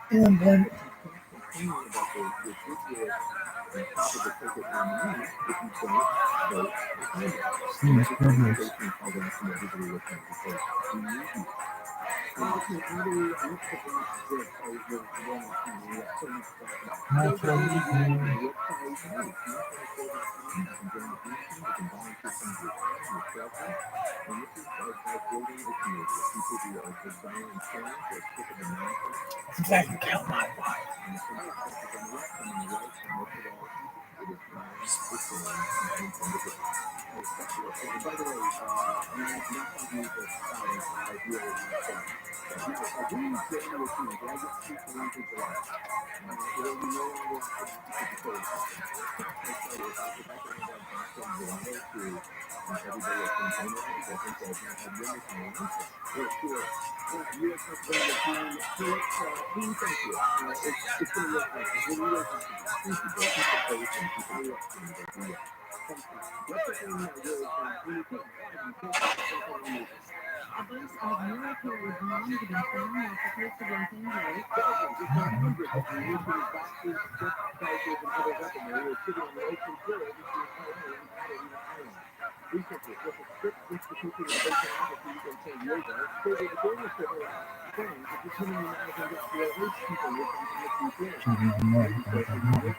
And then seems goodness. That's what we do. If I can count my wife.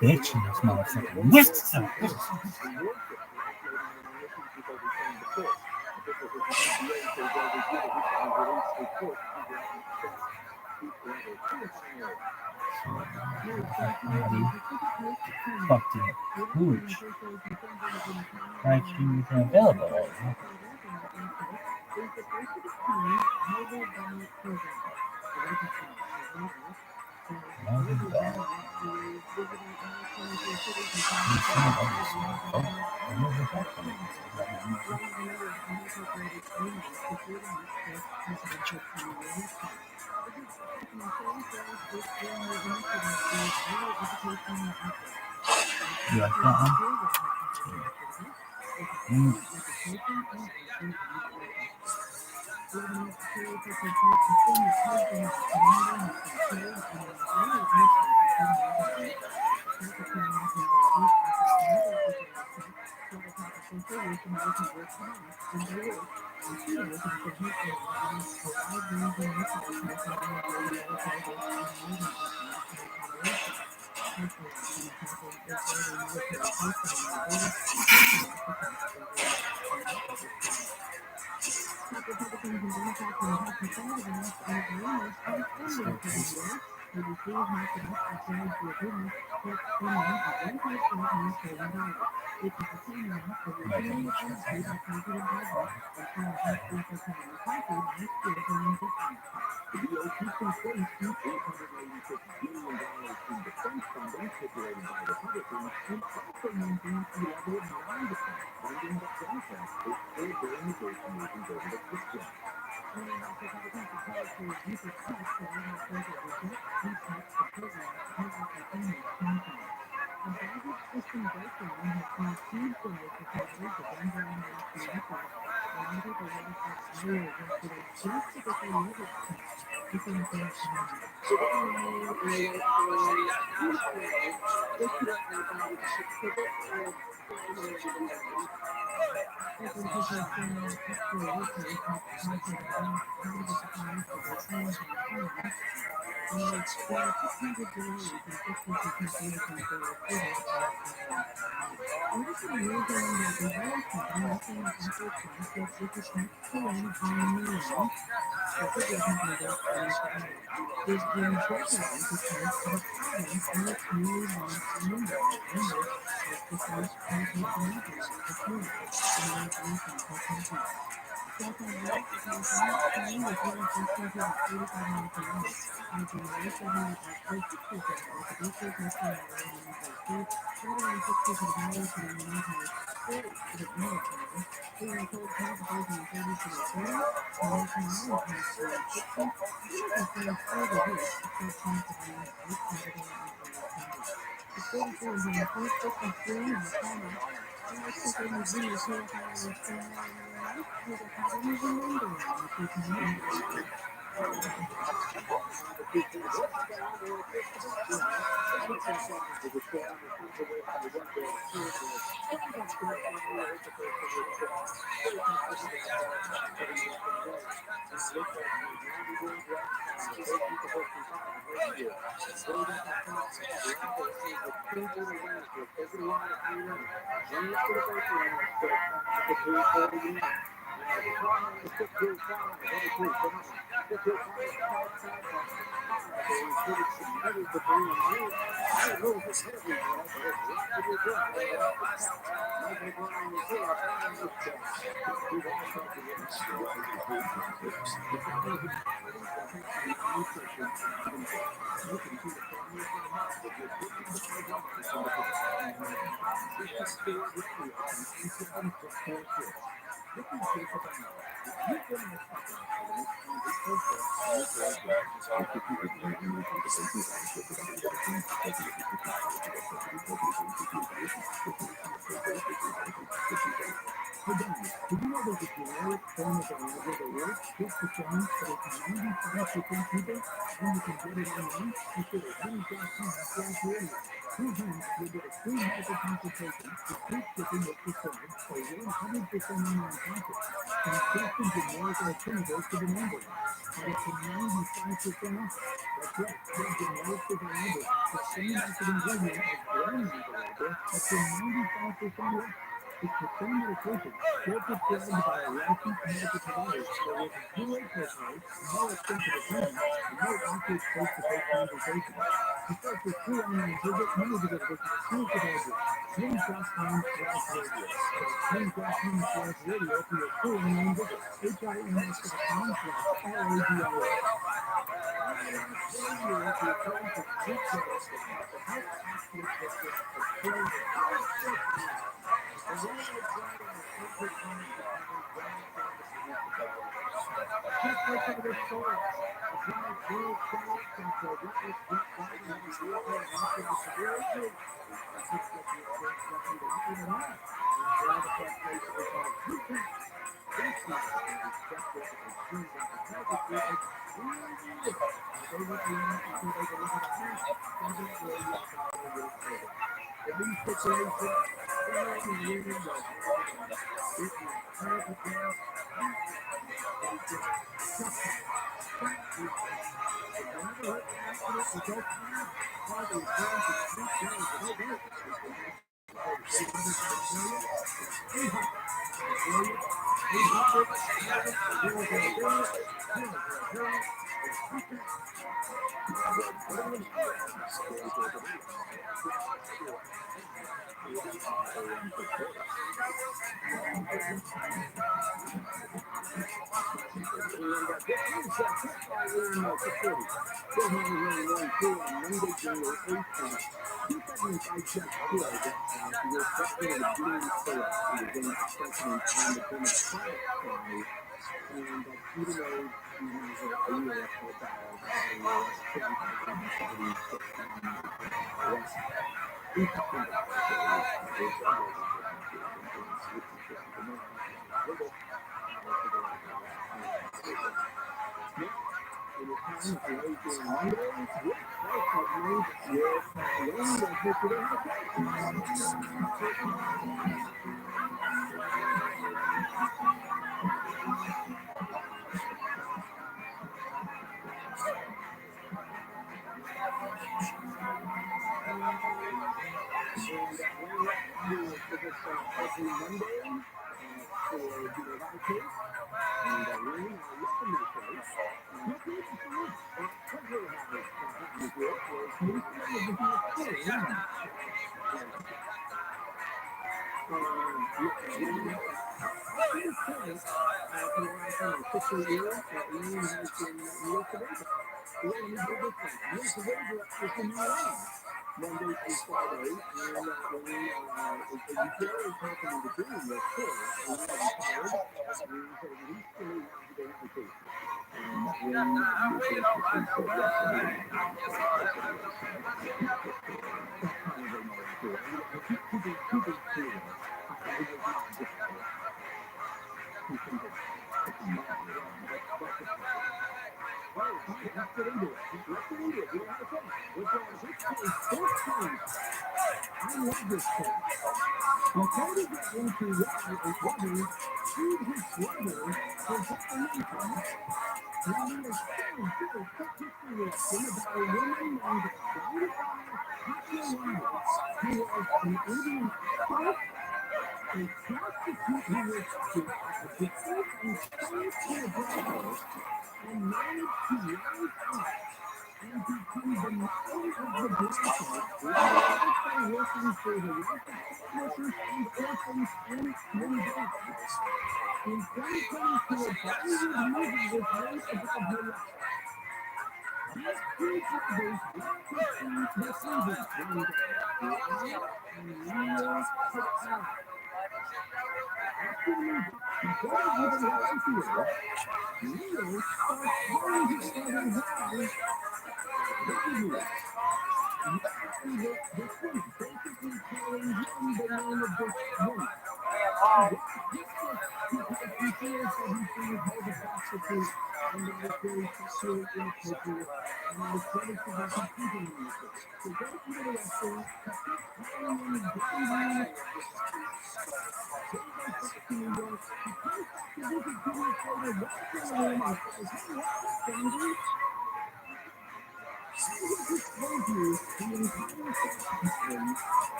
Bitch in this motherfucker. What's up? Fucking hooch. Like she was available right now. You like that one?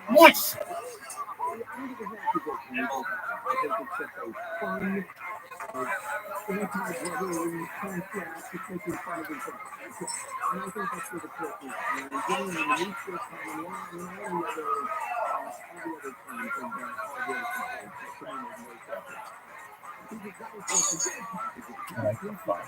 What? I like the fun.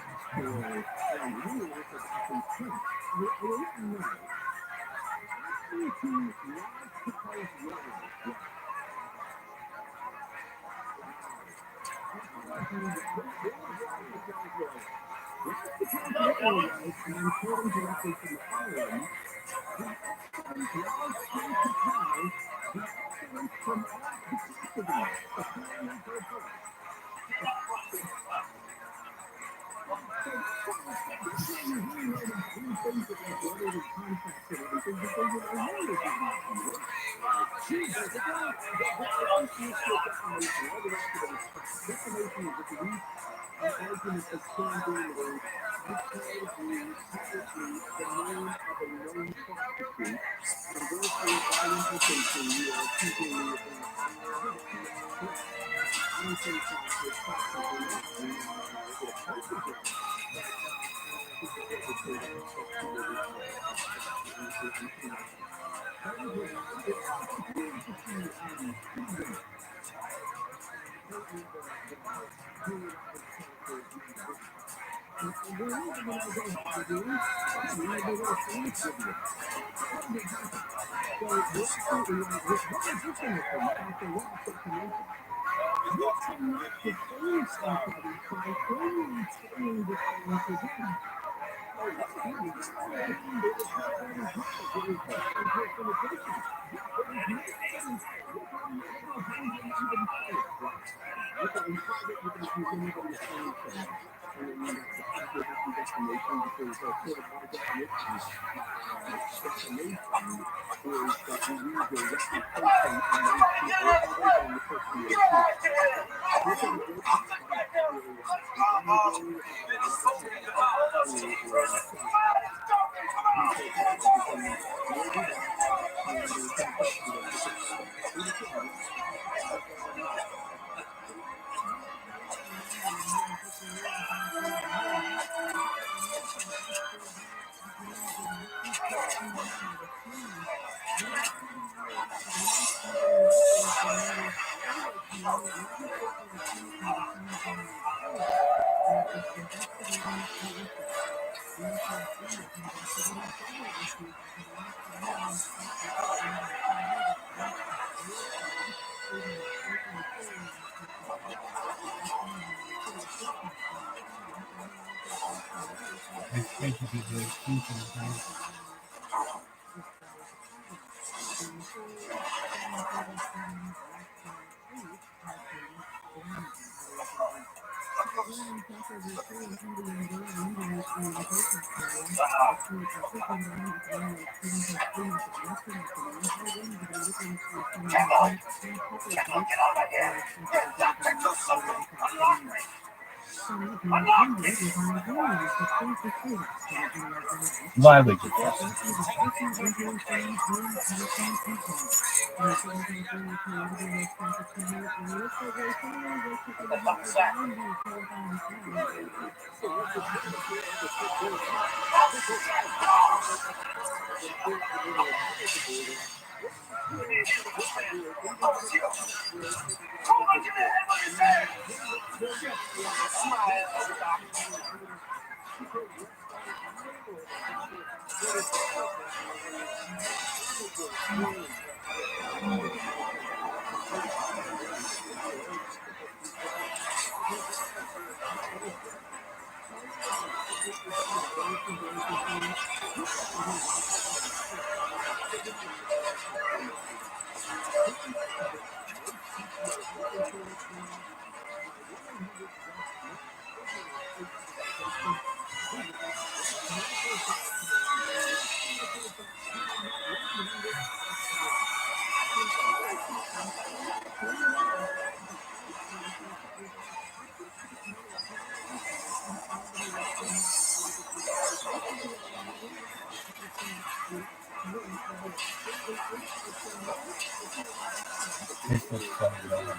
It's going to be very cute, right? Why would you do that? This looks so well.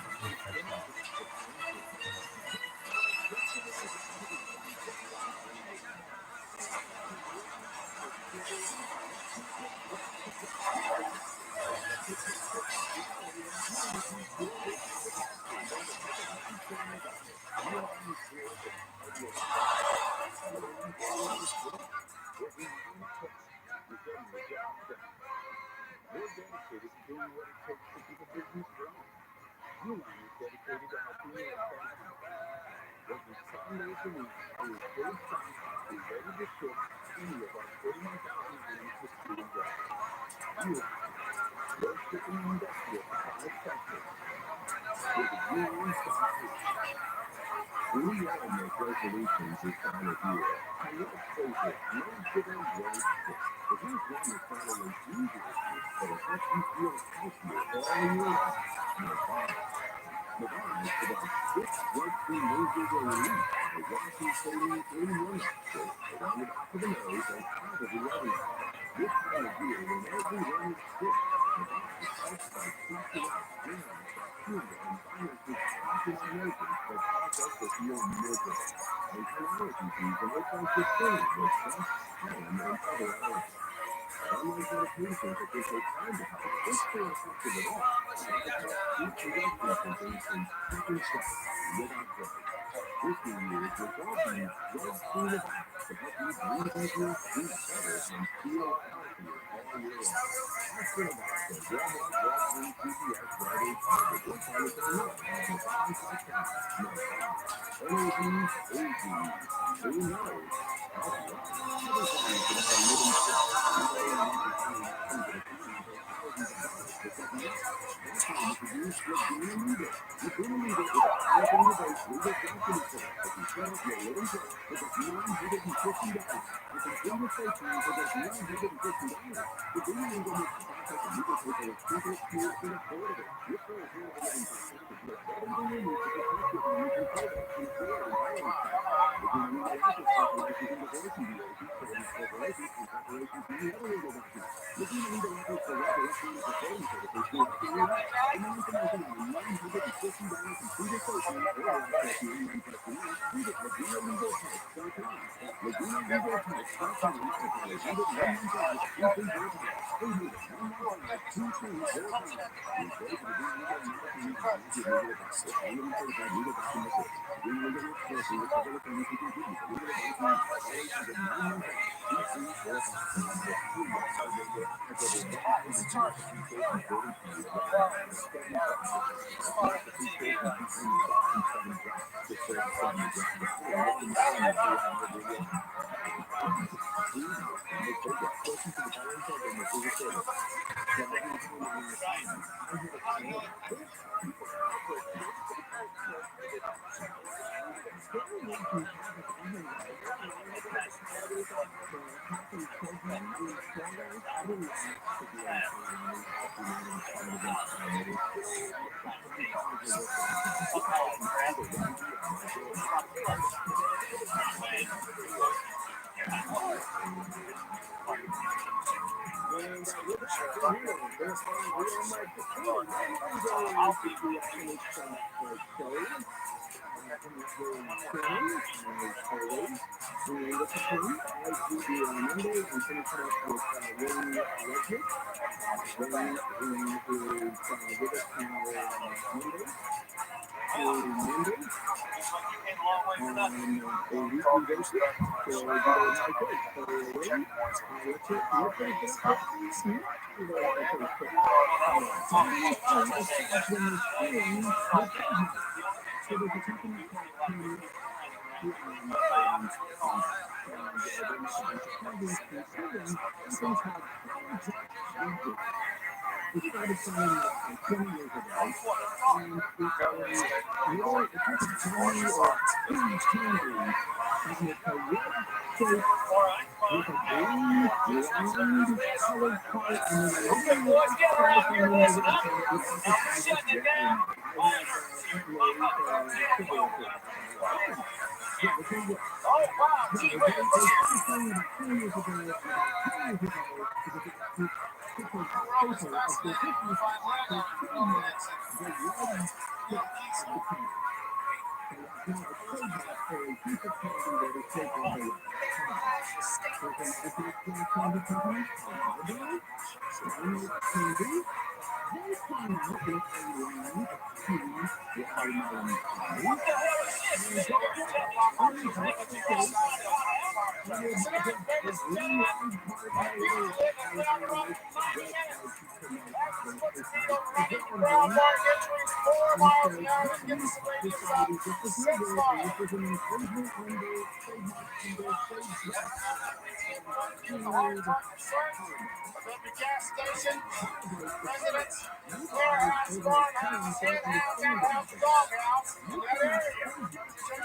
What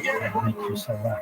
in the fuck makes you so loud?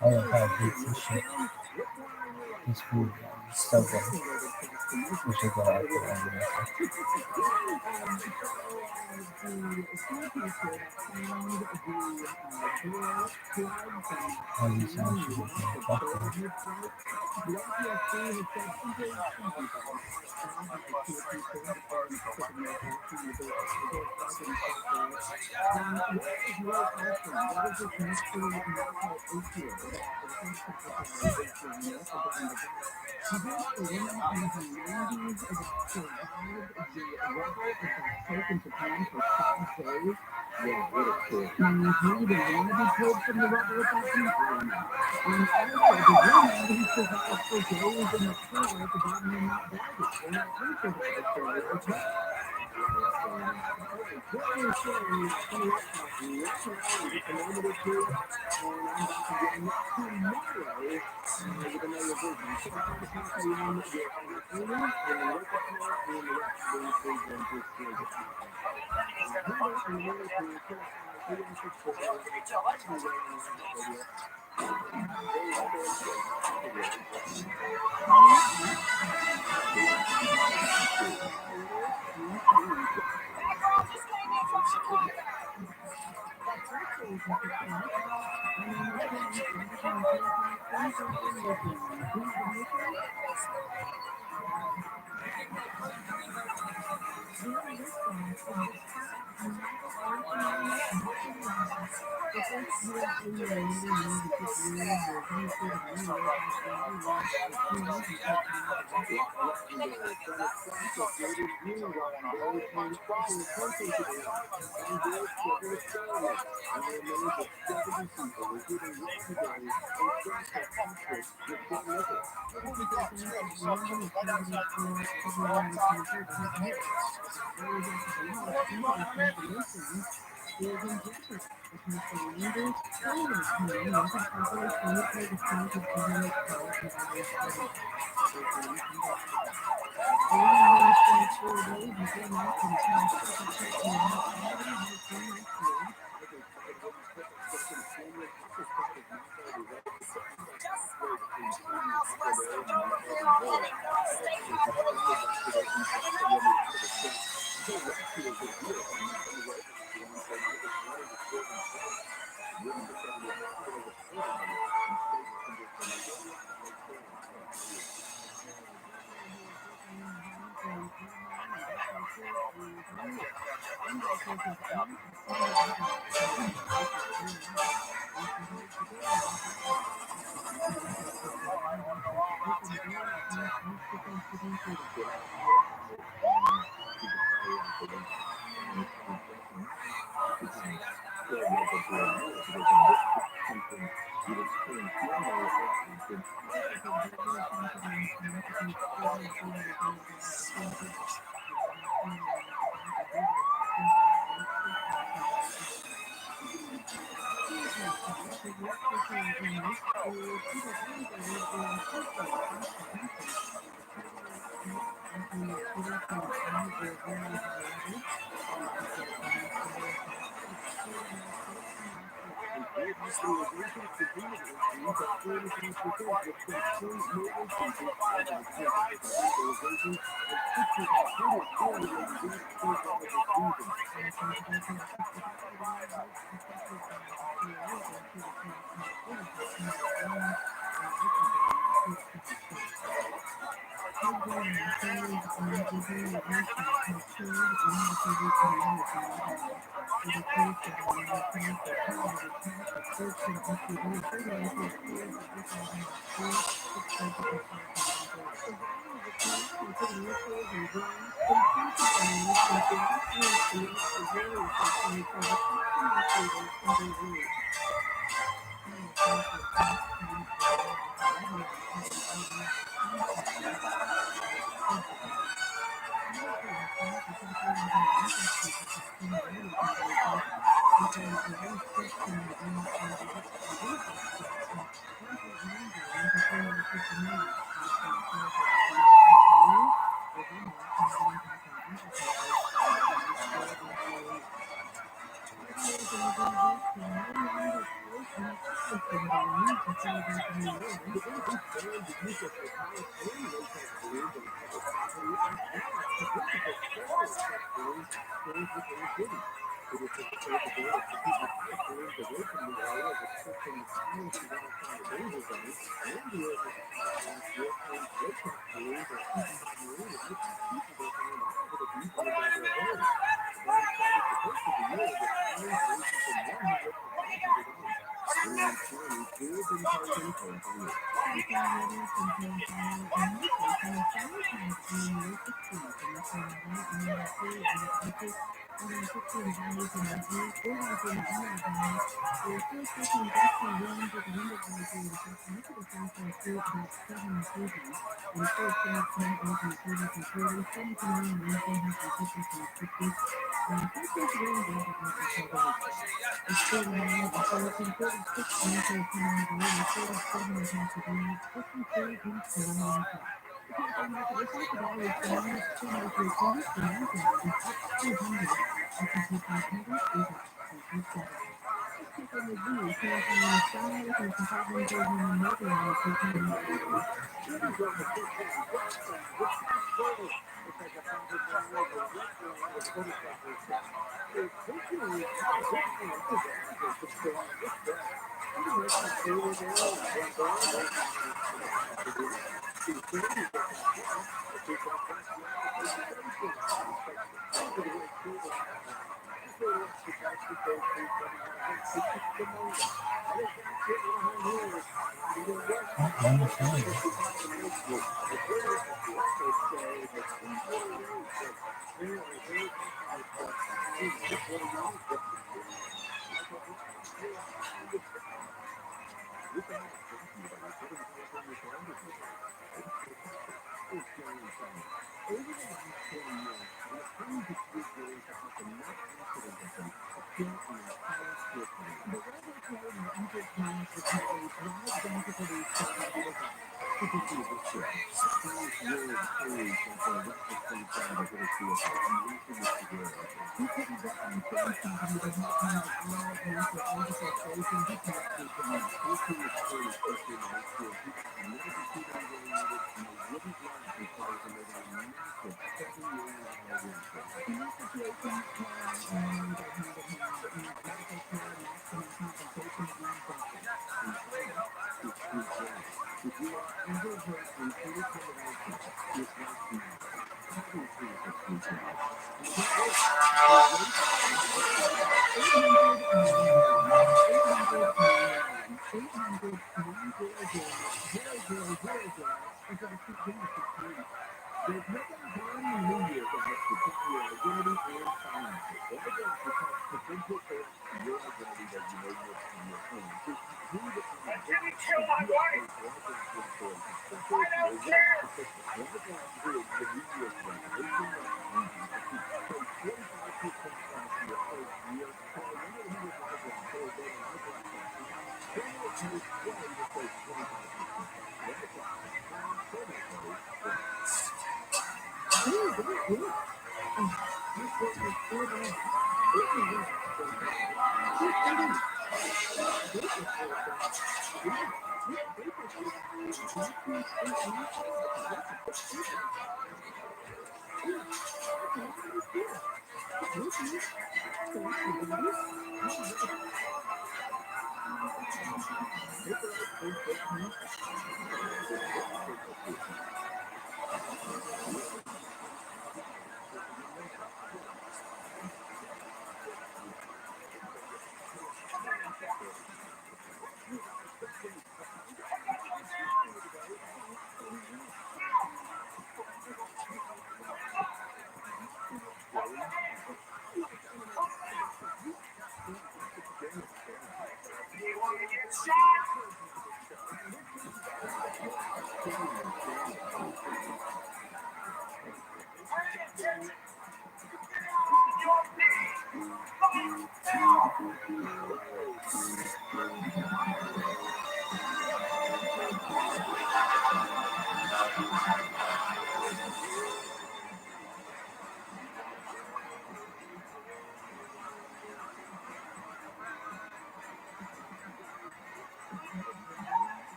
Oh, how I hate this shit. This food is so good. We should go out for that. All these sounds should be fucked up.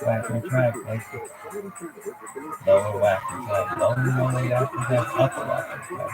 Whack and track, like lower whack and track, lower whack after that, upper whack and track.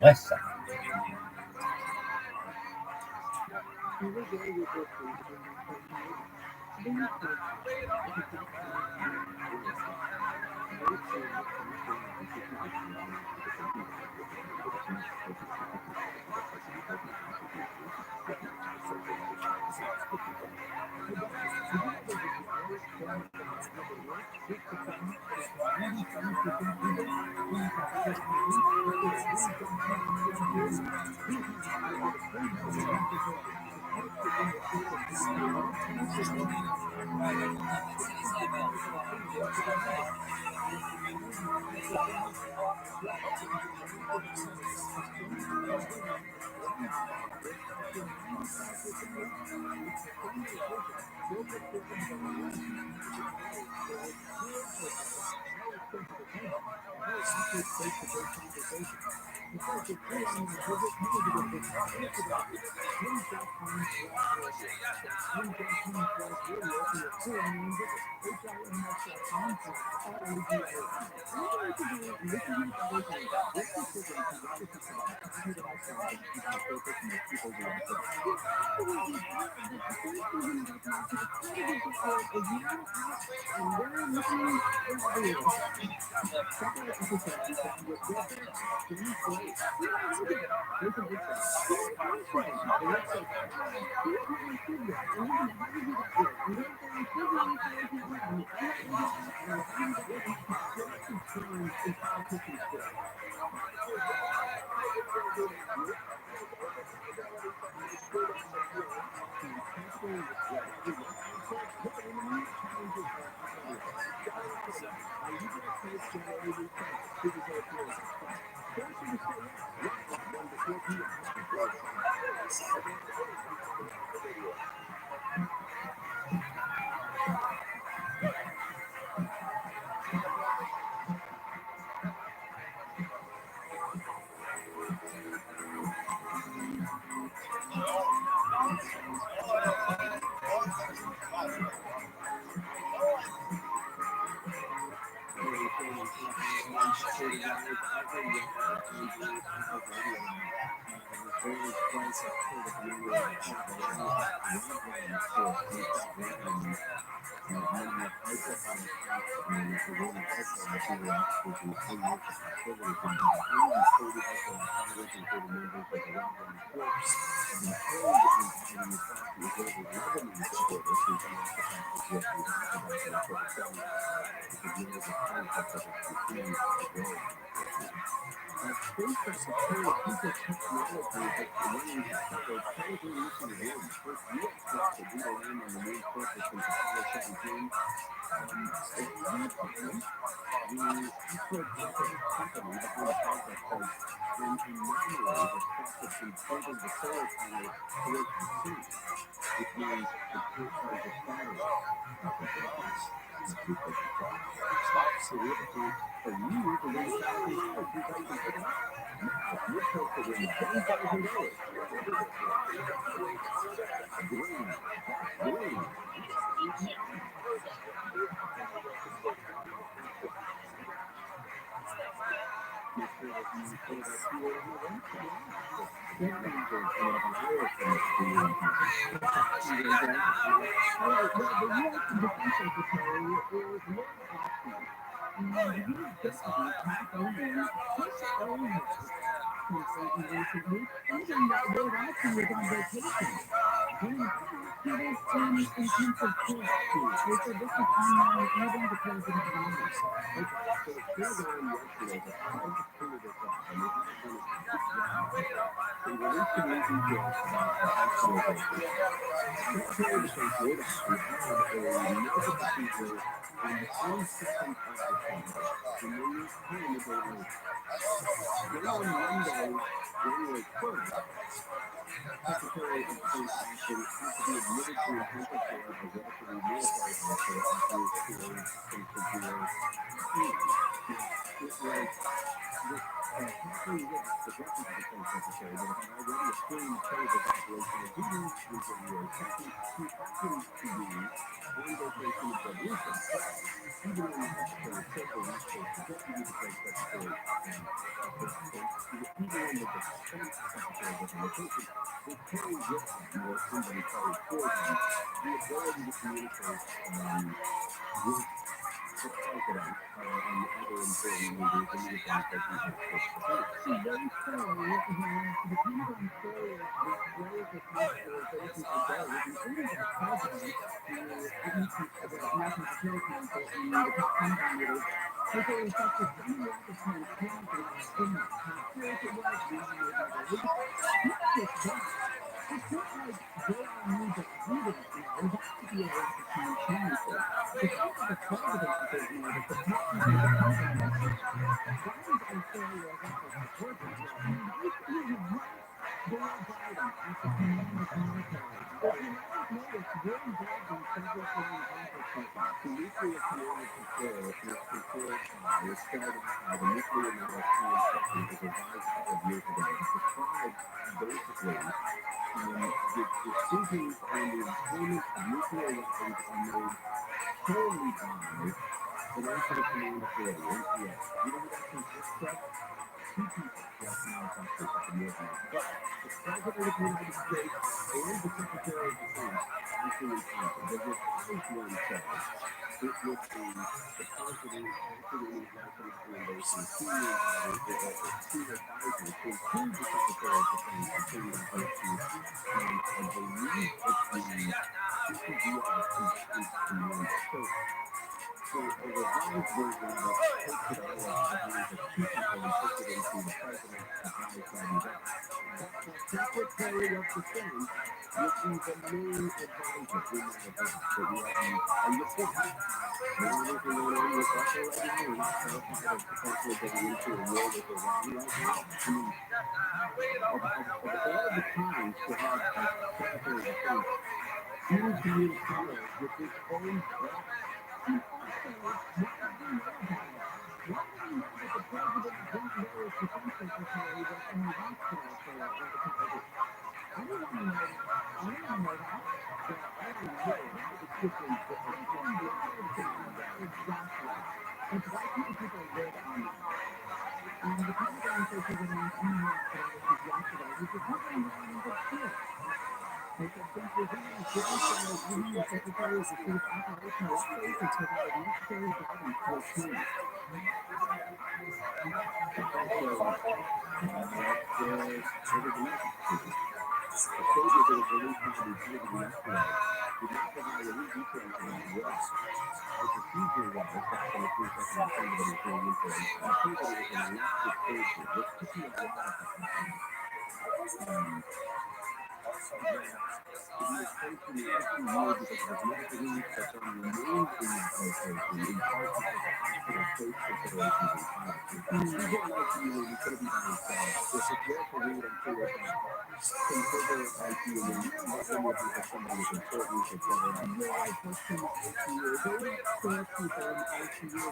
West side.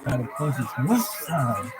Gotta close this roof time.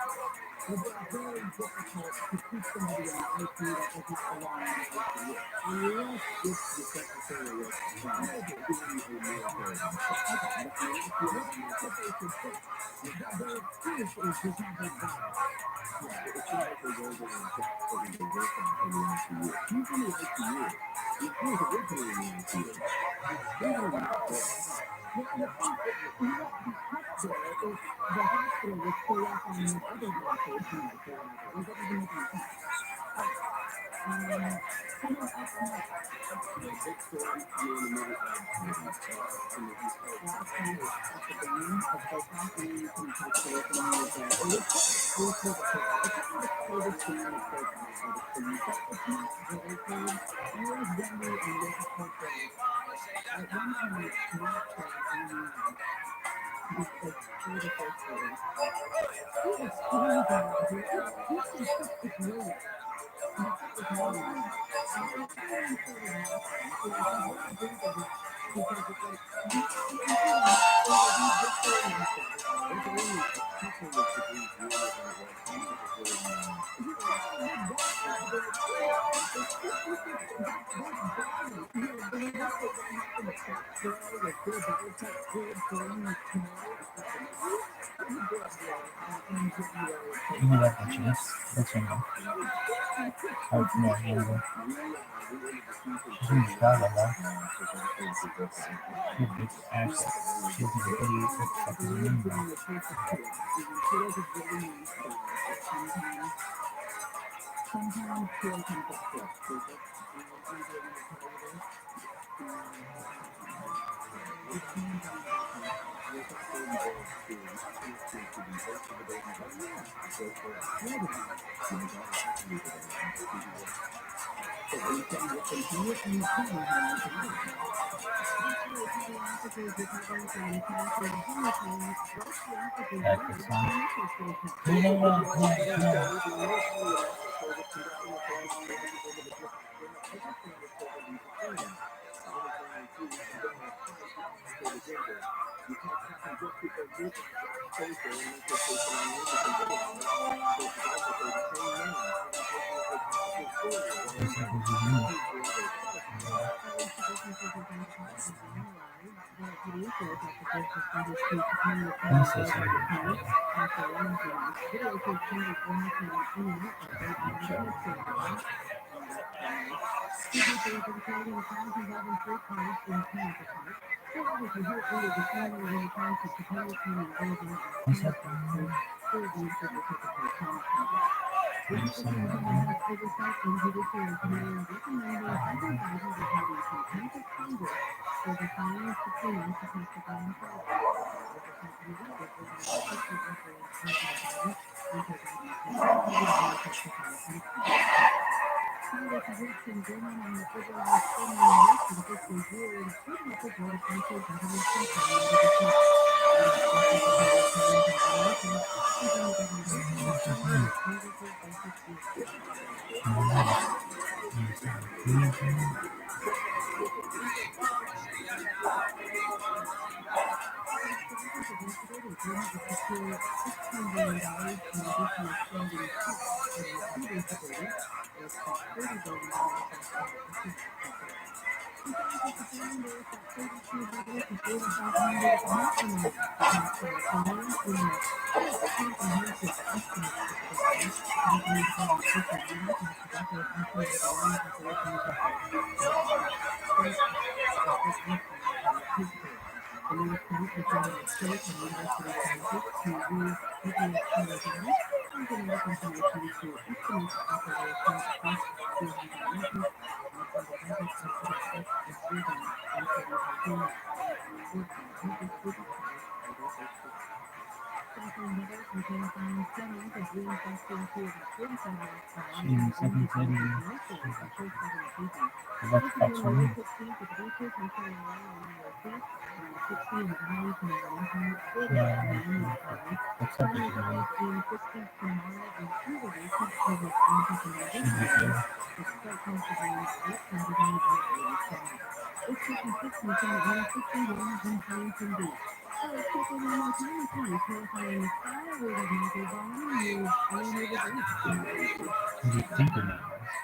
Give me that chance. What's in there? Oh, no, no. She's in Chicago, though. She's a big asset. She's an idiot. What the fuck is her name, though? That's the song. What the fuck's wrong? What's up with you? What do you think your name is?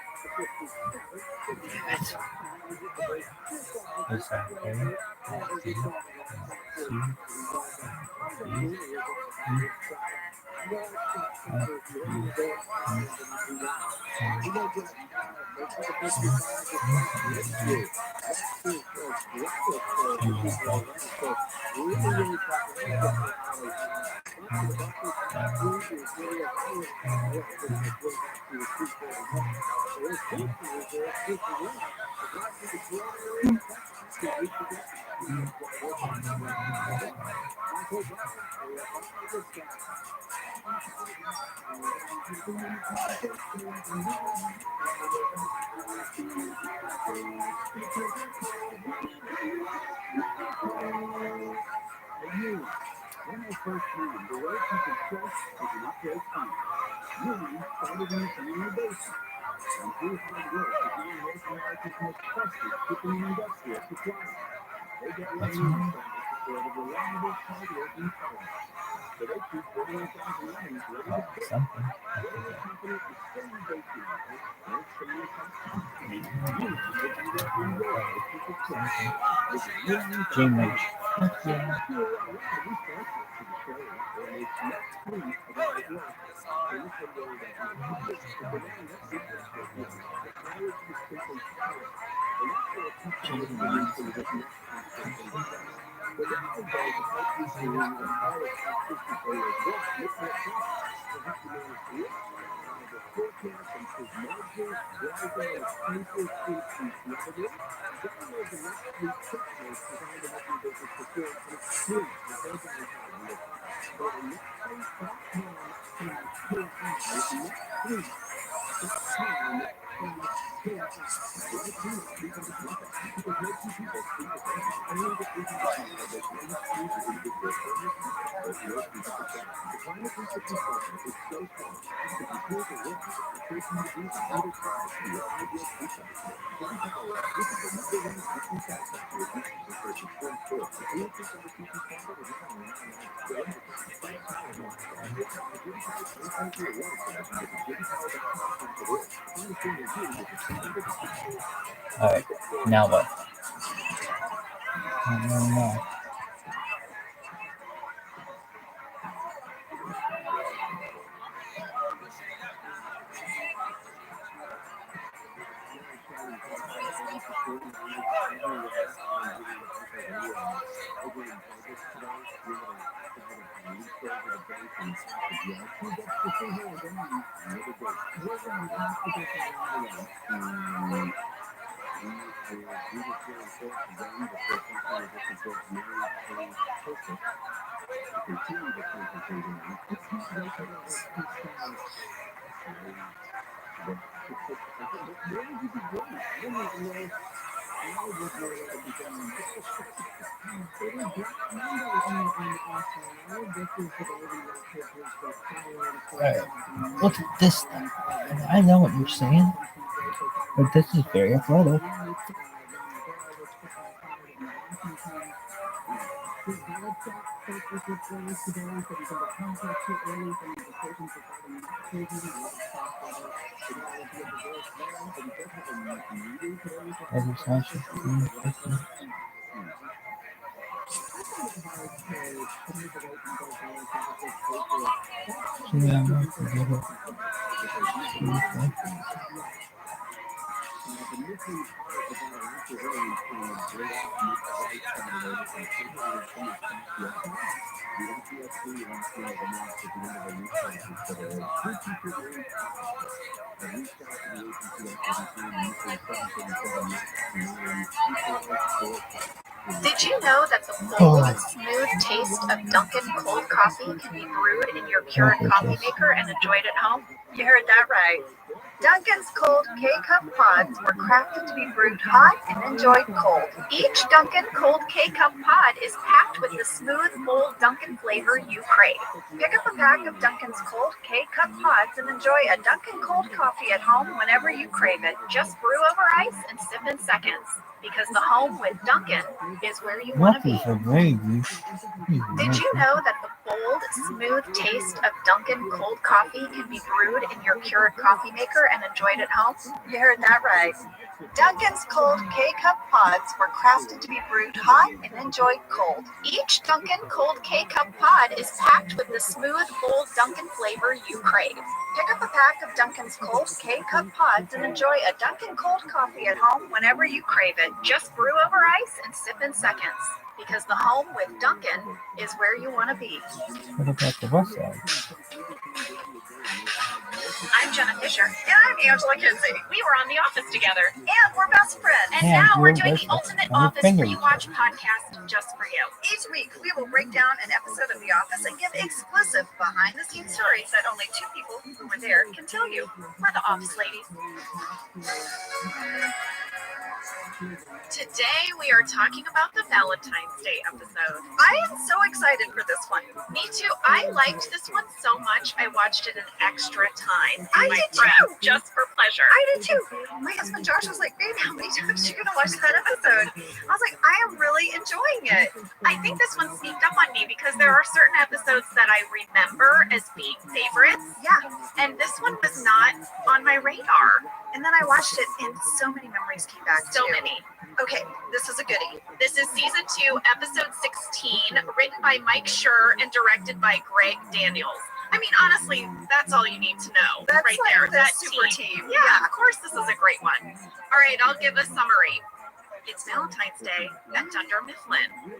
Is that fair? Something. Dreamers. Alright, now what? I don't know. Alright, look at this thing. I know what you're saying, but this is very athletic. Every session. Did you know that the bold, smooth taste of Dunkin' cold coffee can be brewed in your Keurig coffee maker and enjoyed at home? You heard that right. Dunkin's cold K-Cup pods were crafted to be brewed hot and enjoyed cold. Each Dunkin' cold K-Cup pod is packed with the smooth, bold Dunkin' flavor you crave. Pick up a pack of Dunkin's cold K-Cup pods and enjoy a Dunkin' cold coffee at home whenever you crave it. Just brew over ice and sip in seconds. Because the home with Dunkin' is where you want to be. Did you know that the bold, smooth taste of Dunkin' cold coffee can be brewed in your Keurig coffee maker and enjoyed at home? You heard that right. Dunkin's cold K-Cup pods were crafted to be brewed hot and enjoyed cold. Each Dunkin' cold K-Cup pod is packed with the smooth, bold Dunkin' flavor you crave. Pick up a pack of Dunkin's cold K-Cup pods and enjoy a Dunkin' cold coffee at home whenever you crave it. Just brew over ice and sip in seconds. Because the home with Dunkin' is where you want to be. What about the west side? I'm Jenna Fisher. And I'm Angela Kinsey. We were on The Office together. And we're best friends. And now we're doing the Ultimate Office Rewatch podcast just for you. Each week, we will break down an episode of The Office and give exclusive behind-the-scenes stories that only two people who were there can tell you. We're the Office ladies. Today, we are talking about the Valentine's Day episode. I am so excited for this one. Me too. I liked this one so much, I watched it an extra time. I did too. Just for pleasure. I did too. My husband Josh was like, babe, how many times are you going to watch that episode? I was like, I am really enjoying it. I think this one sneaked up on me because there are certain episodes that I remember as being favorites. Yeah. And this one was not on my radar. And then I watched it and so many memories came back. So many. Okay, this is a goodie. This is season 2, episode 16, written by Mike Schur and directed by Greg Daniels. I mean, honestly, that's all you need to know. That's right like there. That super team. Yeah, of course, this is a great one. All right, I'll give a summary. It's Valentine's Day at Dunder Mifflin.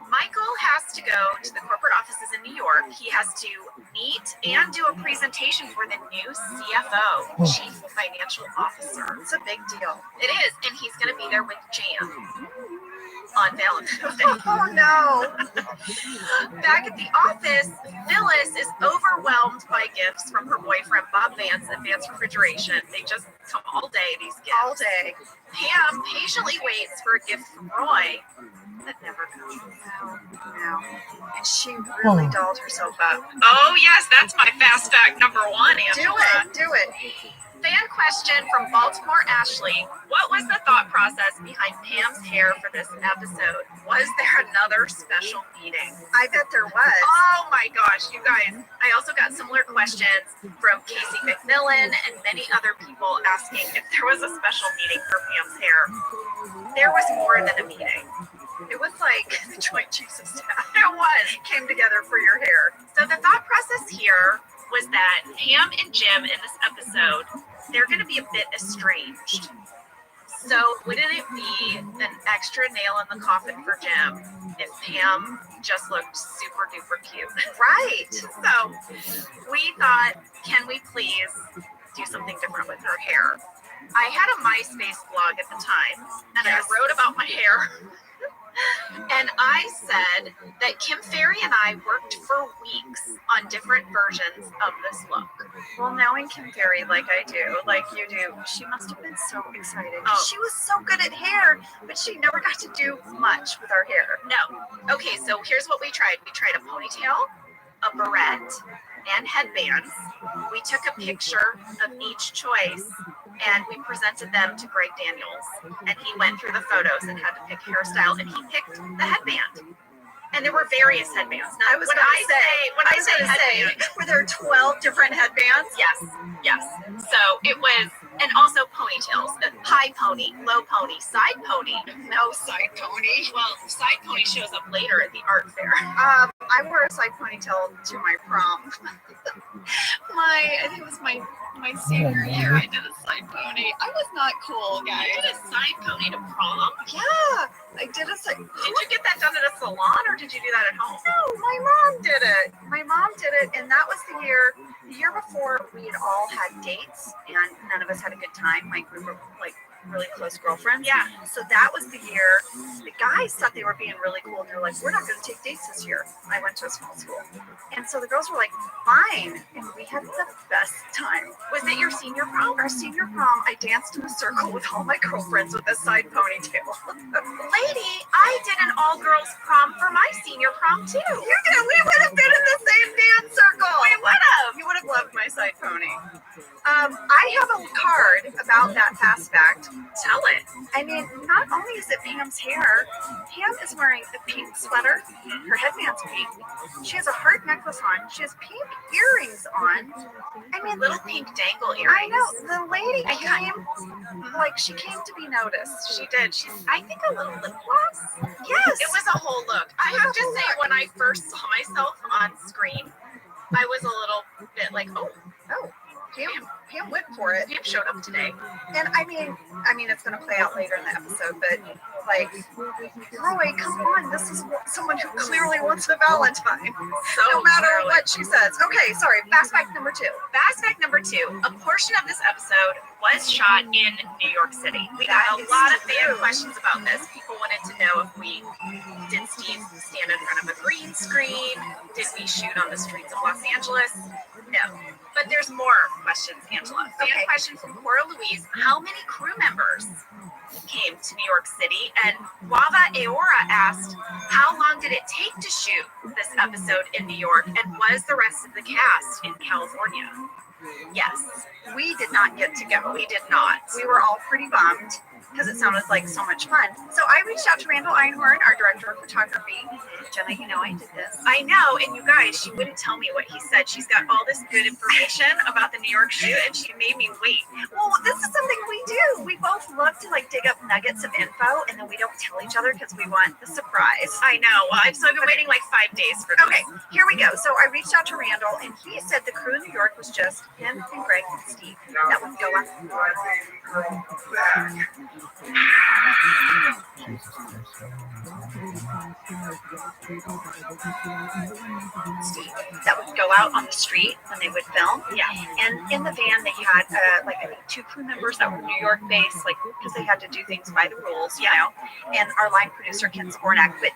Michael has to go to the corporate offices in New York. He has to meet and do a presentation for the new CFO, Chief Financial Officer. It's a big deal. It is, and he's going to be there with Jan on Valentine's Day. Oh, no. Back at the office, Phyllis is overwhelmed by gifts from her boyfriend, Bob Vance, at Vance Refrigeration. They just come all day, these gifts. All day. Pam patiently waits for a gift from Roy. That never comes. No. And she really dolled herself up. Oh, yes, that's my fast fact number 1, Angela. Do it. Fan question from Baltimore Ashley. What was the thought process behind Pam's hair for this episode? Was there another special meeting? I bet there was. Oh my gosh, you guys. I also got similar questions from Casey McMillan and many other people asking if there was a special meeting for Pam's hair. There was more than a meeting. It was like the Joint Chiefs of Staff. It was. Came together for your hair. So the thought process here was that Pam and Jim in this episode, they're going to be a bit estranged. So wouldn't it be an extra nail in the coffin for Jim if Pam just looked super duper cute? Right. So we thought, can we please do something different with her hair? I had a MySpace blog at the time, and I wrote about my hair. And I said that Kim Ferry and I worked for weeks on different versions of this look. Well, knowing Kim Ferry like I do, like you do, she must have been so excited. Oh. She was so good at hair, but she never got to do much with our hair. No. Okay, so here's what we tried. We tried a ponytail, a barrette, and headbands. We took a picture of each choice and we presented them to Greg Daniels, and he went through the photos and had to pick hairstyle, and he picked the headband. And there were various headbands. Now, when I say headband, were there 12 different headbands? Yes. So it was And also ponytails. High pony, low pony, side pony. No side pony. Well, side pony shows up later at the art fair. I wore a side ponytail to my prom. I think it was my senior year. I did a side pony. I was not cool, guys. You did a side pony to prom? Yeah, I did a side. Did you get that done at a salon or did you do that at home? No, my mom did it. My mom did it, and that was the year before we had all had dates, and none of us had a good time. Like we were like really close girlfriends. Yeah. So that was the year the guys thought they were being really cool, and they're like, "We're not going to take dates this year." I went to a small school, and so the girls were like, "Fine," and we had the best time. Was it your senior prom? Our senior prom, I danced in a circle with all my girlfriends with a side ponytail. Lady, I did an all-girls prom for my senior prom too. You did. We would have been in the same dance circle. We would have. You would have loved my side pony. I have a card about that fast fact. Tell it. I mean, not only is it Pam's hair, Pam is wearing a pink sweater. Her headband's pink. She has a heart necklace on. She has pink earrings on. I mean, little pink dangle earrings. I know. The lady she came to be noticed. She did. I think a little lip gloss. Yes. It was a whole look. I have to say, when I first saw myself on screen, I was a little bit like, oh. Pam went for it. Pam showed up today. And I mean, it's going to play out later in the episode, but like, Roy, come on. This is someone who clearly wants a Valentine. So no matter what she says. Okay, sorry. Fast fact number 2. Fast fact number 2. A portion of this episode was shot in New York City. We got a lot of fan questions about this. People wanted to know if did Steve stand in front of a green screen? Did we shoot on the streets of Los Angeles? No. But there's more questions, Angela. Fan question from Cora Louise. How many crew members came to New York City? And Wava Aora asked, how long did it take to shoot this episode in New York? And was the rest of the cast in California? Yes. We did not get to go. We did not. We were all pretty bummed because it sounded like so much fun. So I reached out to Randall Einhorn, our director of photography. Jenna, you know I did this. I know, and you guys, she wouldn't tell me what he said. She's got all this good information about the New York shoot, and she made me wait. Well, this is something we do. We both love to dig up nuggets of info, and then we don't tell each other because we want the surprise. I know. Well, I've been waiting 5 days for this. Okay, here we go. So I reached out to Randall, and he said the crew in New York was just him and Greg and Steve. That would go on. Steve, that would go out on the street when they would film. Yeah. And in the van, they had I think 2 crew members that were New York based, because they had to do things by the rules, you know. And our line producer Ken Spornak. But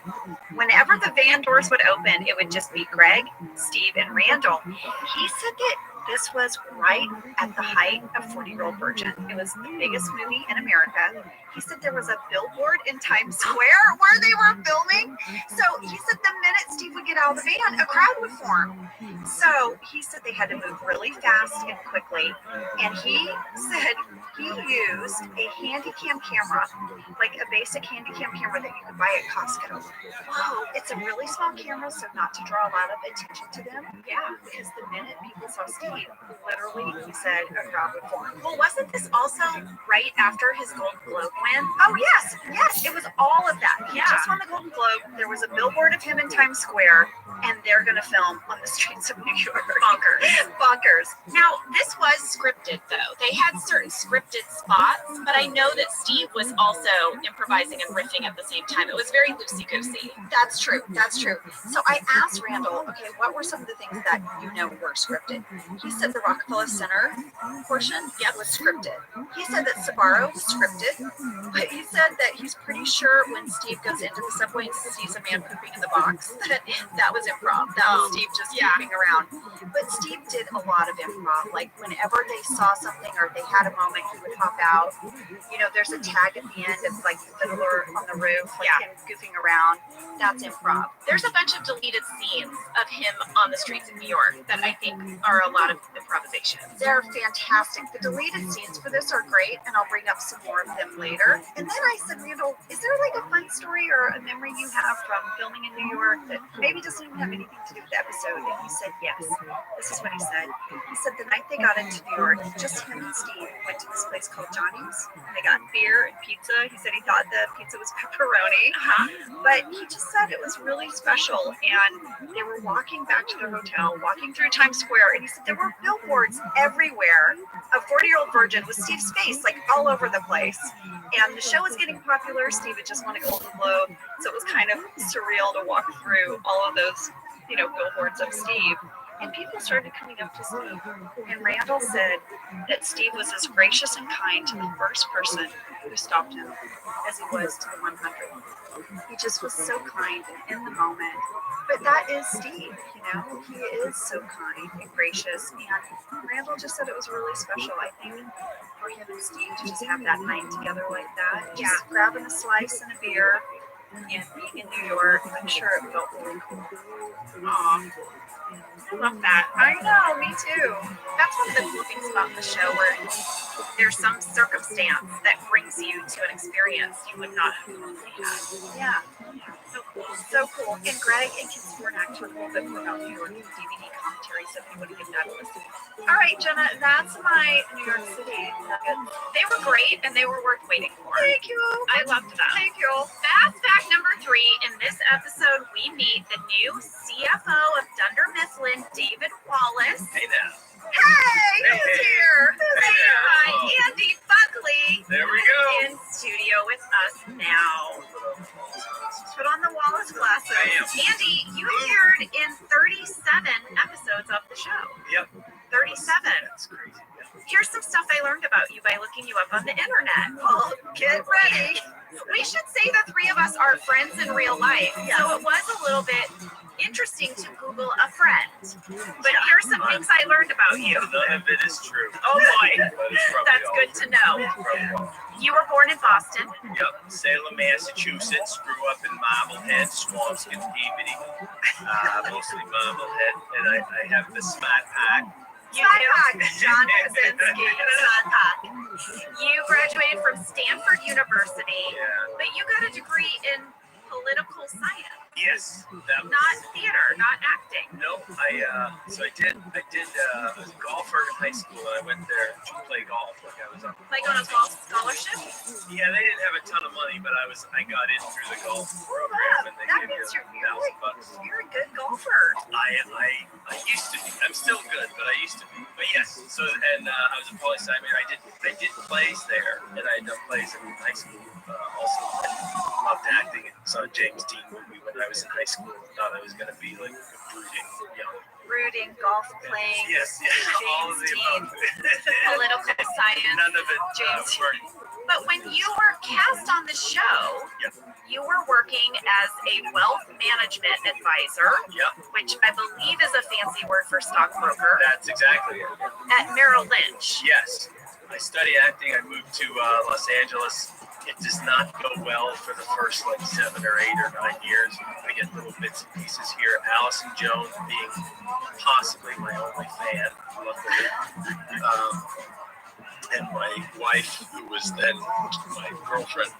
whenever the van doors would open, it would just be Greg, Steve, and Randall. He said that this was right at the height of 40-Year-Old Virgin. It was the biggest movie in America. He said there was a billboard in Times Square where they were filming. So he said the minute Steve would get out of the van, a crowd would form. So he said they had to move really fast and quickly. And he said he used a Handycam camera, a basic Handycam camera that you could buy at Costco. Whoa, it's a really small camera, so not to draw a lot of attention to them. Yeah, because the minute people saw Steve, literally, he said a crowd would form. Well, wasn't this also right after his Golden Globe win? Oh, yes, it was all of that. He just won the Golden Globe. There was a billboard of him in Times Square, and they're going to film on the streets of New York. Bonkers. Now, this was scripted, though. They had certain scripted spots, but I know that Steve was also improvising and riffing at the same time. It was very loosey-goosey. That's true. So I asked Randall, okay, what were some of the things that were scripted? He said the Rockefeller Center portion, was scripted. He said that Sbarro was scripted, but he said that he's pretty sure when Steve goes into the subway and sees a man pooping in the box, that was improv. That was Steve just pooping around. But Steve did a lot of improv. Whenever they saw something or they had a moment, he would hop out. There's a tag at the end of the fiddler on the roof, him goofing around. That's improv. There's a bunch of deleted scenes of him on the streets of New York that I think are a lot of improvisation. They're fantastic. The deleted scenes for this are great, and I'll bring up some more of them later. And then I said, Randall, is there a fun story or a memory you have from filming in New York that maybe doesn't even have anything to do with the episode. And he said yes. This is what he said. He said the night they got into New York, just him and Steve went to this place called Johnny's. And they got beer and pizza. He said he thought the pizza was pepperoni. But he just said it was really special. And they were walking back to their hotel, walking through Times Square. And he said there were billboards everywhere. A 40-year-old virgin with Steve's face, like all over the place. And the show was getting popular. Steve had just won a Golden Globe. So it was kind of surreal to walk through all of those, billboards of Steve. And people started coming up to Steve. And Randall said that Steve was as gracious and kind to the first person who stopped him as he was to the 100. He just was so kind in the moment. But that is Steve, he is so kind and gracious. And Randall just said it was really special, I think, for him and Steve to just have that night together like that. Just grabbing a slice and a beer and being in New York. I'm sure it felt really cool. Aw. I love that. I know, me too. That's one of the cool things about the show, where there's some circumstance that brings you to an experience you would not have normally had. Yeah. So cool. So cool. And Greg and Kim Spornak talk a little bit more about New York and DVD commentary, so if you want to give that a listen. All right, Jenna, that's my New York City nuggets. They were great, and they were worth waiting for. Thank you. I loved them. Thank you. Fast fact number 3. In this episode, we meet the new CFO of Dunder Mifflin, David Wallace. Hey now. Hey, who's here? Who's Hey here? there. Hi, Andy Buckley. There we go. In studio with us now. Put on the Wallace glasses. I am. Andy, you appeared in 37 episodes of the show. Yep. 37. That's crazy. Here's some stuff I learned about you by looking you up on the internet. Well, get ready. We should say the three of us are friends in real life. So it was a little bit interesting to Google a friend. But here's some things I learned about you. None of it is true. Oh boy, But it's probably that's all good to know. true. You were born in Boston. Yep. Salem, Massachusetts. Grew up in Marblehead, Swampscott, Peabody. Mostly Marblehead. And I have the smart pack. You do. John Krasinski. You graduated from Stanford University, Yeah. but you got a degree in political science. Yes. That was, Not theater, not acting. No, I was a golfer in high school. I went there to play golf. Like I was on. Like on a golf scholarship? Yeah, they didn't have a ton of money, but I got in through the golf program, and they That gave you means you're $1,000. a good golfer. I used to be. I'm still good, but I used to be. But yes, so and I was a poli sci major. I did plays there, and I had done plays in high school. Also, loved acting and saw James Dean movie when I was in high school. Thought I was going to be like a brooding young. Rooting, golf playing, Yes, all of James the Dean, above. political science. None of it. James. Worked. But when you were cast on the show, Yep. you were working as a wealth management advisor, Yep, which I believe is a fancy word for stockbroker, that's exactly it. at Merrill Lynch. Yes, I studied acting. I moved to Los Angeles. It does not go well for the first 7 or 8 or 9 years. I get little bits and pieces here. Allison Jones being possibly my only fan, luckily. And my wife, who was then my girlfriend,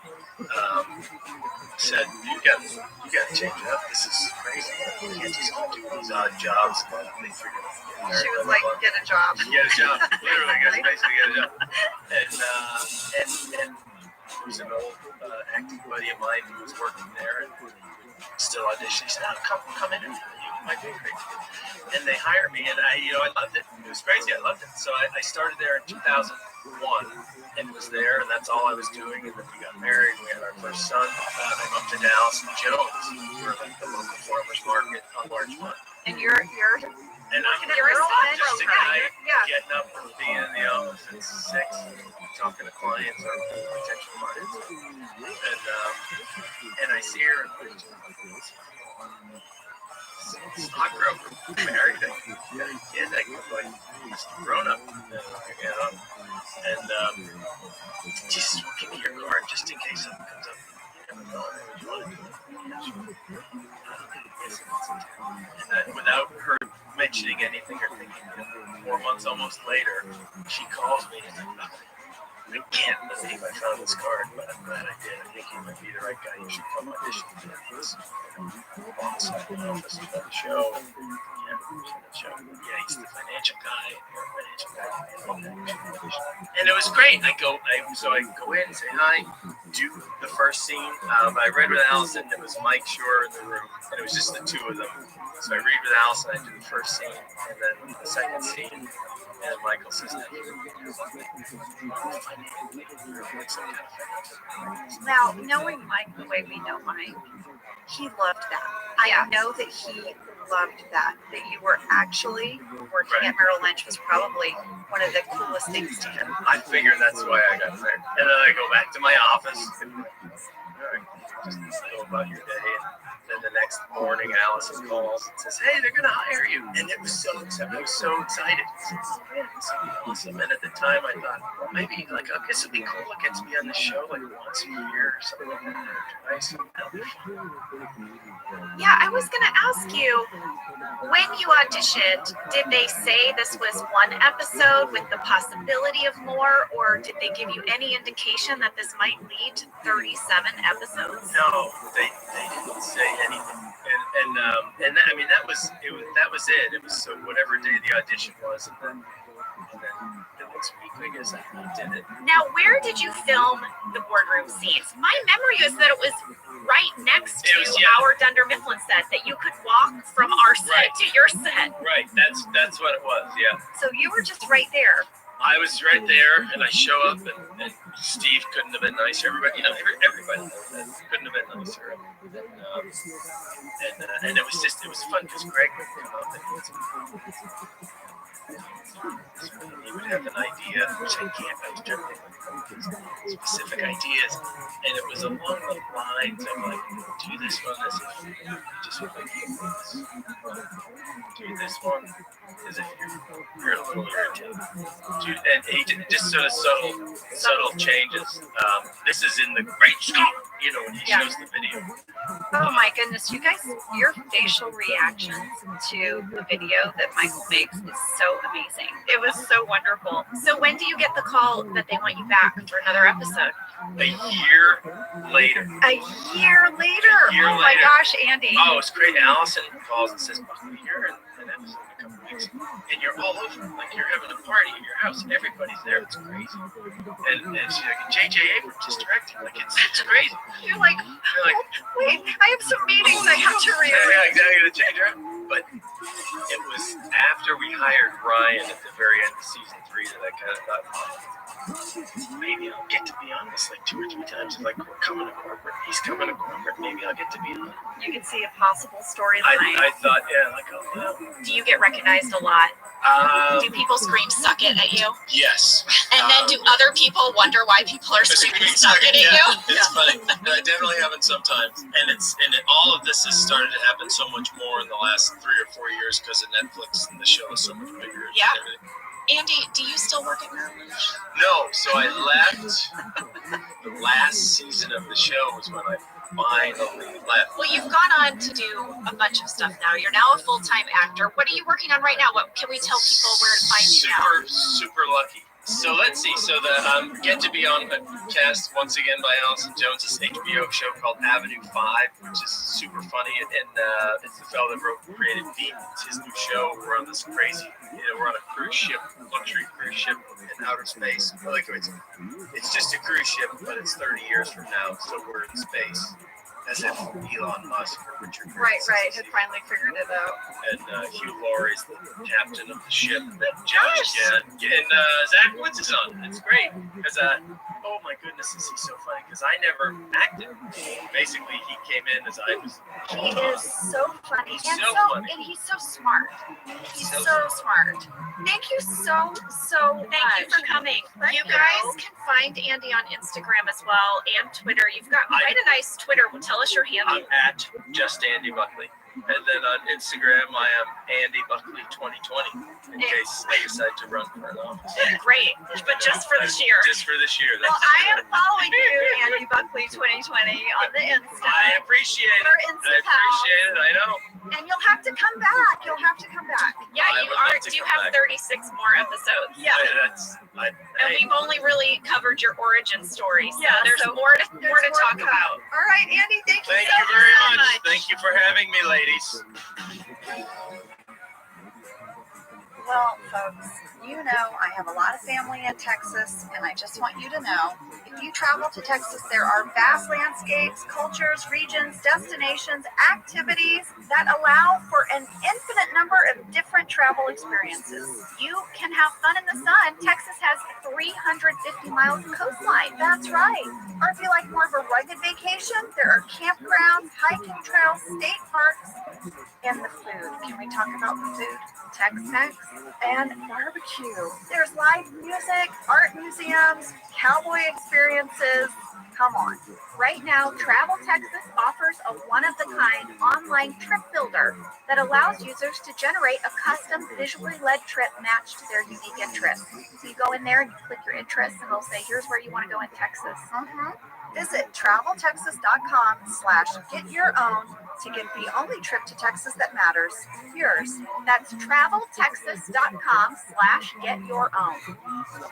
said, "You got to change it up. This is crazy. You can't just keep doing these odd jobs. But I think you're gonna get married." She was like, get a job. Get a job. Literally, basically get a job. And there was an old acting buddy of mine who was working there and still auditioning. He said, come in. You might be great. And they hired me, and I loved it. It was crazy. I loved it. So I started there in 2001 and was there, and that's all I was doing. And then we got married. We had our first son. I moved to Dallas and Jones. We were like the local farmers market on Larchmont. And you're And You're a just a stockbroker. guy Yeah. getting up and being in the office at 6, talking to clients or potential clients. And I see her stockbroker, married, and kid, like grown up, and she says, "Well, give me your card just in case something comes up." And without her mentioning anything or thinking, 4 months almost later, she calls me and I can't believe I found this card, but I'm glad I did. I think he might be the right guy. You should come audition for this. Boss at the office for the show. Yeah, he's the financial guy. And it was great. So I go in, say hi, do the first scene. I read with Allison. It was Mike Shore in the room, and it was just the two of them. So I read with Allison. I do the first scene, and then the second scene. And Michael says that. Now, knowing Mike the way we know Mike, he loved that. I know that he loved that. That you were actually working at Merrill Lynch was probably one of the coolest things to him. I figured that's why I got there. And then I go back to my office. All right, just go about your day. And then the next morning, Allison calls and says, "Hey, they're gonna hire you." And it was so excited. I was so excited. It's awesome. And at the time, I thought, well, maybe like, oh, this would be cool to get to be on the show like once a year or something like that. Or twice. Yeah, I was gonna ask you, when you auditioned, did they say this was one episode with the possibility of more, or did they give you any indication that this might lead to 37 episodes? No, they didn't say anything. And that, I mean, that was it. It was so whatever day the audition was, and then the next week, I guess I did it. Now, where did you film the boardroom scenes? My memory is that it was right next to our Dunder Mifflin set, that you could walk from our set to your set. Right, that's what it was, yeah. So you were just right there. I was right there, and I show up, and Steve couldn't have been nicer. Everybody, everybody couldn't have been nicer. And it was fun because Greg would come up and he would have an idea, which I can't. I was generally specific ideas, and it was along the lines of like, do this one as if you just want to keep this. Do this one as if you're a little irritated. And he just sort of subtle changes. This is in the great Scott, when he shows the video. Oh my goodness, you guys, your facial reactions to the video that Michael makes is so amazing. It was so wonderful. So when do you get the call that they want you back for another episode? A year later. A year later? Oh my gosh, Andy. Oh, it's great. Allison calls and says, "You're in an episode in a couple weeks, and you're all over. Like you're having a party at your house, and everybody's there. It's crazy." And she's like, "J.J. Abrams just directed. Like it's crazy." You're like, wait, I have some meetings I have to read. Yeah, exactly. To change her. But it was after we hired Ryan at the very end of season 3 that I kind of thought, maybe I'll get to be on this like 2 or 3 times. Like we're coming to corporate, he's coming to corporate. Maybe I'll get to be on. You can see a possible storyline. I thought, oh. Do you get recognized a lot? Do people scream "suck it" at you? Yes. And then do other people wonder why people are screaming "suck it" at you? It's funny. I definitely happen sometimes, and all of this has started to happen so much more in the last 3 or 4 years because of Netflix, and the show is so much bigger. Yeah. Andy, do you still work at Merrill Lynch? No, so I left the last season of the show was when I finally left. Well, you've gone on to do a bunch of stuff now. You're now a full-time actor. What are you working on right now? What can we tell people where to find you now? Super lucky. So let's see. So the get to be on a cast once again by Allison Jones' HBO show called Avenue 5, which is super funny. And it's the fellow that created Beat. It's his new show. We're on this crazy, we're on a cruise ship, luxury cruise ship in outer space. Like it's just a cruise ship, but it's 30 years from now, so we're in space. As if Elon Musk or Richard Branson had finally figured it out. And Hugh Laurie's the captain of the ship. And Zach Woods is on. It's great because oh my goodness, is he so funny? Because I never acted. Basically, he came in as I was. He is so funny. And he's so smart. He's so smart. Thank you so much. Thank you for coming. You guys can find Andy on Instagram as well and Twitter. You've got quite a nice Twitter. Tell us your handle. I'm at just Andy Buckley. And then on Instagram, I am Andy Buckley 2020 in case I decide to run for an office. Great, but just for this year. Just for this year. Well, I am following you, Andy Buckley 2020 on the Insta. I appreciate it. Your Insta I appreciate it. I know. And you'll have to come back. You'll have to come back. Yeah, you have 36 more episodes. Yeah. And we've only really covered your origin story. So Yeah, there's so more to talk about. All right, Andy, thank you Thank so you very much. much. Thank you for having me, ladies. Well, folks, you know I have a lot of family in Texas, and I just want you to know, if you travel to Texas, there are vast landscapes, cultures, regions, destinations, activities that allow for an infinite number of different travel experiences. You can have fun in the sun. Texas has 350 miles of coastline. That's right. Or if you like more of a rugged vacation, there are campgrounds, hiking trails, state parks, and the food. Can we talk about the food? Tex-Mex and barbecue. There's live music, art museums, cowboy experiences. Come on. Right now, Travel Texas offers a one-of-a-kind online trip builder that allows users to generate a custom visually led trip matched to their unique interests. So you go in there and you click your interests and it'll say, here's where you want to go in Texas. Visit traveltexas.com/get-your-own to get the only trip to Texas that matters, yours. That's traveltexas.com/get-your-own.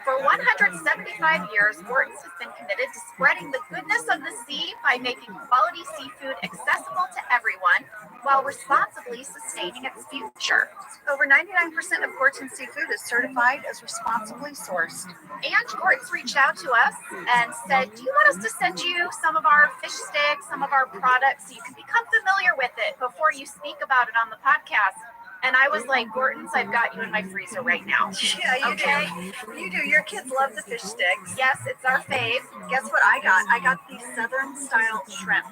For 175 years, Wharton's has been committed to spreading the goodness of the sea by making quality seafood accessible to everyone while responsibly sustaining its future. Over 99% of Wharton's seafood is certified as responsibly sourced. And Wharton's reached out to us and said, do you want us to send you some of our fish sticks, some of our products, so you can become familiar with it before you speak about it on the podcast? And I was like, Wharton's, I've got you in my freezer right now. Yeah, you do. You do. Your kids love the fish sticks. Yes, it's our fave. Guess what I got? I got the Southern style shrimp.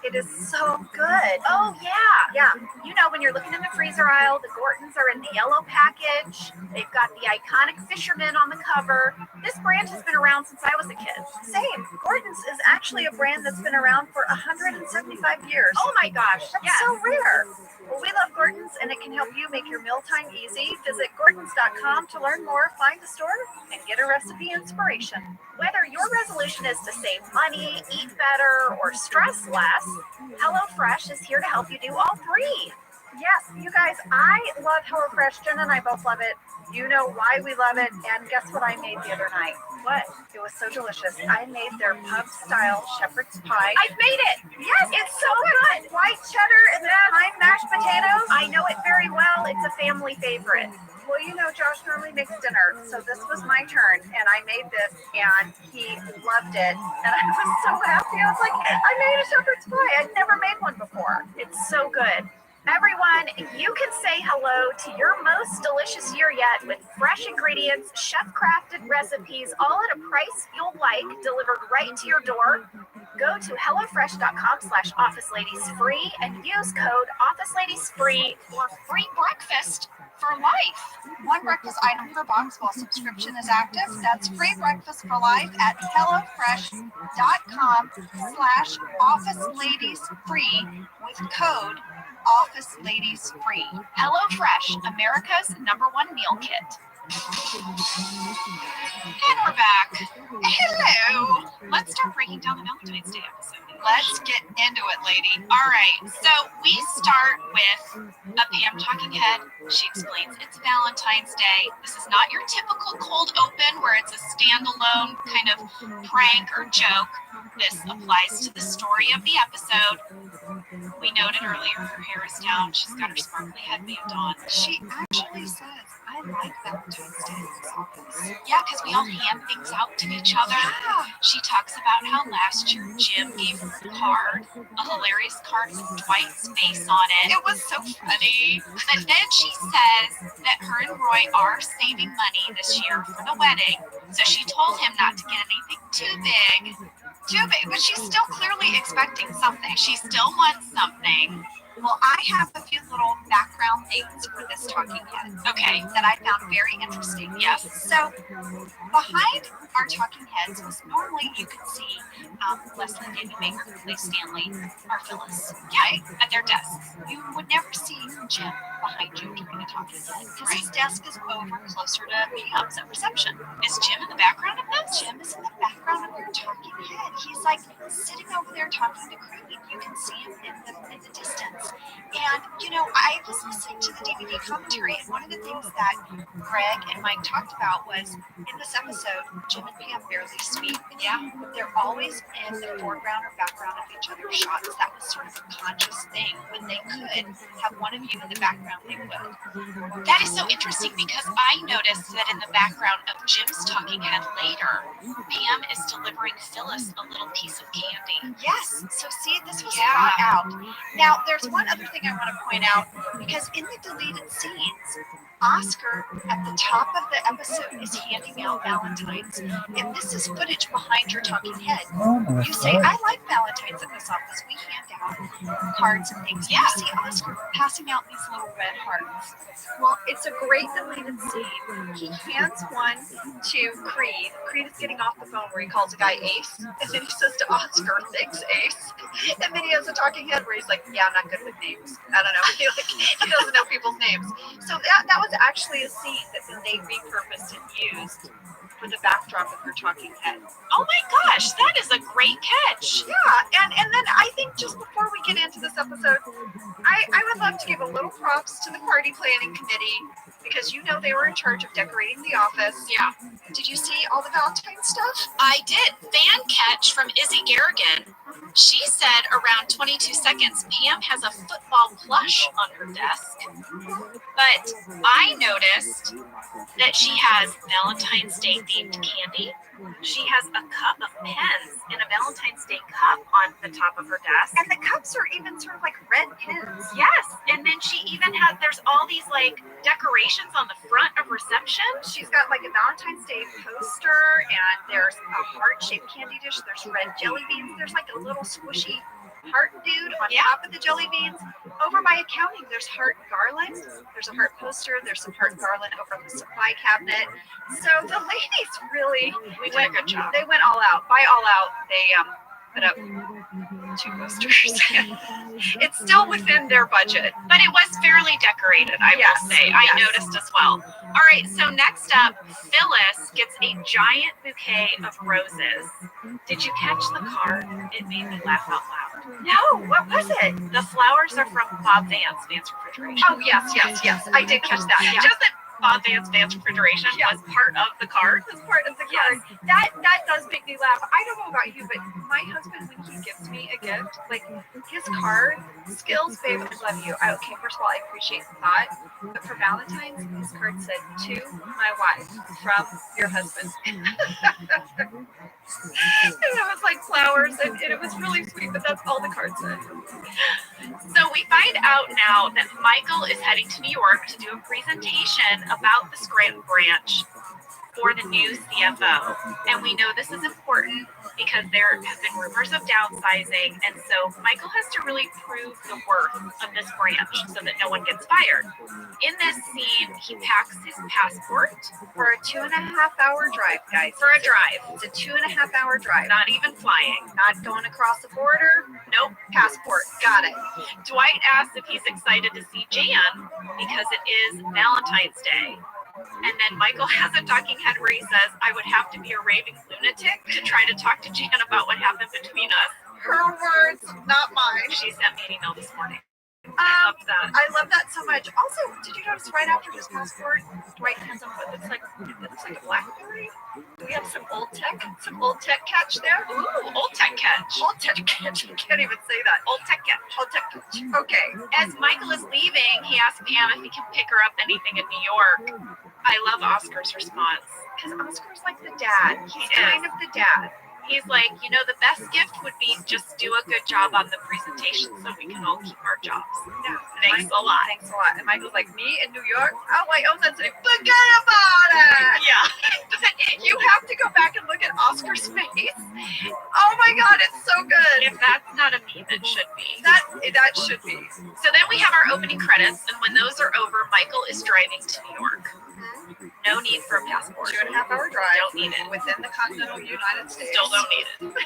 It is so good. Oh, yeah. Yeah. You know, when you're looking in the freezer aisle, the Gortons are in the yellow package. They've got the iconic fisherman on the cover. This brand has been around since I was a kid. Same. Gorton's is actually a brand that's been around for 175 years. Oh, my gosh. That's so rare. Well, we love Gorton's, and it can help you make your mealtime easy. Visit Gortons.com to learn more, find the store, and get a recipe inspiration. Whether your resolution is to save money, eat better, or stress less, HelloFresh is here to help you do all three. Yes, you guys, I love HelloFresh. Jen and I both love it. You know why we love it, and guess what I made the other night? What? It was so delicious. I made their pub-style shepherd's pie. I've made it! Yes, it's so good! White cheddar and then thyme mashed potatoes. I know it very well. It's a family favorite. Well, you know, Josh normally makes dinner, so this was my turn, and I made this, and he loved it, and I was so happy. I was like, I made a shepherd's pie. I'd never made one before. It's so good. Everyone, you can say hello to your most delicious year yet with fresh ingredients, chef-crafted recipes, all at a price you'll like, delivered right to your door. Go to hellofresh.com/officeladiesfree and use code officeladiesfree for free breakfast for life. One breakfast item per box while subscription is active. That's free breakfast for life at hellofresh.com/officeladiesfree with code officeladiesfree. HelloFresh, America's #1 meal kit. And we're back. Hello. Let's start breaking down the Valentine's Day episode. Let's get into it, lady. All right. So we start with a Pam talking head. She explains it's Valentine's Day. This is not your typical cold open where it's a standalone kind of prank or joke. This applies to the story of the episode. We noted earlier her hair is down. She's got her sparkly headband on. She actually says, I like Valentine's Day. Yeah, because we all hand things out to each other. Yeah. She talks about how last year Jim gave her a card, a hilarious card with Dwight's face on it. It was so funny. But then she says that her and Roy are saving money this year for the wedding. So she told him not to get anything too big, but she's still clearly expecting something. She still wants something. Well, I have a few little background things for this talking head, okay, that I found very interesting. Yes. So, behind our talking heads was normally you could see Leslie and Danny Baker, who play Stanley, or Phyllis, okay, at their desks. You would never see Jim behind you during a talking head because his desk is over closer to Pam's at reception. Is Jim in the background of this? Jim is in the background of your talking head. He's like sitting over there talking to Creed. You can see him in the distance. And, you know, I've was listening to the DVD commentary, and one of the things that Greg and Mike talked about was in this episode, Jim and Pam barely speak. Yeah. They're always in the foreground or background of each other's shots. That was sort of a conscious thing. When they could have one of you in the background, they would. That is so interesting because I noticed that in the background of Jim's talking head later, Pam is delivering Phyllis a little piece of candy. Yes. So see, this was thought out. Now, there's one other thing I want to point out, because in the deleted scenes, Oscar at the top of the episode is handing out Valentines, and this is footage behind your talking head. You say, I like Valentines at this office. We hand out cards and things. Yeah. You see Oscar passing out these little red hearts. Well, it's a great deleted scene. He hands one to Creed. Creed is getting off the phone where he calls a guy Ace, and then he says to Oscar, thanks, Ace. And then he has a talking head where he's like, yeah, I'm not good with names. I don't know. He doesn't know people's names. So that was actually a scene that then they repurposed and used for the backdrop of her talking head. Oh my gosh, that is a great catch. Yeah, and then I think just before we get into this episode, I would love to give a little props to the party planning committee, because you know they were in charge of decorating the office. Yeah. Did you see all the Valentine stuff? I did. Fan catch from Izzy Garrigan. She said around 22 seconds, Pam has a football plush on her desk. But I noticed that she has Valentine's Day themed candy. She has a cup of pens in a Valentine's Day cup on the top of her desk. And the cups are even sort of like red pins. Yes, and then she even has, there's all these like decorations on the front of reception. She's got like a Valentine's Day poster, and there's a heart-shaped candy dish. There's red jelly beans. There's like a little squishy heart dude on top of the jelly beans. Over by accounting, there's heart garland. There's a heart poster. There's some heart garland over the supply cabinet. So the ladies really did a good job. They went all out. By all out, they put up 2 posters. It's still within their budget, but it was fairly decorated, I will say. I noticed as well. All right, so next up, Phyllis gets a giant bouquet of roses. Did you catch the card? It made me laugh out loud. No, what was it? The flowers are from Bob Vance Refrigeration. Oh, yes. I did catch that. Yeah. Just that Bob Vance Refrigeration was part of the card. Was part of the card. That does make me laugh. I don't know about you, but my husband, when he gives me a gift, like his card skills, babe, I love you. Okay, first of all, I appreciate the thought, but for Valentine's, his card said, to my wife, from your husband. And it was like flowers, and it was really sweet, but that's all the card said. So we find out now that Michael is heading to New York to do a presentation about the Scranton branch for the new CFO. And we know this is important because there have been rumors of downsizing. And so Michael has to really prove the worth of this branch so that no one gets fired. In this scene, he packs his passport for a 2.5-hour drive, guys. For a drive. It's a 2.5-hour drive. Not even flying. Not going across the border. Nope. Passport. Got it. Dwight asks if he's excited to see Jan because it is Valentine's Day. And then Michael has a talking head where he says, I would have to be a raving lunatic to try to talk to Jan about what happened between us. Her words, not mine. She sent me an email this morning. I love that. I love that so much. Also, did you notice right after his passport, Dwight has on what looks like a BlackBerry? We have some old tech catch there. Ooh, old tech catch. Old tech catch. You can't even say that. Old tech catch. Old tech catch. Okay. As Michael is leaving, he asks Pam if he can pick her up anything in New York. I love Oscar's response. Because Oscar's like the dad. He's kind of the dad. He's like, you know, the best gift would be just do a good job on the presentation so we can all keep our jobs. Yeah. Thanks a lot. Thanks a lot. And Michael's like, me in New York? Oh, my own sensitive. Forget about it. Yeah. You have to go back and look at Oscar's face. Oh my God, it's so good. If that's not a me, that should be. That should be. So then we have our opening credits, and when those are over, Michael is driving to New York. No need for a passport. 2.5-hour drive. Don't need it. Within the continental United States. Still don't need it.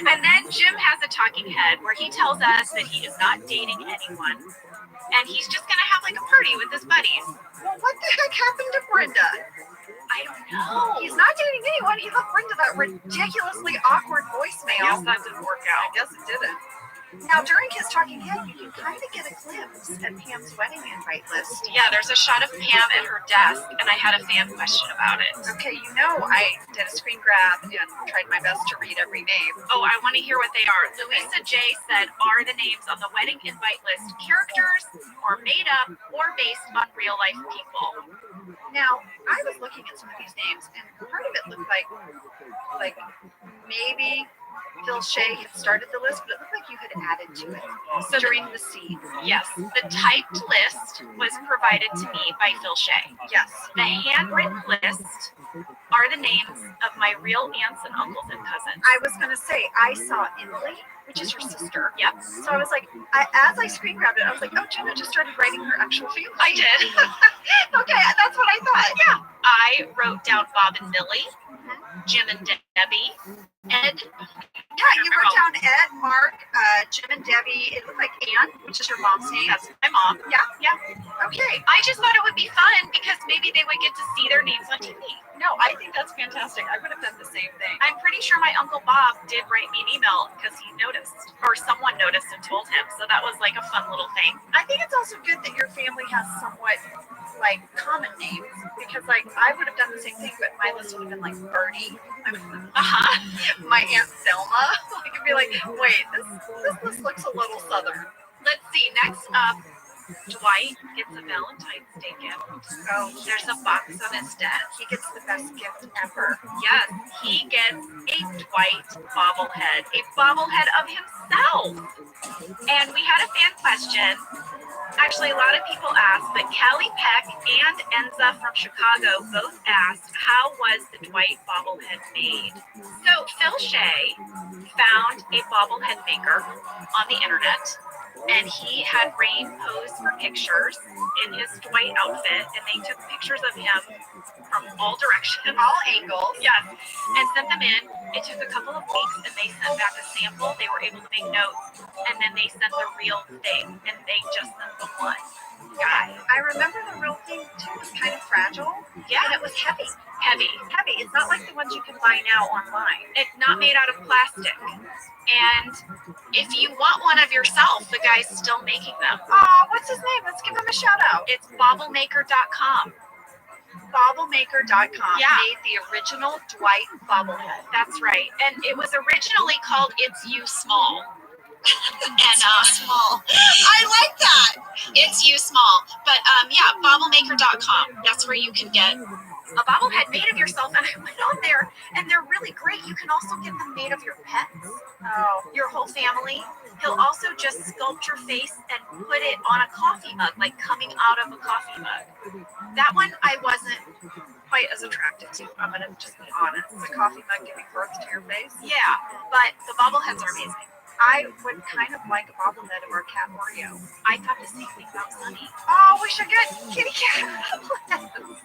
And then Jim has a talking head where he tells us that he is not dating anyone. And he's just going to have like a party with his buddies. Well, what the heck happened to Brenda? I don't know. He's not dating anyone. He left Brenda that ridiculously awkward voicemail. I guess that didn't work out. I guess it didn't. Now, during his talking head, you can kind of get a glimpse at Pam's wedding invite list. Yeah, there's a shot of Pam at her desk, and I had a fan question about it. Okay, you know I did a screen grab and tried my best to read every name. Oh, I want to hear what they are. Louisa J said, are the names on the wedding invite list characters, or made up, or based on real life people? Now, I was looking at some of these names, and part of it looked like maybe Phil Shea had started the list, but it looked like you had added to it So during the scene. Yes, the typed list was provided to me by Phil Shea. Yes. The handwritten list are the names of my real aunts and uncles and cousins. I was going to say, I saw Emily, which is your sister. Yep. So I was like, as I screen grabbed it, I was like, oh, Jenna just started writing her actual family. I did. Okay, that's what I thought. Yeah. I wrote down Bob and Billy, Jim and Debbie, Ed. Yeah, you wrote down Ed, Mark, Jim and Debbie. It looked like Ann, which is your mom's name. That's my mom. Yeah. Yeah. Okay. I just thought it would be fun because maybe they would get to see their names on TV. No, I think that's fantastic. I would have done the same thing. I'm pretty sure my Uncle Bob did write me an email because he noticed, or someone noticed and told him. So that was like a fun little thing. I think it's also good that your family has somewhat like common names because like I would have done the same thing, but my list would have been like Bertie. My Aunt Selma. I could be like, wait, this list looks a little southern. Let's see. Next up, Dwight gets a Valentine's Day gift. Oh, There's a box on his desk. he gets the best gift ever. Yes, he gets a Dwight bobblehead, a bobblehead of himself. And we had a fan question. Actually, a lot of people asked, but Callie Peck and Enza from Chicago both asked, how was the Dwight bobblehead made? So Phil Shea found a bobblehead maker on the internet, and he had Rain pose for pictures in his Dwight outfit, and they took pictures of him from all directions, All angles. yes, and sent them in. It took a couple of weeks, and they sent back a sample. They were able to make notes, and then they sent the real thing, and they just sent the one. Yeah, I remember the real thing too was kind of fragile. Yeah, And it was heavy. heavy. Heavy. It's not like the ones you can buy now online. It's not made out of plastic. And if you want one of yourself, the guy's still making them. Oh, what's his name? Let's give him a shout out. It's bobblemaker.com. Bobblemaker.com Yeah. made the original Dwight bobblehead. That's right. And it was originally called It's You Small. And Small. I like that. It's You Small. But yeah, bobblemaker.com. That's where you can get a bobblehead made of yourself. And I went on there, and they're really great. You can also get them made of your pets, your whole family. He'll also just sculpt your face and put it on a coffee mug, like coming out of a coffee mug. That one I wasn't Quite as attracted to. I'm gonna just be honest. The coffee mug giving birth to your face. Yeah, but the bobbleheads are amazing. I would kind of like a bobblehead of our cat Oreo. I thought the same thing about Sunny. Oh, we should get kitty cat bobbleheads.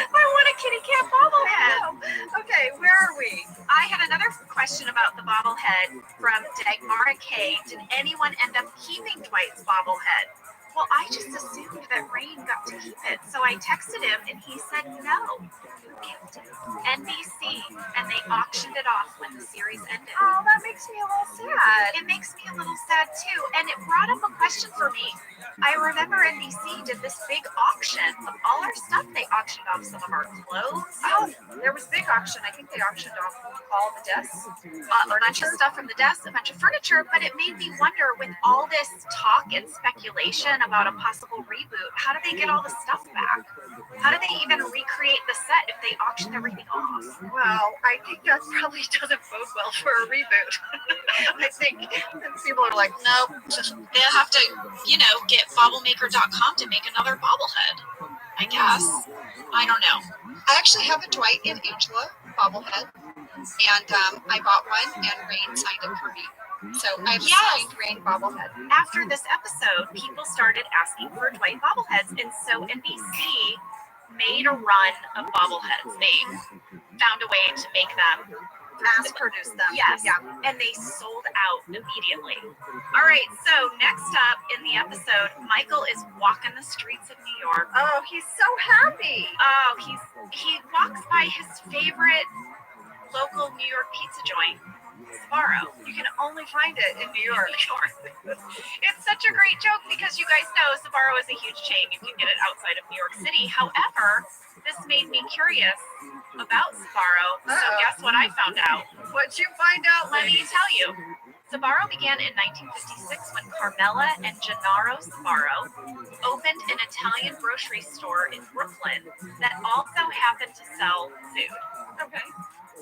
I want a kitty cat bobblehead. Okay, where are we? I had another question about the bobblehead from Dagmara K. Did anyone end up keeping Dwight's bobblehead? Well, I just assumed that Rain got to keep it, so I texted him and he said no. NBC, and they auctioned it off when the series ended. Oh, that makes me a little sad. It makes me a little sad too, and it brought up a question for me. I remember NBC did this big auction of all our stuff. They auctioned off some of our clothes. Oh, there was a big auction. I think they auctioned off all the desks. A bunch of stuff from the desk, a bunch of furniture, but it made me wonder, with all this talk and speculation about a possible reboot, how do they get all the stuff back? How do they even recreate the set if they auctioned everything off? Well, I think that probably doesn't bode well for a reboot. I think people are like, nope. They'll have to, get bobblemaker.com to make another bobblehead, I guess. I don't know. I actually have a Dwight and Angela bobblehead, and I bought one, and Rain signed it for me. So I have a signed Rain bobblehead. After this episode, people started asking for Dwight bobbleheads, and so NBC made a run of bobbleheads. They found a way to make them. Mass produced them. Yes. Yeah. And they sold out immediately. All right, so next up in the episode, Michael is walking the streets of New York. Oh, he's so happy. Oh, he walks by his favorite local New York pizza joint. Sbarro. You can only find it in New York. It's such a great joke because you guys know Sbarro is a huge chain. You can get it outside of New York City. However, this made me curious about Sbarro. So guess what I found out? What'd you find out? Let me tell you. Sbarro began in 1956 when Carmela and Gennaro Sbarro opened an Italian grocery store in Brooklyn that also happened to sell food. Okay.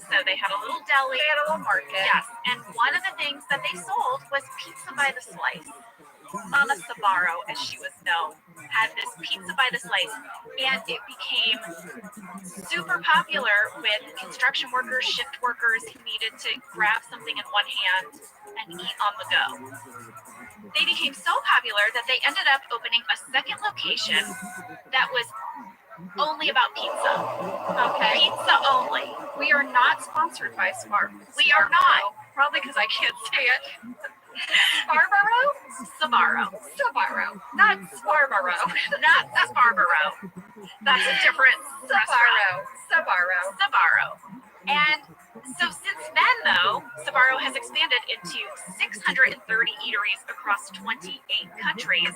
So they had a little deli. They had a little market. Yes, and one of the things that they sold was pizza by the slice. Mama Sbarro, as she was known, had this pizza by the slice, and it became super popular with construction workers, shift workers who needed to grab something in one hand and eat on the go. They became so popular that they ended up opening a second location that was only about pizza. Okay. Pizza only. We are not sponsored by Sbarro. We are not. Probably because I can't say it. Sbarro. Sbarro. Not Sbarro. Not Sbarro. That's a different restaurant. Sbarro. And so since then, though, Sbarro has expanded into 630 eateries across 28 countries.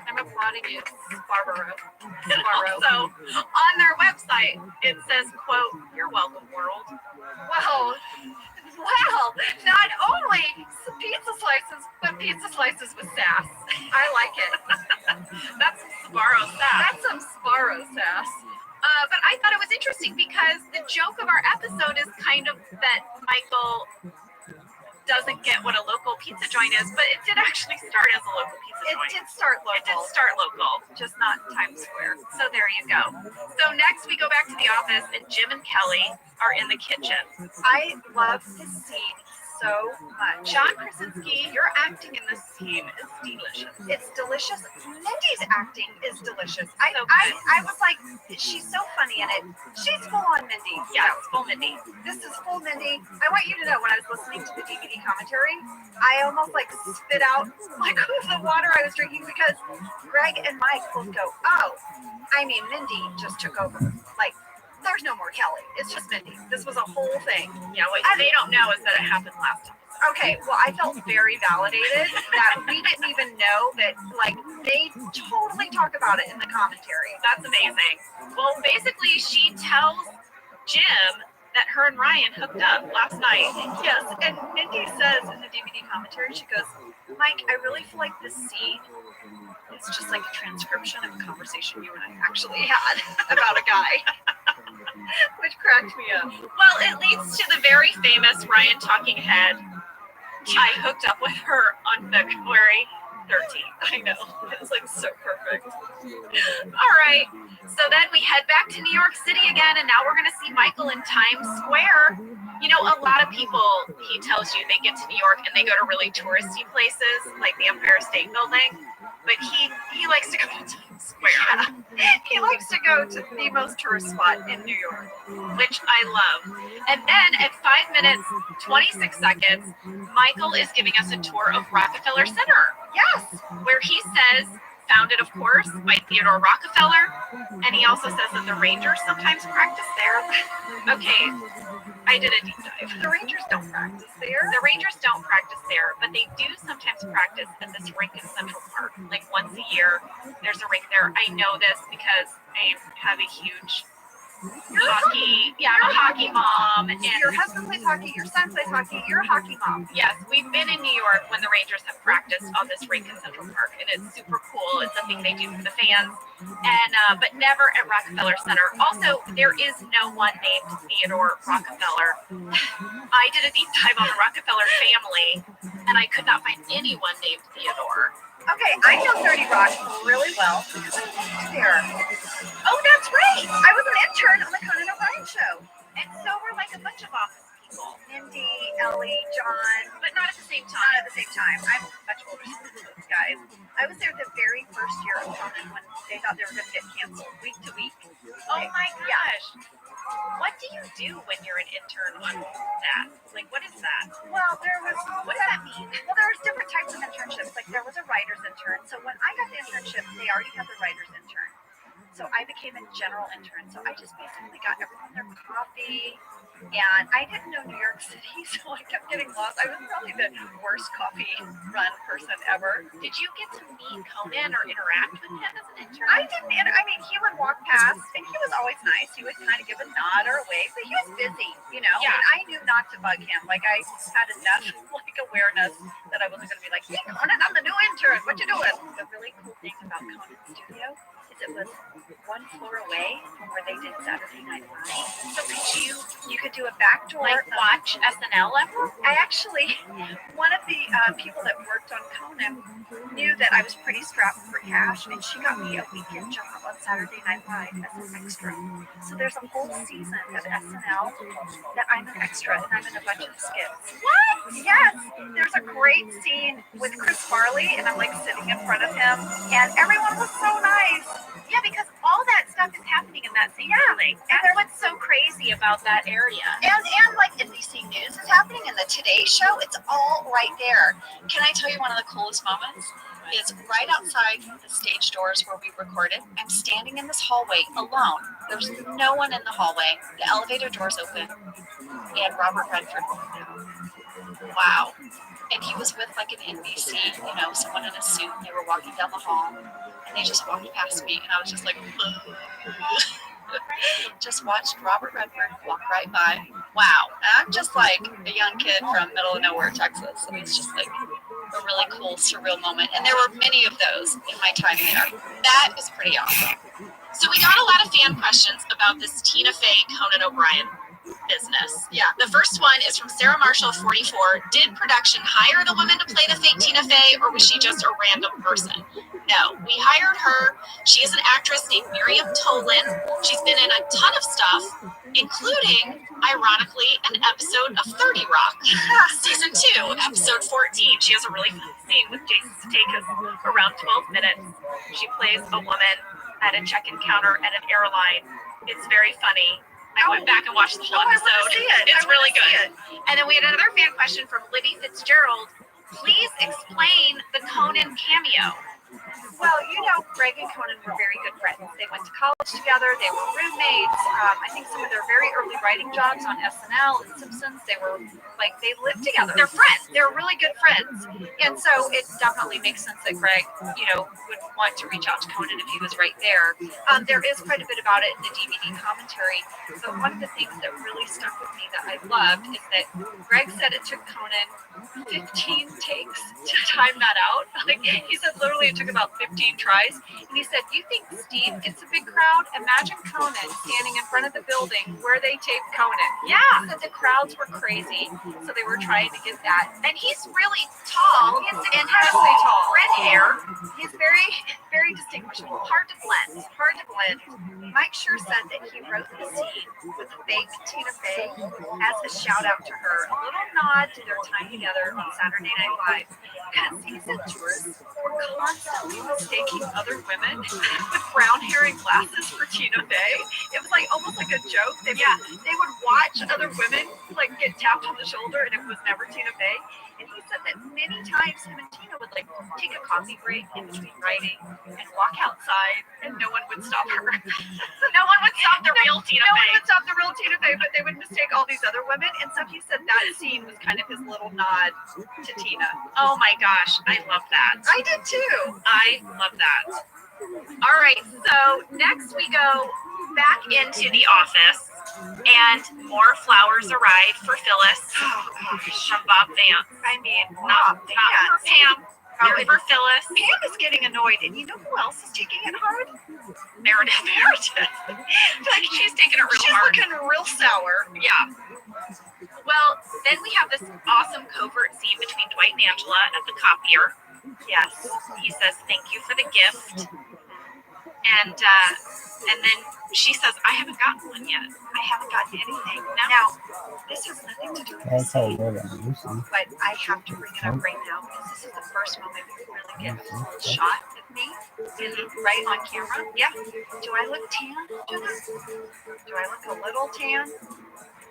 I'm applauding you, Sbarro. And also, on their website, it says, quote, "You're welcome, world." Well, not only pizza slices, but pizza slices with sass. I like it. That's some Sbarro sass. That's some Sbarro sass. But I thought it was interesting because the joke of our episode is kind of that Michael doesn't get what a local pizza joint is, but it did actually start as a local pizza It joint. did start local. It did start local, just not Times Square. So there you go. So next we go back to the office and Jim and Kelly are in the kitchen. I love this scene so much. John Krasinski, your acting in this scene is delicious. It's delicious. Mindy's acting is delicious. I was like, she's so funny in it. She's full on Mindy. Yes, full Mindy. This is full Mindy. I want you to know, when I was listening to the DVD commentary, I almost like spit out like the water I was drinking because Greg and Mike both go, oh, I mean, Mindy just took over. Like, there's no more Kelly. It's just Mindy. This was a whole thing. Yeah, what they don't know is that it happened last time. Okay, well, I felt very validated that we didn't even know that, like, they totally talk about it in the commentary. That's amazing. Well, basically, she tells Jim that her and Ryan hooked up last night. Yes, and Mindy says in the DVD commentary, she goes, Mike, I really feel like this scene is just like a transcription of a conversation you and I actually had about a guy. Which cracked me up. Well, it leads to the very famous Ryan talking head. I hooked up with her on February 13th. I know. It's like so perfect. All right. So then we head back to New York City again, and now we're going to see Michael in Times Square. You know, a lot of people, he tells you, they get to New York and they go to really touristy places like the Empire State Building, but he likes to go to Times Square. Yeah. He likes to go to the most tourist spot in New York, which I love. And then at 5 minutes, 26 seconds, Michael is giving us a tour of Rockefeller Center. Yes, where he says, founded, of course, by Theodore Rockefeller, and he also says that the Rangers sometimes practice there. Okay, I did a deep dive. The Rangers don't practice there. The Rangers don't practice there, but they do sometimes practice at this rink in Central Park. Like once a year, there's a rink there. I know this because I have a huge hockey. Yeah, I'm a hockey mom. And your husband plays hockey, your son plays hockey, you're a hockey mom. Yes, we've been in New York when the Rangers have practiced on this rink in Central Park, and it's super cool. It's something they do for the fans, and but never at Rockefeller Center. Also, there is no one named Theodore Rockefeller. I did a deep dive on the Rockefeller family, and I could not find anyone named Theodore. Okay, I know 30 Rock really well because I worked there. Oh, that's right. I was an intern on the Conan O'Brien show. And so we're like a bunch of office people. Mindy, Ellie, John. But not at the same time. Not at the same time. I'm much older than those guys. I was there the very first year of Conan when they thought they were going to get canceled week to week. Oh my gosh. What do you do when you're an intern on that? Like, what is that? Well, what does that mean? Well, there was different types of internships. Like, there was a writer's intern. So when I got the internship, they already had the writer's intern. So I became a general intern. So I just basically got everyone their coffee. And I didn't know New York City, so I kept getting lost. I was probably the worst coffee run person ever. Did you get to meet Conan or interact with him as an intern? I didn't, and I mean, he would walk past, and he was always nice. He would kind of give a nod or a wave, but he was busy, you know. Yeah. And I knew not to bug him. Like I had enough like awareness that I wasn't going to be like, "Hey, Conan, I'm the new intern. What you doing?" The really cool thing about Conan's studio is it was one floor away from where they did Saturday Night Live. So You could do a backdoor. like watch SNL ever? I actually, one of the people that worked on Conan knew that I was pretty strapped for cash, and she got me a weekend job on Saturday Night Live as an extra. So there's a whole season of SNL that I'm an extra, and I'm in a bunch of skits. What? Yes, there's a great scene with Chris Farley, and I'm like sitting in front of him, and everyone was so nice. Yeah, because all that stuff is happening in that same building. That's what's so crazy about that area. And like NBC News is happening, and the Today Show, it's all right there. Can I tell you one of the coolest moments? Is right outside the stage doors where we recorded. I'm standing in this hallway alone. There's no one in the hallway. The elevator doors open, and Robert Redford walked out. Wow. And he was with like an NBC, you know, someone in a suit, and they were walking down the hall, and they just walked past me, and I was just like, just watched Robert Redford walk right by. Wow. And I'm just like a young kid from middle of nowhere, Texas. And it's just like a really cool, surreal moment. And there were many of those in my time there. That is pretty awesome. So we got a lot of fan questions about this Tina Fey, Conan O'Brien business. Yeah. The first one is from Sarah Marshall, 44. Did production hire the woman to play the fake Tina Fey, or was she just a random person? No, we hired her. She is an actress named Miriam Tolan. She's been in a ton of stuff, including, ironically, an episode of 30 Rock. Season 2, episode 14. She has a really fun scene with Jason Sudeikis around 12 minutes. She plays a woman at a check-in counter at an airline. It's very funny. I went back and watched the whole episode. It's really good. And then we had another fan question from Libby Fitzgerald. Please explain the Conan cameo. Well, you know, Greg and Conan were very good friends. They went to college together. They were roommates. I think some of their very early writing jobs on SNL and Simpsons, they were like, they lived together. They're friends. They're really good friends. And so it definitely makes sense that Greg, you know, would want to reach out to Conan if he was right there. There is quite a bit about it in the DVD commentary. But one of the things that really stuck with me that I loved is that Greg said it took Conan 15 takes to time that out. Like he said, literally it took about 15 tries. And he said, you think Steve gets a big crowd? Imagine Conan standing in front of the building where they taped Conan. Yeah. He said the crowds were crazy, so they were trying to get that. And he's really tall. He's incredibly tall. Red hair. He's very, very distinguishable. Hard to blend. Hard to blend. Mike sure said that he wrote the scene with fake Tina Fey as a shout out to her, a little nod to their time together on Saturday Night Live. Because he said tourists were constantly mistaking other women with brown hair and glasses for Tina Fey. It was like almost like a joke. They would watch other women like get tapped on the shoulder, and it was never Tina Fey. And he said that many times him and Tina would like take a coffee break in between writing and walk outside, and no one would stop her. No one would stop the real Tina Fey. No one would stop the real Tina Fey, but they would mistake all these other women. And so he said that scene was kind of his little nod to Tina. Oh my gosh, I love that. I did too. I love that. All right, so next we go back into the office, and more flowers arrive for Phyllis from Bob Vance. I mean, Not for Pam. Here for Phyllis. Pam is getting annoyed, and you know who else is taking it hard? Meredith. Like she's taking it real hard. She's looking real sour. Yeah. Well, then we have this awesome covert scene between Dwight and Angela at the copier. Yes. He says, "Thank you for the gift." And then she says, "I haven't gotten one yet. I haven't gotten anything. No. Now, this has nothing to do with That's how this we're scene, Lucy. but I have to bring it up right now because this is the first moment we really get a full shot of me right on camera. Yeah. Do I look tan, Jenna? Do I look a little tan?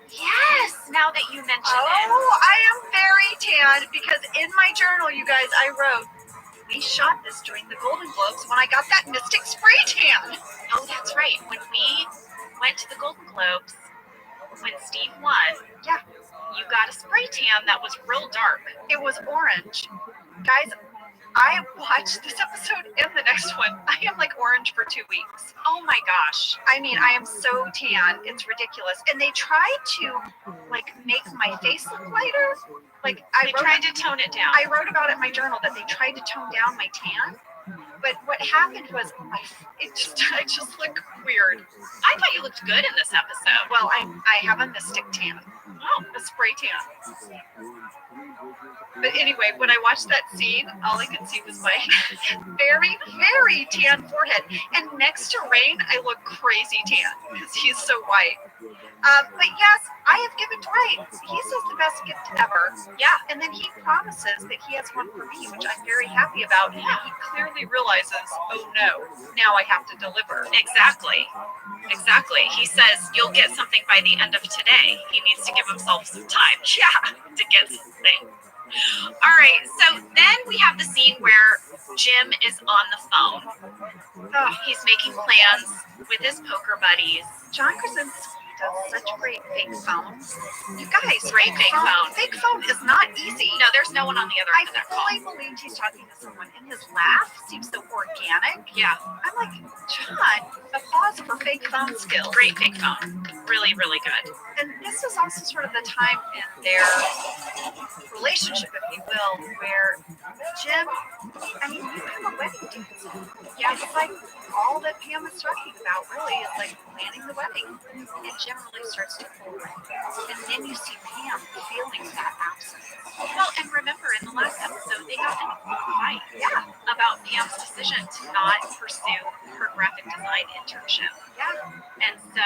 Yes, now that you mention it. Oh, I am very tan because in my journal, you guys, I wrote, we shot this during the Golden Globes when I got that Mystic spray tan. Oh, that's right. When we went to the Golden Globes, when Steve won, Yeah, you got a spray tan that was real dark. it was orange. Guys, I watched this episode and the next one. I am like orange for 2 weeks. Oh my gosh. I mean, I am so tan. It's ridiculous. And they tried to like make my face look lighter. Like They tried to tone it down. I wrote about it in my journal that they tried to tone down my tan. But what happened was I just look weird. I thought you looked good in this episode. Well, I have a Mystic tan. Oh, A spray tan. But anyway, when I watched that scene, all I could see was my very, very tan forehead. And next to Rain, I look crazy tan because he's so white. But yes, I have given twice. He says the best gift ever. yeah. And then he promises that he has one for me, which I'm very happy about. And he clearly realizes, oh no, now I have to deliver. Exactly. Exactly. He says you'll get something by the end of today. He needs to give himself some time. Yeah, to get something. All right. So then we have the scene where Jim is on the phone. Oh, He's making plans with his poker buddies. John Krasinski does such great fake phones. You guys, Great fake phone. Fake phone is not easy. No, there's no one on the other I end of that call. fully believed he's talking to someone, and his laugh seems so organic. Yeah, I'm like, John, applause for fake phone skills. great fake phone. Really, really good. And this is also sort of the time in their relationship, if you will, where Jim, I mean, you have a wedding dance. Yeah, it's like all that Pam is talking about really is like planning the wedding. And Jim really starts to pull away. And then you see Pam feeling that absence. Well, and remember in the last episode, they got in a fight Yeah, about Pam's decision to not pursue her graphic design internship. yeah. And so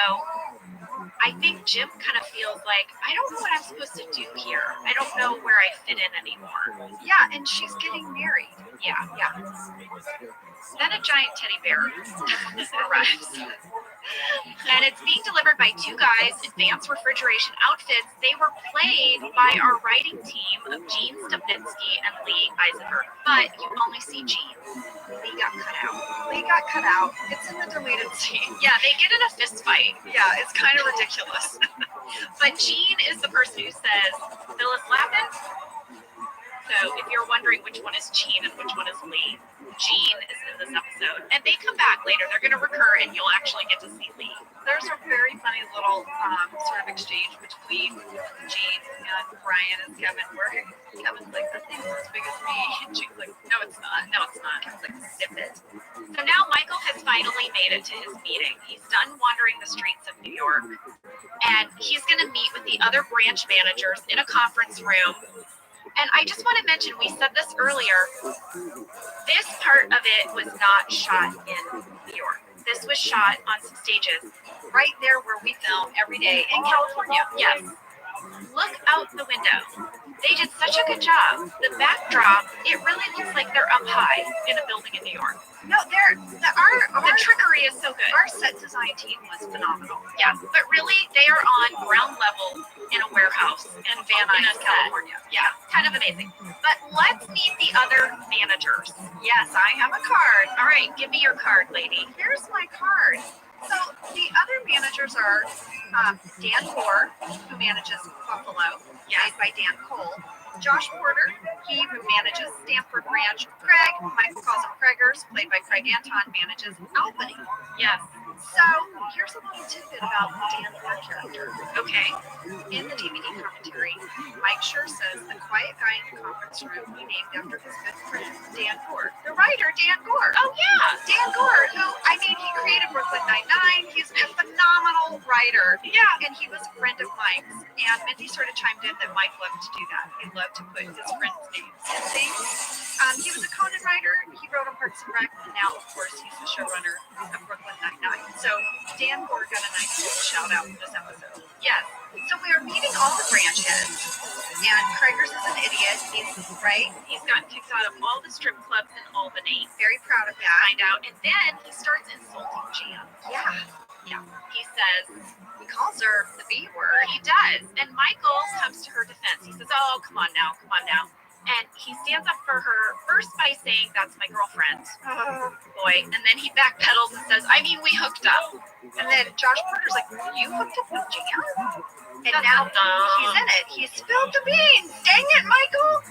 I think Jim kind of feels like, I don't know what I'm supposed to do here. I don't know where I fit in anymore. Yeah, and she's getting married. Yeah. Yeah. Then a giant teddy bear arrives. And it's being delivered by two guys, advanced refrigeration outfits. They were played by our writing team of Gene Stupnitsky and Lee Eisenberg. But you only see Gene. Lee got cut out. Lee got cut out. It's in the deleted scene. Yeah, they get in a fist fight. Yeah, it's kind of ridiculous. But Gene is the person who says, Phyllis Lappin. So if you're wondering which one is Gene and which one is Lee, Gene is in this episode. And they come back later. They're going to recur, and you'll actually get to see Lee. There's a very funny little sort of exchange between Gene and Brian and Kevin, where Kevin's like, "The thing's as big as me," and Gene's like, "No, it's not. No, it's not." Kevin's like, "Sip it." So now Michael has finally made it to his meeting. He's done wandering the streets of New York, and he's going to meet with the other branch managers in a conference room. And I just want to mention, we said this earlier, this part of it was not shot in New York. This was shot on some stages Right there where we film every day in California. Yes. Look out the window. They did such a good job. The backdrop, it really looks like they're up high in a building in New York. No, The trickery is so good. our set design team was phenomenal. Yeah, but really, they are on ground level in a warehouse In Van Nuys, set. California. Yeah, kind of amazing. But let's meet the other managers. Yes, I have a card. All right, give me your card, lady. Here's my card. So the other managers are Dan Gore, who manages Buffalo, played by Dan Cole. Josh Porter, he who manages Stanford Ranch. Craig, Michael calls him Craigers, played by Craig Anton, manages Albany. Yes. So here's a little tidbit about the Dan Gore character. Okay. In the DVD commentary, Mike Schur says the quiet guy in the conference room he named after his good friend Dan Gore. The writer Dan Gore. Oh, yeah. Dan Gore, who, I mean, he created Brooklyn Nine-Nine. He's a phenomenal writer. Yeah. And he was a friend of Mike's. And Mindy sort of chimed in that Mike loved to do that. He loved to put his friends' names in things. He was a Conan writer. He wrote on Parks and Rec. And now, of course, he's the showrunner of Brooklyn Nine-Nine. So Dan Gore got a nice little shout out in this episode. Yes. So we are meeting all the branch heads. And Craigers is an idiot. He's right. He's gotten kicked out of all the strip clubs in Albany. Very proud of that. Find out. And then he starts insulting Jan. Yeah. Yeah. He says, He calls her the B word. he does. And Michael comes to her defense. He says, oh, come on now. Come on now. And he stands up for her first by saying, "That's my girlfriend." Oh boy. And then he backpedals and says, "I mean, we hooked up." And then Josh Porter's like, "You hooked up with Jan?" And now he's in it. He spilled the beans. Dang it, Michael.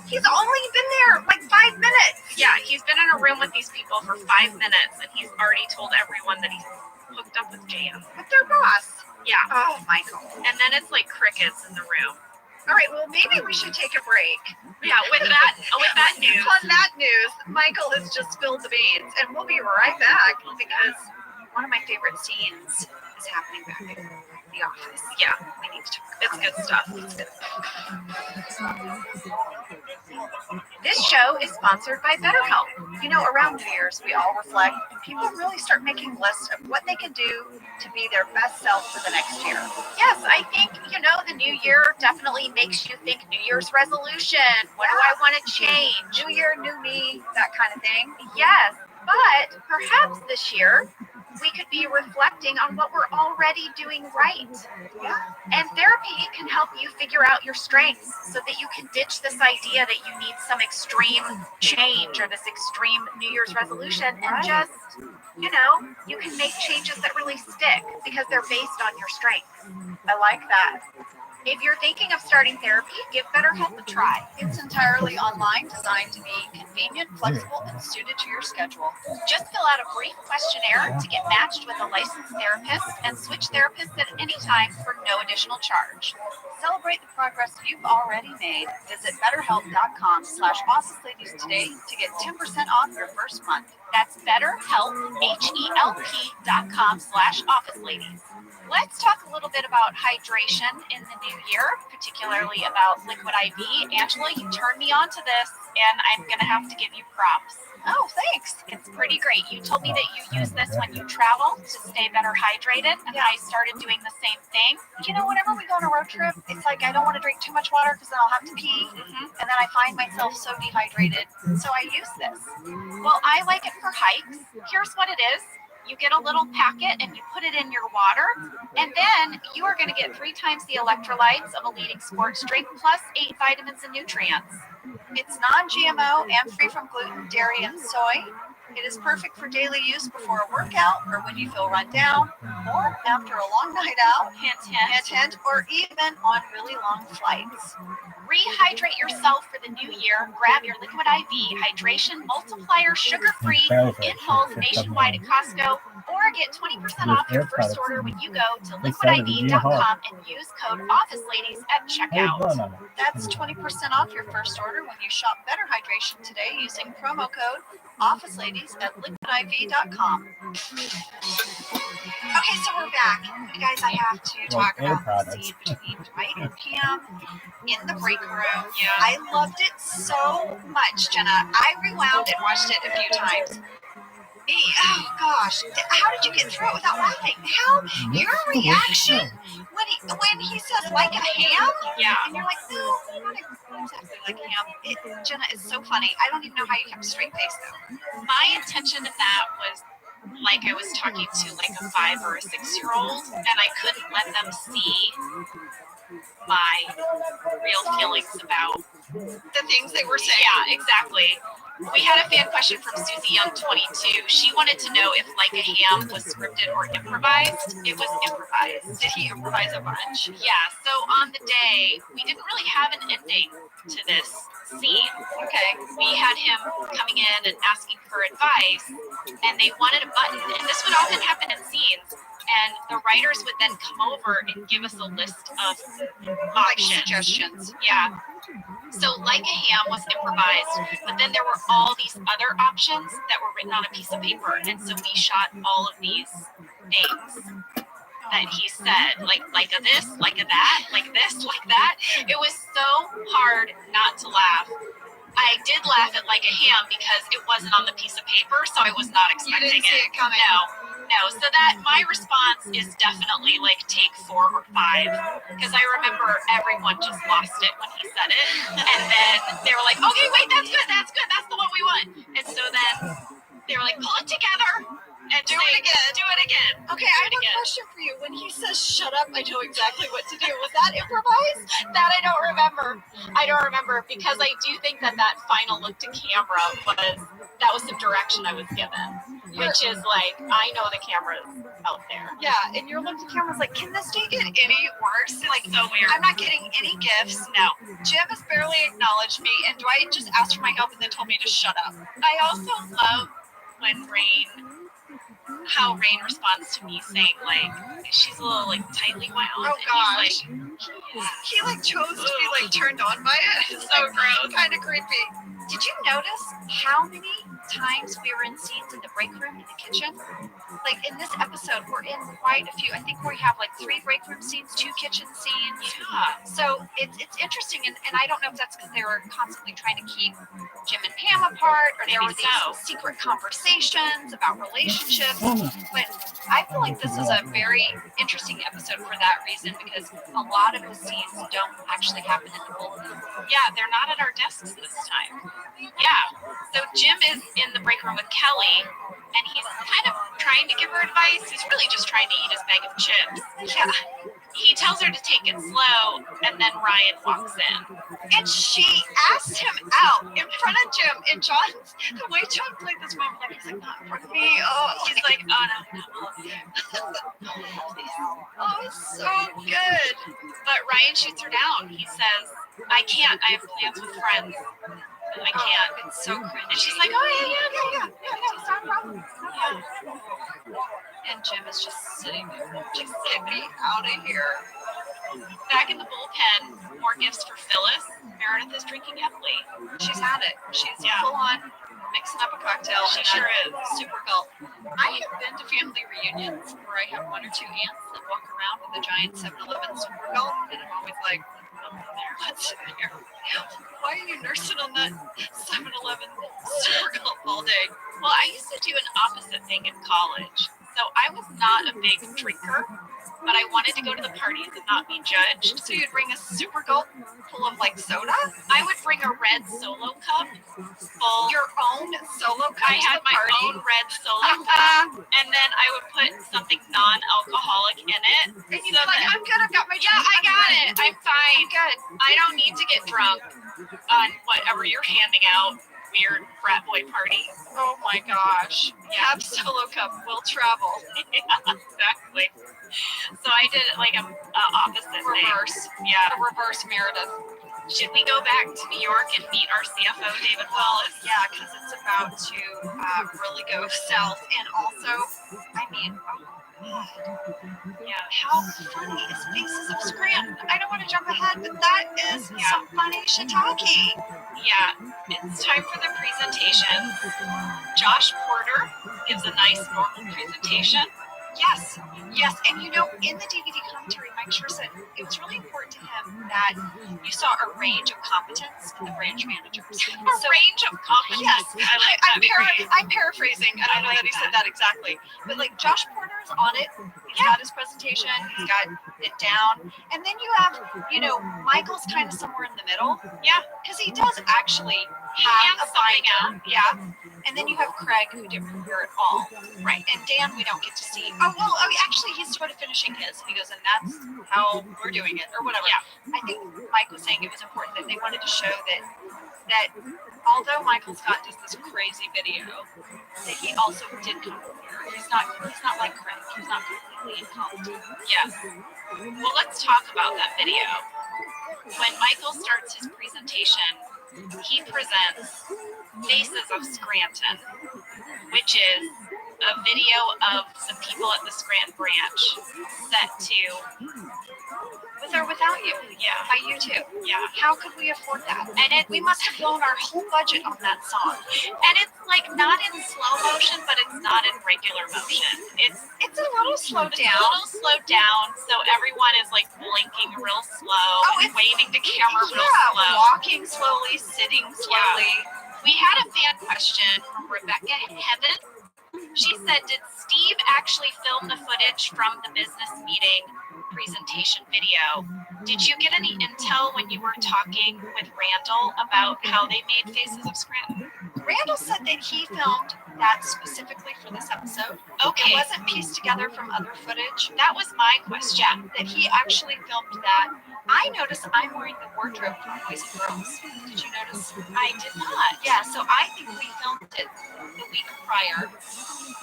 He's only been there like 5 minutes. Yeah, he's been in a room with these people for 5 minutes, and he's already told everyone that he's hooked up with Jan. With their boss. Yeah. Oh, Michael. And then it's like crickets in the room. All right, well, maybe we should take a break. Yeah, with that news. On that news, Michael has just spilled the beans, and we'll be right back because one of my favorite scenes is happening back in the office. Yeah, We need to talk. it's good stuff. This show is sponsored by BetterHelp. You know, around New Year's, we all reflect, and people really start making lists of what they can do to be their best self for the next year. Yes, I think, the new year definitely makes you think New Year's resolution. What do I want to change? New year, new me, that kind of thing. Yes, but perhaps this year we could be reflecting on what we're already doing right. Yeah. And therapy can help you figure out your strengths so that you can ditch this idea that you need some extreme change or this extreme New Year's resolution and just, you can make changes that really stick because they're based on your strengths. I like that. If you're thinking of starting therapy, give BetterHelp a try. It's entirely online, designed to be convenient, flexible, and suited to your schedule. Just fill out a brief questionnaire to get matched with a licensed therapist and switch therapists at any time for no additional charge. Celebrate the progress you've already made. Visit BetterHelp.com/BossesLadies today to get 10% off your first month. That's BetterHelp, HELP.com/OfficeLadies. Let's talk a little bit about hydration in the new year, particularly about liquid IV. Angela, you turned me on to this, and I'm going to have to give you props. Oh, thanks. It's pretty great. You told me that you use this when you travel to stay better hydrated, and I started doing the same thing. Whenever we go on a road trip, it's like I don't want to drink too much water because then I'll have to pee, and then I find myself so dehydrated. So I use this. Well, I like it for hikes. Here's what it is. You get a little packet and you put it in your water, and then you are going to get 3 times the electrolytes of a leading sports drink plus 8 vitamins and nutrients. It's non-GMO and free from gluten, dairy, and soy. It is perfect for daily use before a workout or when you feel run down or after a long night out, Hint, hint. hint, or even on really long flights. Rehydrate yourself for the new year. Grab your Liquid IV Hydration Multiplier sugar-free in bulk nationwide at Costco, or get 20% off your first order when you go to liquidiv.com and use code OfficeLadies at checkout. That's 20% off your first order when you shop Better Hydration today using promo code OfficeLadies at liquidiv.com. Okay, so we're back. You guys, I have to talk about the scene between Dwight and Pam in the break room. Yeah. I loved it so much, Jenna. I rewound and watched it a few times. Oh gosh, how did you get through it without laughing? How your reaction when he says like a ham? Yeah. And you're like, no, not exactly like a ham. Jenna, it's so funny. I don't even know how you kept a straight face though. My intention of that was like I was talking to like a 5 or a 6-year-old, and I couldn't let them see my real feelings about The things they were saying. Yeah, exactly. We had a fan question from Susie Young 22. She wanted to know if Like a Ham was scripted or improvised. It was improvised. Did he improvise a bunch? Yeah, so on the day, we didn't really have an ending to this scene. Okay. We had him coming in and asking for advice, and they wanted a button. And this would often happen in scenes. And the writers would then come over and give us a list of options. Suggestions. Yeah. So Like a Ham was improvised, but then there were all these other options that were written on a piece of paper. And so we shot all of these things that he said, like a this, like a that, like this, like that. It was so hard not to laugh. I did laugh at Like a Ham because it wasn't on the piece of paper, so I was not expecting You didn't see it coming. No. So that my response is definitely like take 4 or 5, because I remember everyone just lost it when he said it, and then they were like, "Okay, wait, that's good, that's the one we want." And so then they were like, "Pull it together," and Do it again. Do it again. Okay, I have a question for you. When he says shut up, I know exactly what to do. Was that improvised? That I don't remember. I don't remember because I do think that final look to camera was some direction I was given, which is like, I know the camera's out there. Yeah, and your look to camera's like, can this day get any worse? Like, So weird. I'm not getting any gifts. No. Jim has barely acknowledged me, and Dwight just asked for my help and then told me to shut up. I also love when how Rain responds to me saying like, she's a little like tightly wound. Oh gosh. And He like chose to be like turned on by it. It's so gross. Kind of creepy. Did you notice how many times we were in scenes in the break room in the kitchen? Like in this episode, we're in quite a few. I think we have like 3 break room scenes, 2 kitchen scenes. Yeah. So it's interesting, and I don't know if that's because they were constantly trying to keep Jim and Pam apart, or there were these secret conversations about relationships. But I feel like this is a very interesting episode for that reason, because a lot of the scenes don't actually happen in the bullpen. Yeah, they're not at our desks this time. Yeah. So Jim is in the break room with Kelly, and he's kind of trying to give her advice. He's really just trying to eat his bag of chips. Yeah. He tells her to take it slow, and then Ryan walks in. And she asked him out in front of Jim. And John's, the way John played this moment, like, he's like, not in front of me. Oh, He's like, oh no. oh, it's so good. But Ryan shoots her down. He says, I can't. I have plans with friends. I can't. It's so cringy. And she's like, oh yeah. It's not a problem. And Jim is just sitting there, just get me out of here. Back in the bullpen, more gifts for Phyllis. Meredith is drinking heavily. She's had it. She's full on mixing up a cocktail. She sure is. Super gulp. I have been to family reunions where I have 1 or 2 aunts that walk around with a giant 7-Eleven super gulp, and I'm always like, what's in here? Why are you nursing on that 7-Eleven super gulp all day? Well, I used to do an opposite thing in college. So I was not a big drinker, but I wanted to go to the parties and not be judged. So you'd bring a super gulp full of like soda? I would bring a red Solo cup full. Your own Solo cup? I had my own red Solo cup, and then I would put something non-alcoholic in it. And you'd be like, I'm good, I've got my Yeah, I got it. I'm fine. I'm good. I don't need to get drunk on whatever you're handing out. Weird frat boy party. Oh my gosh. Yeah. Have Solo cup, we'll travel. Yeah, exactly. So I did it like a opposite Reverse. thing. Yeah. A reverse Meredith. Should we go back to New York and meet our CFO, David Wallace? Yeah, because it's about to really go south. And also, I mean, Yeah. how funny is Faces of Scranton? I don't want to jump ahead, but that is some funny shiitake. Yeah. It's time for the presentation. Josh Porter gives a nice normal presentation. Yes, and you know, in the DVD commentary, Mike Schur said it was really important to him that you saw a range of competence in the branch managers. Range of competence. Yes, I like that. I'm paraphrasing. I don't know that he said that exactly, but like Josh Porter's on it. He's got his presentation. He's got it down, and then you have, you know, Michael's kind of somewhere in the middle. Yeah, because he does actually have a binder. Yeah. And then you have Craig, who didn't prepare at all. Right. And Dan, we don't get to see. Oh, well, actually, he's sort of finishing his. He goes, and that's how we're doing it, or whatever. Yeah. I think Mike was saying it was important that they wanted to show that although Michael Scott does this crazy video, that he also did come prepared. He's not like Craig. He's not completely incompetent. Yes. Well, let's talk about that video. When Michael starts his presentation, he presents Faces of Scranton, which is a video of some people at the Scranton branch set to With or without you. Yeah. By you too. Yeah. How could we afford that? And we must have blown our whole budget on that song. And it's like not in slow motion, but it's not in regular motion. It's a little slowed It's down. a little slowed down, so everyone is like blinking real slow and waving to camera real slow. Walking slowly, sitting slowly. We had a fan question from Rebecca Heaven. She said, did Steve actually film the footage from the business meeting presentation video? Did you get any intel when you were talking with Randall about how they made Faces of Scranton? Randall said that he filmed that specifically for this episode. Okay. It wasn't pieced together from other footage. That was my question. That he actually filmed that. I noticed I'm wearing the wardrobe for boys and girls. Did you notice? I did not. Yeah, so I think we filmed it the week prior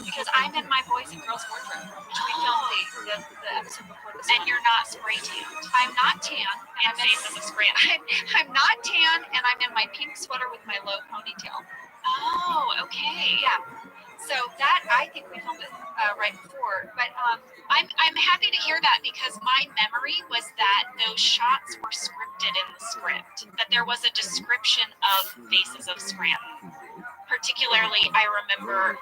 because I'm in my boys and girls wardrobe, which we filmed the episode before this. And you're not spray tanned. I'm not tan. And faces of Scranton. I'm not tan, and I'm in my pink sweater with my low ponytail. Oh, okay. Yeah. So that I think we filmed it right before, but I'm happy to hear that because my memory was that those shots were scripted in the script. That there was a description of Faces of Scranton. Particularly, I remember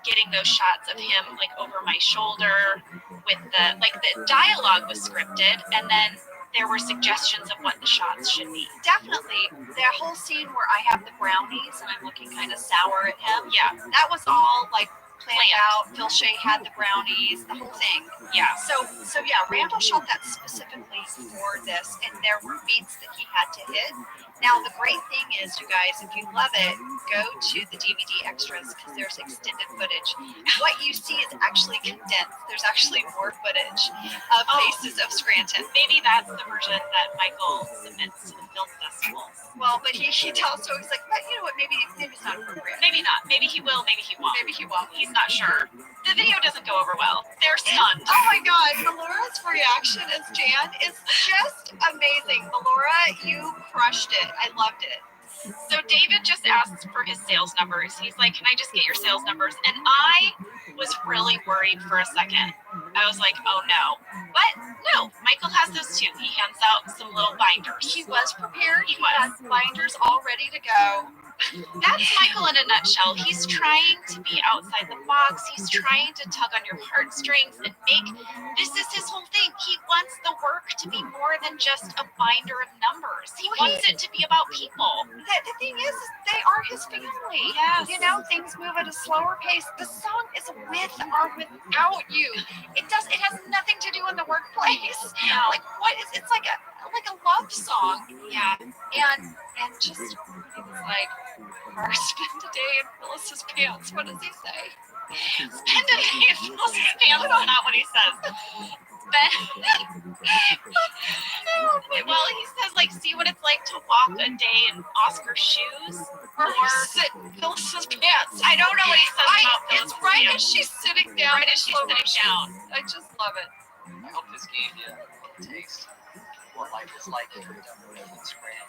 getting those shots of him like over my shoulder with the dialogue was scripted, and then there were suggestions of what the shots should be. definitely the whole scene where I have the brownies and I'm looking kind of sour at him. Yeah. That was all like planned out. Phil Shea had the brownies, the whole thing. Yeah. So yeah, Randall shot that specifically for this, and there were beats that he had to hit. Now the great thing is, you guys, if you love it, go to the DVD extras because there's extended footage. What you see is actually condensed. There's actually more footage of Faces of Scranton. Maybe that's the version that Michael submits to the film festival. Well, but he tells, so he's like, but you know what, maybe it's not appropriate. Maybe not. Maybe he will, maybe he won't. Maybe he won't. He's not sure. The video doesn't go over well. They're stunned. Oh my God, Melora's reaction as Jan is just amazing. Melora, you crushed it. I loved it. So David just asked for his sales numbers. He's like, can I just get your sales numbers? And I was really worried for a second. I was like, oh no. But no, Michael has those too. He hands out some little binders. He was prepared. He had binders all ready to go. That's Michael in a nutshell. He's trying to be outside the box. He's trying to tug on your heartstrings and this is his whole thing. He wants the work to be more than just a binder of numbers. He wants it to be about people. The thing is, they are his family. Yes. You know, things move at a slower pace. The song is with or without you. It has nothing to do in the workplace. No. Like it's like a love song. Yeah. And just it was like, or spend a day in Phyllis's pants. What does he say? Spend a day in Phyllis's pants. That's not what he says. But well, he says like, see what it's like to walk a day in Oscar's shoes, or sit in Phyllis's pants. I don't know what he says about Phyllis's It's right pants. as she's sitting down. Right as she's sitting down. I just love it. I hope this gave you a taste of what life is like if you've done living in Scranton.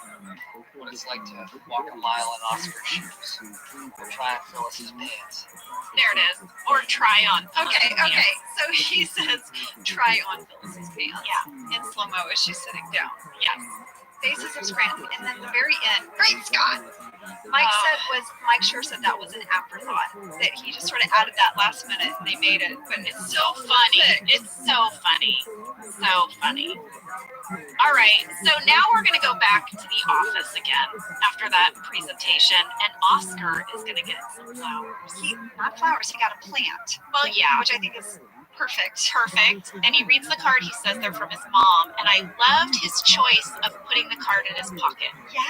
What it's like to walk a mile in Oscar's shoes, or try on Phyllis's pants. There it is. Or try on. Okay. So he says, try on Phyllis's pants. Yeah. In slow mo as she's sitting down. Yes. Faces of Scranton, and then the very end. Great Scott! Mike sure said that was an afterthought. That he just sort of added that last minute and they made it. But it's So funny. It's so funny. So funny. All right. So now we're going to go back to the office again after that presentation. And Oscar is going to get some flowers. Not flowers, he got a plant. Well, yeah. Which I think is perfect. Perfect. And he reads the card. He says they're from his mom. And I loved his choice of putting the card in his pocket. Yeah.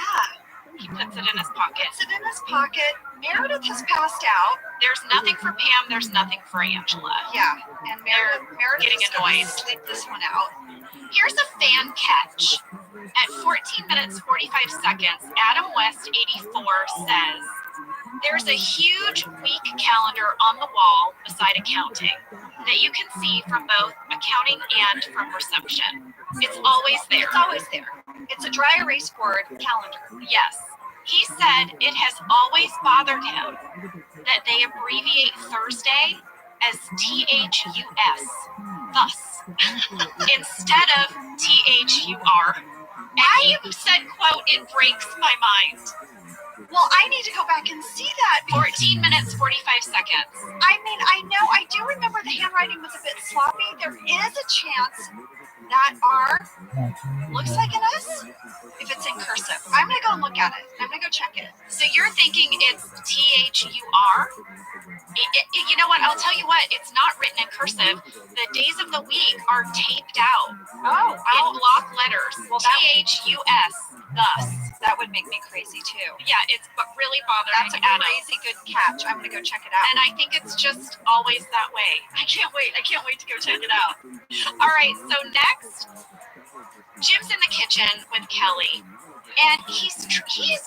He puts it in his pocket. Puts it in his pocket. Meredith has passed out. There's nothing for Pam. There's nothing for Angela. Yeah. And Meredith getting is going annoyed. to sleep this one out. Here's a fan catch. At 14 minutes 45 seconds, Adam West 84 says, there's a huge week calendar on the wall beside accounting that you can see from both accounting and from reception. It's always there. It's always there. It's a dry erase board calendar. Yes. He said it has always bothered him that they abbreviate Thursday as THUS, thus, instead of THUR. And you said, quote, it breaks my mind. Well, I need to go back and see that. 14 minutes, 45 seconds. I mean, I do remember the handwriting was a bit sloppy. There is a chance that R looks like an S if it's in cursive. I'm going to go and look at it. I'm going to go check it. So you're thinking it's THUR? You know what? I'll tell you what. It's not written in cursive. The days of the week are taped out Oh, in block letters. Well, THUS, thus. That would make me crazy too. Yeah, it's really bothering That's a Adam. crazy good catch. I'm gonna go check it out. And I think it's just always that way. I can't wait to go check it out. All right, so next, Jim's in the kitchen with Kelly, and he's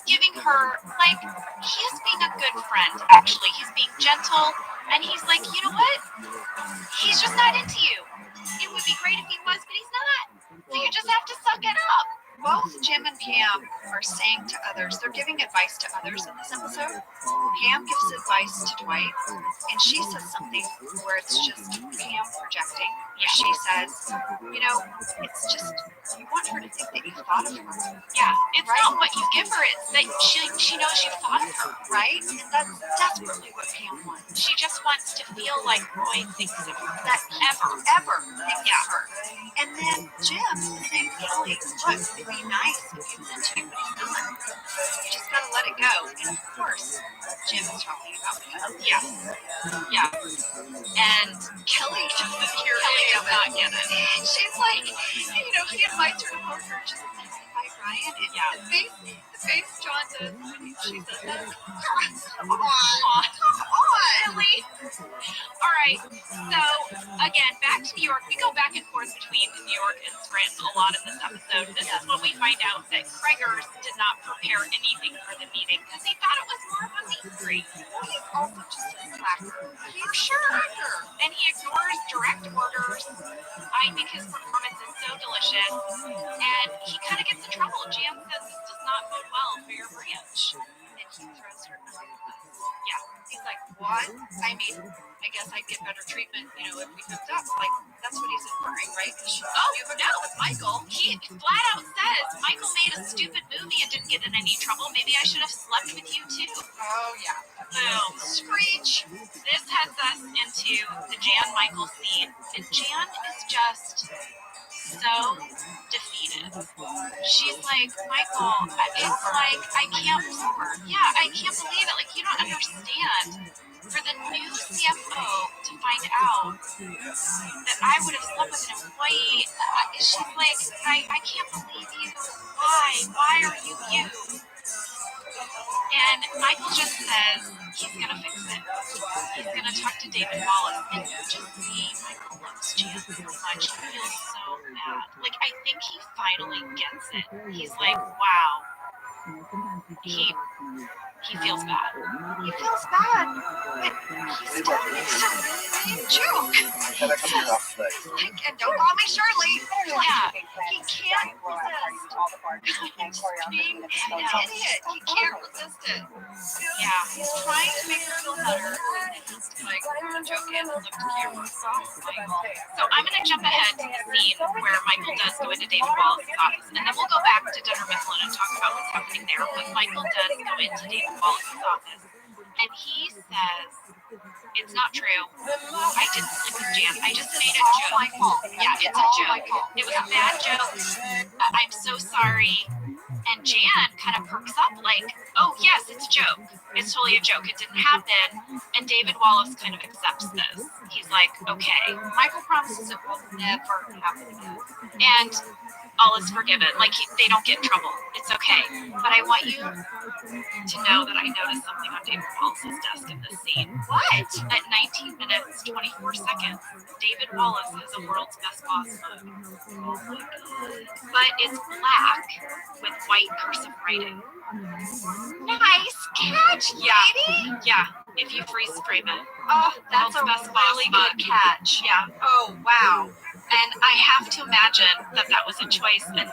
giving her, like, he's being a good friend, actually. He's being gentle, and he's like, you know what? He's just not into you. It would be great if he was, but he's not. So you just have to suck it up. Both Jim and Pam are saying to others, they're giving advice to others in this episode. Pam gives advice to Dwight, and she says something where it's just Pam projecting. Yeah. She says, you know, it's just, you want her to think that you thought of her. Yeah, it's not what you give her, it's that she knows you thought of her. Right? And that's desperately what Pam wants. She just wants to feel like Roy thinks of her. That ever thinks Yeah. of her. And then Jim is saying, Kelly, look, it'd be nice if he was into you, but he's not. You just gotta let it go. And of course, Jim is talking about Pam. Yeah. Yeah. And Kelly doesn't hear Kelly any does of not it. get it. She's like, you know, he invites her to poker, and she's like, hi, Ryan. And Yeah. the face John does when she says that, come on, Kelly. All right. So again, back to New York. We go back and forth between New York and Scranton a lot in this episode. This is when we find out that Kreger's did not prepare anything for the meeting because he thought it was more of a meet and greet. Well, he's also just a slacker. For sure. And he ignores direct orders. I think his performance is so delicious. And he kind of gets in trouble. Jan says this does not bode well for your branch. And he throws her under the bus. Yeah. He's like, what? I mean, I guess I'd get better treatment, you know, if we hooked up. Like, that's what he's inferring, right? Oh, you hooked up with Michael. He flat out says Michael made a stupid movie and didn't get in any trouble. Maybe I should have slept with you too. Oh, yeah. Boom. Screech. This heads us into the Jan Michael scene. And Jan is just so defeated. She's like, Michael, it's like, I can't believe it. Like, you don't understand. For the new CFO to find out that I would have slept with an employee, she's like, I can't believe you. Why are you you? And Michael just says he's going to fix it. He's going to talk to David Wallace. And you just see Michael loves Jan so much. He feels so bad. Like, I think he finally gets it. He's like, wow. He feels bad. He feels bad, but he still makes a really mean joke. Like, and don't call me Shirley. Yeah. He can't resist being an idiot. He can't resist it. Yeah. He's trying to make her feel better. And he's like, joke in and look to camera. So I'm going to jump ahead to the scene where Michael does go into David Wallace's office, and then we'll go back to Dunner Mifflin and talk about what's happening there. But Michael does go into David Wallace's office, and he says, it's not true. I didn't sleep with Jan. I just made a joke. My fault. Yeah, it's a joke. It was a bad joke. I'm so sorry. And Jan kind of perks up like, oh, yes, it's a joke. It's totally a joke. It didn't happen. And David Wallace kind of accepts this. He's like, okay. Michael promises it will never happen again. And all is forgiven. Like, they don't get in trouble. It's okay. But I want you to know that I noticed something on David Wallace's desk in this scene. What? At 19 minutes, 24 seconds, David Wallace has a world's best boss mug. Oh my God. But it's black with white cursive writing. Nice catch, lady. Yeah. If you freeze frame it. Oh, that's a World's best boss really mug. good catch. Yeah. Oh, wow. And I have to imagine that that was a choice and that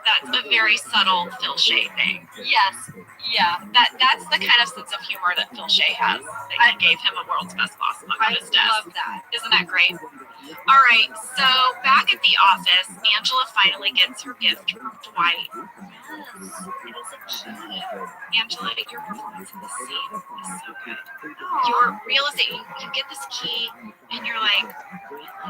that's a very subtle Phil Shea thing. Yes. Yeah, that's the kind of sense of humor that Phil Shea has. That he gave him a world's best boss mug on I his desk. love that. Isn't that great? All right, so back at the office, Angela finally gets her gift from Dwight. It is a key. Angela, your performance in this scene is so good. Your realization, you get this key, and you're like,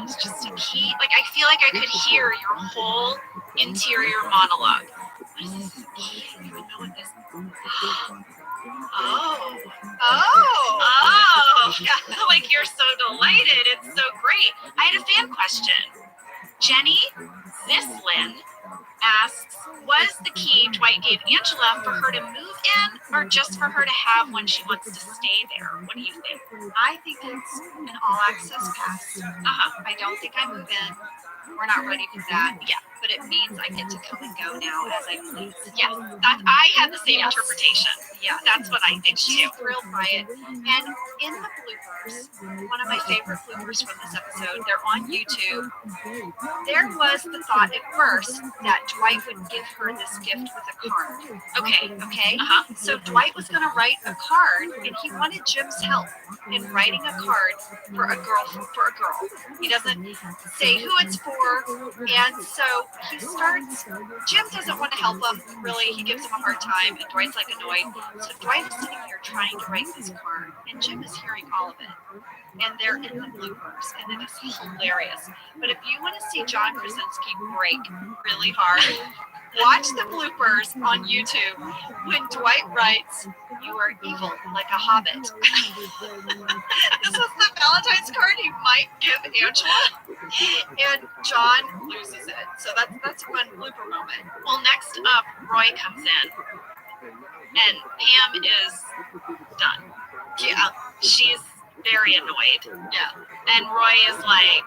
it's just a key. Like, I feel like I could hear your whole interior monologue. What is this key? I don't even know what this is. Oh. Like, you're so delighted. It's so great. I had a fan question. Jenny Zislin asks, was the key Dwight gave Angela for her to move in or just for her to have when she wants to stay there? What do you think? I think it's an all-access pass. I don't think I move in. We're not ready for that. Yeah. But it means I get to come and go now as I please. Yes, I had the same interpretation. Yeah, That's what I think she's too. thrilled by it. And in the bloopers, one of my favorite bloopers from this episode, they're on YouTube. There was the thought at first that Dwight would give her this gift with a card. Okay. So Dwight was going to write a card, and he wanted Jim's help in writing a card for a girl. He doesn't say who it's for, and so he starts. Jim doesn't want to help him. Really, he gives him a hard time, and Dwight's like annoyed. So Dwight is sitting here trying to write this card, and Jim is hearing all of it. And they're in the bloopers, and it is hilarious. But if you want to see John Krasinski break really hard, watch the bloopers on YouTube when Dwight writes, "You are evil like a hobbit." This was the Valentine's card he might give Angela, and John loses it. So that's one blooper moment. Well, next up, Roy comes in, and Pam is done. Yeah, She's very annoyed. yeah. And Roy is like,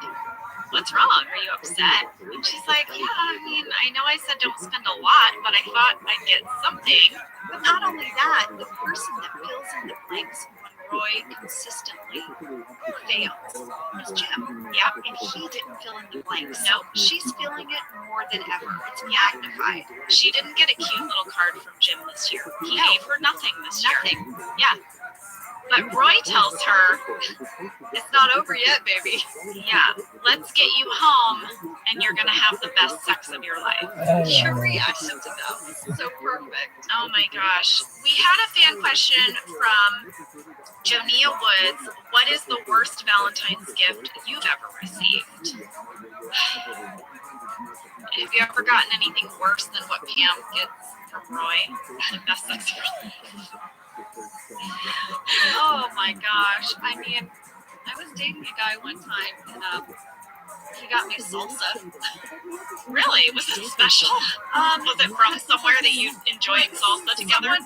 what's wrong? Are you upset? And she's like, yeah, I mean, I know I said don't spend a lot, but I thought I'd get something. But not only that, the person that fills in the blanks when Roy consistently fails is Jim. Yeah. And he didn't fill in the blanks. No. She's filling it more than ever. It's magnified. She didn't get a cute little card from Jim this year. He No. gave her nothing this year. Nothing. Yeah. But Roy tells her, It's not over yet, baby. yeah, let's get you home and you're going to have the best sex of your life. Your reaction to that was so perfect. Oh my gosh. We had a fan question from Jonia Woods. What is the worst Valentine's gift you've ever received? Have you ever gotten anything worse than what Pam gets from Roy? The best sex of your life. Oh my gosh. I mean, I was dating a guy one time and he got me salsa. Really? Was it special? Was it from somewhere that you enjoyed salsa together?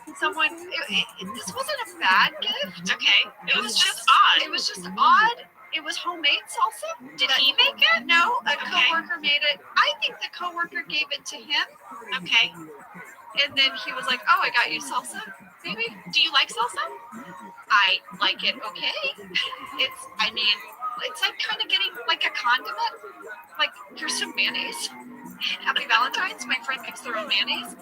This wasn't a bad gift. Okay. It was just odd. It was just odd. It was homemade salsa. Did he make it? No, a Okay. coworker made it. I think the coworker gave it to him. Okay. And then he was like, "Oh, I got you salsa, baby." Do you like salsa? I like it. Okay. It's like kind of getting like a condiment. Like, here's some mayonnaise. Happy Valentine's. My friend makes their own mayonnaise.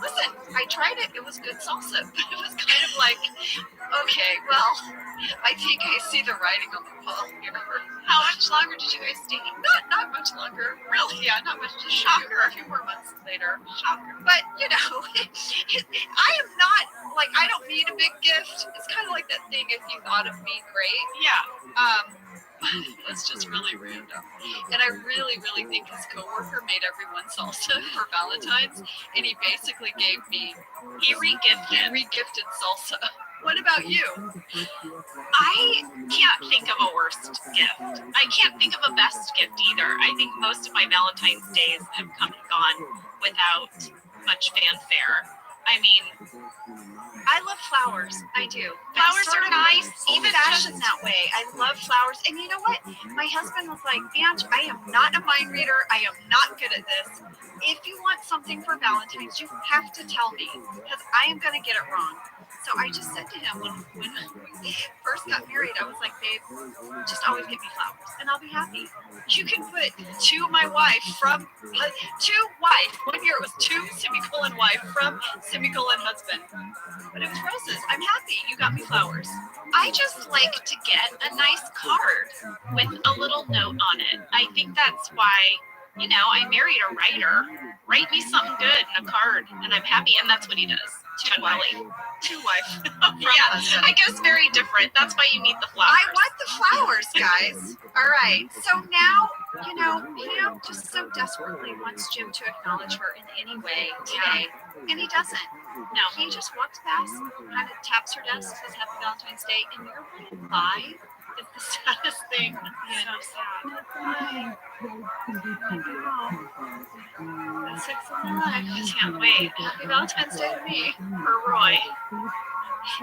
Listen, I tried it. It was good salsa. But it was kind of like, okay, well, I think I see the writing on the wall here. How much longer did you guys date? Not much longer. Really? Yeah, not much. Just Shocker. a few more months later. Shocker. But, I am not, like, I don't need a big gift. It's kind of like that thing, if you thought of me, great. Yeah. It's just really random. And I really, really think his coworker made everyone salsa for Valentine's, and he basically gave me, He regifted. re-gifted salsa. What about you? I can't think of a worst gift. I can't think of a best gift either. I think most of my Valentine's days have come and gone without much fanfare. I mean, I love flowers. I do. Flowers are nice. Even fashioned that way. I love flowers. And you know what? My husband was like, Ange, I am not a mind reader. I am not good at this. If you want something for Valentine's, you have to tell me because I am going to get it wrong. So I just said to him when we first got married, I was like, babe, just always get me flowers and I'll be happy. You can put to my wife from to wife. 1 year it was to semicolon wife from semicolon husband. But it was roses. I'm happy. You got me flowers. I just like to get a nice card with a little note on it. I think that's why, I married a writer. Write me something good in a card, and I'm happy. And that's what he does. Generally. To wife. Yeah, I guess very different. That's why you need the flowers. I want the flowers, guys. All right. So now, Pam just so desperately wants Jim to acknowledge her in any way today. And he doesn't. No. He just walks past, kind of taps her desk, says Happy Valentine's Day, and you're like, 5 It's the saddest thing. So sad. That's sex in my life. I can't wait. Happy Valentine's Day to me. For Roy.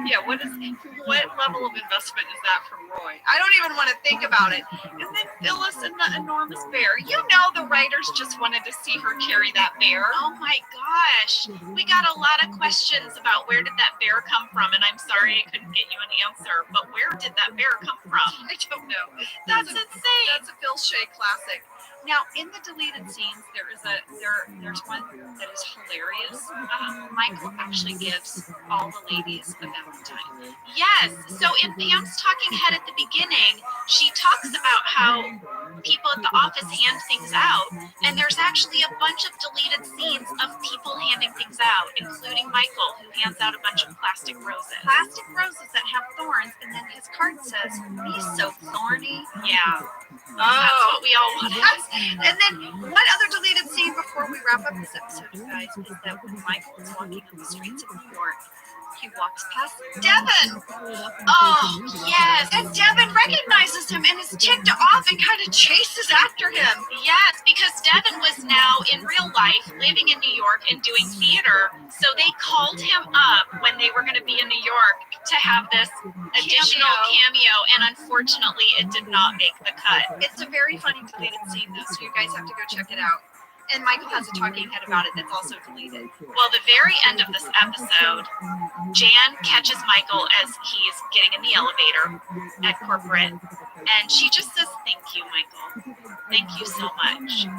Yeah, what level of investment is that from Roy? I don't even want to think about it. And then Phyllis and the enormous bear. You know the writers just wanted to see her carry that bear. Oh my gosh. We got a lot of questions about where did that bear come from, and I'm sorry I couldn't get you an answer, but where did that bear come from? I don't know. That's insane. That's a Phil Shea classic. Now, in the deleted scenes, there's one that is hilarious. Michael actually gives all the ladies a Valentine. Yes. So in Pam's talking head at the beginning, she talks about how people at the office hand things out, and there's actually a bunch of deleted scenes of people handing things out, including Michael, who hands out a bunch of plastic roses. Plastic roses that have thorns, and then his card says, "He's so thorny." Yeah. That's what we all want. And then one other deleted scene before we wrap up this episode, you guys, is that when Michael is walking on the streets of New York, he walks past Devin. Oh, yes. And Devin recognizes him and is ticked off and kind of chases after him. Yes, because Devin was now in real life living in New York and doing theater. So they called him up when they were going to be in New York to have this additional cameo, and unfortunately it did not make the cut. It's a very funny deleted scene, though, so you guys have to go check it out. And Michael has a talking head about it that's also deleted. Well, the very end of this episode, Jan catches Michael as he's getting in the elevator at corporate, and she just says, "Thank you, Michael. Thank you so much."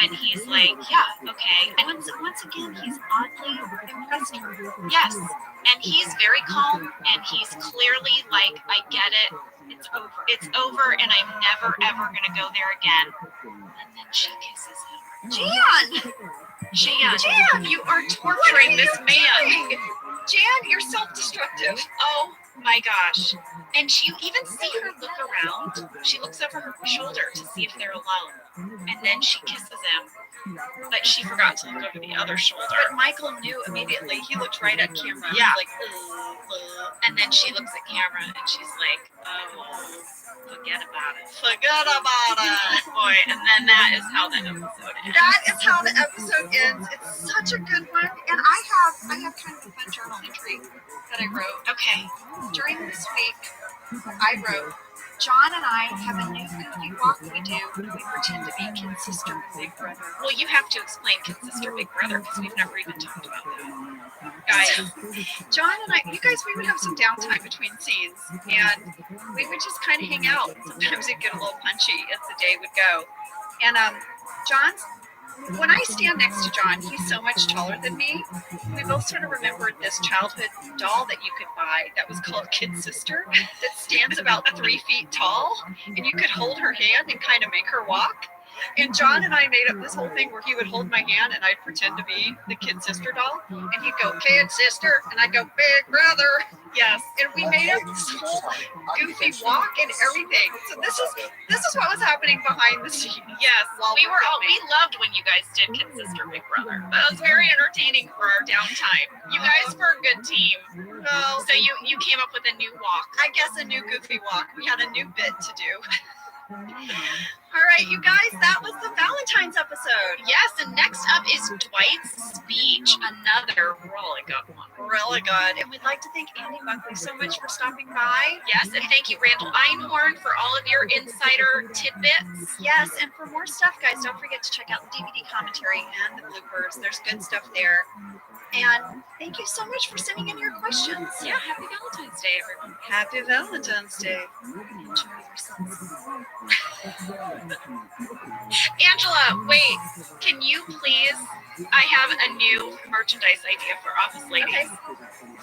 And he's like, "Yeah, okay." And once again, he's oddly impressed her. Yes, and he's very calm, and he's clearly like, "I get it. It's over. It's over, and I'm never ever gonna go there again." And then she kisses him. Jan, you are torturing this man. Jan, you're self-destructive. Oh my gosh. And you even see her look around. She looks over her shoulder to see if they're alone. And then she kisses him. But she forgot to look over the other shoulder. But Michael knew immediately. He looked right at camera. Yeah. Like, and then she looks at camera and she's like, "Oh, forget about it." forget about it. Boy, and then that is how the episode ends. That is how the episode ends. It's such a good one. And I have kind of a fun journal entry that I wrote. Okay. During this week, I wrote, John and I have a new goofy walk we do. We pretend to be Kid Sister and Big Brother. Well, you have to explain Kid Sister Big Brother because we've never even talked about that. Guys, John and I, you guys, we would have some downtime between scenes, and we would just kind of hang out. Sometimes it'd get a little punchy as the day would go. And when I stand next to John, he's so much taller than me. We both sort of remembered this childhood doll that you could buy that was called Kid Sister, that stands about 3 feet tall, and you could hold her hand and kind of make her walk. And John and I made up this whole thing where he would hold my hand and I'd pretend to be the Kid Sister doll, and he'd go, "Kid Sister," and I'd go, "Big Brother." yes. And we made up this whole goofy walk and everything. So this is what was happening behind the scenes. Yes, While we we're we loved when you guys did Kid Sister Big Brother. That was very entertaining for our downtime. You guys were a good team. Well, So you came up with a new walk. I guess a new goofy walk. We had a new bit to do. All right, you guys, that was the Valentine's episode. Yes, and next up is Dwight's speech, another really good one. Really good. And we'd like to thank Andy Buckley so much for stopping by. Yes, and thank you, Randall Einhorn, for all of your insider tidbits. Yes, and for more stuff, guys, don't forget to check out the DVD commentary and the bloopers. There's good stuff there. And thank you so much for sending in your questions. Yeah, happy Valentine's Day, everyone. Happy Valentine's Day. Enjoy yourselves. Angela, wait, can you please? I have a new merchandise idea for Office Ladies. Okay.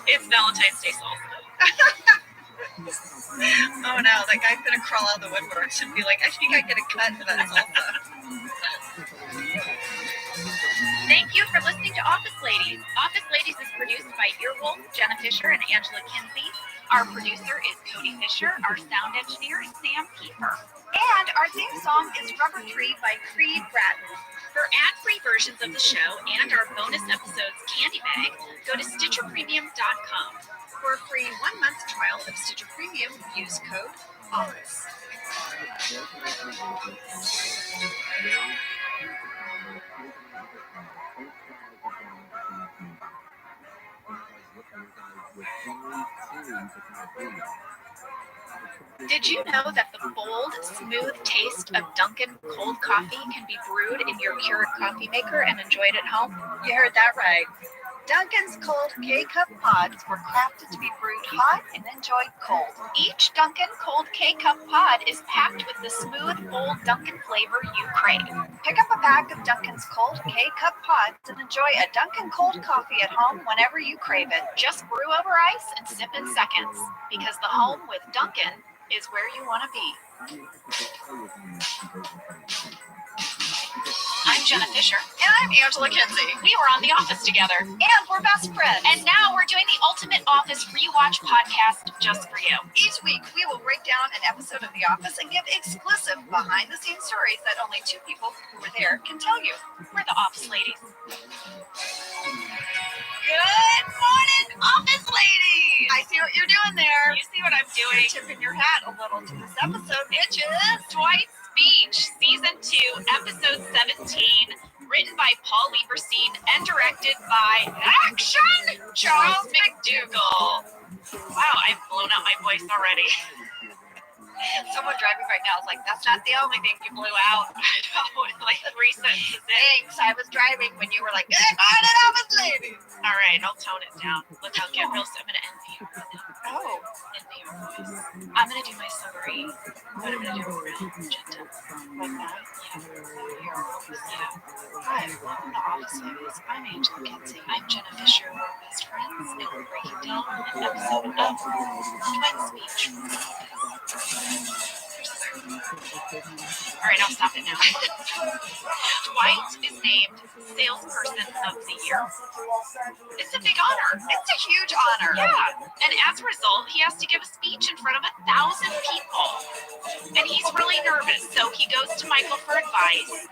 It's Valentine's Day salsa. Oh no, that guy's gonna crawl out of the woodworks and be like, "I think I get a cut for that salsa." Thank you for listening to Office Ladies. Office Ladies is produced by Earwolf, Jenna Fisher, and Angela Kinsey. Our producer is Cody Fisher. Our sound engineer is Sam Kiefer. And our theme song is Rubber Tree by Creed Bratton. For ad-free versions of the show and our bonus episodes Candy Bag, go to StitcherPremium.com. For a free 1-month trial of Stitcher Premium, use code office. Did you know that the bold, smooth taste of Dunkin' cold coffee can be brewed in your Keurig coffee maker and enjoyed at home? You heard that right. Dunkin's cold K-Cup pods were crafted to be brewed hot and enjoyed cold. Each Dunkin' cold K-Cup pod is packed with the smooth, bold Dunkin' flavor you crave. Pick up a pack of Dunkin's cold K-Cup pods and enjoy a Dunkin' cold coffee at home whenever you crave it. Just brew over ice and sip in seconds, because the home with Dunkin' is where you want to be. I'm Jenna Fisher. And I'm Angela Kinsey. We were on The Office together. And we're best friends. And now we're doing the Ultimate Office Rewatch podcast just for you. Each week, we will break down an episode of The Office and give exclusive behind-the-scenes stories that only two people who were there can tell you. We're the Office ladies. Good morning, Office ladies! I see what you're doing there. You see what I'm doing? You're tipping your hat a little to this episode, bitches. Dwight's Speech, Season 2, Episode 17, written by Paul Lieberstein and directed by Action Charles McDougall. Wow, I've blown out my voice already. Someone driving right now is like, that's not the only thing you blew out. Like 3 sentences in. Thanks, I was driving when you were like, good morning, Office ladies. All right, I'll tone it down. Look, I'll get real. I'm going to NPR right now. Oh. NPR voice. I'm going to do my summary, but I'm going to do it real gentle. Like that? Yeah. Here, yeah. Hi, welcome to Office Ladies. I'm Angela Kinsey. I'm Jenna Fisher. We're best friends, and we're breaking down an episode of Dwight's Speech. All right, I'll stop it now. Dwight is named Salesperson of the Year. It's a big honor. It's a huge honor. Yeah, and as a result, he has to give a speech in front of 1,000 people. And he's really nervous, so he goes to Michael for advice.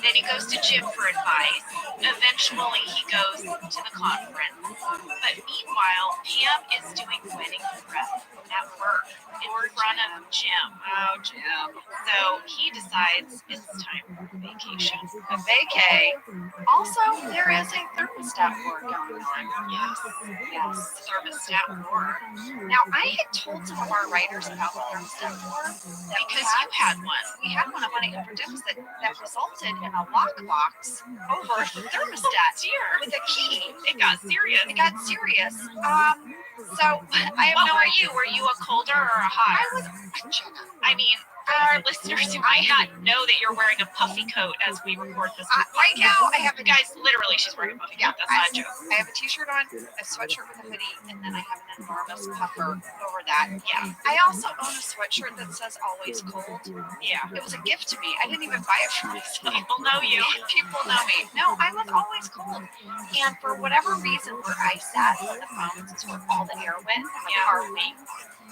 Then he goes to Jim for advice. Eventually, he goes to the conference. But meanwhile, Pam is doing wedding prep at work in front of Jim. Oh, Jim. So he decides it's time for vacation. A vacay. Also, there is a thermostat war going on. Yes, thermostat war. Now, I had told some of our writers about the thermostat war. Because you had one. We had one at 1-800-DIMS that resulted in a lockbox over the thermostat with a key. It got serious. It got serious. So I have What no were idea. you? Were you a colder or a hot? I was Jenna. I mean, for our listeners who might not know that you're wearing a puffy coat as we record this. Right now, I have a Guys, literally, she's wearing a puffy coat. That's not a joke. I have a t-shirt on, a sweatshirt with a hoodie, and then I have an enormous puffer over that. Yeah. I also own a sweatshirt that says always cold. Yeah. It was a gift to me. I didn't even buy it for myself. People know you. People know me. No, I was always cold. And for whatever reason, where I sat on the phones is where all the air went. My car leaked.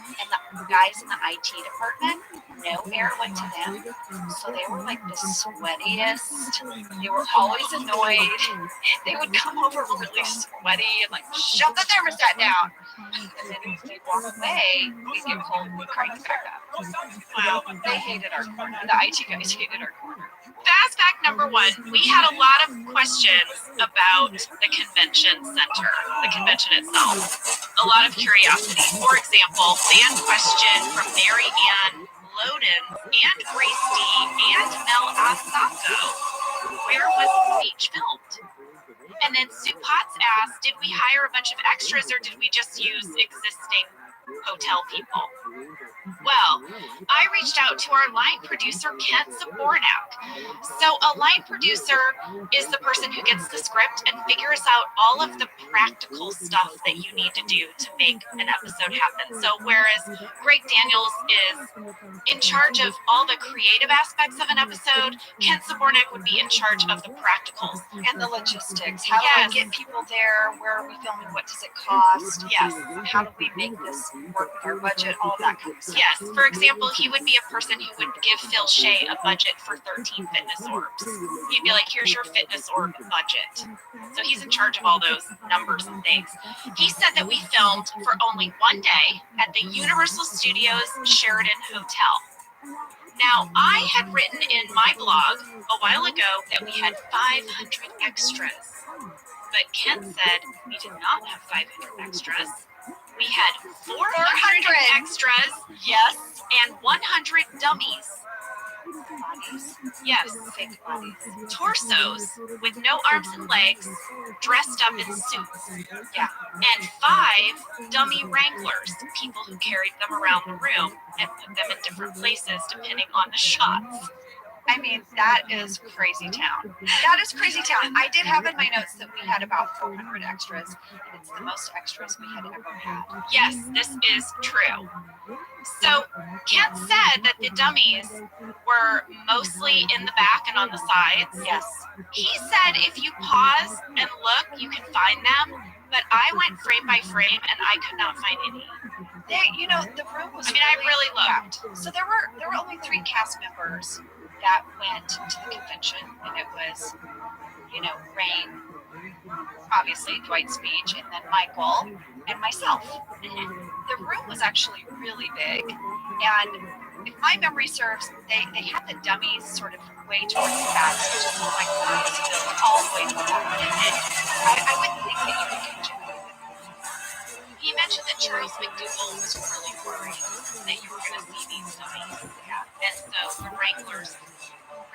And the guys in the IT department, no air went to them. So they were like the sweatiest. They were always annoyed. They would come over really sweaty and like, shut the thermostat down. And then if they walk away, we'd get cold and we'd crank it back up. Wow. They hated our corner. The IT guys hated our corner. Fast fact number 1, we had a lot of questions about the convention center, the convention itself. A lot of curiosity. For example, fan question from Mary Ann Loden and Grace D and Mel Asako. Where was the speech filmed? And then Sue Potts asked, did we hire a bunch of extras or did we just use existing hotel people? Well, I reached out to our line producer, Ken Zabornak. So a line producer is the person who gets the script and figures out all of the practical stuff that you need to do to make an episode happen. So whereas Greg Daniels is in charge of all the creative aspects of an episode, Ken Zabornak would be in charge of the practicals. And the logistics. How do I get people there? Where are we filming? What does it cost? Yes. How do we make this work with our budget? All of that kind of stuff. Yes. For example, example, he would be a person who would give Phil Shea a budget for 13 fitness orbs. He'd be like, here's your fitness orb budget. So he's in charge of all those numbers and things. He said that we filmed for only one day at the Universal Studios Sheraton Hotel. Now, I had written in my blog a while ago that we had 500 extras. But Kent said we did not have 500 extras. We had 400 extras, yes, and 100 dummies. Bodies. Yes, Fake bodies. torsos with no arms and legs, dressed up in suits. Yeah. And 5 dummy wranglers, people who carried them around the room and put them in different places depending on the shots. I mean, that is crazy town. That is crazy town. I did have in my notes that we had about 400 extras, and it's the most extras we had ever had. Yes, this is true. So Kent said that the dummies were mostly in the back and on the sides. Yes. He said if you pause and look, you can find them, but I went frame by frame and I could not find any. The room was. I mean, I really looked. Yeah. So there were only 3 cast members that went to the convention, and it was, Rain, obviously Dwight's speech, and then Michael and myself. The room was actually really big, and if my memory serves, they had the dummies sort of way towards the back, so it just looked like the room was filled all the way to the back. I wouldn't think that you could catch it. He mentioned that Charles McDougall was really worried that you were going to see these dummies. Yeah. And so the Wranglers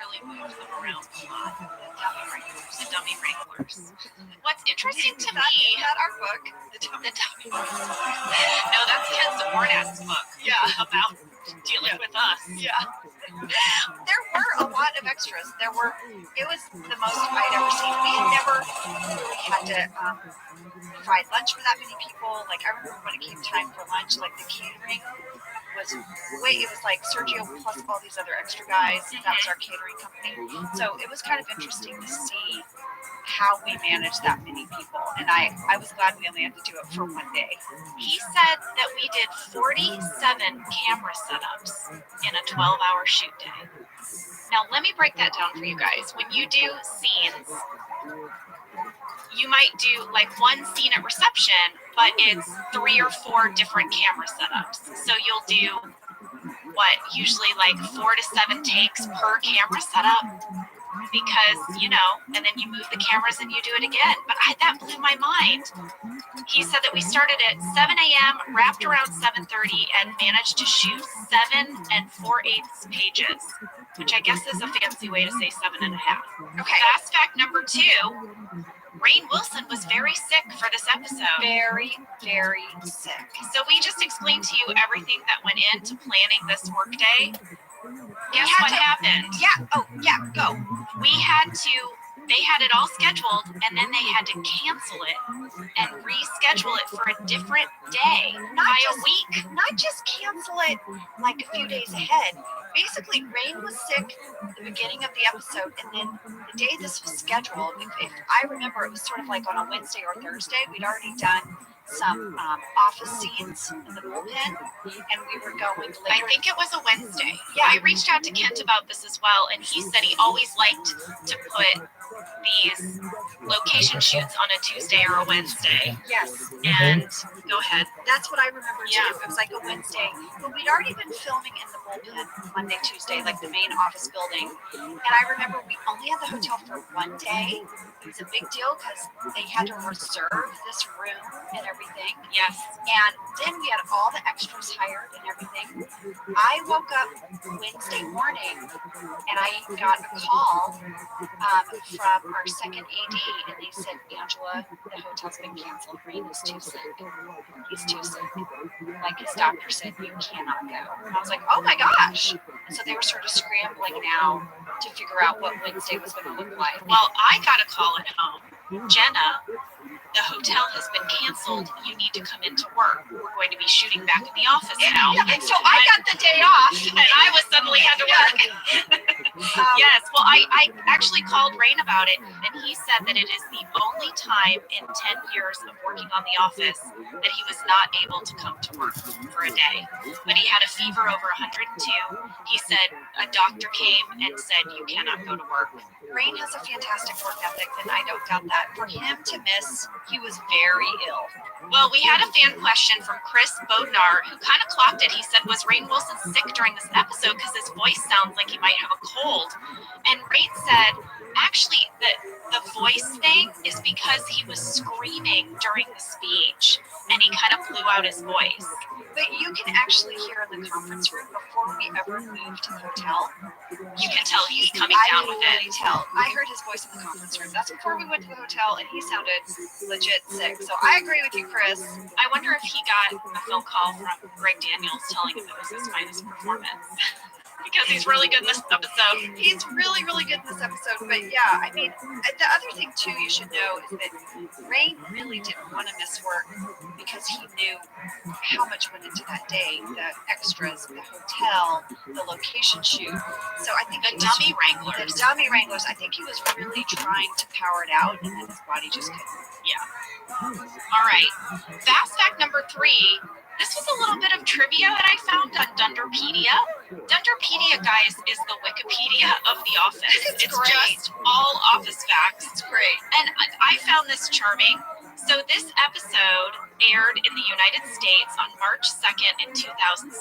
really moved them around a lot. The dummy Wranglers. What's interesting to me... Is that our book? The dummy No, that's Ken Zabornak's book. Yeah. About dealing with us. Yeah. There were a lot of extras. It was the most I'd ever seen. We had never really had to provide lunch for that many people. Like, I remember when it came time for lunch, like the catering was it was like Sergio plus all these other extra guys. That was our catering company. So it was kind of interesting to see how we managed that many people. And I was glad we only had to do it for one day. He said that we did 47 camera setups in a 12-hour shoot day. Now, let me break that down for you guys. When you do scenes, you might do like one scene at reception, but it's 3 or 4 different camera setups. So you'll do usually like 4 to 7 takes per camera setup, because and then you move the cameras and you do it again. But that blew my mind. He said that we started at 7 a.m., wrapped around 7:30, and managed to shoot 7 4/8 pages, which I guess is a fancy way to say 7.5. Okay. Fast fact number 2. Rainn Wilson was very sick for this episode. Very, very sick. So we just explained to you everything that went into planning this workday. Guess what happened? Yeah. Oh, yeah. Go. They had it all scheduled, and then they had to cancel it and reschedule it for a different day by a week. Not just cancel it like a few days ahead. Basically, Rainn was sick at the beginning of the episode, and then the day this was scheduled, if I remember, it was sort of like on a Wednesday or Thursday. We'd already done some office scenes in the bullpen, and we were going later. I think it was a Wednesday. Yeah, I reached out to Kent about this as well, and he said he always liked to put these location shoots on a Tuesday or a Wednesday. Yes. And go ahead. That's what I remember too. Yeah. It was like a Wednesday, but we'd already been filming in the bullpen Monday, Tuesday, like the main office building. And I remember we only had the hotel for one day. It was a big deal because they had to reserve this room and everything. Yes. And then we had all the extras hired and everything. I woke up Wednesday morning and I got a call from our second AD, and they said, Angela, the hotel's been canceled. Rainn is too sick. He's too sick. Like his doctor said, you cannot go. And I was like, oh my gosh. And so they were sort of scrambling now to figure out what Wednesday was going to look like. Well, I got a call at home. Jenna, the hotel has been canceled. You need to come into work. We're going to be shooting back in the office now. And so I got the day off, and I was suddenly had to work. Yes. Well, I actually called Rain about it, and he said that it is the only time in 10 years of working on The Office that he was not able to come to work for a day. When he had a fever over 102, he said a doctor came and said, you cannot go to work. Rain has a fantastic work ethic, and I don't doubt that. For him to miss, he was very ill. Well, we had a fan question from Chris Bodnar, who kind of clocked it. He said, was Rainn Wilson sick during this episode because his voice sounds like he might have a cold? And Rainn said, actually, the voice thing is because he was screaming during the speech, and he kind of blew out his voice. But you can actually hear in the conference room before we ever moved to the hotel. You can tell he's coming down with it. I can tell. I heard his voice in the conference room. That's before we went to the hotel, and he sounded legit sick. So I agree with you, Chris. I wonder if he got a phone call from Greg Daniels telling him it was his finest performance. Because he's really good in this episode. He's really, really good in this episode. But yeah, I mean, the other thing too you should know is that Rainn really didn't want to miss work because he knew how much went into that day, the extras, the hotel, the location shoot. So I think The dummy wranglers. The dummy wranglers. I think he was really trying to power it out, and then his body just couldn't. Yeah. All right. Fast fact number 3. This was a little bit of trivia that I found on Dunderpedia. Dunderpedia, guys, is the Wikipedia of The Office. It's great. just all Office facts. It's great. And I found this charming. So this episode aired in the United States on March 2nd in 2006.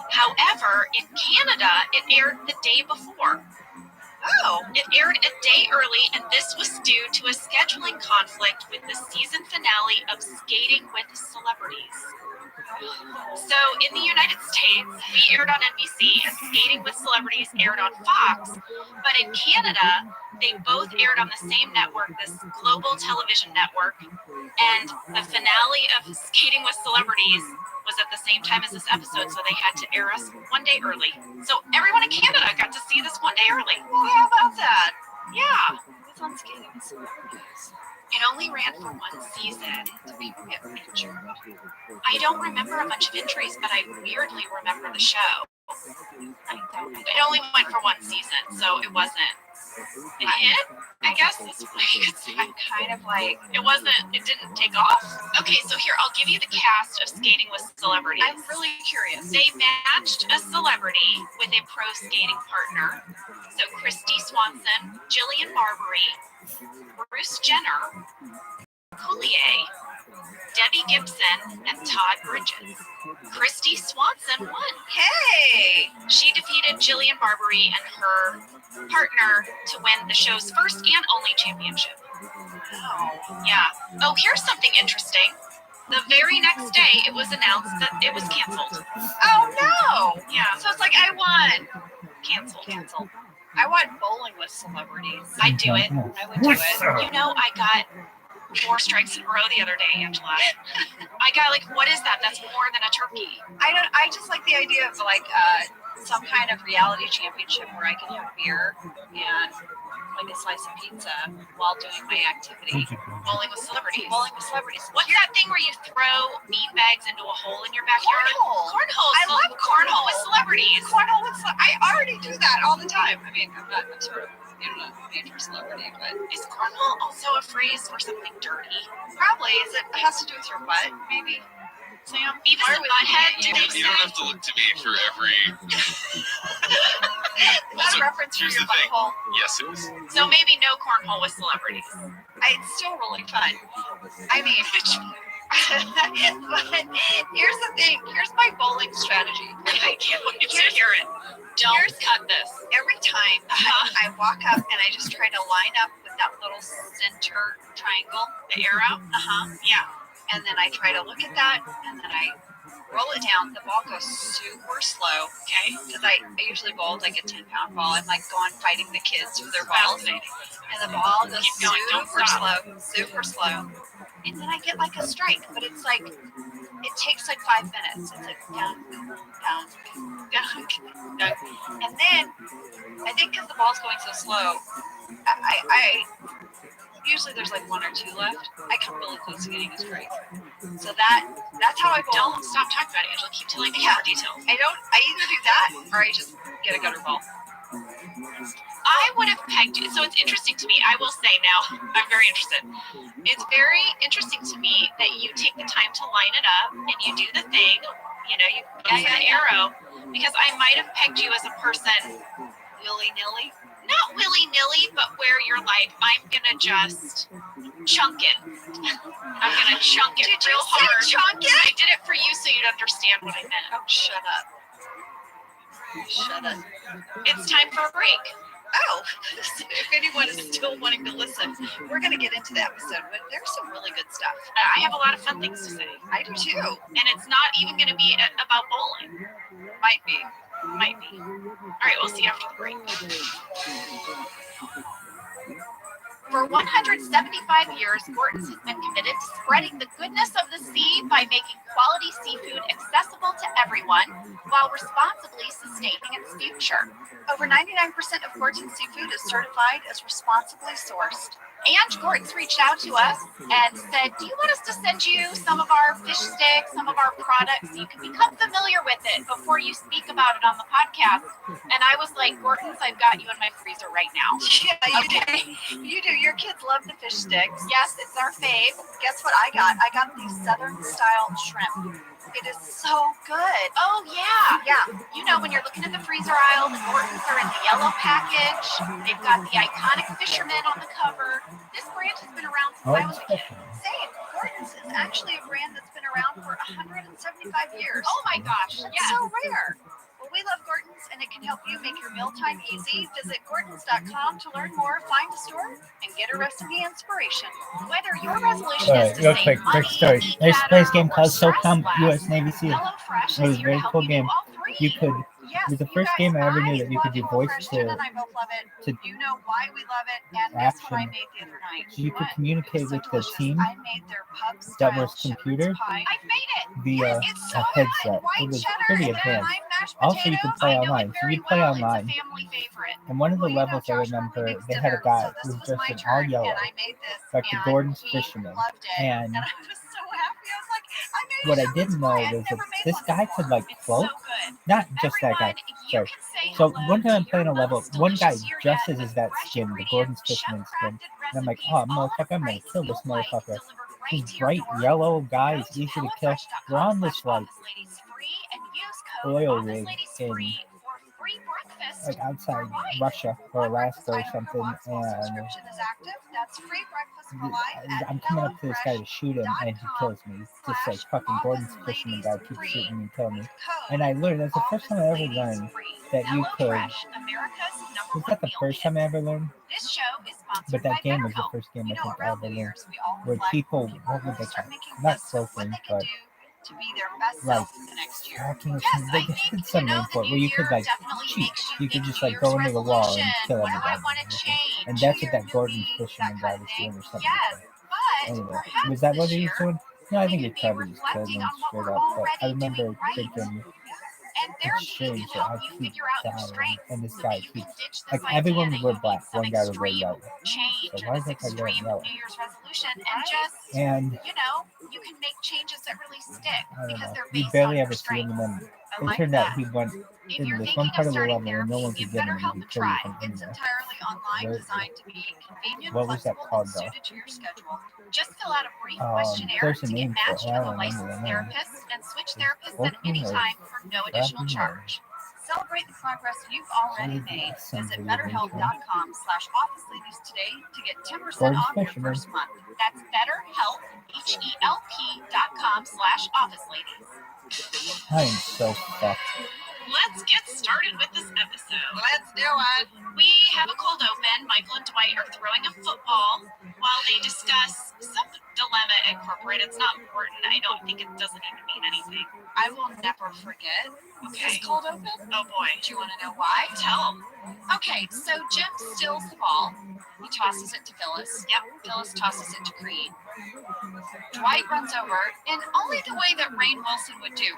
However, in Canada, it aired the day before. Oh. It aired a day early, and this was due to a scheduling conflict with the season finale of Skating with Celebrities. So in the United States, we aired on NBC, and Skating with Celebrities aired on Fox. But in Canada, they both aired on the same network, this global television network. And the finale of Skating with Celebrities was at the same time as this episode, so they had to air us one day early. So everyone in Canada got to see this one day early. Well, how about that? Yeah. It's on Skating with Celebrities. It only ran for one season. Do people get injured? I don't remember a bunch of injuries, but I weirdly remember the show. It only went for one season, so it wasn't a hit, I guess that's what I could say. I'm kind of like, It didn't take off. Okay, so here, I'll give you the cast of Skating with Celebrities. I'm really curious. They matched a celebrity with a pro skating partner. So Christy Swanson, Jillian Barberie, Bruce Jenner, Coulier, Debbie Gibson, and Todd Bridges. Christy Swanson won. Hey! She defeated Jillian Barberie and her partner to win the show's first and only championship. Wow. Yeah. Oh, here's something interesting. The very next day, it was announced that it was canceled. Oh no! Yeah. So it's like I won. Canceled. I want bowling with celebrities. I'd do it. I would do it. You know, I got 4 strikes in a row the other day, Angela. I got what is that? That's more than a turkey. I just like the idea of some kind of reality championship where I can have beer and a slice of pizza while doing my activity. Bowling with celebrities. What's What's that thing where you throw beanbags into a hole in your backyard? Cornhole. I love cornhole with celebrities. Cornhole with I already do that all the time. I mean, I'm sort of a major celebrity, but Is cornhole also a phrase for something dirty? probably it has to do with your butt, maybe. Sam, Beavis and Butthead, You don't have to look to me for every. Is that a reference for Here's your the thing. butthole? Yes, it is. So maybe no cornhole with celebrities. It's still really fun. I mean, but here's the thing. Here's my bowling strategy. I can't wait to hear it. Don't cut this. Every time I walk up and I just try to line up with that little center triangle, The arrow? yeah. And then I try to look at that, and then I roll it down. The ball goes super slow, okay? Because I usually bowl like a 10-pound ball. I'm going fighting the kids with their balls. And the ball goes Keep going, don't super slow. And then I get a strike, but it's it takes 5 minutes. It's down. And then, I think because the ball's going so slow, I usually there's 1 or 2 left. I come really close to getting a strike. So that's how I bowl. Don't stop talking about it, Angela. Keep telling me more details. I either do that or I just get a gutter ball. I would have pegged you. So it's interesting to me. I will say now, I'm very interested. It's very interesting to me that you take the time to line it up and you do the thing. You know, you press the arrow, because I might have pegged you as a person willy-nilly. Not willy-nilly, but where you're like, I'm gonna just chunk it. I'm gonna chunk it real hard. Chunk it? I did it for you so you'd understand what I meant. Oh, shut up. Shut up. It's time for a break. Oh, if anyone is still wanting to listen, we're going to get into the episode, but there's some really good stuff. I have a lot of fun things to say. I do too. And it's not even going to be about bowling. Might be. Might be. All right, we'll see you after the break. For 175 years, Gorton's has been committed to spreading the goodness of the sea by making quality seafood accessible to everyone while responsibly sustaining its future. Over 99% of Gorton's seafood is certified as responsibly sourced. And Gorton's reached out to us and said, do you want us to send you some of our fish sticks, some of our products, so you can become familiar with it before you speak about it on the podcast? And I was like, Gorton's, I've got you in my freezer right now. Yeah, you do. You do. Your kids love the fish sticks. Yes, it's our fave. Guess what I got? I got these Southern-style shrimp. It is so good. Oh, yeah. Yeah. You know, when you're looking at the freezer aisle, the Gorton's are in the yellow package. They've got the iconic fisherman on the cover. This brand has been around since I was a kid. Same. Gorton's is actually a brand that's been around for 175 years. Oh, my gosh. That's Yes. so rare. Well, we love Gorton's, and it can help you make your mealtime easy. Visit Gortons.com to learn more, find a store, and get a recipe inspiration. Whether your resolution is to Real save quick, money, story. eat I used to play this better, game or called stress SOCOM less, US Navy SEAL. HelloFresh It was is a here very to help cool you game. do all three. You could. Yes, It was the you first guys, game I ever knew that you love could do voice HelloFresh. to Jen and I both love it. You know why we love it, and guess what I action. made the other night? So you could What? communicate So with the delicious. team I made their pub that style was computer shepherd's pie. I've made it. via It's a so headset. good. White It was cheddar pretty and then advanced. lime mashed Also, you could potatoes. play I know online. it So very you'd play well. online. It's a family favorite. And one of the Well, you know, levels I Josh remember, normally makes they had a dinner, guy so who this was was dressed my in all turn, yellow, and I made this, like the and Gordon's he fisherman. loved it, And I was so happy. I was like, I made what a I didn't shepherd's know pie. I'd was that never made this one guy before. could like It's float. so good. Not just that guy. Everyone, you Sorry. can say So hello one time I'm to playing your a level, most one guy delicious year dresses yet as with that fresh skin, the ingredients, Gordon's fisherman skin. chef-crafted And I'm like, recipes, oh, all at motherfucker, I'm gonna prices kill this you'll like, motherfucker. delivered right These to your bright door. yellow Go guys, to easy to kill. We're on this like HelloFresh.com/OfficeLadies free and use code oil rig OfficeLadies in free for free breakfast like for outside life. Russia or One breakfast Alaska or item per something, box while and subscription is active. That's free breakfast for life at I'm coming up to this guy to shoot him, and he kills me. Just like fucking Gordon's fisherman guy keeps shooting me and killing me. And I learned, that's the first time I ever learned that you could. HelloFresh, America's number Was one that the meal first kit. time I ever learned? This show is sponsored But that by game was the BetterHelp. first game You I know, think I around ever New learned. Year's, we all Where reflect people, on what would they start call it? making Not lists of what cloaking, they can but do to be their best like self for the next year. tracking or Yes, something. I They think, had some name the for it, new where you could year like definitely cheat. makes You could make just New like go Year's into the wall and resolution. kill What do I everybody. want to change? And that's what New that year, Gordon's new me, fisherman that guy kind of was thing. doing or something. Yes, but Anyway, perhaps was that what this he was year doing? No, I we think he could be probably just killed reflecting him on what straight we're up. But I already remember doing right. thinking, And it's therapy strange can that help I you keep figure out your dying, strengths and this so guy that you can keeps, ditch this like idea everyone that would wear you black, need some one guy would wear extreme yellow. change So or why this is that guy wearing extreme yellow? New Year's resolution and just, And you know, you can make changes that really stick I don't because know, they're you based on barely your ever see him, strengths. and then I it like turned out that. he went If in you're this thinking one part of of the starting level where no therapy, one could give get him, and BetterHelp he a kill you try. from It's anywhere. entirely online, Where, designed to be convenient, what was that flexible, called and though? suited to your schedule. Just fill out a brief questionnaire There's a to get name for it. matched I with a don't remember licensed the name. therapist and switch therapists at Working any or time for no additional Rabbi or charge. Celebrate the progress you've already made. Visit BetterHelp.com/OfficeLadies today to get 10% Gordon's off your fisherman. first month. That's BetterHelp, HELP.com/OfficeLadies. I am so fucked. Let's get started with this episode. Let's do it. We have a cold open. Michael and Dwight are throwing a football while they discuss some dilemma at corporate. It's not important. I don't think it doesn't even mean anything. I will never forget Okay. this cold open. Oh boy. Do you want to know why? Tell 'em. Okay, so Jim steals the ball. He tosses it to Phyllis. Yep. Phyllis tosses it to Creed. Dwight runs over in only the way that Rainn Wilson would do.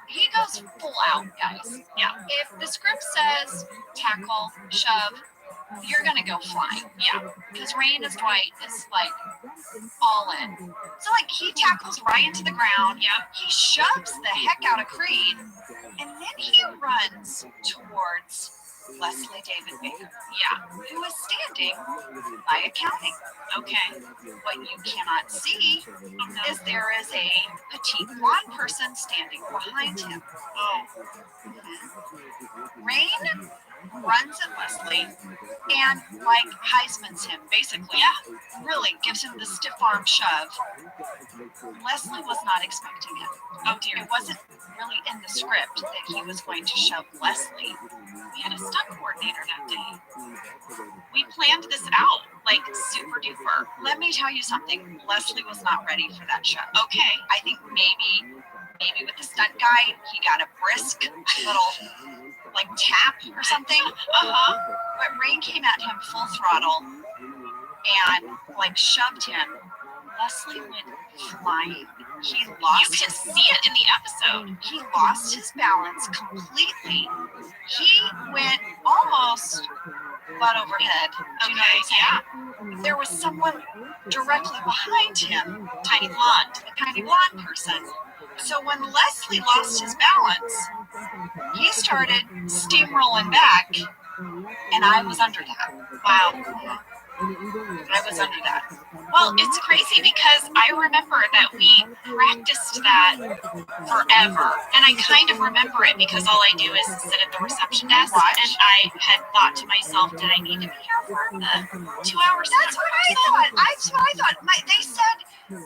He goes full out, guys. Yeah. If the script says tackle, shove, you're going to go flying. Yeah. Because Rainn as Dwight is like all in. So like he tackles Ryan to the ground. Yep. He shoves the heck out of Creed. And then he runs towards Leslie David Baker, Yeah. who is standing by accounting. Okay. What you cannot see is there is a petite blonde person standing behind him. Oh. Rain runs at Leslie and like Heisman's him, basically. Yeah. Really gives him the stiff arm shove. Leslie was not expecting it. Oh dear. It wasn't really in the script that he was going to shove Leslie. We had a stunt coordinator that day. We planned this out, like super duper. Let me tell you something. Leslie was not ready for that shove. Okay. I think maybe with the stunt guy, he got a brisk little like tap or something. But Rain came at him full throttle and like shoved him. Leslie went flying. He lost You can his see it in the episode. He lost his balance completely. He went almost butt over head. Do you know what I'm saying? There was someone directly behind him, a tiny blonde person. So when Leslie lost his balance, he started steamrolling back, and I was under that. Wow. I was under that. Well, it's crazy because I remember that we practiced that forever. And I kind of remember it because all I do is sit at the reception desk. And I had thought to myself, did I need to be here for the 2 hours? That's what I thought. That's what I thought. They said,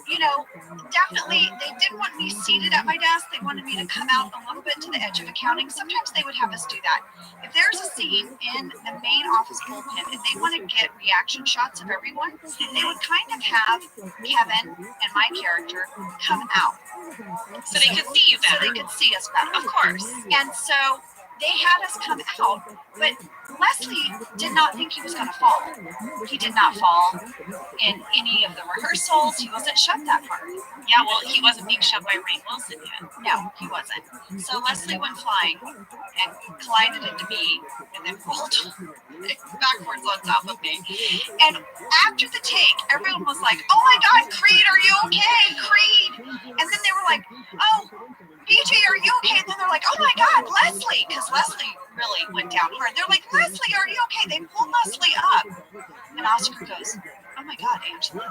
you know, definitely they didn't want me seated at my desk. They wanted me to come out a little bit to the edge of accounting. Sometimes they would have us do that. If there's a scene in the main office bullpen and they want to get reaction shots of everyone, they would kind of have Kevin and my character come out. So they could see you better. So they could see us better. Of course. And so they had us come out, but Leslie did not think he was going to fall. He did not fall in any of the rehearsals. He wasn't shoved that hard. Yeah, well, he wasn't being shoved by Rainn Wilson yet. No, he wasn't. So Leslie went flying and collided into me and then rolled backwards on top of me. And after the take, everyone was like, "Oh my God, Creed, are you okay? Creed!" And then they were like, "Oh, BJ, are you okay?" And then they're like, "Oh my God, Leslie," because Leslie really went down hard. They're like, "Leslie, are you okay?" They pulled Leslie up, and Oscar goes, "Oh my God, Angela."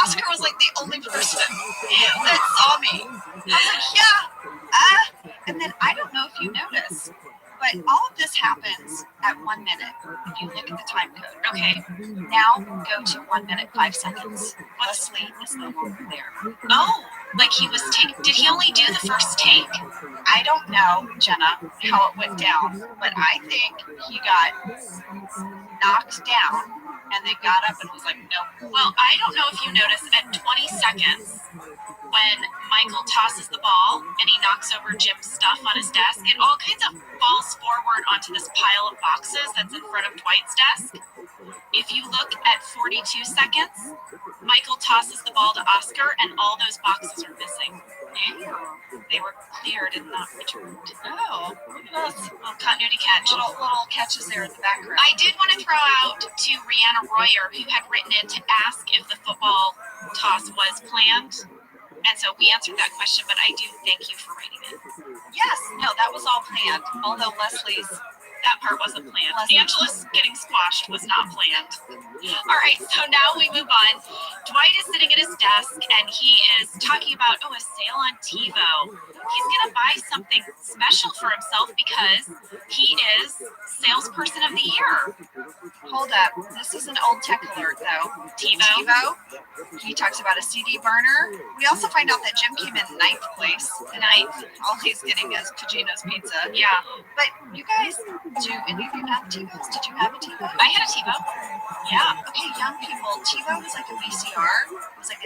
Oscar was like the only person that saw me. I was like, "Yeah." And then I don't know if you noticed, but all of this happens at 1 minute. If you look at the time code. Okay. Now go to 1 minute, 5 seconds. Leslie is no longer there. Oh, like he was did he only do the first take? I don't know, Jenna, how it went down, but I think he got knocked down and they got up and was like, "Nope." Well, I don't know if you noticed at 20 seconds when Michael tosses the ball and he knocks over Jim's stuff on his desk, it all kinds of falls forward onto this pile of boxes that's in front of Dwight's desk. If you look at 42 seconds, Michael tosses the ball to Oscar and all those boxes are missing. They were cleared and not returned. Oh, Well, it's a little continuity catch. little catches there in the background. I did want to throw out to Rihanna Royer, who had written in to ask if the football toss was planned. And so we answered that question, but I do thank you for writing it. Yes, no, that was all planned. Although Leslie's That part wasn't planned. Leslie. Angela's getting squashed was not planned. All right, so now we move on. Dwight is sitting at his desk and he is talking about, a sale on TiVo. He's going to buy something special for himself because he is salesperson of the year. Hold up. This is an old tech alert, though. TiVo. He talks about a CD burner. We also find out that Jim came in 9th place. All he's getting is Pagino's Pizza. Yeah, But you guys, do any of you have TiVos? Did you have a TiVo? I had a TiVo. Yeah. Okay, young people, TiVo was like a VCR. It was like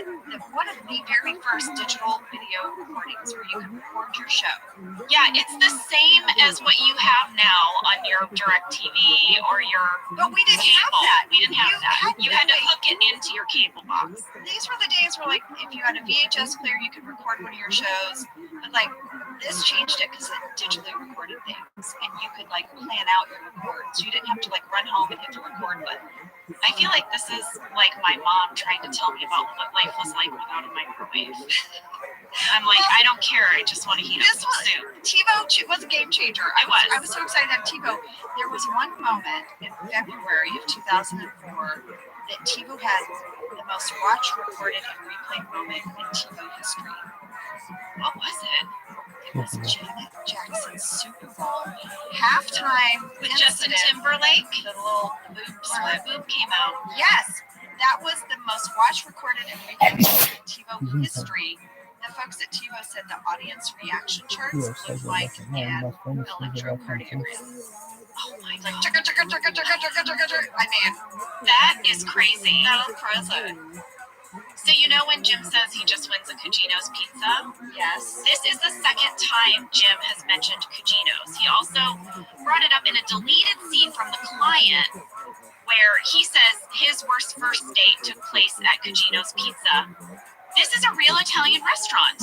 one of the very first digital video recordings where you could record your show. Yeah, it's the same as what you have now on your DirecTV or your But we didn't have cable. that. We didn't have that. You had to hook it into your cable box. These were the days where, like, if you had a VHS player, you could record one of your shows. But, like, this changed it because it digitally recorded things. And you could, like, plan out your records. You didn't have to, like, run home and hit the record button. I feel like this is like my mom trying to tell me about what life was like without a microwave. I'm like, I don't care. I just want to heat up some soup. TiVo was a game changer. I was so excited to have TiVo. There was one moment in February of 2004 that TiVo had the most watched, recorded, and replayed moment in TiVo history. What was it? It was Janet Jackson's Super Bowl halftime With Justin Timberlake? The little boobs. Where the boob came out. Yes, that was the most watched, recorded, and replayed in TiVo history. The folks at TiVo said the audience reaction charts looked like an electrocardiogram. Oh my Like, god. I mean, That is crazy. that was crazy. So you know when Jim says he just wins a Cugino's pizza? Yes. This is the second time Jim has mentioned Cugino's. He also brought it up in a deleted scene from The Client where he says his worst first date took place at Cugino's Pizza. This is a real Italian restaurant.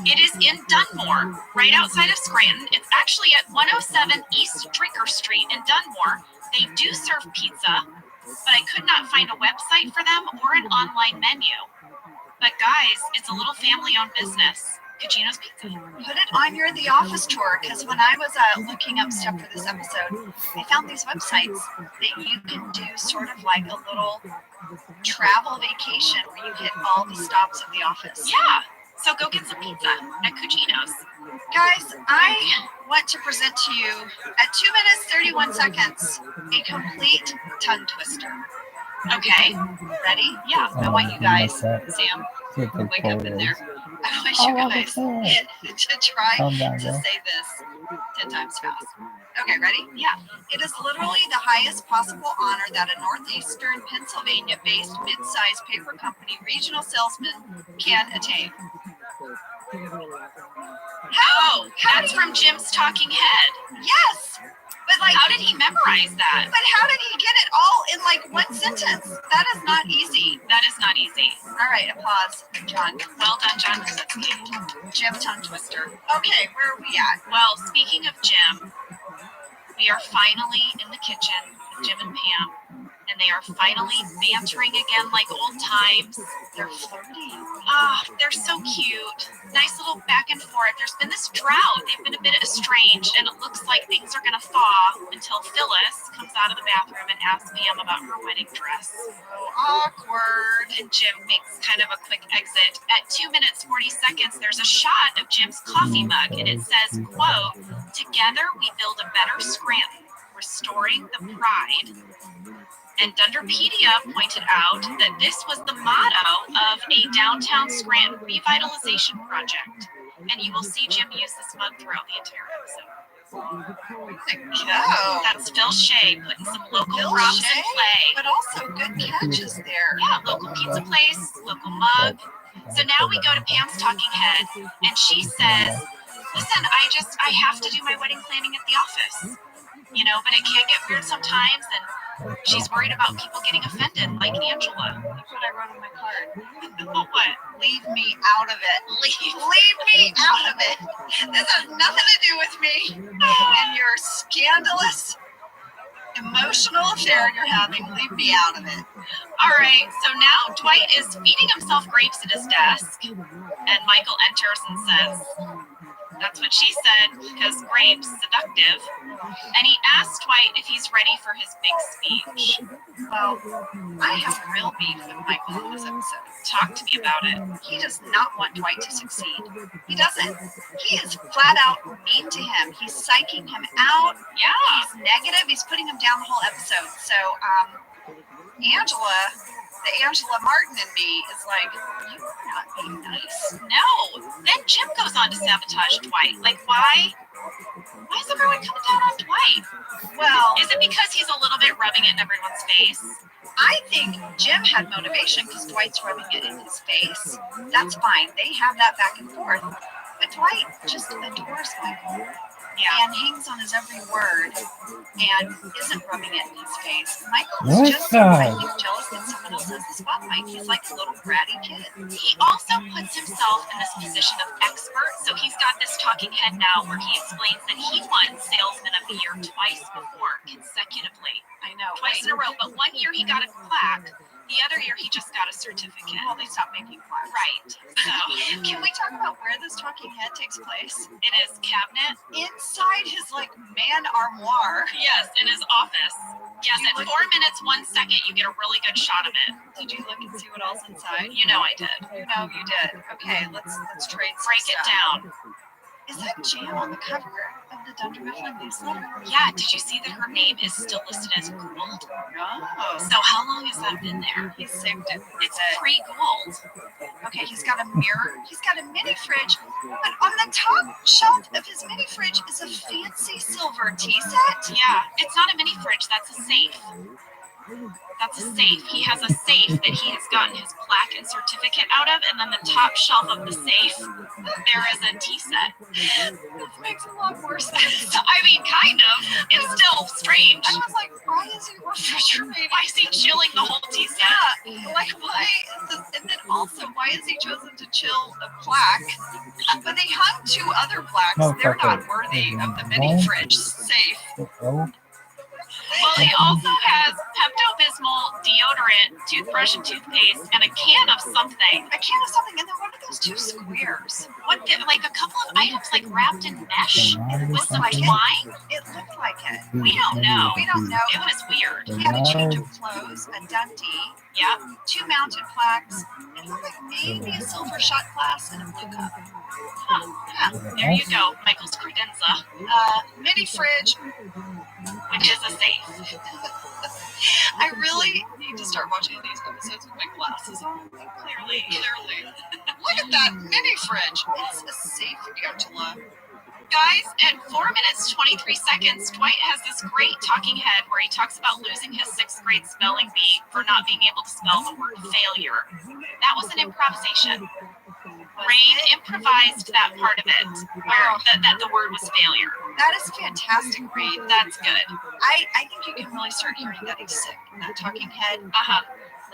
It is in Dunmore, right outside of Scranton. It's actually at 107 East Drinker Street in Dunmore. They do serve pizza, but I could not find a website for them or an online menu. But guys, it's a little family-owned business. Cugino's Pizza. Put it on your The Office tour, because when I was looking up stuff for this episode, I found these websites that you can do sort of like a little travel vacation where you hit all the stops of The Office. Yeah, so go get some pizza at Cugino's. Guys, I want to present to you at 2 minutes 31 seconds a complete tongue twister. Okay, Ready? yeah. I want you guys, Like that. Sam, Take the wake up in there. photos. I want you guys Oh, to try calm down, to girl. say this 10 times fast. Okay, ready? Yeah. It is literally the highest possible honor that a northeastern Pennsylvania-based mid-sized paper company regional salesman can attain. Oh, that's from Jim's talking head. Yes! But like, How did he memorize that? but how did he get it all in like one sentence? That is not easy. That is not easy. All right, applause, John. Well done, John Krasinski. Jim tongue twister. Okay, where are we at? Well, speaking of Jim, we are finally in the kitchen with Jim and Pam, and they are finally bantering again like old times. They're flirting. Ah, they're so cute. Nice little back and forth. There's been this drought. They've been a bit estranged, and it looks like things are going to thaw until Phyllis comes out of the bathroom and asks Pam about her wedding dress. Oh, awkward. And Jim makes kind of a quick exit. At 2 minutes 40 seconds, there's a shot of Jim's coffee mug, and it says, quote, "Together we build a better Scranton, restoring the pride." And Dunderpedia pointed out that this was the motto of a downtown Scranton revitalization project. And you will see Jim use this mug throughout the entire episode. Go. That's Phil Shea putting some local Phil props in Shea? play. But also good catches there. Yeah, local pizza place, local mug. So now we go to Pam's talking head, and she says, "Listen, I have to do my wedding planning at the office. You know, but it can get weird sometimes, and she's worried about people getting offended, like Angela." Look what I wrote on my card. Oh, what? Leave me out of it. Leave me out of it. This has nothing to do with me and your scandalous emotional affair you're having. Leave me out of it. All right, so now Dwight is feeding himself grapes at his desk, and Michael enters and says, "That's what she said, because grapes, seductive." And he asked Dwight if he's ready for his big speech. Well, I have real beef with Michael in this episode. Talk to me about it. He does not want Dwight to succeed. He doesn't. He is flat out mean to him. He's psyching him out. Yeah. He's negative. He's putting him down the whole episode. So, the Angela Martin in me is like, you're not being nice. No. Then Jim goes on to sabotage Dwight. Like, why? Why is everyone coming down on Dwight? Well, Is it because he's a little bit rubbing it in everyone's face? I think Jim had motivation because Dwight's rubbing it in his face. That's fine. They have that back and forth. But Dwight just adores Michael. and hangs on his every word and isn't rubbing it in his face. Michael is What just, the- I think, jealous that someone else has the spotlight. He's like a little bratty kid. He also puts himself in this position of expert. So he's got this talking head now where he explains that he won Salesman of the Year twice before consecutively. I know. Twice in a row. But one year he got a plaque. The other year he just got a certificate. Well, they stopped making plaques. Right. So Can we talk about where this talking head takes place? in his cabinet. Inside his like man armoire. Yes, in his office. Yes, at 4 minutes, 1 second, you get a really good shot of it. Did you look and see what else inside? You know I did. You know you did. Okay, let's trade some Break it stuff. down. Is that Jam on the cover of the Dunder Mifflin newsletter? Yeah, did you see that her name is still listed as Gould? No. So how long has that been there? He saved it. It's pre-Gould. Okay, he's got a mirror. He's got a mini fridge. But on the top shelf of his mini fridge is a fancy silver tea set. Yeah, it's not a mini fridge, that's a safe. That's a safe. He has a safe that he has gotten his plaque and certificate out of, and then the top shelf of the safe, there is a tea set. That makes a lot more sense. I mean, kind of. It's still strange. I was like, why is he refrigerating? Why is he chilling the whole tea set? Yeah, like why? And then also, why is he chosen to chill a plaque? But they hung 2 other plaques. Oh, They're okay. not worthy of the mini fridge safe. Oh, Well, he also has Pepto-Bismol, deodorant, toothbrush and toothpaste, and a can of something. A can of something, and then what are those 2 squares? What, like a couple of items like wrapped in mesh with some Like it. twine? It looked like it. We don't know. We don't know. It was weird. He had a change of clothes, a Dundee, Yeah. 2 mounted plaques, and it looked like maybe a silver shot glass and a blue cup. Yeah. There you go. Michael's credenza, Mini fridge. which is a safe. I really need to start watching these episodes with my glasses on. Clearly. Look at that mini fridge. It's a safe, Angela. Guys, at 4 minutes, 23 seconds, Dwight has this great talking head where he talks about losing his 6th grade spelling bee for not being able to spell the word failure. That was an improvisation. Rain improvised that part of it, where that the word was failure. That is fantastic, Rain. That's good. I think you can really start hearing that he's sick. That talking head.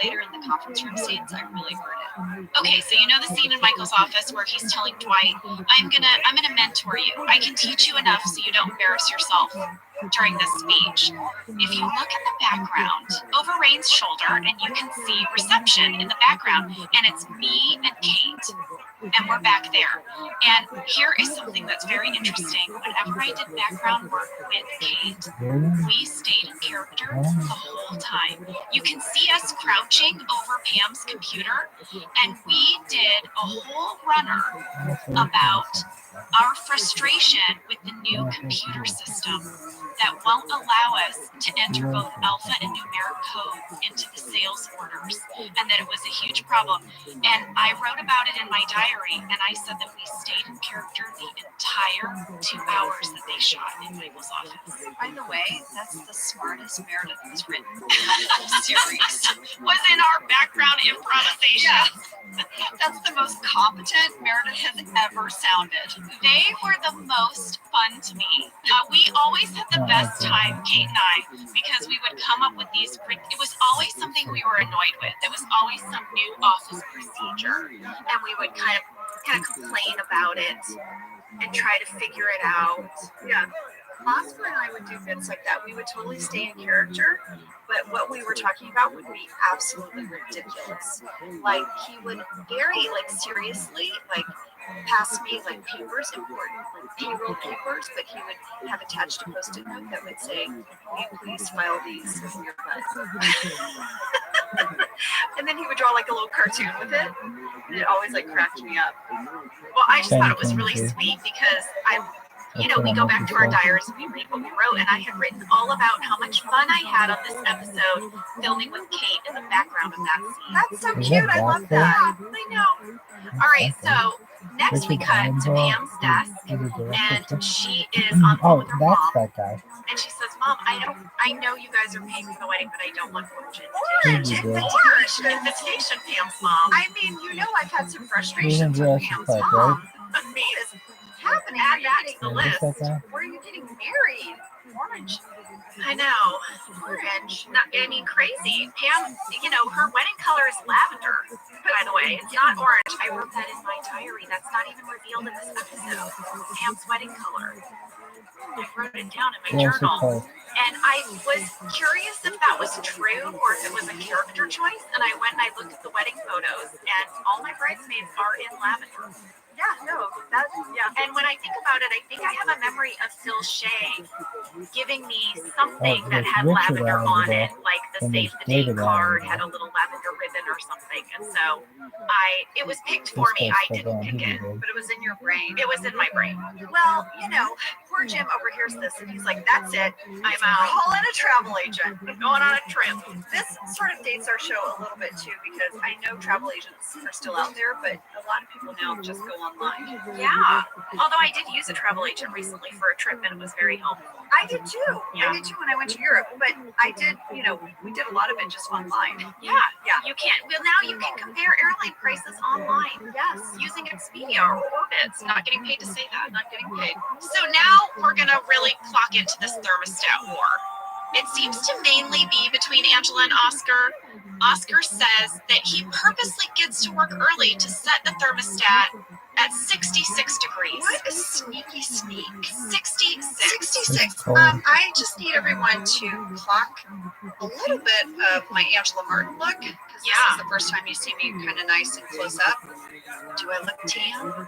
Later in the conference room scenes, I really heard it. Okay, so you know the scene in Michael's office where he's telling Dwight, I'm gonna mentor you. I can teach you enough so you don't embarrass yourself during this speech. If you look in the background over Rain's shoulder, and you can see reception in the background, and it's me and Kate, and we're back there. And here is something that's very interesting. Whenever I did background work with Kate, we stayed in character the whole time. You can see us crouching over Pam's computer, and we did a whole runner about our frustration with the new computer system that won't allow us to enter both alpha and numeric codes into the sales orders, and that it was a huge problem. And I wrote about it in my diary, and I said that we stayed in character the entire 2 hours that they shot in Michael's office. By the way, that's the smartest Meredith has written in the whole series. Was in our background improvisation. Yeah. That's the most competent Meredith has ever sounded. They were the most fun to me. We always had the best time, Kate and I, because we would come up with these. It was always something we were annoyed with. It was always some new office procedure, and we would kind of complain about it and try to figure it out. Yeah. Oscar and I would do bits like that. We would totally stay in character, but what we were talking about would be absolutely ridiculous. Like he would very seriously pass me papers, important payroll papers, but he would have attached a post-it note that would say, "Will you please file these with your butt?" And then he would draw a little cartoon with it, and it always cracked me up. Well, I just thought it was really sweet because we go back to our diaries and we read what we wrote, and I had written all about how much fun I had on this episode filming with Kate in the background of that scene. That's so cute. I love that. I know. All right, so next we cut to Pam's desk, and she is on the phone with her mom, that's that guy. and she says, "Mom, I know you guys are paying for the wedding, but I don't want orange invitation, Pam's mom." I mean, I've had some frustrations with Pam's mom. Me is happening. Add that to the list. Were you getting married. Orange. I know. Orange. I mean, crazy. Pam, you know, her wedding color is lavender, by the way. It's not orange. I wrote that in my diary. That's not even revealed in this episode. Pam's wedding color. I wrote it down in my What's it journal. called? And I was curious if that was true or if it was a character choice. And I went and I looked at the wedding photos, and all my bridesmaids are in lavender. Yeah, no, And when I think about it, I think I have a memory of Phil Shea giving me something that there's had Richard lavender Lavender on there, it, like the and Save there's the Date David card Lavender. had a little lavender ribbon or something. And so it was picked for This me. guy's I still didn't going. pick He it. did. but it was in your brain. It was in my brain. Well, you know, poor Jim overhears this and he's like, that's it. I'm out. Call in a travel agent. Going on a trip. This sort of dates our show a little bit too, because I know travel agents are still out there, but a lot of people now just go online. Yeah. Although I did use a travel agent recently for a trip, and it was very helpful. I did too. Yeah. I did too when I went to Europe, but I did, you know, we did a lot of it just online. Yeah. You can't. Well, now you can compare airline prices online. Yes. Using Expedia or Orbitz. Not getting paid to say that. Not getting paid. So now we're gonna really clock into this thermostat war. It seems to mainly be between Angela and Oscar. Oscar says that he purposely gets to work early to set the thermostat at 66 degrees. What a sneaky sneak. 66. 66. Cold. I just need everyone to clock a little bit of my Angela Martin look, because this is the first time you see me kind of nice and close up. Do I look tan?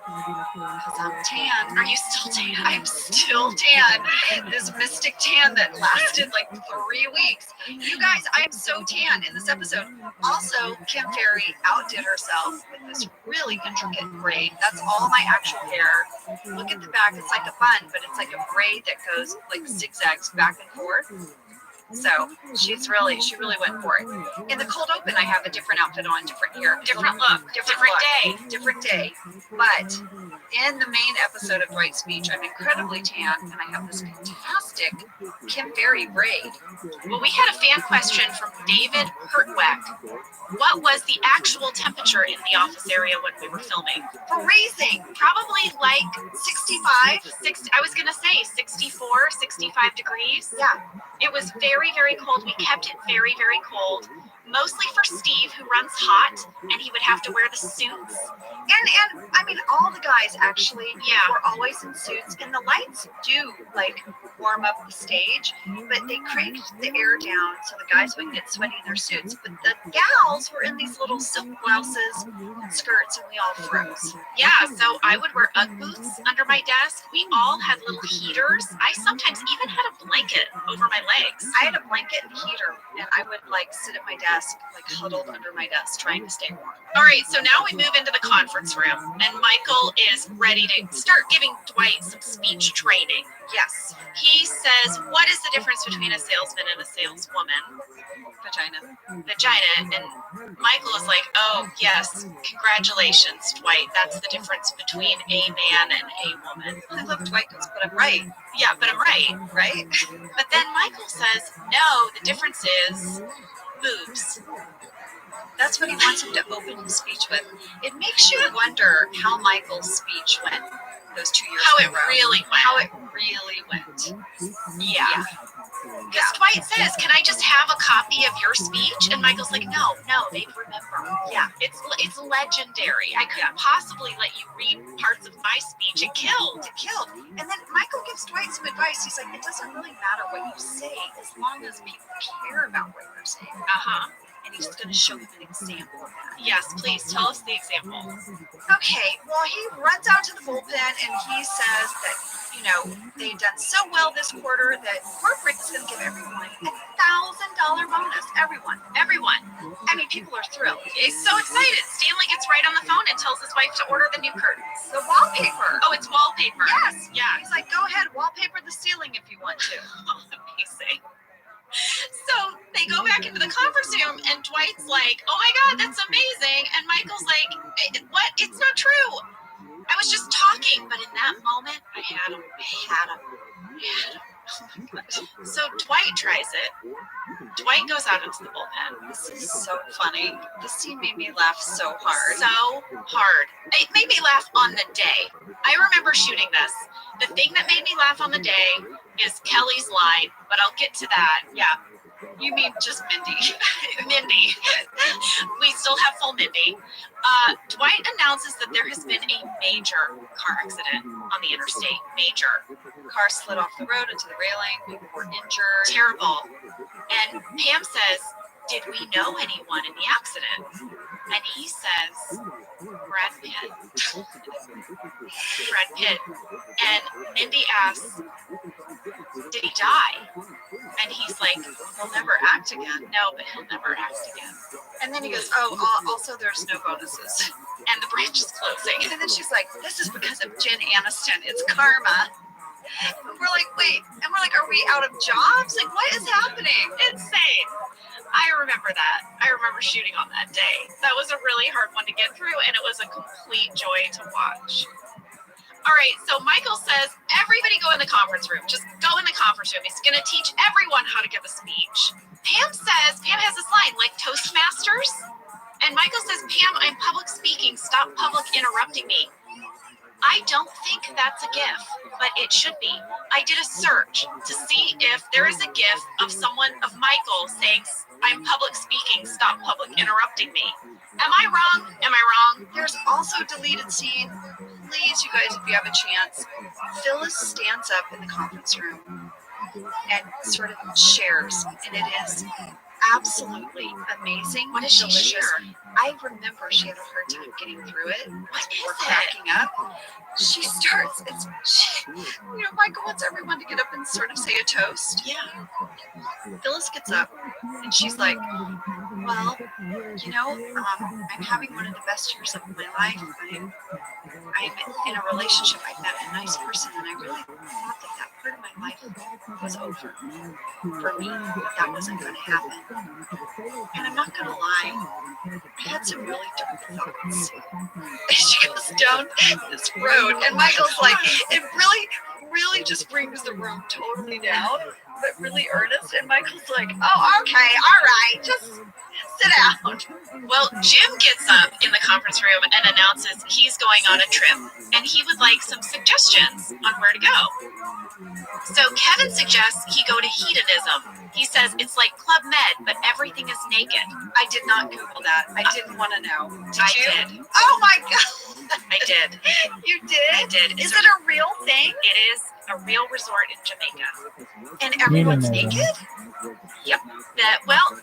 Because I'm tan. Are you still tan? I'm still tan. This mystic tan that lasted like 3 weeks. You guys, I'm so tan in this episode. Also, Kim Ferry outdid herself with this really intricate braid. That's all my actual hair. Look at the back. It's like a bun, but it's like a braid that goes like zigzags back and forth. So she really went for it. In the cold open, I have a different outfit on, different hair, Different look, different day. different day. But in the main episode of Dwight's Speech, I'm incredibly tan, and I have this fantastic Kim Ferry braid. Well, we had a fan question from David Hertweck. What was the actual temperature in the office area when we were filming? Freezing, Probably like 65. I was gonna say 64, 65 degrees. Yeah, It was very, very cold. We kept it very, very cold. Mostly for Steve, who runs hot, and he would have to wear the suits. and I mean, all the guys actually were always in suits, and the lights do like warm up the stage, but they cranked the air down so the guys wouldn't get sweaty in their suits. But the gals were in these little silk blouses and skirts, and we all froze. Yeah, so I would wear Ugg boots under my desk. We all had little heaters. I sometimes even had a blanket over my legs. I had a blanket and heater, and I would like sit at my desk, like huddled under my desk, trying to stay warm. All right, so now we move into the conference room, and Michael is ready to start giving Dwight some speech training. Yes, He says, what is the difference between a salesman and a saleswoman? Vagina. And Michael is like, oh, yes, congratulations, Dwight. That's the difference between a man and a woman. I love Dwight goes, but I'm right, Yeah, but I'm right. right? But then Michael says, no, the difference is boobs. That's what he wants him to open his speech with. It makes you wonder how Michael's speech went those 2 years How in it a row. really went. How it really went. Yeah. Because Dwight says, can I just have a copy of your speech? And Michael's like, no, they'd remember. Yeah. It's legendary. I couldn't possibly let you read parts of my speech. It killed. It killed. And then Michael gives Dwight some advice. He's like, it doesn't really matter what you say as long as people care about what you're saying. Uh-huh. And he's going to show them an example of that. Yes, please tell us the example. Okay, well, he runs out to the bullpen and he says that, you know, they've done so well this quarter that corporate is going to give everyone $1,000 bonus. Everyone. I mean, people are thrilled. He's so excited. Stanley gets right on the phone and tells his wife to order the new curtains. The wallpaper. Oh, it's wallpaper. Yes. Yeah. He's like, go ahead, wallpaper the ceiling if you want to. Oh, amazing. So they go back into the conference room, and Dwight's like, oh my God, that's amazing. And Michael's like, what? It's not true. I was just talking. But in that moment, I had him. So Dwight tries it. Dwight goes out into the bullpen. This is so funny. This scene made me laugh so hard. So hard. It made me laugh on the day. I remember shooting this. The thing that made me laugh on the day is Kelly's line, but I'll get to that. Yeah. You mean just Mindy? Mindy. We still have full Mindy. Dwight announces that there has been a major car accident on the interstate. Major. Car slid off the road into the railing. People were injured. Terrible. And Pam says, did we know anyone in the accident? And he says, Brad Pitt. Brad Pitt. And Mindy asks, did he die? And he's like, he'll never act again. No, but he'll never act again. And then he goes, oh, also there's no bonuses. And the branch is closing. And then she's like, this is because of Jen Aniston. It's karma. And we're like, wait. And we're like, are we out of jobs? Like, what is happening? Insane. I remember that. I remember shooting on that day. That was a really hard one to get through, and it was a complete joy to watch. All right, so Michael says, everybody go in the conference room. Just go in the conference room. He's going to teach everyone how to give a speech. Pam has this line, like Toastmasters. And Michael says, Pam, I'm public speaking. Stop public interrupting me. I don't think that's a GIF, but it should be. I did a search to see if there is a GIF of Michael saying, I'm public speaking, stop public interrupting me. Am I wrong? Am I wrong? There's also a deleted scene. Please, you guys, if you have a chance, Phyllis stands up in the conference room and sort of shares, and it is absolutely amazing. What does she delicious. share? I remember she had a hard time getting through it. What We're is cracking up. She starts, Michael wants everyone to get up and sort of say a toast. Yeah. Phyllis gets up and she's like, well, I'm having one of the best years of my life. I'm in a relationship. I met a nice person, and I really thought that part of my life was over. For me, that wasn't going to happen. And I'm not going to lie, I had some really dark thoughts. And she goes down this road, and Michael's like, it really just brings the room totally down, but really earnest. And Michael's like, oh, okay, all right, just sit down. Well, Jim gets up in the conference room and announces he's going on a trip, and he would like some suggestions on where to go. So Kevin suggests he go to hedonism. He says it's like Club Med, but everything is naked. I did not Google that. I didn't want to know. I did. Oh my God. I did. You did? I did. Is it a real thing? It is a real resort in Jamaica. And everyone's naked? Yep.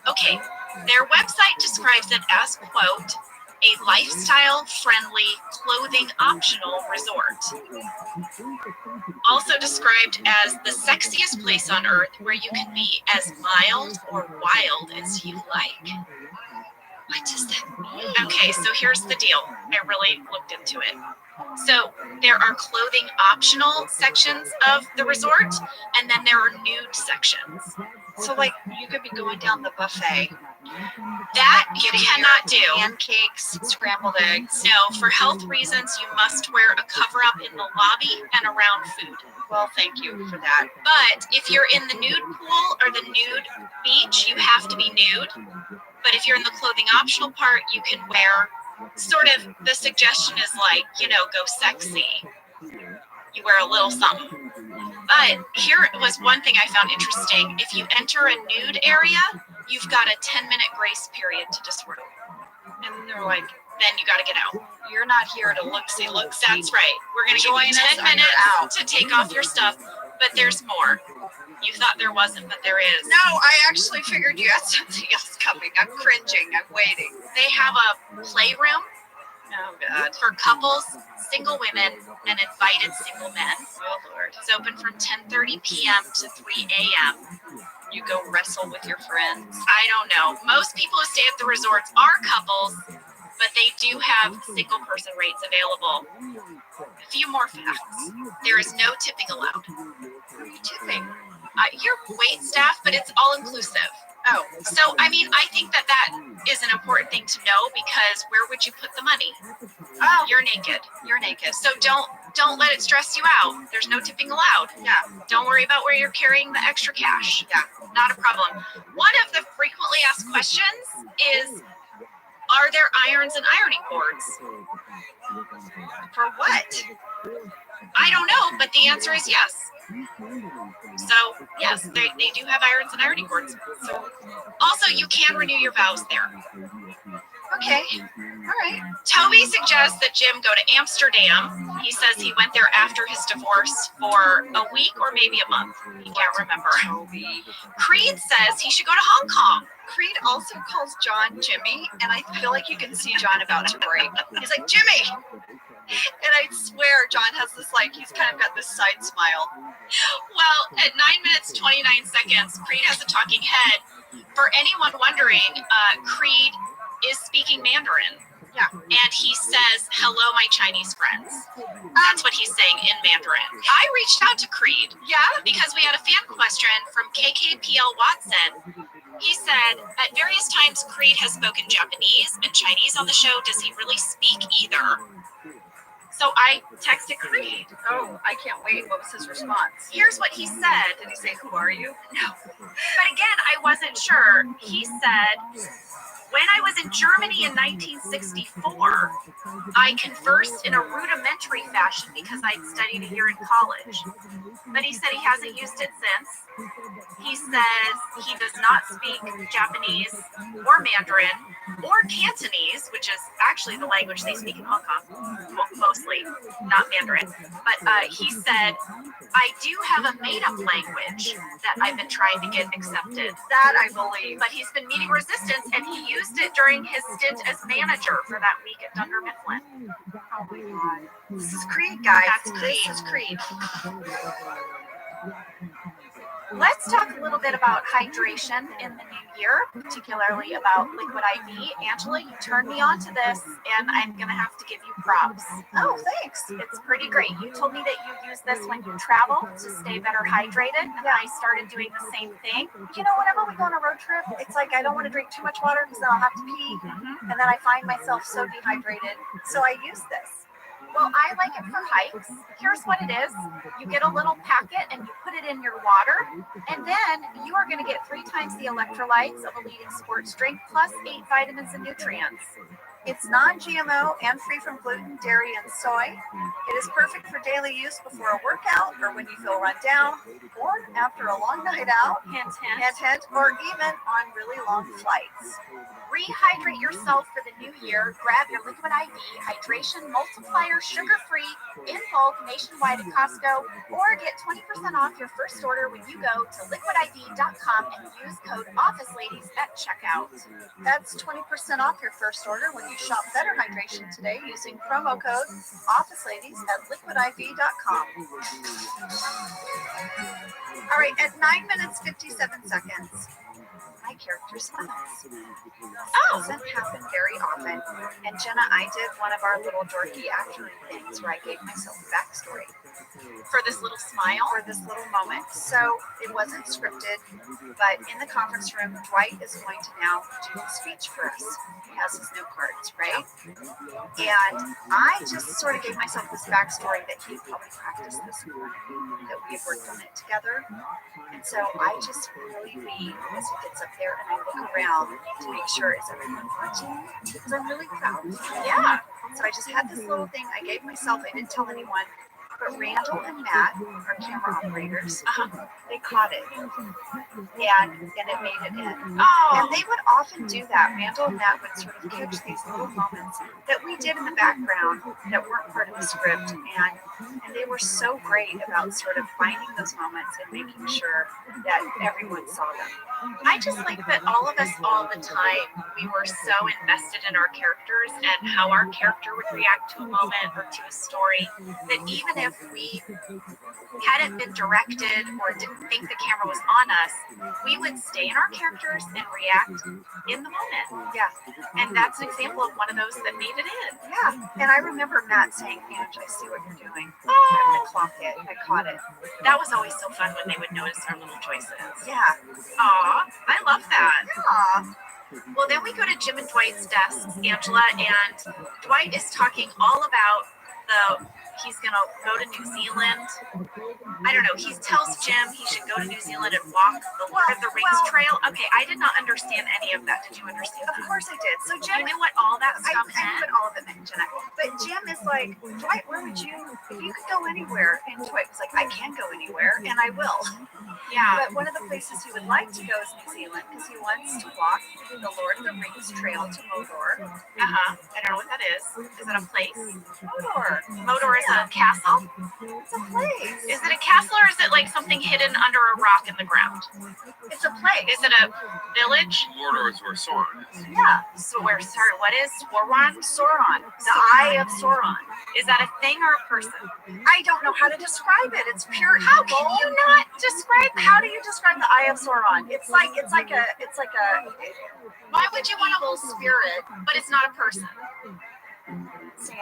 Okay. Their website describes it as, quote, a lifestyle-friendly, clothing-optional resort. Also described as the sexiest place on earth where you can be as mild or wild as you like. What does that mean? Okay, so here's the deal. I really looked into it. So there are clothing optional sections of the resort, and then there are nude sections. So, like, you could be going down the buffet. That you cannot do. Pancakes, scrambled eggs. No, for health reasons, you must wear a cover-up in the lobby and around food. Well, thank you for that. But if you're in the nude pool or the nude beach, you have to be nude. But if you're in the clothing optional part, you can wear sort of, the suggestion is like, go sexy. You wear a little something. But here was one thing I found interesting. If you enter a nude area, you've got a 10-minute grace period to disrobe. And they're like, then you got to get out. You're not here to look-see. That's right. We're going to give you 10 minutes to take off your stuff, but there's more. You thought there wasn't, but there is. No, I actually figured you had something else coming. I'm cringing. I'm waiting. They have a playroom. Oh, God. For couples, single women, and invited single men. Oh, Lord. It's open from 10:30 p.m. to 3 a.m. You go wrestle with your friends. I don't know. Most people who stay at the resorts are couples, but they do have single person rates available. A few more facts. There is no tipping allowed. Who are you tipping? Your wait staff, but it's all inclusive. Oh, so I think that is an important thing to know, because where would you put the money? Oh, You're naked. You're naked. So don't Don't let it stress you out. There's no tipping allowed. Yeah. Don't worry about where you're carrying the extra cash. Yeah. Not a problem. One of the frequently asked questions is, are there irons and ironing boards? For what? I don't know, but the answer is yes. So, yes, they do have irons and ironing boards. So, also, you can renew your vows there. Okay. All right. Toby suggests that Jim go to Amsterdam. He says he went there after his divorce for a week or maybe a month. He can't remember. Toby. Creed says he should go to Hong Kong. Creed also calls John Jimmy, and I feel like you can see John about to break. He's like, Jimmy! And I swear John has this, like, he's kind of got this side smile. Well, at 9 minutes, 29 seconds, Creed has a talking head. For anyone wondering, Creed is speaking Mandarin. Yeah. And he says, hello, my Chinese friends. That's what he's saying in Mandarin. I reached out to Creed. Yeah? Because we had a fan question from KKPL Watson. He said, at various times, Creed has spoken Japanese and Chinese on the show. Does he really speak either? So I texted Creed. Oh, I can't wait. What was his response? Here's what he said. Did he say, who are you? No. But again, I wasn't sure. He said, when I was in Germany in 1964, I conversed in a rudimentary fashion because I'd studied a year in college. But he said he hasn't used it since. He says he does not speak Japanese or Mandarin or Cantonese, which is actually the language they speak in Hong Kong, well, mostly, not Mandarin. But he said, I do have a made-up language that I've been trying to get accepted. That I believe. But he's been meeting resistance, and he used it during his stint as manager for that week at Dunder Mifflin. Oh my God. This is Creed, guys. That's Creed. This is Creed. Let's talk a little bit about hydration in the new year, particularly about Liquid IV. Angela, you turned me on to this, and I'm going to have to give you props. Oh, thanks. It's pretty great. You told me that you use this when you travel to stay better hydrated, and I started doing the same thing. You know, whenever we go on a road trip, it's like I don't want to drink too much water because then I'll have to pee. And then I find myself so dehydrated. So I use this. Well, I like it for hikes. Here's what it is. You get a little packet and you put it in your water, and then you are going to get 3 times the electrolytes of a leading sports drink plus 8 vitamins and nutrients. It's non-GMO and free from gluten, dairy, and soy. It is perfect for daily use before a workout or when you feel run down or after a long night out, Hint, hint. hint, hint, or even on really long flights. Rehydrate yourself for the new year. Grab your Liquid IV Hydration Multiplier sugar-free in bulk nationwide at Costco, or get 20% off your first order when you go to liquidiv.com and use code OfficeLadies at checkout. That's 20% off your first order when you shop Better Hydration today using promo code OfficeLadies at liquidiv.com. All right, at 9 minutes 57 seconds. My character smiles. Oh. Doesn't happen very often. And Jenna, I did one of our little dorky acting things where I gave myself a backstory For this little smile. for this little moment. So it wasn't scripted, but in the conference room, Dwight is going to now do the speech for us. He has his note cards, right? And I just sort of gave myself this backstory that he probably practiced this morning, that we had worked on it together. And so I just really weep as he gets up there and I look around to make sure, is everyone watching? Because I'm really proud. Yeah. So I just had this little thing I gave myself. I didn't tell anyone. But Randall and Matt, our camera operators, they caught it. And it made it in. Oh. And they would often do that. Randall and Matt would sort of catch these little moments that we did in the background that weren't part of the script. And they were so great about sort of finding those moments and making sure that everyone saw them. I just like that all of us all the time, we were so invested in our characters and how our character would react to a moment or to a story, that even if we hadn't been directed or didn't think the camera was on us, we would stay in our characters and react in the moment. Yeah. And that's an example of one of those that made it in. Yeah. And I remember Matt saying, Ange, I see what you're doing. I'm Oh, going to clock it. I caught it. that was always so fun when they would notice our little choices. Yeah. Aw, I love that. Aw. Well, then we go to Jim and Dwight's desks, Angela, and Dwight is talking all about he's gonna go to New Zealand. I don't know. He tells Jim he should go to New Zealand and walk the Lord of the Rings trail. Okay, I did not understand any of that. Did you understand? Of course I did. So Jim, You knew what all that I stuff knew meant? what all of it meant, Jenna. But Jim is like, Dwight, where would you, if you could go anywhere? And Dwight was like, I can go anywhere, and I will. Yeah. But one of the places he would like to go is New Zealand because he wants to walk the Lord of the Rings trail to Mordor. I don't know what that is. Is it a place? Mordor. Mordor is a castle. It's a place. Is it a castle or is it like something hidden under a rock in the ground? It's a place. Is it a village? Mordor is where Sauron is. Yeah. So where? Sorry, what is Sauron? Sauron. The Eye of Sauron. Is that a thing or a person? I don't know how to describe it. It's pure How evil. can you not describe? How do you describe the Eye of Sauron? It's like a Why would you want a evil spirit. But it's not a person. Sam,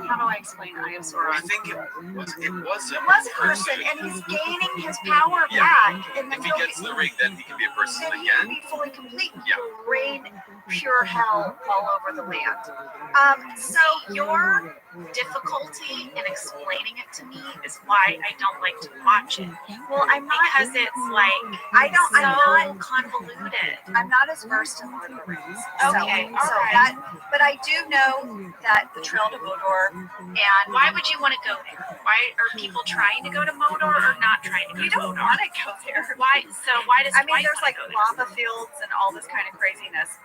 how do I explain Eye of Sauron? I think it was It was a person, and he's gaining his power Yeah. back. And If he gets the ring, then he can be a person then he will again. be fully complete. Yeah. Rain pure hell all over the land. So your difficulty in explaining it to me is why I don't like to watch it. Well, I'm not Because it's like I'm so not convoluted. I'm not as versed in Lord of the Rings. Okay, so alright. that, but I do know that the Trail to Mordor, and Why would you want to go there? Why are people trying to go to Mordor or not trying to go you to don't Mordor? want to go there. Why? So why does I mean, Dwight there's wanna like go there? lava fields and all this kind of craziness,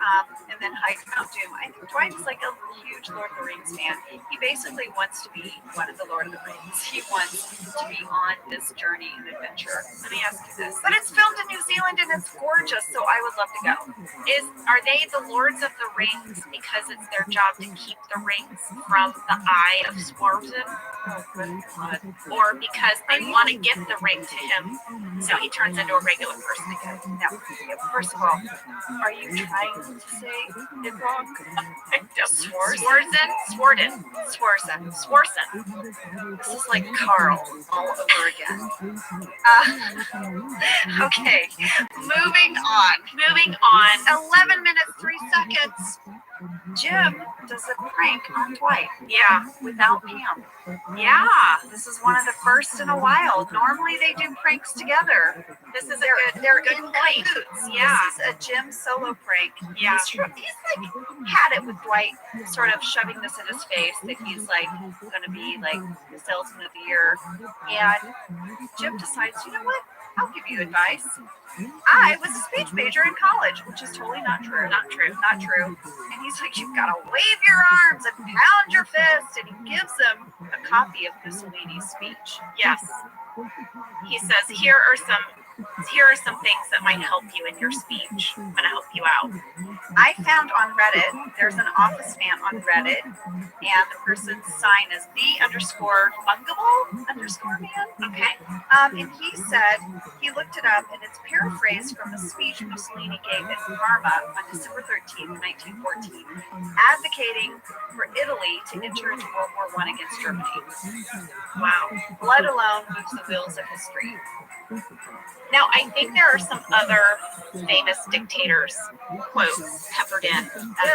and then hike Mount Doom. I think Dwight is like a huge Lord of the Rings fan. He basically wants to be one of the Lord of the Rings. He wants to be on this journey and adventure. Let me ask you this: But it's filmed in New Zealand and it's gorgeous, so I would love to go. Are they the Lords of the Rings because it's their job to keep the rings from the Eye of Sauron, Oh, good God. or because they want to give the ring to him so he turns into a regular person again? Now, first of all, are you trying to say it wrong? Sworsen. This is like Carl all over again. Okay, moving on. 11 minutes, 3 seconds. Jim does a prank on Dwight. Yeah. Without Pam. Yeah. This is one of the first in a while. Normally they do pranks together. This is They're good in point. cahoots. Yeah. This is a Jim solo prank. Yeah. He's like had it with Dwight, sort of shoving this in his face that he's like going to be like the salesman of the year. And Jim decides, you know what? I'll give you advice. I was a speech major in college, which is totally not true. Not true. And he's like, you've got to wave your arms and pound your fist. And he gives him a copy of Mussolini's speech. Yes. He says, here are some things that might help you in your speech. I'm gonna help you out. I found on Reddit, there's an office fan on Reddit, and the person's sign is the_fungible_man. Okay. And he said he looked it up, and it's paraphrased from a speech Mussolini gave in Parma on December 13th, 1914, advocating for Italy to enter into World War I against Germany. Wow. Let alone moves the wheels of history. Now, I think there are some other famous dictators quotes peppered in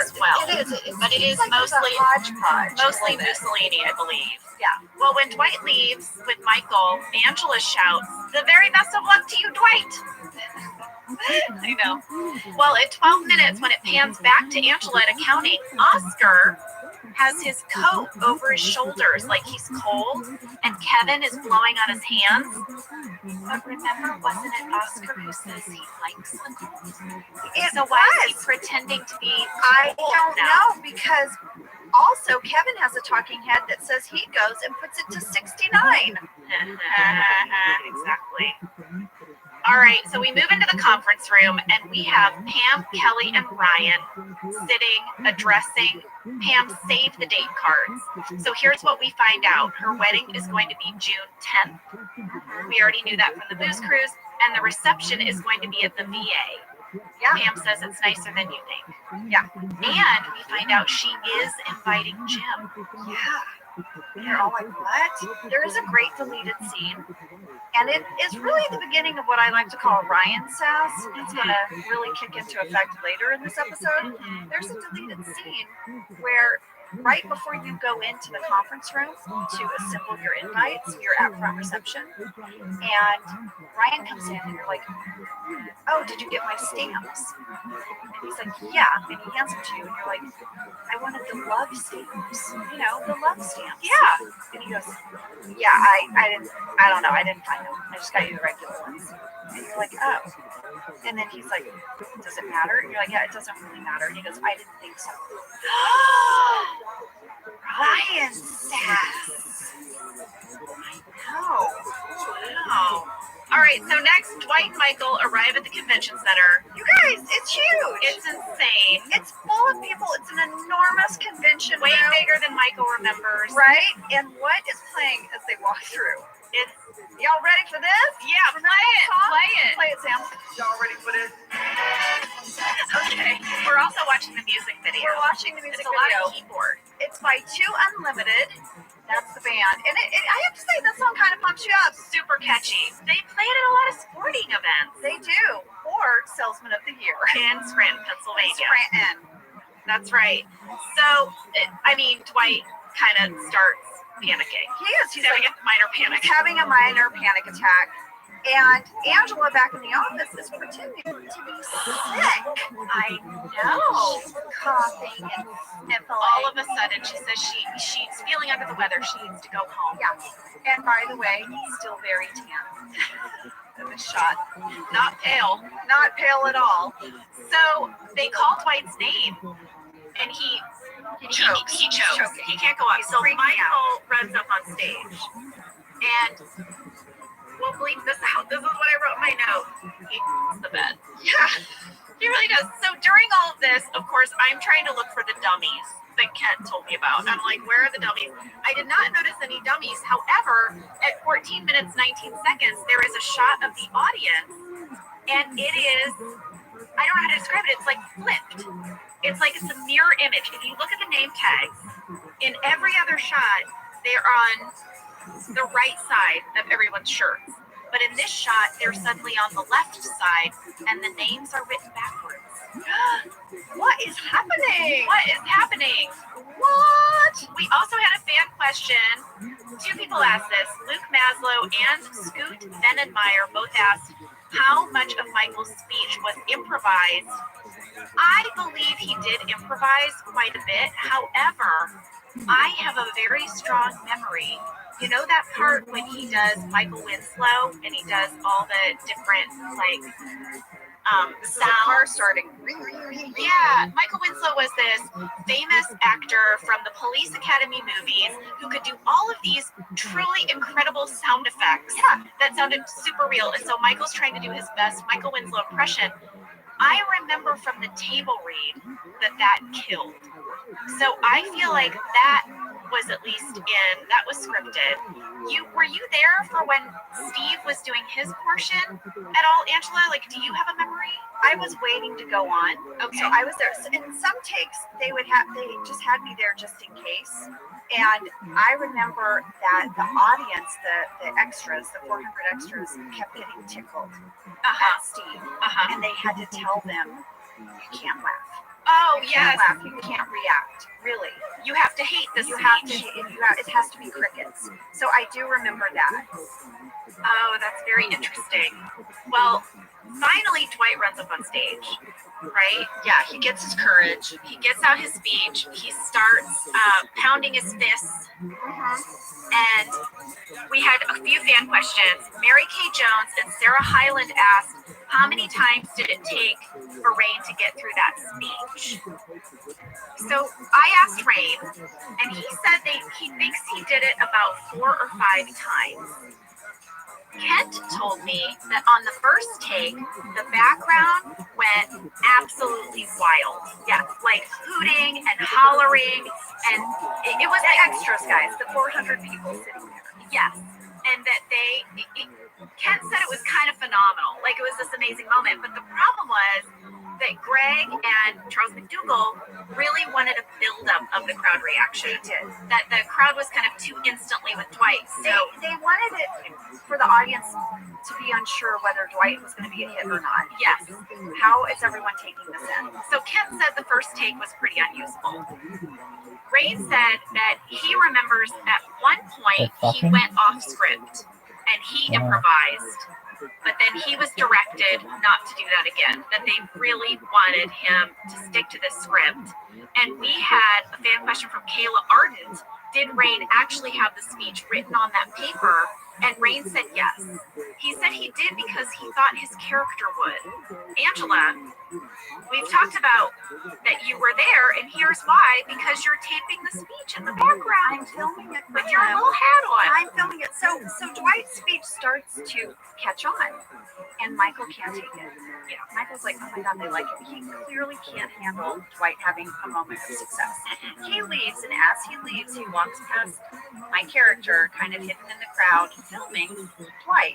as well. It is. But it is like mostly a hodgepodge. mostly Mussolini, I believe. Yeah. Well, when Dwight leaves with Michael, Angela shouts, "The very best of luck to you, Dwight!" I know. Well, at 12 minutes, when it pans back to Angela at accounting, Oscar has his coat over his shoulders like he's cold, and Kevin is blowing on his hands. But remember, wasn't it Oscar who says he likes the cold? So why is he pretending to be I cold don't now? know, because also Kevin has a talking head that says he goes and puts it to 69. Exactly. All right, so we move into the conference room, and we have Pam, Kelly, and Ryan sitting, addressing Pam's save the date cards. So here's what we find out. Her wedding is going to be June 10th. We already knew that from the booze cruise, and the reception is going to be at the VA. Yeah. Pam says it's nicer than you think. Yeah. And we find out she is inviting Jim. Yeah. They're all like, what? There is a great deleted scene. And it is really the beginning of what I like to call Ryan sass. It's going to really kick into effect later in this episode. There's a deleted scene where right before you go into the conference room to assemble your invites, you're at front reception, and Ryan comes in and you're like, oh, did you get my stamps? And he's like, yeah, and he hands them to you, and you're like, I wanted the love stamps, the love stamps. Yeah. And he goes, yeah, I don't know, I didn't find them. I just got you the regular ones. And you're like, oh. And then he's like, does it matter? And you're like, yeah, it doesn't really matter. And he goes, I didn't think so. Ryan sass. Oh, wow. All right, so next, Dwight and Michael arrive at the convention center. You guys, it's huge. It's insane. It's full of people. It's an enormous convention Way room, bigger than Michael remembers. right? And what is playing as they walk through? It's, Y'all ready for this? yeah, For play it, song? play it. Play it, Sam. Y'all ready for this? Okay, we're also watching the music video. We're watching the music It's a lot video. of keyboard. It's by Two Unlimited. That's the band. And I have to say, that song kind of pumps you up. Super catchy. They play it at a lot of sporting events They do. Or Salesman of the Year. in Scranton, Pennsylvania. Scranton. That's right. So, Dwight kind of starts panicking. He is. He's having a minor panic. He's having a minor panic attack. And Angela back in the office is pretending to be sick. I know. She's coughing and sniffling. All of a sudden, she says she's feeling under the weather. She needs to go home. Yeah. And by the way, he's still very tan. In this shot. Not pale. Not pale at all. So they call Dwight's name, and he chokes. He chokes. He can't go up. He's So freaking Michael runs up on stage, and we'll bleep this out. This is what I wrote in my note. He hits the bed. Yeah. He really does. So during all of this, of course, I'm trying to look for the dummies that Kent told me about. I'm like, where are the dummies? I did not notice any dummies. However, at 14 minutes, 19 seconds, there is a shot of the audience, and it is, I don't know how to describe it. It's like flipped. It's like it's a mirror image. If you look at the name tags, in every other shot, they're on the right side of everyone's shirts. But in this shot, they're suddenly on the left side, and the names are written backwards. What is happening? What is happening? What? We also had a fan question. Two people asked this. Luke Maslow and Scoot Venenmeyer both asked how much of Michael's speech was improvised. I believe he did improvise quite a bit. However, I have a very strong memory. You know that part when he does Michael Winslow and he does all the different The car sounds? starting. Yeah, Michael Winslow was this famous actor from the Police Academy movies who could do all of these truly incredible sound effects that sounded super real. And so Michael's trying to do his best Michael Winslow impression. I remember from the table read that killed. So I feel like that was at least that was scripted. Were you there for when Steve was doing his portion at all, Angela? Like, do you have a memory? I was waiting to go on. Okay. So I was there. So in some takes, they just had me there just in case. And I remember that the audience, the extras, the 400 extras, kept getting tickled at Steve. And they had to tell them, you can't laugh. Oh, You yes. can't laugh. You can't react. Really. You have to hate this You have to. speech. It has to be crickets. So I do remember that. Oh, that's very interesting. Well, finally, Dwight runs up on stage, right? Yeah, he gets his courage. He gets out his speech. He starts pounding his fists. And we had a few fan questions. Mary Kay Jones and Sarah Hyland asked, how many times did it take for Rain to get through that speech? So I asked Rain, and he said he thinks he did it about 4 or 5 times. Kent told me that on the first take, the background went absolutely wild. Yeah, like hooting and hollering, and it was The like extras, guys. The 400 people sitting there. yes, and that Kent said it was kind of phenomenal. Like it was this amazing moment, but the problem was that Greg and Charles McDougall really wanted a buildup of the crowd reaction. They did. That the crowd was kind of too instantly with Dwight. So They wanted it for the audience to be unsure whether Dwight was going to be a hit or not. yes. How is everyone taking this in? So Kent said the first take was pretty unusable. Ray said that he remembers at one point he went off script and he improvised, but then he was directed not to do that again, that they really wanted him to stick to this script. And we had a fan question from Kayla Ardent. Did Rain actually have the speech written on that paper? And Rain said yes. He said he did because he thought his character would. Angela, we've talked about that you were there, and here's why, because you're taping the speech in the background. I'm filming it with your little hat on. I'm filming it. So Dwight's speech starts to catch on, and Michael can't take it. Yeah, Michael's like, oh my God, they like it. He clearly can't handle Dwight having a moment of success. He leaves, and as he leaves, he walks past my character, kind of hidden in the crowd, filming Dwight.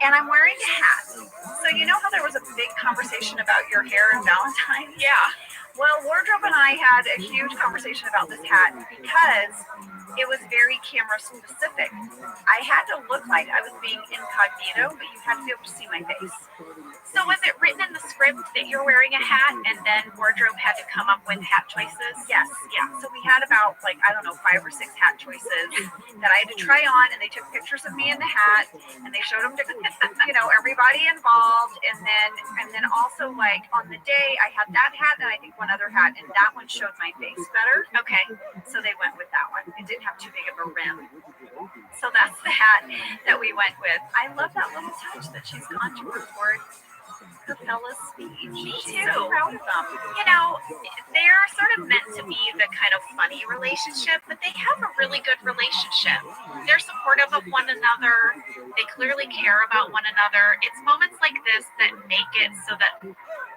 And I'm wearing a hat. So you know how there was a big conversation about your hair and Valentine's? Yeah. Well, Wardrobe and I had a huge conversation about this hat because it was very camera specific. I had to look like I was being incognito, but you had to be able to see my face. So was it written in the script that you're wearing a hat and then Wardrobe had to come up with hat choices? Yes, yeah. So we had about 5 or 6 hat choices that I had to try on, and they took pictures of me in the hat and they showed them to everybody involved, and then also on the day I had that hat and I think one other hat, and that one showed my face better. Okay. So they went with that one. It didn't have too big of a rim. So that's the hat that we went with. I love that little touch that she's gone to record her fella's speech. Me She's too. so proud of them. They're sort of meant to be the kind of funny relationship, but they have a really good relationship. They're supportive of one another. They clearly care about one another. It's moments like this that make it so that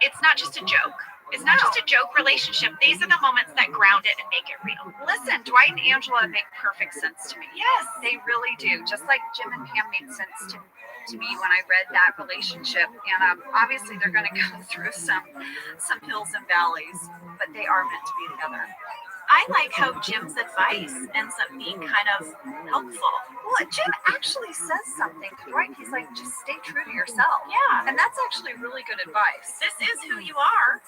it's not just a joke. It's not just a joke relationship. These are the moments that ground it and make it real. Listen, Dwight and Angela make perfect sense to me. Yes. They really do. Just like Jim and Pam made sense to me when I read that relationship. And obviously they're going to go through some hills and valleys, but they are meant to be together. I like how Jim's advice ends up being kind of helpful. Well, Jim actually says something to Dwight. He's like, just stay true to yourself. Yeah. And that's actually really good advice. This is who you are.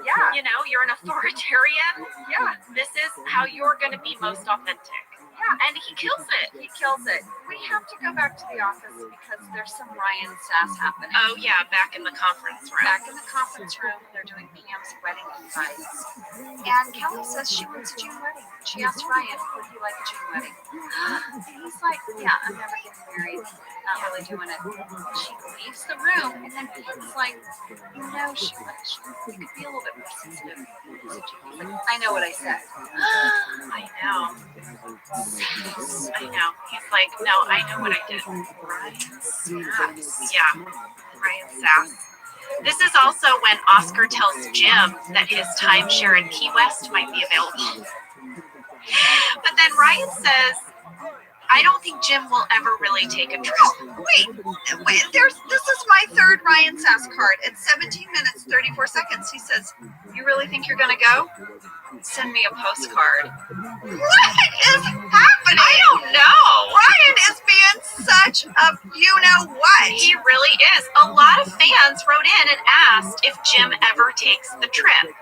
Yeah. You're an authoritarian. Yeah. This is how you're going to be most authentic. Yeah. And he kills it. He kills it. We have to go back to the office because there's some Ryan sass happening. Oh, yeah, back in the conference room. Back in the conference room, they're doing Pam's wedding invites. And Kelly says she wants a June wedding. She asked Ryan, would he like a June wedding? He's like, yeah, I'm never getting married. Not really doing it. She leaves the room, and then Pam's like, she could be a little bit more sensitive. He's like, I know what I said. I know. He's like, no, I know what I did. Ryan sass. Yeah, Ryan sass. This is also when Oscar tells Jim that his timeshare in Key West might be available. But then Ryan says, I don't think Jim will ever really take a trip. Wait, this is my third Ryan Sass card. At 17 minutes, 34 seconds, he says, you really think you're going to go? Send me a postcard. What is happening? I don't know. Ryan is being such a you-know-what. He really is. A lot of fans wrote in and asked if Jim ever takes the trip.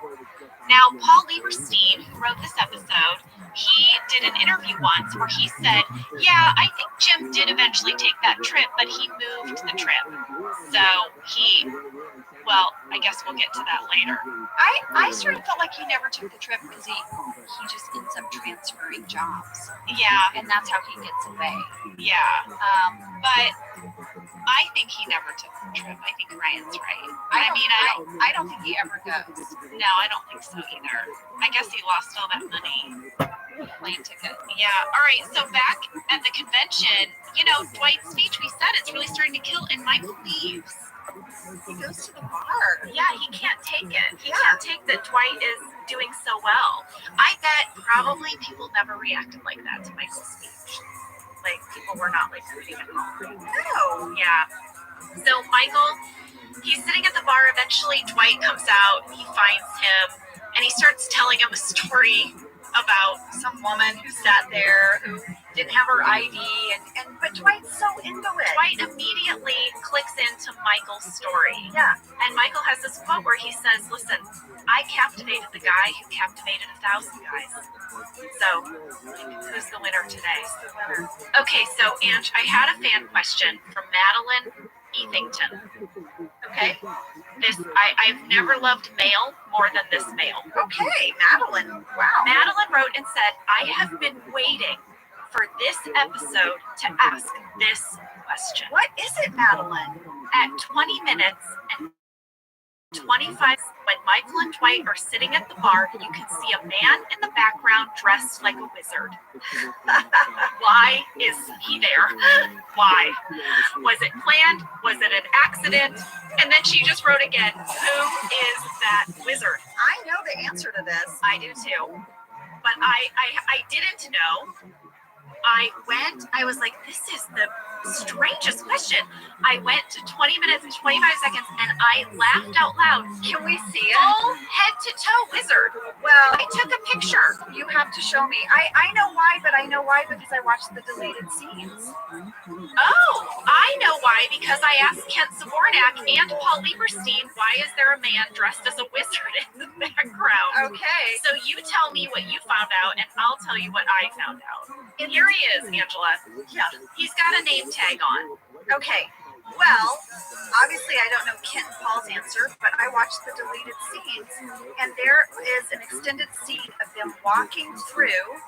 Now, Paul Lieberstein, who wrote this episode, he did an interview once where he said, yeah, I think Jim did eventually take that trip, but he moved the trip. So I guess we'll get to that later. I sort of felt like he never took the trip because he just ends up transferring jobs. Yeah. And that's how he gets away. Yeah. But I think he never took the trip. I think Ryan's right. I don't think he ever goes. No, I don't think so either. I guess he lost all that money. Plane ticket. Yeah. All right. So back at the convention, Dwight's speech, we said it's really starting to kill, and Michael leaves. He goes to the bar. Yeah, he can't take it. He can't take that Dwight is doing so well. I bet probably people never reacted like that to Michael's speech. Like, people were not rooting at all. No. Yeah. So Michael, he's sitting at the bar. Eventually, Dwight comes out. He finds him, and he starts telling him a story about some woman who sat there who didn't have her ID, but Dwight's so into it. Dwight immediately clicks into Michael's story. Yeah. And Michael has this quote where he says, listen, I captivated the guy who captivated 1,000 guys. So, who's the winner today? Okay, so Ange, I had a fan question from Madeline Ethington. Okay? I've never loved mail more than this mail. Okay, Madeline. Wow. Madeline wrote and said, I have been waiting for this episode to ask this question. What is it, Madeline? At 20 minutes and 25, when Michael and Dwight are sitting at the bar, you can see a man in the background dressed like a wizard. Why is he there? Why? Was it planned? Was it an accident? And then she just wrote again, who is that wizard? I know the answer to this. I do too. But I didn't know. I was like, this is the strangest question. I went to 20 minutes and 25 seconds and I laughed out loud. Can we see it? Full head to toe wizard. Well, I took a picture. You have to show me. I know why, but I know why because I watched the deleted scenes. Oh, I know why, because I asked Kent Savornak and Paul Lieberstein, why is there a man dressed as a wizard in the background? Okay. So you tell me what you found out and I'll tell you what I found out. And here he is, Angela. Yeah. He's got a name tag on. Okay. Well, obviously I don't know Kent and Paul's answer, but I watched the deleted scenes, and there is an extended scene of them walking through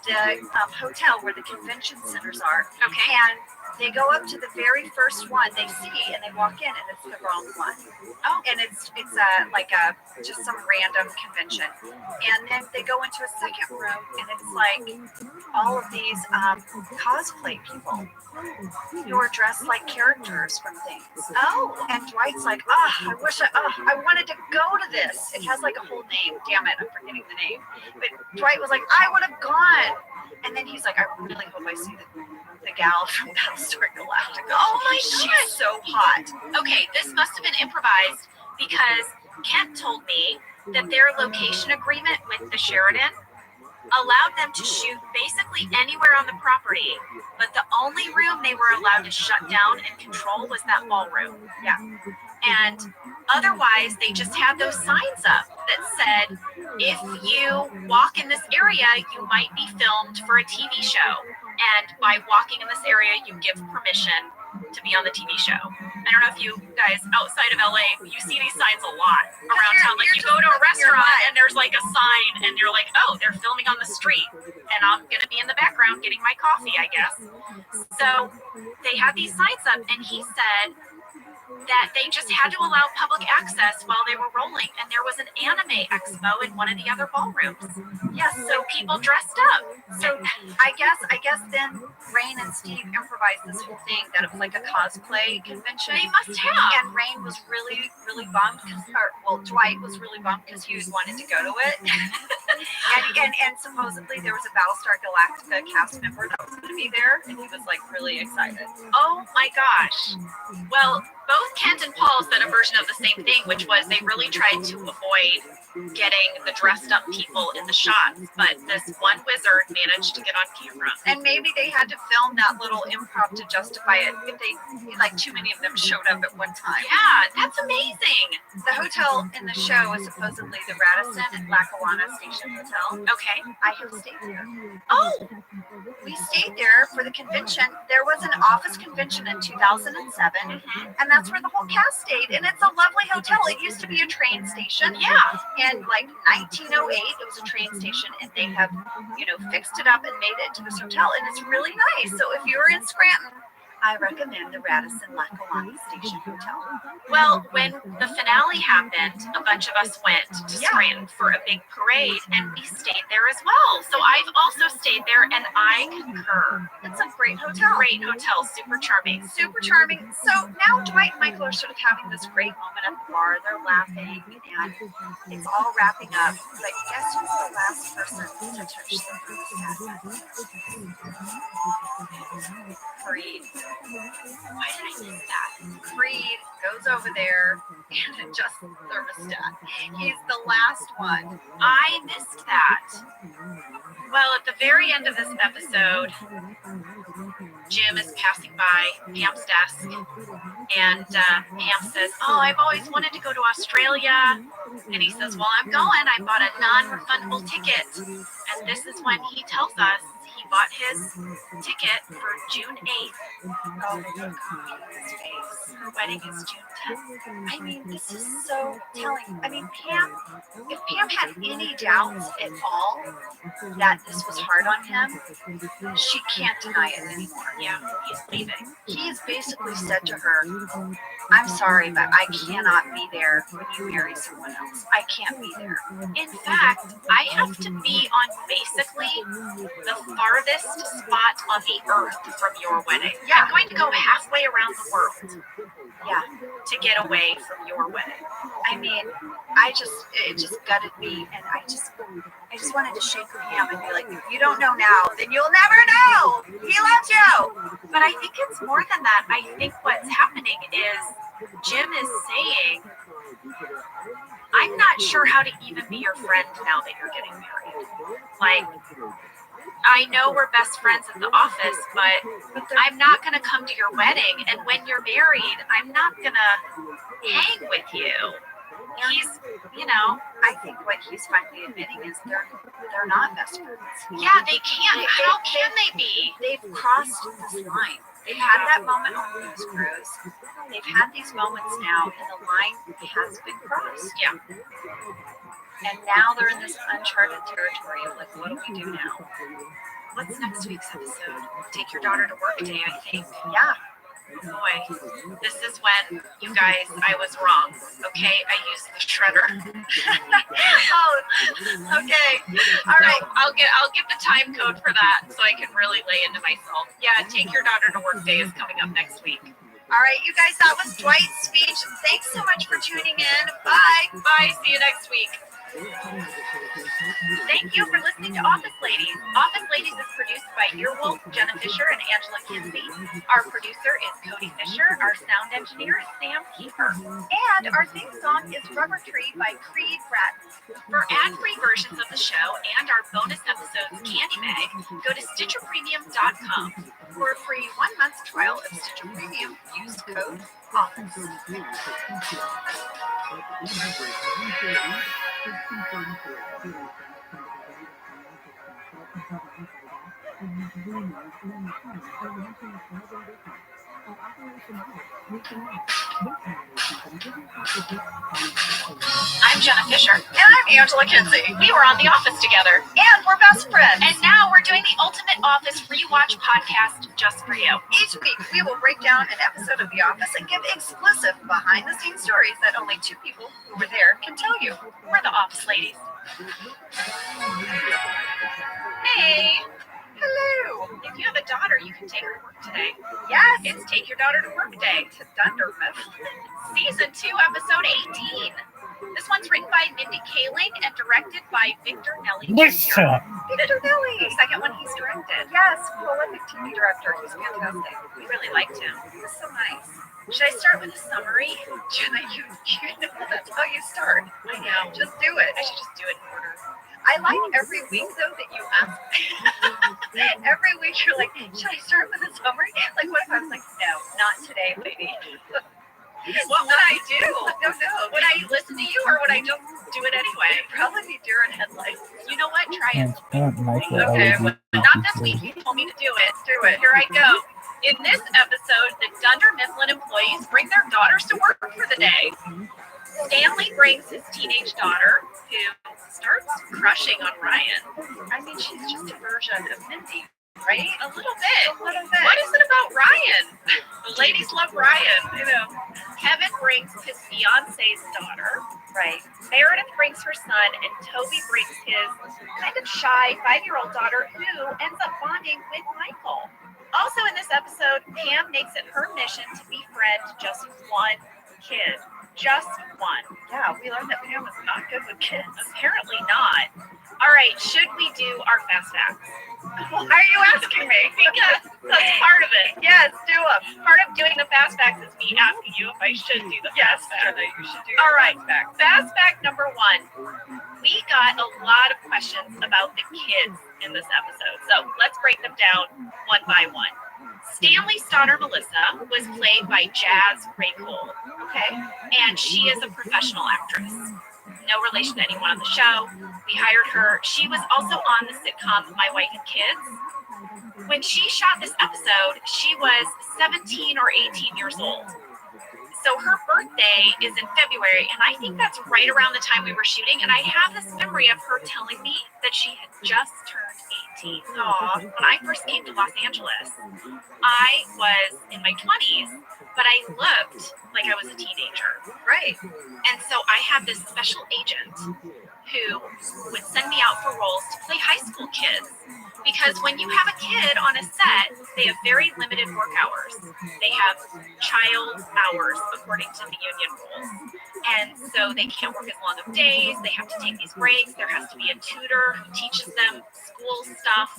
the hotel where the convention centers are. Okay. And they go up to the very first one they see, and they walk in, and it's the wrong one. Oh. And it's like just some random convention. And then they go into a second room, and it's like all of these cosplay people who are dressed like characters from things. Oh. And Dwight's like, I wish I wanted to go to this. It has like a whole name. Damn it, I'm forgetting the name. But Dwight was like, I would have gone. And then he's like, I really hope I see the gal from Battlestar Galactica. Oh my She's God. so hot. Okay, this must have been improvised because Kent told me that their location agreement with the Sheridan allowed them to shoot basically anywhere on the property, but the only room they were allowed to shut down and control was that ballroom. Yeah. And otherwise, they just had those signs up that said, if you walk in this area, you might be filmed for a TV show. And by walking in this area, you give permission to be on the TV show. I don't know if you guys outside of LA, you see these signs a lot around town. Like you go to a restaurant and there's like a sign and you're like, oh, they're filming on the street and I'm going to be in the background getting my coffee, I guess. So they had these signs up and he said that they just had to allow public access while they were rolling. And there was an anime expo in one of the other ballrooms. Yes, so people dressed up. So I guess then Rain and Steve improvised this whole thing that it was like a cosplay convention. They must have. And Rain was really, really bummed Dwight was really bummed because he wanted to go to it. and supposedly there was a Battlestar Galactica cast member that was going to be there, and he was like really excited. Oh my gosh. Well, both Kent and Paul said a version of the same thing, which was they really tried to avoid getting the dressed up people in the shots, but this one wizard managed to get on camera. And maybe they had to film that little improv to justify it if they, like, too many of them showed up at one time. Yeah, that's amazing. The hotel in the show is supposedly the Radisson and Lackawanna Station Hotel. Okay. I have stayed there. Oh, We stayed there for the convention. There was an office convention in 2007, and that's where the whole cast stayed. And it's a lovely hotel. It used to be a train station. yeah. In like 1908, it was a train station, and they have, fixed it up and made it into this hotel, and it's really nice. So if you're in Scranton, I recommend the Radisson Lackawanna Station Hotel. Well, when the finale happened, a bunch of us went to Scranton for a big parade, and we stayed there as well. So I've also stayed there, and I concur. It's a great hotel. Great hotel, super charming. Super charming. So now Dwight and Michael are sort of having this great moment at the bar. They're laughing, and it's all wrapping up. But guess who's the last person to touch the food? Fareed. Why did I miss that? Creed goes over there and adjusts the thermostat. He's the last one. I missed that. Well, at the very end of this episode, Jim is passing by Pam's desk, and Pam says, "Oh, I've always wanted to go to Australia." And he says, "Well, I'm going. I bought a non-refundable ticket." And this is when he tells us he bought his ticket for June 8th. Oh my God, his face. Her wedding is June 10th. I mean, this is so telling. I mean, if Pam had any doubts at all that this was hard on him, she can't deny it anymore. Yeah, he's leaving. He has basically said to her, "I'm sorry, but I cannot be there when you marry someone else. I can't be there." In fact, I have to be on basically the farthest spot on the earth from your wedding. Yeah. I'm going to go halfway around the world, Yeah. to get away from your wedding. I mean, it just gutted me, and I just wanted to shake her hand and be like, "If you don't know now, then you'll never know. He loves you." But I think it's more than that. I think what's happening is Jim is saying, I'm not sure how to even be your friend now that you're getting married. Like, I know we're best friends at the office, but I'm not going to come to your wedding. And when you're married, I'm not going to hang with you. He's, I think what he's finally admitting is they're not best friends. yeah, they can't. How can they be? They've crossed this line. They've had that moment on the Blues Cruise. They've had these moments now, and the line has been crossed. Yeah. And now they're in this uncharted territory of like, what do we do now? What's next week's episode? Take your daughter to work day, I think. Yeah. Boy, this is when, you guys, I was wrong. Okay, I used the shredder. Oh, okay. All right. I'll get the time code for that so I can really lay into myself. Yeah, take your daughter to work day is coming up next week. All right, you guys, that was Dwight's speech. Thanks so much for tuning in. Bye. Bye. See you next week. Thank you for listening to Office Ladies. Office Ladies is produced by Earwolf, Jenna Fisher, and Angela Kinsey. Our producer is Cody Fisher. Our sound engineer is Sam Kiefer. And our theme song is Rubber Tree by Creed Bratton. For ad-free versions of the show and our bonus episodes Candy Mag, go to StitcherPremium.com. For a free 1-month trial of Stitcher Premium, use code OFFICE. I'm Jenna Fisher. And I'm Angela Kinsey. We were on The Office together. And we're best friends. And now we're doing the Ultimate Office Rewatch podcast just for you. Each week, we will break down an episode of The Office and give exclusive behind-the-scenes stories that only 2 people who were there can tell you. We're the Office Ladies. Hey! Hello! If you have a daughter, you can take her to work today. Yes! It's Take Your Daughter to Work Day. To Dunder Mifflin. Season 2, Episode 18. This one's written by Mindy Kaling and directed by Victor Nelly Jr. Victor Nelly! The second one he's directed. Yes, prolific TV director. He's fantastic. We really liked him. He's so nice. Should I start with a summary? Jenna, you know that's how you start. I know. Just do it. I should just do it in order. I like every week, though, that you ask me. Every week you're like, should I start with a summary? Like, what if I was like, no, not today, lady. What would I do? I don't know. Would I listen to you or would I just do it anyway? Probably be deer in headlights. You know what? Try it. Okay, But not this week. You told me to do it. Do it. Here I go. In this episode, the Dunder Mifflin employees bring their daughters to work for the day. Stanley brings his teenage daughter, who starts crushing on Ryan. I mean, she's just a version of Mindy, right? A little bit. A little bit. What is it about Ryan? The ladies love Ryan. Kevin brings his fiance's daughter. Right. Meredith brings her son, and Toby brings his kind of shy 5-year-old daughter, who ends up bonding with Michael. Also in this episode, Pam makes it her mission to befriend just one kid. Just one. Yeah, we learned that Pam was not good with kids. Apparently not. All right, should we do our fast facts? Why are you asking me? Because that's part of it. Yes, do them. Part of doing the fast facts is me asking you if I should do the Yes, fast facts. Jenna, you should do All right, facts. fast fact number 1. We got a lot of questions about the kids in this episode, so let's break them down one by one. Stanley's daughter Melissa was played by Jazz Raycole, Okay. and she is a professional actress. No relation to anyone on the show. We hired her. She was also on the sitcom My Wife and Kids. When she shot this episode, she was 17 or 18 years old. So her birthday is in February, and I think that's right around the time we were shooting. And I have this memory of her telling me that she had just turned 18. Aw. When I first came to Los Angeles, I was in my 20s, but I looked like I was a teenager. Right. And so I had this special agent who would send me out for roles to play high school kids. Because when you have a kid on a set, they have very limited work hours. They have child hours according to the union rules. And so they can't work as long of days. They have to take these breaks. There has to be a tutor who teaches them school stuff.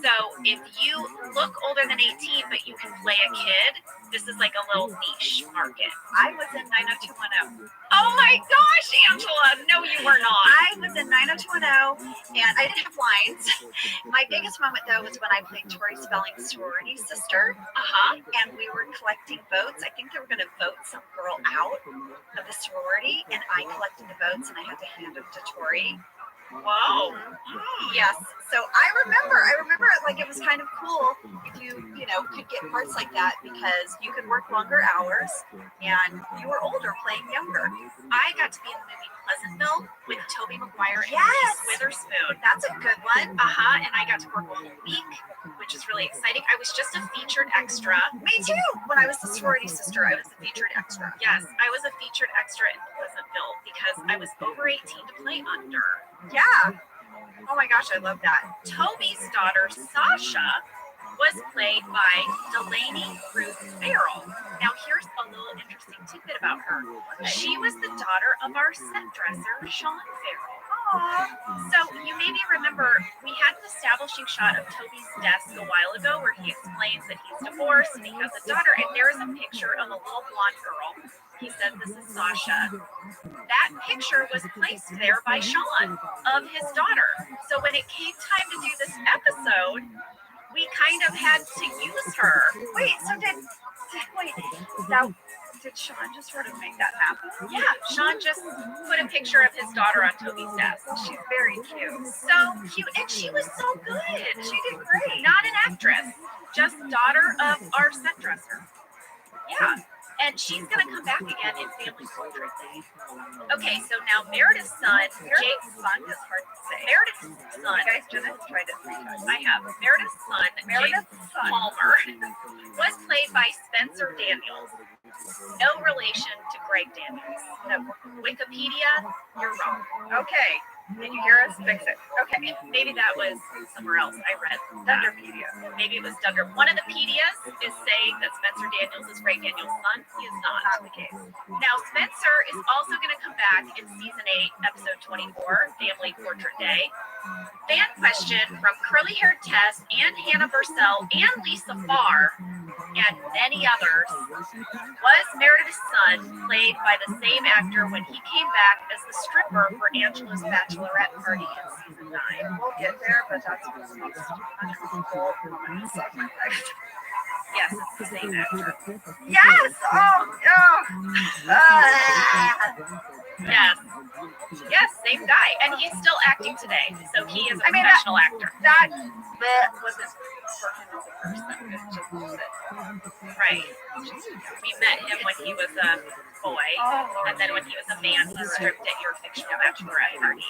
So if you look older than 18, but you can play a kid, this is like a little niche market. I was in 90210. Oh my gosh, Angela. No, you were not. I was in 90210, and I didn't have lines. My biggest moment, though, was when I played Tori Spelling's sorority sister, and we were collecting votes. I think they were going to vote some girl out of the sorority, and I collected the votes, and I had to hand them to Tori. Whoa. Yes. So I remember it like it was kind of cool if you could get parts like that because you could work longer hours and you were older playing younger. I got to be in the movie Pleasantville with Tobey Maguire and Yes. Reese Witherspoon. That's a good one. And I got to work a whole week, which is really exciting. I was just a featured extra. Me too. When I was the sorority sister, I was the featured extra. Yes, I was a featured extra in Pleasantville because I was over 18 to play under. Yeah. Oh my gosh, I love that. Toby's daughter, Sasha, was played by Delaney Ruth Farrell. Now, here's a little interesting tidbit about her. She was the daughter of our set dresser, Sean Farrell. So you maybe remember we had an establishing shot of Toby's desk a while ago where he explains that he's divorced and he has a daughter, and there is a picture of a little blonde girl. He said, "This is Sasha." That picture was placed there by Sean of his daughter. So when it came time to do this episode, we kind of had to use her. Wait, so did Sean just sort of make that happen? Yeah, Sean just put a picture of his daughter on Toby's desk. She's very cute. So cute, and she was so good. She did great. Not an actress, just daughter of our set dresser. Yeah. And she's going to come back again in Family Portrait Day. Okay, so now Meredith's son, Jake's son, is hard to say. Meredith's son. You guys just tried it 3 times. I have. Meredith's son, Jake Palmer, was played by Spencer Daniels. No relation to Greg Daniels. No. Wikipedia, you're wrong. Okay. Did you hear us? Fix it. Okay. Maybe that was somewhere else. I read Dunderpedia. Maybe it was Dunder. One of the pedias is saying that Spencer Daniels is Greg Daniels' son. He is not. Not the case. Now, Spencer is also going to come back in season 8, episode 24, Family Portrait Day. Fan question from Curly Haired Tess and Hannah Bursell and Lisa Farr and many others. Was Meredith's son played by the same actor when he came back as the stripper for Angela's bachelorette party in season 9? We'll get there, but that's one of the most uncomfortable moments of my life. Yes, it's the same actor. Yes! Yes. Yes, same guy. And he's still acting today. So he is a I mean, professional actor. That wasn't for him as a person. It's just that. Right. We met him when he was a boy. And then when he was a man, he stripped at your fictional bachelorette party.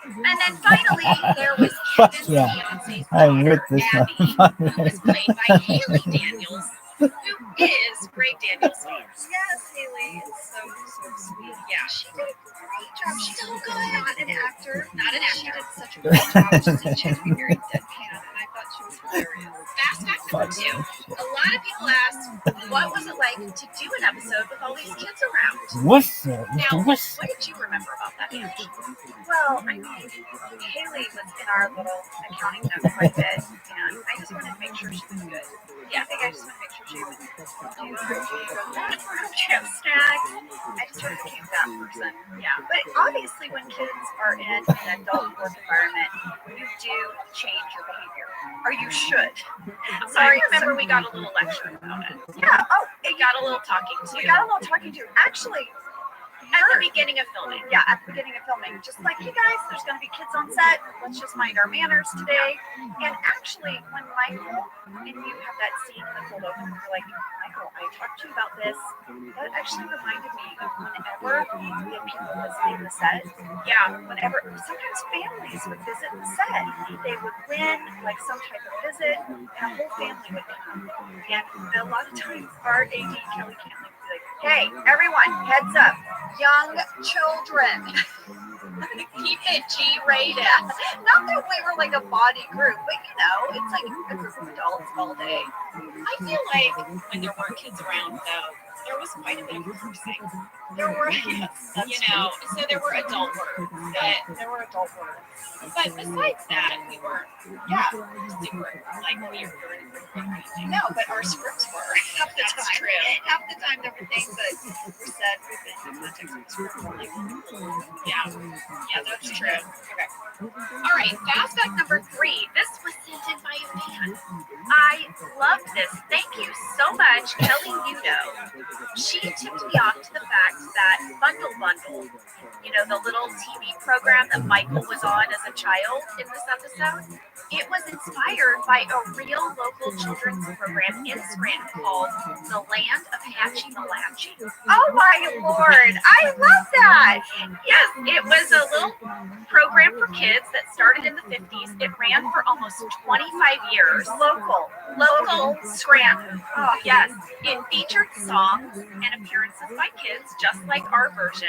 And then finally, there was Fuck Kevin's yeah. fiance's I'm with daughter, this Abby, one. who was played by Haley Daniels, who is Greg Daniels' daughter. Yes, Haley. It's so sweet. Yeah. She did a great job. She's so good. Not an actor. Not an She actor. did such a great job. She said she had to be very deadpan, and I thought she was hilarious. Fast fact number 2. A lot of people ask, what was it like to do an episode with all these kids around? What's up? Now, What's what did you remember about that Trish? Well, I mean, Haley was in our little accounting nook quite a bit, and I just wanted to make sure she was good. Yeah, I think I just wanted to make sure she would do her chip snacks. I just sort of became that person. Yeah, but obviously when kids are in an adult work environment, you do change your behavior, or you should. So I remember we got a little lecture about it. Yeah. Oh, We got a little talking to. we got a little talking to. Actually, at the beginning of filming. yeah, at the beginning of filming, just like, hey guys, there's going to be kids on set. Let's just mind our manners today. And actually, when Michael and you have that scene in the cold open, you're like, Michael, I talked to you about this. That actually reminded me of whenever we had people visiting the set. Yeah. Whenever, sometimes families would visit the set. They would win like some type of visit, and a whole family would come. And a lot of times, our AD, Kelly Cantley, would be like, hey, everyone, heads up. Young children. Keep it G-rated. Not that we were like a body group, but it's like a group of adults all day. I feel like when there weren't kids around, though, there was quite a bit of cursing. There were, So there were adult words. there were adult words. But besides that, we weren't, super, like, weird or anything. No, but our scripts were half the That's time. true. Half the time there were things that were said within the context of the script. We're like, Yeah, that's true. Okay. All right, fast fact number 3. This was sent in by a fan. I love this. Thank you so much, Kelly Udo. She tipped me off to the fact that Bundle, the little TV program that Michael was on as a child in this episode, it was inspired by a real local children's program in Scranton called The Land of Hatchie Malachi. Oh my lord, I love that! Yes, it was a little program for kids that started in the 50s. It ran for almost 25 years. Local Scranton. Oh, Yes, it featured songs and appearances by kids, just like our version.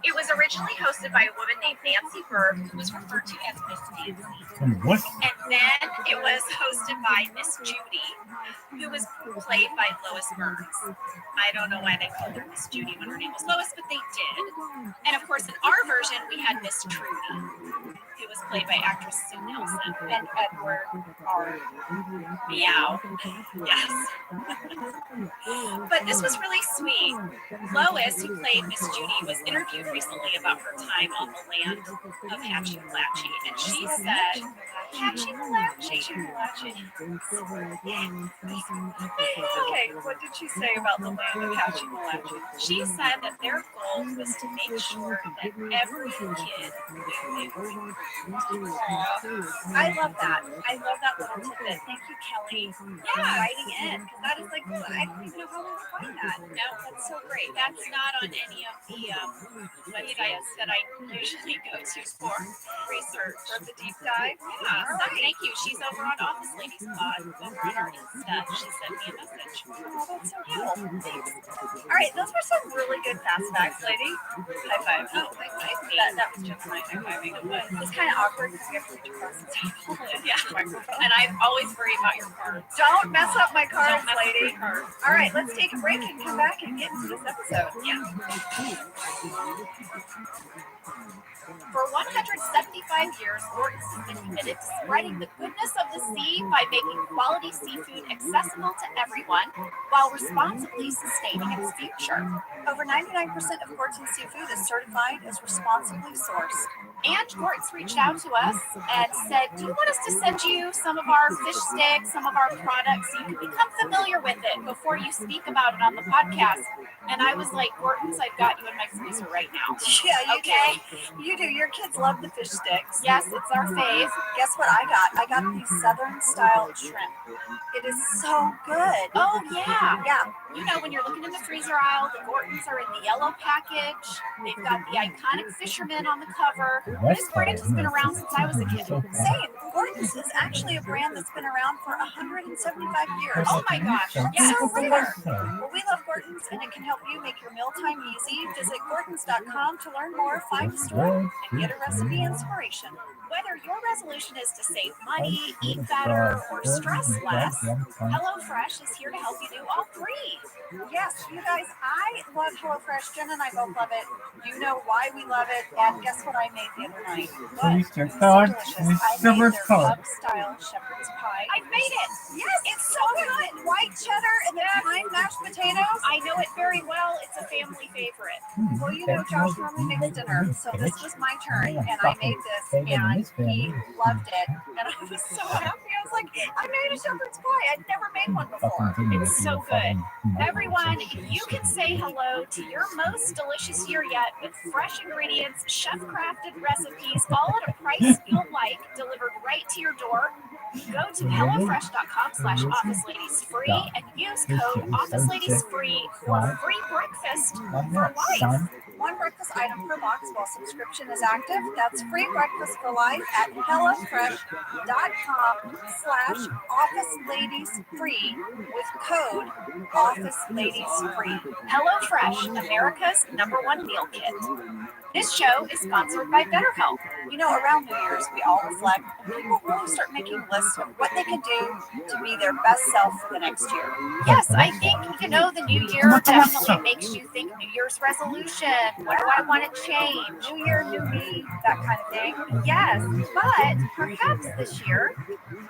It was originally hosted by a woman named Nancy Berg, who was referred to as Miss Nancy. what? And then it was hosted by Miss Judy, who was played by Lois Burns. I don't know why they called her Miss Judy when her name was Lois, but they did. And of course, in our version, we had Miss Trudy, who was played by actress Sue Nelson. and Edward R. Meow. Yes. But this was really sweet. Lois, who played Miss Judy, was interviewed recently about her time on the land of Hatchie Malachi, and she said, Hatchie Malachi. Okay, what did she say about the land of Hatchie Malachi? She said that their goal was to make sure that every kid knew they were included. I love that. I love that little tidbit. Thank you, Kelly, for writing in, because that is like, I don't even know how we would find that. No, that's so great. That's not on any of the websites that I usually go to for research. For the deep dive. Yeah, so thank you. She's over on Office Ladies Pod, over on our Insta. She sent me a message. Oh, that's so cool. Thanks. All right, those were some really good fast facts, lady. High five. Oh, high five me. That was just my high fiving. It's kind of awkward because we have to reach across the table. Yeah, and I always worry about your cards. Don't mess up my cards, Don't mess up lady. your cards. All right, let's take a break and come back and get into this episode. Yeah. For 175 years, Gordon's has been committed to spreading the goodness of the sea by making quality seafood accessible to everyone while responsibly sustaining its future. Over 99% of Gorton's seafood is certified as responsibly sourced. And Gort's reached out to us and said, do you want us to send you some of our fish sticks, some of our products, so you can become familiar with it before you speak about it on the podcast? And I was like, Gorton's, I've got you in my freezer right now. Yeah, you Okay. do. You do. Your kids love the fish sticks. Yes, it's our fave. Guess what I got? I got these Southern style shrimp. It is so good. Oh, yeah. Yeah. You know, when you're looking in the freezer aisle, the Gortons are in the yellow package. They've got the iconic fisherman on the cover. This brand has been around since I was a kid. Same. Gorton's is actually a brand that's been around for 175 years. Oh my gosh. Yes. So rare. Well, we love Gorton's, and it can help you make your mealtime easy. Visit Gortons.com to learn more, find a store, and get a recipe inspiration. Whether your resolution is to save money, eat better, or stress less, HelloFresh is here to help you do all three. Yes, you guys, I love HelloFresh. Jen and I both love it. You know why we love it. And guess what I made the other night? What? Mr. It was Card, so delicious. I Mr. made their Card. pub-style shepherd's pie. I made it. Yes, it's so good. White cheddar and the thyme mashed potatoes. I know it very well. It's a family favorite. Well, you know, Josh normally makes dinner, so this was my turn, and I made this, and he loved it, and I was so happy. I was like, I made a shepherd's pie. I'd never made one before. It's so good. Everyone, you can say hello to your most delicious year yet with fresh ingredients, chef-crafted recipes, all at a price you'll like, delivered right to your door. Go to hellofresh.com/officeladiesfree and use code officeladiesfree for free breakfast for life. One breakfast item per box while subscription is active. That's free breakfast for life at hellofresh.com/officeladiesfree with code officeladiesfree. HelloFresh, America's #1 meal kit. This show is sponsored by BetterHelp. You know, around New Year's, we all reflect, and people really start making lists of what they can do to be their best self for the next year. Yes, I think, the new year definitely makes you think New Year's resolution. What do I want to change? New year, new me, that kind of thing. Yes, but perhaps this year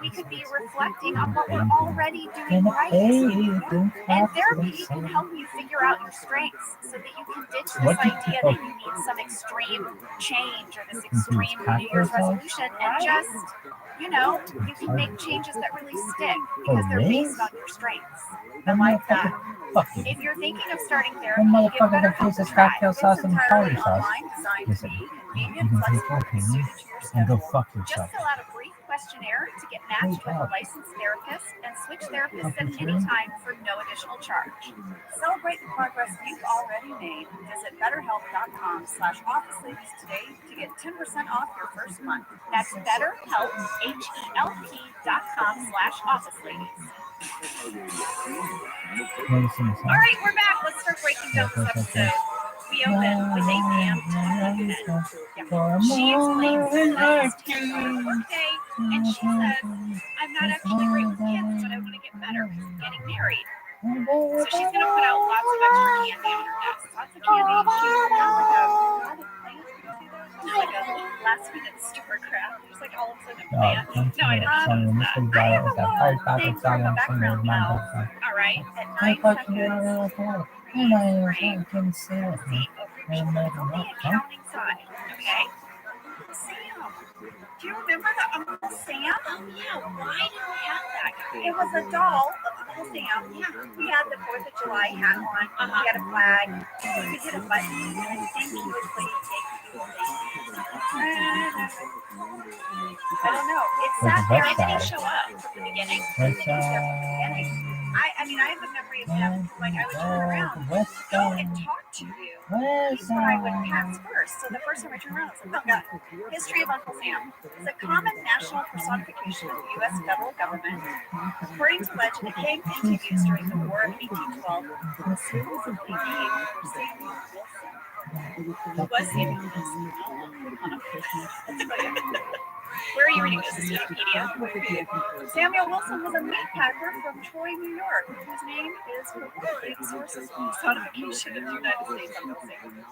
we could be reflecting on what we're already doing right this year. And therapy can help you figure out your strengths so that you can ditch this idea that you need some extreme change or this extreme New Year's resolution and just, you can make changes that really stick because they're based on your strengths. I like that. If you're thinking of starting therapy, give BetterHelp a try. Cocktail sauce and party sauce. Online, designed to be convenient, flexible, and suited to your And go schedule. fuck Just yourself. fill out a brief questionnaire to get matched with a licensed therapist and switch therapists at any time for no additional charge. Celebrate the progress you've already made. Visit betterhelp.com/officeladies today to get 10% off your first month. That's BetterHelp, HELP.com/officeladies. All right, we're back. Let's start breaking down this episode. We open with a man talking to men. She explains that it's her birthday, and she says, I'm not actually great with kids, but I want to get better because I'm getting married. So she's going to put out lots of extra candy on her desk. Lots of candy. She's like a last minute store crap. There's like all of a sudden a plant. No, I don't know that. I have a little thing from the background now. All right. At 9 seconds. See, on the accounting side. Okay. Sam. Do you remember the Uncle Sam? Oh, yeah. Why did we have that guy? It was a doll of Uncle Sam. Yeah. He had the 4th of July hat on. He had a flag. He did a button. I think he was playing I don't know. It sat there. When did he show up from the beginning? I mean, I have a memory of him. Like, I would turn around, go and talk to you. He's when I would pass first. So the first time I turned around, I was like, oh, God. History of Uncle Sam. It's a common national personification of the U.S. federal government. According to legend, it came into use during the War of 1812. Supposedly named Samuel Wilson. Who was Samuel Wilson? Where are you reading this? Is it Wikipedia? Samuel Wilson was a meat packer from Troy, New York, whose name is reported sources of personification of the United States Uncle Sam.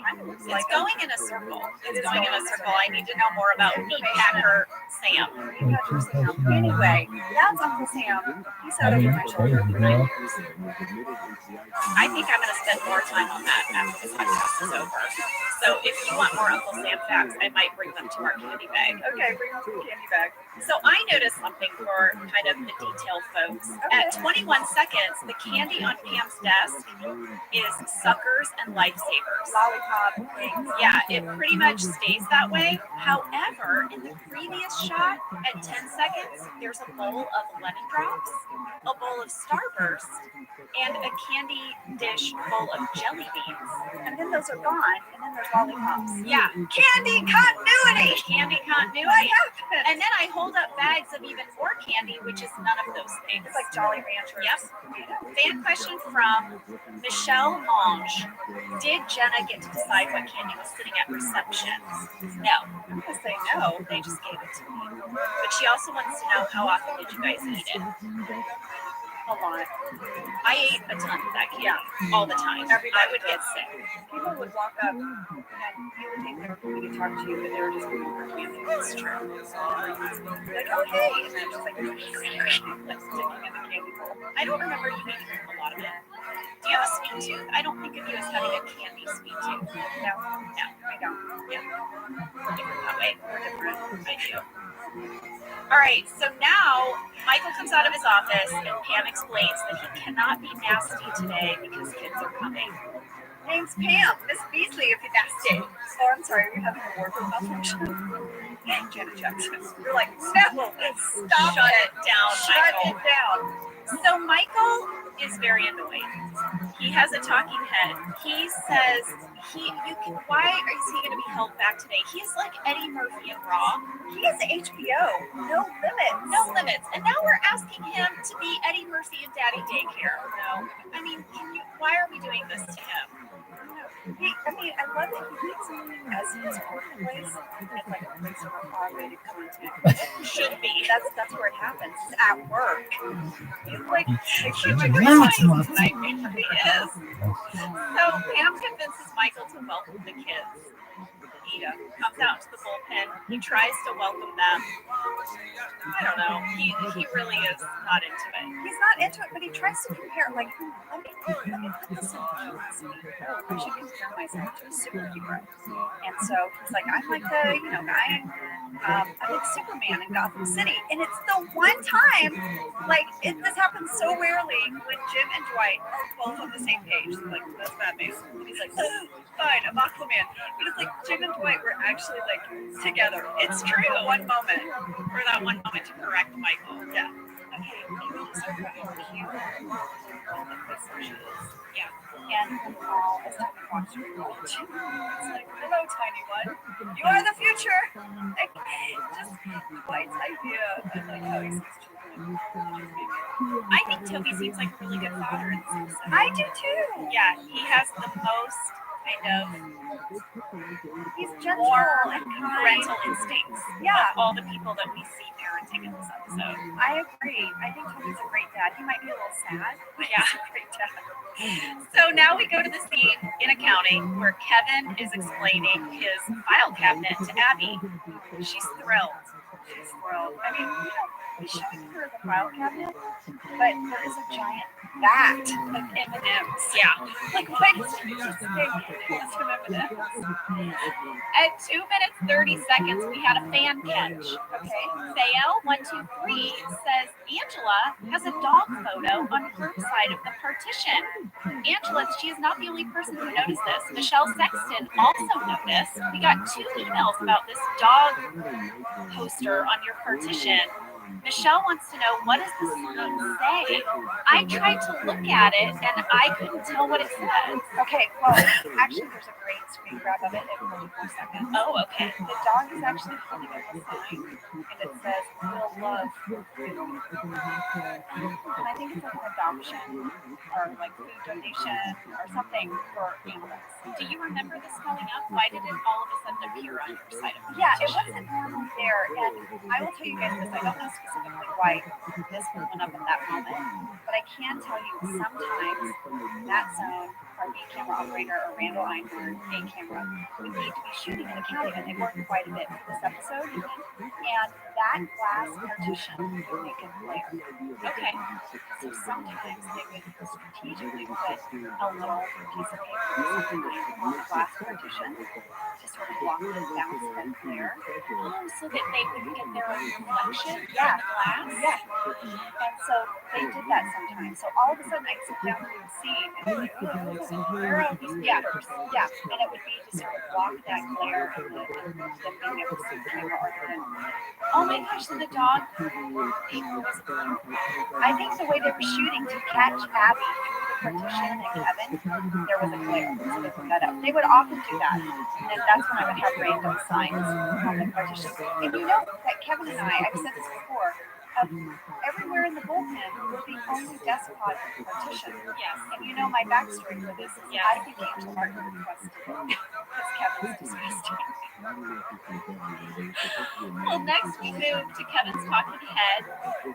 It's going in a circle. It's going in a circle. I need to know more about Meat Packer Sam. Anyway, that's Uncle Sam. He's out over my shoulder. I think I'm going to spend more time on that after this podcast is over. So if you want more Uncle Sam facts, I might bring them to our candy bag. Okay, bring up the candy bag. So I noticed something for kind of the detailed folks. At 21 seconds, the candy on Pam's desk is suckers and lifesavers. Lollipop things. Yeah, it pretty much stays that way. However, in the previous shot, at 10 seconds, there's a bowl of lemon drops, a bowl of Starburst, and a candy dish full of jelly beans. And then those are gone, and then there's lollipops. Yeah, candy continuity! Candy continuity. And then I hold up bags of even more candy, which is none of those things. It's like Jolly Ranchers. Yep. Fan question from Michelle Monge. Did Jenna get to decide what candy was sitting at reception? No. I'm going to say no. They just gave it to me. But she also wants to know, how often did you guys eat it? A lot. I ate a ton of that candy all the time. I would get sick. People would walk up and you would think they were coming to talk to you, but they were just looking for candy. It's true. Like, oh hey, and then just like sticking in the candy bowl. I don't remember you eating a lot of it. Do you have a sweet tooth? I don't think of you as having a candy sweet tooth. No, I don't. Yeah. We're different that way. We're different. I do. All right, so now Michael comes out of his office and Pam explains that he cannot be nasty today because kids are coming. Name's Pam, Miss Beasley, if you're nasty. Oh, I'm sorry, we're having a wardrobe malfunction. Janet Jackson. You're like, no, stop Shut it down, Shut Michael. it down. So Michael is very annoyed. He has a talking head. He says why is he going to be held back today? He's like Eddie Murphy in Raw. He is HBO. No limits. No limits. And now we're asking him to be Eddie Murphy in Daddy Daycare. No. I mean, why are we doing this to him? I love that he thinks as his workplace is like a place for R-rated content. Should be. That's where it happens. It's at work. He's like, nightmare. He is. So Pam convinces Michael to welcome the kids. Ida comes out to the bullpen. He tries to welcome them. I don't know. He really is not into it. He's not into it, but he tries to compare. Like, let me put this in I should compare myself to a superhero. And so he's like, I'm like the guy. I'm like Superman in Gotham City, and it's the one time. Like, this happens so rarely when Jim and Dwight are both on the same page. So, like, that's Batman. And he's like, oh, fine, I'm Aquaman. But it's like Jim and Dwight were actually like together. It's true. One moment. For that one moment to correct Michael. Yeah. Okay, maybe he's so cute. Yeah. And Paul, as Tiny walks through the village, it's like, hello, tiny one. You are the future. Like, just Dwight's idea. I like how he sees children. I think Toby seems like a really good father in this episode. I do too. Yeah, he has the most kind of he's gentle and kind. parental instincts. Yeah. Of all the people that we see parenting in this episode. I agree. I think Toby's a great dad. He might be a little sad, but Yeah. he's a great dad. So now we go to the scene in accounting where Kevin is explaining his file cabinet to Abby. She's thrilled. She's thrilled. I mean, we showed her the file cabinet, but there is a giant vat of M&Ms. Yeah. Like, why does she just say it's from M&Ms? At 2 minutes 30 seconds, we had a fan catch. Okay. Sael123 says Angela has a dog photo on her side of the partition. Angela, she is not the only person who noticed this. Michelle Sexton also noticed. We got 2 emails about this dog poster on your partition. Michelle wants to know, what does the sign say? I tried to look at it and I couldn't tell what it said. Okay, well, actually, there's a great screen grab of it in 44 seconds. Oh, okay. The dog is actually holding up a sign, and it says, we'll love food. And I think it's like an adoption or like food donation or something for animals. Do you remember this coming up? Why did it all of a sudden appear on your side of the Yeah, it partition? wasn't normally there, and I will tell you guys this, I don't know specifically why this one went up at that moment, but I can tell you sometimes that zone, our B camera operator or Randall Einhorn, A camera, would need to be shooting in a county, and they worked quite a bit for this episode, and that glass partition would make it glare. Okay. So sometimes they would strategically put a little piece of paper or something on the glass partition to sort of block the bounce of glare. Oh, so that they wouldn't get their own reflection Yeah. on the glass? Yeah. And so they did that sometimes. So all of a sudden I'd sit down and we'd see, and be like, oh, where are these papers? Yeah. And it would be to sort of block that glare and the thing that was in the camera or the. Oh my gosh, so the dog paper was blue. I think the way they were shooting to catch Abby through the partition and Kevin, there was a glare, so they put that up. They would often do that, and that's when I would have random signs on the partition. And you know that Kevin and I've said this before, everywhere in the bullpen were the only despot partition. Yes. And you know my backstory for this is Yeah. I think Angel Martin requested it because Kevin's disgusting. Well, next we move to Kevin's talking head,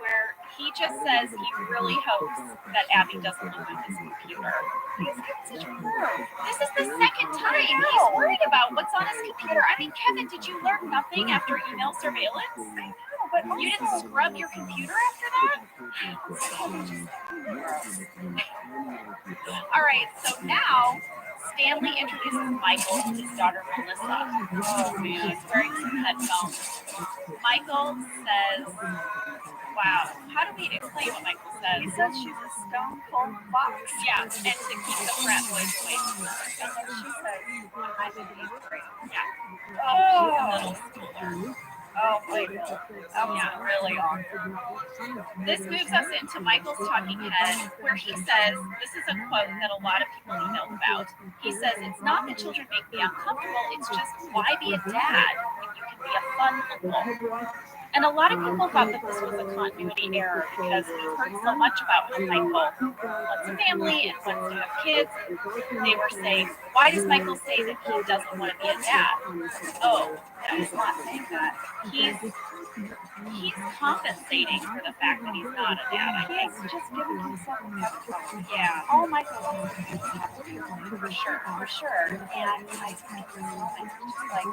where he just says he really hopes that Abby doesn't look on his computer. He's got such a nerve. This is the second time he's worried about what's on his computer. I mean, Kevin, did you learn nothing after email surveillance? I know, but You didn't also, scrub your computer after that? All right, so now Stanley introduces Michael to his daughter Melissa. Oh man, he's wearing some headphones. Michael says, wow, how do we explain what Michael says? he says she's a stone cold fox. Yeah, and to keep the frat boys away from her. And then she says, I'm in 8th grade. Yeah. Oh, She's a middle schooler. oh wait, that was really awkward. This moves us into Michael's talking head, where he says, this is a quote that a lot of people emailed about. He says, it's not that children make me uncomfortable, it's just why be a dad when you can be a fun uncle? And a lot of people thought that this was a continuity error because we've heard so much about how Michael wants a family and wants to have kids. They were saying, why does Michael say that he doesn't want to be a dad? Oh, He's not saying that. he's compensating for the fact that he's not a dad, I think. He's just giving himself a pep talk. Yeah, All Michael wants to do is have a family, for sure. And I think this moment, just like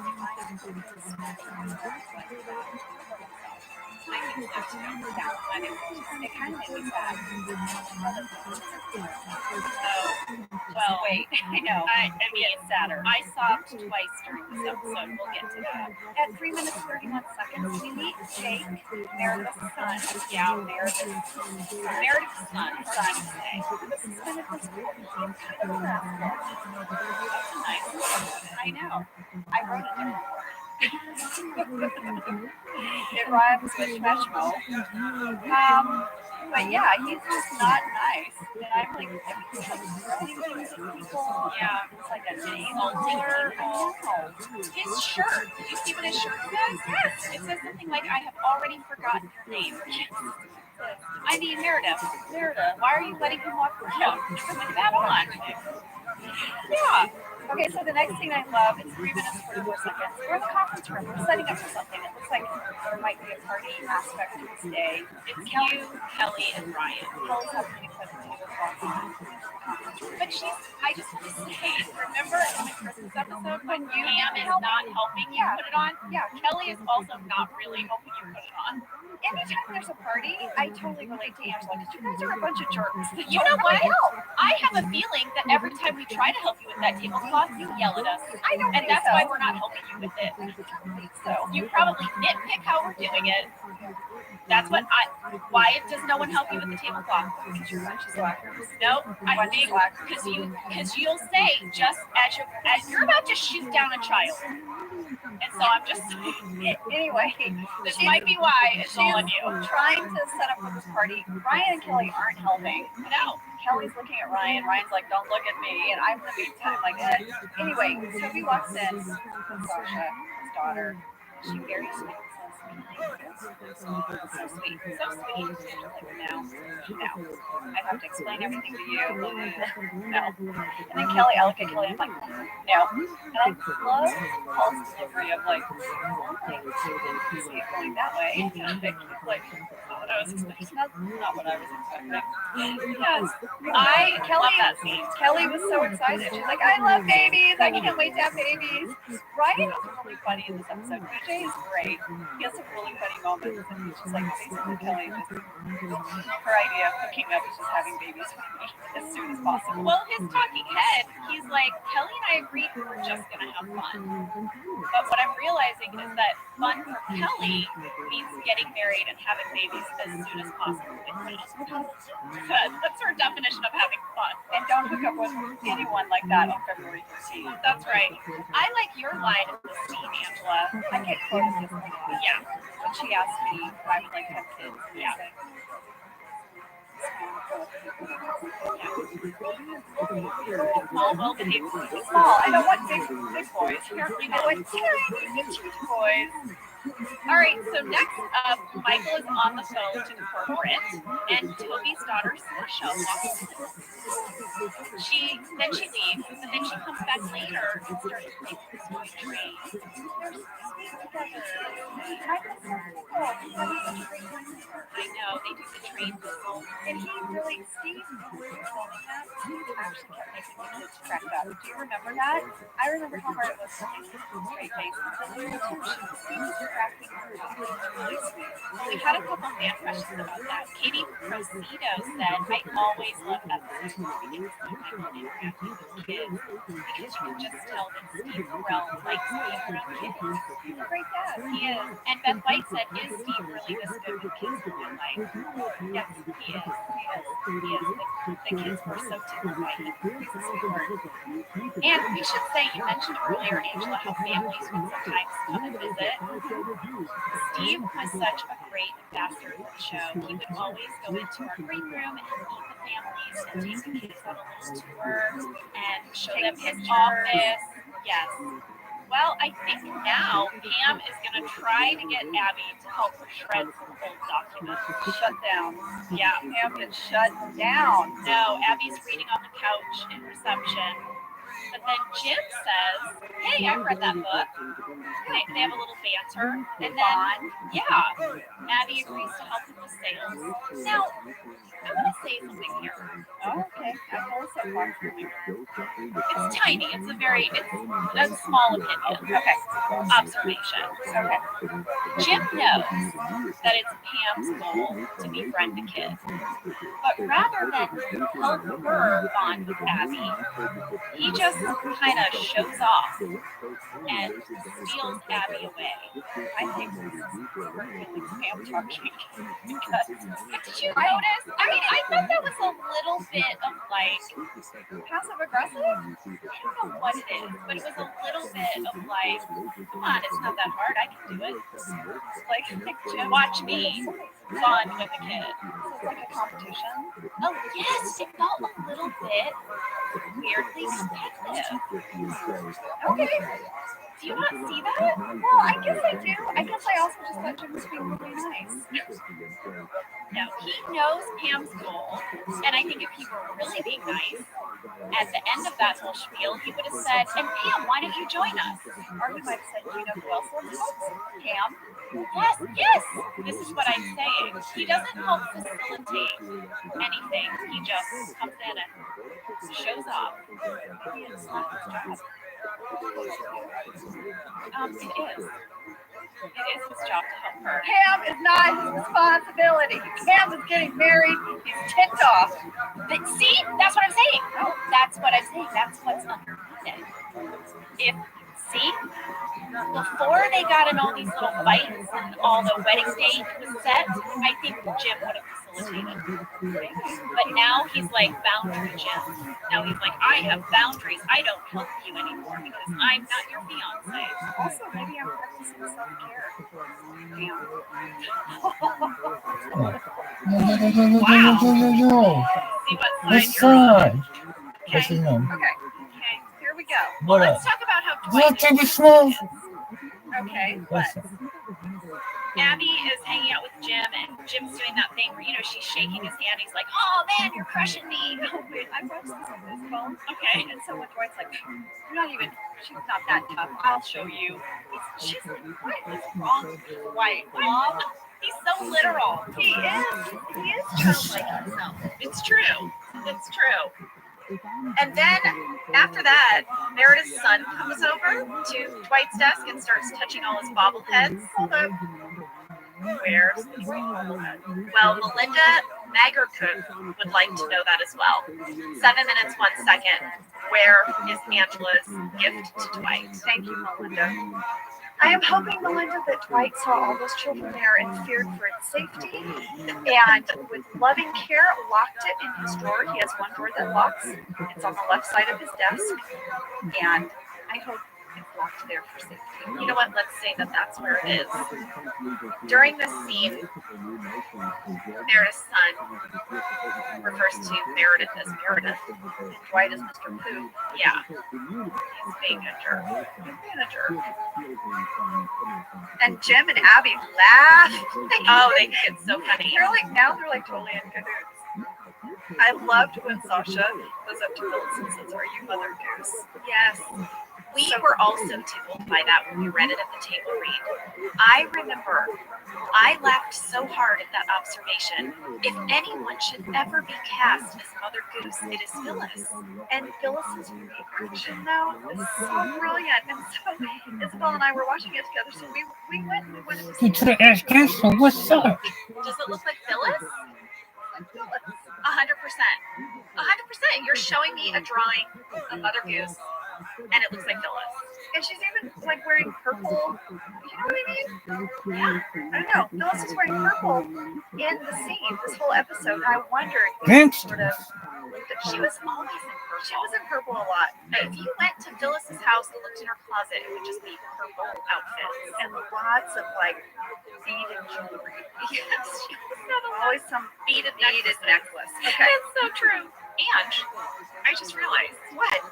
I think so too. yeah, I mean, it kind of made me sad. Well, Wait, I know. I mean, It's sadder. I sobbed twice during this episode. We'll get to that. At 3 minutes 31 seconds, we meet Jake, Meredith's son. Yeah, Meredith's son. Meredith's son, today. Who was suspended from school. Kind of harassment. That's a nice one. I know. I wrote it down. It rhymes with vegetable. But yeah, he's just not nice. And I'm like, these people, Yeah. it's like a name. His shirt. Did you see what his shirt says? Yes. It says something like, I have already forgotten your name. I mean, Meredith, why are you letting him walk around with that on? Yeah. Okay, so the next thing I love is 3 minutes 44 seconds. We're in the conference room. We're setting up for something. It looks like there might be a party aspect to this day. It's you, Kelly, and Ryan. Kelly's having something to do with walking. But I just want to say, remember in the Christmas episode when Pam is not helping you put it on? Yeah. Kelly is also not really helping you put it on. Anytime there's a party, I totally relate to Angela because you guys are a bunch of jerks. You know what? I have a feeling that every time we try to help you with that tablecloth, you yell at us. I don't And think that's so. why we're not helping you with it. So You probably nitpick how we're doing it. That's why does no one help you with the tablecloth? because you're a bunch of slackers. No, I think because you'll say just as you're about to shoot down a child. And so I'm just Anyway, this might be why it's all on you. trying to set up for this party. Ryan and Kelly aren't helping. No. Kelly's looking at Ryan. Ryan's like, "Don't look at me," and I'm looking at him like that. Anyway, Sophie walks in. Sasha, his daughter. She very sweet. So sweet. Now. I have to explain everything to you. No. And then Kelly, I look at Kelly, I'm like, no. And I love Paul's delivery of like, see it going that way. And Vic was like, not what I was expecting. Not what I was expecting. Yes. I love that scene. Kelly was so excited. She's like, I love babies. I can't wait to have babies. Ryan was really funny in this episode. BJ is great. He has some really funny moments. And he's just like, basically, Kelly, just, her idea of hooking up is just having babies with me as soon as possible. Well, his talking head, he's like, Kelly and I agreed we were just going to have fun. But what I'm realizing is that fun for Kelly means getting married and having babies as soon as possible with me. That's her definition of having fun. And don't hook up with anyone like that on February 13th. That's right. I like your line in this scene, Angela. I get quoted this one. Yeah. When she asked me if I would like to have kids. Yeah. Small, well-behaved boys. Small. I don't want big boys. I want tiny, cute boys. All right, so next up, Michael is on the phone to corporate, and Toby's daughter, Michelle, walks in. She leaves, and then she comes back later and starts playing with this toy train. They're so sweet together. I know, they do the train whistle. And he really, Steve, when we were filming that, Steve actually kept making the kids crack up. Do you remember that? I remember how hard it was to make this straight face. And we were too, Steve was cracking up. It was really sweet. We had a couple fan questions about that. Katie Prosido said, I always love episodes where we can see Michael interacting with kids because you can just tell that Steve Carell likes being around kids. He's a great dad. He is. And Beth White said, is Steve really this good with kids in real life? Yes, he is. The kids were so tickled by him. He's a sweetheart. And we should say, you mentioned earlier, Angela, how families would sometimes come and visit. Steve was such a great ambassador for the show. He would always go into our green room and meet the families and take the kids on a little tour and show them his office. Yes. Well, I think now Pam is going to try to get Abby to help her shred some old documents. Shut down. Yeah. Pam can shut down. No, Abby's reading on the couch in reception. But then Jim says, hey, I've read that book. They have a little banter. And then, yeah, Abby agrees to help with the sales. Now, I want to say something here. Oh, okay. I'm also far from you. It's tiny. It's a small opinion. Okay. Observation. Okay. Jim knows that it's Pam's goal to befriend the kid. But rather than help her bond with Abby, he just kind of shows off and steals Abby away. I think this is perfectly Pam talking. Because Did you notice? I mean, I thought that was a little bit of like, passive aggressive? I don't know what it is, but it was a little bit of like, come on, it's not that hard, I can do it. Like, Jim, watch me bond with a kid. it's like a competition. Oh, yes, it felt a little bit weirdly competitive. Okay. Do you not see that? Well, I guess I do. I guess I also just thought Jim was being really nice. No, he knows Pam's goal, and I think if he were really being nice, at the end of that whole spiel, he would have said, and Pam, why don't you join us? Or he might have said, do you know who else wants to? Pam? Yes, this is what I'm saying. He doesn't help facilitate anything. He just comes in and shows off. Maybe it's not his job. It is. It is his job to help her. Pam is not his responsibility. Pam is getting married. He's ticked off. But see, that's what I'm saying. That's what I'm saying. That's what's underneath it. Before they got in all these little fights and all the wedding date was set, I think Jim would have facilitated. But now he's like boundary Jim. Now he's like, I have boundaries. I don't help you anymore because I'm not your fiance. Also, maybe I'm practicing self-care. Pam. No. See what The side you're on. son. What's his name? Okay, here we go. What Let's up? talk about how What Dwight can you is. smell? Okay, What's but up? Abby is hanging out with Jim, and Jim's doing that thing where, she's shaking his hand. He's like, oh, man, you're crushing me. wait, I watched this on his phone. Okay. And so when Dwight's like, she's not that tough. I'll show you. She's like, what is wrong with Dwight? Mom? He's so literal. He is just like himself. It's true. It's true. And then after that, Meredith's son comes over to Dwight's desk and starts touching all his bobbleheads. Hold up. Where's the bobblehead? Well, Melinda Magercook would like to know that as well. 7 minutes, 1 second. Where is Angela's gift to Dwight? Thank you, Melinda. I am hoping, Melinda, that Dwight saw all those children there and feared for its safety, and with loving care locked it in his drawer. He has one drawer that locks. It's on the left side of his desk, and I hope it's locked there for safety. You know what? Let's say that that's where it is. During this scene, Meredith's son refers to Meredith as Meredith. Dwight is Mr. Pooh. Yeah, he's being a jerk. And Jim and Abby laugh. Oh, they think it's so funny. They're like totally in cahoots. I loved when Sasha goes up to Phyllis and says, "Are you Mother Goose?" Yes. We were also tickled by that when we read it at the table read. I remember I laughed so hard at that observation. If anyone should ever be cast as Mother Goose, it is Phyllis. And Phyllis's reaction, though, is so brilliant. And so Isabel and I were watching it together, so we went and we wanted to see To the Ash Castle, what's up? Does it look like Phyllis? 100%. 100%. You're showing me a drawing of Mother Goose, and it looks like Phyllis. And she's even like wearing purple. You know what I mean? Yeah. I don't know. Phyllis is wearing purple in the scene this whole episode. And I wondered sort of She was always in purple. she was in purple a lot. If you went to Phyllis's house and looked in her closet, it would just be purple outfits. And lots of like beaded jewelry. Yes, she was not Always some beaded necklace. Okay. That's so true. And I just realized What?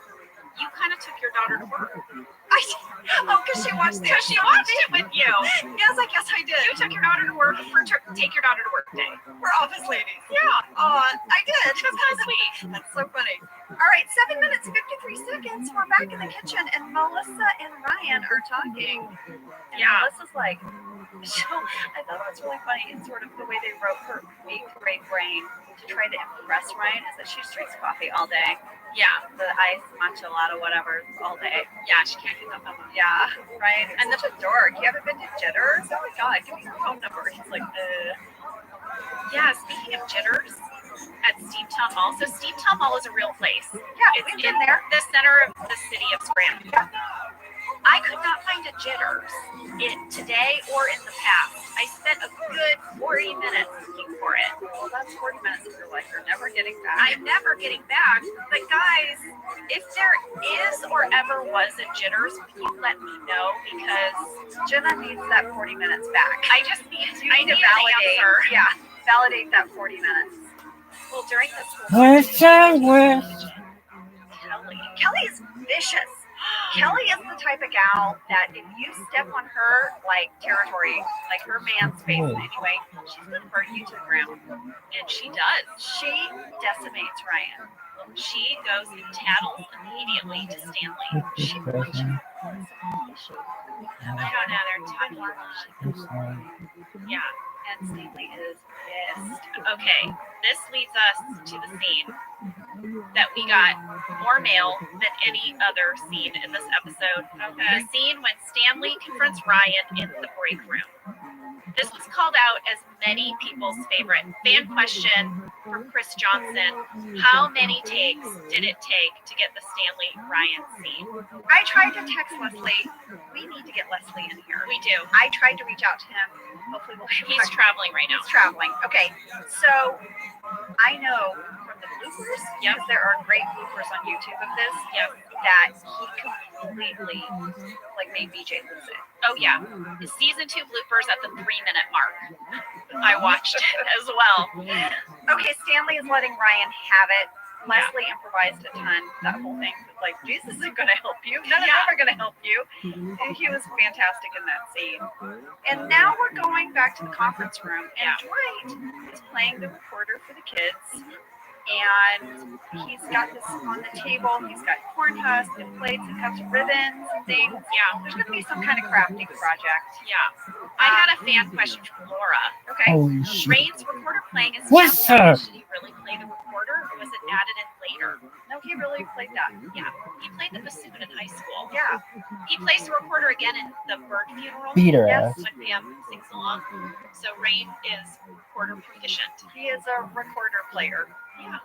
you kind of took your daughter to work. Because she watched Because she watched it with you. Yes, I guess I did. You took your daughter to work for take your daughter to work day. We're office ladies. Yeah. I did. That's kind of sweet. That's so funny. All right, 7 minutes, 53 seconds. We're back in the kitchen, and Melissa and Ryan are talking. And Yeah. Melissa's like, so I thought it was really funny in sort of the way they wrote her 8th grade brain to try to impress Ryan is that she just drinks coffee all day. Yeah. The ice, matcha, latte, whatever, all day. Yeah, she can't get up. Yeah, Ryan. And such a dork. You haven't been to Jitters? Oh my God, give me your phone number. He's like, Yeah, speaking of jitters, at Steamtown Mall. So Steamtown Mall is a real place. Yeah, It's we've in been there. the center of the city of Scranton. I could not find a jitters today or in the past. I spent a good 40 minutes looking for it. Well, that's 40 minutes of your life. You're never getting back. I'm never getting back. But guys, if there is or ever was a jitters, will you let me know? Because Jenna needs that 40 minutes back. I just need You need to an validate. answer. Yeah, validate that 40 minutes. Well, during this whole Where's Kelly? Kelly is vicious. Kelly is the type of gal that if you step on her like territory, like her man space in any way, she's gonna burn you to the ground. and she does. She decimates Ryan. She goes and tattles immediately to Stanley. She I don't know, they're talking. Yeah. and Stanley is pissed. Okay, this leads us to the scene that we got more mail than any other scene in this episode. Okay. The scene when Stanley confronts Ryan in the break room. This was called out as many people's favorite fan question from Chris Johnson. How many takes did it take to get the Stanley Ryan scene? I tried to text Leslie. We need to get Leslie in here. We do. I tried to reach out to him. Hopefully we'll get He's back. traveling right now. He's traveling. Okay, so I know from the bloopers, Yep. because there are great bloopers on YouTube of this, Yep. that he completely made BJ lose it. Oh yeah, season 2 bloopers at the 3-minute mark. I watched it as well. Okay, Stanley is letting Ryan have it. Leslie improvised a ton. That whole thing, like, Jesus isn't going to help you. None of them are going to help you. And he was fantastic in that scene. And now we're going back to the conference room, and Dwight is playing the recorder for the kids. And he's got this on the table. He's got corn husks and plates and cups of ribbons and things. Yeah, There's going to be some kind of crafting project. yeah. I had a fan question from Laura. Okay. Holy shit. Rain's recorder playing is What's Stanley. up? Should he really play the recorder, or was it added in later? No, he really played that. Yeah, he played the bassoon in high school. Yeah. He plays the recorder again in the bird funeral. Beat her Yes. ass. When Pam sings along. So Rain is recorder proficient. He is a recorder player. Yeah.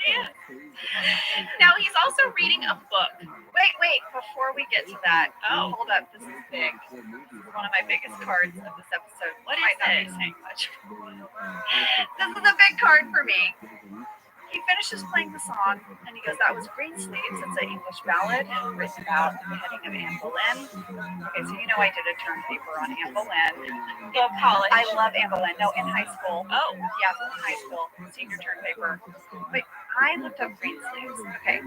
Yeah. Now he's also reading a book. Wait, before we get to that, Oh. hold up, this is big. This is one of my biggest cards of this episode. What Might is not it? be saying much. This is a big card for me. he finishes playing the song, and he goes, that was Green Sleeves. It's an English ballad written about the beheading of Anne Boleyn. Okay, so you know I did a term paper on Anne Boleyn. In college. I love Anne Boleyn. No, in high school. Oh. Yeah, in high school. Senior term paper. But I looked up Green Sleeves. Okay.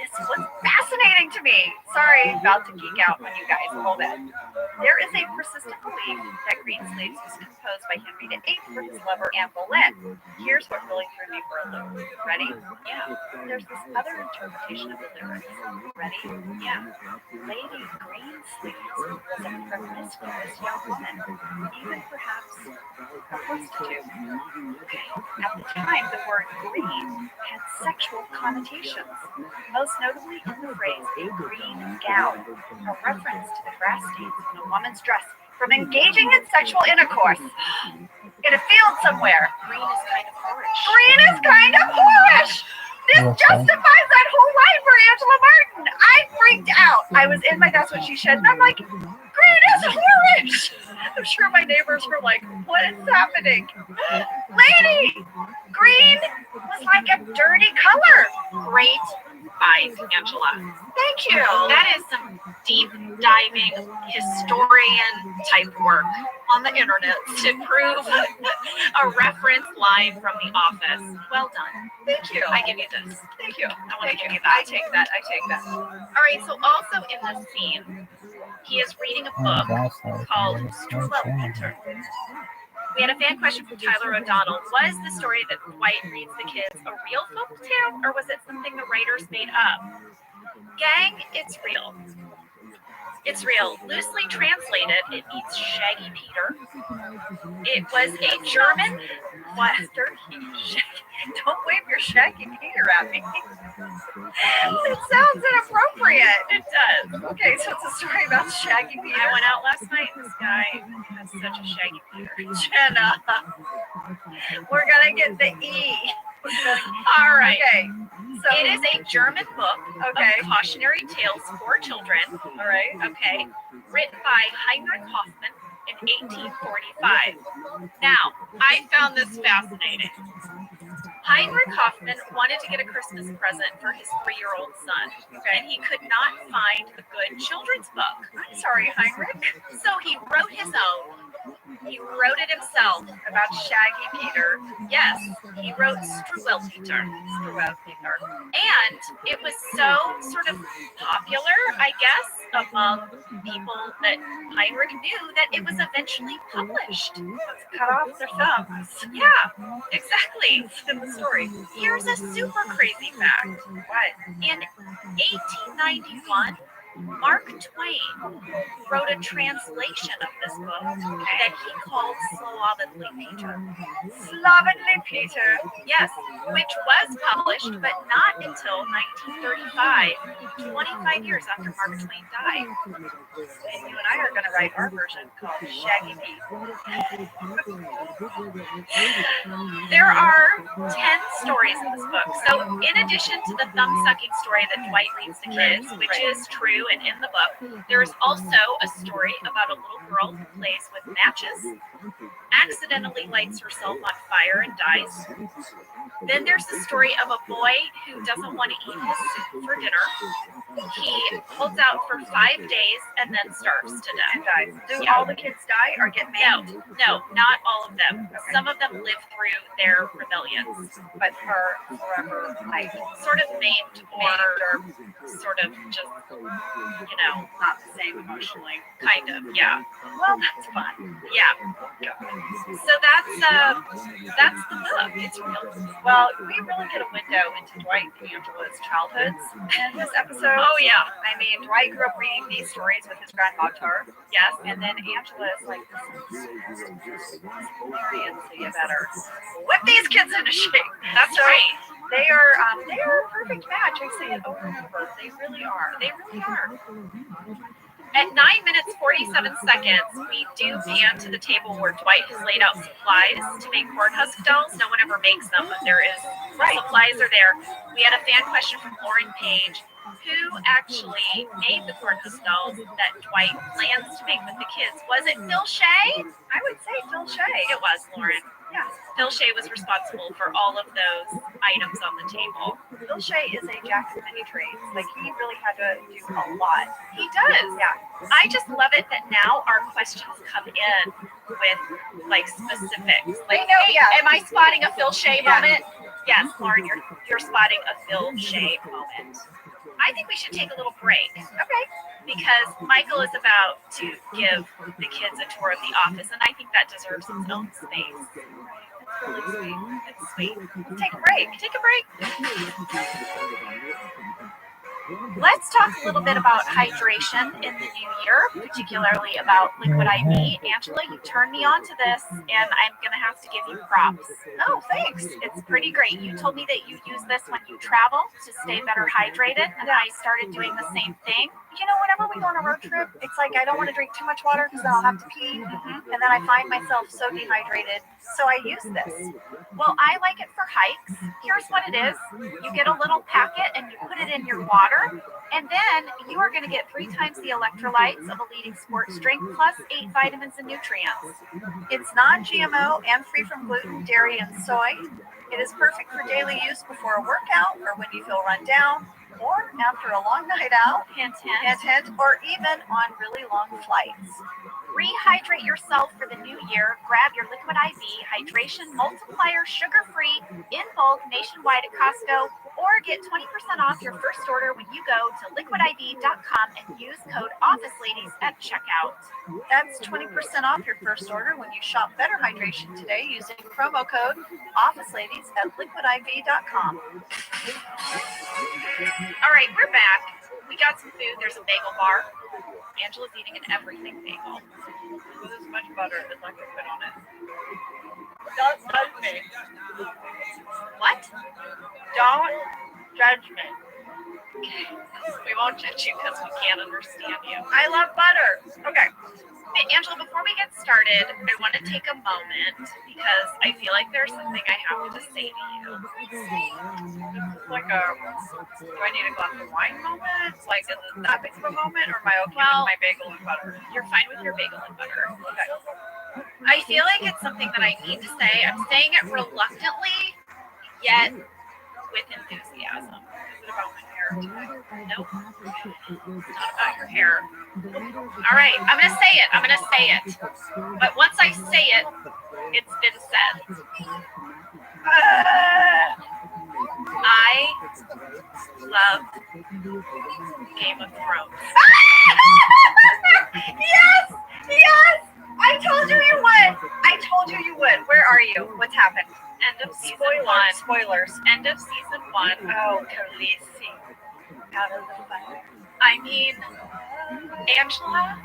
This was fascinating to me. Sorry, about to geek out on you guys a little bit. There is a persistent belief that Green Sleeves was composed by Henry VIII for his lover Anne Boleyn. Here's what really threw me for a loop. Ready? Yeah. There's this other interpretation of the lyrics. Ready? Yeah. Lady Green Sleeves was a promiscuous young woman, even perhaps a prostitute. Okay. At the time, the word green had sexual connotations, most notably in the phrase a green gown, a reference to the grass stains in a woman's dress from engaging in sexual intercourse in a field somewhere. Green is kind of whorish. Green is kind of whorish. This justifies that whole line for Angela Martin. I freaked out. I was in my That's What She Said, and I'm like, green is whorish. I'm sure my neighbors were like, what is happening? Lady, green was like a dirty color. Great eyes, Angela. Thank you. That is some deep diving historian type work on the internet to prove a reference line from The Office. Well done. Thank you. I give you this. Thank you. I want to give you I that. take that. I take that. All right, so also in this scene, he is reading a book called TRILLIONAIRE. We had a fan question from Tyler O'Donnell. Was the story that Dwight reads the kids a real folk tale, or was it something the writers made up? Gang, it's real. It's real. Loosely translated, it means Shaggy Peter. It was a German Western. Don't wave your Shaggy Peter at me. It sounds inappropriate. It does. Okay, so it's a story about Shaggy Peter. I went out last night. This guy has such a Shaggy Peter. Jenna, we're gonna get the E. All right. Okay. So It is a German book Okay. of cautionary tales for children. all right. Okay, written by Heinrich Hoffmann in 1845. Now, I found this fascinating. Heinrich Hoffmann wanted to get a Christmas present for his 3-year-old son, and he could not find a good children's book. I'm sorry, Heinrich. So he wrote his own. He wrote it himself. About Shaggy Peter. Yes, he wrote Struwwelpeter. And it was so sort of popular, I guess, among people that Heinrich knew that it was eventually published. Cut off their thumbs. Yeah, exactly. In the story. Here's a super crazy fact. What? In 1891, Mark Twain wrote a translation of this book that he called Slovenly Peter. Slovenly Peter. Yes, which was published, but not until 1935, 25 years after Mark Twain died. And you and I are going to write our version called Shaggy Pete. There are 10 stories in this book. So in addition to the thumb-sucking story that Dwight reads to kids, which is true and in the book, there is also a story about a little girl who plays with matches, accidentally lights herself on fire and dies. Then there's the story of a boy who doesn't want to eat his soup for dinner. He holds out for 5 days and then starves to And death. dies. Do Yeah. all the kids die or get maimed? No, not all of them. Some of them live through their rebellions, But are forever like sort of maimed or sort of just, you know, not the same emotionally. kind of, yeah. Well, that's fun. Yeah. So that's the book. It's real. Well, we really get a window into Dwight and Angela's childhoods in this episode. Oh yeah. I mean, Dwight grew up reading these stories with his grandma Tar. Yes. And then Angela is like, this is hilarious, so you better whip these kids into shape. That's So, right. They are a perfect match. I say it over and over. They really are. They really are. At 9 minutes 47 seconds, we do pan to the table where Dwight has laid out supplies to make corn husk dolls. No one ever makes them, but there is the supplies are there. We had a fan question from Lauren Page. who actually made the corpus dolls that Dwight plans to make with the kids. Was it Phil Shea? I would say Phil Shea. It was, Lauren. Yeah. Phil Shea was responsible for all of those items on the table. Phil Shea is a jack of many trades. Like, he really had to do a lot. He does. Yeah. I just love it that now our questions come in with like specifics. Like, I know, hey, yeah. am I spotting a Phil Shea Yeah. moment? Yes, Lauren, you're spotting a Phil Shea moment. I think we should take a little break. Okay. Because Michael is about to give the kids a tour of the office, and I think that deserves its own space. It's really sweet. It's sweet. Let's take a break. Take a break. Let's talk a little bit about hydration in the new year, particularly about liquid IV. Angela, you turned me on to this, and I'm going to have to give you props. Oh, thanks. It's pretty great. You told me that you use this when you travel to stay better hydrated, and I started doing the same thing. You know, whenever we go on a road trip, it's like I don't want to drink too much water because then I'll have to pee. And then I find myself so dehydrated. So I use this. Well, I like it for hikes. Here's what it is. You get a little packet and you put it in your water, and then you are going to get 3 times the electrolytes of a leading sports drink plus 8 vitamins and nutrients. It's non-GMO and free from gluten, dairy, and soy. It is perfect for daily use before a workout or when you feel run down or after a long night out, Hint, hint. hint, or even on really long flights. Rehydrate yourself for the new year. Grab your Liquid IV Hydration Multiplier sugar-free in bulk nationwide at Costco, or get 20% off your first order when you go to liquidiv.com and use code OfficeLadies at checkout. That's 20% off your first order when you shop Better Hydration today using promo code OfficeLadies at liquidiv.com. All right, we're back. We got some food. There's a bagel bar. Angela's eating an everything bagel with as much butter as I can put on it. Don't judge me. What? Don't judge me. We won't judge you because we can't understand you. I love butter. Okay. Hey, Angela, before we get started, I want to take a moment because I feel like there's something I have to say to you. This is like a, do I need a glass of wine moment? Like, is it that big of a moment, or am I okay Well, with my bagel and butter? You're fine with your bagel and butter. Okay. I feel like it's something that I need to say. I'm saying it reluctantly, yet with enthusiasm. Is it about my hair today? Nope. It's not about your hair. All right, I'm going to say it. I'm going to say it. But once I say it, it's been said. I love Game of Thrones. Yes! Yes! I told you you would! I told you you would. Where are you? What's happened? End of season 1. Spoilers. End of season 1. Oh, Khaleesi. Out of the fire. I mean, Angela,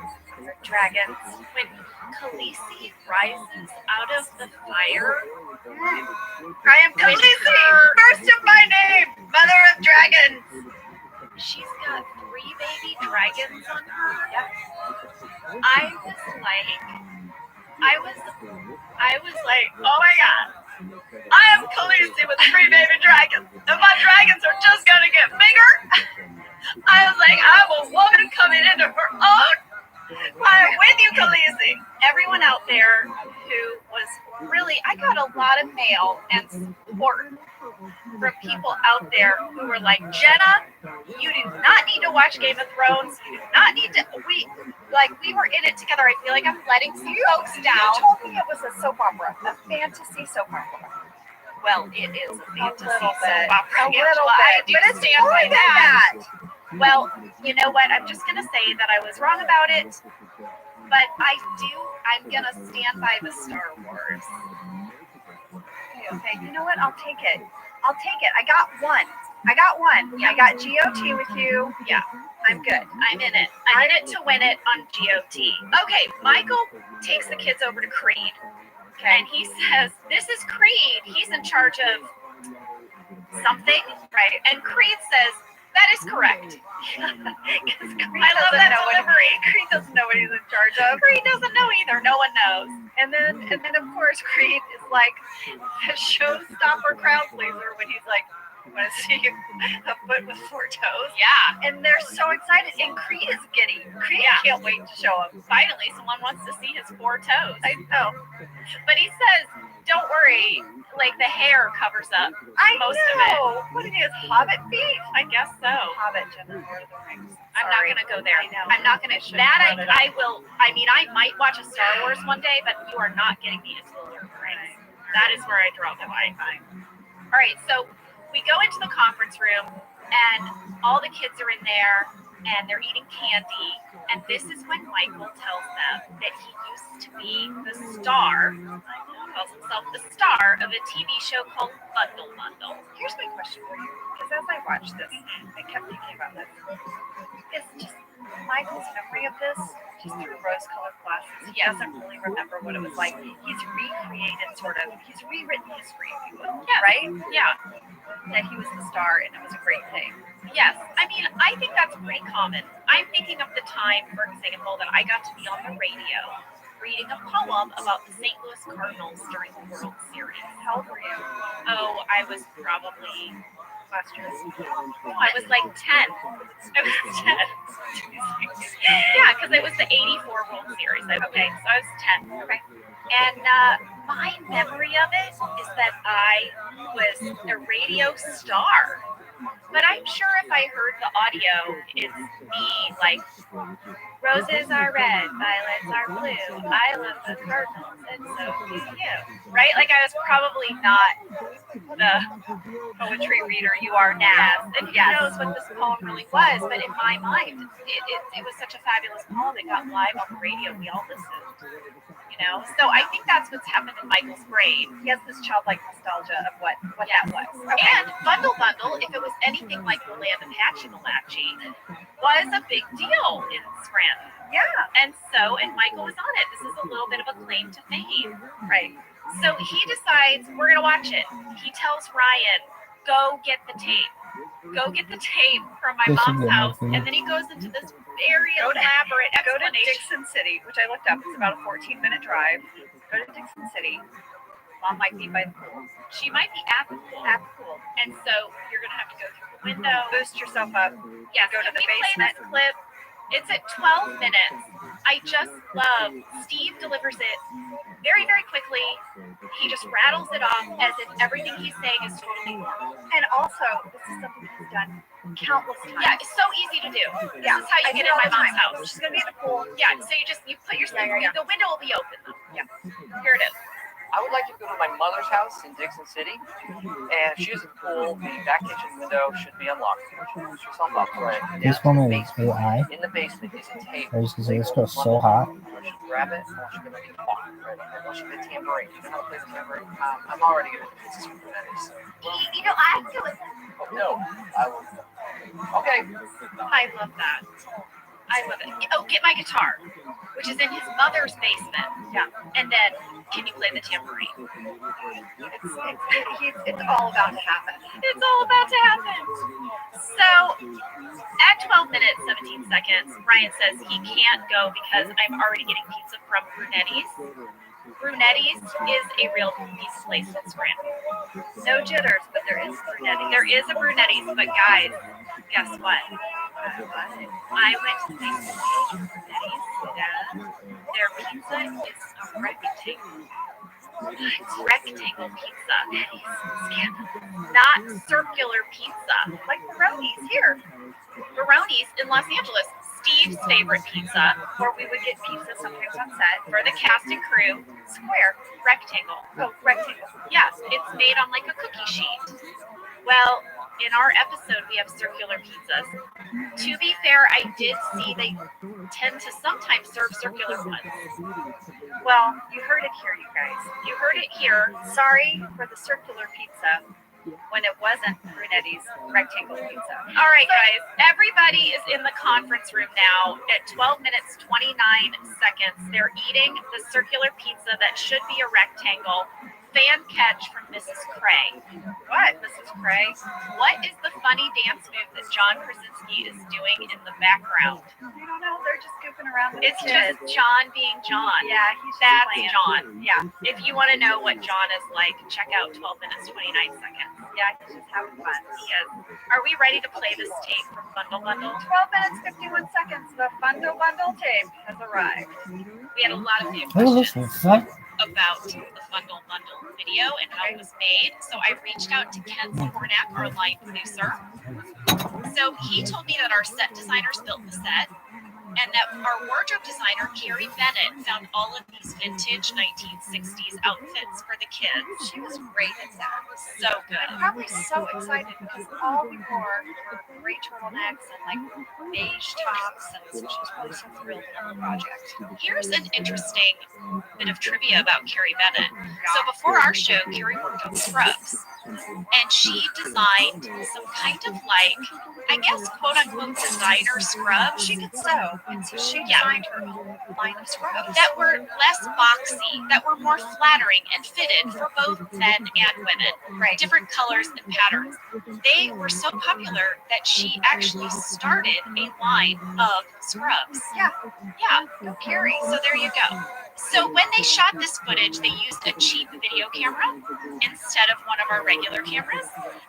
Dragons. when Khaleesi rises out of the fire, I am Khaleesi! First of my name! Mother of dragons! she's got 3 baby dragons on her. Yep. I was like, oh my god, I am Khaleesi with 3 baby dragons, and my dragons are just gonna get bigger. I was like, I'm a woman coming into her own. I'm with you, Khaleesi. Everyone out there who was really, I got a lot of mail and support from people out there who were like, Jenna, you do not need to watch Game of Thrones. You do not need to. We were in it together. I feel like I'm letting some folks down. You told me it was a soap opera, a fantasy soap opera. Well, it is a fantasy little soap bit. opera. A little Angela. bit. I do But it's stand more by than that. that. Well, you know what? I'm just gonna say that I was wrong about it, but I'm gonna stand by the Star Wars. Okay, you know what? I'll take it. I got one. Yeah. I got GOT with you. Yeah. I'm good. I'm in it. I'm in it to win it on GOT. Okay, Michael takes the kids over to Creed, Okay. and he says, "This is Creed. He's in charge of something, right?" And Creed says, "That is correct." I love that delivery. Creed doesn't know what he's in charge of. Creed doesn't know either. No one knows. And then of course Creed is like a showstopper crowd pleaser when he's like, want to see a foot with 4 toes. Yeah. And they're so excited. And Creed is giddy. Creed can't wait to show them. Finally, someone wants to see his 4 toes. I know. But he says, don't worry, like the hair covers up most of it. What it is, Hobbit feet? I guess so. Hobbit, Jenna, Lord of the Rings. I'm not Sorry. going to go there. I know. I'm not going to. Should've That brought it I will. I mean, I might watch a Star Wars one day, but you are not getting me into the Lord of the Rings. That is where I draw the line. All right, so we go into the conference room, and all the kids are in there, and they're eating candy. And this is when Michael tells them that he used to be the star, calls himself the star of a TV show called Bundle Bundle. Here's my question for you, because as I watched this, I kept thinking about this. It's just Michael's memory of this, just through rose-colored glasses. He doesn't really remember what it was like. He's recreated, he's rewritten history, if you will. Yeah. Right? Yeah. That he was the star, and it was a great thing. Yes, I mean, I think that's pretty common. I'm thinking of the time, for example, that I got to be on the radio reading a poem about the St. Louis Cardinals during the World Series. How old were you? Oh, I was probably, Last year? I was like 10. I was 10. Yeah, because it was the 84 World Series. Okay, so I was 10. Okay. And my memory of it is that I was a radio star. But I'm sure if I heard the audio, it's me like, roses are red, violets are blue. I love the Cardinals, and so do you. Right? Like I was probably not the poetry reader you are now. And who knows what this poem really was, but in my mind, it was such a fabulous poem. It got live on the radio. We all listened. You know, so I think that's what's happened in Michael's brain. He has this childlike nostalgia of what that was. Okay. And Bundle Bundle, if it was anything like the Land of Hatchy-Malachi, was a big deal in Scranton. Yeah. And Michael was on it. This is a little bit of a claim to fame. Right. So he decides, we're going to watch it. He tells Ryan, go get the tape. Go get the tape from my This would mom's be house. amazing. And then he goes into this very Go to- elaborate Go to explanation. Dixon City, which I looked up. It's about a 14-minute drive. Go to Dixon City. Mom might be by the pool. She might be at the pool. At the pool. And so you're going to have to go through the window. Boost yourself up. Yes, Go to can the we play basement. this clip? It's at 12 minutes. I just love Steve delivers it very, very quickly. He just rattles it off as if everything he's saying is totally normal. And also, this is something he's done countless times. Yeah, it's so easy to do. Yeah. This is how you I get do in all my the mom's time. house. She's gonna be at the pool. Yeah, so you put your Yeah. the window will be open though. Yeah. Here it is. I would like to go to my mother's house in Dixon City, and she has a pool. The back kitchen window should be unlocked. She's unlocked right This woman is AI. in the basement is a tape. I was gonna say this girl's so hot. I want you to grab it. I want you to make it talk. Right? I want you to tambourine. You know how to play the tambourine? I'm already good at the pieces from Kubernetes. You know, I do it. Oh, no, I will. Okay. I love that. I love it. Oh, get my guitar, which is in his mother's basement. Yeah. And then, can you play the tambourine? It's all about to happen. It's all about to happen. So, at 12 minutes, 17 seconds, Ryan says he can't go because I'm already getting pizza from Brunetti's. Brunetti's is a real pizza place in Scranton. No jitters, but there is Brunetti's. There is a Brunetti's, but guys, guess what? I went to the Brunetti's. Their pizza is a rectangle. It's rectangle pizza. Not circular pizza. Like Baroni's here, Baroni's in Los Angeles. Steve's favorite pizza where we would get pizza sometimes on set. for the cast and crew. Square. Rectangle. Oh, rectangle. Yes, it's made on like a cookie sheet. Well, in our episode, we have circular pizzas. To be fair, I did see they tend to sometimes serve circular ones. Well, you heard it here, you guys. You heard it here. Sorry for the circular pizza when it wasn't Brunetti's rectangle pizza. All right, guys, everybody is in the conference room now at 12 minutes, 29 seconds. They're eating the circular pizza that should be a rectangle. Fan catch from Mrs. Cray. What, Mrs. Cray? What is the funny dance move that John Krasinski is doing in the background? I don't know. They're just goofing around with It's the kids. just John being John. Yeah, he's just That's playing. John. Yeah. If you want to know what John is like, check out 12 minutes, 29 seconds. Yeah, he's just having fun. He is. Are we ready to play this tape from Bundle Bundle? 12 minutes, 51 seconds. The Bundle tape has arrived. We had a lot of new Oh, this questions is fun. about the Bundle Bundle video and how it was made. So I reached out to Ken Spornak, our line producer. So he told me that our set designers built the set and that our wardrobe designer, Carrie Bennett, found all of these vintage 1960s outfits for the kids. She was great at that. So good. Probably so excited because all we wore were gray turtlenecks and like beige tops, and so she was probably so thrilled with our project. Here's an interesting bit of trivia about Carrie Bennett. So before our show, Carrie worked on Scrubs, and she designed some kind of like, I guess, quote unquote designer scrubs. She could sew, and so she designed her own line of scrubs. That were less boxy, that were more flattering and fitted for both men and women. Right. Different colors and patterns. They were so popular that she actually started a line of scrubs. Yeah. Yeah. Go Carrie. So there you go. So when they shot this footage, they used a cheap video camera instead of one of our regular cameras.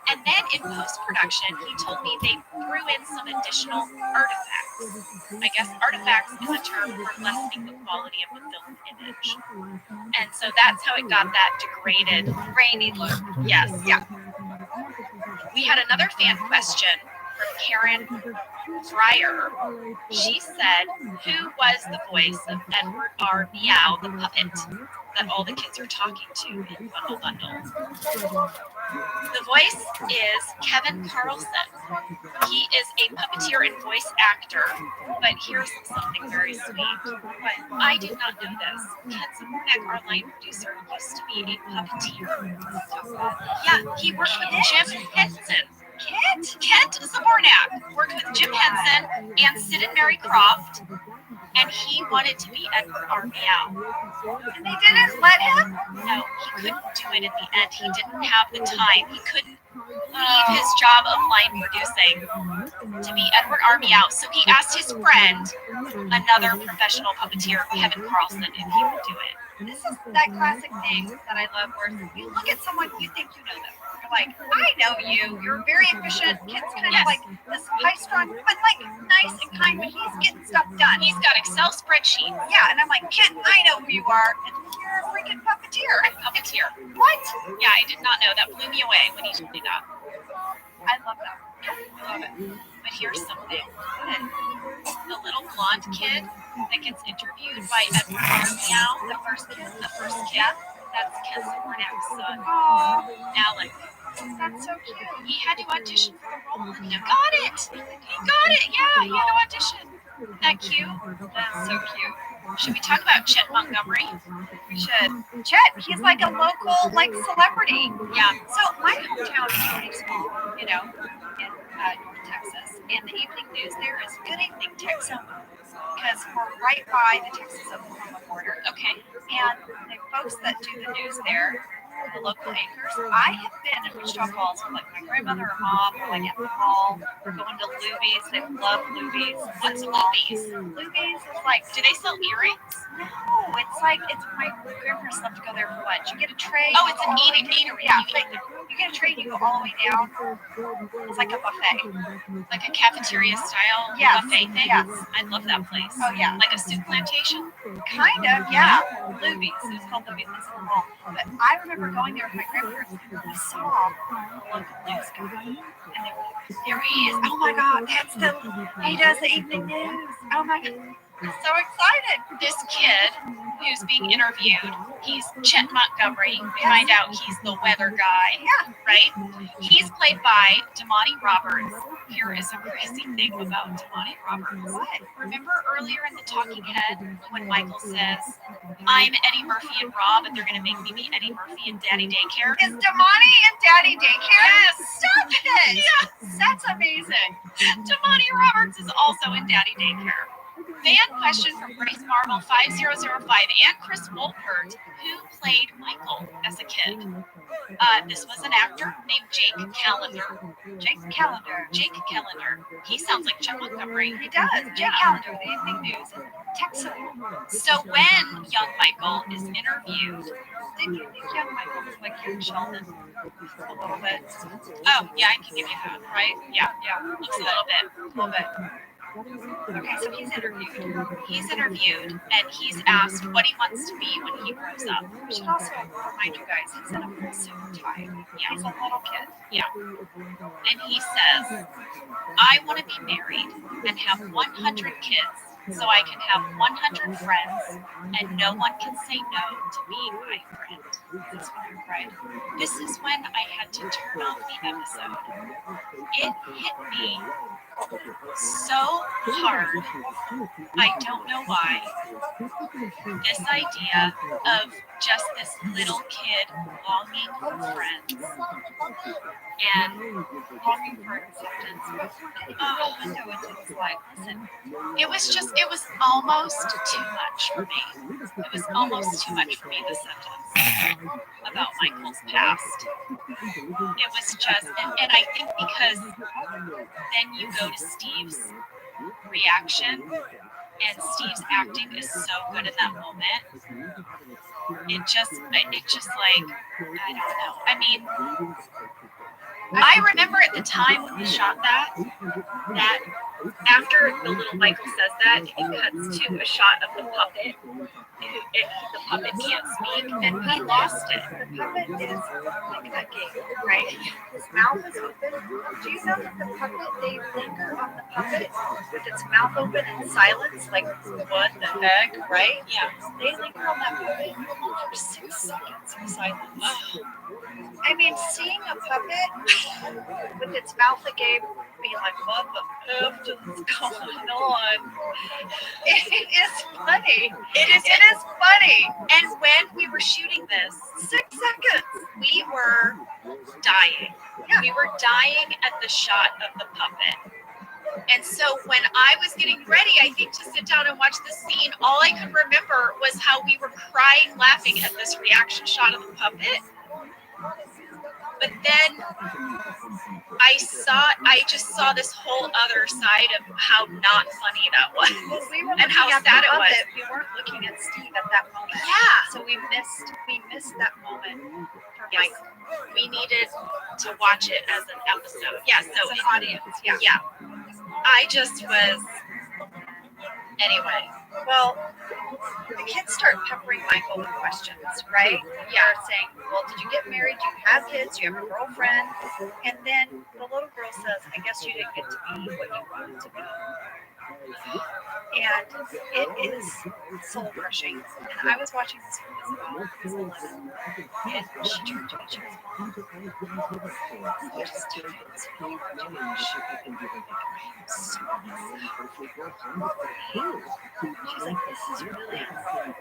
And then in post-production, he told me they threw in some additional artifacts. I guess artifacts is a term for lessening the quality of the film image. And so that's how it got that degraded, grainy look. Yes. Yeah. We had another fan question from Karen Fryer. She said, who was the voice of Edward R. Meow, the puppet that all the kids are talking to in Bundle Bundle? The voice is Kevin Carlson. He is a puppeteer and voice actor, but here's something very sweet. I did not know this. Ken Spornak, our line producer, used to be a puppeteer. Yeah, he worked with Jim Henson. Kent Spornak worked with Jim Henson and Sid and Mary Croft, and he wanted to be Edward R. Meow. And they didn't let him? No, he couldn't do it in the end. He didn't have the time. He couldn't leave his job of line producing to be Edward R. Meow. So he asked his friend, another professional puppeteer, Kevin Carlson, if he would do it. This is that classic thing that I love where you look at someone, you think you know them. You're like, I know you. You're very efficient. Kent's kind of like this high-strung, but like nice and kind when he's getting stuff done. He's got Excel spreadsheets. Yeah, and I'm like, Kent, I know who you are. And you're a freaking puppeteer. Puppeteer. What? Yeah, I did not know. That blew me away when he told me that. I love that. I love it. But here's something. The little blonde kid that gets interviewed by Edward R. Meow, the first kid, that's Ken Spornak's son, Alec. That's so cute. He had to audition for the role, and he got it. He got it. Yeah, he had to audition. Isn't that cute? That's so cute. Should we talk about Chet Montgomery? We should. Chet, he's like a local like celebrity. Yeah. So my hometown is pretty small, you know, in North Texas, and the evening news there is Good Evening Texas, because we're right by the Texas-Oklahoma border. Okay. And the folks that do the news there, the local anchors, I have been in Wichita Falls with like my grandmother or mom, or like at the mall, or going to Luby's. They love Luby's. What's Luby's? Luby's is like, Do they sell earrings? no, it's like, it's my grandparents love to go there for lunch. You get a tray. Oh, it's an eatery. Yeah, you get a tray and you go all the way down. It's like a buffet. Like a cafeteria style Yes, buffet thing? yes. I love that place. Oh, yeah. Like a soup plantation? Kind of, yeah. Luby's. It's called Luby's. It's in the mall. But I remember going there with my grandparents and we saw the local news guy. And they were like, there he is. Oh my God, that's he does the evening news. Oh my God. I'm so excited. This kid who's being interviewed, he's Chet Montgomery. We find out he's the weather guy. Yeah. Right? He's played by Damani Roberts. Here is a crazy thing about Damani Roberts. What? Remember earlier in the talking head when Michael says, I'm Eddie Murphy and Rob, and they're going to make me be Eddie Murphy and Daddy Daycare? Is Damani and Daddy Daycare? Yes. Stop it. Yes. That's amazing. Damani Roberts is also in Daddy Daycare. Fan question from Grace Marvel 5005 and Chris Wolpert, who played Michael as a kid. This was an actor named Jake Callender. Jake Callender. Jake Callender. He sounds like Chet Montgomery. He does. Jake Callender, the evening news. Texan. So when young Michael is interviewed, Did you think young Michael was like young Sheldon? A little bit. oh yeah, I can give you that, right? Yeah, looks a little bit. A little bit. Okay, so he's interviewed. He's interviewed and he's asked what he wants to be when he grows up. We should also remind you guys, he's in a full suit and tie. Yeah. He's a little kid. And he says, I want to be married and have 100 kids so I can have 100 friends and no one can say no to being my friend. That's when I cried. This is when I had to turn off the episode. It hit me so hard. I don't know why. This idea of just this little kid longing for friends and Longing for acceptance. Oh, window into his life. Listen, it was almost too much for me. It was almost too much for me, this sentence about Michael's past. It was just, and I think because then you go to Steve's reaction, and Steve's acting is so good in that moment. It just like, I don't know. I mean, I remember at the time when we shot that after the little Michael says that, it cuts to a shot of the puppet. The puppet can't speak, and he lost it. the puppet is like a game, right? His mouth is open. Do you know that the puppet, they linger on the puppet with its mouth open in silence, like what the heck, right? Yeah. They linger on that puppet for 6 seconds in silence. I mean, seeing a puppet with its mouth agape, being like, what the F is going on? It is funny. It is funny. And when we were shooting this, 6 seconds. we were dying. Yeah. We were dying at the shot of the puppet. And so when I was getting ready, I think, to sit down and watch the scene, all I could remember was how we were crying, laughing at this reaction shot of the puppet. But then I just saw this whole other side of how not funny that was. Well, we were And how looking at sad the it was. puppet. We weren't looking at Steve at that moment. Yeah. So we missed that moment for Yes. Michael. We needed to watch it as an episode. Yeah, so As an audience. Yeah. yeah. I just was, anyway. Well, the kids start peppering Michael with questions, right? Yeah, saying, well, did you get married? Do you have kids? Do you have a girlfriend? And then the little girl says, I guess you didn't get to be what you wanted to be. And it is soul crushing. And I was watching this with as well, as 11. And she turned to me, she goes, Mom, what is time? It's so much. So she's like, this is really awkward.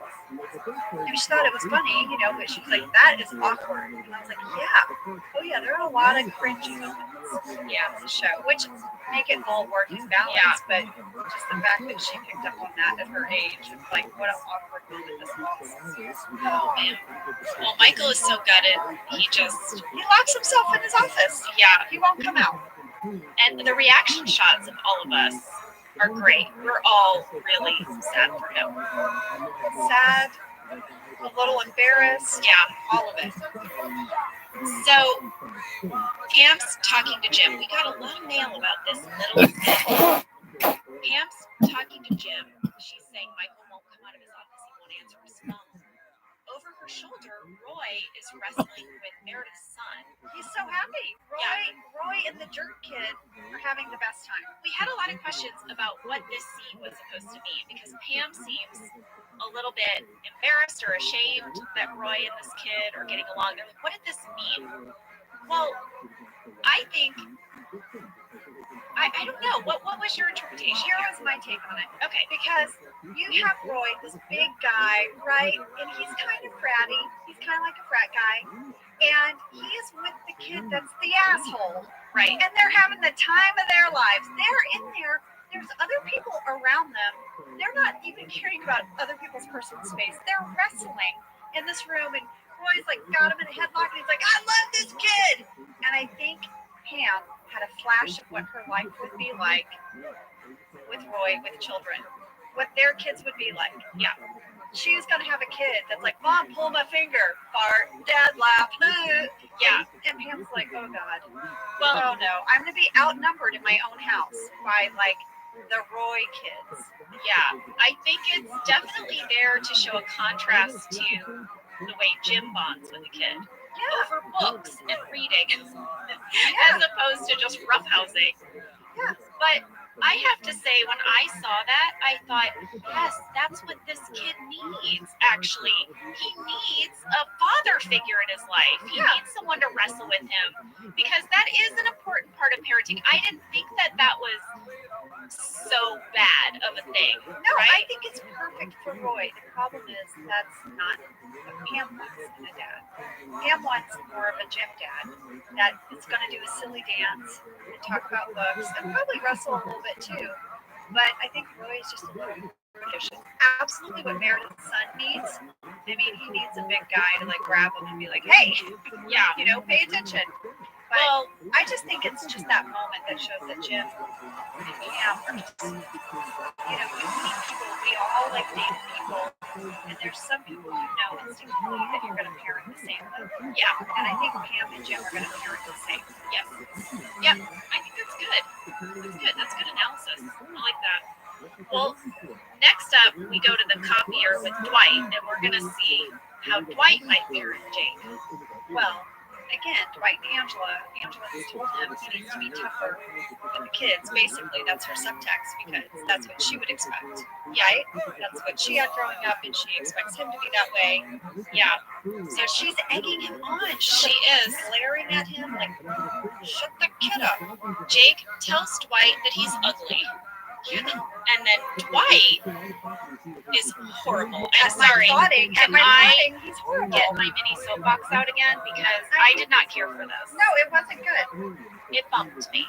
And she thought it was funny, but she's like, that is awkward. And I was like, yeah. Oh yeah, there are a lot of cringy moments in the show, which make it all working balance, but just the fact that she picked up on that at her age, it's like, what an awkward moment this was. Oh man. Well, Michael is so gutted. He locks himself in his office. Yeah. He won't come out. And the reaction shots of all of us are great. We're all really sad for him. Sad, a little embarrassed. Yeah. All of it. So Pam's talking to Jim. We got a long mail about this little thing. Pam's talking to Jim. She's saying Michael won't come out of his office. He won't answer his phone. Over her shoulder, Roy is wrestling with Meredith's son. He's so happy. Roy and the jerk kid are having the best time. We had a lot of questions about what this scene was supposed to mean because Pam seems a little bit embarrassed or ashamed that Roy and this kid are getting along. They're like, what did this mean? Well, I think, I don't know. What was your interpretation? Here was my take on it. Okay. Because you have Roy, this big guy, right? And he's kind of bratty. He's kind of like a frat guy. And he is with the kid that's the asshole. Right. And they're having the time of their lives. They're in there. There's other people around them. They're not even caring about other people's personal space. They're wrestling in this room. And Roy's like got him in a headlock. And he's like, I love this kid. And I think Pam had a flash of what her life would be like with Roy, with children, what their kids would be like. Yeah. She's gonna have a kid that's like, Mom, pull my finger, fart, Dad laugh. Yeah. And Pam's like, oh God. Well, Oh no, I'm gonna be outnumbered in my own house by like the Roy kids. yeah, I think it's definitely there to show a contrast to the way Jim bonds with the kid over books and reading, as opposed to just roughhousing. Yeah. But I have to say, when I saw that, I thought, yes, that's what this kid needs, actually. He needs a father figure in his life. He needs someone to wrestle with him, because that is an important part of parenting. I didn't think that was so bad of a thing. No, right? I think it's perfect for Roy. The problem is that's not what Pam wants in a dad. Pam wants more of a Jim dad that is going to do a silly dance and talk about books and probably wrestle a little bit too. But I think Roy is just a little brutish. Absolutely what Meredith's son needs. I mean, he needs a big guy to like grab him and be like, hey, Yeah. you know, pay attention. But Well, I just think it's just that moment that shows that Jim and Pam are just, you know, you meet people, we all like dating people, and there's some people you know instinctively that you're going to parent the same with. yeah, And I think Pam and Jim are going to parent the same. yeah, yeah. I think that's good. That's good. That's good analysis. I like that. Well, next up, we go to the copier with Dwight, and we're going to see how Dwight might parent Jake. Well, again, Dwight and Angela has told him he needs to be tougher with the kids. Basically, that's her subtext because that's what she would expect. Right? That's what she had growing up, and she expects him to be that way. Yeah, So she's egging him on. she is. Glaring at him like, shut the kid up. Jake tells Dwight that he's ugly. And then Dwight is horrible. I'm sorry. At my plotting, he's horrible. Get my mini soapbox out again, because I did not care for this. No, it wasn't good. It bumped me.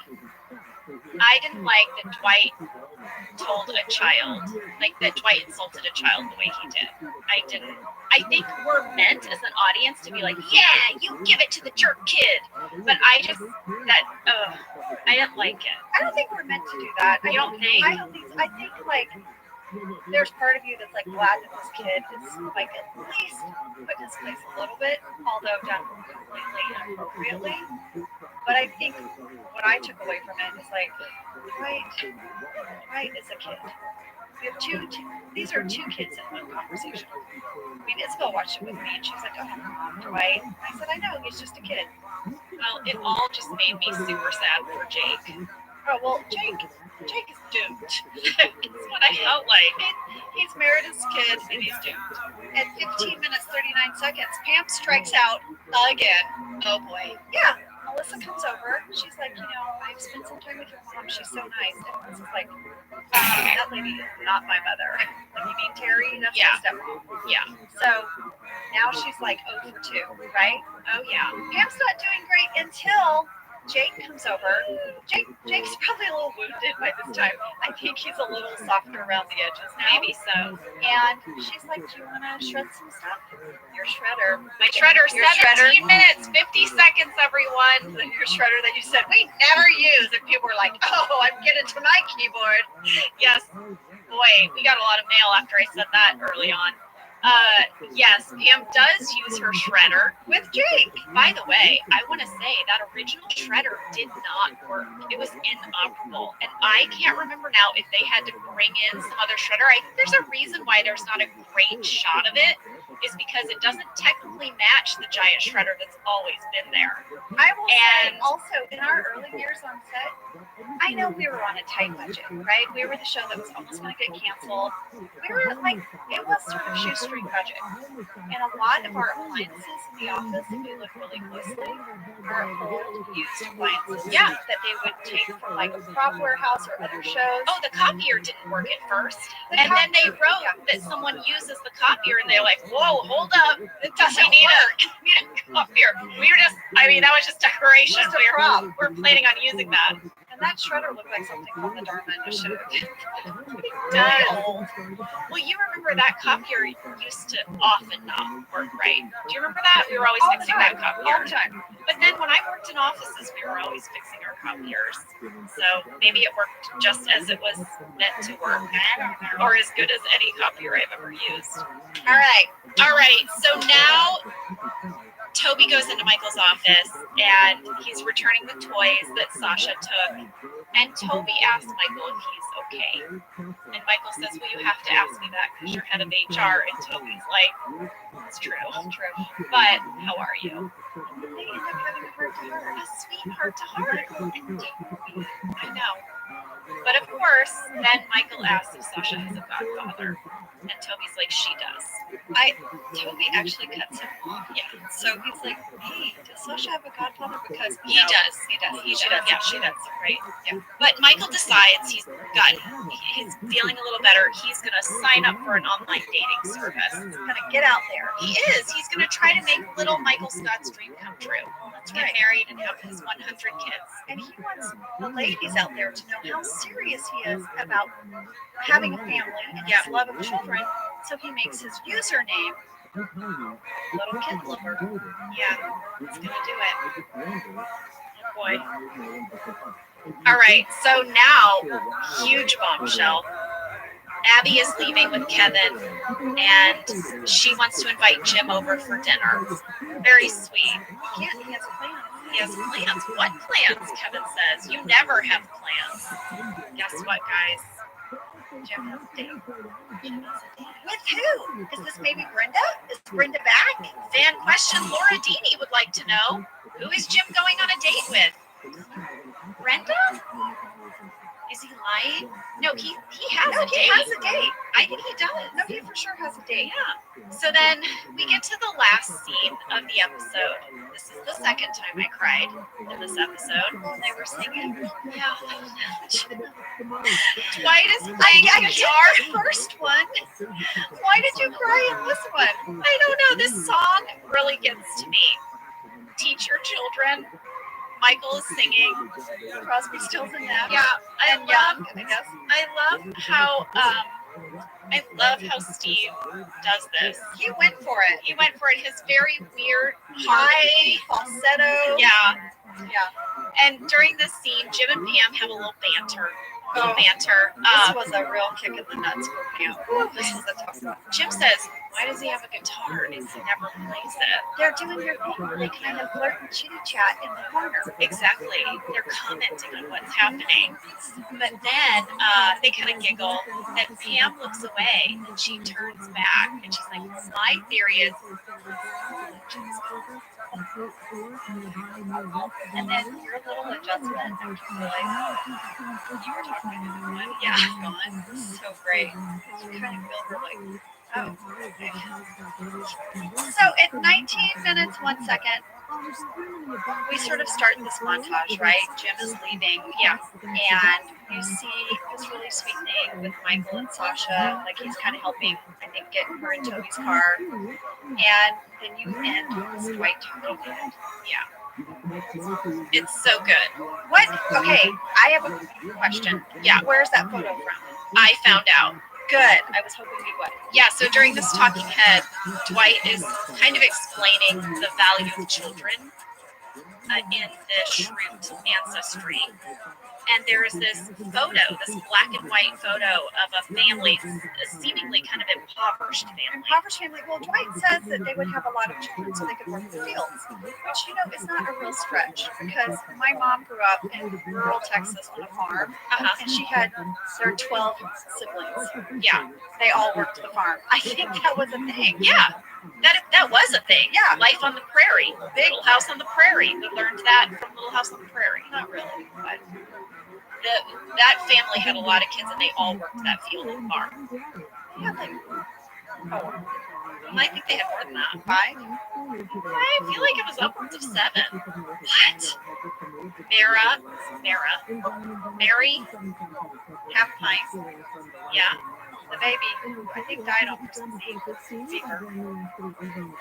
I didn't like that Dwight told a child, like that Dwight insulted a child the way he did. I didn't. I think we're meant as an audience to be like, yeah, you give it to the jerk kid. But I didn't like it. I don't think we're meant to do that. You don't think? I think like there's part of you that's like glad that this kid is like at least put in his place a little bit, although done completely inappropriately. But I think what I took away from it is like, Dwight is a kid. We have these are two kids in one conversation. I mean, Isabel watched it with me and she's like, oh, Mom, Dwight. I said, I know, he's just a kid. Well, it all just made me super sad for Jake. Oh, well, Jake is doomed. That's what I felt like. He's Meredith's kid and he's doomed. At 15 minutes, 39 seconds, Pam strikes out again. Oh boy. Yeah. Melissa comes over. She's like, you know, I've spent some time with your mom. She's so nice. And Melissa's like, that lady is not my mother. Like, you mean Terry? That's my stepmom. Yeah. So now she's like 0 for 2, right? Oh yeah. Pam's not doing great until Jake comes over. Jake's probably a little wounded by this time. I think he's a little softer around the edges now. Maybe so. And she's like, do you want to shred some stuff? Your shredder. My shredder, Your 17 minutes, 50 seconds, everyone. Your shredder that you said we never use. And people were like, oh, I'm getting to my keyboard. Yes. Boy, we got a lot of mail after I said that early on. Yes, Pam does use her shredder with Jake. By the way, I want to say that original shredder did not work. It was inoperable. And I can't remember now if they had to bring in some other shredder. I think there's a reason why there's not a great shot of it, is because it doesn't technically match the giant shredder that's always been there. I will say also, in our early years on set, I know we were on a tight budget, right? We were the show that was almost going to get canceled. We were like, it was sort of shoestring budget. And a lot of our appliances in the office, if you look really closely, are old used appliances that they would take from like Prop Warehouse or other shows. Oh, the copier didn't work at first. And then they wrote that someone uses the copier and they're like, whoa, hold up. It doesn't We need work. a copier. We were just, that was just decoration. We're planning on using that. And And that shredder looked like something from the Dharma Initiative. Well, you remember that copier used to often not work right. Do you remember that? We were always All the fixing time. that copier. All the time. But then when I worked in offices, we were always fixing our copiers. So maybe it worked just as it was meant to work, or as good as any copier I've ever used. All right. All right, so now Toby goes into Michael's office and he's returning the toys that Sasha took. And Toby asks Michael if he's okay. And Michael says, well, you have to ask me that because you're head of HR. And Toby's like, it's true. But how are you? They end up having a heart to heart. A sweet heart to heart. I know. But of course, then Michael asks if Sasha has a godfather. And Toby's like, she does. Toby actually cuts him off. Yeah. So he's like, hey, does Sasha have a godfather? Because He does. She does. Yeah, she does. Right. Yeah. But Michael decides he's feeling a little better. He's going to sign up for an online dating service. He's gonna get out there. He is. He's going to try to make little Michael Scott's dream come true. That's Get right. married and have his 100 kids. And he wants the ladies out there to know how serious he is about having a family and his love of children. So he makes his username Little Kid Lover. Yeah, he's going to do it. Oh boy. All right, so now, huge bombshell. Abby is leaving with Kevin, and she wants to invite Jim over for dinner. Very sweet. He has plans. He has plans. What plans? Kevin says. You never have plans. Guess what, guys? Jim has a date. With who? Is this maybe Brenda? Is Brenda back? Fan question Laura Dini would like to know. Who is Jim going on a date with? Brenda? Is he lying? No, he has a date. He has a date. I think he does. No, he for sure has a date. Yeah. So then we get to the last scene of the episode. This is the second time I cried in this episode. When they were singing. Yeah. Dwight is playing a guitar. The first one. Why did you cry in this one? I don't know. This song really gets to me. Teach your children. Michael is singing. Crosby, Stills, and Nash. Yeah, I And Young, love. I guess. I love how Steve does this. He went for it. He went for it. His very weird, High falsetto. Yeah. Yeah. And during this scene, Jim and Pam have a little banter. This was a real kick in the nuts for Pam. This was a tough one. Jim says, "Why does he have a guitar and he never plays it?" They're doing their thing. They kind of flirt and chitty chat in the corner. Exactly. They're commenting on what's happening. But then they kind of giggle, and Pam looks away, and she turns back, and she's like, "My theory is." And then your little adjustment after realizing you were talking about one. Yeah. So great. You kind of feel her like, oh, okay. So at 19 minutes, 1 second, we sort of start this montage, right? Jim is leaving. Yeah. And you see this really sweet thing with Michael and Sasha. Like he's kind of helping, I think, get her in Toby's car. And then you end this Dwight talking head. Yeah. It's so good. What? Okay, I have a question. Yeah. Where's that photo from? I found out. Good. I was hoping you would. Yeah, so during this talking head, Dwight is kind of explaining the value of children in the Schrute ancestry. And there is this photo, this black and white photo of a family, a seemingly kind of impoverished family. Impoverished family. Well, Dwight says that they would have a lot of children so they could work the fields, which, you know, is not a real stretch because my mom grew up in rural Texas on a farm, and she had their 12 siblings. Yeah, They all worked the farm. I think that was a thing. yeah, that was a thing. Yeah. Life on the prairie, Little House on the Prairie. We learned that from Little House on the Prairie. Not really, but That family had a lot of kids, and they all worked that field and farm. they had like 4. I think they had more than that. 5. I feel like it was upwards of 7. What? Mary, Half pint. yeah. The baby, who I think died on Christmas Eve, fever.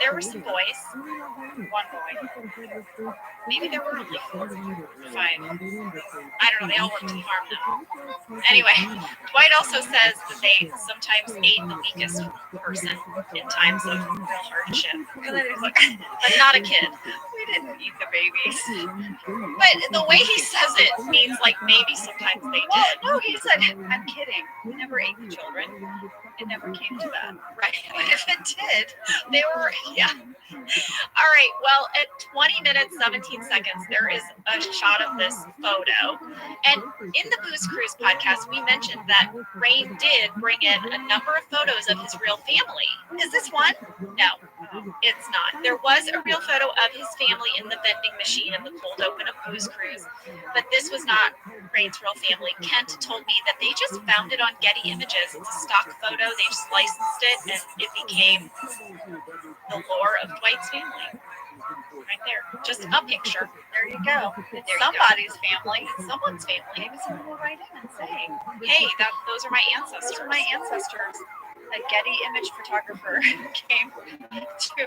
There were some boys. One boy. Maybe there were only 4 or 5. I don't know. They all worked in the farm now. Anyway, Dwight also says that they sometimes ate the weakest person in times of real hardship. But not a kid. We didn't eat the babies. But the way he says it means like maybe sometimes they did. No, he said, I'm kidding. We never ate the children. It never came to that. Right. But if it did, they were, yeah. All right. Well, at 20 minutes, 17 seconds, there is a shot of this photo. And in the Booze Cruise podcast, we mentioned that Rain did bring in a number of photos of his real family. Is this one? No, it's not. There was a real photo of his family in the vending machine in the cold open of Booze Cruise, but this was not Rain's real family. Kent told me that they just found it on Getty Images. It's a stock photo. They just licensed it, and it became the lore of Dwight's family. Right there. Just a picture. There you go. It's somebody's family. It's someone's family. Maybe someone will write in and say, hey, those are my ancestors. Those are my ancestors. A Getty image photographer came to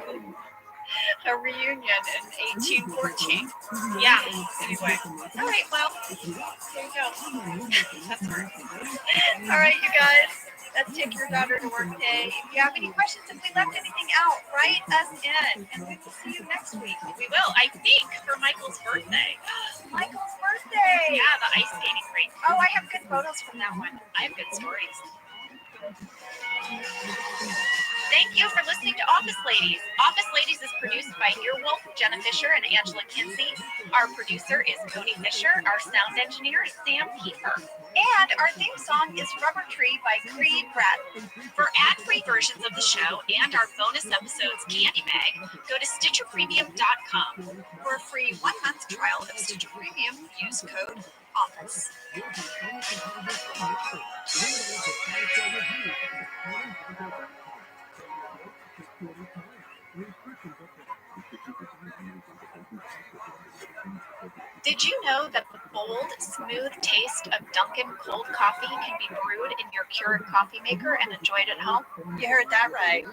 a reunion in 1814. Yeah, anyway. All right, well, there you go. That's all right, you guys. Let's take your daughter to work day. If you have any questions, if we left anything out, write us in, and we will see you next week. We will, I think, for Michael's birthday. Michael's birthday! Yeah, the ice skating rink. Oh, I have good photos from that one. I have good stories. Thank you for listening to Office Ladies. Office Ladies is produced by Earwolf, Jenna Fisher, and Angela Kinsey. Our producer is Cody Fisher. Our sound engineer is Sam Kiefer. And our theme song is Rubber Tree by Creed Bradley. For ad-free versions of the show and our bonus episodes Candy Bag, go to StitcherPremium.com. For a free 1-month trial of Stitcher Premium, use code OFFICE. Did you know that the bold, smooth taste of Dunkin' cold coffee can be brewed in your Keurig coffee maker and enjoyed at home? You heard that right.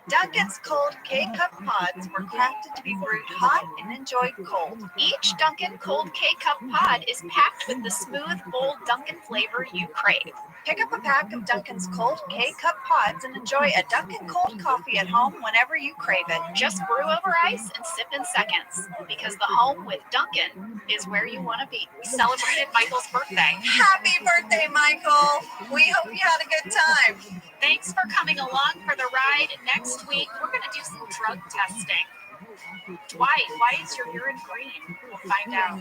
Dunkin's cold K-Cup pods were crafted to be brewed hot and enjoyed cold. Each Dunkin' cold K-Cup pod is packed with the smooth, bold Dunkin' flavor you crave. Pick up a pack of Dunkin's cold K-Cup pods and enjoy a Dunkin' cold coffee at home whenever you crave it. Just brew over ice and sip in seconds, because the home with Dunkin' is where you want to be. We celebrated Michael's birthday. Happy birthday, Michael! We hope you had a good time. Thanks for coming along for the ride. Next week, we're going to do some drug testing. Dwight, why is your urine green? We'll find out.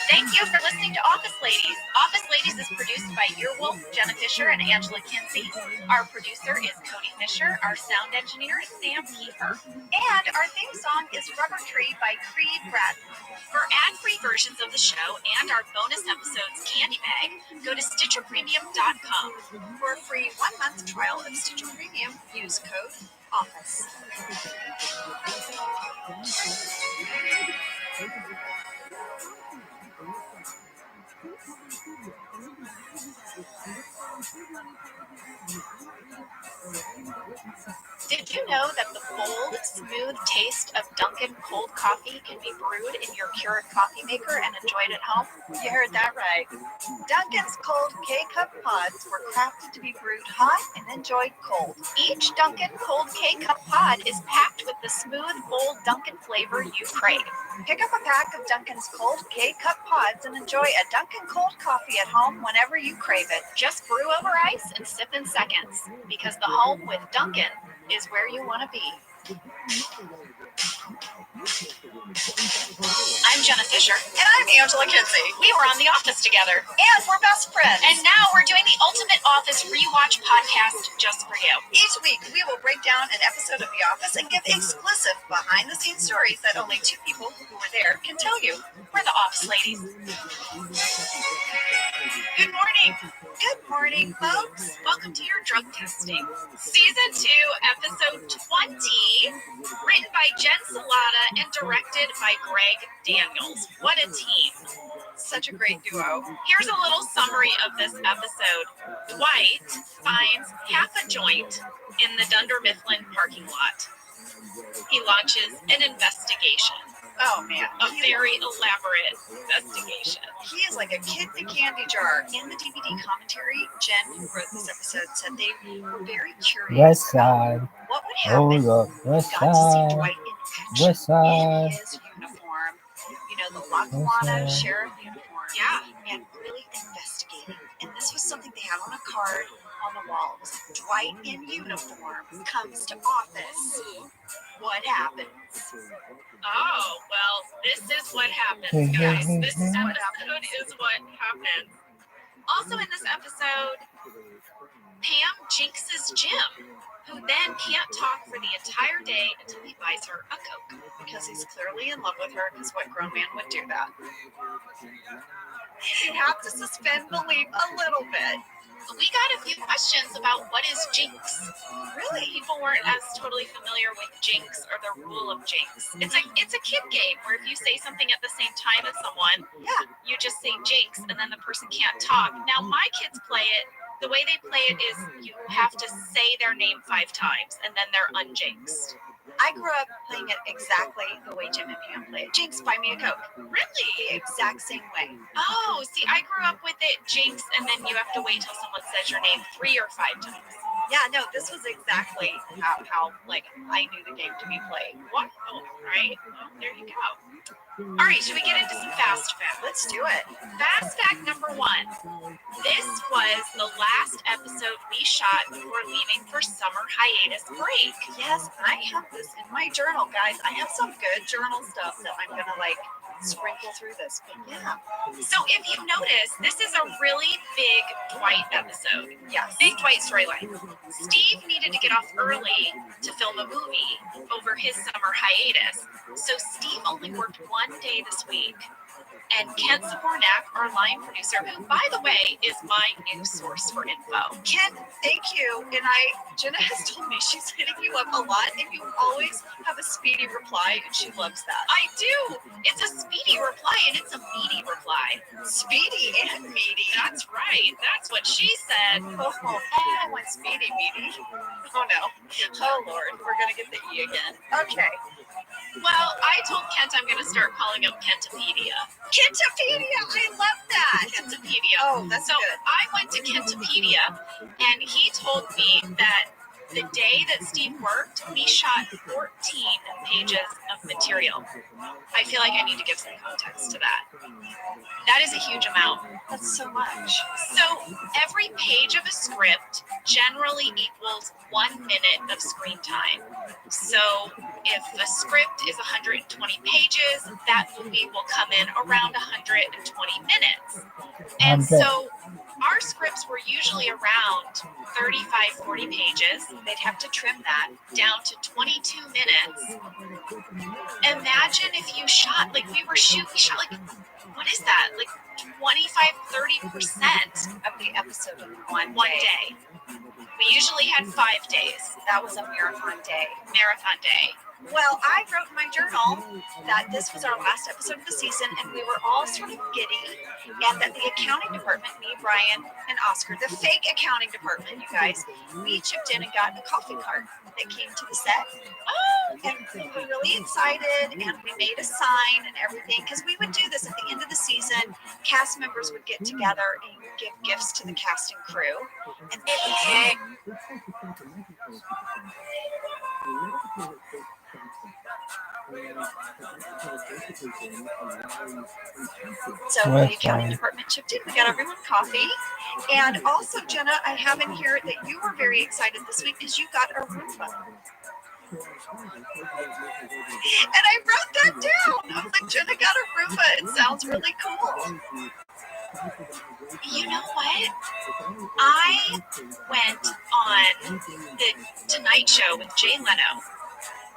Thank you for listening to Office Ladies. Office Ladies is produced by Earwolf, Jenna Fisher, and Angela Kinsey. Our producer is Cody Fisher. Our sound engineer is Sam Kiefer. And our theme song is Rubber Tree by Creed Bradley. For ad-free versions of the show and our bonus episodes Candy Bag, go to StitcherPremium.com. For a free 1-month trial of Stitcher Premium, use code OFFICE. Did you know that the bold, smooth taste of Dunkin' cold coffee can be brewed in your Keurig coffee maker and enjoyed at home? You heard that right. Dunkin's cold K-Cup pods were crafted to be brewed hot and enjoyed cold. Each Dunkin' cold K-Cup pod is packed with the smooth, bold Dunkin' flavor you crave. Pick up a pack of Dunkin's cold K-Cup pods and enjoy a Dunkin' cold coffee at home whenever you crave it. Just brew over ice and sip in seconds, because the home with Dunkin' is where you want to be. I'm Jenna Fisher. And I'm Angela Kinsey. We were on The Office together. And we're best friends. And now we're doing the Ultimate Office Rewatch podcast just for you. Each week, we will break down an episode of The Office and give exclusive behind-the-scenes stories that only 2 people who were there can tell you. We're the Office Ladies. Good morning. Good morning, folks. Welcome to your drug testing. Season 2, episode 20, written by Jen Salata and directed by Greg Daniels. What a team. Such a great duo. Here's a little summary of this episode. Dwight finds half a joint in the Dunder Mifflin parking lot. He launches an investigation. Oh man, A very elaborate investigation. he is like a kid in a candy jar. In the DVD commentary, Jen, who wrote this episode, said they were very curious West about Side. what would Oh, happen. look. We West got to see Side. Dwight in action West Side. in his uniform. You know, the Lackawanna West Side. sheriff uniform. Yeah. And really investigating. And this was something they had on a card on the wall. It was Dwight in uniform comes to office. What happens? Oh, well, this is what happens, guys. This episode is what happens. Also in this episode, Pam jinxes Jim, who then can't talk for the entire day until he buys her a Coke. Because he's clearly in love with her, because what grown man would do that? You have to suspend belief a little bit. We got a few questions about what is jinx. Really? People weren't as totally familiar with jinx or the rule of jinx. It's a kid game where if you say something at the same time as someone, Yeah. you just say jinx and then the person can't talk. Now my kids play it. The way they play it is you have to say their name 5 times and then they're unjinxed. I grew up playing it exactly the way Jim and Pam play it. Jinx, buy me a Coke. Really? The exact same way. Oh, see, I grew up with it jinx and then you have to wait till someone says your name 3 or 5 times. Yeah, no, this was exactly how like I knew the game to be played. Wow, right? Well, there you go. All right, should we get into some fast facts? Let's do it. Fast fact number 1. This was the last episode we shot before leaving for summer hiatus break. Yes, I have this in my journal, guys. I have some good journal stuff that I'm gonna like sprinkle through this. But yeah, So if you notice, this is a really big Dwight episode. yes. Big Dwight storyline. Steve needed to get off early to film a movie over his summer hiatus. So Steve only worked 1 day this week. And Ken Sabornak, our line producer, who, by the way, is my new source for info. Ken, thank you. And Jenna has told me she's hitting you up a lot, and you always have a speedy reply, and she loves that. I do. It's a speedy reply, and it's a meaty reply. Speedy and meaty. That's right. That's what she said. Oh, I want speedy meaty. Oh no. Oh Lord, we're gonna get the E again. Okay. Well, I told Kent I'm going to start calling him Kentopedia. Kentopedia, I love that. Kentopedia. Oh, that's So good. I went to Kentopedia, and he told me that the day that Steve worked, we shot 14 pages of material. I feel like I need to give some context to that. That is a huge amount. That's so much. So every page of a script generally equals 1 minute of screen time. So if a script is 120 pages, that movie will come in around 120 minutes. And so our scripts were usually around 35, 40 pages. They'd have to trim that. Down to 22 minutes. Imagine if you shot, like we shot like, what is that? Like 25, 30% Of the episode in one one day. day. We usually had 5 days, That was a marathon day. marathon day. Well, I wrote in my journal that this was our last episode of the season, and we were all sort of giddy, and that the accounting department, me, Brian, and Oscar, the fake accounting department, you guys, we chipped in and got a coffee cart that came to the set. Oh, And we were really excited, and we made a sign and everything, because we would do this at the end of the season. Cast members would get together and give gifts to the cast and crew. And so the accounting department chipped in. We got everyone coffee. And also, Jenna, I have in here that you were very excited this week because you got a Roomba. And I wrote that down. I'm like, Jenna got a Roomba. It sounds really cool. you know what? I went on the Tonight Show with Jay Leno,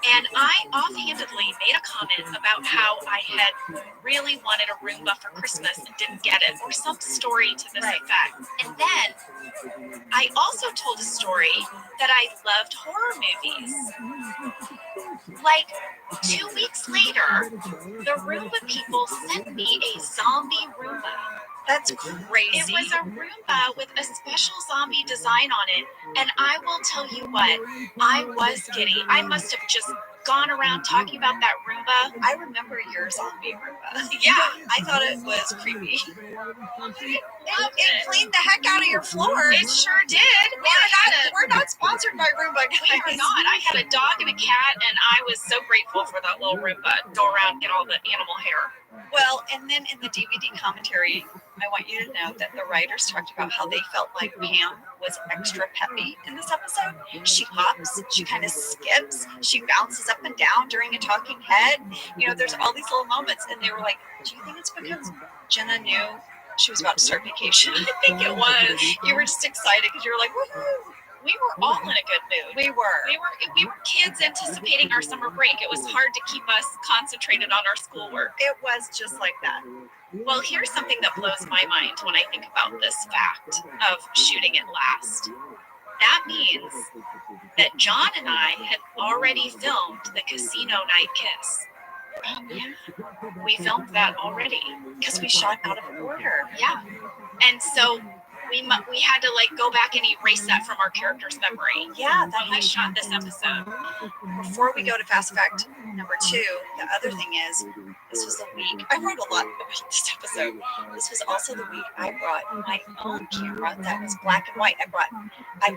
And I offhandedly made a comment about how I had really wanted a Roomba for Christmas and didn't get it, or some story to this effect. And then I also told a story that I loved horror movies. Like 2 weeks later, the Roomba people sent me a zombie Roomba. That's crazy. It was a Roomba with a special zombie design on it, and I will tell you what, I was giddy. I must have just gone around talking about that Roomba. I remember your zombie Roomba. Yeah, I thought it was creepy. it Cleaned the heck out of your floor. It sure did. We're not sponsored by Roomba, guys. We are not. I had a dog and a cat, and I was so grateful for that little Roomba. Go around and get all the animal hair. Well, and then in the DVD commentary, I want you to know that the writers talked about how they felt like Pam was extra peppy in this episode. She hops, she kind of skips, she bounces up and down during a talking head. You know, there's all these little moments, and they were like, do you think it's because Jenna knew she was about to start vacation? I think it was. You were just excited because you were like, woohoo! We were all in a good mood. We were. We were kids anticipating our summer break. It was hard to keep us concentrated on our schoolwork. It was just like that. Well, here's something that blows my mind when I think about this fact of shooting it last. That means that John and I had already filmed the casino night kiss. Yeah, we filmed that already because we shot out of order. Yeah, and so we had to like go back and erase that from our character's memory. Yeah, that we shot this episode. Before we go to Fast Fact number 2, the other thing is, this was the week I wrote a lot about this episode. This was also the week I brought my own camera that was black and white. I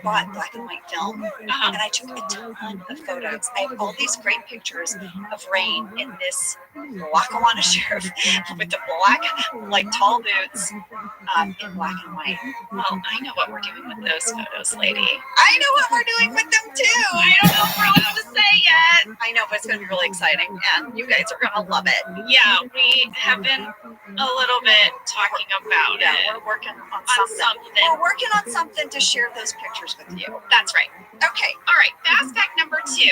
bought black and white film, and I took a ton of photos. I have all these great pictures of Rain in this Lackawanna shirt with the black, like tall boots, in black and white. Well, I know what we're doing with those photos, lady. I know what we're doing with them too. I don't know if we're allowed to say yet. I know, but it's going to be really exciting, and you guys are going to love it. Yeah, we have been a little bit talking about it. We're working on something. We're working on something to share those pictures with you. That's right. Okay. All right, fast fact number 2.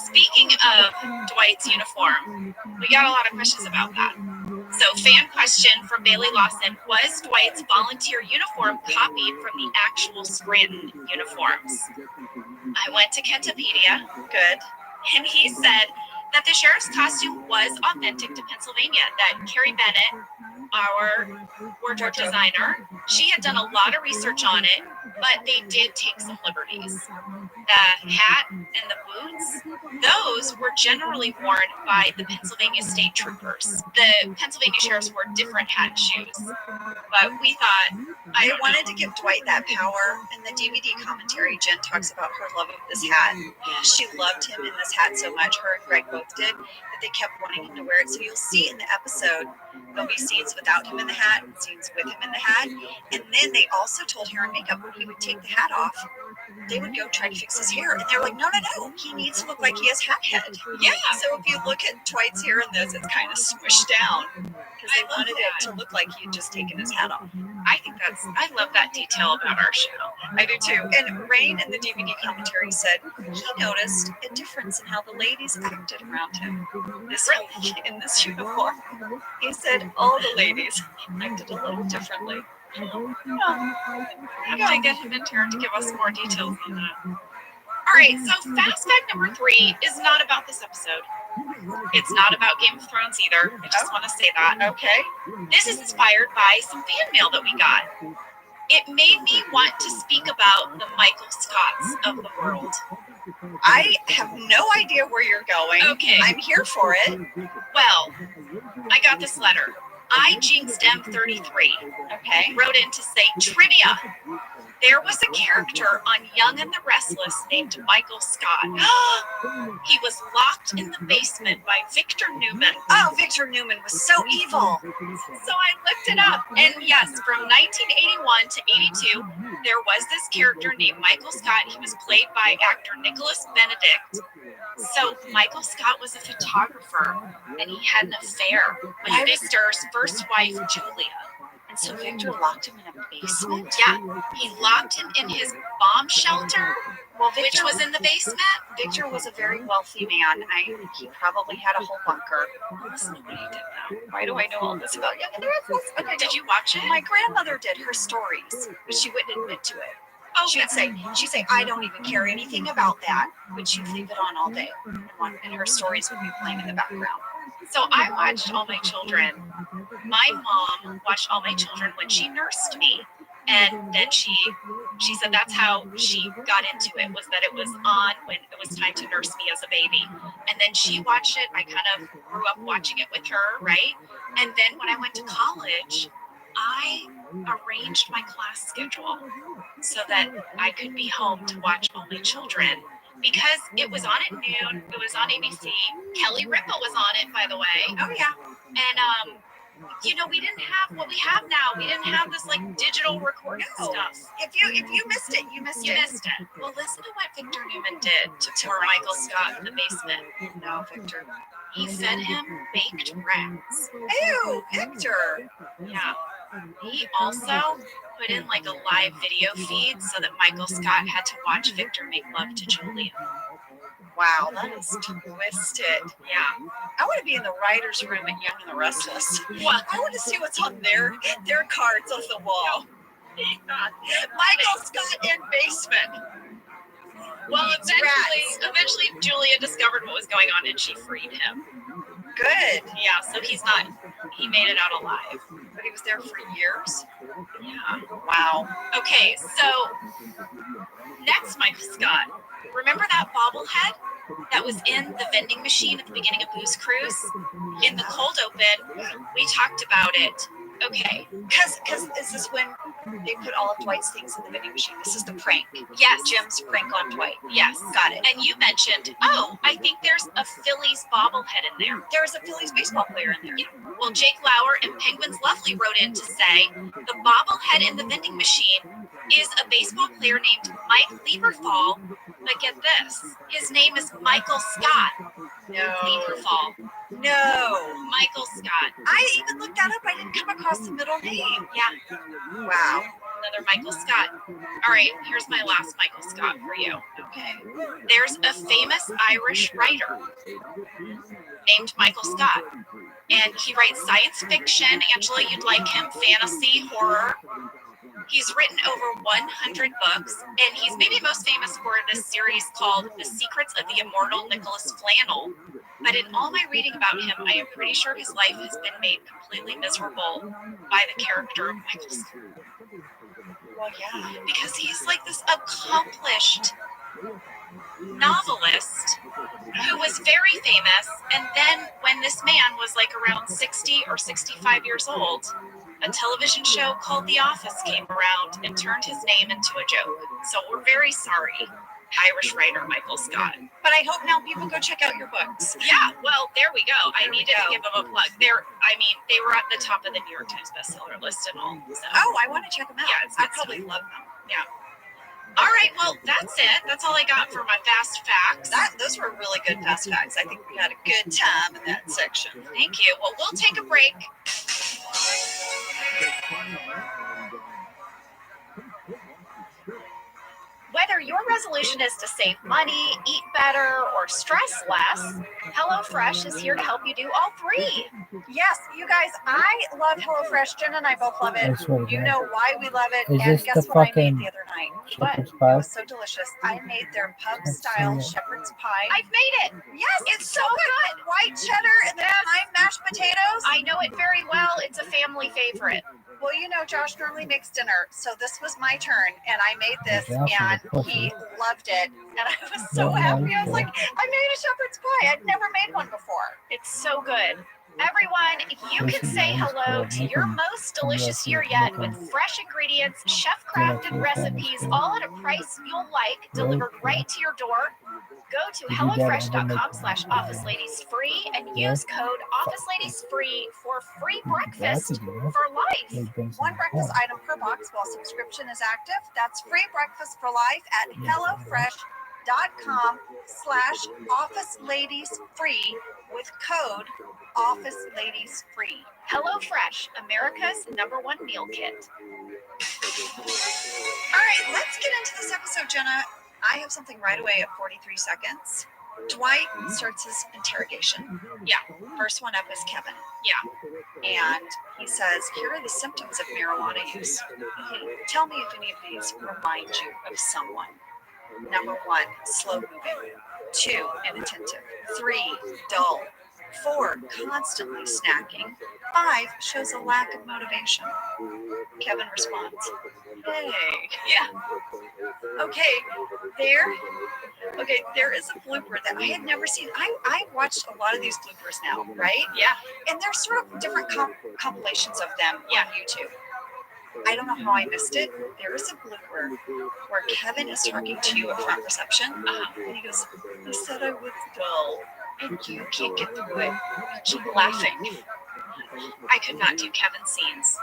Speaking of Dwight's uniform, we got a lot of questions about that. So, fan question from Bailey Lawson: was Dwight's volunteer uniform copied from the actual Scranton uniforms? I went to Kentopedia. Good. And he said that the sheriff's costume was authentic to Pennsylvania, that Carrie Bennett, our wardrobe designer, she had done a lot of research on it, but they did take some liberties. The hat and the boots, those were generally worn by the Pennsylvania state troopers. The Pennsylvania sheriffs wore different hat and shoes. But we thought, I wanted to give Dwight that power. In the DVD commentary, Jen talks about her love of this hat. She loved him in this hat so much, her and Greg both did, that they kept wanting him to wear it. So you'll see in the episode, there'll be scenes without him in the hat and scenes with him in the hat. And then they also told hair and makeup when he would take the hat off, they would go try to fix his hair. And they're like, no, he needs to look like he has hat head. Yeah. So if you look at Dwight's hair in this, it's kind of smushed down because they wanted it to look like he had just taken his hat off. I love that detail about our show. I do too. And Rain in the DVD commentary said he noticed a difference in how the ladies acted around him this week in this uniform. He said all the ladies acted a little differently. I have to get him in here to give us more details on that. All right, so fast fact number 3 is not about this episode. It's not about Game of Thrones either. I just want to say that. Okay. This is inspired by some fan mail that we got. It made me want to speak about the Michael Scotts of the world. I have no idea where you're going. Okay. I'm here for it. Well, I got this letter. I Jinxed M33. Okay. Wrote in to say, trivia. There was a character on Young and the Restless named Michael Scott. He was locked in the basement by Victor Newman. Oh, Victor Newman was so evil. So I looked it up, and yes, from 1981 to 82, there was this character named Michael Scott. He was played by actor Nicholas Benedict. So Michael Scott was a photographer, and he had an affair with Victor's first wife, Julia. And so Victor locked him in a basement? Yeah, he locked him in his bomb shelter Well, which was in the basement. Victor was a very wealthy man. He probably had a whole bunker. Listen to what he did now. Why do I know all this about you? Okay, Did you watch it? my grandmother did her stories, but she wouldn't admit to it. Oh, She'd say, I don't even care anything about that, but she'd leave it on all day, and her stories would be playing in the background. so I watched All My Children. My mom watched All My Children when she nursed me. And then she said that's how she got into it, was that it was on when it was time to nurse me as a baby. And then she watched it. I kind of grew up watching it with her, right? And then when I went to college, I arranged my class schedule so that I could be home to watch All My Children. Because it was on at noon, it was on ABC. Kelly Ripa was on it, by the way. Oh yeah. And we didn't have what we have now. We didn't have this like digital recording stuff. If you missed it, you missed You it. missed it. Well, listen to what Victor Newman did to poor Michael Scott in the basement. No, Victor. He fed him baked rats. Ew, Victor. Yeah. He also put in like a live video feed so that Michael Scott had to watch Victor make love to Julia. Wow, that is twisted. Yeah. I want to be in the writer's room at Young and the Restless. What? I want to see what's on their cards off the wall. Michael Scott in basement. Well, eventually Julia discovered what was going on and she freed him. Good. Yeah, so he made it out alive. But he was there for years. Yeah. Wow. Okay, so next, Michael Scott. Remember that bobblehead that was in the vending machine at the beginning of Booze Cruise? In the cold open, we talked about it. Okay. Because is this when they put all of Dwight's things in the vending machine? This is the prank. Yes. Jim's prank on Dwight. Yes. Got it. And you mentioned, I think there's a Phillies bobblehead in there. There's a Phillies baseball player in there. Yeah. Well, Jake Lauer and Penguins Lovely wrote in to say the bobblehead in the vending machine is a baseball player named Mike Lieberthal. But get this, his name is Michael Scott No. Lieberthal. No. Michael Scott. I even looked that up. I didn't come across the middle name. Yeah. Wow. Another Michael Scott. All right, here's my last Michael Scott for you. Okay. There's a famous Irish writer named Michael Scott. And he writes science fiction. Angela, you'd like him. Fantasy, horror. He's written over 100 books, and he's maybe most famous for this series called The Secrets of the Immortal Nicholas Flannel. But in all my reading about him, I am pretty sure his life has been made completely miserable by the character of Michael Scott. Well, yeah. Because he's like this accomplished novelist who was very famous, and then when this man was like around 60 or 65 years old, a television show called The Office came around and turned his name into a joke. So we're very sorry, Irish writer Michael Scott. But I hope now people go check out your books. Yeah, well, there we go. I needed to give them a plug. They were at the top of the New York Times bestseller list and all. So. Oh, I want to check them out. Yeah, it's I good probably stuff. love them. Yeah. All right, well, that's it. That's all I got for my fast facts. Those were really good fast facts. I think we had a good time in that section. Thank you. Well, we'll take a break. Whether your resolution is to save money, eat better, or stress less, HelloFresh is here to help you do all three. Yes, you guys, I love HelloFresh. Jen and I both love it. I swear to You God. know why we love it. Is And this guess the what I made fucking the other night? What? shepherd's It pie? was so delicious. I made their pub-style shepherd's pie. I've made it. Yes, it's so good. White cheddar and then thyme mashed potatoes. I know it very well. It's a family favorite. Well, you know, Josh normally makes dinner, so this was my turn, and I made this, Josh is a and pussy. he loved it, and I was so Yeah, happy. I was yeah. like, I made a shepherd's pie. I'd never made one before. It's so good. Everyone, you can say hello to your most delicious year yet with fresh ingredients, chef-crafted recipes, all at a price you'll like, delivered right to your door. Go to hellofresh.com/officeladiesfree and use code officeladiesfree for free breakfast for life. One breakfast item per box while subscription is active. That's free breakfast for life at hellofresh.com/officeladiesfree with code officeladiesfree. HelloFresh, America's #1 meal kit. All right, let's get into this episode, Jenna. I have something right away at 43 seconds. Dwight starts his interrogation. Yeah. First one up is Kevin. Yeah. And he says, here are the symptoms of marijuana use. Tell me if any of these remind you of someone. Number 1, slow moving. 2, inattentive. 3, dull. 4, constantly snacking. 5, shows a lack of motivation. Kevin responds, hey. Yeah. There is a blooper that I had never seen. I watched a lot of these bloopers now, right? Yeah. And there's sort of different compilations of them Yeah. on YouTube. I don't know how I missed it. There is a blooper where Kevin is talking to you at front reception, and he goes, "You said I was dull, and you can't get through it." You keep laughing. I could not do Kevin's scenes.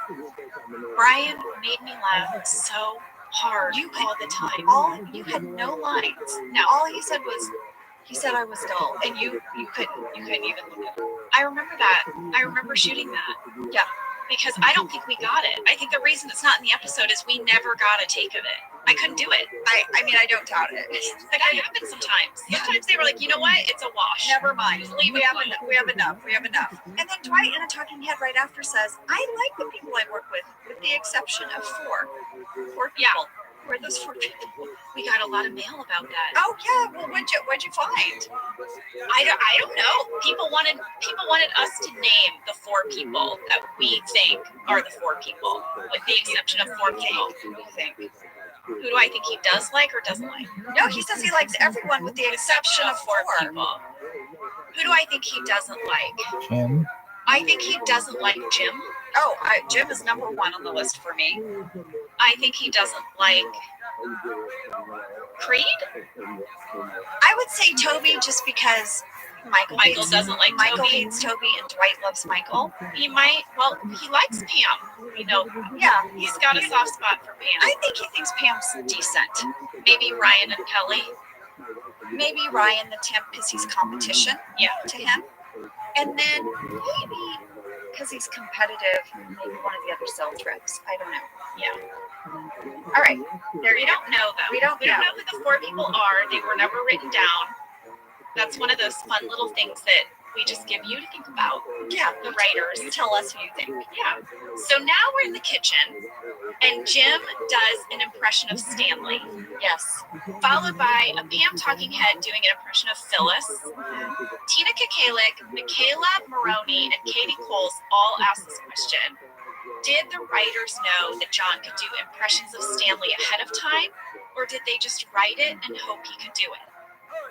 Brian made me laugh so hard all the time. You had no lines. No. All he said was, he said I was dull, and you couldn't even look at him. I remember that. I remember shooting that. Yeah. Because I don't think we got it. I think the reason it's not in the episode is we never got a take of it. I couldn't do it. I mean, I don't doubt it. Like, that happens sometimes. Sometimes they were like, you know what? It's a wash. Never mind. Just leave We it have alone. enough. And then Dwight in a talking head right after says, I like the people I work with the exception of 4. 4 people. Yeah. Where are those 4 people? We got a lot of mail about that. Oh yeah. Well, what'd you find? I don't know. People wanted us to name the 4 people that we think are the 4 people, with the exception of 4 people. Who do you think? Who do I think he does like or doesn't like? No, he says he likes everyone with the exception of 4 people. Who do I think he doesn't like? Jim. I think he doesn't like Jim. Oh, Jim is number 1 on the list for me. I think he doesn't like Creed. I would say Toby just because Michael doesn't like Michael Toby. hates Toby and Dwight loves Michael. He might. Well, he likes Pam. You know. Yeah, He's got a soft spot for Pam. I think he thinks Pam's decent. Maybe Ryan and Kelly. Maybe Ryan the temp because he's competition to him. And then maybe because he's competitive, maybe one of the other sales reps. I don't know. Yeah. All right. There We you go. don't know them. We don't know who the 4 people are. They were never written down. That's one of those fun little things that we just give you to think about. Yeah, The writers. you tell us who you think. Yeah. So now we're in the kitchen, and Jim does an impression of Stanley, Yes. followed by a Pam talking head doing an impression of Phyllis. Tina Kakalik, Michaela Maroney, and Katie Coles all asked this question. Did the writers know that John could do impressions of Stanley ahead of time, or did they just write it and hope he could do it?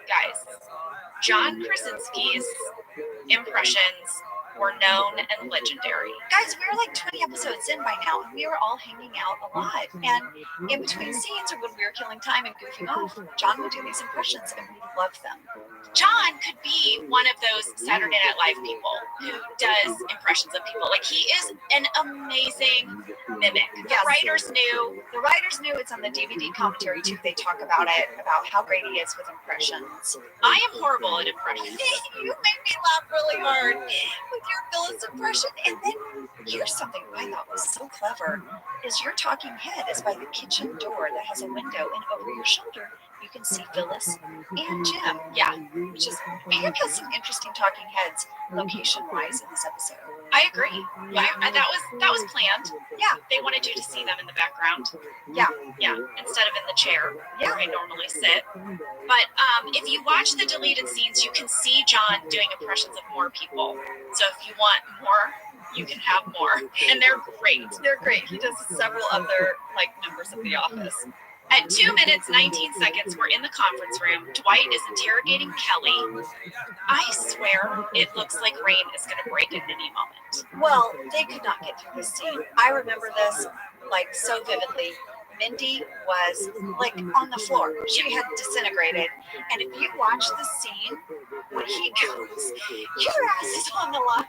Guys, John Krasinski's impressions were known and legendary. Guys, we were like 20 episodes in by now, and we were all hanging out a lot. And in between scenes, or when we were killing time and goofing off, John would do these impressions, and we loved them. John could be one of those Saturday Night Live people who does impressions of people. Like, he is an amazing mimic. The Yes. writers knew. The writers knew. It's on the DVD commentary too. They talk about it, about how great he is with impressions. I am horrible at impressions. You made me laugh really hard with your Phyllis impression. And then here's something I thought was so clever: is your talking head is by the kitchen door that has a window, and over your shoulder you can see Phyllis and Jim. Yeah, Which is, Pam has some interesting talking heads location-wise in this episode. I agree. Yeah, that was planned. Yeah. They wanted you to see them in the background. Yeah. Yeah, instead of in the chair Yeah. where I normally sit. But if you watch the deleted scenes, you can see John doing impressions of more people. So if you want more, you can have more. And they're great. They're great. He does several other members of the office. At 2 minutes, 19 seconds, we're in the conference room. Dwight is interrogating Kelly. I swear it looks like rain is going to break at any moment. Well, they could not get through this scene. I remember this so vividly. Mindy was on the floor. She had disintegrated. And if you watch the scene when he goes, your ass is on the line,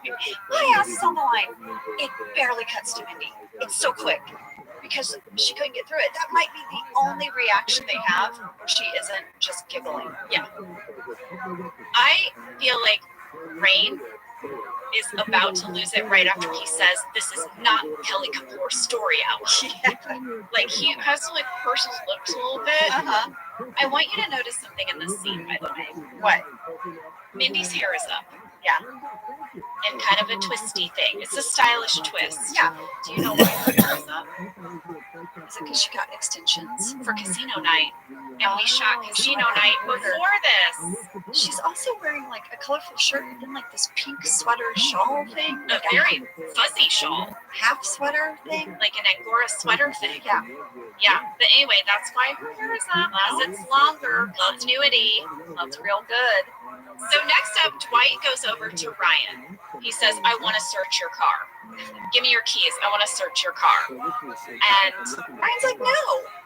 my ass is on the line, it barely cuts to Mindy. It's so quick because she couldn't get through it. That might be the only reaction they have where she isn't just giggling. Yeah. I feel like rain is about to lose it right after he says, "This is not Kelly Kapoor's story out." Yeah. Like he has to like purse his lips a little bit. Uh-huh. I want you to notice something in this scene, by the way. What? Mindy's hair is up. Yeah. And kind of a twisty thing. It's a stylish twist. Yeah. Do you know why her hair is up? Is it because she got extensions? For casino night. And we shot casino night before this. She's also wearing like a colorful shirt and then like this pink sweater shawl thing. A Like very fuzzy shawl. half sweater thing. Like an Angora sweater thing. Yeah. Yeah. But anyway, that's why her hair is up. Because it's longer. Continuity. That's real good. So next up, Dwight goes over to Ryan. He says, "I want to search your car. Give me your keys. I want to search your car." And Ryan's like, "No."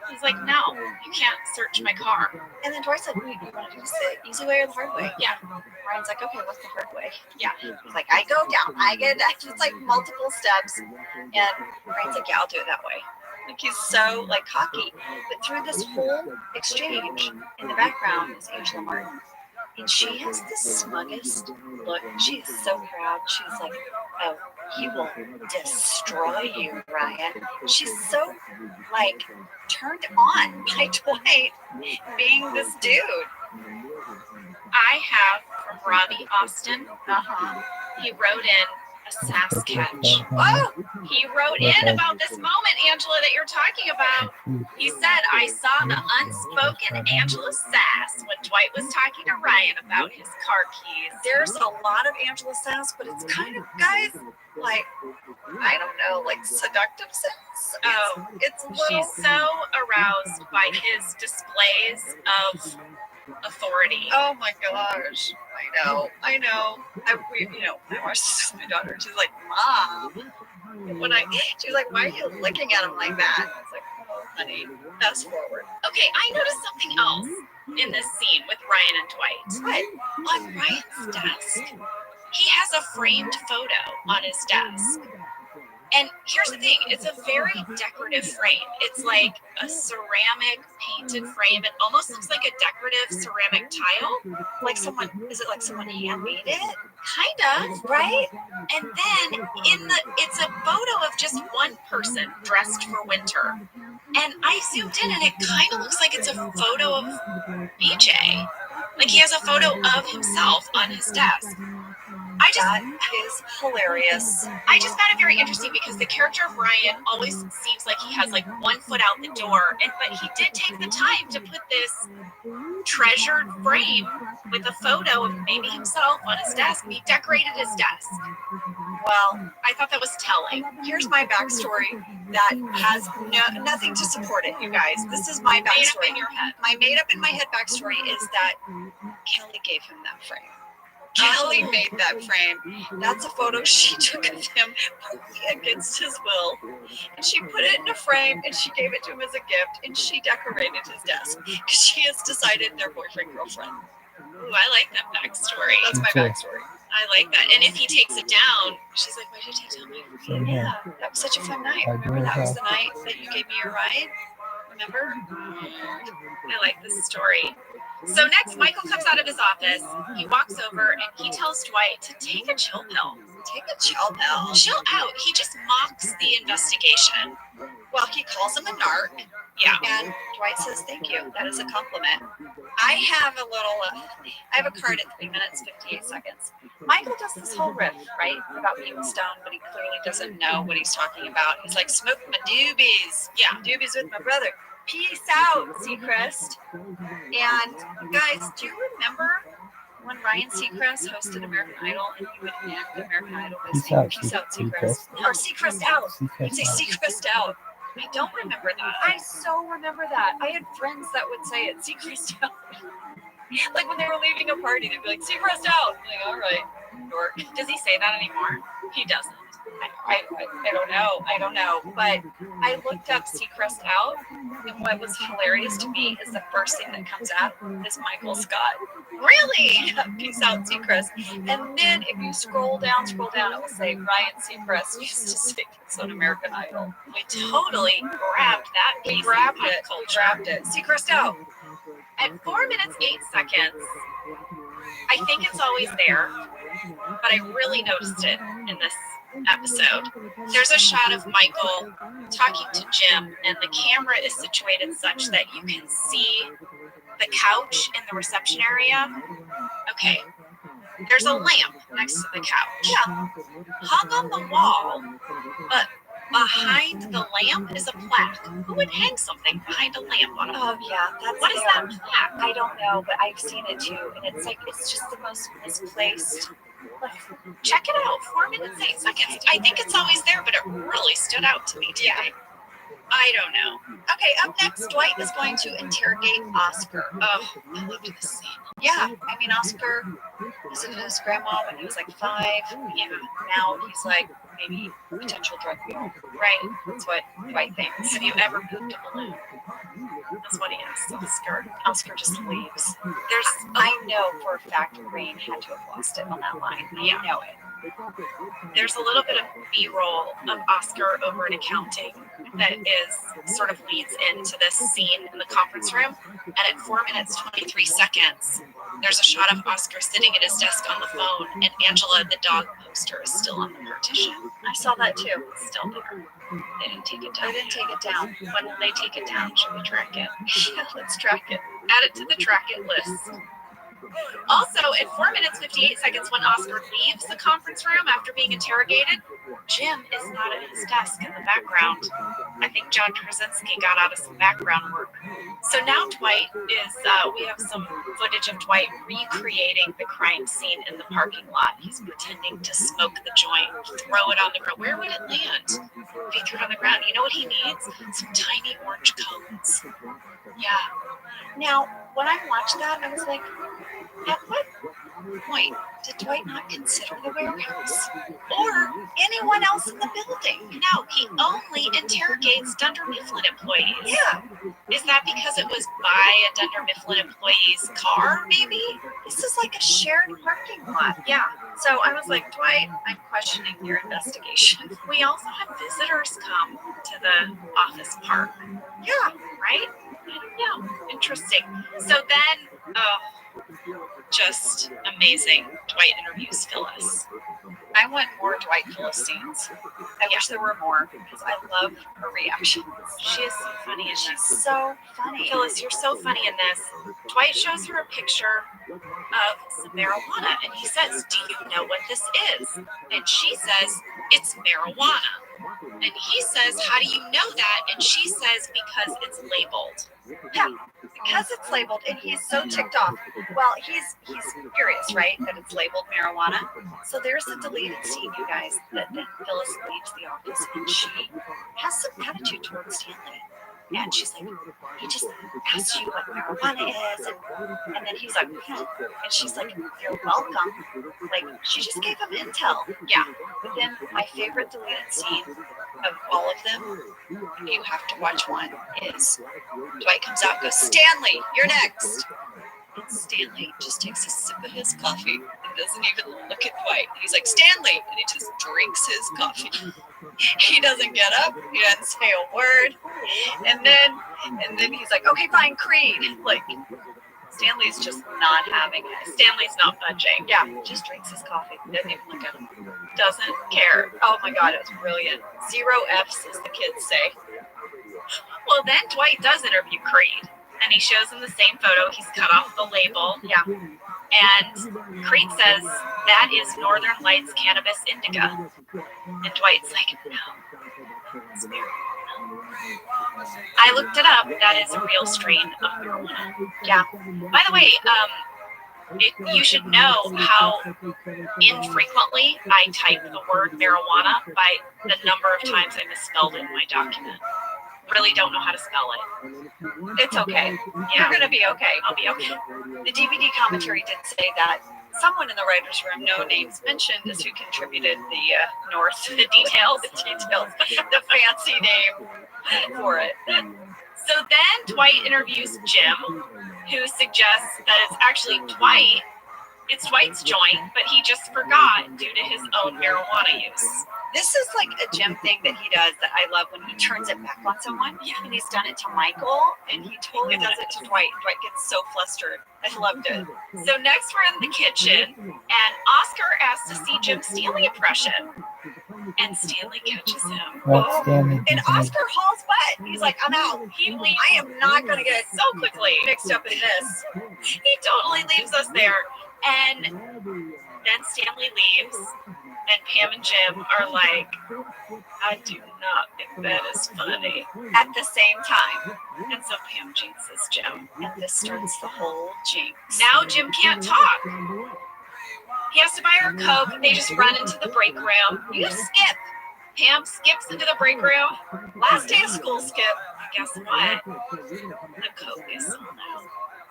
He's like, "No, you can't search my car." And then Dwight's like, "Wait, you want to do this the easy way or the hard way?" Yeah. Ryan's like, "Okay, what's the hard way?" Yeah. He's like, "I go down. I get." It's like multiple steps, and Ryan's like, "Yeah, I'll do it that way." Like he's so like cocky. But through this whole exchange, in the background is Angela Martin. And she has the smuggest look. She is so proud. She's like, "Oh, he will destroy you, Ryan." She's so like turned on by Dwight being this dude. I have from Robbie Austin. Uh-huh. He wrote in a sass catch. Oh, He wrote in about this moment, Angela, that you're talking about. He said, "I saw the unspoken Angela sass when Dwight was talking to Ryan about his car keys." there's a lot of Angela sass, but it's kind of, guys, like, I don't know, like seductive sass. Oh, It's a little. she's so aroused by his displays of authority. Oh my gosh. I know. I watched this with my daughter and she's like, "Mom." She's like, "Why are you looking at him like that?" I was like, "Oh, honey, fast forward." Okay, I noticed something else in this scene with Ryan and Dwight. What? On Ryan's desk, he has a framed photo on his desk. And here's the thing, it's a very decorative frame. It's like a ceramic painted frame. It almost looks like a decorative ceramic tile. Like someone, is it like someone handmade it? Kind of, right? And then it's a photo of just one person dressed for winter. And I zoomed in and it kind of looks like it's a photo of BJ. Like he has a photo of himself on his desk. That is hilarious. I just found it very interesting because the character of Ryan always seems like he has like one foot out the door, but he did take the time to put this treasured frame with a photo of maybe himself on his desk. He decorated his desk. Well, I thought that was telling. here's my backstory that has nothing to support it, you guys. This is my Made up backstory. in your head. My made up in my head backstory is that Kelly gave him that frame. Kelly made that frame. That's a photo she took of him partly against his will. And she put it in a frame and she gave it to him as a gift and she decorated his desk because she has decided they're boyfriend-girlfriend. Ooh, I like that backstory. That's my backstory. I like that. And if he takes it down, she's like, "Why did you take down my frame?" Yeah, that was such a fun night. Remember that was the night that you gave me a ride? Remember? I like this story. So next, Michael comes out of his office. He walks over and he tells Dwight to take a chill pill. Take a chill pill. Chill out. He just mocks the investigation. Well, he calls him a narc. Yeah. And Dwight says, "Thank you. That is a compliment." I have a card at 3 minutes, 58 seconds. Michael does this whole riff, right, about being stoned, but he clearly doesn't know what he's talking about. He's like, "Smoke my doobies. Yeah, doobies with my brother. Peace out, Seacrest." And guys, do you remember when Ryan Seacrest hosted American Idol and he would end American Idol by saying, "Peace out, Seacrest." Or Seacrest out. He'd say Seacrest out. I don't remember that. I so remember that. I had friends that would say it, "Seacrest out." Like when they were leaving a party, they'd be like, "Seacrest out." I'm like, all right, dork. Does he say that anymore? He doesn't. I don't know. But I looked up Seacrest out, and what was hilarious to me is the first thing that comes up is Michael Scott. Really? Yeah, "Peace out, Seacrest." And then if you scroll down, it will say Ryan Seacrest used to sing this on American Idol. We totally grabbed that We piece grabbed of pop it. We culture. grabbed it. Seacrest out. At 4 minutes, 8 seconds, I think it's always there. but I really noticed it in this episode. There's a shot of Michael talking to Jim, and the camera is situated such that you can see the couch in the reception area. Okay, there's a lamp next to the couch. Yeah, hung on the wall, but behind the lamp is a plaque. Who would hang something behind a lamp on a plaque? Oh yeah, that's What is that plaque? I don't know, but I've seen it too, and it's like it's just the most misplaced. Check it out. 4 minutes, 8 seconds. I think it's always there, but it really stood out to me today. I don't know. Okay, up next, Dwight is going to interrogate Oscar. Oh, I loved this scene. Yeah, I mean, Oscar visited his grandma when he was like 5. Yeah. Now he's like maybe potential drug mule. Right? That's what Dwight thinks. Have you ever pooped a balloon? That's what he asks Oscar. Oscar just leaves. I know for a fact Rain had to have lost it on that line. Yeah. I know it. There's a little bit of B-roll of Oscar over in accounting that is sort of leads into this scene in the conference room. And at 4 minutes, 23 seconds, there's a shot of Oscar sitting at his desk on the phone, and Angela, the dog poster, is still on the partition. I saw that too. It's still there. They didn't take it I down. didn't take it down. When will they take it down? Should we track it? Yeah, let's track it. Add it to the track it list. Also, at 4 minutes, 58 seconds, when Oscar leaves the conference room after being interrogated, Jim is not at his desk in the background. I think John Krasinski got out of some background work. So now Dwight is, we have some footage of Dwight recreating the crime scene in the parking lot. He's pretending to smoke the joint, throw it on the ground. Where would it land if he threw it on the ground? You know what he needs? Some tiny orange cones. Yeah. Now, when I watched that, I was like, at what point did Dwight not consider the warehouse? Or anyone else in the building? No, he only interrogates Dunder Mifflin employees. Yeah. Is that because it was by a Dunder Mifflin employee's car, maybe? This is like a shared parking lot. Yeah. So I was like, Dwight, I'm questioning your investigation. We also have visitors come to the office park. Yeah. Right? I don't know. Interesting. So then, just amazing. Dwight interviews Phyllis. I want more Dwight Phyllis scenes. I wish there were more because I love her reactions. She is so funny, and She's so funny. Phyllis, you're so funny in this. Dwight shows her a picture of some marijuana, and he says, "Do you know what this is?" And she says, "It's marijuana." And he says, "How do you know that?" And she says, "Because it's labeled." Yeah, because it's labeled, and he's so ticked off. Well, he's furious, right, that it's labeled marijuana. So there's a deleted scene, you guys, that Phyllis leaves the office, and she has some attitude towards Stanley. And she's like, he just asks you what marijuana is, and then he's like, and she's like, you're welcome. Like, she just gave him intel. Yeah. But then my favorite deleted scene of all of them, you have to watch one, is Dwight comes out and goes, Stanley, you're next. And Stanley just takes a sip of his coffee and doesn't even look at Dwight. He's like, Stanley! And he just drinks his coffee. He doesn't get up. He doesn't say a word. And then he's like, okay, fine, Creed. Like, Stanley's just not having it. Stanley's not budging. Yeah, just drinks his coffee. Doesn't even look at him. Doesn't care. Oh my God, it was brilliant. 0 Fs, as the kids say. Well, then Dwight does interview Creed, and he shows him the same photo. He's cut off the label. Yeah. And Creed says, that is Northern Lights cannabis indica. And Dwight's like, no, it's marijuana. I looked it up. That is a real strain of marijuana. Yeah. By the way, you should know how infrequently I type the word marijuana by the number of times I misspelled it in my document. Really don't know how to spell it. It's okay. Yeah. You're going to be okay. I'll be okay. The DVD commentary did say that someone in the writer's room, no names mentioned, is who contributed the details, the fancy name for it. So then Dwight interviews Jim, who suggests that it's actually Dwight. It's Dwight's joint, but he just forgot due to his own marijuana use. This is like a Jim thing that he does that I love when he turns it back on someone. Yeah. And he's done it to Michael, and he totally does it to Dwight. Dwight gets so flustered. I loved it. So next we're in the kitchen, and Oscar asks to see Jim's Stanley impression. And Stanley catches him. What Stanley And doesn't Oscar hauls butt. He's like, I'm out. He leaves I am not going to get so quickly. mixed up in this. He totally leaves us there. And then Stanley leaves, and Pam and Jim are like, I do not think that is funny. At the same time. And so Pam jinxes Jim. And this starts the whole jinx. Now Jim can't talk. He has to buy her a Coke. They just run into the break room. You skip. Pam skips into the break room. Last day of school, Skip. Guess what? The Coke is sold out.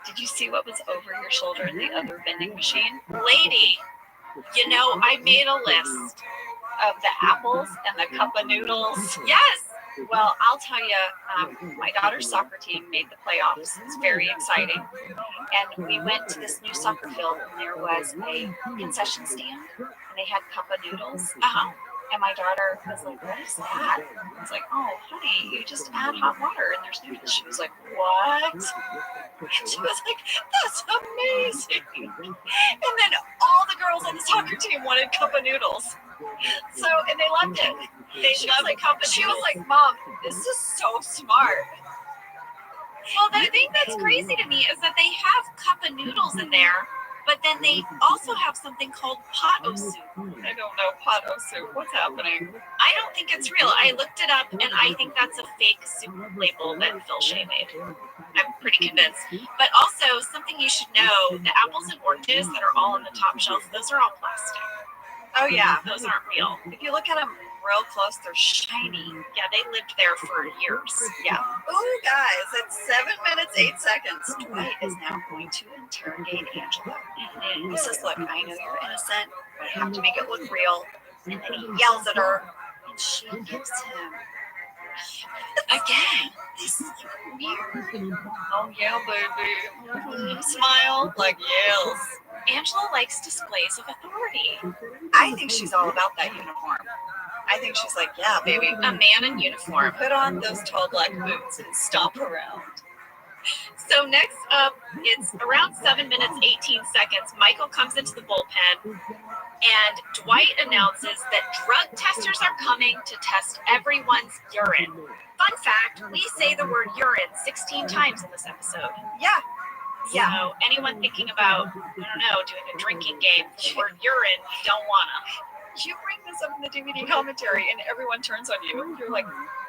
Did you see what was over your shoulder in the other vending machine? Lady, you know, I made a list. Of the apples and the cup of noodles. Yes. Well, I'll tell you, my daughter's soccer team made the playoffs. It's very exciting. And we went to this new soccer field, and there was a concession stand, and they had cup of noodles. And my daughter was like, what is that? I was like, oh, honey, you just add hot water and there's noodles. She was like, what? And she was like, that's amazing. And then all the girls on the soccer team wanted cup of noodles. So, and they loved it. They loved like, cup of she was noodles. like, Mom, this is so smart. Well, the thing that's crazy to me is that they have cup of noodles in there, but then they also have something called pot-o soup. I don't know, pot-o soup. What's happening? I don't think it's real. I looked it up, and I think that's a fake soup label that Phil Shea made. I'm pretty convinced. But also, something you should know, the apples and oranges that are all on the top shelf, those are all plastic. Oh, yeah. Those aren't real. If you look at them real close, they're shiny. Yeah, they lived there for years. Yeah. Oh, guys, it's 7 minutes, 8 seconds. Dwight is now going to interrogate Angela. He says, look, I know you're innocent, but I have to make it look real. And then he yells at her, and she gives him Again. this weird, oh, yeah, baby. Smile like yells. Angela likes displays of authority. I think she's all about that uniform. I think she's like, yeah, baby. A man in uniform. Put on those tall black boots and stomp around. So next up, it's around 7 minutes, 18 seconds. Michael comes into the bullpen, and Dwight announces that drug testers are coming to test everyone's urine. Fun fact, we say the word urine 16 times in this episode. Yeah. Yeah. So anyone thinking about, I don't know, doing a drinking game, the word urine, you don't wanna. You bring this up in the DVD commentary and everyone turns on you. You're like,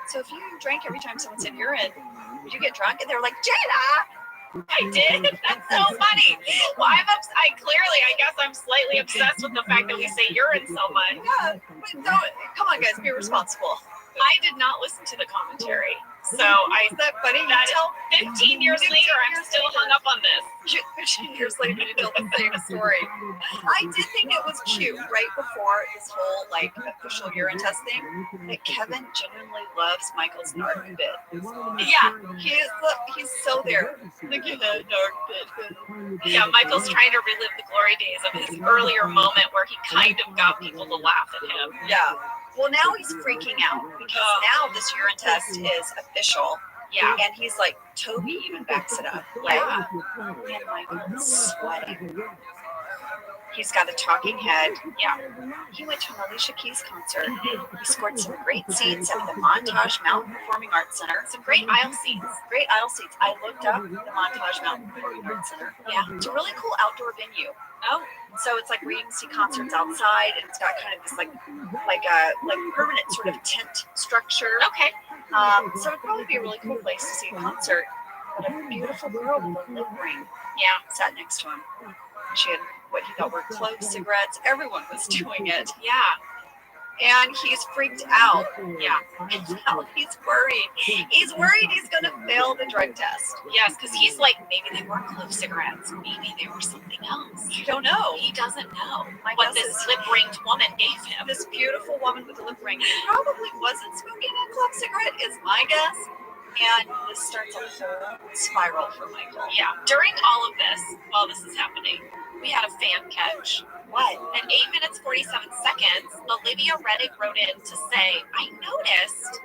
so if you drank every time someone said urine, would you get drunk? And they're like, Jada! I did. That's so funny. Well, I guess I'm slightly obsessed with the fact that we say urine so much. Yeah, but don't, come on, guys, be responsible. I did not listen to the commentary. So I Is that funny? You that tell 15 years 15 later, I'm years still later. hung up on this. 15 years later, you tell the same story. I did think it was cute right before this whole like official urine test thing that Kevin genuinely loves Michael's narc bit. Yeah. He's so there. Like, yeah, narc bit. Yeah, Michael's trying to relive the glory days of his earlier moment where he kind of got people to laugh at him. Yeah. Well, now he's freaking out because now this urine test is official. Yeah. And he's like, Toby even backs it up. Yeah. And Michael's sweating. He's got a talking head. Yeah. He went to an Alicia Keys concert. He scored some great seats at the Montage Mountain Performing Arts Center. Some great aisle seats. Great aisle seats. I looked up the Montage Mountain Performing Arts Center. Yeah. It's a really cool outdoor venue. Oh, So it's like where you can see concerts outside, and it's got kind of this like permanent sort of tent structure. okay. So it'd probably be a really cool place to see a concert. But a beautiful girl with a lip ring Yeah. sat next to him. She had what he thought were clove cigarettes. Everyone was doing it. Yeah. And he's freaked out. Yeah. And now he's worried. He's worried he's going to fail the drug test. Yes, because he's like, maybe they weren't clove cigarettes. Maybe they were something else. You don't know. He doesn't know My what guess this is- lip-ringed woman gave him. This beautiful woman with a lip ring probably wasn't smoking a clove cigarette, is my guess. And this starts a whole spiral for Michael. Yeah. During all of this, while this is happening, We had a fan catch. What? At 8 minutes 47 seconds, Olivia Reddick wrote in to say, I noticed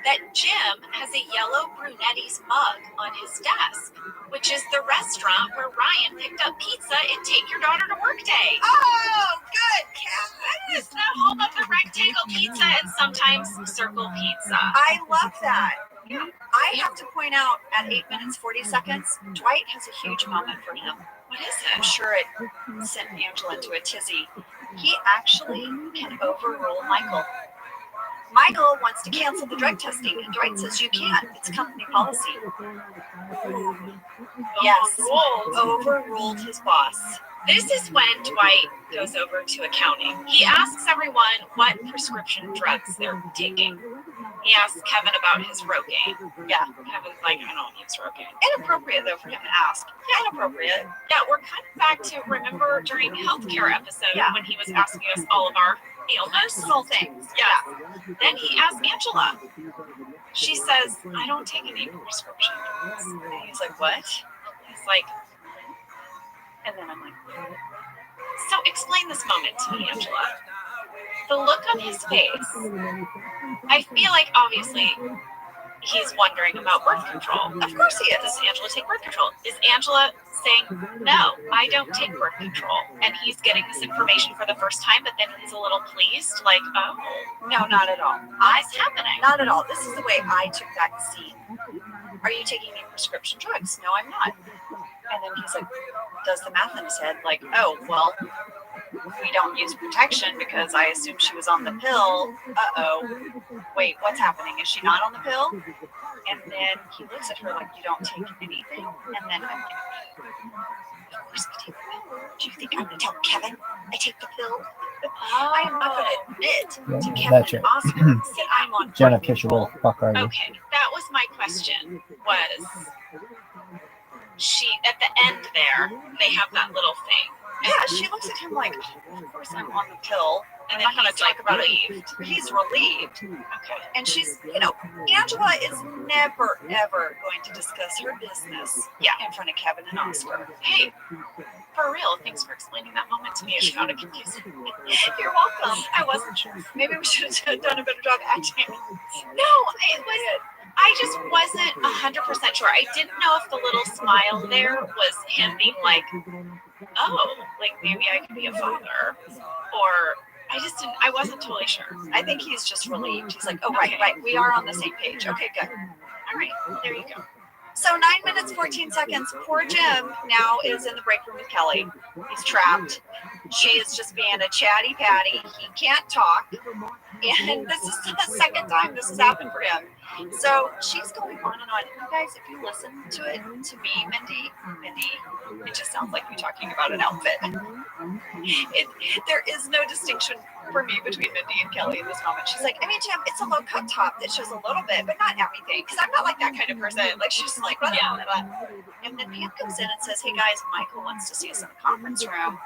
that Jim has a yellow Brunetti's mug on his desk, which is the restaurant where Ryan picked up pizza and Take Your Daughter to Work Day. Oh, good, Kat. It's the home of the rectangle pizza and sometimes circle pizza. I love that. Yeah. I have to point out at 8 minutes 40 seconds, Dwight has a huge moment for him. What is I'm it? sure it sent Angela into a tizzy. He actually can overrule Michael. Michael wants to cancel the drug testing, and Dwight says you can't. It's company policy. Yes, overruled his boss. This is when Dwight goes over to accounting. He asks everyone what prescription drugs they're taking. He asks Kevin about his Rogaine. Yeah, Kevin's like, I don't use Rogaine. inappropriate though for him to ask. Yeah, inappropriate. Yeah, we're kind of back to remember during healthcare episode when he was asking us all of our ailments. Personal things. Yeah. Then he asked Angela. She says, I don't take any prescription drugs. And he's like, what? He's like, And then I'm like, so explain this moment to me, Angela. The look on his face, I feel like obviously he's wondering about birth control. of course he Does is. Angela take birth control? Is Angela saying, no, I don't take birth control? And he's getting this information for the first time, but then he's a little pleased, like, oh, No, not at all. what's happening? Not at all. This is the way I took that scene. Are you taking any prescription drugs? No, I'm not. And then he's like, does the math in his head, like, oh, well, we don't use protection because I assume she was on the pill. Uh-oh. Wait, what's happening? Is she not on the pill? And then he looks at her like, you don't take anything? And then I'm like, of course I take the pill. Do you think I'm going to tell Kevin I take the pill? I am not going to admit to Yeah, Kevin that's and it. Oscar that I'm on Jenna birth Fisher, control. where the fuck are you? Okay, that was my question. Was she at the end there? They have that little thing, Yeah, she looks at him like, of course I'm on the pill. and I'm then not going to he's talk like about relieved. it. He's relieved. Okay. And she's, Angela is never, ever going to discuss her business in front of Kevin and Oscar. Hey, for real, thanks for explaining that moment to me. It sounded confusing. You're welcome. I wasn't sure. Maybe we should have done a better job acting. No, it was. I just wasn't 100% sure. I didn't know if the little smile there was him being like, oh, like maybe I could be a father, or I just didn't. I wasn't totally sure. I think he's just relieved. He's like, oh, right, we are on the same page. Okay, good. All right, there you go. So 9 minutes, 14 seconds. Poor Jim now is in the break room with Kelly. He's trapped. She is just being a chatty patty. He can't talk. And this is the second time this has happened for him. So she's going on and on. You guys, if you listen to it, to me, Mindy, it just sounds like you're talking about an outfit. There is no distinction for me between Mindy and Kelly in this moment. She's like, I mean, Jim, it's a low cut top that shows a little bit, but not everything. Because I'm not like that kind of person. Like, she's like, blah, blah, blah, blah. And then Pam comes in and says, hey guys, Michael wants to see us in the conference room.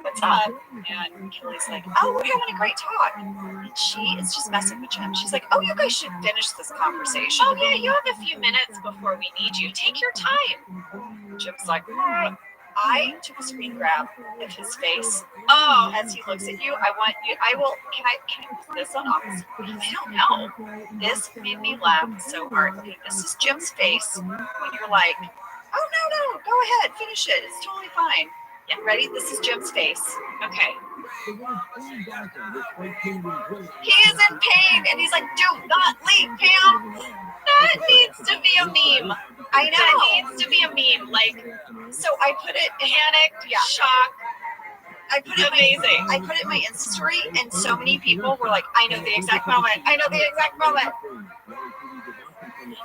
What's up? And Kelly's like, oh, we're having a great talk. And she is just messing with Jim. She's like, oh, you guys should finish this conversation. Oh yeah, you have a few minutes before we need you. Take your time. Jim's like, I took a screen grab of his face. Oh, As he looks at you, I want you, can I put this on office? I don't know. This made me laugh so hard. Okay, this is Jim's face when you're like, oh, no, go ahead, finish it. It's totally fine. Yeah, ready? This is Jim's face. okay. He is in pain, and he's like, do not leave, Pam. That needs to be a meme. I know. That needs to be a meme. Like So I put it in, panicked, shock. I put it Amazing. I put it in my Insta story, and so many people were like, I know the exact moment. I know the exact moment.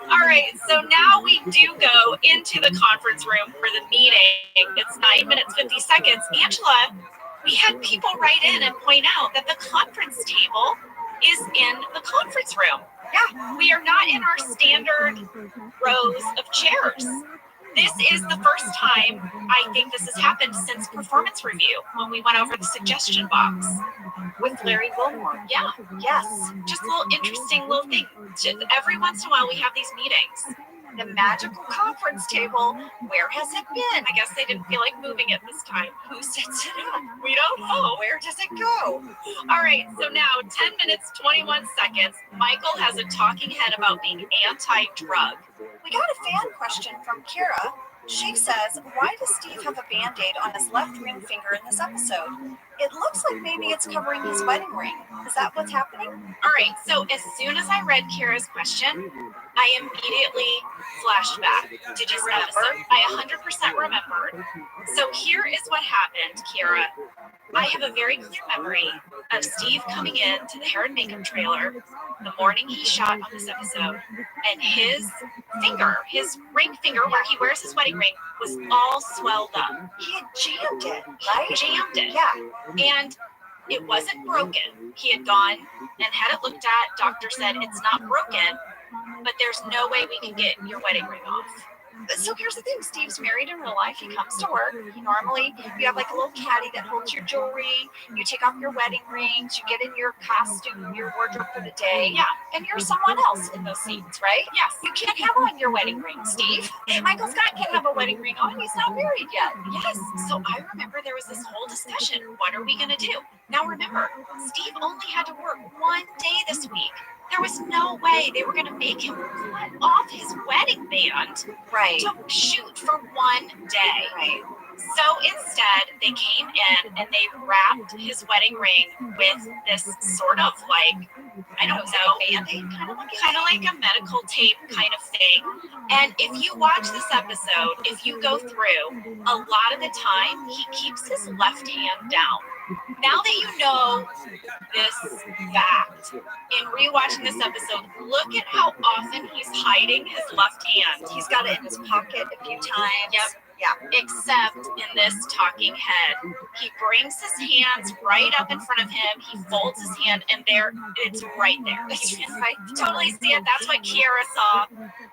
All right, so now we do go into the conference room for the meeting. It's 9 minutes, 50 seconds. Angela, we had people write in and point out that the conference table is in the conference room. Yeah, we are not in our standard rows of chairs. This is the first time I think this has happened since performance review when we went over the suggestion box. With Larry Wilmore. Yeah, Yes. just a little interesting little thing. Just every once in a while we have these meetings The magical conference table. Where has it been? I guess they didn't feel like moving it this time. Who sets it up? We don't know. Where does it go? All right, so now 10 minutes, 21 seconds. Michael has a talking head about being anti-drug. We got a fan question from Kira. She says, why does Steve have a Band-Aid on his left ring finger in this episode? It looks like maybe it's covering his wedding ring. Is that what's happening? All right, so as soon as I read Kira's question, I immediately flashed back to this episode. I 100% remembered. So here is what happened, Kira. I have a very clear memory of Steve coming in to the hair and makeup trailer the morning he shot on this episode, and his finger, his ring finger where he wears his wedding ring, was all swelled up. He had jammed it, right? He jammed it. Yeah. And it wasn't broken. He had gone and had it looked at. Doctor said it's not broken, but there's no way we can get your wedding ring off. So here's the thing, Steve's married in real life. He comes to work. You have like a little caddy that holds your jewelry. You take off your wedding rings. You get in your costume, your wardrobe for the day. Yeah. And you're someone else in those scenes, right? Yes. You can't have on your wedding ring, Steve. Michael Scott can't have a wedding ring on. He's not married yet. Yes. So I remember there was this whole discussion. What are we going to do? Now remember, Steve only had to work one day this week. There was no way they were going to make him put off his wedding band Right. to shoot for one day. Right. So instead, they came in and they wrapped his wedding ring with this sort of like, I don't know, Band-Aid kind of like a medical tape kind of thing. And if you watch this episode, if you go through, a lot of the time he keeps his left hand down. Now that you know this fact, in rewatching this episode, look at how often he's hiding his left hand. He's got it in his pocket a few times. Yep. Yeah. Except in this talking head, he brings his hands right up in front of him. He folds his hand, and there, it's right there. You can totally see it. That's what Kiara saw.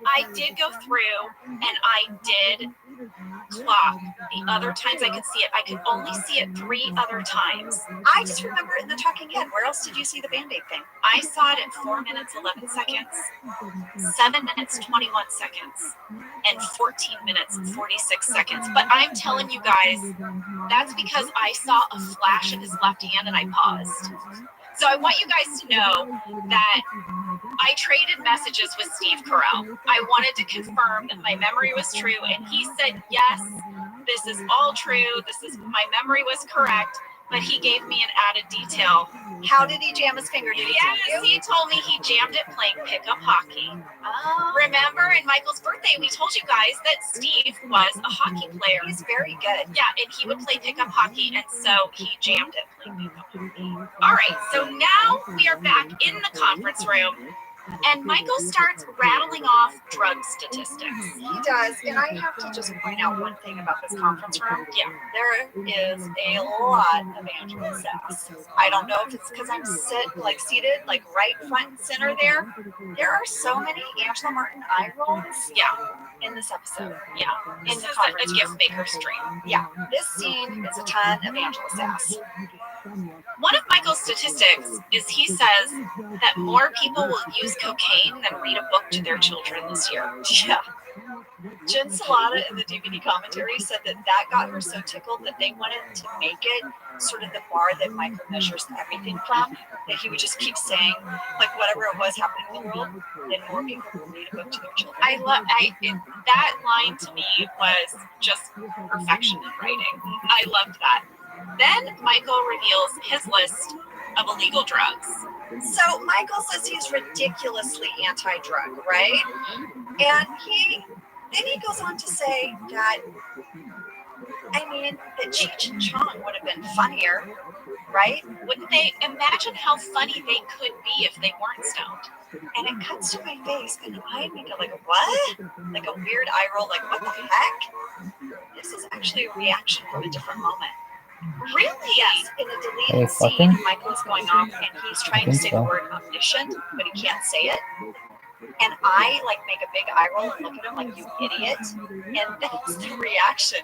I did go through, and I did clock the other times I could see it. I could only see it 3 other times. I just remember it in the talking head. Where else did you see the Band-Aid thing? I saw it at 4 minutes, 11 seconds, 7 minutes, 21 seconds, and 14 minutes, 46 seconds. But I'm telling you guys, that's because I saw a flash of his left hand and I paused. So I want you guys to know that I traded messages with Steve Carell. I wanted to confirm that my memory was true, and he said, yes, this is all true. My memory was correct. But he gave me an added detail. How did he jam his finger? Did he tell you? He told me he jammed it playing pickup hockey. Oh. Remember, in Michael's birthday, we told you guys that Steve was a hockey player. He's very good. Yeah, and he would play pickup hockey, and so he jammed it playing pickup hockey. All right, so now we are back in the conference room, and Michael starts rattling off drug statistics. He does, and I have to just point out one thing about this conference room. Yeah. There is a lot of Angela sass. I don't know if it's because I'm seated right front and center there. There are so many Angela Martin eye rolls. Yeah. In this episode. Yeah. In This the is conference a gift maker's dream. Yeah. This scene is a ton of Angela sass. One of Michael's statistics is he says that more people will use cocaine than read a book to their children this year. Yeah. Jen Salata in the DVD commentary said that got her so tickled that they wanted to make it sort of the bar that Michael measures everything from, that he would just keep saying, whatever it was happening in the world, then more people will read a book to their children. That line to me was just perfection in writing. I loved that. Then Michael reveals his list of illegal drugs. So Michael says he's ridiculously anti-drug, right? And then he goes on to say that, that Cheech and Chong would have been funnier, right? Wouldn't they? Imagine how funny they could be if they weren't stoned. And it cuts to my face, and I make a what? Like a weird eye roll, what the heck? This is actually a reaction from a different moment. Really? Yes, in a deleted scene, Michael is going off, and he's trying to say the word omniscient, but he can't say it. And I make a big eye roll and look at him like, you idiot. And that's the reaction.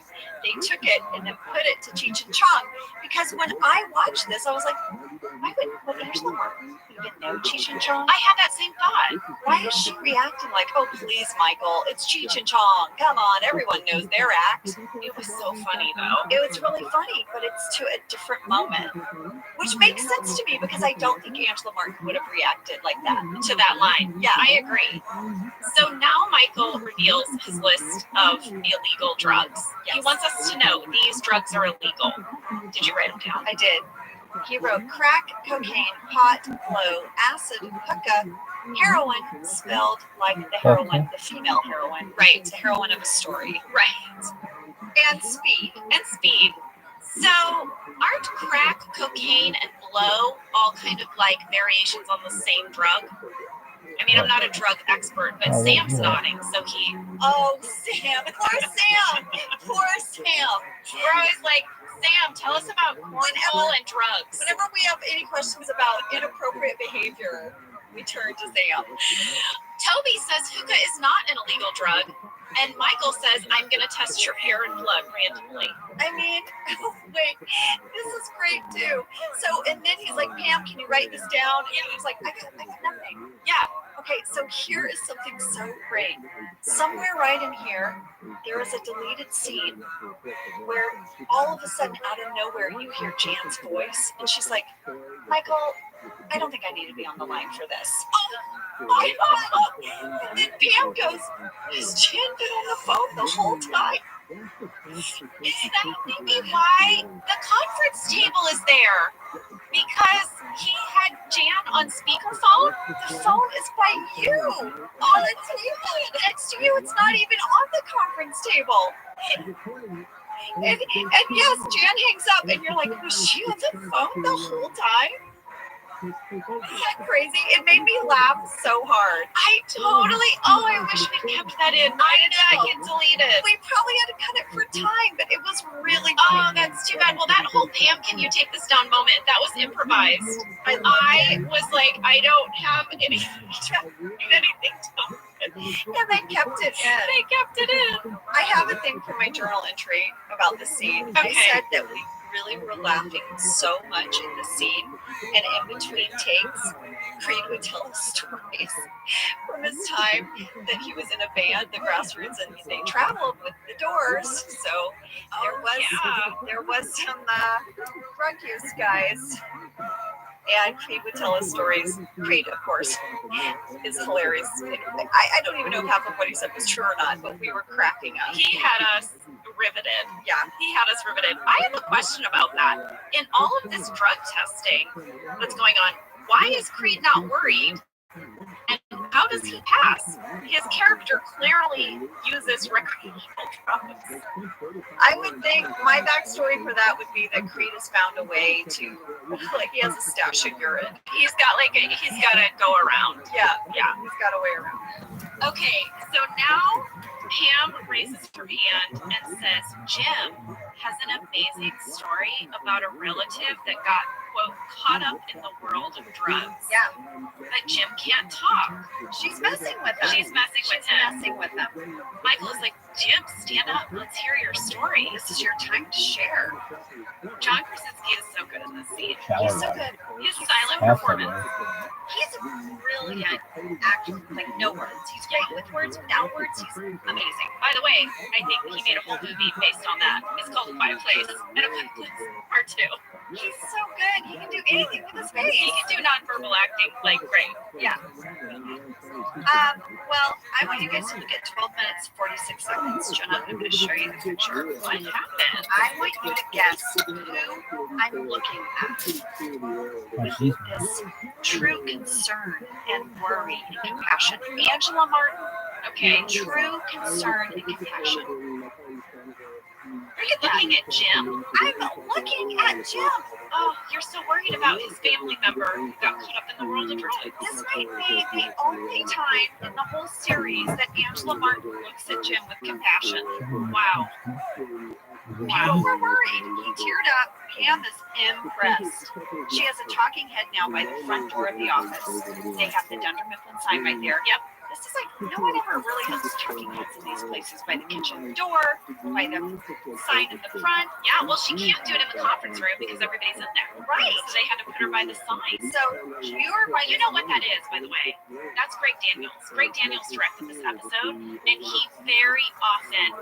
They took it and then put it to Cheech and Chong, because when I watched this, I was like, Why would Angela Martin even know Cheech and Chong? I had that same thought. Why is she reacting like, oh, please, Michael, it's Cheech and Chong. Come on, everyone knows their act. It was so funny though. It was really funny, but it's to a different moment, which makes sense to me because I don't think Angela Martin would have reacted like that To that line. Yeah. I agree. So now Michael reveals his list of illegal drugs. He Yes. wants us to know these drugs are illegal. Did you write them down? I did. He wrote crack, cocaine, pot, blow, acid, hookah, heroin, spelled like the heroine, the female heroine, right? The heroine of a story, Right. and speed. And speed. So aren't crack, cocaine, and blow all kind of like variations on the same drug? I mean, I'm not a drug expert, but Oh, Sam's yeah. nodding, so he. Oh, Sam, poor Sam, poor Sam. We're always like, Sam, tell us about cornhole and drugs. Whenever we have any questions about inappropriate behavior, we turn to Sam. Toby says hookah is not an illegal drug, and Michael says I'm gonna test your hair and blood randomly. I mean, wait, this is great too. So, and then he's like, Pam, can you write this down? And he's like, I got nothing. Yeah. Okay, so here is something so great. Somewhere right in here, there is a deleted scene where all of a sudden, out of nowhere, you hear Jan's voice, and she's like, Michael, I don't think I need to be on the line for this. And then Pam goes, has Jan been on the phone the whole time? Is that maybe why the conference table is there? Because he had Jan on speakerphone? The phone is by you on the table next to you. It's not even on the conference table. And yes, Jan hangs up, and you're like, was she on the phone the whole time? Isn't that crazy? It made me laugh so hard. I wish we kept that in. Why did that get deleted? We probably had to cut it for time, but it was really Oh, that's too bad. Well, that whole Pam, can you take this down moment, that was improvised. I was like, I don't have anything to and they kept it in. They kept it in. I have a thing for my journal entry about the scene. I Okay. said that we really were laughing so much in the scene, and in between takes, Creed would tell us stories from his time that he was in a band, the Grassroots, and they traveled with the Doors. So there was some drug use guys. And Creed would tell us stories. Creed, of course, is hilarious. I don't even know if half of what he said was true or not, but we were cracking up. He had us riveted. Yeah. He had us riveted. I have a question about that. In all of this drug testing that's going on, why is Creed not worried? And how does he pass? His character clearly uses recreational drugs. I would think my backstory for that would be that Creed has found a way to, like, he has a stash of urine. He's got to go around. Yeah, Yeah. he's got a way around. Okay, so now Pam raises her hand and says Jim has an amazing story about a relative that got, quote, caught up in the world of drugs. Yeah, But Jim can't talk. she's messing with him. She's messing with She's him. messing with him. Michael is like, Jim, stand up. Let's hear your story. This is your time to share. John Krasinski is so good in this scene. He's so good. His silent Half of performance. it. He's a brilliant actor. Like, no words. He's great with words, without words. He's Amazing. By the way, I think he made a whole movie based on that. It's called Quiet Place and A Quiet Place Part 2. He's so good. He can do anything with his He face. can do nonverbal acting like great. Yeah. Well, I want you guys to look at 12 minutes, 46 seconds. Jenna, I'm going to show you the picture. What happened? I want you to guess who I'm looking at with this true concern and worry and compassion. Angela Martin. Okay. True concern and compassion. Are you looking at Jim? I'm looking at Jim. Oh, you're so worried about his family member who got caught up in the world of drugs. This might be the only time in the whole series that Angela Martin looks at Jim with compassion. Wow. People were worried. He teared up. Pam is impressed. She has a talking head now by the front door of the office. They have the Dunder Mifflin sign right there. Yep. This is like, no one ever really has talking heads in these places, by the kitchen door, by the sign in the front. Yeah, well, she can't do it in the conference room because everybody's in there. Right. So they had to put her by the sign. So you're right. You know what that is, by the way? That's Greg Daniels. Greg Daniels directed this episode, and he very often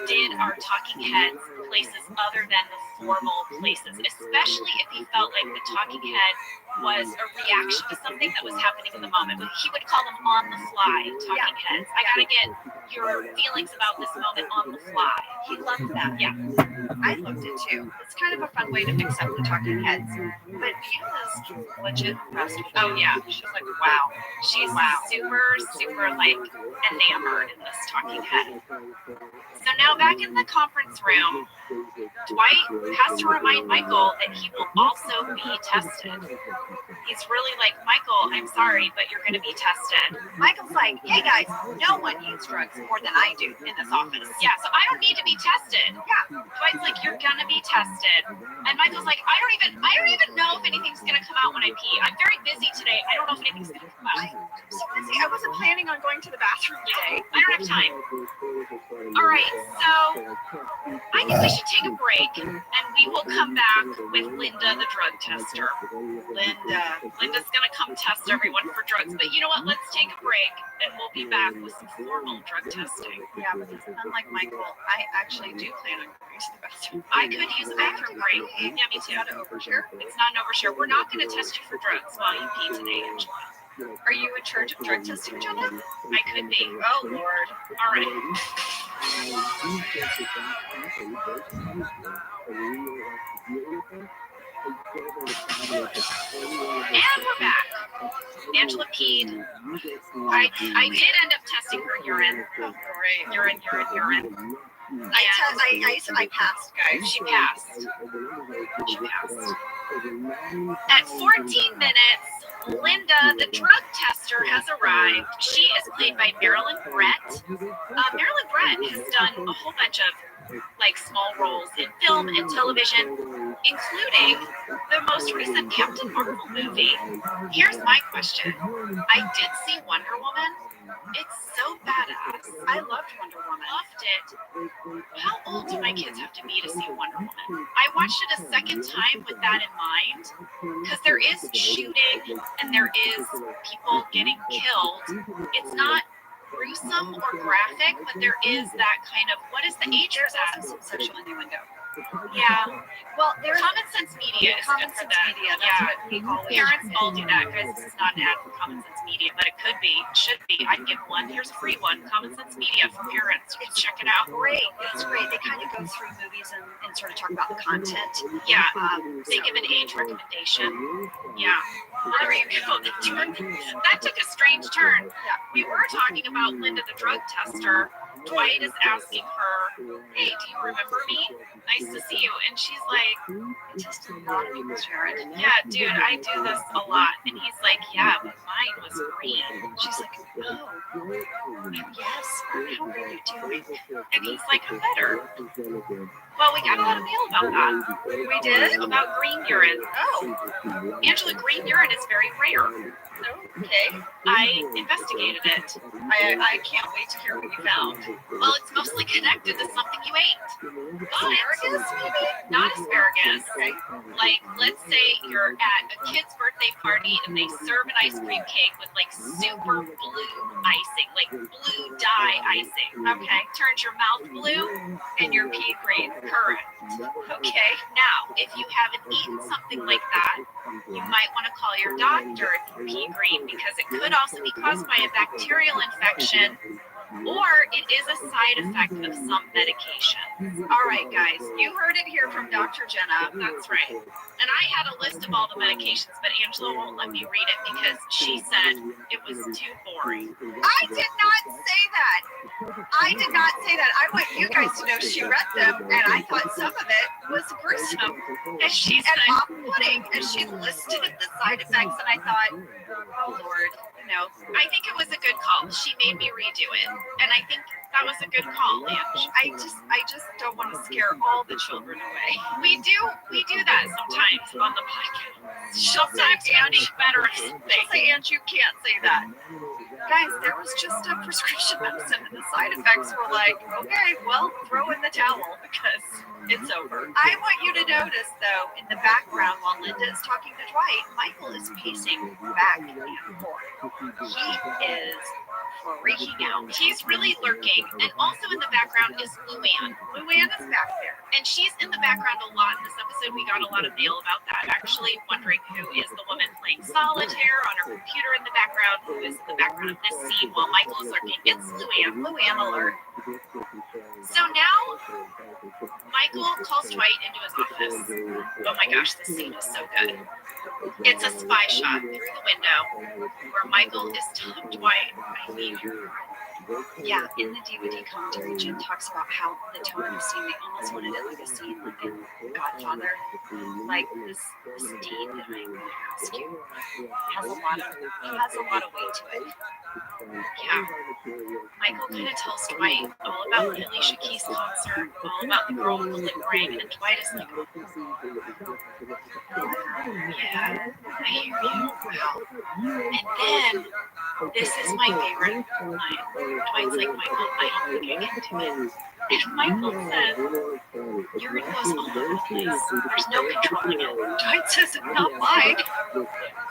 did our talking heads places other than the formal places, especially if he felt like the talking head was a reaction to something that was happening in the moment. He would call them on the fly talking heads. I gotta get your feelings about this moment on the fly. He loved that. Yeah. I loved it too. It's kind of a fun way to mix up the talking heads. But Hannah's legit impressed with it. Oh yeah, she's like, wow. She's super like enamored in this talking head. So now back in the conference room, Dwight has to remind Michael that he will also be tested. He's really like, Michael, I'm sorry, but you're going to be tested. Michael's like, hey guys, no one needs drugs more than I do in this office. Yeah, so I don't need to be tested. Yeah. Dwight's like, you're going to be tested. And Michael's like, I don't even know if anything's going to come out when I pee. I'm very busy today. I don't know if anything's going to come out. I'm so busy. I wasn't planning on going to the bathroom today. I don't have time. All right, so I think we should take a break, and we will come back with Linda, the drug tester. Linda's gonna come test everyone for drugs, but you know what? Let's take a break, and we'll be back with some formal drug testing. Yeah, because unlike Michael, I actually do plan on going to the bathroom. I could use a bathroom break. Yeah, me too. Not an overshare. It's not an overshare. We're not gonna test you for drugs while you pee today, Angela. Are you in charge of drug testing, Jenna? I could be. Oh Lord. All right. And we're back. Angela peed. I did end up testing her urine. Oh, great. Urine. I passed, guys. She passed. At 14 minutes, Linda, the drug tester, has arrived. She is played by Marilyn Brett. Marilyn Brett has done a whole bunch of like small roles in film and television, including the most recent Captain Marvel movie. Here's my question. I did see Wonder Woman. It's so badass. I loved Wonder Woman. Loved it. How old do my kids have to be to see Wonder Woman? I watched it a second time with that in mind, because there is shooting and there is people getting killed. It's not gruesome or graphic, but there is that kind of, what is the age There's for also that? some sexual innuendo. Yeah. Well, there's Common Sense Media is Common good for Sense that. Media. That's Yeah. what we always. Parents all do that, guys. This is not an ad for Common Sense Media, but it could be. It should be. I'd give one. Here's a free one. Common Sense Media for parents. You can check it out. Great. It's great. They kind of go through movies and sort of talk about the content. Yeah. They give an age recommendation. Yeah. Well, there you go. That took a strange turn. Yeah. We were talking about Linda, the drug tester. Dwight is asking her, hey, do you remember me? Nice to see you. And she's like, I tested a lot of people's urine. yeah, dude, I do this a lot. And he's like, yeah, but mine was green. She's like, oh, yes. How are you doing? And he's like, I'm better. Well, we got a lot of mail about that. We did? About green urine. Oh, Angela, green urine is very rare. okay. I investigated it. I can't wait to hear what you found. Well, it's mostly connected to something you ate. Asparagus, maybe? Not asparagus. Okay. Like, let's say you're at a kid's birthday party and they serve an ice cream cake with like super blue icing, like blue dye icing. Okay. Turns your mouth blue and your pea green. Correct. Okay. Now, if you haven't eaten something like that, you might want to call your doctor if you're pea green, because it could also be caused by a bacterial infection, or it is a side effect of some medication. All right, guys. You heard it here from Dr. Jenna. That's right. And I had a list of all the medications, but Angela won't let me read it because she said it was too boring. I did not say that. I did not say that. I want you guys to know she read them, and I thought some of it was gruesome And she and said, off-putting. And she listed the side effects, and I thought, oh Lord, no. I think it was a good call. She made me redo it. And I think that was a good call, Ange. I just don't want to scare all the children away. We do that sometimes on the podcast. Sometimes Andy better They say, Aunt, you can't say that. Guys, there was just a prescription medicine, and the side effects were like, okay, well, throw in the towel because it's over. I want you to notice, though, in the background while Linda is talking to Dwight, Michael is pacing back and forth. He is freaking out. He's really lurking. And also in the background is Luann. Luann is back there. And she's in the background a lot in this episode. We got a lot of mail about that, actually, wondering who is the woman playing solitaire on her computer in the background, who is in the background of this scene while Michael is lurking. It's Luann. Luann alert. So now Michael calls Dwight into his office. Oh my gosh, this scene is so good. It's a spy shot through the window where Michael is telling Dwight, I need your. Yeah, in the DVD commentary, Jim talks about how the tone of the scene, they almost wanted it like a scene like in Godfather. Like this deed that I'm going to ask you has a lot of weight to it. Yeah. Michael kind of tells Dwight all about the Alicia Keys concert, all about the girl with the lip ring, and Dwight is like, yeah, I hear you. Wow. And then, this is my favorite line. Dwight's like, Michael, I don't think I can do it. And Michael says, urine goes all over the place. There's no controlling it. Dwight says, not mine.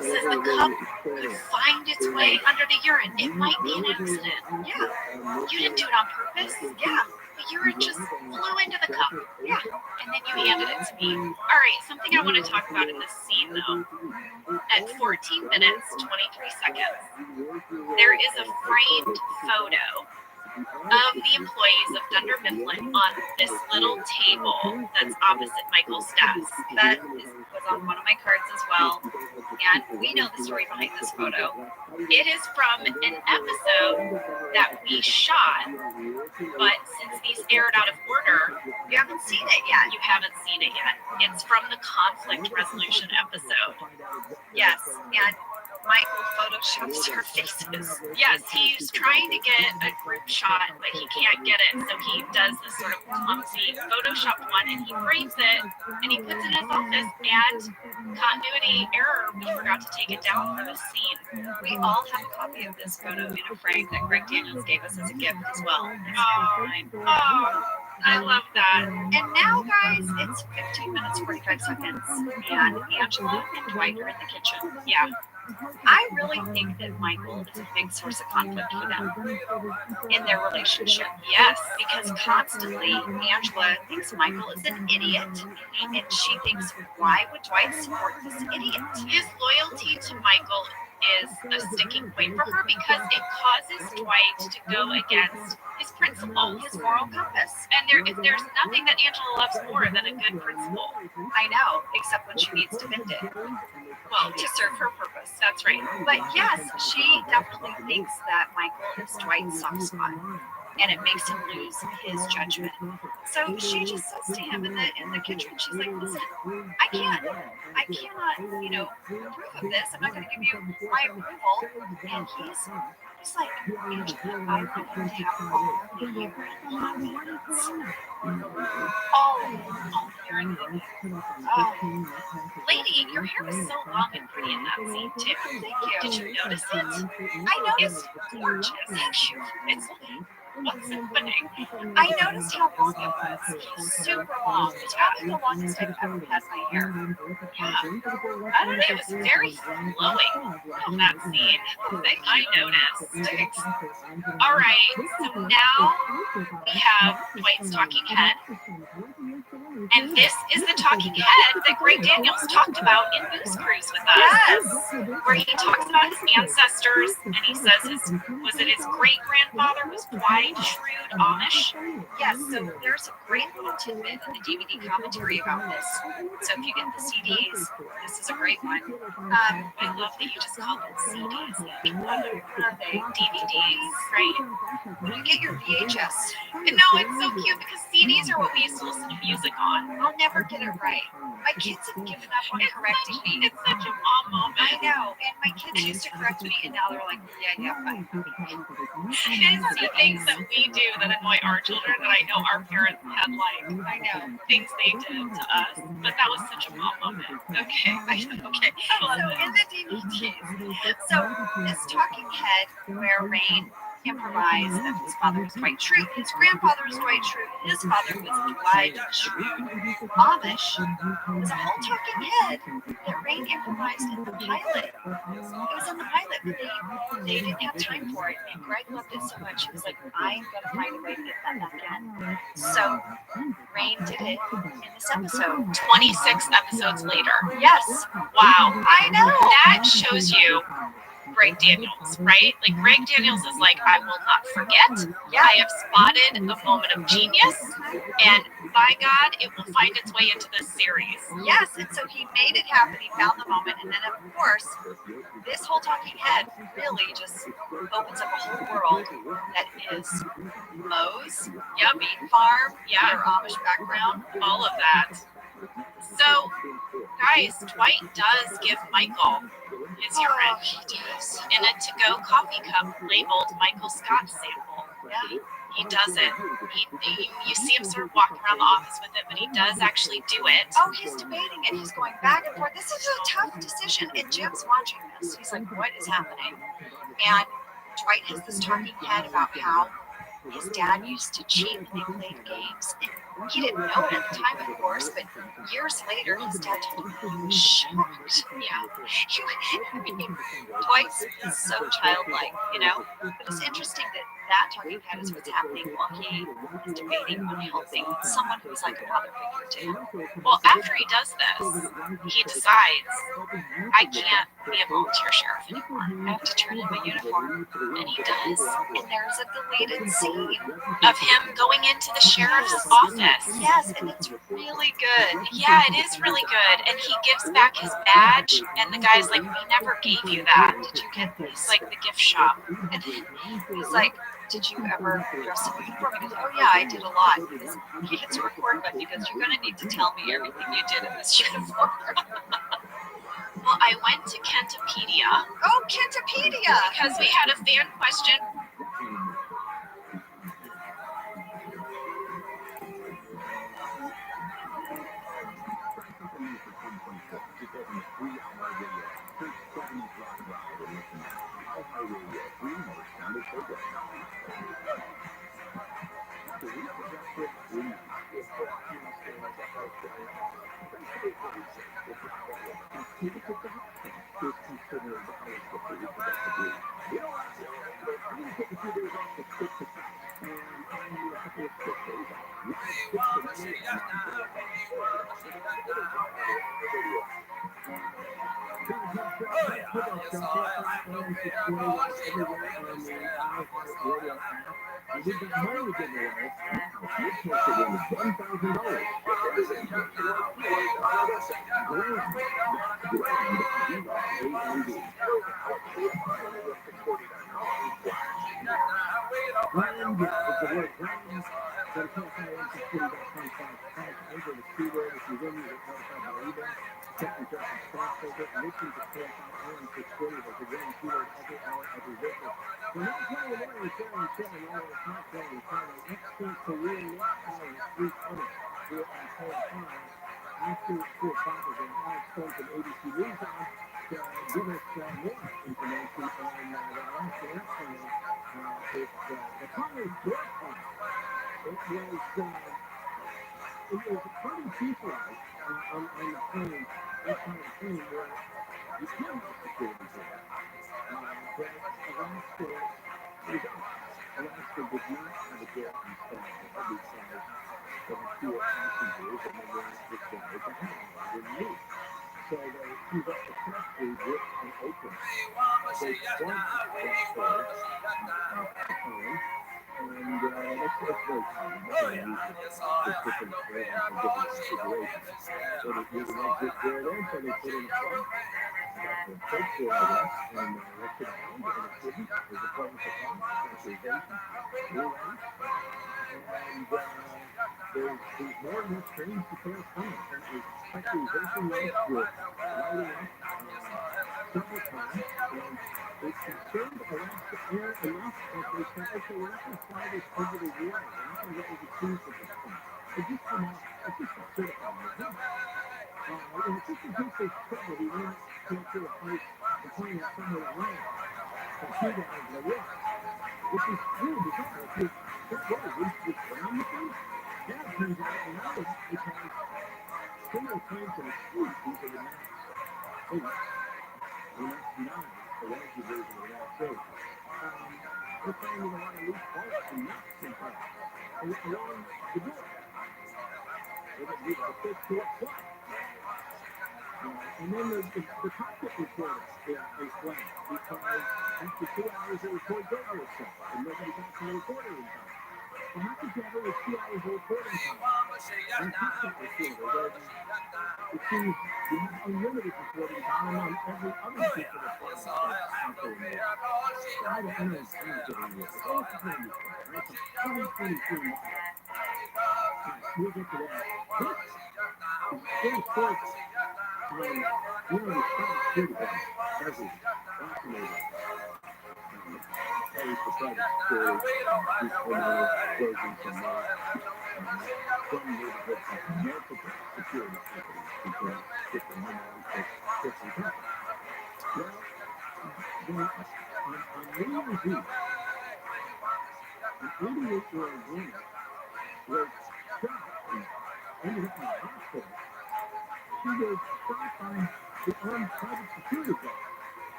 Says the cup could find its way under the urine. It might be an accident. Yeah. You didn't do it on purpose? Yeah. The urine just flew into the cup. Yeah. And then you handed it to me. All right, something I want to talk about in this scene, though. At 14 minutes, 23 seconds, there is a framed photo of the employees of Dunder Mifflin on this little table that's opposite Michael's desk. That was on one of my cards as well. And we know the story behind this photo. It is from an episode that we shot, but since these aired out of order, You haven't seen it yet. you haven't seen it yet. It's from the conflict resolution episode. Yes. And Michael photoshops our faces. Yes, he's trying to get a group shot, but he can't get it, so he does this sort of clumsy photoshopped one, and he frames it, and he puts it in his office, and continuity error, we forgot to take it down for the scene. We all have a copy of this photo in a frame that Greg Daniels gave us as a gift as well. Oh, I love that. And now, guys, it's 15 minutes, 45 seconds, and Angela and Dwight are in the kitchen. Yeah. I really think that Michael is a big source of conflict for them in their relationship. Yes. Because constantly Angela thinks Michael is an idiot, and she thinks, why would Dwight support this idiot? His loyalty to Michael is a sticking point for her because it causes Dwight to go against his principle, His moral compass. And if there's nothing that Angela loves more than a good principle. I know, except when she needs to bend it Well, to serve her purpose. that's right. But yes, she definitely thinks that Michael is Dwight's soft spot, and it makes him lose his judgment. So she just says to him in the kitchen, she's like, listen, I cannot, approve of this. I'm not going to give you my approval. And he's like, Angela, I want you to have all the hair in the all hair in the Lady, your hair was so long and pretty in that scene, too. Thank you. Did you notice it? I noticed. It's gorgeous. Thank you. It's what's happening? I noticed how long it was. Super long. It's probably the longest I've ever had my hair. Yeah. I don't know. It was very flowing on that scene. Thing I noticed. All right. So now we have Dwight's talking head. And this is the talking head that Greg Daniels talked about in Booze Cruise with us. Yes. Where he talks about his ancestors, and he says was it his great-grandfather was wide, shrewd Amish? Yes, so there's a great little tidbit in the DVD commentary about this. So if you get the CDs, this is a great one. I love that you just call them CDs. What are they? DVDs, right? You get your VHS. And no, it's so cute because CDs are what we used to listen to music on. on. I'll never get it right. My kids have given up on correcting me. It's such a mom moment. I know, and my kids used to correct me, and now they're like, yeah, fine. It is the things that we do that annoy our children that I know our parents had like I know. things they did to us. But that was such a mom moment. Okay, okay. So in the DVDs, so this talking head where Rain improvised that his father was Dwight Schrute, his grandfather was Dwight Schrute, his father was Dwight Schrute Amish, was a whole talking head that Rain improvised in the pilot. It was in the pilot, but they didn't have time for it, and Greg loved it so much, he was like, I'm going to find a way to get that back in. So Rain did it in this episode. 26 episodes later. Yes, Wow. I know. That shows you Greg Daniels, right? Like Greg Daniels is like, I will not forget. I have spotted a moment of genius, and by God, it will find its way into this series. Yes, and so he made it happen. He found the moment, and then of course, this whole talking head really just opens up a whole world that is Moe's, bean farm, their Amish background. All of that. So, guys, Dwight does give Michael his urine He does. in a to-go coffee cup labeled Michael Scott sample. Yeah. He does it. You see him sort of walking around the office with it, but he does actually do it. Oh, he's debating it. He's going back and forth. This is a tough decision. And Jim's watching this. He's like, what is happening? And Dwight has this talking head about how his dad used to cheat when they played games. And he didn't know it at the time, of course, but years later, his dad told him he was shocked. Yeah. Dwight is so childlike, But it's interesting that talking head is what's happening while he is debating on helping someone who's like a father figure too. Well, after he does this, he decides, I can't be a volunteer sheriff anymore. I have to turn in my uniform. And he does. And there's a deleted scene. Of him going into the sheriff's office. Yes, and it's really good. Yeah, it is really good. And he gives back his badge, and the guy's like, we never gave you that. Did you get It's this? like the gift shop. And he's like, did you ever dress in uniform? He goes, oh yeah, I did a lot. He hits a record button because you're going to need to tell me everything you did in this uniform. Well, I went to Kentopedia Oh, Kentopedia! because we had a fan question.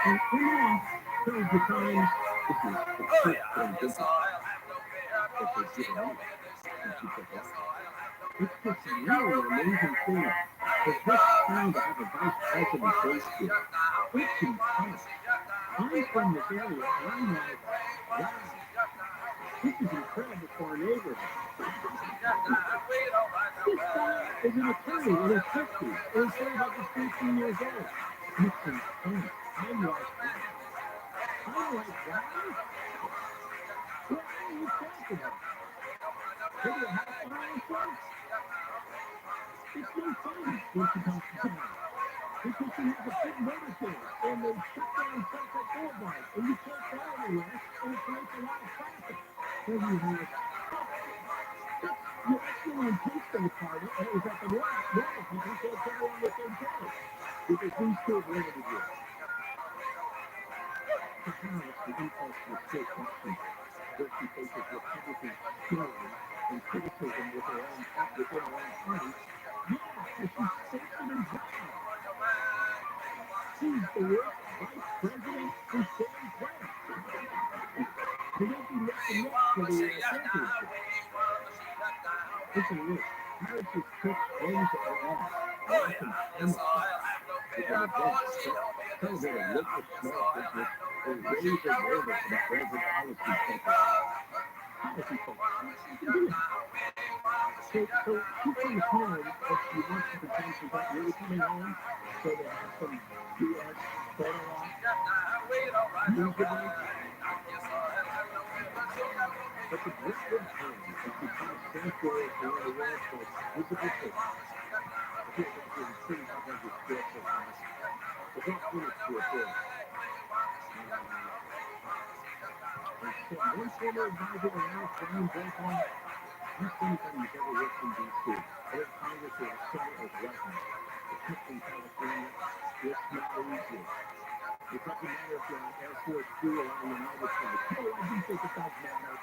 And enough tells the time if you and business that they give away. And she said, yes. It's just really an amazing thing. For this town to have a vice president based here, it's intense. I'm from this area, and I'm like, wow, this is incredible for our neighborhood. This guy is an attorney in his 50s, and he's started out just 13 years old. It's intense. I'm like, wow. I'm like, wow. What are you talking about? Maybe a half hour or so? It's no fun when she comes to town. Because she has a big motorcade, and they shut down Sunset Boulevard, and you can't go anywhere, and it creates a lot of traffic. So you have, you actually in Tuesday party, and it was at the normal people can't carry on the same day. Because these two have limited you. For her, the impulse was still questioned. Where she faces Republican tyranny and criticism with her own within her own party. Yeah, and she's safer than God. She's the worst vice president who stands there. They won't be looking next for the championship. Listen to this. Harris's pitch ends at last. Awesome chemistry with an advanced celebrated liquid small business and raise awareness about relevant policy topics. Policy topics. So she's on the phone, but she wants to pretend she's not really coming home, so they have some BS photo op. Usually. But the Brooklyn home has become a sanctuary around the world for its visible things. I feel like there's a 3,500 square foot house. There's not limits to it there. And so one former advisor and now Brian Blanton, ask anybody who's ever worked in D.C., or in Congress or a Senate or the White House. The trip in California, it's not easy. It doesn't matter if you're on Air Force 2 or on United Flight. Oh, I do think it does matter.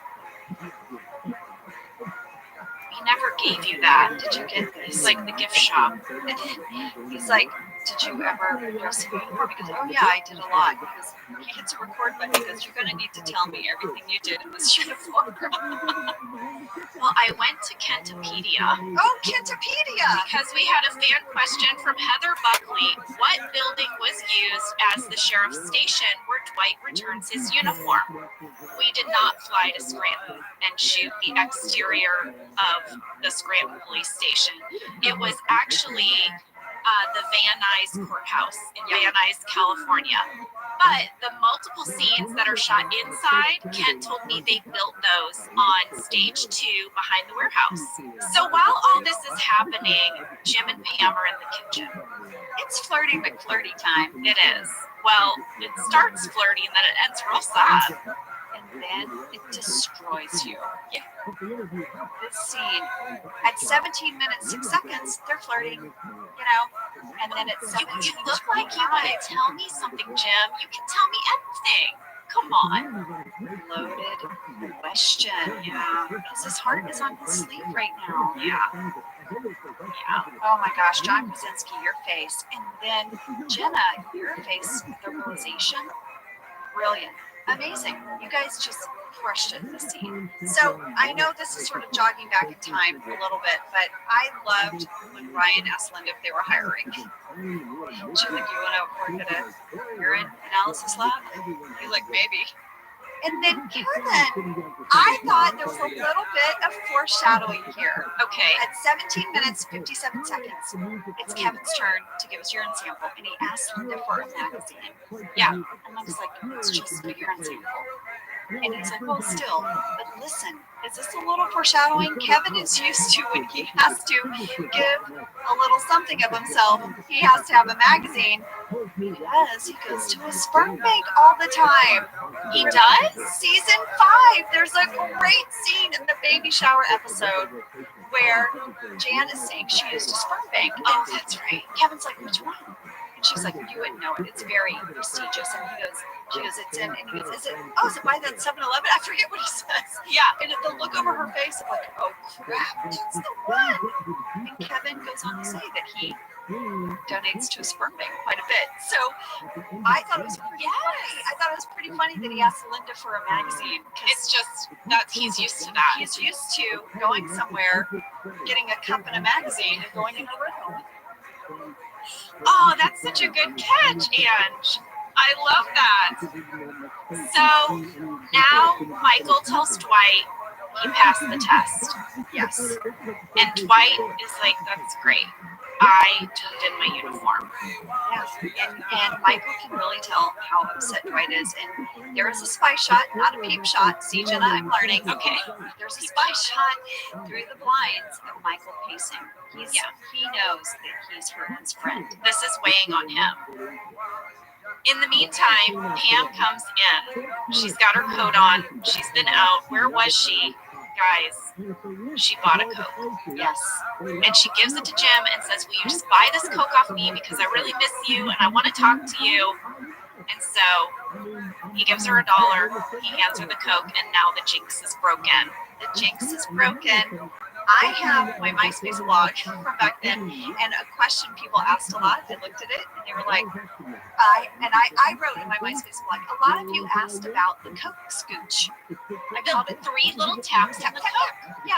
He never gave you that. Did you get this? Like the gift shop. And he's like, did you ever dress in uniform? He goes, oh yeah, I did a lot. Because he hits a record button. He goes, you're going to need to tell me everything you did in this uniform. Well, I went to Kentopedia. Oh, Kentopedia! Because we had a fan question from Heather Buckley. What building was used as the sheriff's station where Dwight returns his uniform? We did not fly to Scranton and shoot the exterior of the Scranton police station. It was actually the Van Nuys courthouse in Van Nuys, California. But the multiple scenes that are shot inside, Kent told me they built those on stage 2 behind the warehouse. So while all this is happening, Jim and Pam are in the kitchen. It's Flirty McFlirty time. It is. Well, it starts flirty and then it ends real sad. And then it destroys you. Yeah. This scene, at 17 minutes, 6 seconds, they're flirting, and then it's You look like you want to tell me something, Jim. You can tell me anything. Come on. loaded question. Yeah, because his heart is on his sleeve right now. Yeah. Oh my gosh, John Krasinski, your face. And then Jenna, your face, the realization. Brilliant. Amazing. You guys just crushed it this scene. So I know this is sort of jogging back in time a little bit, but I loved when Ryan asked Linda if they were hiring. She's like, you want to work at a urine analysis lab? He's like, maybe. And then Kevin, I thought there was a little bit of foreshadowing here. Okay. At 17 minutes, 57 seconds, it's Kevin's turn to give his urine sample, and he asks Linda for a magazine. Yeah. And Linda's like, it's just a urine sample. And he's like, well, still, but listen, is this a little foreshadowing? Kevin is used to when he has to give a little something of himself, he has to have a magazine. Because he goes to a sperm bank all the time. He does? Season 5, there's a great scene in the baby shower episode where Jan is saying she used a sperm bank. Oh, that's right. Kevin's like, which one? And she's like, you wouldn't know it. It's very prestigious. And she goes, it's in, and he goes, is it by that 7-Eleven? I forget what he says. Yeah. And the look over her face, I'm like, oh crap, it's the one. And Kevin goes on to say that he donates to a sperm bank quite a bit. So I thought it was pretty funny. I thought it was pretty funny that he asked Linda for a magazine. It's just that he's used to that. He's used to going somewhere, getting a cup and a magazine, and going in a room. Oh, that's such a good catch, Ange. I love that. So now Michael tells Dwight he passed the test. Yes. And Dwight is like, that's great. I turned in my uniform. Yes. And Michael can really tell how upset Dwight is. And there is a spy shot, not a peep shot. See, Jenna, I'm learning. Okay. There's a spy shot through the blinds of Michael pacing. He knows that he's Herman's friend. This is weighing on him. In the meantime, Pam comes in. She's got her coat on. She's been out. Where was she? Guys, she bought a Coke. Yes. And she gives it to Jim and says, will you just buy this Coke off me because I really miss you and I want to talk to you. And so he gives her $1. He hands her the Coke, and now the jinx is broken. The jinx is broken. I have my MySpace blog from back then, and a question people asked a lot. I looked at it, and they were like, I wrote in my MySpace blog, a lot of you asked about the Coke scooch. I called it 3 little taps on the Coke. Yeah,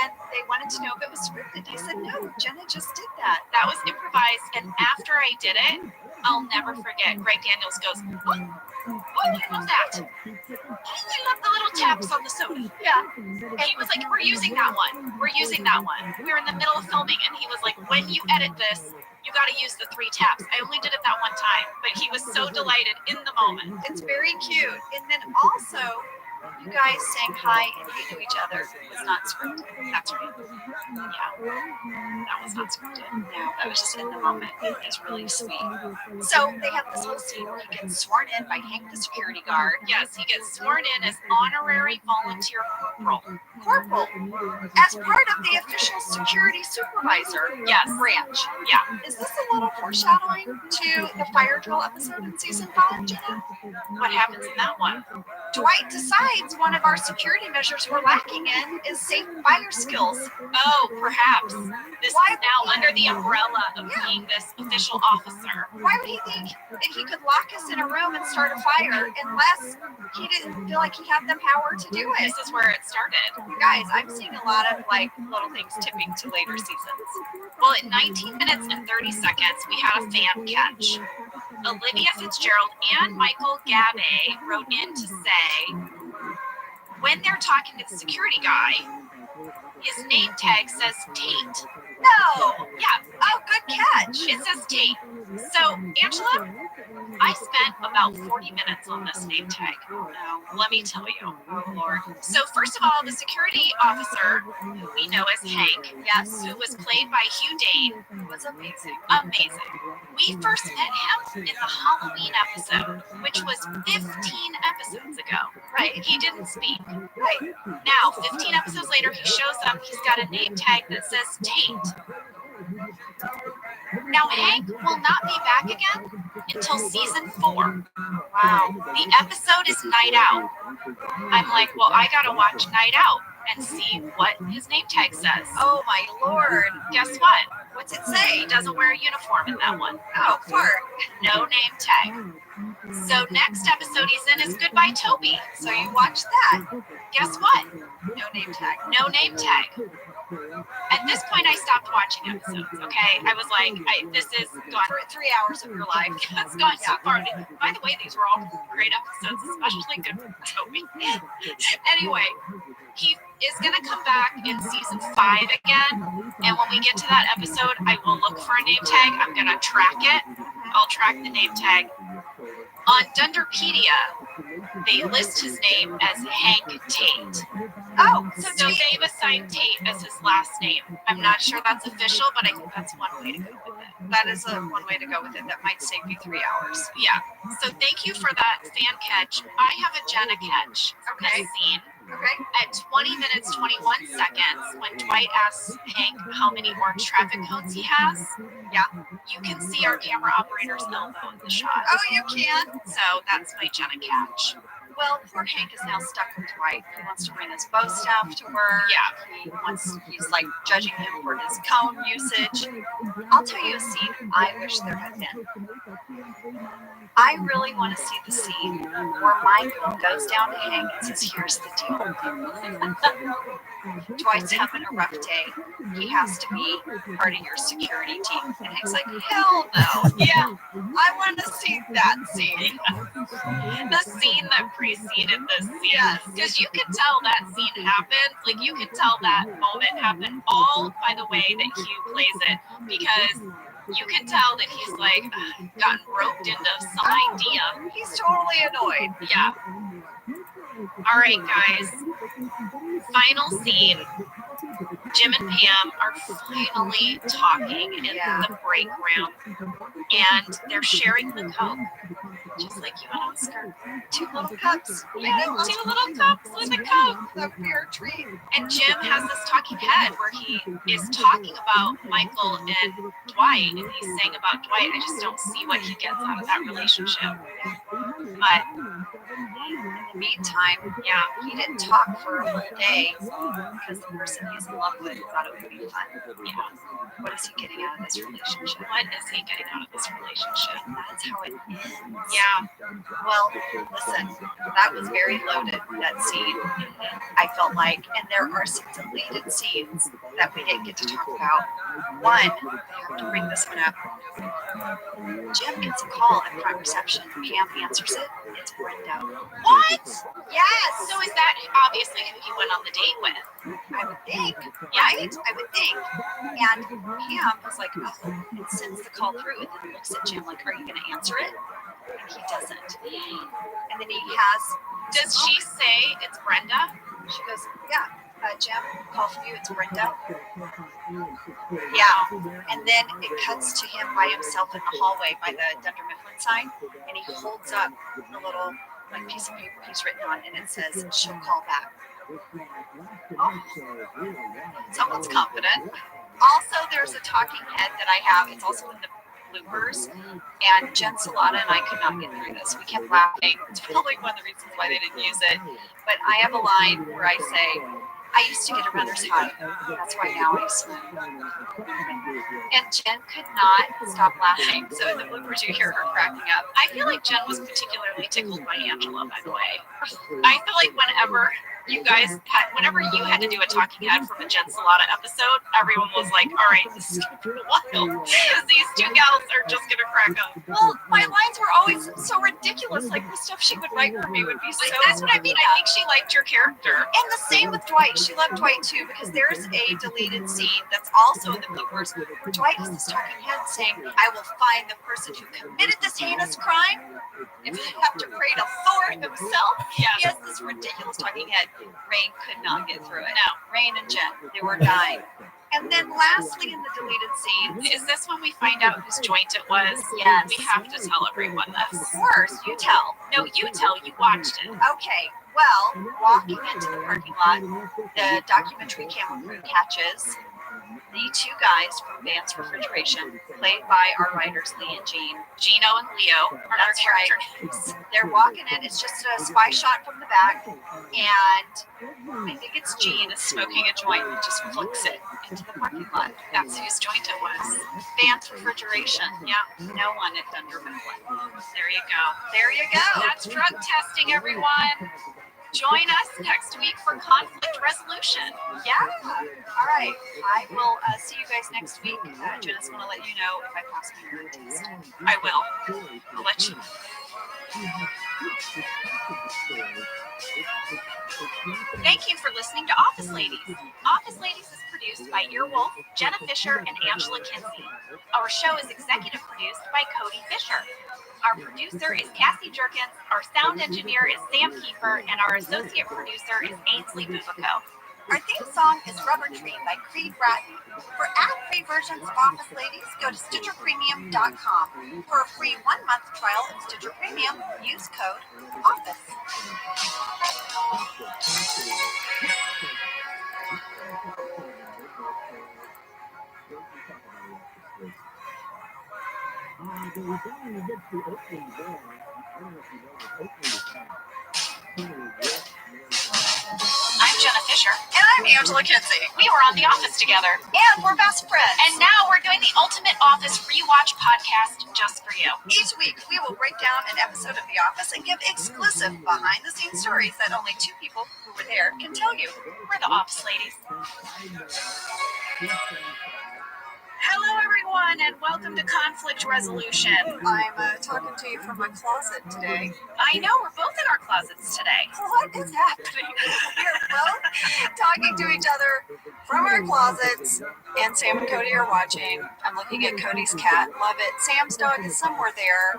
and they wanted to know if it was scripted. I said, no, Jenna just did that. That was improvised, and after I did it, I'll never forget. Greg Daniels goes, what? Oh, I love that. Oh, I love the little taps on the soda. Yeah. And he was like, we're using that one. We're using that one. We were in the middle of filming, and he was like, when you edit this, you got to use the 3 taps. I only did it that one time, but he was so delighted in the moment. It's very cute. And then also, you guys saying hi and hey to each other was not scripted. That's right. Yeah. That was not scripted. No, that was just in the moment. It's really sweet. So they have this whole scene where he gets sworn in by Hank, the security guard. Yes, he gets sworn in as honorary volunteer corporal. Corporal, as part of the official security supervisor branch. Yeah. Is this a little foreshadowing to the fire drill episode in season 5, Jenna? What happens in that one? Dwight decides one of our security measures we're lacking in is safe fire skills. Oh, perhaps. This is now under the umbrella of being this official officer. Why would he think that he could lock us in a room and start a fire unless he didn't feel like he had the power to do it? This is where it started. You guys, I'm seeing a lot of little things tipping to later seasons. Well, at 19 minutes and 30 seconds, we had a fan catch. Olivia Fitzgerald and Michael Gabay wrote in to say, when they're talking to the security guy, his name tag says Tate. No! Yeah. Oh, good catch. It says Tate. So, Angela, I spent about 40 minutes on this name tag. Now, let me tell you. Oh, Lord. So, first of all, the security officer, who we know as Hank, who was played by Hugh Dane, Was amazing. amazing. We first met him in the Halloween episode, which was 15 episodes ago. Right? He didn't speak. Right. Now, 15 episodes later, he shows up. He's got a name tag that says Tate. Now, Hank will not be back again until season 4. Wow. The episode is Night Out. I'm like, well, I gotta watch Night Out and see what his name tag says. Oh, my Lord. Guess what? What's it say? He doesn't wear a uniform in that one. Oh, fart. No name tag. So next episode he's in is Goodbye Toby. So you watch that. Guess what? No name tag. No name tag. At this point, I stopped watching episodes, okay? I was like, this is gone. For 3 hours of your life. It's gone so far. By the way, these were all great episodes, especially Good Toby. Anyway, he is going to come back in season 5 again. And when we get to that episode, I will look for a name tag. I'm going to track it. I'll track the name tag. On Dunderpedia, they list his name as Hank Tate. Oh, So they've assigned Tate as his last name. I'm not sure that's official, but I think that's one way to go with it. that is one way to go with it. That might save you 3 hours. Yeah. So thank you for that fan catch. I have a Jenna catch. Okay. This scene. Okay. At 20 minutes, 21 seconds, when Dwight asks Hank how many orange traffic cones he has, you can see our camera operator's elbow in the shot. Oh, you can? So that's my Jenna catch. Well, poor Hank is now stuck with Dwight. He wants to bring his bow staff to work. Yeah. He's like judging him for his cone usage. I'll tell you a scene I wish there had been. I really want to see the scene where Michael goes down to Hank and says, here's the deal. Dwight's having a rough day. He has to be part of your security team. And Hank's like, hell no. Yeah. I want to see that scene. The scene that preceded this scene. Because you can tell that scene happened. Like, you can tell that moment happened all by the way that Hugh plays it. Because you can tell that he's like gotten roped into some idea. He's totally annoyed. Yeah. All right, guys. Final scene. Jim and Pam are finally talking in the break room, and they're sharing the Coke, just like you and Oscar. 2 little cups. Yeah, 2 little cups with a Coke. The pure treat. And Jim has this talking head where he is talking about Michael and Dwight, and he's saying about Dwight, I just don't see what he gets out of that relationship. But in the meantime, he didn't talk for a whole day because the person he's in love with thought it would be fun. Yeah. What is he getting out of this relationship? What is he getting out of this relationship? That's how it ends. Yeah. Well, listen, that was very loaded, that scene. I felt like, and there are some deleted scenes that we didn't get to talk about. One, I have to bring this one up. Jim gets a call at Prime Reception. Pam answers it. It's Brenda. What? Yes! So is that obviously who he went on the date with? I would think, Yeah. right? I would think. And Pam was like, oh, and sends the call through and then looks at Jim like, are you going to answer it? And he doesn't. And then he has... Does she say it's Brenda? She goes, yeah, Jim, call for you, it's Brenda. Yeah. And then it cuts to him by himself in the hallway by the Dunder Mifflin sign. And he holds up a little like piece of paper he's written on, and it says, she'll call back. Oh, someone's confident. Also, there's a talking head that I have. It's also in the bloopers. And Jen Salata and I could not get through this. We kept laughing. It's probably one of the reasons why they didn't use it. But I have a line where I say, I used to get a runner's high. That's why now I swim. And Jen could not stop laughing. So in the bloopers, you hear her cracking up. I feel like Jen was particularly tickled by Angela, by the way. I feel like whenever you had to do a talking head from a Jen Salata episode, everyone was like, all right, this is wild. Because these 2 gals are just going to crack up. Well, my lines were always so ridiculous. Like the stuff she would write for me would be so... That's what I mean. I think she liked your character. And the same with Dwight. She loved Dwight too, because there's a deleted scene that's also in the bloopers where Dwight has this talking head saying, I will find the person who committed this heinous crime. If I have to pray to Thor himself. Yeah. He has this ridiculous talking head. Rain could not get through it. No, Rain and Jen, they were dying. And then lastly in the deleted scene, Is this when we find out whose joint it was? Yes. We have to tell everyone this. of course, you tell. No, you tell. You watched it. Okay, well, walking into the parking lot, the documentary camera crew catches the 2 guys from Vance Refrigeration, played by our writers Lee and Jean. Gino and Leo are our That's character right. names. They're walking in. It's just a spy shot from the back, and I think it's Jean is smoking a joint and just flicks it into the parking lot. That's whose joint it was. Vance Refrigeration. Yeah, No one at Dunder Mifflin. there you go. There you go. That's drug testing, everyone. Join us next week for conflict resolution. Yeah. All right. I will see you guys next week. Janice, want to let you know if I pass my urine test. I will. I'll let you know. Thank you for listening to Office Ladies. Office Ladies is produced by Earwolf, Jenna Fisher, and Angela Kinsey. Our show is executive produced by Cody Fisher. Our producer is Cassie Jerkins, our sound engineer is Sam Kiefer, and our associate producer is Ainsley Bubico. Our theme song is Rubber Tree by Creed Bratton. For ad-free versions of Office Ladies, go to StitcherPremium.com. For a free 1-month trial of Stitcher Premium, use code OFFICE. But we finally get to Oakland there. I don't know if you know, but Oakland is I'm Jenna Fisher. And I'm Angela Kinsey. We were on The Office together. And we're best friends. And now we're doing the Ultimate Office Rewatch podcast just for you. Each week, we will break down an episode of The Office and give exclusive behind-the-scenes stories that only two people who were there can tell you. We're the Office ladies. Hello, everyone, and welcome to Conflict Resolution. I'm talking to you from my closet today. I know, we're both in our closets today. What is happening? We're both talking to each other from our closets, and Sam and Cody are watching. I'm looking at Cody's cat. Love it. Sam's dog is somewhere there.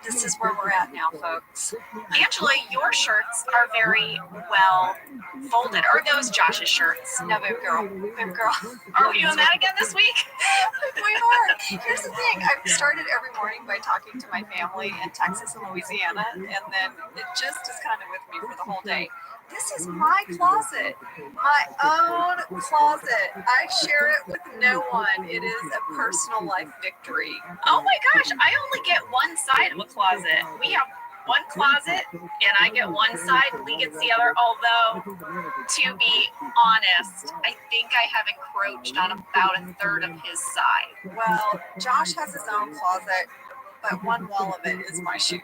This is where we're at now, folks. Angela, your shirts are very well folded. Are those Josh's shirts? No, baby girl. Baby girl. Are we doing that again this week? We are. Here's the thing. I've started every morning by talking to my family in Texas and Louisiana, and then it just is kind of with me for the whole day. This is my closet, my own closet. I share it with no one. It is a personal life victory. Oh my gosh, I only get one side of a closet. We have one closet, and I get one side, and Lee gets the other. Although, to be honest, I think I have encroached on about a third of his side. Well, Josh has his own closet, but one wall of it is my shoes.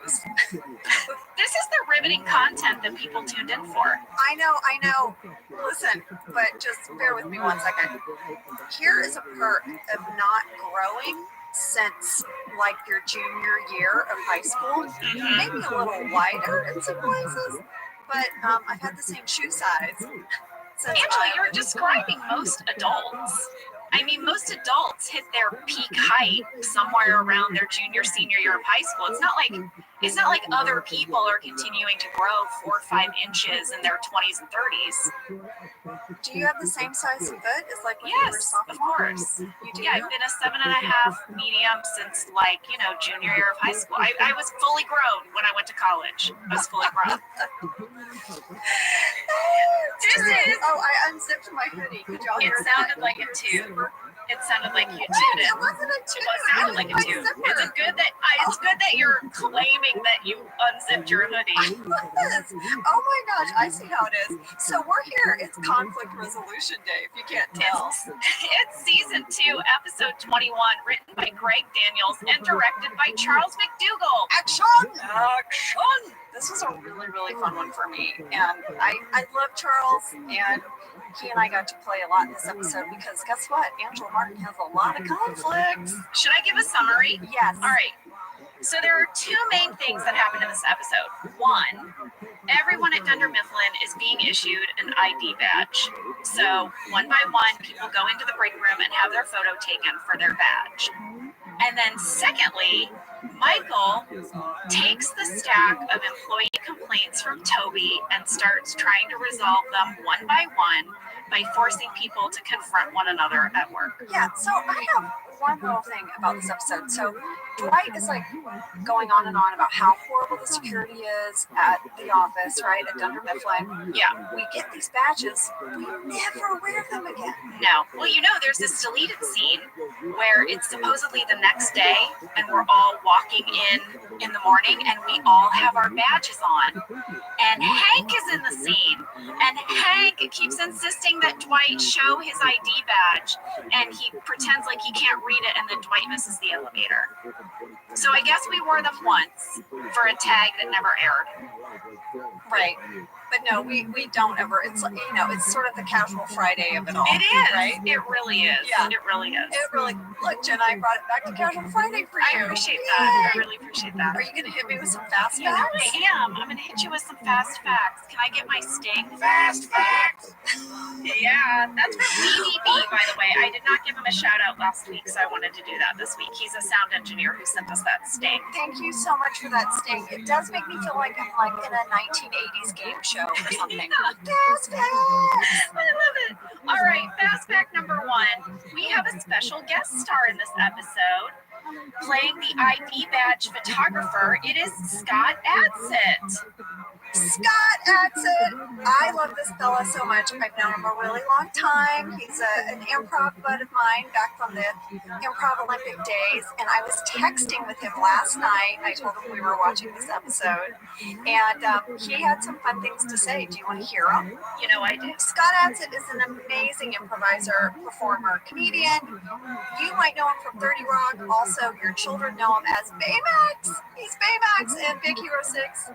This is the riveting content that people tuned in for. I know. Listen, but just bear with me 1 second. Here is a perk of not growing since like your junior year of high school. Maybe a little wider in some places, but I've had the same shoe size. Angela, you're describing most adults. I mean, most adults hit their peak height somewhere around their junior, senior year of high school. It's not like other people are continuing to grow 4 or 5 inches in their 20s and 30s. Do you have the same size foot as like when you were Yes, sophomore? of course. You do? Yeah, I've been a 7.5 medium since junior year of high school. I was fully grown when I went to college. I was fully grown. Oh, I unzipped my hoodie. Could y'all It hear sounded that? like a tube. It sounded like you Wait, tooted. it wasn't a tube. It sounded like a tube. It's good that you're claiming that you unzipped your hoodie. Yes. Oh my gosh, I see how it is. So we're here. It's conflict resolution day, if you can't tell. It's season 2, episode 21, written by Greg Daniels and directed by Charles McDougall. Action! Action! This was a really, really fun one for me. And I love Charles, and he and I got to play a lot in this episode because guess what? Angela Martin has a lot of conflicts. Should I give a summary? Yes. All right. So there are 2 main things that happened in this episode. One, everyone at Dunder Mifflin is being issued an ID badge. So one by one, people go into the break room and have their photo taken for their badge. And then secondly, Michael takes the stack of employee complaints from Toby and starts trying to resolve them one by forcing people to confront one another at work. Yeah, so I have one little thing about this episode. So Dwight is like going on and on about how horrible the security is at the office, right, at Dunder Mifflin. Yeah. We get these badges, we never wear them again. No. Well, there's this deleted scene where it's supposedly the next day and we're all walking in the morning and we all have our badges on. And Hank is in the scene. And Hank keeps insisting that Dwight show his ID badge. And he pretends like he can't read it, and then Dwight misses the elevator. So I guess we wore them once for a tag that never aired. Right. But no, we don't ever. It's like, it's sort of the casual Friday of it all. It is. Right? It really is. Yeah. It really is. It really, look, Jen, I brought it back to casual Friday for you. I appreciate that. I really appreciate that. Are you going to hit me with some fast Yeah, facts? I am. I'm going to hit you with some fast facts. Can I get my sting? Fast facts! Yeah, that's from BBB, by the way. I did not give him a shout out last week, so I wanted to do that this week. He's a sound engineer who sent us that sting. Thank you so much for that sting. It does make me feel like I'm like in a 1980s game show or something. Fast facts! I love it. All right, fast fact number 1. We have a special guest star in this episode. Playing the ID badge photographer, it is Scott Adsit. Scott Adsit! I love this fella so much. I've known him a really long time. He's an improv bud of mine back from the Improv Olympic days, and I was texting with him last night. I told him we were watching this episode, and he had some fun things to say. Do you want to hear them? You know I do. Scott Adsit is an amazing improviser, performer, comedian. You might know him from 30 Rock. Also, your children know him as Baymax. He's Baymax in Big Hero 6.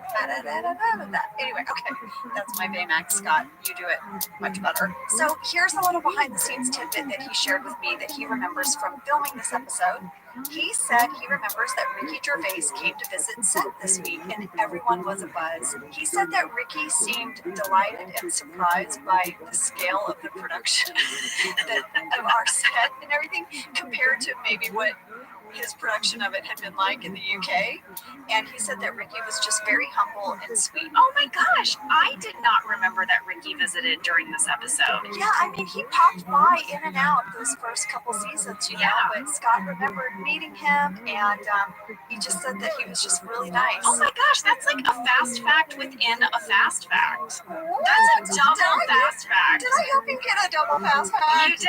Anyway, okay. That's my Baymax, Scott. You do it much better. So here's a little behind the scenes tidbit that he shared with me that he remembers from filming this episode. He said he remembers that Ricky Gervais came to visit set this week and everyone was abuzz. He said that Ricky seemed delighted and surprised by the scale of the production of our set and everything compared to maybe what his production of it had been like in the UK. And he said that Ricky was just very humble and sweet. Oh my gosh, I did not remember that Ricky visited during this episode. Yeah, I mean, he popped by in and out those first couple seasons, you know, but Scott remembered meeting him, and he just said that he was just really nice. Oh my gosh, that's like a fast fact within a fast fact. That's a double fast fact. Did I help you get a double fast fact?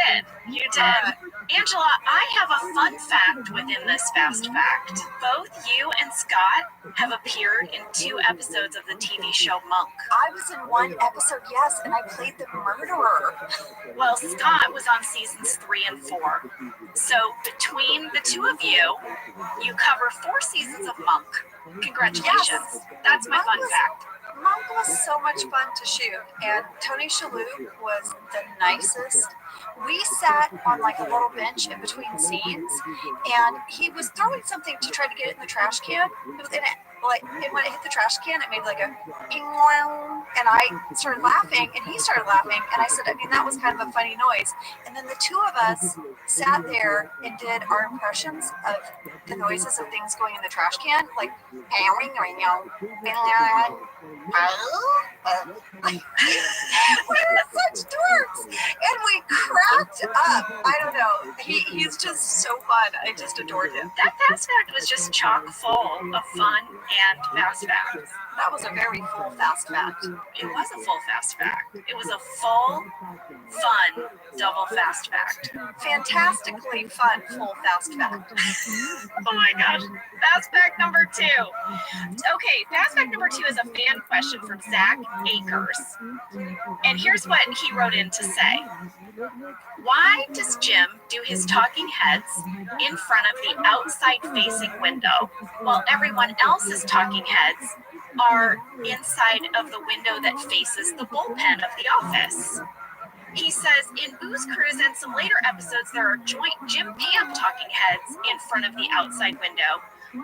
You did. Angela, I have a fun fact within this fast fact. Both you and Scott have appeared in 2 episodes of the TV show Monk. I was in 1 episode, yes, and I played the murderer. Well, Scott was on seasons 3 and 4. So between the 2 of you, you cover 4 seasons of Monk. Congratulations. Yes. That's my fun fact. Monk was so much fun to shoot, and Tony Shalhoub was the nicest. We sat on like a little bench in between scenes, and he was throwing something to try to get it in the trash can. And when it hit the trash can, it made like a ping, and I started laughing, and he started laughing, and I said, I mean, that was kind of a funny noise. And then the 2 of us sat there and did our impressions of the noises of things going in the trash can, like we were such dorks, and we cracked up. I don't know. He's just so fun. I just adored him. That fast fact was just chock full of fun and fast facts. That was a very full fast fact. It was a full fast fact. It was a full, fun, double fast fact. Fantastically fun, full fast fact. Oh my gosh. Fast fact number 2. Okay, fast fact number 2 is a fan question from Zach Akers. And here's what he wrote in to say. Why does Jim do his talking heads in front of the outside facing window while everyone else's talking heads are inside of the window that faces the bullpen of the office? He says in Booze Cruise and some later episodes, there are joint Jim Pam talking heads in front of the outside window,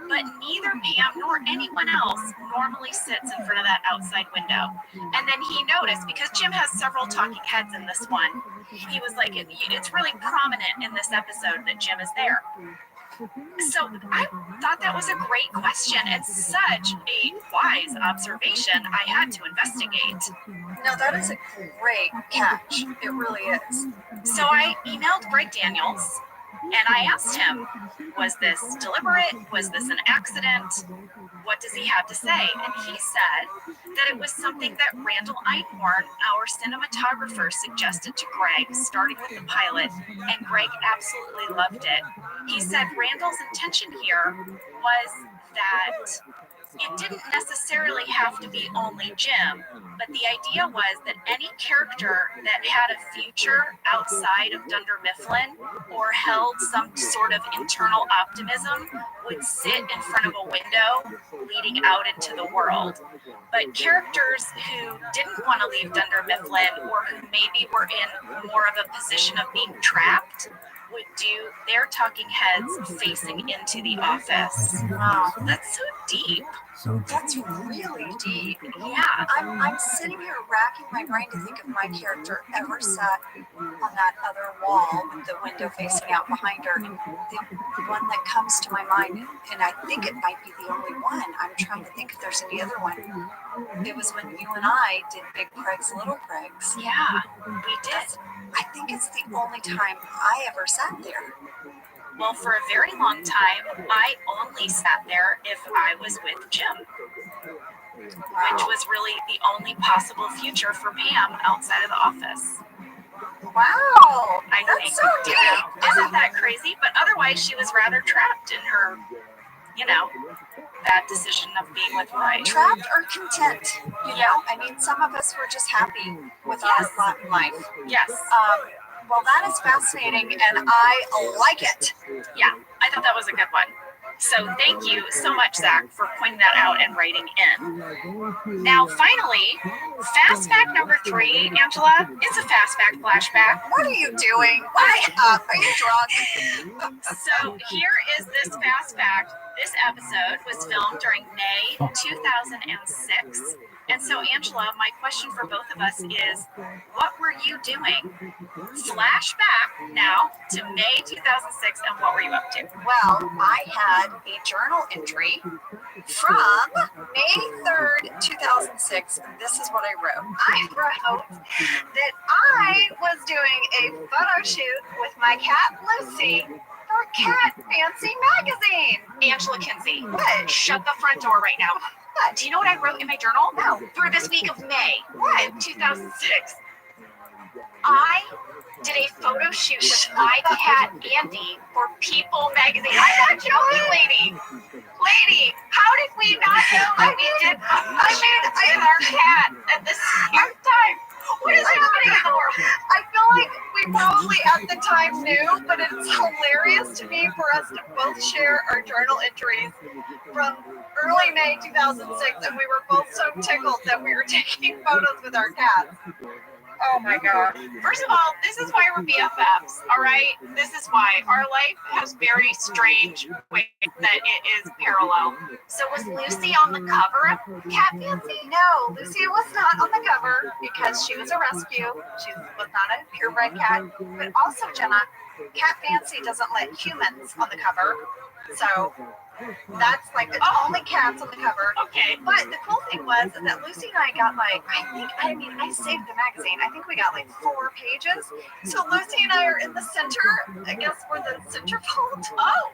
but neither Pam nor anyone else normally sits in front of that outside window. And then he noticed, because Jim has several talking heads in this one, he was like, it's really prominent in this episode that Jim is there. So I thought that was a great question and such a wise observation. I had to investigate. No, that is a great catch. It really is. So I emailed Greg Daniels and I asked him, was this deliberate? Was this an accident? What does he have to say? And he said that it was something that Randall Einhorn, our cinematographer, suggested to Greg, starting with the pilot, and Greg absolutely loved it. He said Randall's intention here was that it didn't necessarily have to be only Jim, but the idea was that any character that had a future outside of Dunder Mifflin or held some sort of internal optimism would sit in front of a window leading out into the world. But characters who didn't want to leave Dunder Mifflin or who maybe were in more of a position of being trapped would do their talking heads facing into the office. Wow, that's so deep. That's really deep. Yeah, I'm sitting here racking my brain to think if my character ever sat on that other wall with the window facing out behind her. And the one that comes to my mind, and I think it might be the only one, I'm trying to think if there's any other one. It was when you and I did Big Craig's Little Craig's. Yeah, we did. I think it's the only time I ever sat there. Well, for a very long time, I only sat there if I was with Jim, which was really the only possible future for Pam outside of the office. Wow, That's so deep. Isn't that crazy? But otherwise, she was rather trapped in her, that decision of being with Roy. Trapped or content? I mean, some of us were just happy with our lot in life. Yes. Well, that is fascinating, and I like it. Yeah, I thought that was a good one. So thank you so much, Zach, for pointing that out and writing in. Now, finally, fast fact number 3, Angela. It's a fast fact flashback. What are you doing? Are you drunk? So here is this fast fact. This episode was filmed during May 2006. And so, Angela, my question for both of us is, what were you doing? Flashback now to May 2006, and what were you up to? Well, I had a journal entry from May 3rd, 2006. This is what I wrote. I wrote that I was doing a photo shoot with my cat Lucy for Cat Fancy magazine. Angela Kinsey, shut the front door right now. Do you know what I wrote in my journal? No. For this week of May, 2006. I did a photo shoot with my cat Andy for People magazine. I'm not joking, lady. Lady, how did we not know that we did a shoot with our cat at the same time? What is happening in the world? I feel like we probably at the time knew, but it's hilarious to me for us to both share our journal entries from early May 2006, and we were both so tickled that we were taking photos with our cats. Oh my God. First of all, this is why we're BFFs, all right? This is why. Our life has very strange ways that it is parallel. So was Lucy on the cover of Cat Fancy? No, Lucy was not on the cover because she was a rescue. She was not a purebred cat. But also, Jenna, Cat Fancy doesn't let humans on the cover. So that's like the only cats on the cover. Okay. But the cool thing was that Lucy and I got I saved the magazine. I think we got 4 pages. So Lucy and I are in the center. I guess we're the centerfold. Oh,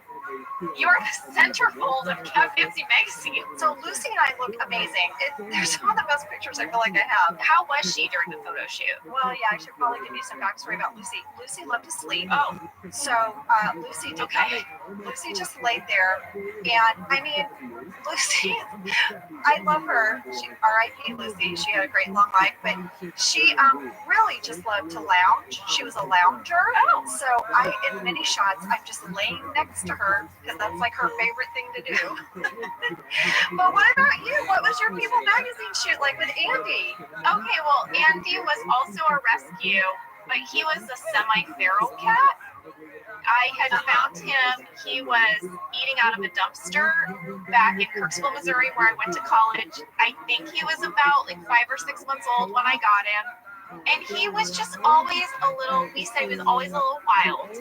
you're the centerfold of Cat Fancy magazine. So Lucy and I look amazing. They're some of the best pictures I feel like I have. How was she during the photo shoot? Well, yeah, I should probably give you some backstory about Lucy. Lucy loved to sleep. Oh. So Lucy did that. Lucy just laid there. And I mean, Lucy, I love her. She, R.I.P. Lucy. She had a great long life, but she really just loved to lounge. She was a lounger. Oh. So in many shots, I'm just laying next to her because that's like her favorite thing to do. But what about you? What was your People magazine shoot like with Andy? Okay, well, Andy was also a rescue, but he was a semi-feral cat. I had found him. He was eating out of a dumpster back in Kirksville, Missouri, where I went to college. I think he was about 5 or 6 months old when I got him. And he was just always we said he was always a little wild.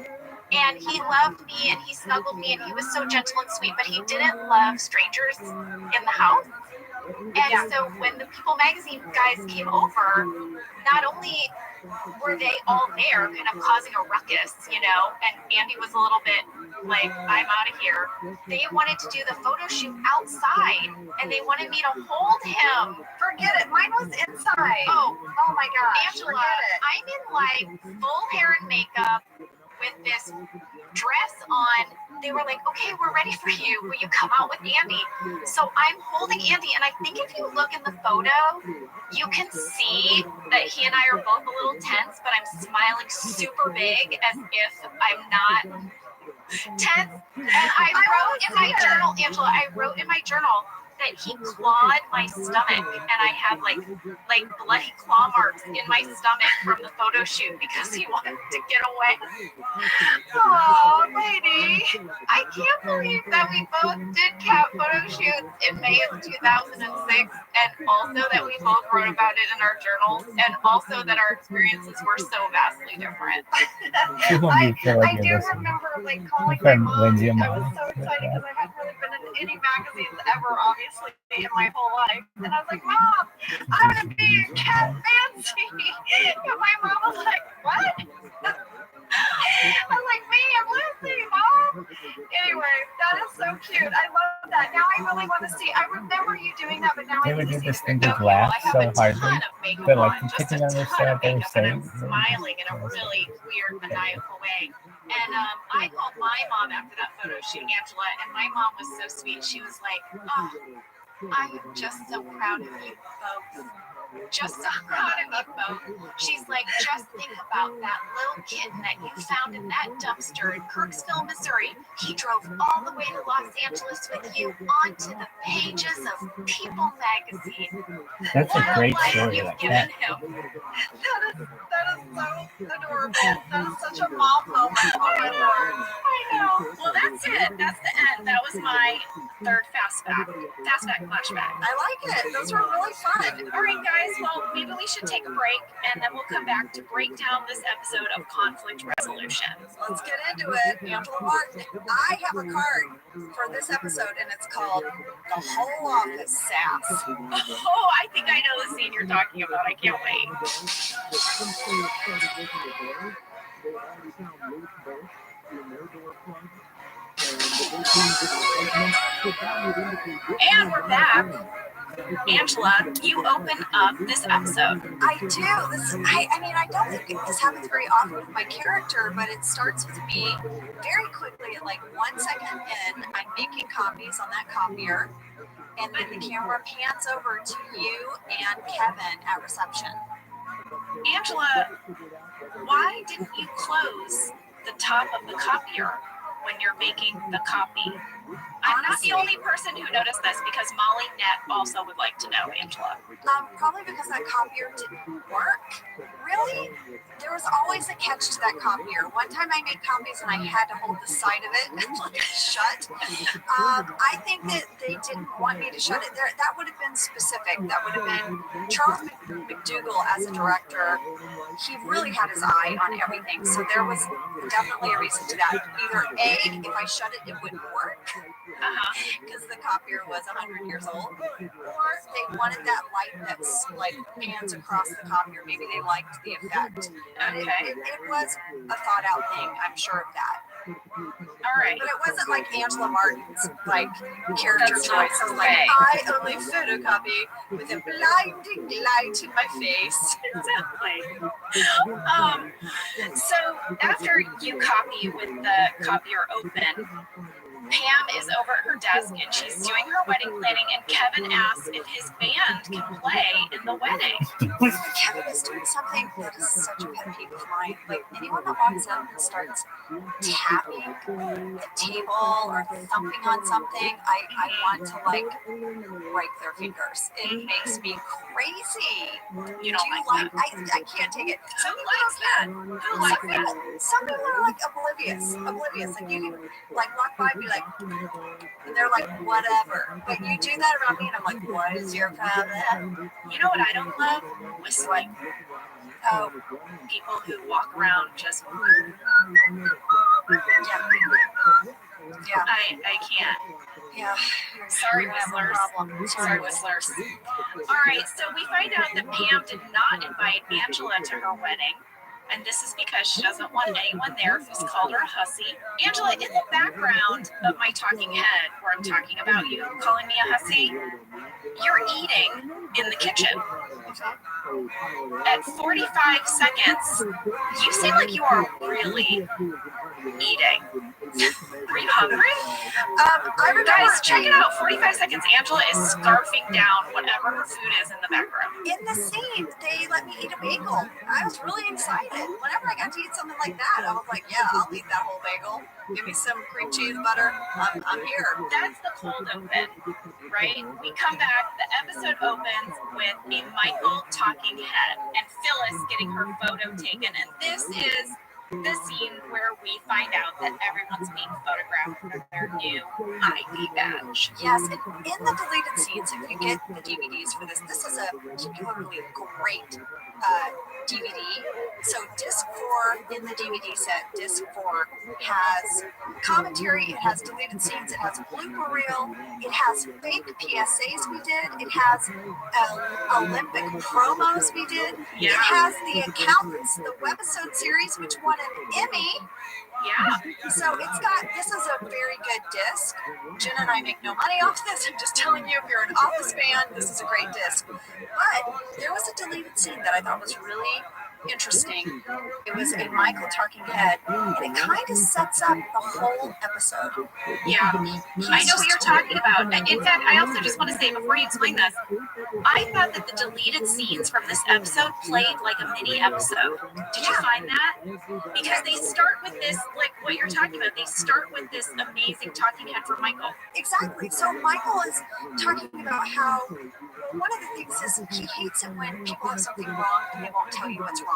And he loved me and he snuggled me and he was so gentle and sweet, but he didn't love strangers in the house. And so when the People magazine guys came over, not only were they all there kind of causing a ruckus, and Andy was a little bit like, I'm out of here. They wanted to do the photo shoot outside and they wanted me to hold him. Forget it. Mine was inside. Oh my gosh. Angela, I'm in full hair and makeup with this dress on. They were like, okay, we're ready for you. Will you come out with Andy? So I'm holding Andy, and I think if you look in the photo, you can see that he and I are both a little tense, but I'm smiling super big as if I'm not tense. And I wrote in my journal, Angela, that he clawed my stomach, and I have like bloody claw marks in my stomach from the photo shoot because he wanted to get away. Oh, lady. I can't believe that we both did cat photo shoots in May of 2006, and also that we both wrote about it in our journals, and also that our experiences were so vastly different. I do remember calling my mom. I was so excited because I hadn't really been in any magazines ever, obviously, in my whole life. And I was like, Mom, I'm going to be Cat Fancy. And my mom was like, what? I was like, me, I'm Lucy, Mom. Anyway, that is so cute. I love that. Now I really want to see. I remember you doing that, but now They I would need do to this see thing the with video. laugh I have so a hardly. ton of makeup But like on, the just a kicking on ton their of side, they were makeup, and I'm saying, smiling in a really weird, maniacal way. And I called my mom after that photo shoot, Angela, and my mom was so sweet. She was like, "Oh, I am just so proud of you both. Just so proud of you both." She's like, "Just think about that little kitten that you found in that dumpster in Kirksville, Missouri. He drove all the way to Los Angeles with you onto the pages of People magazine. that's What a great life story you've like given that. him." That is so adorable. That is such a mom moment. Oh my lord. I know. Well, that's it. That's the end. That was my third fast fact flashback. I like it. Those were really fun. All right, guys. Well, maybe we should take a break, and then we'll come back to break down this episode of conflict resolution. Let's get into it. Angela Martin. I have a card for this episode, and it's called "The Whole Office Sass." Oh, I think I know the scene you're talking about. I can't wait. And we're back. Angela, you open up this episode. I do. I don't think this happens very often with my character, but it starts with me very quickly at like 1 second in. I'm making copies on that copier, and then the camera pans over to you and Kevin at reception. Angela, why didn't you close the top of the copier when you're making the copy? I'm not the only person who noticed this, because Molly Nett also would like to know, Angela. Probably because that copier didn't work. Really? There was always a catch to that copier. One time I made copies and I had to hold the side of it shut. I think that they didn't want me to shut it there. That would have been specific. That would have been Charles McDougall as a director. He really had his eye on everything. So there was definitely a reason to that. Either A, if I shut it, it wouldn't work, because the copier was 100 years old, or they wanted that light that's like pans across the copier. Maybe they liked the effect. Okay. It was a thought out thing, I'm sure of that. All right. But it wasn't like Angela Martin's like character choice. It was like, I only photocopy with a blinding light in my face. Exactly. So after you copy with the copier open, Pam is over at her desk and she's doing her wedding planning, and Kevin asks if his band can play in the wedding. Kevin is doing something that is such a pet peeve of mine. Like, anyone that walks in and starts tapping the table or thumping on something, I want to like break their fingers. It makes me crazy. You don't like that? I can't take it. Some people likes that. Who likes that? Some people are like oblivious. Like, you can like walk by and be like, and they're like, whatever. But you do that around me, and I'm like, what is your problem? You know what I don't love? Whistling. Oh, people who walk around just. Yeah. I can't. Yeah. Sorry, whistlers. Sorry, whistlers. All right, so we find out that Pam did not invite Angela to her wedding. And this is because she doesn't want anyone there who's called her a hussy. Angela, in the background of my talking head, where I'm talking about you calling me a hussy, you're eating in the kitchen. At 45 seconds, you seem like you are really eating. Are you hungry? Guys, check it out. 45 seconds. Angela is scarfing down whatever her food is in the background. In the scene, they let me eat a bagel. I was really excited. Whenever I got to eat something like that, I was like, yeah, I'll eat that whole bagel. Give me some cream cheese butter. I'm here. That's the cold open, right? We come back. The episode opens with a Michael talking head and Phyllis getting her photo taken. And this is the scene where we find out that everyone's being photographed for their new ID badge. Yes, and in the deleted scenes, if you get the DVDs for this is a particularly great DVD. So disc 4 in the DVD set, disc 4 has commentary, it has deleted scenes, it has a blooper reel, it has fake PSAs we did, it has Olympic promos we did, it has the accountants, the webisode series, which won an Emmy. Yeah. So this is a very good disc. Jen and I make no money off this. I'm just telling you, if you're an Office fan, this is a great disc. But there was a deleted scene that I thought was really interesting. It was a Michael talking head, and it kind of sets up the whole episode. Yeah. I know what you're talking about. In fact, I also just want to say before you explain this, I thought that the deleted scenes from this episode played like a mini episode. Did you find that? Because they start with this, like what you're talking about, they start with this amazing talking head from Michael. Exactly. So Michael is talking about how one of the things is he hates it when people have something wrong and they won't tell you what's wrong.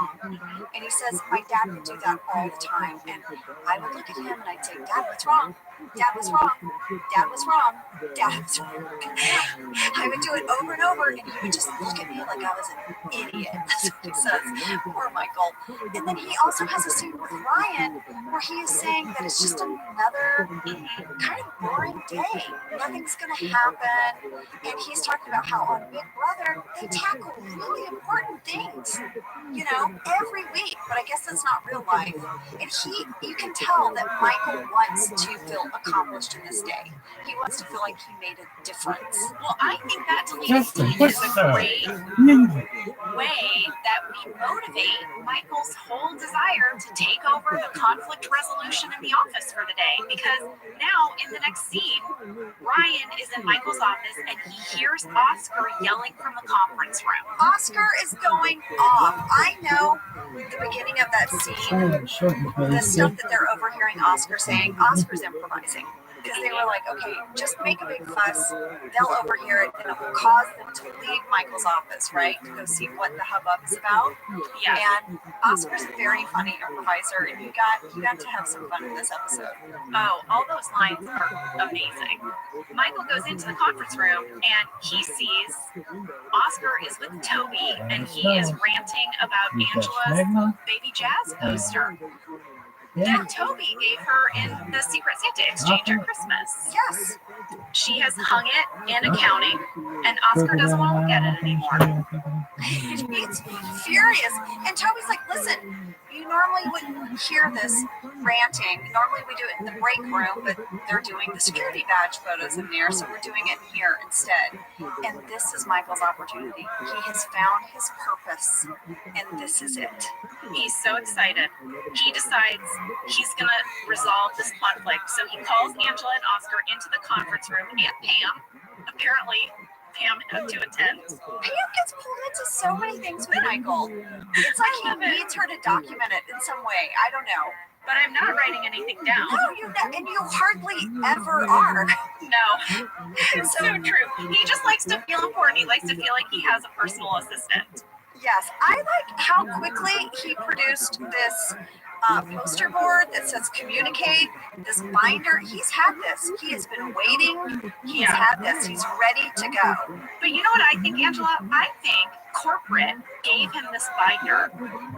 And he says, my dad would do that all the time. And I would look at him and I'd say, Dad, what's wrong? Dad was wrong. Dad was wrong. Dad was wrong. I would do it over and over, and he would just look at me like I was an idiot. That's what he says. Poor Michael. And then he also has a scene with Ryan where he is saying that it's just another kind of boring day. Nothing's going to happen. And he's talking about how on Big Brother, they tackle really important things, every week. But I guess that's not real life. And you can tell that Michael wants to feel accomplished in this day. He wants to feel like he made a difference. Well, I think that deleted scene is a great way that we motivate Michael's whole desire to take over the conflict resolution in the office for the day. Because now in the next scene, Ryan is in Michael's office and he hears Oscar yelling from the conference room. Oscar is going off. I know the beginning of that scene, the stuff that they're overhearing Oscar saying, Oscar's improvising. Because they were like, okay, just make a big fuss, they'll overhear it, and it will cause them to leave Michael's office, right? To go see what the hubbub is about. Yeah. And Oscar's a very funny improviser, and he got to have some fun in this episode. Oh, all those lines are amazing. Michael goes into the conference room and he sees Oscar is with Toby and he is ranting about Angela's Baby Jazz poster that Toby gave her in the Secret Santa exchange at Christmas. Yes. She has hung it in accounting, and Oscar doesn't want to look at it anymore. He's furious. And Toby's like, listen, you normally wouldn't hear this ranting. Normally we do it in the break room, but they're doing the security badge photos in there, so we're doing it here instead. And this is Michael's opportunity. He has found his purpose, and this is it. He's so excited. He decides he's going to resolve this conflict. So he calls Angela and Oscar into the conference room, and Pam. Apparently, Pam had to attend. Pam gets pulled into so many things with Michael. It's like he needs her to document it in some way. I don't know. But I'm not writing anything down. No, and you hardly ever are. No, it's so true. He just likes to feel important. He likes to feel like he has a personal assistant. Yes, I like how quickly he produced this poster board that says communicate, this binder. He's had this. He has been waiting. He's had this. He's ready to go. But you know what I think, Angela? I think corporate gave him this binder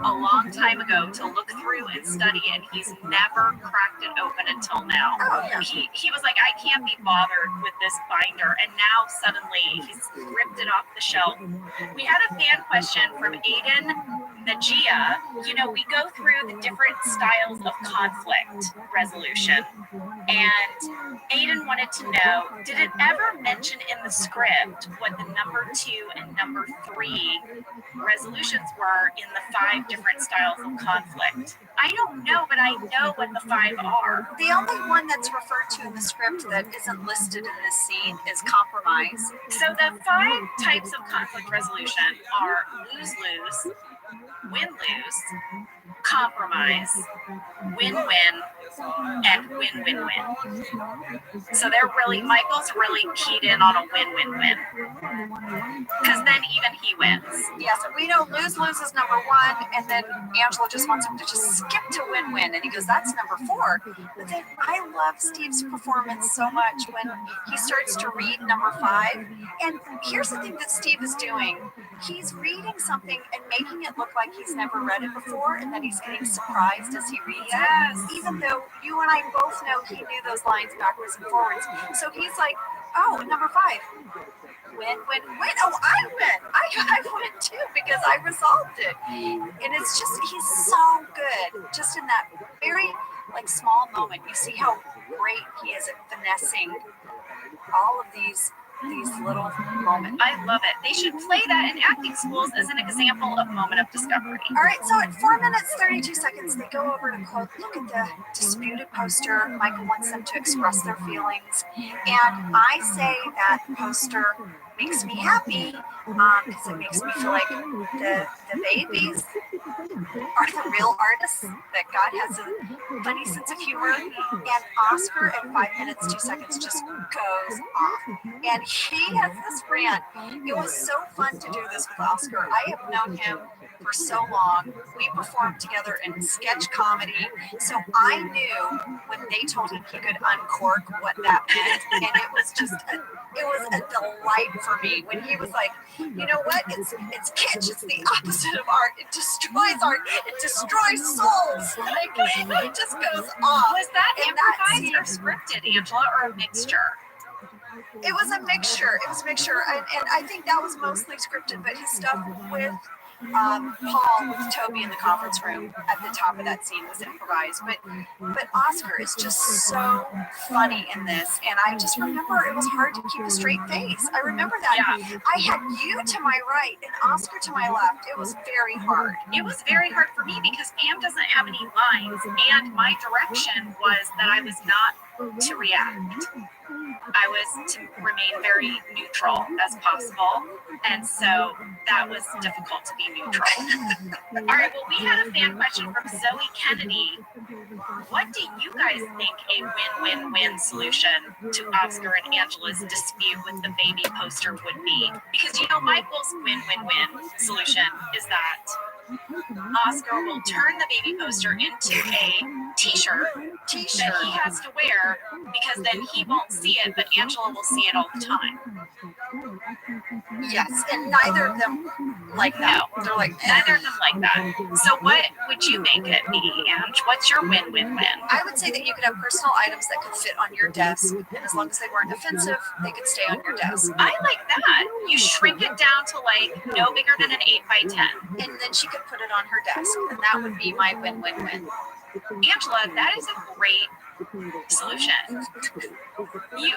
a long time ago to look through and study, and he's never cracked it open until now. Oh, yeah. He was like, I can't be bothered with this binder, and now suddenly he's ripped it off the shelf. We had a fan question from Aiden Najia. We go through the different styles of conflict resolution, and Aiden wanted to know, did it ever mention in the script what the number 2 and number 3 resolutions were in the 5 different styles of conflict? I don't know, but I know what the 5 are. The only one that's referred to in the script that isn't listed in this scene is compromise. So the 5 types of conflict resolution are lose-lose, win-lose, compromise, win-win, and win-win-win. So Michael's really keyed in on a win-win-win. Because then even he wins. Yes, we know lose-lose is number 1, and then Angela just wants him to just skip to win-win, and he goes, that's number 4. But then I love Steve's performance so much when he starts to read number 5. And here's the thing that Steve is doing. He's reading something and making it look like he's never read it before, and then he's getting surprised as he reads it. Even though you and I both know he knew those lines backwards and forwards. So he's like, oh, number 5. Win. Oh, I win. I win too because I resolved it. And it's just, he's so good. Just in that very like small moment. You see how great he is at finessing all of these little moments. I love it. They should play that in acting schools as an example of moment of discovery. All right, so at 4 minutes 32 seconds, they go over to quote, look at the disputed poster. Michael wants them to express their feelings, and I say that poster makes me happy because it makes me feel like the babies are the real artists, that God has a funny sense of humor, and Oscar at 5 minutes 2 seconds just goes off. And he has this rant. It was so fun to do this with Oscar. I have known him for so long. We performed together in sketch comedy, so I knew when they told him he could uncork what that meant, and it was a delight for me when he was like, you know what, it's kitsch, it's the opposite of art, it destroys souls, like, it just goes off. Was that And improvised or scripted, Angela, or a mixture? It was a mixture. And I think that was mostly scripted, but his stuff with Paul, with Toby in the conference room at the top of that scene was improvised. But Oscar is just so funny in this, and I just remember it was hard to keep a straight face. I remember that. Yeah. I had you to my right and Oscar to my left. It was very hard. It was very hard for me because Pam doesn't have any lines, and my direction was that I was not to react. I was to remain very neutral as possible, and so that was difficult to be neutral. All right, well, we had a fan question from Zoe Kennedy. What do you guys think a win-win-win solution to Oscar and Angela's dispute with the baby poster would be? Because, you know, Michael's win-win-win solution is that Oscar will turn the baby poster into a t-shirt that he has to wear, because then he won't see it, but Angela will see it all the time. Yes, and neither of them like that. No, They're like, neither of them like that. So what would you make it be, Ange? What's your win-win-win? I would say that you could have personal items that could fit on your desk, and as long as they weren't offensive, they could stay on your desk. I like that. You shrink it down to like no bigger than an 8x10. And then she could put it on her desk, and that would be my win-win-win. Angela, that is a great solution. You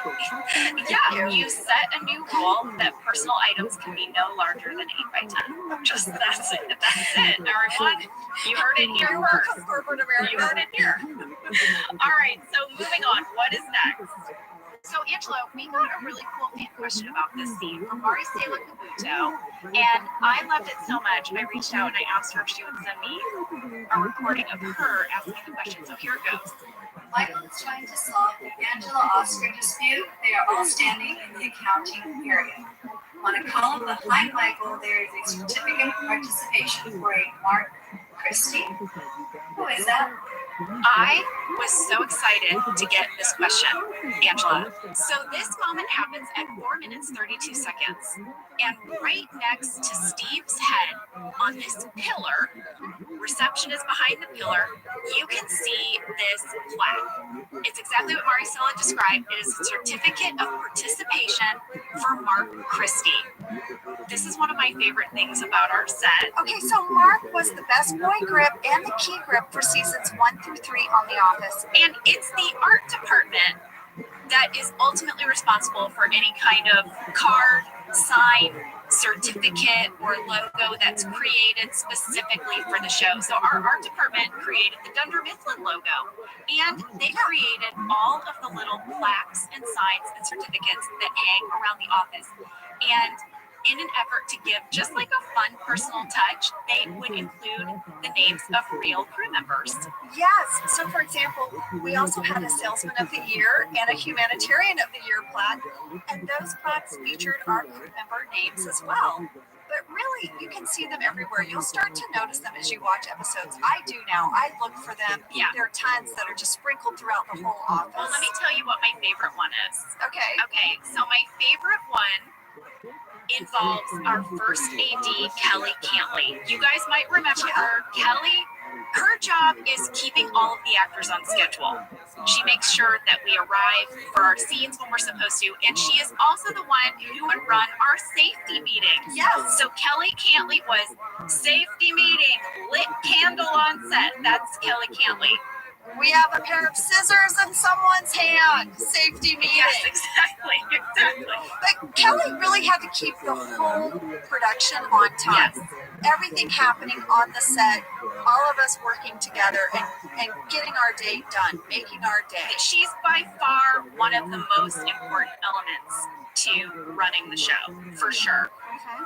set a new rule that personal items can be no larger than 8x10. Just that's it. Everyone, you heard it here first. Corporate America. You heard it here. All right, so moving on. What is next? So, Angela, we got a really cool fan question about this scene from Marisela Kabuto, and I loved it so much. I reached out and I asked her if she would send me a recording of her asking the question. So here it goes. Michael is trying to solve the Angela-Oscar dispute. They are all standing in the accounting area. On a column behind Michael, there is a certificate of participation for a Mark Christie. Who is that? I was so excited to get this question, Angela. So this moment happens at 4 minutes 32 seconds. And right next to Steve's head on this pillar, reception is behind the pillar, you can see this plaque. It's exactly what Marisela described. It is a certificate of participation for Mark Christie. This is one of my favorite things about our set. Okay, so Mark was the best boy grip and the key grip for seasons 1 through 3 on The Office. And it's the art department that is ultimately responsible for any kind of card, sign, certificate, or logo that's created specifically for the show. So our art department created the Dunder Mifflin logo, and they created all of the little plaques and signs and certificates that hang around the office. And in an effort to give just like a fun personal touch, they would include the names of real crew members. Yes. So, for example, we also had a Salesman of the Year and a Humanitarian of the Year plaque, and those plaques featured our crew member names as well. But really, you can see them everywhere. You'll start to notice them as you watch episodes. I do now. I look for them. Yeah. There are tons that are just sprinkled throughout the whole office. Well, let me tell you what my favorite one is. Okay. So my favorite one involves our first AD, Kelly Cantley. You guys might remember her. Kelly, her job is keeping all of the actors on schedule. She makes sure that we arrive for our scenes when we're supposed to, and she is also the one who would run our safety meetings. Yes. So Kelly Cantley was safety meeting, lit candle on set. That's Kelly Cantley. We have a pair of scissors in someone's hand. Safety meeting. Yes, exactly. But Kelly really had to keep the whole production on time. Yes. Everything happening on the set, all of us working together and getting our day done, making our day. She's by far one of the most important elements to running the show, for sure.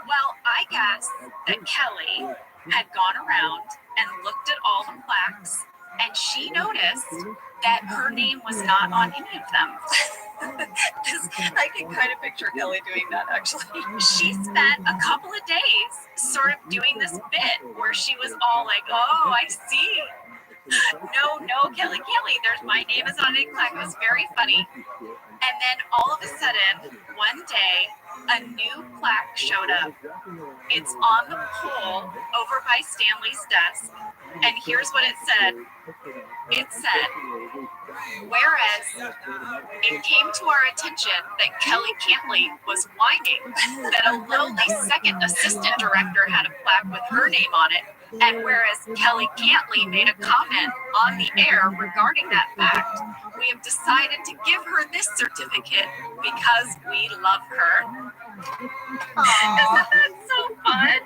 Well, I guess that Kelly had gone around and looked at all the plaques, and she noticed that her name was not on any of them. I can kind of picture Kelly doing that, actually. She spent a couple of days sort of doing this bit where she was all like, oh, I see. No, Kelly, there's my name is on it. It was very funny. And then all of a sudden, one day, a new plaque showed up. It's on the pole over by Stanley's desk. And here's what it said. It said, whereas it came to our attention that Kelly Cantley was whining that a lowly second assistant director had a plaque with her name on it, and whereas Kelly Cantley made a comment on the air regarding that fact, we have decided to give her this certificate because we love her. Isn't that so fun?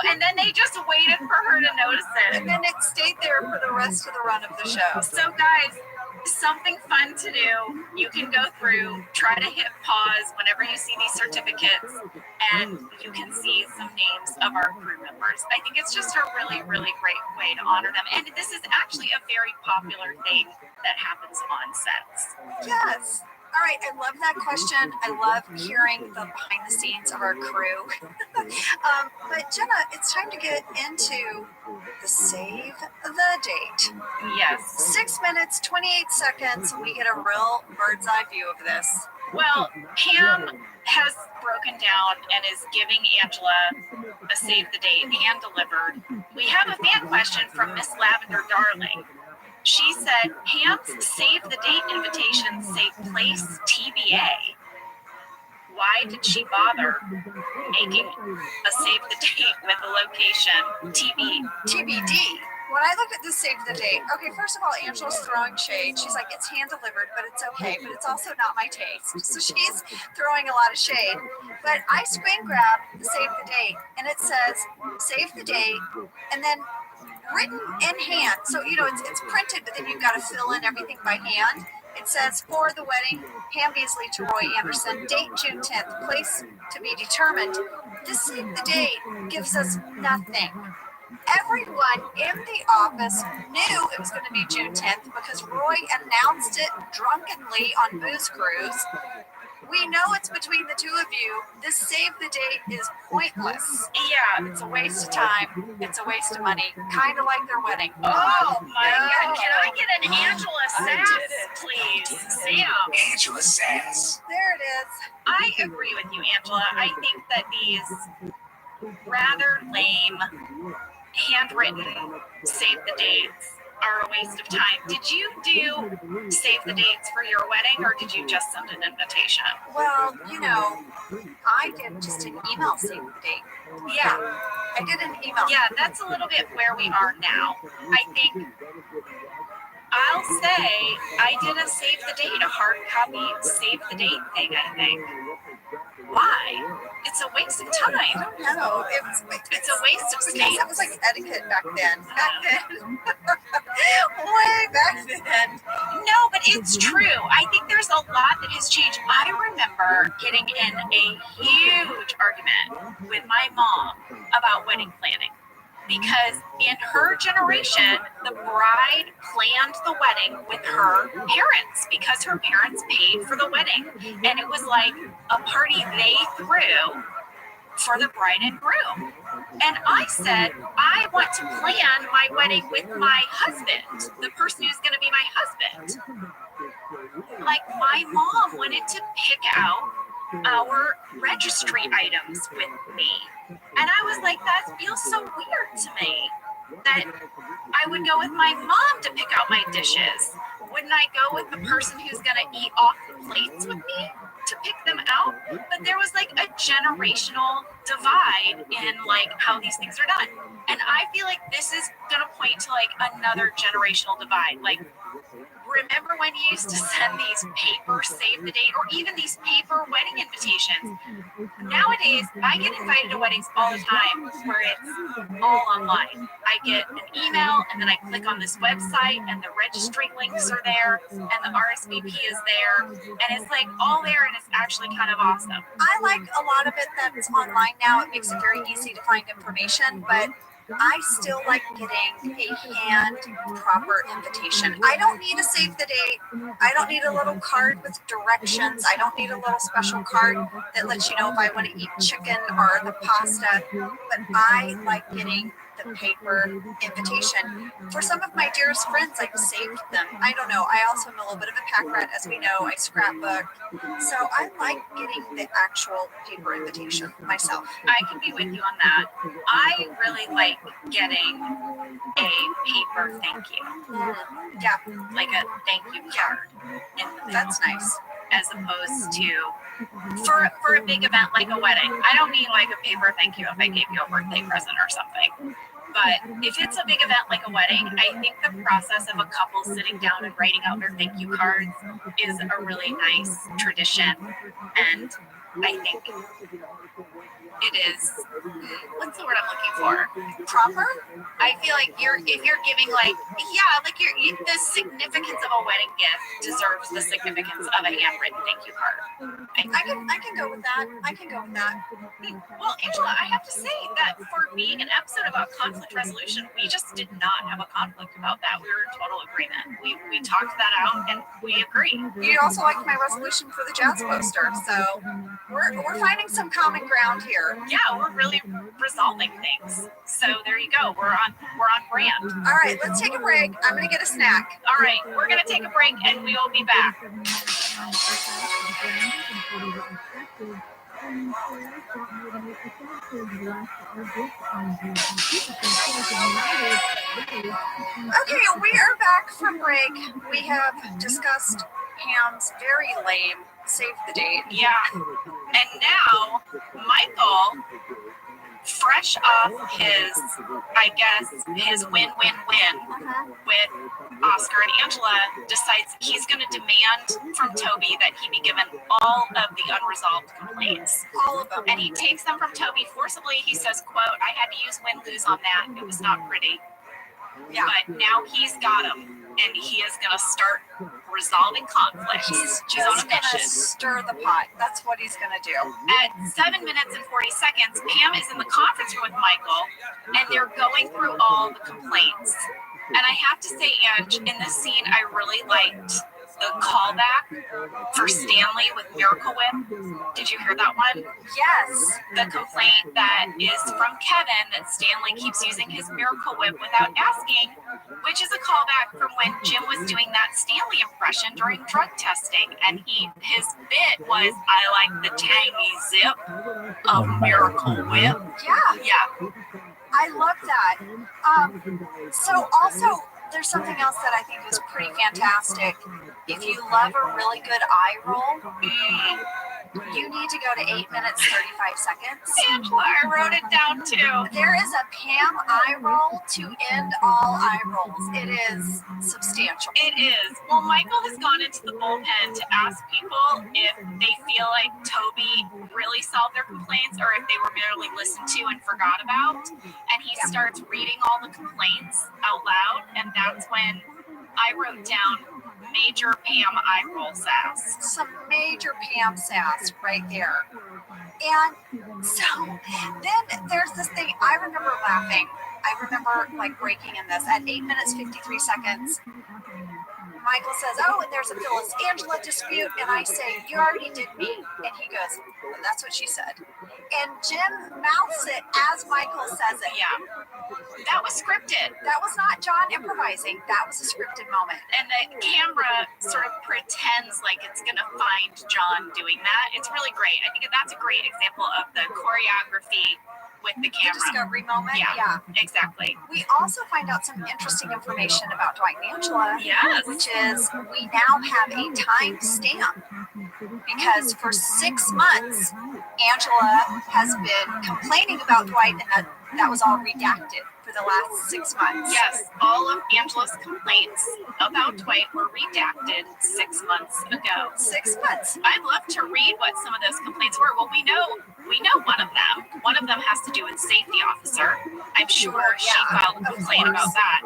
And then they just waited for her to notice it. And then it stayed there for the rest of the run of the show. So guys, something fun to do. You can go through, try to hit pause whenever you see these certificates, and you can see some names of our crew members. I think it's just a really, really great way to honor them. And this is actually a very popular thing that happens on sets. Yes. All right, I love that question. I love hearing the behind the scenes of our crew. But Jenna, it's time to get into the save the date. Yes. 6 minutes, 28 seconds, and we get a real bird's eye view of this. Well, Pam has broken down and is giving Angela a save the date hand delivered. We have a fan question from Miss Lavender Darling. She said, Pam's save the date invitations say place TBA. Why did she bother making a save the date with the location TBD. When I look at this save the date, okay, first of all, Angela's throwing shade. She's like, it's hand delivered, but it's okay, but it's also not my taste. So she's throwing a lot of shade. But I screen grab the save the date, and it says save the date, and then written in hand. So, it's printed, but then you've got to fill in everything by hand. It says, for the wedding, Pam Beasley to Roy Anderson, date June 10th, place to be determined. This save the date gives us nothing. Everyone in the office knew it was going to be June 10th because Roy announced it drunkenly on Booze Cruise. We know it's between the two of you. This save the date is pointless. Yeah, It's a waste of time. It's a waste of money. Kind of like their wedding. Oh my God! Can I get an Angela Sass, please, Sam? Angela Sass. There it is. I agree with you, Angela. I think that these rather lame, handwritten save the dates are a waste of time. Did you do save the dates for your wedding, or did you just send an invitation? Well, I did just an email save the date. Yeah. I did an email. Yeah, that's a little bit where we are now. I think I'll say I did a save the date, a hard copy save the date thing, I think. Why? It's a waste of time. I don't know. It's a waste of space. Because it was like etiquette back then. Way back then. No, but it's true. I think there's a lot that has changed. I remember getting in a huge argument with my mom about wedding planning. Because in her generation, the bride planned the wedding with her parents because her parents paid for the wedding. And it was like a party they threw for the bride and groom. And I said, I want to plan my wedding with my husband, the person who's going to be my husband. Like, my mom wanted to pick out our registry items with me. And I was like, that feels so weird to me that I would go with my mom to pick out my dishes. Wouldn't I go with the person who's going to eat off the plates with me? to pick them out, but there was like a generational divide in like how these things are done. And I feel like this is gonna point to like another generational divide. Like, remember when you used to send these paper save the date or even these paper wedding invitations? Nowadays, I get invited to weddings all the time where it's all online. I get an email and then I click on this website and the registry links are there and the RSVP is there and it's like all there and it's actually kind of awesome. I like a lot of it that's online now. It makes it very easy to find information, but I still like getting a hand proper invitation. I don't need a save the date. I don't need a little card with directions. I don't need a little special card that lets you know if I want to eat chicken or the pasta. But I like getting the paper invitation. For some of my dearest friends, I've saved them. I don't know. I also am a little bit of a pack rat, as we know. I scrapbook. So I like getting the actual paper invitation myself. I can be with you on that. I really like getting a paper thank you. Yeah, like a thank you card. that's nice. As opposed to for a big event like a wedding. I don't need like a paper thank you if I gave you a birthday present or something. But if it's a big event like a wedding, I think the process of a couple sitting down and writing out their thank you cards is a really nice tradition. And I think it is, what's the word I'm looking for? Proper? I feel like if you're giving like, yeah, like the significance of a wedding gift deserves the significance of a handwritten thank you card. I can go with that. I can go with that. Well, Angela, I have to say that for being an episode about conflict resolution, we just did not have a conflict about that. We were in total agreement. We talked that out and we agreed. You also liked my resolution for the jazz poster, so we're finding some common ground here. Yeah, we're really resolving things. So there you go. We're on brand. All right, let's take a break. I'm gonna get a snack. All right, we're gonna take a break and we will be back. Okay, we are back from break. We have discussed Pam's very lame save the date. Yeah. And now Michael, fresh off his win-win-win with Oscar and Angela, decides he's going to demand from Toby that he be given all of the unresolved complaints. All of them. And he takes them from Toby forcibly. He says, quote, I had to use win-lose on that. It was not pretty. Yeah. But now he's got them. And he is going to start resolving conflicts. He's on a just going to mission. stir the pot. That's what he's going to do. At 7 minutes and 40 seconds, Pam is in the conference room with Michael, and they're going through all the complaints. And I have to say, Ange, in this scene, I really liked the callback for Stanley with Miracle Whip. Did you hear that one? Yes. The complaint that is from Kevin that Stanley keeps using his Miracle Whip without asking, which is a callback from when Jim was doing that Stanley impression during drug testing. And his bit was, I like the tangy zip of Miracle Whip. Yeah. Yeah. I love that. So also, there's something else that I think is pretty fantastic. If you love a really good eye roll, you need to go to 8 minutes, 35 seconds. Angela, I wrote it down too. There is a Pam eye roll to end all eye rolls. It is substantial. It is. Well, Michael has gone into the bullpen to ask people if they feel like Toby really solved their complaints or if they were merely listened to and forgot about. And he starts reading all the complaints out loud. And that's when I wrote down major Pam eye roll sass. Some major Pam sass right there. And so then there's this thing, I remember laughing. I remember like breaking in this at 8 minutes, 53 seconds. Michael says, oh, and there's a Phyllis Angela dispute. And I say, you already did me. And he goes, well, that's what she said. And Jim mouths it as Michael says it. Yeah. That was scripted. That was not John improvising. That was a scripted moment. And the camera sort of pretends like it's going to find John doing that. It's really great. I think that's a great example of the choreography with the camera. The discovery moment. Yeah, exactly. We also find out some interesting information about Dwight and Angela. Yes. Which is we now have a time stamp because for 6 months, Angela has been complaining about Dwight, and that was all redacted for the last 6 months. Yes, all of Angela's complaints about Dwight were redacted 6 months ago. 6 months. I'd love to read what some of those complaints were. Well, we know one of them. One of them has to do with safety officer. I'm sure she filed a complaint about that.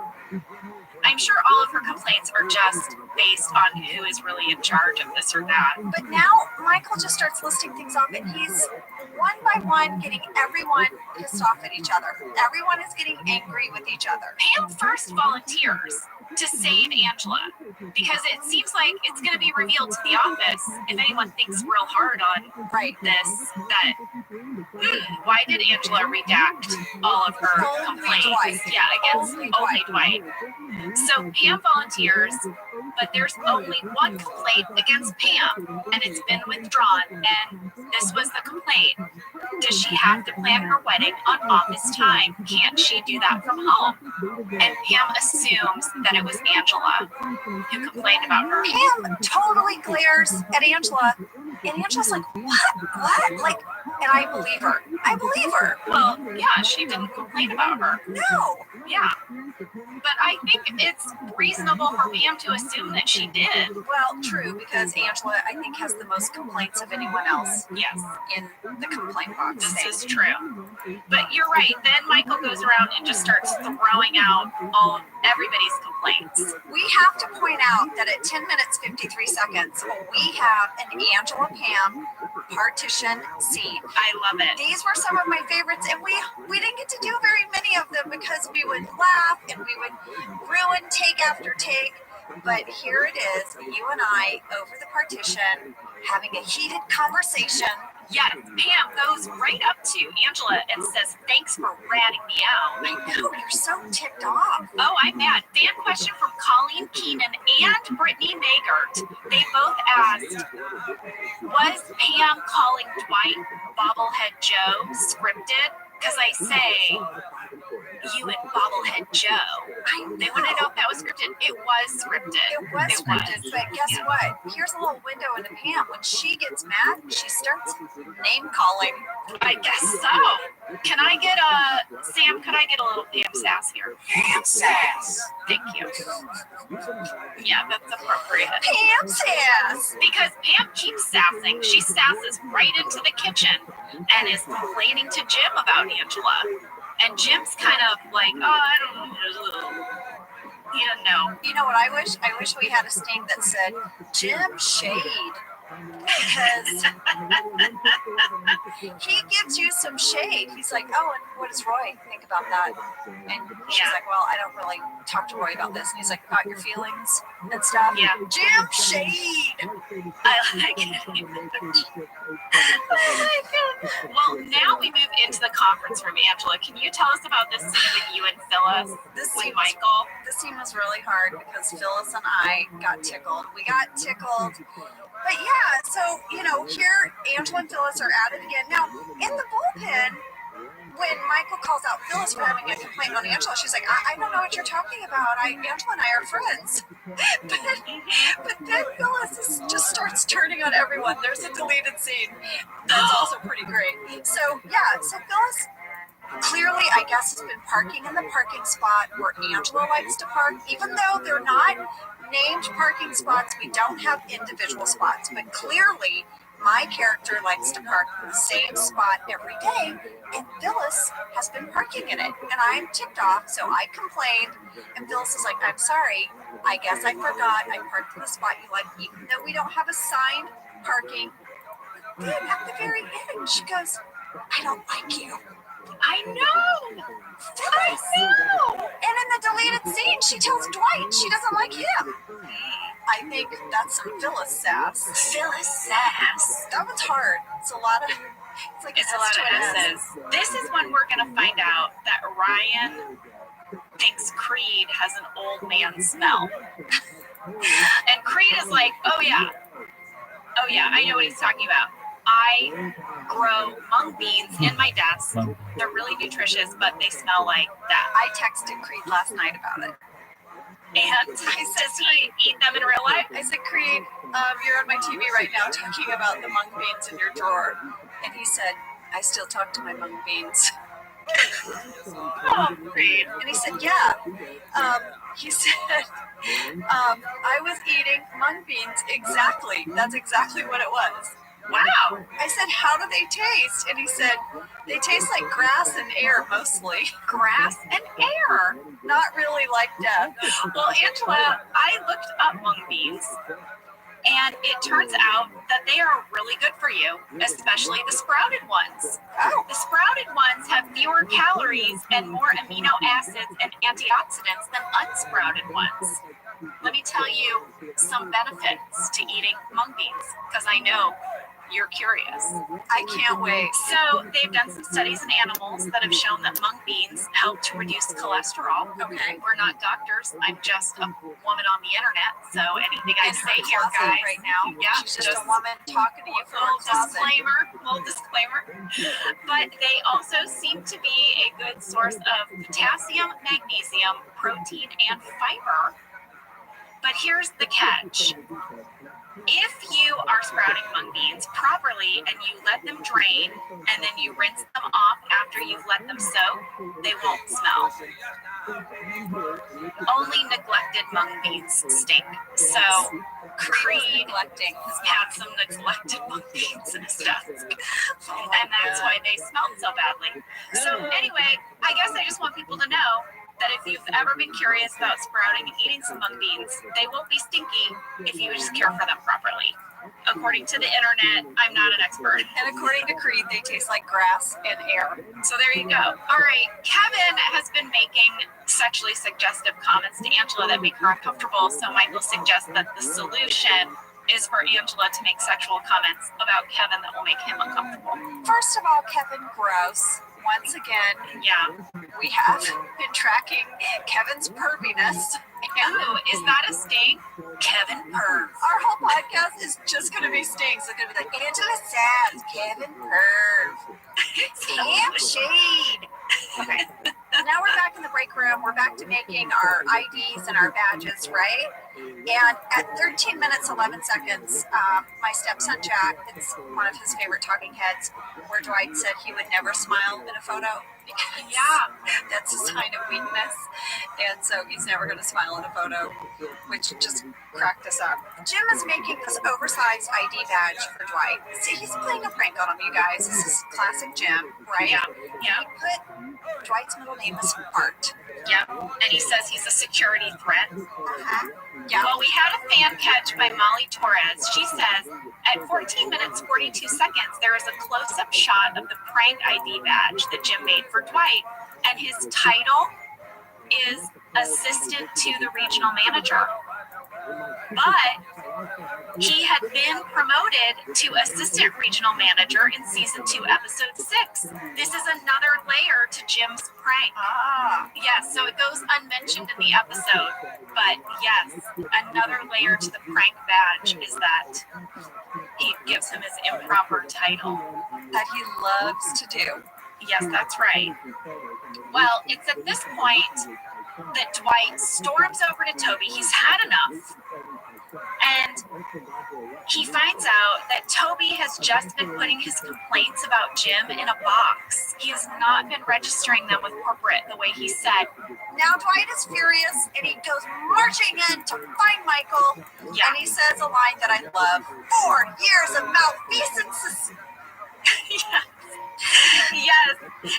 I'm sure all of her complaints are just based on who is really in charge of this or that. But now Michael just starts listing things off, and he's one by one getting everyone pissed off at each other. Everyone is getting angry with each other. Pam first volunteers to save Angela because it seems like it's going to be revealed to the office if anyone thinks real hard on this that why did Angela redact all of her complaints? Yeah, against only Dwight. So Pam volunteers, but there's only one complaint against Pam, and it's been withdrawn. And this was the complaint. Does she have to plan her wedding on office time? Can't she do that from home? And Pam assumes that it was Angela who complained about her. Pam totally glares at Angela, and Angela's like, what? Like, and I believe her. Well, yeah, she didn't complain about her. No. Yeah. But I think it's reasonable for Pam to assume that she did. Well, true, because Angela, I think, has the most complaints of anyone else. Yes. In the complaint box. This is true. But you're right. Then Michael goes around and just starts throwing out everybody's complaints. We have to point out that at 10 minutes, 53 seconds, we have an Angela Pam partition scene. I love it. These were some of my favorites, and we didn't get to do very many of them because we would laugh and we would ruin take after take. But here it is, you and I over the partition having a heated conversation. Yes, Pam goes right up to Angela and says, "Thanks for ratting me out." I know, you're so ticked off. Oh, I'm mad. Fan question from Colleen Keenan and Brittany Magert. They both asked, was Pam calling Dwight Bobblehead Joe scripted? Because I say, you and Bobblehead Joe. They want to know if that was scripted. It was scripted. It was scripted, but guess what? Here's a little window into Pam. When she gets mad, she starts name calling. I guess so. Can I get Sam, could I get a little Pam sass here? Pam sass. Thank you. Yeah, that's appropriate. Pam sass. Because Pam keeps sassing. She sasses right into the kitchen and is complaining to Jim about Angela. And Jim's kind of like, I don't know. He doesn't know. You know what I wish? I wish we had a sting that said, Jim Shade. Because he gives you some shade. He's like, oh, and what does Roy think about that? And she's like, well, I don't really talk to Roy about this. And he's like, about your feelings and stuff. Yeah. Jim Shade. I like it. Well, now we move into the conference room. Angela, can you tell us about this scene with you and Phyllis with Michael? This scene was really hard because Phyllis and I got tickled. We got tickled. But yeah, so, here Angela and Phyllis are at it again. Now, in the bullpen, when Michael calls out Phyllis for having a complaint on Angela, she's like, I don't know what you're talking about. Angela and I are friends. but then Phyllis just starts turning on everyone. There's a deleted scene that's also pretty great. So Phyllis clearly, I guess, has been parking in the parking spot where Angela likes to park, even though they're not named parking spots. We don't have individual spots, but clearly my character likes to park in the same spot every day, and Phyllis has been parking in it, and I'm ticked off, so I complained, and Phyllis is like, I'm sorry, I guess I forgot I parked in the spot you like, even though we don't have assigned parking. Then at the very end, she goes, I don't like you. I know. Phyllis. I know. And in the deleted scene, she tells Dwight she doesn't like him. I think that's some Phyllis sass. Phyllis sass. That one's hard. It's a lot of S's. This is when we're going to find out that Ryan thinks Creed has an old man smell. And Creed is like, oh yeah, I know what he's talking about. I grow mung beans in my desk. They're really nutritious, but they smell like that. I texted Creed last night about it. And does he eat them in real life? I said, Creed, you're on my TV right now talking about the mung beans in your drawer. And he said, I still talk to my mung beans. Oh, Creed. And he said, yeah. He said, I was eating mung beans. Exactly. That's exactly what it was. Wow. I said, how do they taste? And he said, they taste like grass and air mostly. Grass and air. Not really like death. Well, Angela, I looked up mung beans, and it turns out that they are really good for you, especially the sprouted ones. Oh. The sprouted ones have fewer calories and more amino acids and antioxidants than unsprouted ones. Let me tell you some benefits to eating mung beans, because I know you're curious. I can't wait. So they've done some studies in animals that have shown that mung beans help to reduce cholesterol. Okay. We're not doctors. I'm just a woman on the internet. So anything I In say her here, closet guys. right now. Yeah, She's just a woman talking to you from her closet. Little disclaimer. But they also seem to be a good source of potassium, magnesium, protein, and fiber. But here's the catch. If you are sprouting mung beans properly and you let them drain and then you rinse them off after you've let them soak, they won't smell. Only neglected mung beans stink. So Creed neglecting had some neglected mung beans in his desk. And that's why they smelled so badly. So anyway, I guess I just want people to know that if you've ever been curious about sprouting and eating some mung beans, they won't be stinky if you just care for them properly. According to the internet, I'm not an expert. And according to Creed, they taste like grass and air. So there you go. All right, Kevin has been making sexually suggestive comments to Angela that make her uncomfortable, so Michael suggests that the solution is for Angela to make sexual comments about Kevin that will make him uncomfortable. First of all, Kevin, gross. Once again, Yeah. we have been tracking Kevin's perviness. Ooh, is that a sting? Kevin Perv. Our whole podcast is just going to be stings. It's going to be like, Angela says, Kevin Perv. Damn shade. Okay. Now we're back in the break room. We're back to making our IDs and our badges, right? And at 13 minutes, 11 seconds, my stepson Jack, it's one of his favorite talking heads, where Dwight said he would never smile in a photo. Because that's a sign of weakness. And so he's never going to smile in a photo, which just cracked us up. Jim is making this oversized ID badge for Dwight. See, he's playing a prank on him, you guys. This is classic Jim, right? Yeah. He put Dwight's middle name as Art. Yep. And he says he's a security threat. Yeah. Well, we had a fan catch by Molly Torres. She says, at 14 minutes, 42 seconds, there is a close-up shot of the prank ID badge that Jim made for Dwight, and his title is Assistant to the Regional Manager. But he had been promoted to Assistant Regional Manager in Season 2, Episode 6. This is another layer to Jim's prank. Yes, so it goes unmentioned in the episode. But yes, another layer to the prank badge is that he gives him his improper title. That he loves to do. Yes, that's right. Well, it's at this point that Dwight storms over to Toby. He's had enough. And he finds out that Toby has just been putting his complaints about Jim in a box. He has not been registering them with corporate the way he said. Now Dwight is furious, and he goes marching in to find Michael. Yeah. And he says a line that I love. 4 years of malfeasance. Yeah. Yes.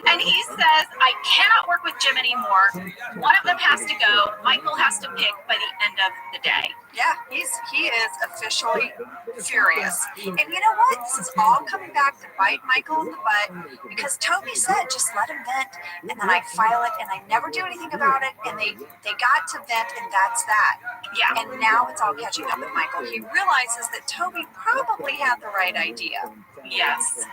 And he says, I cannot work with Jim anymore. One of them has to go. Michael has to pick by the end of the day. Yeah, he is officially furious. And you know what? This is all coming back to bite Michael in the butt, because Toby said, just let him vent, and then I file it, and I never do anything about it, and they got to vent, and that's that. Yeah. And now it's all catching up with Michael. He realizes that Toby probably had the right idea. Yes.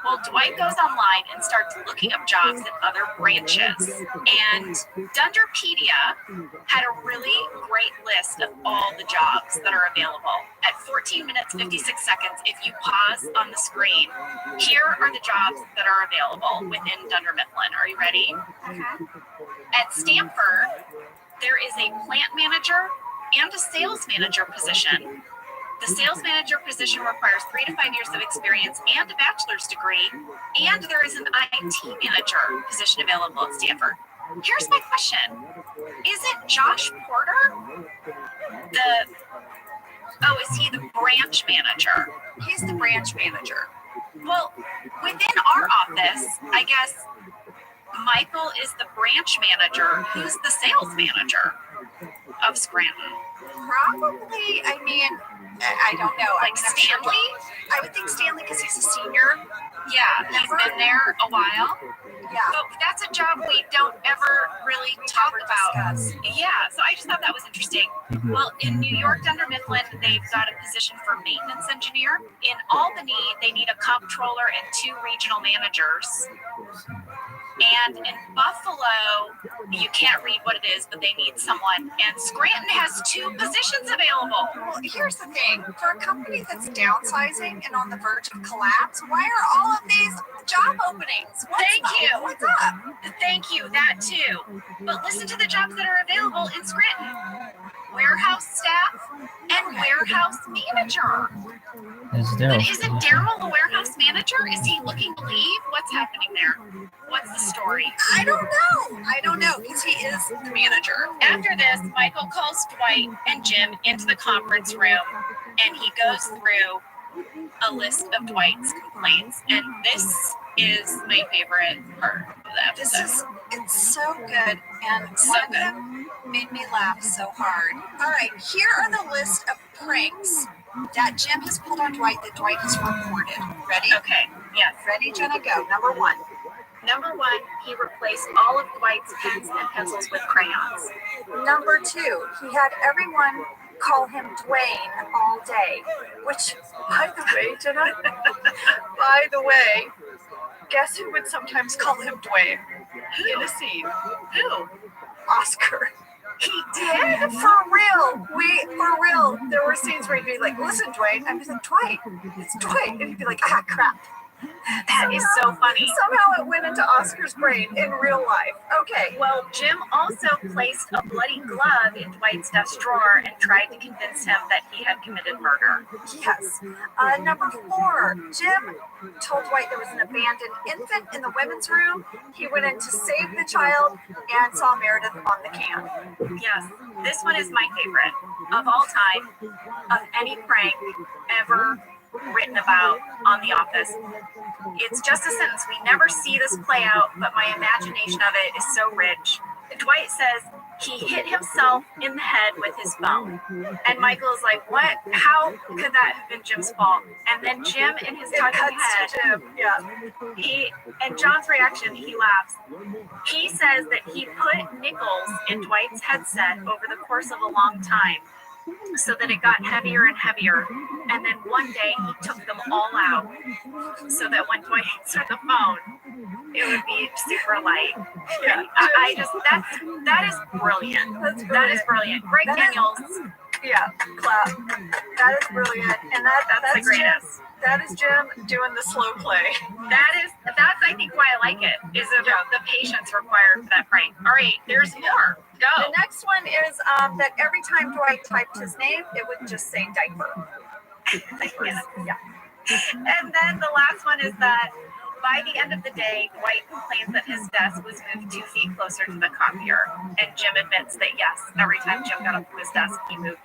Well, Dwight goes online and starts looking up jobs in other branches. And Dunderpedia had a really great list of all the jobs that are available. At 14 minutes, 56 seconds, if you pause on the screen, here are the jobs that are available within Dunder Mifflin. Are you ready? At Stanford, there is a plant manager and a sales manager position. The sales manager position requires 3 to 5 years of experience and a bachelor's degree, and there is an IT manager position available at Stanford. Here's my question. Isn't Josh Porter is he the branch manager? He's the branch manager. Well, within our office, I guess Michael is the branch manager. Who's the sales manager of Scranton? Probably, I mean, I don't know. Like I'm sure- Stanley? I would think Stanley because he's a senior. Yeah, he's been there a while. Yeah. But that's a job we don't ever really talk about. Discuss. Yeah, so I just thought that was interesting. Well, in New York, Dunder Mifflin, they've got a position for maintenance engineer. In Albany, they need a comptroller and 2 regional managers. And in Buffalo, you can't read what it is, but they need someone. And Scranton has 2 positions available. Well, here's the thing. For a company that's downsizing and on the verge of collapse, why are all of these job openings? Thank you. What's up? Thank you, that too. But listen to the jobs that are available in Scranton. Warehouse staff and warehouse manager. But isn't Daryl the warehouse manager? Is he looking to leave? What's happening there? What's the story? I don't know because he is the manager. After this, Michael calls Dwight and Jim into the conference room, and he goes through a list of Dwight's complaints. And this is my favorite part of the episode. It's so good, and So one of them made me laugh so hard. All right, here are the list of pranks that Jim has pulled on Dwight that Dwight has reported. Ready? Okay, yes. Ready, Jenna? Go. Number 1. Number 1, he replaced all of Dwight's pens and pencils with crayons. Number 2, he had everyone call him Dwayne all day. Which, by the way, Jenna, by the way, guess who would sometimes call him Dwayne in a scene? Who? Oscar. He did? For real. For real. There were scenes where he'd be like, listen, Dwayne. I'd be like, Dwight. It's Dwight. And he'd be like, crap. That is so funny. Somehow it went into Oscar's brain in real life. Okay. Well, Jim also placed a bloody glove in Dwight's desk drawer and tried to convince him that he had committed murder. Yes. Number 4, Jim told Dwight there was an abandoned infant in the women's room. He went in to save the child and saw Meredith on the can. Yes, this one is my favorite of all time, of any prank ever written about on The Office. It's just a sentence. We never see this play out, but my imagination of it is so rich. Dwight says he hit himself in the head with his phone. And Michael is like, what? How could that have been Jim's fault? And then Jim in his talking head, and John's reaction, he laughs. He says that he put nickels in Dwight's headset over the course of a long time, so that it got heavier and heavier. And then one day he took them all out so that when Dwight answered the phone, it would be super light. Yeah. That is brilliant. That is brilliant. Greg Daniels. Yeah, clap. That is brilliant. And that's the greatest. That is Jim doing the slow play. That's I think why I like it, is the patience required for that prank. All right, there's more. Go. The next one is that every time Dwight typed his name, it would just say diaper. Yeah. And then the last one is that by the end of the day, Dwight complains that his desk was moved 2 feet closer to the copier. And Jim admits that yes, every time Jim got up to his desk, he moved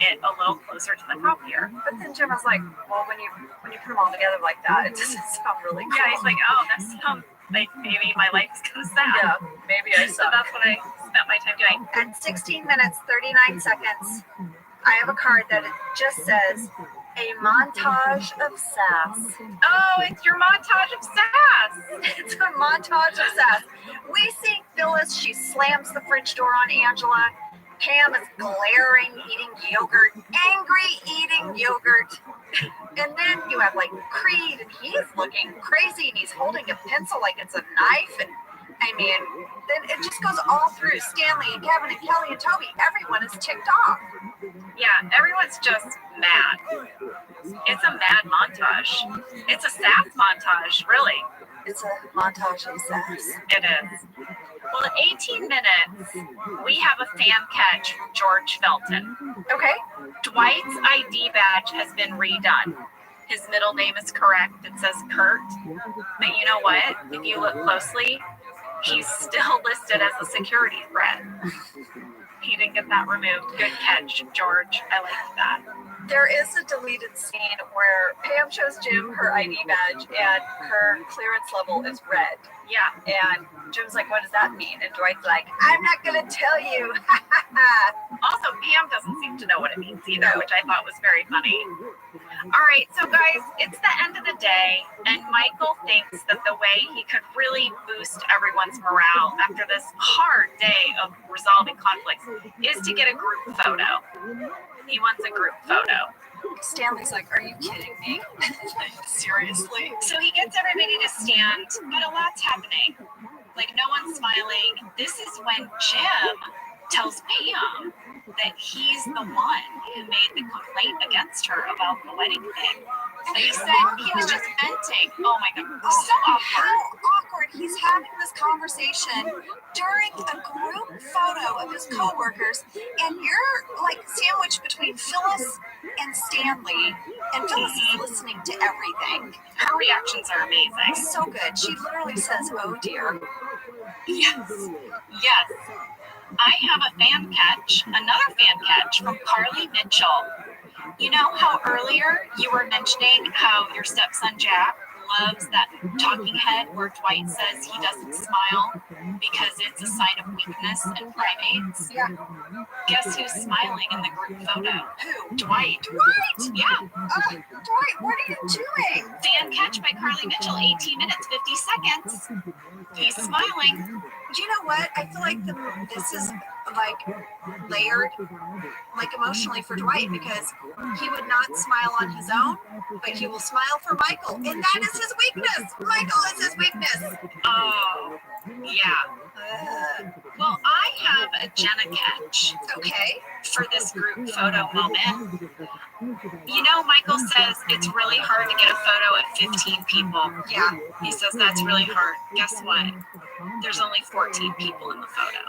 it a little closer to the copier. But then Jim was like, well, when you put them all together like that, it doesn't sound really cool. Yeah, he's like, oh, that sounds like maybe my life is gonna sound. Yeah, maybe I So that's what I spent my time doing. At 16 minutes, 39 seconds, I have a card that it just says, a montage of sass. Oh, it's your montage of sass. It's a montage of sass. We see Phyllis. She slams the fridge door on Angela. Pam is glaring, eating yogurt, angry, eating yogurt. And then you have like Creed, and he's looking crazy, and he's holding a pencil like it's a knife. And I mean, then it just goes all through. Stanley and Kevin and Kelly and Toby. Everyone is ticked off. Yeah, everyone's just mad. It's a mad montage. It's a sass montage, really. It's a montage of sex. It is. Well, at 18 minutes, we have a fan catch from George Felton. Okay. Dwight's ID badge has been redone. His middle name is correct. It says Kurt. But you know what? If you look closely, he's still listed as a security threat. He didn't get that removed. Good catch, George. I liked that. There is a deleted scene where Pam shows Jim her ID badge and her clearance level is red. Yeah. And Jim's like, what does that mean? And Dwight's like, I'm not going to tell you. Also, Pam doesn't seem to know what it means either, which I thought was very funny. All right, so guys, it's the end of the day, and Michael thinks that the way he could really boost everyone's morale after this hard day of resolving conflicts is to get a group photo. He wants a group photo. Stanley's like, are you kidding me? Seriously? So he gets everybody to stand, but a lot's happening. Like, no one's smiling. This is when Jim tells Pam that he's the one who made the complaint against her about the wedding thing. So he said he was just venting. Oh my God, so How awkward. awkward. He's having this conversation during a group photo of his coworkers, and you're like sandwiched between Phyllis and Stanley, and Phyllis is listening to everything. Her reactions are amazing. So good. She literally says, oh dear. Yes, yes. I have a fan catch, another fan catch from Carly Mitchell. You know how earlier you were mentioning how your stepson Jack loves that talking head where Dwight says he doesn't smile because it's a sign of weakness in primates? Yeah. Guess who's smiling in the group photo? Who? Dwight. Dwight! Yeah. Dwight, what are you doing? Fan catch by Carly Mitchell, 18 minutes, 50 seconds. He's smiling. You know what? I feel like this is like layered, like emotionally for Dwight, because he would not smile on his own, but he will smile for Michael, and that is his weakness. Michael is his weakness. Oh, yeah. Well, I have a Jenna catch. Okay. For this group photo moment. You know, Michael says it's really hard to get a photo of 15 people. Yeah. He says that's really hard. Guess what? There's only 14 people in the photo.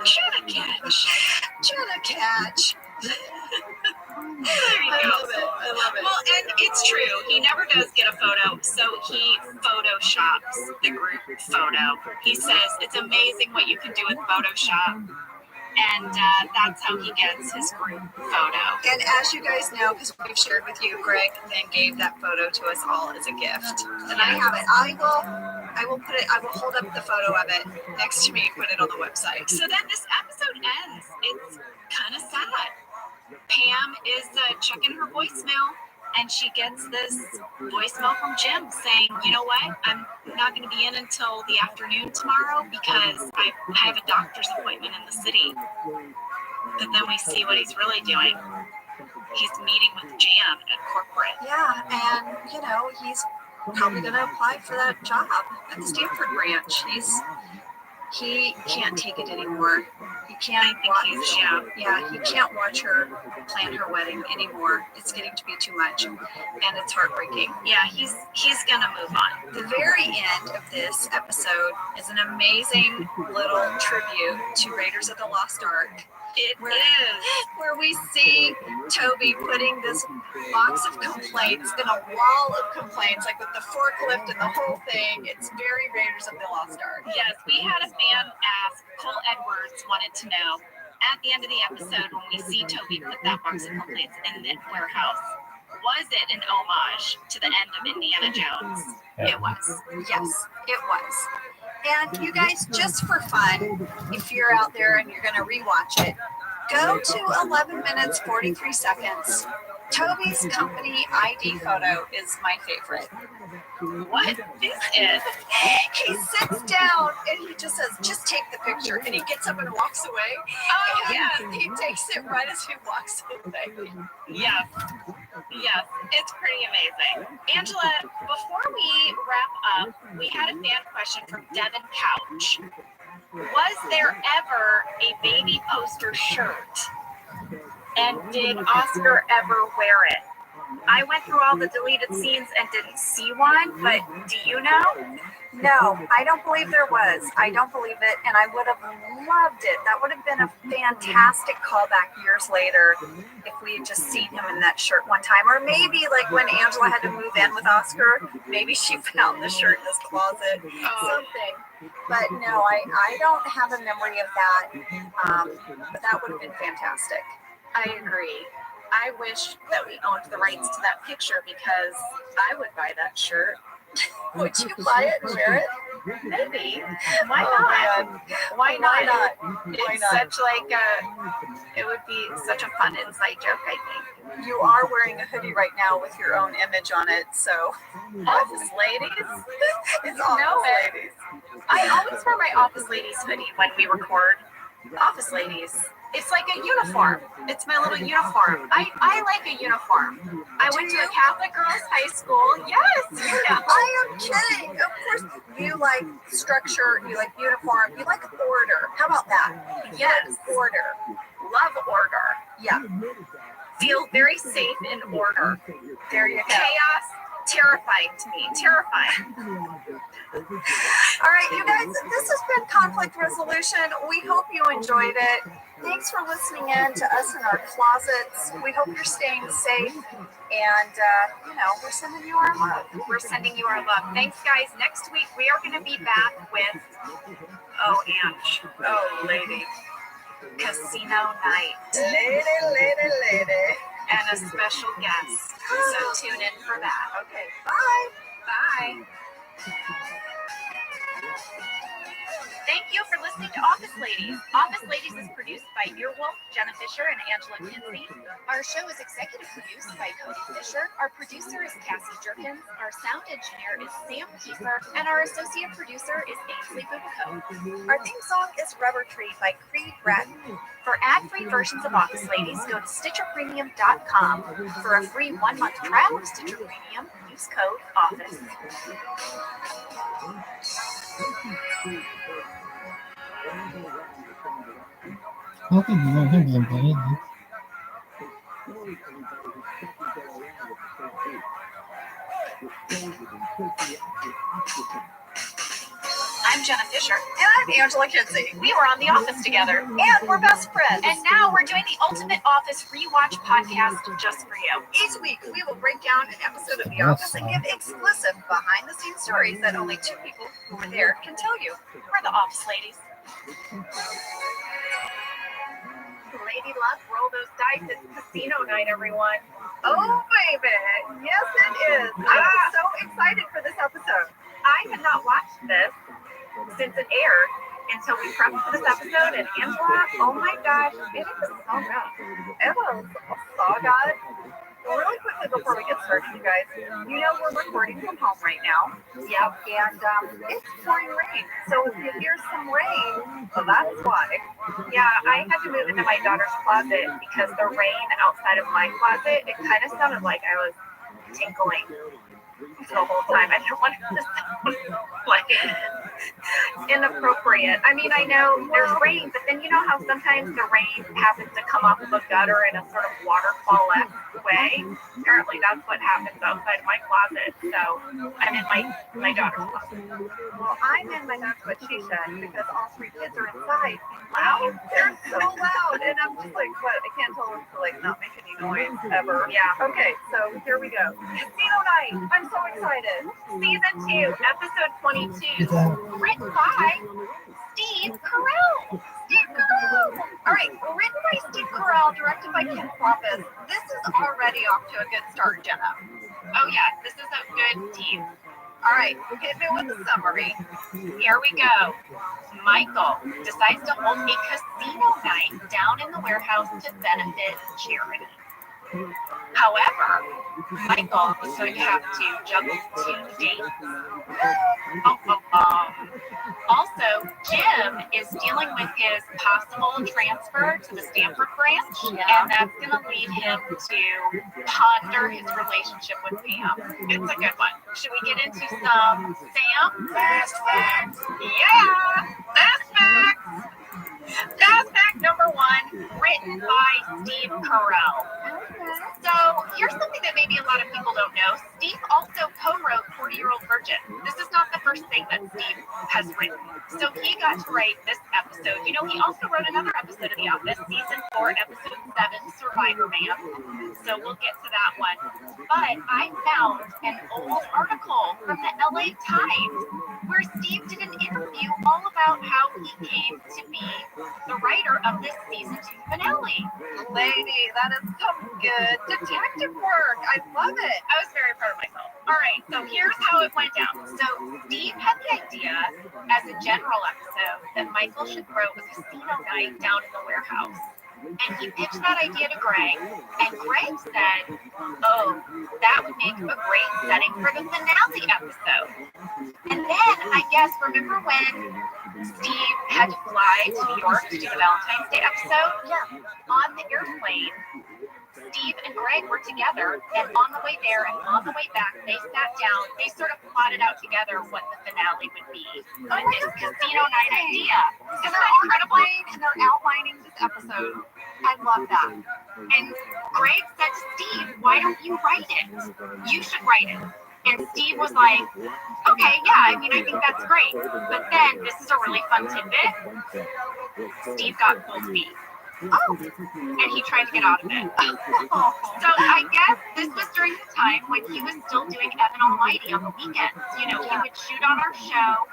Jenna catch. Jenna catch. There you go. I love it. Well, and it's true. He never does get a photo, so he photoshops the group photo. He says it's amazing what you can do with Photoshop. And that's how he gets his group photo. And as you guys know, because we've shared with you, Greg then gave that photo to us all as a gift. And I have it. I will hold up the photo of it next to me and put it on the website. So then this episode ends. It's kind of sad. Pam is checking her voicemail, and she gets this voicemail from Jim saying, you know what, I'm not going to be in until the afternoon tomorrow because I have a doctor's appointment in the city. But then we see what he's really doing. He's meeting with Jan at corporate. Yeah, and he's probably going to apply for that job at the Stanford branch. He can't take it anymore. He can't watch. He can't watch her plan her wedding anymore. It's getting to be too much, and it's heartbreaking. Yeah, he's gonna move on. The very end of this episode is an amazing little tribute to Raiders of the Lost Ark. Where we see Toby putting this box of complaints in a wall of complaints, like with the forklift and the whole thing. It's very Raiders of the Lost Ark. Yes, we had a fan ask, Cole Edwards wanted to know, at the end of the episode when we see Toby put that box of complaints in the warehouse, was it an homage to the end of Indiana Jones? Yeah. It was. Yes, it was. And you guys, just for fun, if you're out there and you're going to rewatch it, go to 11 minutes, 43 seconds. Toby's company ID photo is my favorite. What is it? He sits down and he just says, just take the picture. And he gets up and walks away. Oh, and yeah. He takes it right as he walks away. Yes. Yes, it's pretty amazing. Angela, before we wrap up, we had a fan question from Devin Couch. Was there ever a baby poster shirt? And did Oscar ever wear it? I went through all the deleted scenes and didn't see one, but do you know? No, I don't believe there was. I don't believe it, and I would have loved it. That would have been a fantastic callback years later if we had just seen him in that shirt one time. Or maybe like when Angela had to move in with Oscar, maybe she found the shirt in his closet, something. But no, I don't have a memory of that, but that would have been fantastic. I agree. I wish that we owned the rights to that picture because I would buy that shirt. Would you buy it and wear it? Maybe. Why not? Why not? It's such like it would be such a fun inside joke, I think. You are wearing a hoodie right now with your own image on it, so Office ladies? it's Office Ladies. I always wear my Office Ladies hoodie when we record. Office Ladies. It's like a uniform. It's my little uniform. I like a uniform. I went to a Catholic girls' high school. Yes, you know. I am kidding. Of course, you like structure, you like uniform, you like order. How about that? Yes. Order. Love order. Yeah. Feel very safe in order. There you go. Chaos, terrifying to me. Terrifying. All right, you guys, this has been Conflict Resolution. We hope you enjoyed it. Thanks for listening in to us in our closets. We hope you're staying safe. And, we're sending you our love. We're sending you our love. Thanks, guys. Next week, we are going to be back with, lady. Casino night. Lady. And a special guest. So tune in for that. Okay, bye. Bye. Thank you for listening to Office Ladies. Office Ladies is produced by Earwolf, Jenna Fisher, and Angela Kinsey. Our show is executive produced by Cody Fisher. Our producer is Cassie Jerkins. Our sound engineer is Sam Kiefer. And our associate producer is Ainsley Bubico. Our theme song is Rubber Tree by Creed Bratton. For ad-free versions of Office Ladies, go to StitcherPremium.com. For a free 1-month trial of Stitcher Premium, use code OFFICE. I'm Jenna Fisher. And I'm Angela Kinsey. We were on The Office together. And we're best friends. And now we're doing the Ultimate Office Rewatch podcast just for you. Each week, we will break down an episode of The Office and give exclusive behind-the-scenes stories that only two people who were there can tell you. We're the Office Ladies. Lady Luck, roll those dice. It's casino night, everyone. Oh, baby. Yes, it is. I'm so excited for this episode. I had not watched this since it aired until we prepped for this episode, and Angela, oh my gosh, it is so good. It was so good. Really quickly before we get started, you guys, we're recording from home right now. Yep. And it's pouring rain. So if you hear some rain, well, that's why. Yeah, I had to move into my daughter's closet because the rain outside of my closet, it kind of sounded like I was tinkling the whole time. I didn't want it to sound like inappropriate. I mean, I know there's rain, but then you know how sometimes the rain happens to come off of a gutter in a sort of waterfall-esque way? Apparently that's what happens outside of my closet. So I'm in my daughter's closet. Well, I'm in my that's what she said because all three kids are inside. Loud. They're so loud. And I'm just like, what? I can't tell them to not make any noise ever. Yeah. Okay, so here we go. Casino night. I'm so excited. Season 2, episode 22, written by Steve Carell. All right, written by Steve Carell, directed by Ken Klopis. This is already off to a good start, Jenna. Oh yeah, this is a good team. All right, we'll get into it with the summary. Here we go. Michael decides to hold a casino night down in the warehouse to benefit charity. However, Michael is going to have to juggle 2 dates. Also, Jim is dealing with his possible transfer to the Stanford branch, and that's going to lead him to ponder his relationship with Pam. It's a good one. Should we get into some Sam? Fast facts! Yeah! Fast facts! Fast fact number number one, written by Steve Carell. So here's something that maybe a lot of people don't know. Steve also co-wrote 40-Year-Old Virgin. This is not the first thing that Steve has written. So he got to write this episode. You know, he also wrote another episode of The Office, season 4, episode 7, Survivor Man. So we'll get to that one. But I found an old article from the LA Times where Steve did an interview all about how he came to be the writer of this season 2 finale. Lady, that is some good detective work. I love it. I was very proud of myself. All right, so here's how it went down. So Steve had the idea as a general episode that Michael should throw a casino night down in the warehouse. And he pitched that idea to Greg, and Greg said, oh, that would make a great setting for the finale episode. And then, I guess, remember when Steve had to fly to New York to do the Valentine's Day episode? Yeah. On the airplane, Steve and Greg were together, and on the way there and on the way back, they sat down, they sort of plotted out together what the finale would be with this casino night idea. So they're on the plane and they're outlining this episode. I love that. And Greg said to Steve, why don't you write it? You should write it. And Steve was like, okay, yeah, I mean, I think that's great. But then, this is a really fun tidbit. Steve got cold feet. Oh, And he tried to get out of it. So I guess this was during the time when he was still doing Evan Almighty on the weekends. You know, he would shoot on our show,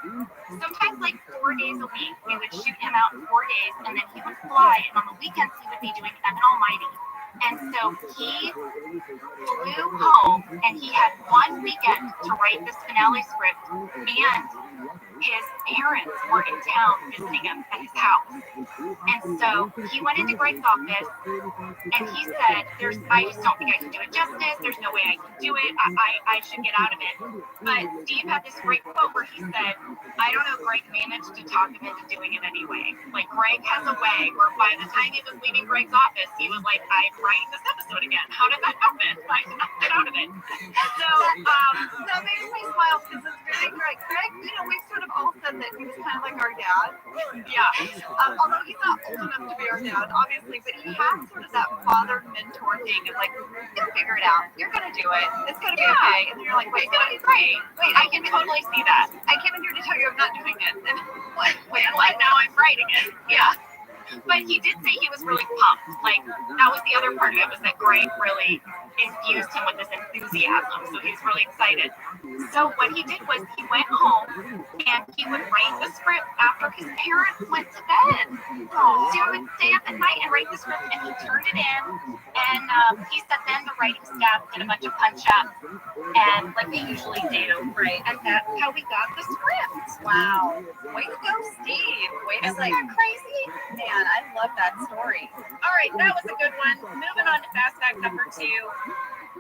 sometimes like 4 days a week. We would shoot him out in 4 days, and then he would fly, and on the weekends he would be doing Evan Almighty. And so he flew home, and he had 1 weekend to write this finale script, and his parents were in town visiting him at his house. And so he went into Greg's office and he said, I just don't think I can do it justice. There's no way I can do it. I should get out of it. But Steve had this great quote where he said, I don't know, Greg managed to talk him into doing it anyway. Like, Greg has a way where by the time he was leaving Greg's office, he was like, I'm writing this episode again. How did that happen? I did not get out of it. So, that makes me smile because it's very Greg. Greg, you know, we've sort of all said that he was kind of like our dad. yeah. Although he's not old enough to be our dad, obviously, but he has sort of that father mentor thing of like, you'll figure it out. You're going to do it. It's going to be okay. And then you're like, wait, It's going to be great. Wait, I can totally see that. I came in here to tell you I'm not doing it. And what? Wait, what? Now I'm writing it. Yeah. But he did say he was really pumped. Like, that was the other part of it, was that Greg really infused him with this enthusiasm. So he was really excited. So what he did was he went home and he would write the script after his parents went to bed. So he would stay up at night and write the script, and he turned it in. And he said then the writing staff did a bunch of punch-ups, and like they usually do. Right. And that's how we got the script. Wow. Way to go, Steve. Isn't that crazy? Man, I love that story. All right, that was a good one. Moving on to fast fact number 2.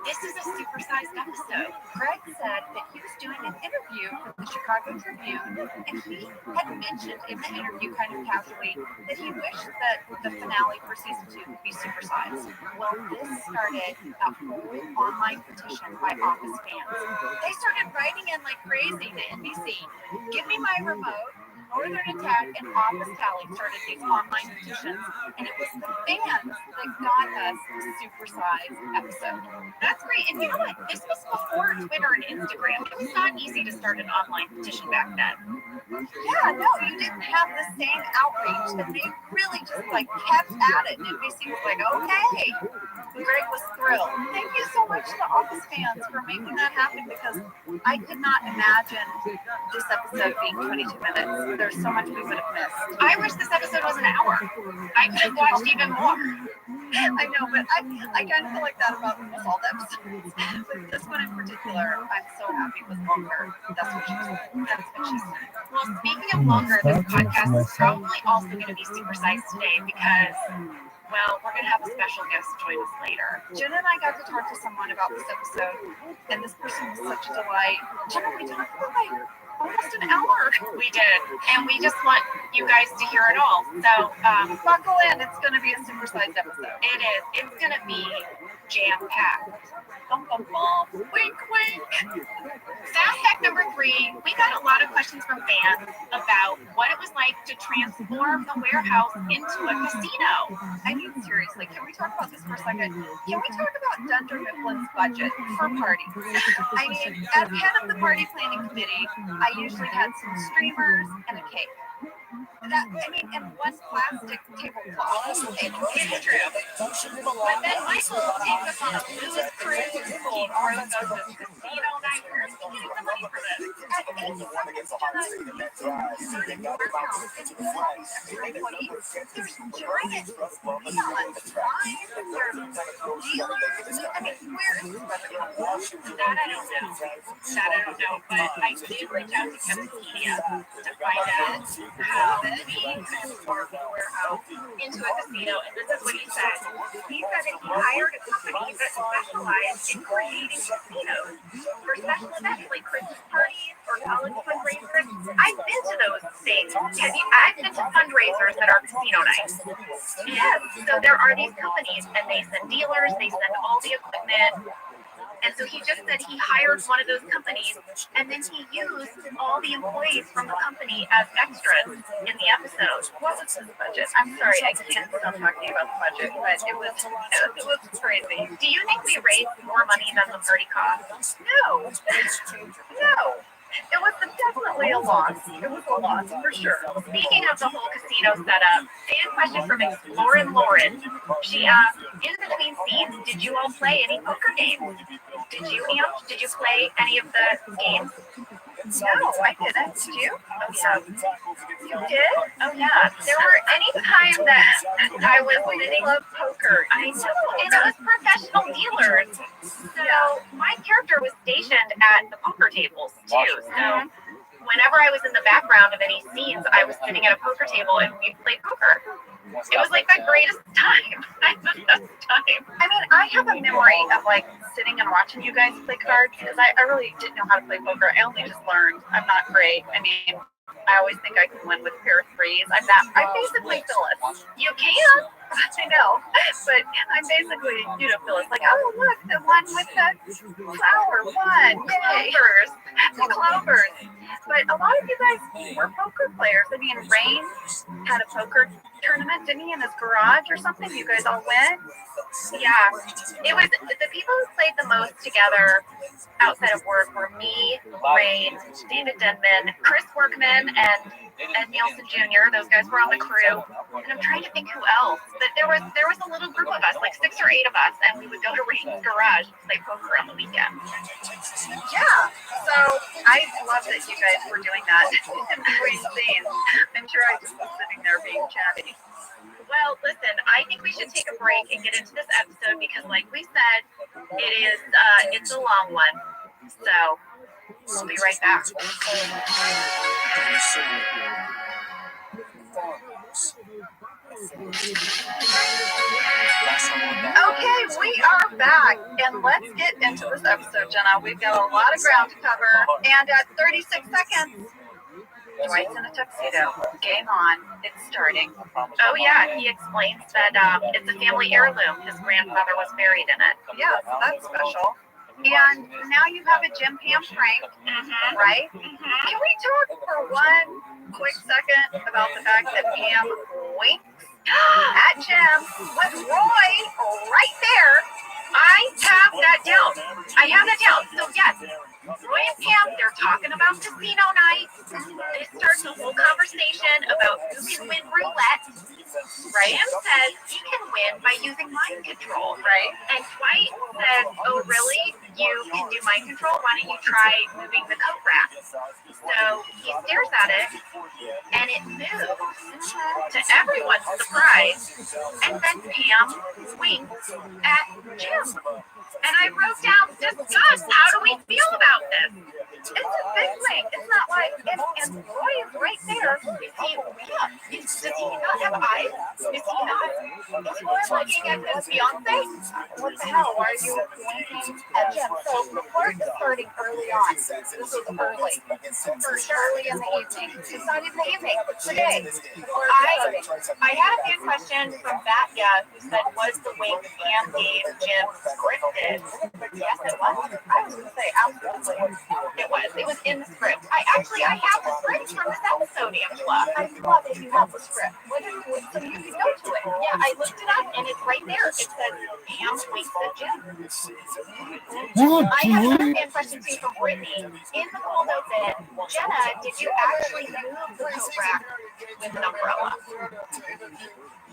This is a supersized episode. Greg said that he was doing an interview for the Chicago Tribune, and he had mentioned in the interview kind of casually that he wished that the finale for season 2 would be supersized. Well, this started a whole online petition by Office fans. They started writing in like crazy to NBC. Give me my remote. Northern Attack and Office Tally started these online petitions, and it was the fans that got us the supersized episode. That's great. And you know what? This was before Twitter and Instagram. It was not easy to start an online petition back then. Yeah, no, you didn't have the same outreach, and they really just like kept at it. And NBC was like, okay. Greg was thrilled. Thank you so much to Office fans for making that happen, because I could not imagine this episode being 22 minutes. There's so much we would have missed. I wish this episode was an hour. I could have watched even more. I know, but I kind of feel like that about almost all the episodes. But this one in particular, I'm so happy was longer. That's what she said. Well, speaking of longer, this podcast is probably also going to be supersized today because, well, we're going to have a special guest join us later. Jenna and I got to talk to someone about this episode, and this person was such a delight. Jenna, we talked for like almost an hour. We did, and we just want you guys to hear it all. So, buckle in. It's going to be a supersized episode. It is. It's going to be jam-packed. Bum, bum, bum. Wink, wink. Fast fact number 3, we got a lot of questions from fans about what it was like to transform the warehouse into a casino. I mean, seriously, can we talk about this for a second? Can we talk about Dunder Mifflin's budget for parties? I mean, as head of the party planning committee, I usually had some streamers and a cake. That, I mean, and one plastic tablecloth. It's true. But then Michael takes us on a booze cruise. He throws us this casino night. Where is he getting the money for this? At 8 seconds to the warehouse, and you have these extra employees. There's giant neons, lines, there's dealers. I mean, where is this budget coming from? That I don't know. But I did reach out to Kevin Media to find out how we transformed the warehouse into a casino. And this is what he said. He said that he hired a company that specialized in creating casinos for special events like Christmas parties or college fundraisers. I've been to those things. I've been to fundraisers that are casino nights. Yes. So there are these companies, and they send dealers, they send all the equipment. And so he just said he hired one of those companies, and then he used all the employees from the company as extras in the episode. What was his budget? I'm sorry, I can't stop talking about the budget, but it was crazy. Do you think we raised more money than the party cost? No. No. It was definitely a loss. It was a loss, for sure. Speaking of the whole casino setup, fan question from Explorin Lauren. She asked, in between scenes, did you all play any poker games? Did you play any of the games? No, I didn't. Did you? Oh, yeah. You did? Oh, yeah. There were any time that I was sitting love poker. I know, and it was professional dealers. So my character was stationed at the poker tables too. So whenever I was in the background of any scenes, I was sitting at a poker table and we played poker. It was like the greatest time. The best time. I mean, I have a memory of like sitting and watching you guys play cards because I really didn't know how to play poker. I only just learned. I'm not great. I mean, I always think I can win with a pair of threes. I'm basically Phyllis. You can. I know, but I'm basically, Phyllis. Like, oh, look, the one with the flower won. Yay. The clovers. But a lot of you guys were poker players. I mean, Rain had a poker tournament, didn't he, in his garage or something? You guys all went? Yeah. It was the people who played the most together outside of work were me, Rain, David Denman, Chris Workman, and Nielsen Jr. Those guys were on the crew. And I'm trying to think who else. But there was a little group of us, like 6 or 8 of us, and we would go to Rain's garage and play poker on the weekend. Yeah. So I love that you guys were doing that in between scenes. I'm sure I just was sitting there being chatty. Well, listen, I think we should take a break and get into this episode because, like we said, it's a long one. So we'll be right back. Okay, we are back, and let's get into this episode, Jenna. We've got a lot of ground to cover, and at 36 seconds, Dwight's in a tuxedo. Game on. It's starting. Oh, yeah. He explains that it's a family heirloom. His grandfather was buried in it. Yeah, so that's special. And now you have a Jim Pam prank, right? Can we talk for one quick second about the fact that Pam winks at Jim with Roy right there? I have that down. So, yes, Roy and Pam, they're talking about casino night. They start the whole conversation about who can win roulette. Right? Pam says he can win by using mind control. Right. And Dwight says, oh, really? You can do mind control? Why don't you try moving the coat rack? So he stares at it, and it moves to everyone's surprise. And then Pam winks at Jim. And I wrote down, discuss, how do we feel about this? It's a big wink. It's not like, and Roy eyes right there. Does he not have eyes? Is he not? Is he looking at his fiance? What the hell? Why are you winking at Jim? So the flirt is starting early on. This is early. For early in the evening. It's not even the evening. It's the day. I had a fan question from Batya who said, was the wink Pam gave Jim scripted? Yes, it was. I was going to say absolutely. It was in the script. I have the script from this episode, Angela. I love that you have the script. So you can go to it. Yeah, I looked it up and it's right there. It says Pam winks at Jim. I have another fan question too from Brittany. In the cold open, Jenna, did you actually move the coat rack with an umbrella?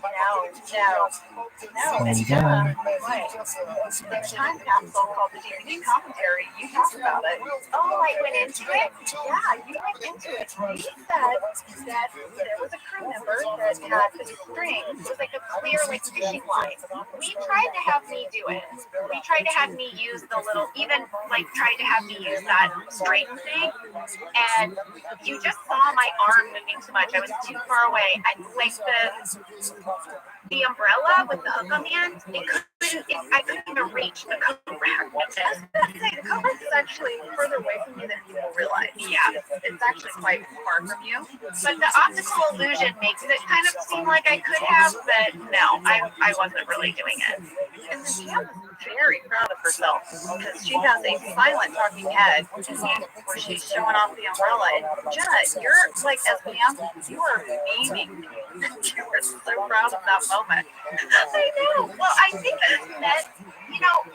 No. It's Jenna, there's a time capsule called the DVD commentary. You talked about it. Oh, I went into it? Yeah, you went into it. You said that there was a crew member that had the string. It was like a clear, like fishing line. We tried to have me do it. We tried to have me use the little, even like tried to have me use that straight thing. And you just saw my arm moving too much. I was too far away. The umbrella with the hook on the end, I couldn't even reach the coat rack with it. The coat rack is actually further away from you than people realize. Yeah, it's actually quite far from you. But the optical illusion makes it kind of seem like I could have, but no, I wasn't really doing it. And then Pam is very proud of herself because she has a silent talking head where she's showing off the umbrella. And Jenna, you're like, as Pam, you are beaming. You were so proud of that moment. I know. Well, I think that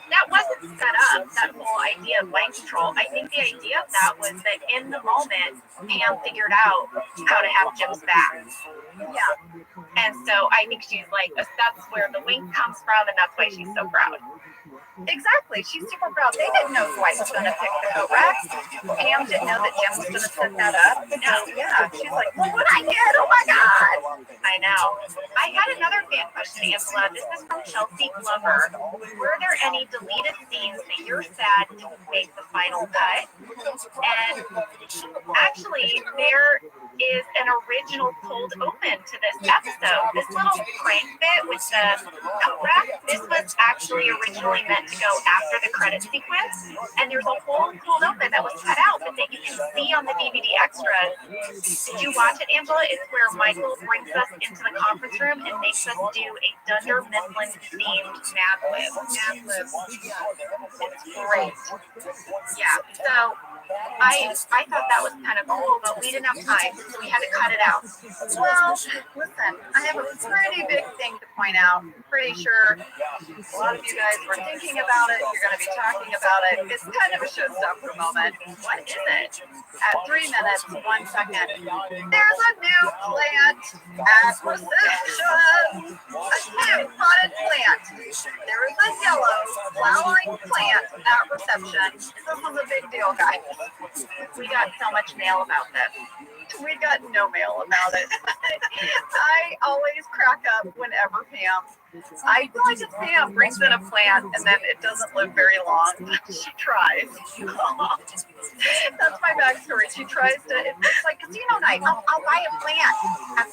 that wasn't set up, that whole idea of mind control. I think the idea of that was that in the moment, Pam figured out how to have Jim's back. Yeah. And so I think she's like, that's where the wink comes from, and that's why she's so proud. Exactly. She's super proud. They didn't know Dwight was going to pick the coat rack. Pam didn't know that Jim was going to set that up. No. Yeah. She's like, look what I did. Oh my God. I know. I had another fan question, Angela. This is from Chelsea Glover. Were there any deleted scenes that you're sad didn't make the final cut? And actually, there is an original cold open to this episode. This little crank bit with the coat rack, this was actually originally meant to go after the credit sequence, and there's a whole cold open that was cut out, but that you can see on the DVD extras. Did you watch it, Angela? It's where Michael brings us into the conference room and makes us do a Dunder Mifflin themed Mad Lib. It's great. Yeah, so I thought that was kind of cool, but we didn't have time, so we had to cut it out. Well, listen, I have a pretty big thing to point out. I'm pretty sure a lot of you guys were thinking about it. You're going to be talking about it. It's kind of a showstopper moment. What is it? At 3 minutes, 1 second, there's a new plant acquisition. A new potted plant. There is a yellow flowering plant at reception. This was a big deal, guys. We got so much mail about this. We got no mail about it. I always crack up whenever I feel like it's Pam brings in a plant and then it doesn't live very long. She tries. That's my backstory. She tries to, it's like casino night. I'll buy a plant at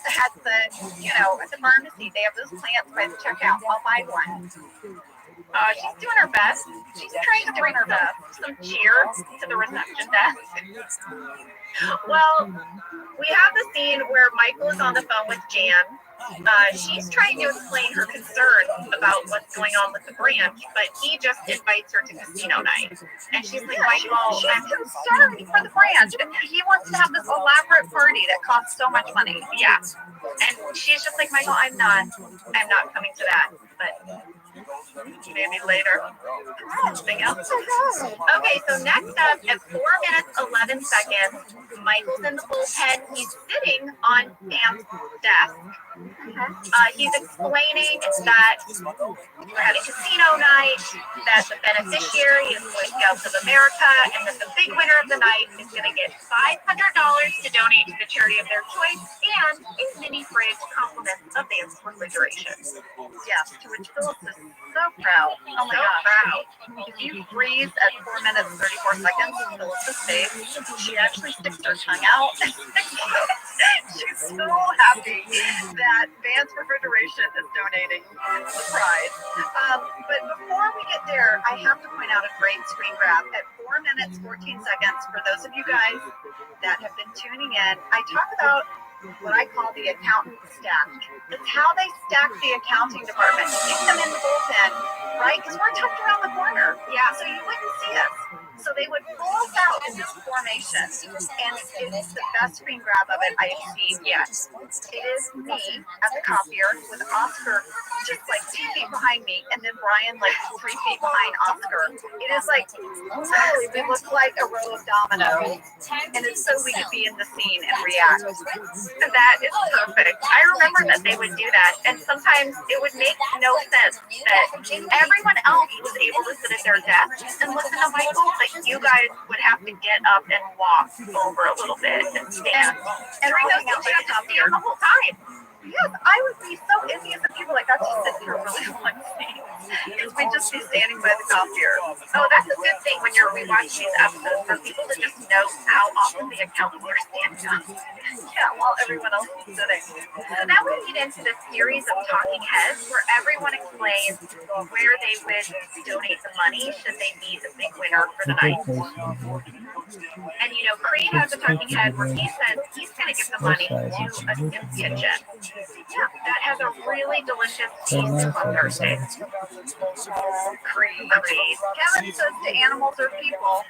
the pharmacy. They have those plants by the checkout. I'll buy one. She's doing her best. She's trying to bring her best. Some cheer to the reception desk. Well, we have the scene where Michael is on the phone with Jan. She's trying to explain her concern about what's going on with the branch, but he just invites her to casino night. And she's like, Michael, she's concerned for the branch. And he wants to have this elaborate party that costs so much money. Yeah. And she's just like, Michael, I'm not coming to that. But maybe later. Anything else? Okay, so next up, at 4 minutes 11 seconds, Michael's in the bullpen. He's sitting on Pam's desk. He's explaining that we're having casino night, that the beneficiary is Boy Scouts of America, and that the big winner of the night is going to get $500 to donate to the charity of their choice and a mini fridge compliments advanced refrigeration. Yes, to which Phyllis is so proud. Oh my gosh. Proud. If you freeze at 4 minutes 34 seconds, Phyllis's face, she actually sticks her tongue out. so happy that Vance Refrigeration is donating the prize. But before we get there, I have to point out a great screen grab at 4 minutes, 14 seconds. For those of you guys that have been tuning in, I talk about what I call the accountant stack. It's how they stack the accounting department. Stick them in the bullpen, right? Because we're tucked around the corner. Yeah, so you wouldn't see us. So they would pull us out in this formation. And it's the best screen grab of it I've seen yet. It is me at the copier with Oscar just like 2 feet behind me, and then Brian like 3 feet behind Oscar. It is like, we look like a row of dominoes. And it's so we could be in the scene and react. That is perfect. I remember that they would do that, and sometimes it would make no sense that everyone else was able to sit at their desk and listen to Michael, but you guys would have to get up and walk over a little bit and stand. And Three hang out those by you the have to stand the whole time. Yes, I would be so envious of people like got to sit through really long scenes. Because we'd just be standing by the copier. Oh, that's a good thing when you're rewatching these episodes for people to just know how often the accountants are standing up. Yeah, while everyone else is sitting. So now we get into this series of talking heads where everyone explains where they would donate the money should they be the big winner for the night. And you know, Creed has a talking head where he says he's going to give the money to a Skim's Kitchen. Yeah, that has a really delicious cheese on Thursday. Creed. Kevin says to animals or people,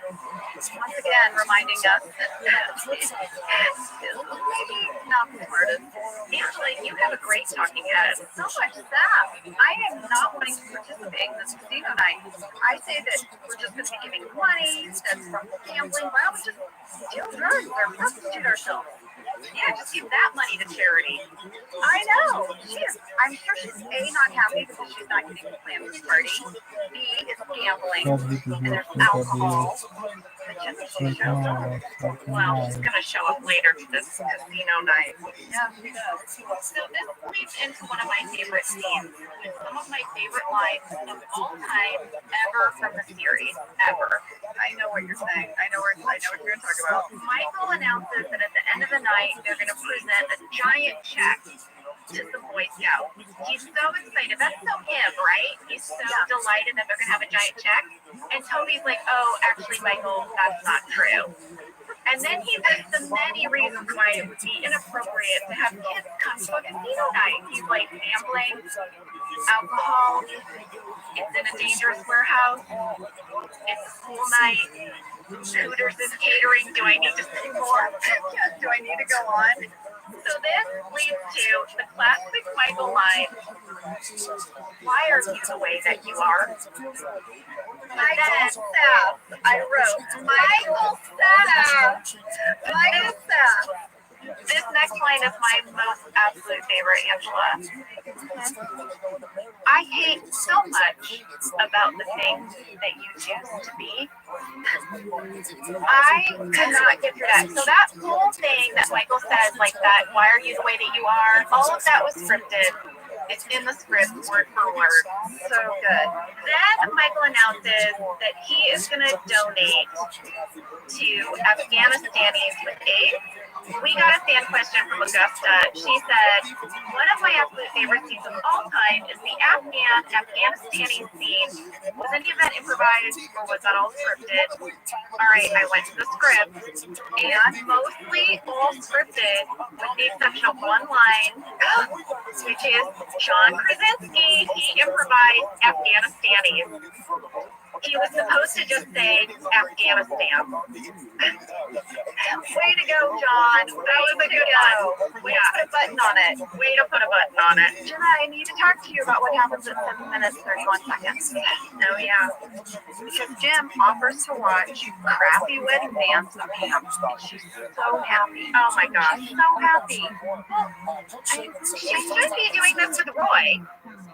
once again reminding us that he's maybe not the smartest. Angela, you have a great talking head. So much sap. I am not wanting to participate in this casino night. I say that we're just going to be giving money, that's from gambling. Why don't we just deal drugs or prostitute ourselves? Yeah, just give that money to charity. I know. I'm sure she's A, not happy because she's not getting to plan this party. B, is gambling. And there's alcohol. Well, she's going to show up later to this casino night. Yeah, she does. So this leads into one of my favorite scenes, with some of my favorite lines of all time ever from the series, ever. I know what you're saying. I know what you're going to talk about. Michael announces that at the end of the night, they're going to present a giant check to some Boy Scouts. He's so excited. That's so him, right? He's so delighted that they're going to have a giant check. And Toby's like, oh, actually, Michael, that's not true. And then he lists the many reasons why it would be inappropriate to have kids come to a casino night. He's like gambling, alcohol, it's in a dangerous warehouse, it's a school night, Hooters is catering. Do I need to say more? Yeah, do I need to go on? So this leads to the classic Michael line, why are you the way that you are? Michael Sapp. I wrote, Michael Sapp. Michael Sapp. This next line is my most absolute favorite, Angela. I hate so much about the things that you choose to be. I could not get through that. So that whole thing that Michael says, like that, why are you the way that you are? All of that was scripted. It's in the script, word for word. So good. Then Michael announces that he is going to donate to Afghanistanis with AIDS. We got a fan question from Augusta. She said, one of my absolute favorite scenes of all time is the Afghanistani scene. Was any of that improvised or was that all scripted? All right, I went to the script, and mostly all scripted with the exception of one line, which is John Krasinski. He improvised Afghanistanis. He was supposed to just say Afghanistan. Way to go, John. That was a good one. Way to put a button on it. Way to put a button on it. Jenna, I need to talk to you about what happens in 7 minutes, 31 seconds. Oh, yeah. Because Jim offers to watch crappy wedding dance with him. She's so happy. Oh, my gosh. So happy. She should be doing this with Roy.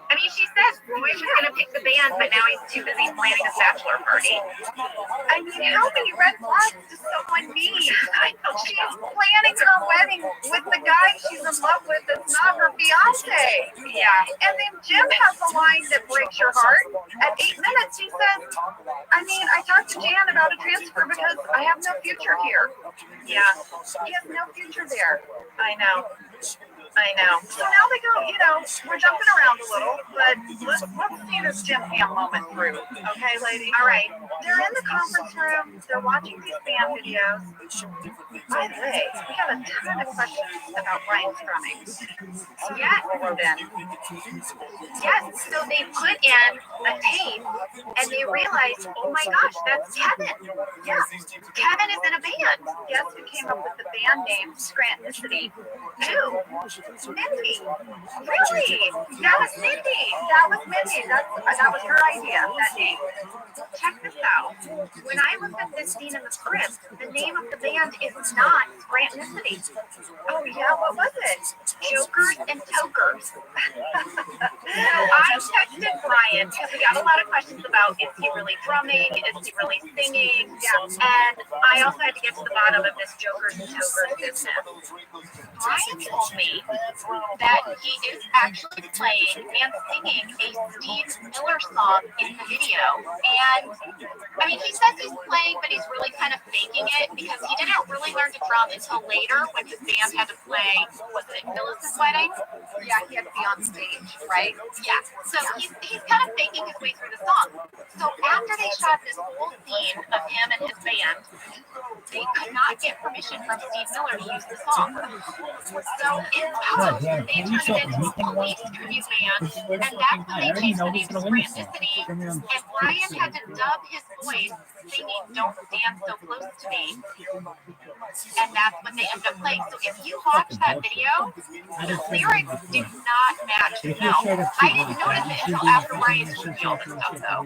I mean, she says Roy was going to pick the band, but now he's too busy planning a bachelor party. I mean, how many red flags does someone need? I know She's planning her wedding with the guy she's in love with that's not her fiance. Yeah. And then Jim has a line that breaks your heart. At 8 minutes, he says, I mean, I talked to Jan about a transfer because I have no future here. Yeah. He has no future there. I know. I know. So now they go, we're jumping around a little, but let's see this Jim Ham moment through. Okay, lady? All right. They're in the conference room. They're watching these band videos. By the way, we got a ton of questions about Brian's drumming. Yes. Wrote in. Yes, so they put in a tape and they realized, oh my gosh, that's Kevin. Yeah. Kevin is in a band. Guess who came up with the band name Scrantonicity? Who? Mindy. Really? That was Mindy. That was Mindy. That was her idea, that name. Check this out. When I looked at this scene in the script, the name of the band is not Scrantonicity. Oh, yeah, what was it? Jokers and Tokers. So I texted Brian because we got a lot of questions about, is he really drumming? Is he really singing? Yeah. And I also had to get to the bottom of this Jokers and Tokers business. Brian told me that he is actually playing and singing a Steve Miller song in the video. And I mean, he says he's playing, but he's really kind of faking it because he didn't really learn to drum until later when his band had to play, was it Millicent's wedding? Yeah, he had to be on stage, right? Yeah. So he's kind of faking his way through the song. So after they shot this whole scene of him and his band, they could not get permission from Steve Miller to use the song. So in post, they turned it into a police tribute band, and that's when they changed the name to Scrantonicity, and Brian had to dub his voice singing Don't Stand So Close to Me, and that's when they ended up playing. So if you watch that video, the lyrics do not match. No, I didn't notice it until after Brian told me all this stuff, though.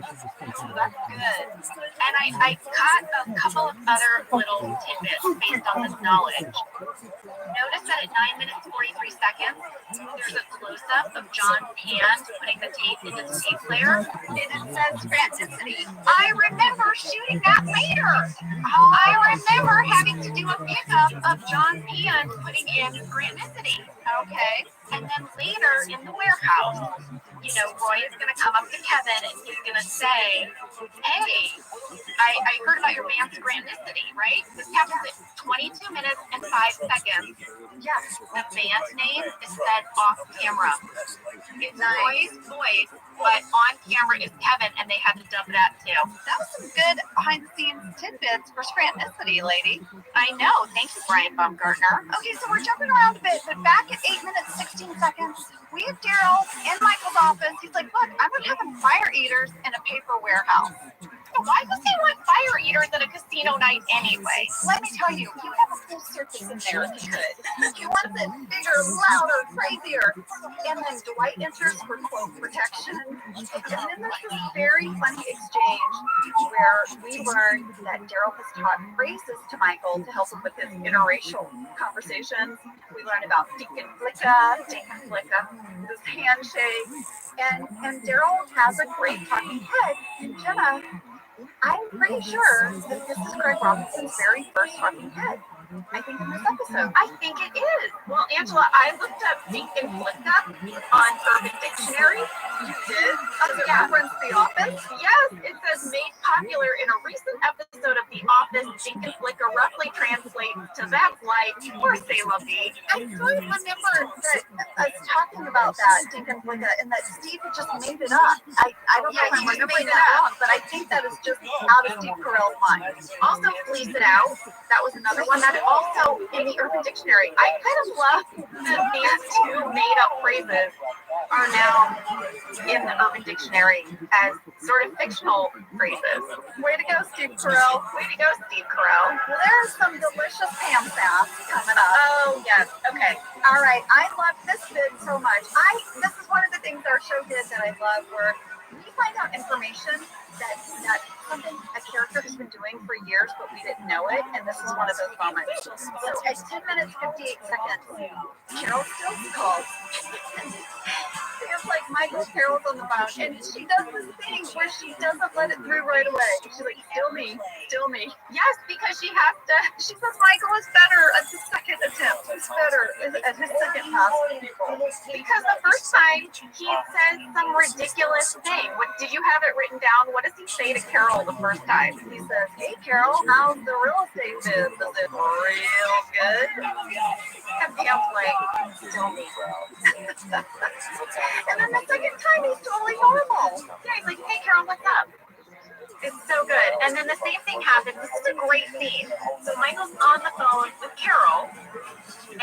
So that's good. And I caught a couple of other little tidbits based on this knowledge. Notice that at 9 minutes 43 seconds, there's a close-up of John's hand putting the tape into the tape player, and it says Scrantonicity. I remember shooting that later. I remember having to do a pickup of John's hand putting in Scrantonicity. Okay. And then later in the warehouse, Roy is going to come up to Kevin and he's going to say, hey, I heard about your band Scrantonicity, right? This happens at 22 minutes and 5 seconds. Yes, the band name is said off camera. It's Roy's voice, but on camera is Kevin, and they had to dub that too. That was some good behind-the-scenes tidbits for Scrantonicity, lady. I know. Thank you, Brian Baumgartner. Okay, so we're jumping around a bit, but back at 8 minutes, 16 seconds, we have Daryl in Michael's office. He's like, look, I'm going to have fire eaters in a paper warehouse. Why does he want fire eaters at a casino night anyway? Let me tell you, you have a full circus in there if you could. He wants it bigger, louder, crazier. And then Dwight enters for quote protection. And then there's this very funny exchange where we learn that Daryl has taught phrases to Michael to help him with his interracial conversations. We learn about Dinkin Flicka, this handshake. And Daryl has a great talking head. And Jenna, I'm pretty sure that this is Greg Robinson's very first talking head. I think in this episode. I think it is. Well, Angela, I looked up Dinkin Flicka on Urban Dictionary. You did? Does it reference The Office? Yes, it says made popular in a recent episode of The Office. Dinkin Flicka roughly translates to that's like, or say lovey. I sort of remember that us talking about that, Dinkin Flicka, and that Steve had just made it up. I don't know if I'm remembering that wrong, but I think that is just out of Steve Carell's mind. Also, Fleece It Out. That was another one that also in the Urban Dictionary. I kind of love that these two made-up phrases are now in the Urban Dictionary as sort of fictional phrases. Way to go, Steve Carell. Way to go, Steve Carell. Well, there's some delicious ham sass coming up. Oh, yes. Okay. All right. I love this bit so much. This is one of the things our show did that I love, where we find out information that something a character has been doing for years, but we didn't know it, and this is one of those moments. So at 10 minutes 58 seconds, Carol still calls. Feels like Michael Carroll's on the phone, and she does this thing where she doesn't let it through right away. She's like, still me. Yes, because she has to. She says Michael is better at the second attempt. He's better at his second pass than people. Because the first time he says some ridiculous thing. Did you have it written down? What does he say to Carol the first time? He says, hey Carol, how's the real estate biz? Is it real good? And Pam's like, still me. And then the second time, he's totally normal. Yeah, he's like, hey, Carol, what's up? It's so good. And then the same thing happens. This is a great scene. So Michael's on the phone with Carol,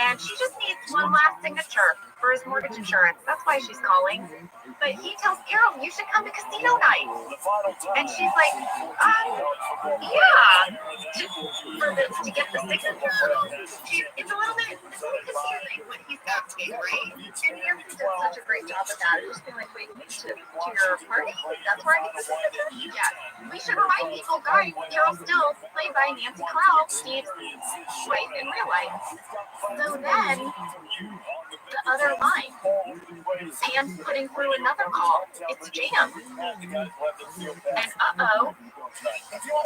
and she just needs one last signature for his mortgage insurance. That's why she's calling. But he tells Carol, you should come to casino night. And she's like, yeah. To get the signature. It's a little bit confusing, but he's got to be great. And Nancy did such a great job of that. Just being like, wait, me to your party? That's where I get the signature? Yeah. We should remind people, guys, Carol Still, played by Nancy Clow, Steve's wife in real life. So then, the other line, Pam's putting through another call. It's Jam. And uh-oh,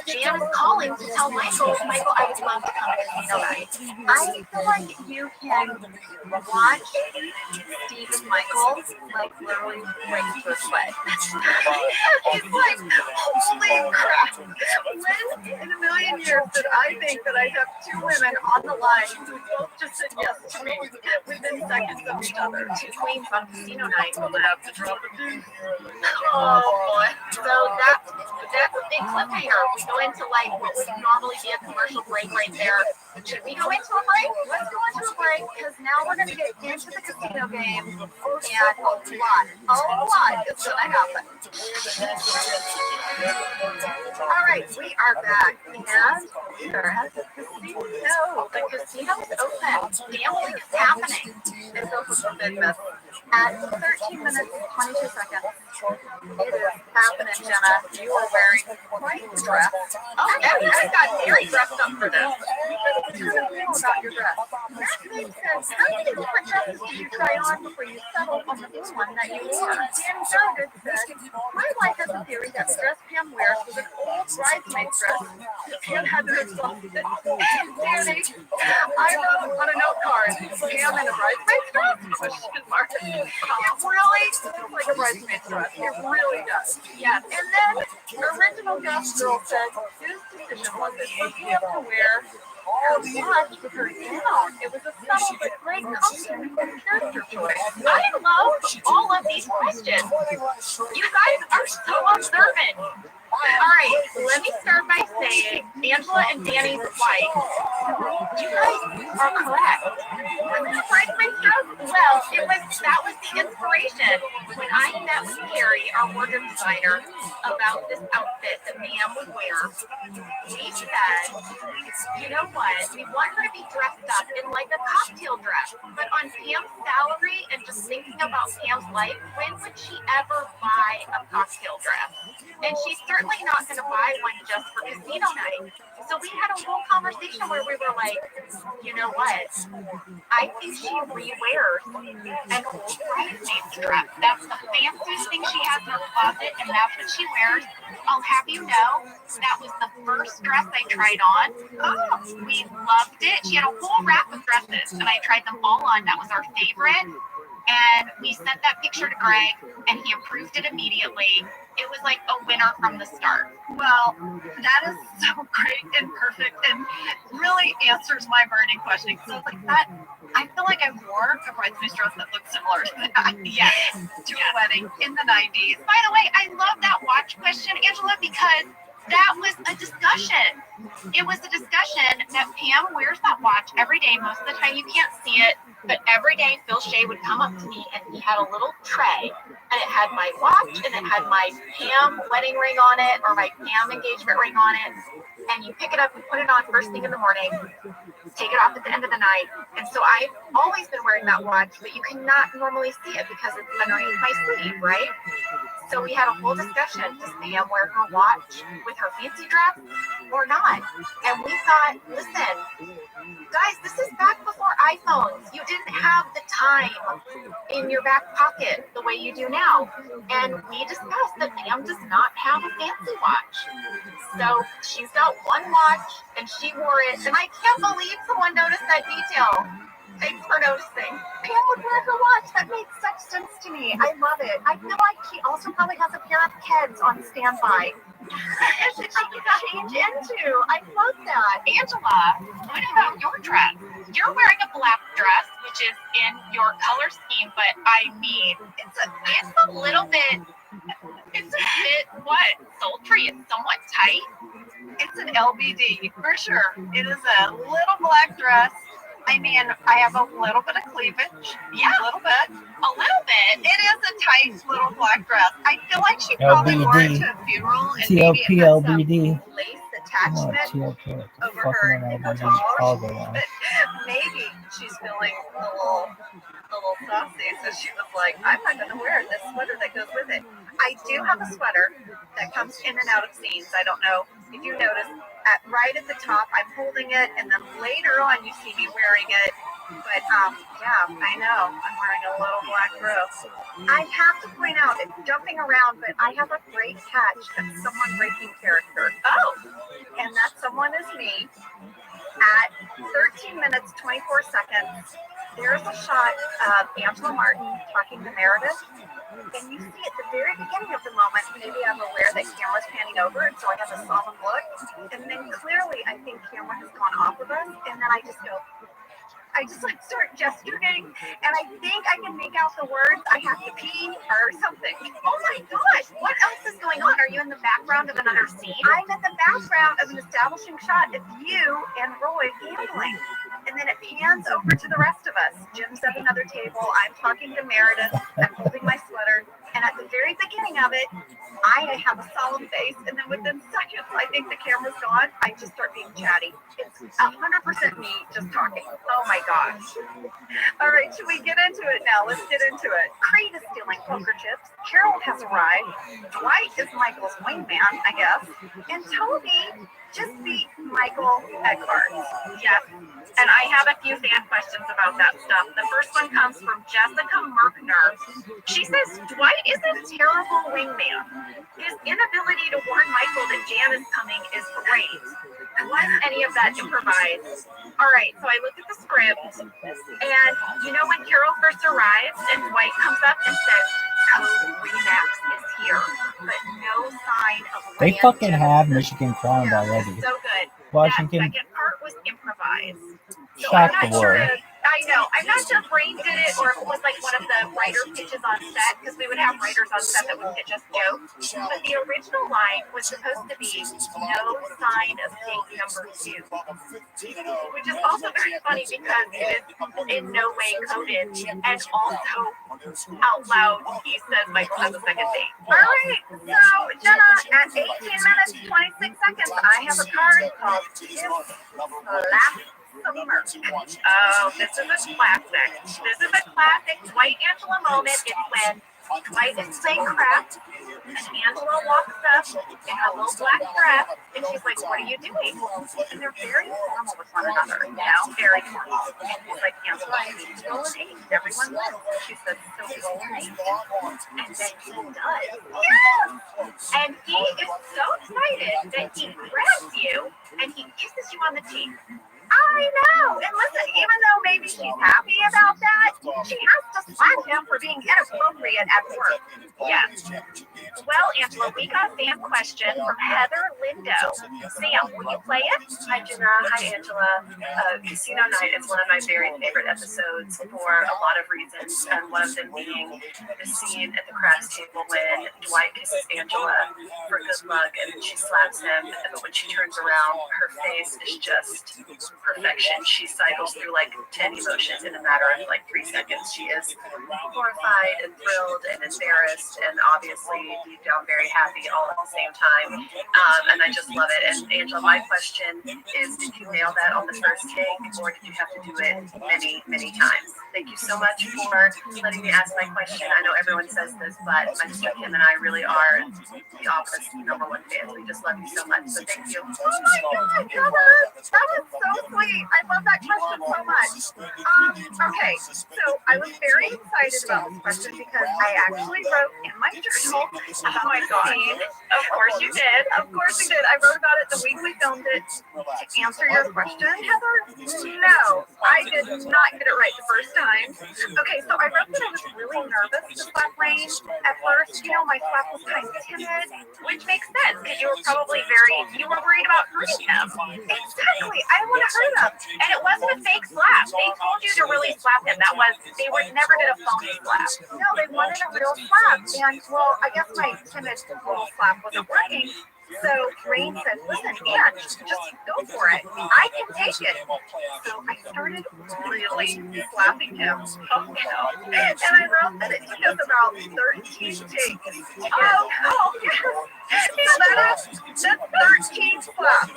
Jam is calling to tell Michael, I would love to come to casino night. I feel like you can watch Steve and Michael, like, literally break into a sweat. He's like, holy crap. When in a million years did I think that I'd have two women on the line who both just said yes to me within seconds of each other? Two queens on casino night. Oh boy. So that's a big cliffhanger. We go into like what would normally be a commercial break right there. Should we go into a break? Let's go into a break because now we're going to get into the casino game and a lot is going to happen. All right, we are back and we are at the casino. The casino's open. Gambling is happening. It's open for business at 13 minutes, 22 seconds. It is happening, Jenna. You are wearing quite the dress. Oh, I got very dressed up for this. You kind of feel about your dress. That makes sense. How many different dresses did you try on before you settled on the blue one that you wore? Danny Gallagher said, my wife has a theory that the dress Pam wears was an old bridesmaid dress that Pam had to exhaust it. Danny, I wrote on a note card, Pam in a bridesmaid dress? It really looks like a bridesmaid dress. It really does. Yes. And then original guest girl said, whose decision was it for Pam to wear her watch with her gown? It was a subtle but great costume and character choice. I love all of these questions. You guys are so observant. All right, let me start by saying Angela and Danny's wife. You guys are correct. Was it a bridesmaid dress? Well, that was the inspiration. When I met with Carrie, our wardrobe designer, about this outfit that Pam would wear, we said, you know what? We want her to be dressed up in like a cocktail dress. But on Pam's salary and just thinking about Pam's life, when would she ever buy a cocktail dress? And she's certainly not going to buy one just for casino night. So we had a whole conversation where we were like, you know what? I think she rewears an old bridesmaid dress. That's the fanciest thing she has in her closet, and that's what she wears. I'll have you know, that was the first dress I tried on. Oh, we loved it. She had a whole rack of dresses, and I tried them all on. That was our favorite. And we sent that picture to Greg, and he approved it immediately. It was like a winner from the start. Well, that is so great and perfect and really answers my burning question. So like that, I feel like I wore a bridesmaid dress that looked similar to that. Yes, to a wedding in the 90s. By the way, I love that watch question, Angela, because that was a discussion. It was a discussion that Pam wears that watch every day. Most of the time you can't see it, but every day Phil Shea would come up to me and he had a little tray and it had my watch and it had my Pam wedding ring on it or my Pam engagement ring on it. And you pick it up and put it on first thing in the morning, take it off at the end of the night. And so I've always been wearing that watch, but you cannot normally see it because it's underneath my sleeve, right? So we had a whole discussion. Does Pam wear her watch with her fancy dress or not? And we thought, listen, guys, this is back before iPhones. You didn't have the time in your back pocket the way you do now. And we discussed that Pam does not have a fancy watch. So she's got one watch and she wore it. And I can't believe someone noticed that detail. Thanks for noticing. Pam would wear her watch. That makes such sense to me. I love it. I feel like she also probably has a pair of Keds on standby. It's something to change into. I love that. Angela, what about your dress? You're wearing a black dress, which is in your color scheme, but I mean, it's a little bit, what, sultry? It's somewhat tight. It's an LBD for sure. It is a little black dress. I mean, I have a little bit of cleavage. Yeah, a little bit. A little bit. It is a tight little black dress. I feel like she probably wore it to a funeral and maybe it had some lace attachment over her collar. But maybe she's feeling a little saucy, so she was like, I'm not going to wear this sweater that goes with it. I do have a sweater that comes in and out of scenes. I don't know if you notice, right at the top, I'm holding it, and then later on, you see me wearing it. But yeah, I know I'm wearing a little black dress. I have to point out, it's jumping around, but I have a great catch of someone breaking character. Oh, and that someone is me. At 13 minutes 24 seconds, there's a shot of Angela Martin talking to Meredith. And you see at the very beginning of the moment, maybe I'm aware that camera's panning over, and so I have a solemn look. And then clearly, I think camera has gone off of us, and then I just like start gesturing, and I think I can make out the words, I have to pee or something. Oh my gosh, what else is going on? Are you in the background of another scene? I'm in the background of an establishing shot of you and Roy gambling. And then it pans over to the rest of us. Jim's at another table. I'm talking to Meredith. I'm holding my sweater. And at the very beginning of it, I have a solemn face. And then within seconds, I think the camera's gone. I just start being chatty. It's 100% me just talking. Oh my gosh. All right, should we get into it now? Let's get into it. Creed is stealing poker chips. Carol has arrived. Dwight is Michael's wingman, I guess. And Toby just beat Michael at cards. Yes. And I have a few fan questions about that stuff. The first one comes from Jessica Merkner. She says, Dwight is a terrible wingman. His inability to warn Michael that Jan is coming is great. Was any of that improvised? All right, so I looked at the script, and you know when Carol first arrives and Dwight comes up and says, Code Remax is here, but no sign of They fucking have Michigan crowned already. So good. Washington. That second part was improvised. So Shock I'm the not sure world. I know. I'm not sure Brain did it or if it was like one of the writer pitches on set, because we would have writers on set that would pitch us jokes. But the original line was supposed to be no sign of take number 2, which is also very funny because it is in no way coded, and also out loud he says Michael has a second date. All right, so Jenna, at 18 minutes 26 seconds, I have a card called Last Summer. Oh, this is a classic. This is a classic Dwight Angela moment. It's when Dwight is playing craft, and Angela walks up in her little black dress, and she's like, what are you doing? And they're very formal with one another, you know, very formal. And he's like, Angela, I need to roll an 8. Everyone wins. She says, so roll an 8. And then he does. Yes! And he is so excited that he grabs you, and he kisses you on the cheek. I know. And listen, even though maybe she's happy about that, she has to slap him for being inappropriate at work. Yes. Well, Angela, we got a fan question from Heather Lindo. Sam, will you play it? Hi, Jenna. Hi, Angela. Casino Night is one of my very favorite episodes for a lot of reasons, and one of them being the scene at the craps table when Dwight kisses Angela for good luck, and she slaps him, but when she turns around, her face is just perfection. She cycles through like 10 emotions in a matter of like 3 seconds. She is horrified and thrilled and embarrassed and obviously deep down very happy all at the same time. And I just love it. And Angela, my question is, did you nail that on the first take, or did you have to do it many, many times? Thank you so much for letting me ask my question. I know everyone says this, but my sister Kim and I really are the Office #1 fans. We just love you so much. So thank you. Oh my God, Heather, that was so sweet. I love that question so much. Okay, so I was very excited about this question because I actually wrote in my journal. Oh my God. Of course you did. Of course we did. I wrote about it the week we filmed it. To answer your question, Heather, no, I did not get it right the first time. Okay, so I wrote that I was really little nervous to slap Rain at first. You know, my slap was kind of timid. Which makes sense because you were probably you were worried about hurting him. Exactly. I don't want to hurt him. And it wasn't a fake slap. They told you to really slap him. They were never did a phony slap. No, they wanted a real slap. And, well, I guess my timid little slap wasn't working. So Rain said, listen, Ange, just go for it. I can take it. So I started really slapping him. Oh, no. And I wrote that it took us about 13 takes. Oh, no. So that's 13 slaps.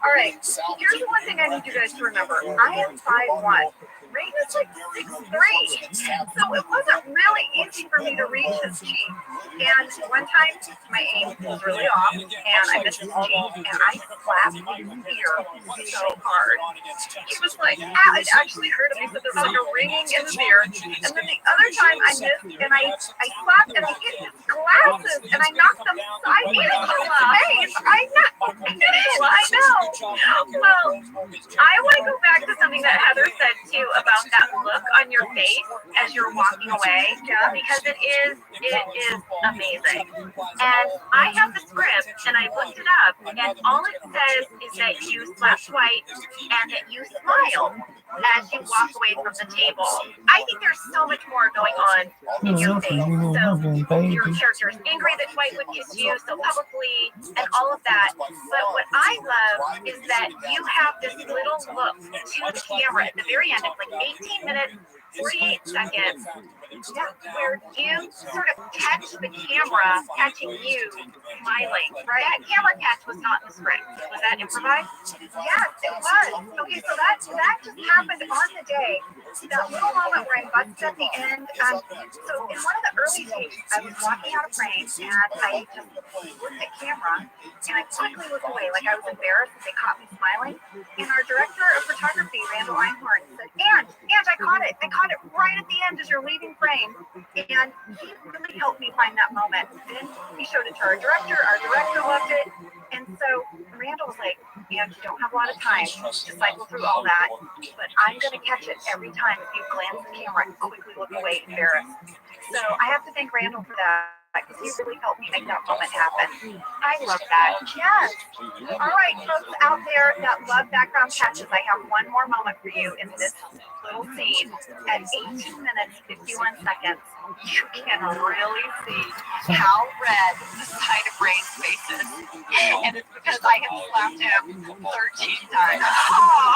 All right, here's one thing I need you guys to remember. I am 5'1". Rain is like 6'3", so it wasn't really easy for me to reach his cheek. And one time, my aim was really off, and I missed his cheek, and I slapped his ear so hard. He was like, ow, it actually hurt him. He said there was like a ringing in his ear. And then the other time I missed, and I slapped, and I hit his glasses, and I knocked them sideways in his face. I know. I know. Well, I want to go back to something that Heather said, too, about that look on your face as you're walking away, because it is amazing. And I have the script, and I looked it up, and all it says is that you slap twice and that you smile as you walk away from the table. I think there's so much more going on in your face. So your character is angry that Dwight would kiss you so publicly and all of that. But what I love is that you have this little look to the camera at the very end. It's like 18 minutes, 48 seconds, where you sort of catch the camera catching you smiling. Right? That camera catch was not in the script. Was that improvised? Yes, it was. Okay, so that just happened on the day. That little moment where I busted at the end. So in one of the early takes, I was walking out of frame, and I just looked at camera, and I quickly looked away, like I was embarrassed that they caught me smiling. And our director of photography, Randall Einhorn, said, Ange, I caught it. I caught it right at the end as you're leaving frame. And he really helped me find that moment. Then he showed it to our director. Our director loved it. And so Randall was like, Ange, you don't have a lot of time to cycle through all that, but I'm going to catch it every time if you glance at the camera and quickly look away embarrassed. So I have to thank Randall for that, because he really helped me make that moment happen. I love that. Yes. All right, folks out there that love background catches, I have one more moment for you in this little scene. At 18 minutes, 51 seconds, you can really see how red the side of Rain's face is. And it's because I have slapped him 13 times. Oh.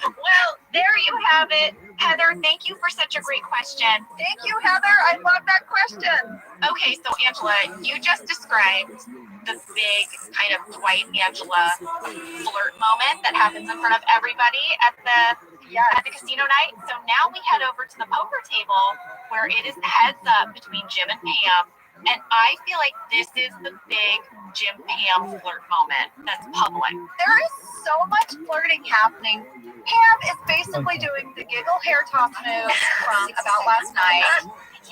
Well, there you have it. Heather, thank you for such a great question. Thank you, Heather. I love that question. Okay, so Angela, you just described the big kind of Dwight Angela flirt moment that happens in front of everybody at the casino night. So now we head over to the poker table where it is heads up between Jim and Pam. And I feel like this is the big Jim Pam flirt moment that's public. There is so much flirting happening. Pam is basically doing the giggle hair toss move from about last night.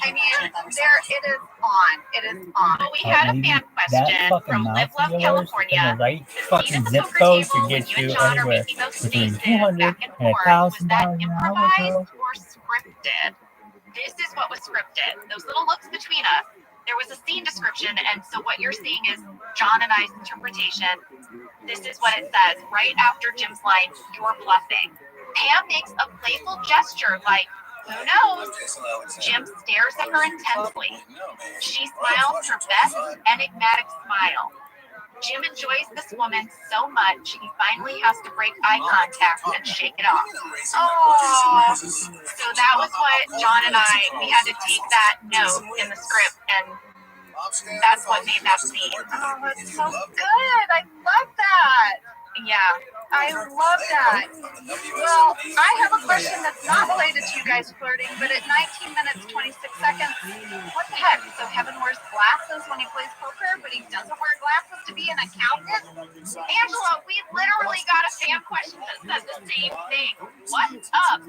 I mean, it is on. It is on. But we had a fan question from Live Love California. The right fucking zip code to get you anywhere between 200 and $1,000 an hour, girl. Or scripted. This is what was scripted. Those little looks between us. There was a scene description, and so what you're seeing is John and I's interpretation. This is what it says right after Jim's line, "You're bluffing." Pam makes a playful gesture like, "Who knows?" Jim stares at her intensely. She smiles her best enigmatic smile. Jim enjoys this woman so much, he finally has to break eye contact and shake it off. Oh, so that was what John and we had to take that note in the script, and that's what made that scene. Oh, that's so good. I love that. Yeah. I love that. Well, I have a question that's not related to you guys flirting, but at 19 minutes, 26 seconds, what the heck? So Kevin wears glasses when he plays poker, but he doesn't wear glasses to be an accountant? Angela, we literally got a fan question that said the same thing. What's up?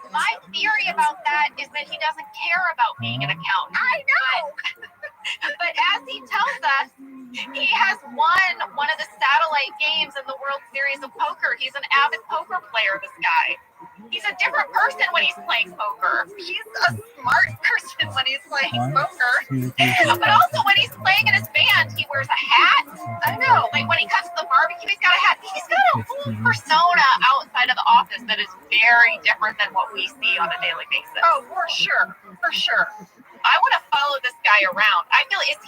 My theory about that is that he doesn't care about being an accountant. I know! But as he tells us, he has won one of the satellite games in the World Series of Poker. He's an avid poker player, this guy. He's a different person when he's playing poker. He's a smart person when he's playing poker. 2, 3, 4, But 5, also when he's playing in his band, he wears a hat. I know, like when he comes to the barbecue, he's got a hat. He's got a whole persona outside of the office that is very different than what we see on a daily basis. Oh, for sure. For sure. I want to follow this guy around. I feel, is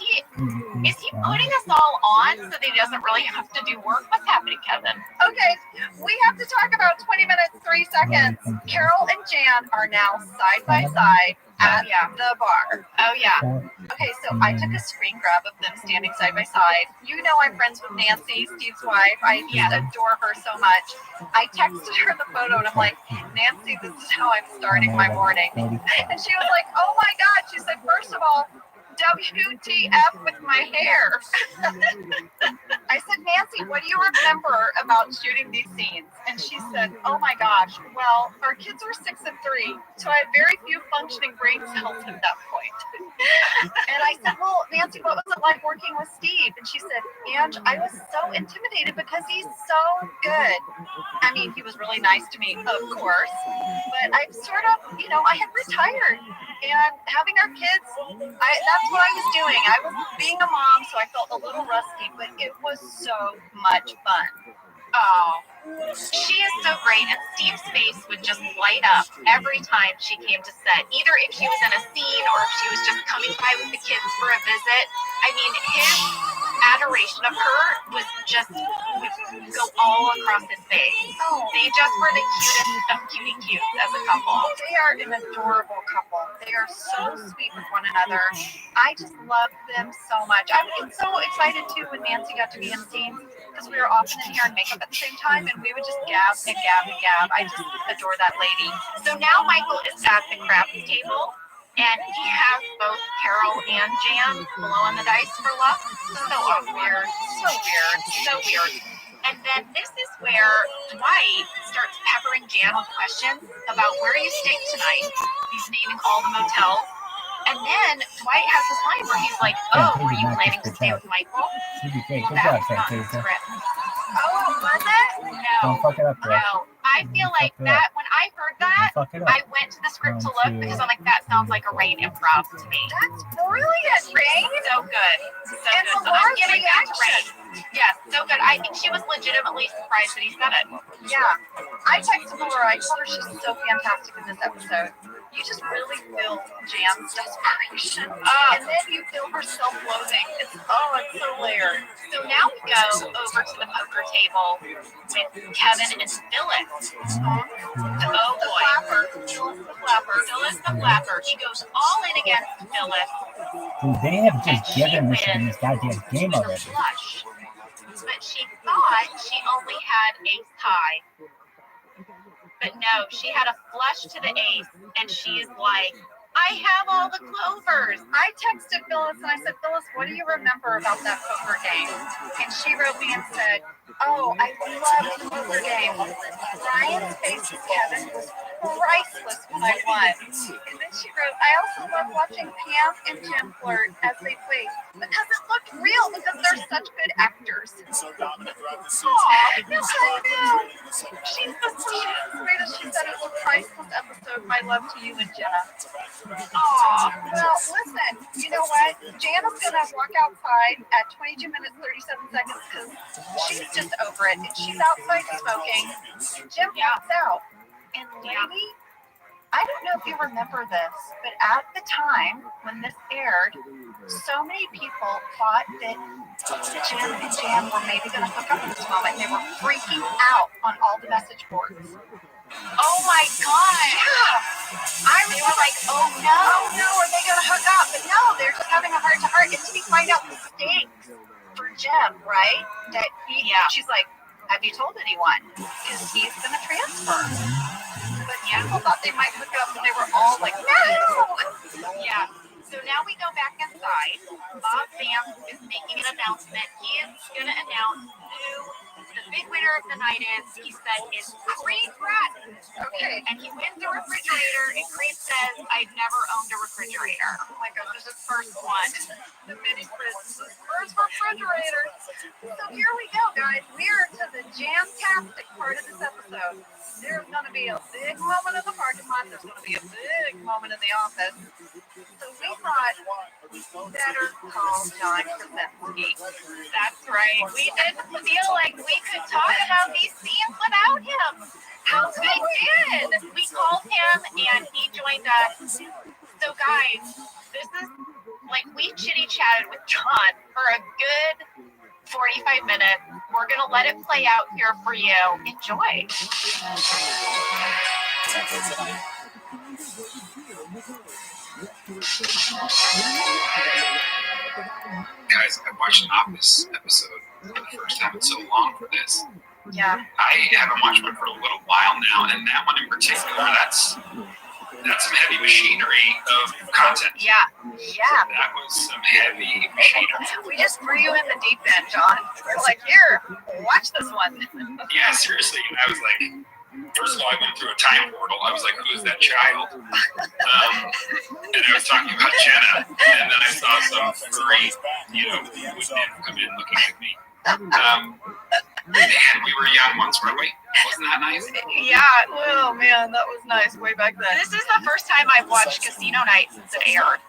he putting us all on so that he doesn't really have to do work? What's happening, Kevin? Okay, we have to talk about 20 minutes, 3 seconds. Carol and Jan are now side by side at the bar. Oh yeah. Okay, so I took a screen grab of them standing side by side. You know I'm friends with Nancy, Steve's wife. I just adore her so much. I texted her the photo and I'm like, Nancy, this is how I'm starting my morning. And she was like, oh my God. She said, first of all, WTF with my hair. I said, Nancy, what do you remember about shooting these scenes? And she said, oh my gosh, well, our kids were 6 and 3, so I had very few functioning brain cells at that point. And I said, well, Nancy, what was it like working with Steve? And she said, Ange, I was so intimidated because he's so good. I mean, he was really nice to me, of course, but I sort of, I had retired, and having our kids, that's what I was doing. I was being a mom, so I felt a little rusty, but it was so much fun. Oh, she is so great, and Steve's face would just light up every time she came to set, either if she was in a scene or if she was just coming by with the kids for a visit. I mean, his adoration of her would go all across his face. Oh, they just were the cutest of cutie cutes as a couple. They are an adorable couple. They are so sweet with one another. I just love them so much. I'm so excited too when Nancy got to be in scenes because we were often in hair and makeup at the same time, and we would just gab and gab and gab. I just adore that lady. So now Michael is at the craps table, and he has both Carol and Jan blowing the dice for luck. So weird. So weird. And then this is where Dwight starts peppering Jan with questions about where you stayed tonight. He's naming all the motels. And then Dwight has this line where he's like, oh, were you planning to stay with Michael? Good Well, job, that's not in the Teresa. script. Oh, was it? Don't fuck it up, bro. No. I feel like that, when I heard that, Don't fuck it up. I went to the script to look because I'm like, that sounds like a Rain improv to me. That's brilliant, Rain. So good. So And good. So I'm Laura's giving that to Rain. reaction. Yes, so good. I think she was legitimately surprised that he said it. Yeah. I texted Laura. I told her she's so fantastic in this episode. You just really feel Jan's desperation. And then you feel her self-loathing. It's so layered. So now we go over to the poker table with Kevin and Phyllis. Oh boy. Phyllis the flapper. He goes all in against Phyllis. Dude, they have just given this in this goddamn game with a already. flush. But she thought she only had ace high. But no, she had a flush to the ace, and she is like, I have all the clovers. I texted Phyllis and I said, Phyllis, what do you remember about that poker game? And she wrote me and said, oh, I love the poker game. Ryan's face as Kevin was priceless when I won. And then she wrote, I also love watching Pam and Jim flirt as they played because it looked real because they're such good actors. Aw, yes, I know. She's the sweetest. She said it was a priceless episode. My love to you and Jenna. Aw, well, listen, you know what? Jana's gonna walk outside at 22 minutes, 37 seconds because she's just over it. And she's outside smoking. Jim walks out. And lady, I don't know if you remember this, but at the time when this aired, so many people thought that Jim and Jan were maybe gonna hook up at this moment. They were freaking out on all the message boards. Oh my God. Yeah. They were like, oh no. Oh no, are they gonna hook up? But no, they're just having a heart to heart. And then we find out the stakes for Jim, right? That she's like, have you told anyone? Because he's gonna transfer. But people thought they might hook up, and they were all like, no. Yeah. So now we go back inside. Bob Vance is making an announcement. He is gonna announce who the big winner of the night is. He said is Creed Bratton. Okay. And he wins the refrigerator, and Creed said, says I've never owned a refrigerator. Oh my God, this is the first One. the mini fridge. This is the first refrigerator. So here we go, guys. We are to the jam-tastic part of this episode. There's going to be a big moment in the parking lot. There's going to be a big moment in the office. So we thought better call John Krasinski. That's right. We didn't feel like we could talk about these scenes without him. So we did. We called him and he joined us. So guys, this is like we chitty-chatted with John for a good 45 minutes. We're going to let it play out here for you. Enjoy. Guys, I watched an Office episode for the first time in so long for this. Yeah. I haven't watched one for a little while now, and that one in particular, that's some heavy machinery of content. Yeah. That was some heavy machinery. We just threw you in the deep end, John. We're like, here, watch this one. Yeah, seriously. And I was like, first of all, I went through a time portal. I was like, who is that child? And I was talking about Jenna, and then I saw some furry, who would come in looking like me. Man, we were young once, weren't we? Wasn't that nice? Yeah. Oh man, that was nice way back then. This is the first time I've watched Casino Night since it aired.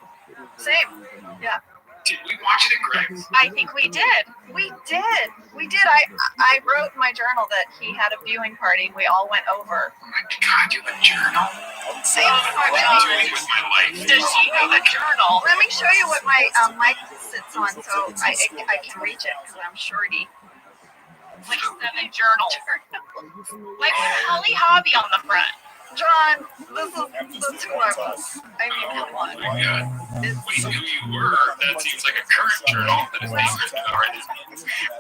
Same. Yeah. Did we watch it at Greg's? I think we did. We did. I wrote in my journal that he had a viewing party. We all went over. Oh my God, you have a journal? Same. What am I doing with my life? Does she have a journal? Let me show you what my mic sits on so I can reach it because I'm shorty. Like 7 journals. Like Holly Hobby on the front. John, this is who I was. I mean, come on. Oh my God. Wait, who you were? That seems like a current journal that is being written already.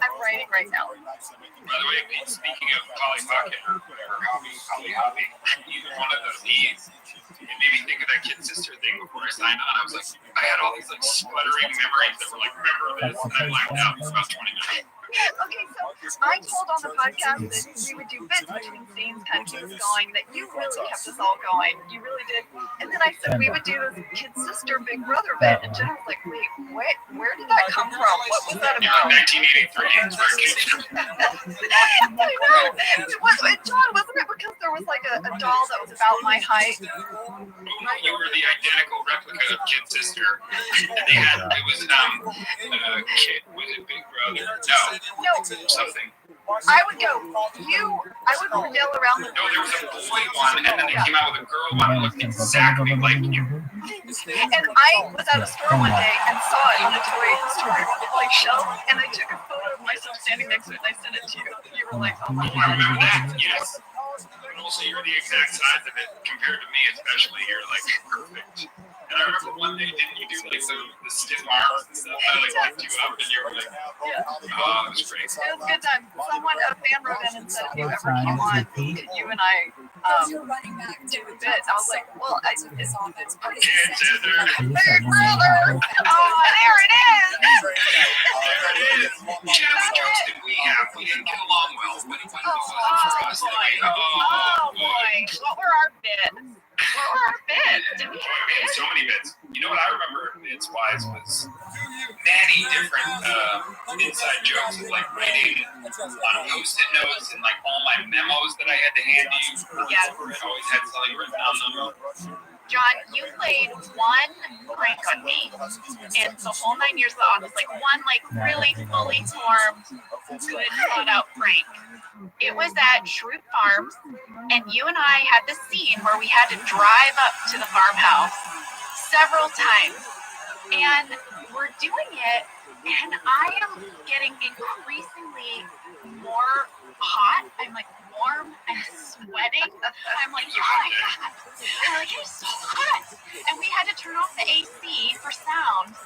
I'm writing right now. By the way, speaking of Polly Pocket or Holly Hobby, either one of those needs, it made me think of that kid sister thing before I signed on. I was like, I had all these like sputtering memories that were like, remember this, and I blacked out for about 20 minutes. Okay, so I told on the podcast that we would do bits between scenes, kind of keep us going, that you really kept us all going. You really did. And then I said we would do this kid sister big brother bit, and Jen was like, wait, where did that come from? What was that about? 1983. It's where kids I know. John, wasn't it because there was like a doll that was about my height? You were the identical replica of Kid Sister. And they had, it was, Kid, was it Big Brother? No, something. I would yell around the No, there was a boy one, and then they came out with a girl one that looked exactly like you. And I was at a store one day and saw it on a toy store like shelf, and I took a photo of myself standing next to it and I sent it to you. You were like, oh my I remember that, yes. And also, you're the exact size of it compared to me, especially. You're like perfect. And I remember one day, didn't you do like the stiff arms and stuff? I like picked you up, and you were like, oh, it was great. It was a good time. Someone, a fan wrote in and said, if you ever came on, could you and I do a bit? I was like, well, it's Kid Sister. Big brother. Oh, there it is. There it is. Jenna, what jokes did we have? We didn't get along well, but it wasn't for us. Oh boy. What were our bits? Did we have We had so many bits. You know what I remember bits wise was many different inside jokes of like writing on post-it notes and like all my memos that I had to hand you. Yeah. I always had something written on them. John, you played one prank on me in the whole 9 years of the office, like one like really fully formed, good thought out prank. It was at Shroot Farms, and you and I had this scene where we had to drive up to the farmhouse several times, and we're doing it, and I am getting increasingly more hot. I'm like warm, I'm sweating. I'm like, oh my God. I'm like, it's so hot. And we had to turn off the AC for sound.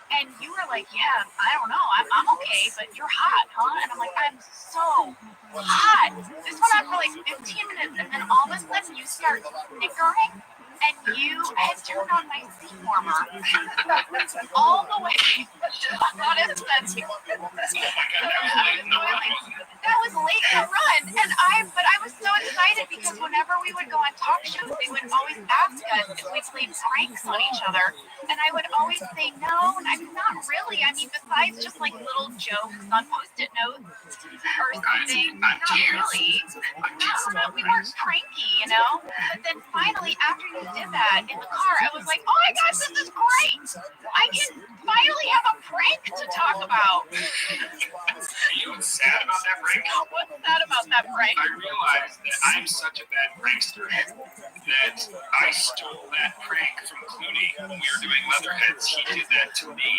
And you were like, yeah, I don't know. I'm okay, but you're hot, huh? And I'm like, I'm so hot. This went on for like 15 minutes, and then all of a sudden you start snickering, and you had turned on my seat warmer all the way to the hottest setting. Oh my God, that was late in the run, wasn't it? That was was late to run, and I was so excited because whenever we would go on talk shows, they would always ask us if we played pranks on each other, and I would always say no, and I'm not really. I mean, besides just like little jokes on post-it notes or something, not really. No, we weren't pranky, you know. But then finally, after you did that in the car, I was like, oh my gosh, this is great! I can finally have a prank to talk about. You know what's sad about that prank? What's sad about that prank? I realized that I'm such a bad prankster that I stole that prank from Clooney when we were doing Leatherheads. He did that to me.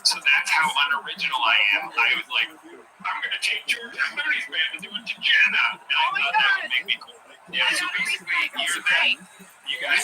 So that's how unoriginal I am. I was like, I'm going to take George Clooney's band and do it to Jenna. And I thought that would make me cool. Yeah, so basically, you're that. You got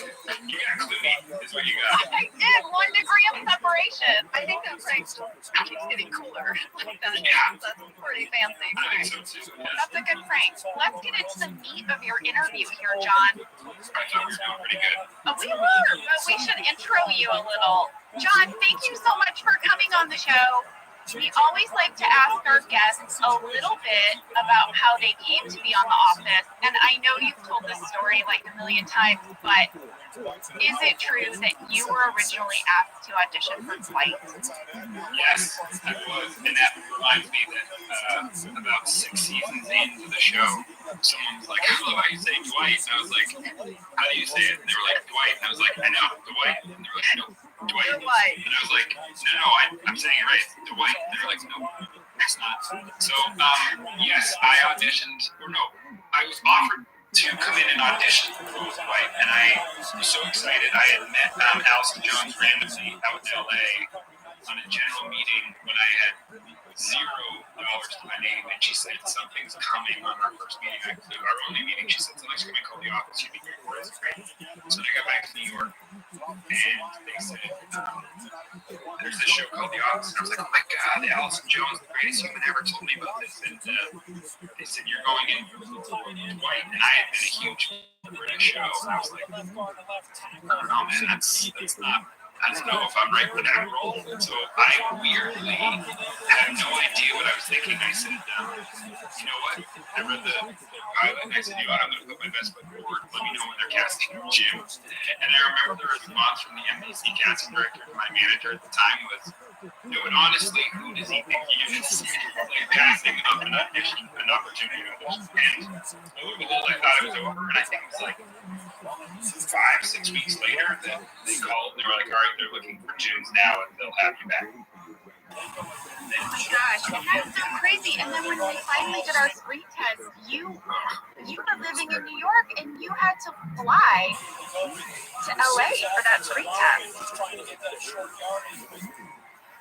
Clooney, is what you got. I did, 1 degree of separation. I think that prank keeps getting cooler. Like that. Yeah. That's pretty fancy. I think so too. Yes. That's a good prank. Let's get into the meat of your interview here, John. I thought we were doing pretty good. We were, but we should intro you a little. John, thank you so much for coming on the show. We always like to ask our guests a little bit about how they came to be on The Office. And I know you've told this story like a million times, but is it true that you were originally asked to audition for Dwight? Yes, I was. And that reminds me that about 6 seasons into the show, someone was like, I love how you say Dwight. And I was like, how do you say it? And they were like, Dwight. And I was like, I know, Dwight. And they were like, no, Dwight. And I was like, no, I'm saying it right, Dwight. And they're like, no, it's not. So, yes, I auditioned, or no, I was offered to come in and audition for Dwight, and I was so excited. I had met Allison Jones randomly out in LA on a general meeting when I had $0 to my name, and she said something's coming on our first meeting. Our only meeting, she said something's coming called The Office. You'd be great for it. So then I got back to New York, and they said, there's this show called The Office, and I was like, oh my God, Allison Jones, the greatest human ever, told me about this, and they said, you're going in Dwight, and I had been a huge fan of the show, and I was like, I don't know, man, that's not, I don't know if I'm right for that role. So I weirdly had no idea what I was thinking. I said, you know what? I read the pilot and I said, you know what? I'm going to put my best foot forward. Let me know when they're casting Jim. And I remember the response from the NBC casting director and my manager at the time was, no, and honestly, who does he think he is? Like passing up an audition, an opportunity to audition. And lo and behold, I thought it was over. And I think it was like 5-6 weeks later that they called. They were like, all right, they're looking for Jims now, and they'll have you back. Oh my gosh, that's so crazy. And then when we finally did our screen test, you were living in New York and you had to fly to LA for that screen test.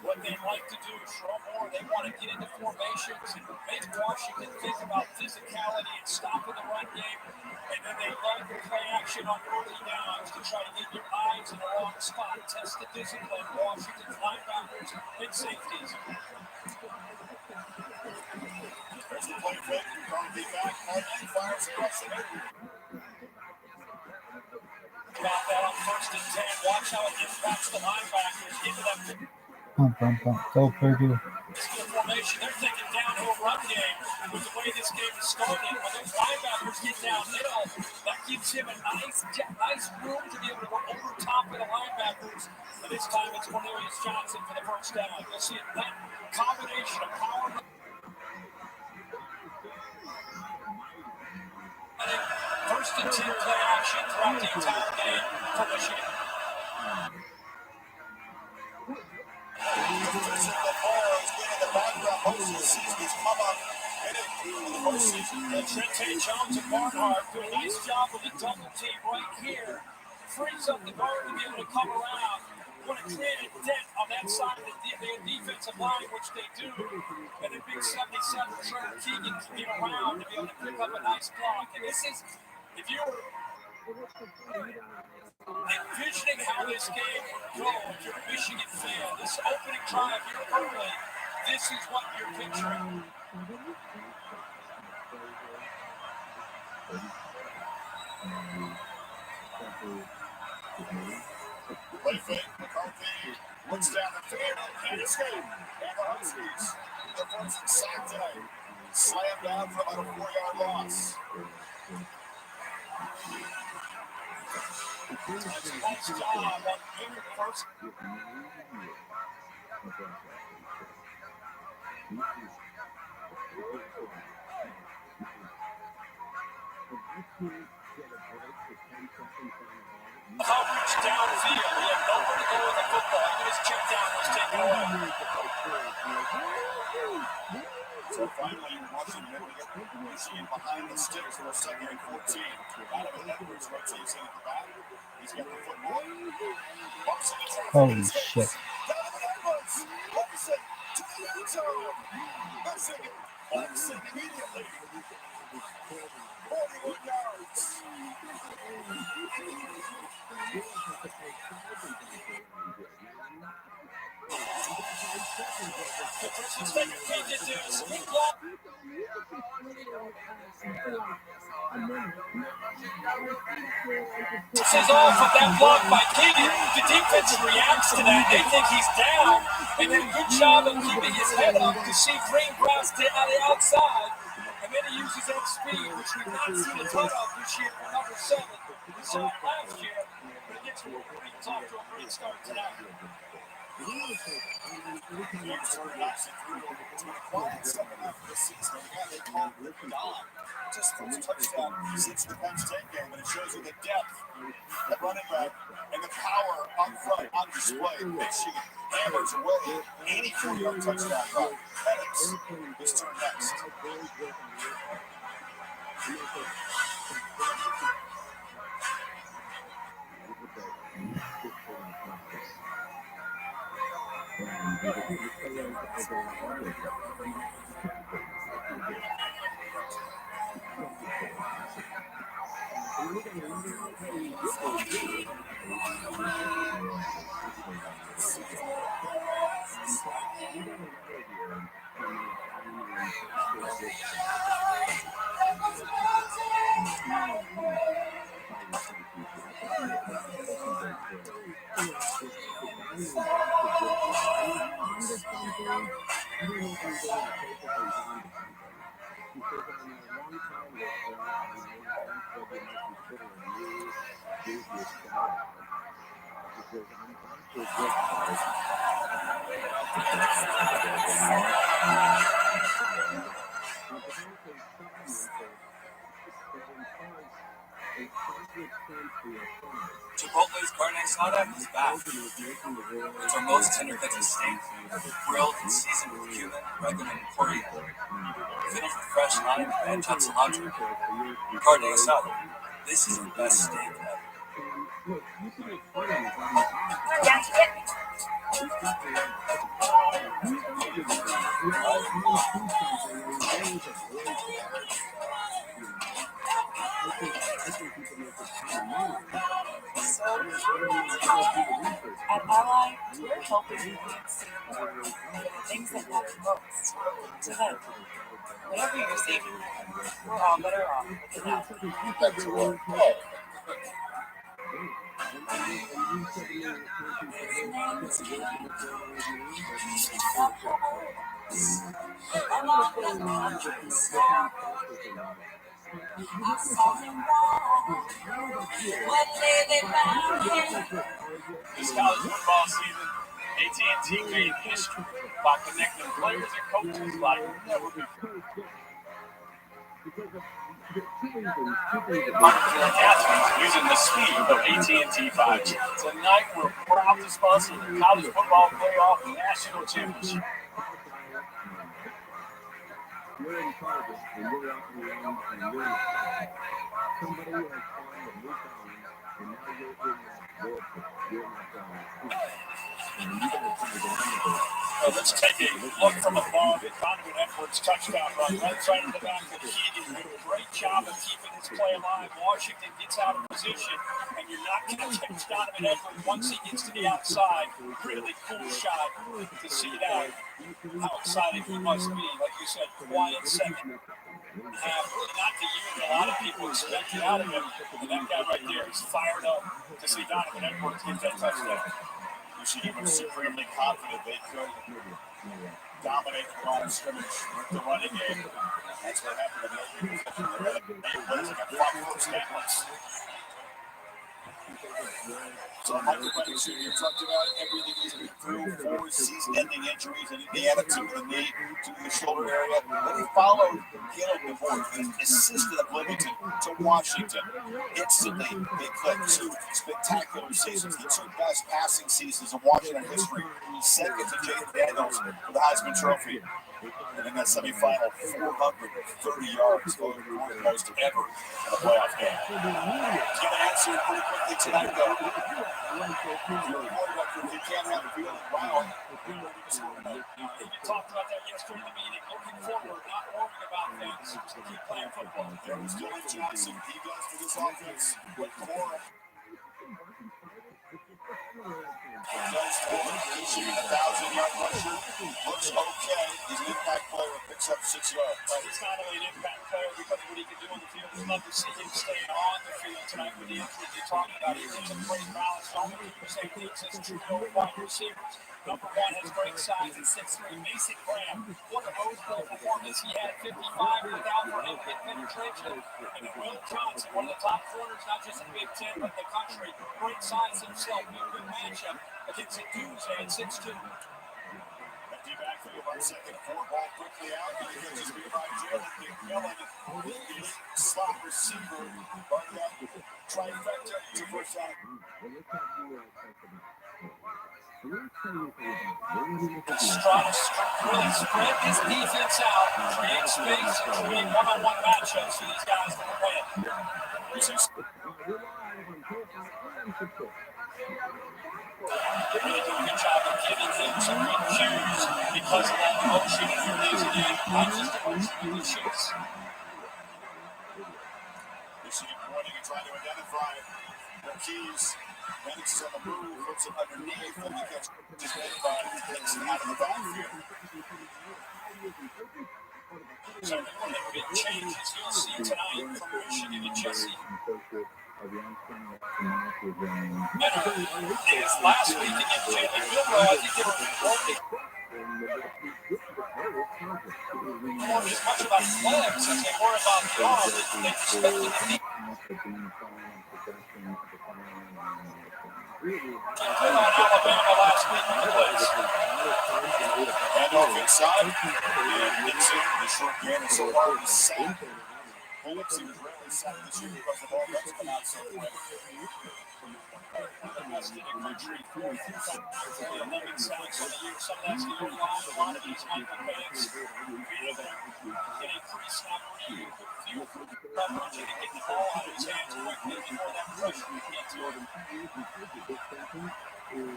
What they like to do is show more. They want to get into formations and make Washington think about physicality and stopping the run game. And then they love the play action on early downs to try to get your eyes in the wrong spot. Test the discipline, Washington's linebackers and safeties. There's the play fake. Carly back. Martin fires across the middle. Got that on 1st and 10. Watch how it impacts the linebackers into that. Go Purdue. Formation, they're thinking downhill run game with the way this game is started. When those linebackers get downhill, that gives him a nice room to be able to go over top of the linebackers. And this time it's Cornelius Johnson for the first down. You'll see that combination of power. First and 10 play action throughout the entire game for Michigan. Trente Jones and Barnhart do a nice job with a double team right here. Frees up the guard to be able to come around. Want to create a dent on that side of the defensive line, which they do. And then big 77 Trevor Keegan can get around to be able to pick up a nice block. And this is, if you're envisioning how this game would go, if you're a Michigan fan, this opening drive, you're early, this is what you're picturing. Play fake, McCarthy looks down the field, can't escape. And the Huskies, the first sack tonight. Slammed down for about a 4-yard loss. Nice job on getting first. Coverage downfield. He had nowhere to go with the football. Even his check down was taken away. So finally, Washington able to get Michigan behind the sticks for a second and 14. Donovan Edwards rotates in at the back. He's got the football. Holy shit. Donovan Edwards hooks it to the end zone. Michigan hooks it immediately. 41 yards. Patricia's taking a peek at this. Good block. This is off of that block by Keegan. The defense reacts to that. They think he's down. And then good job of keeping his head up to see Green Grass on the outside. And then he uses that speed, which we've not seen a ton of this year for number 7. We saw it last year, but it gets Wolverines off to a great start tonight. Just first touchdown since the Penn State game, but it shows you the depth at running back and the power up front on display. Michigan hammers away 84-yard touchdown run. Penix is turn next. Chipotle's carne asada is back. It's our most tender cuts of steak, grilled and seasoned with cumin, oregano, and coriander. Finished with fresh lime and chopped cilantro. Carne asada. This is the best steak ever. At Ally, we're helping you see the things that matter most to them. Whatever you're saving, we're all better off with it now. That's right. This college football season, AT&T made history by connecting players and coaches like never before. Athletes using the speed of AT&T 5G. Tonight, we're proud to sponsor the College Football Playoff National Championship. You're in Target and you're out in the end and you're somebody has found a new phone and now you're in Let's take a look from above at Donovan Edwards' touchdown run. Right side of the back of Keegan. Great job of keeping his play alive. Washington gets out of position, and you're not going to catch Donovan Edwards once he gets to the outside. Really cool shot to see that. How excited he must be. Like you said, quiet second half. Really not the year that a lot of people expected out of him. And that guy right there is fired up to see Donovan Edwards get that touchdown. Michigan was supremely confident they could dominate the line of scrimmage with the running game. That's what happened to the plays like a front foot standards. So Mike Jr. talked about everything he's been through, 4 season-ending injuries in Indiana, 2 in the knee, 2 in the shoulder area. Then he followed Caleb DeVore, the assistant of Livingston, to Washington. Instantly, they clicked 2 spectacular seasons, the 2 best passing seasons of Washington history, second to Jaden Daniels for the Heisman Trophy. And in that semifinal, 430 yards, going the most ever in a playoff game. He's going to answer pretty quickly tonight, though. You can't have a feeling, wow. You talked about that yesterday in the meeting. Looking forward, not worrying about things. Just keep playing football. There's Dylan Johnson. He goes for this offense with Cora. Does for Michigan, 1,000-yard rusher. Looks okay. He's an impact player. Picks up 6 yards. He's not only an impact player because of what he can do on the field. We'd love to see him stay on the field tonight with the injuries you're talking about. He gives a great balance. Don't do the same things as true wide receivers. Number 1 has great size at 6'3". Mason Graham, what a Rose Bowl performance he had, 55 without for him hit penetration. And Will Johnson, one of the top corners, not just in Big Ten, but the country. Great size himself. Good matchup against a Tuesday at 6'2". Empty backfield on second, 4 ball quickly out. And he gets his beat by Jalen McMillan. The slot receiver. But trifecta to first down. Strong, really spread this defense out, create space, and create one-on-one matchups for these guys to win. Really doing a good job of giving him some good cues because of that motion and release again. Not just the motion, the shoots. Michigan pointing and trying to identify the keys. Penix on the move, puts it underneath, and he gets his head by Dixon out of the backfield. So one of the big changes you'll see tonight from Michigan and Jesse. Is last week against Jalen Milrow, I think they were working more as much about flags as they were about the arm. They expected to be good on Alabama last week in the place. And off inside, and Nixon, the short gain is so far, he's sacked. Penix, he was rarely sacked this year because the ball does come out so quick. The best in the country, 11 sacks on the year. Some of that's the O-line. A lot of these Michael Penix getting pre-snap read, field coverage, and getting the ball out of his hands quickly before that pressure can get to him.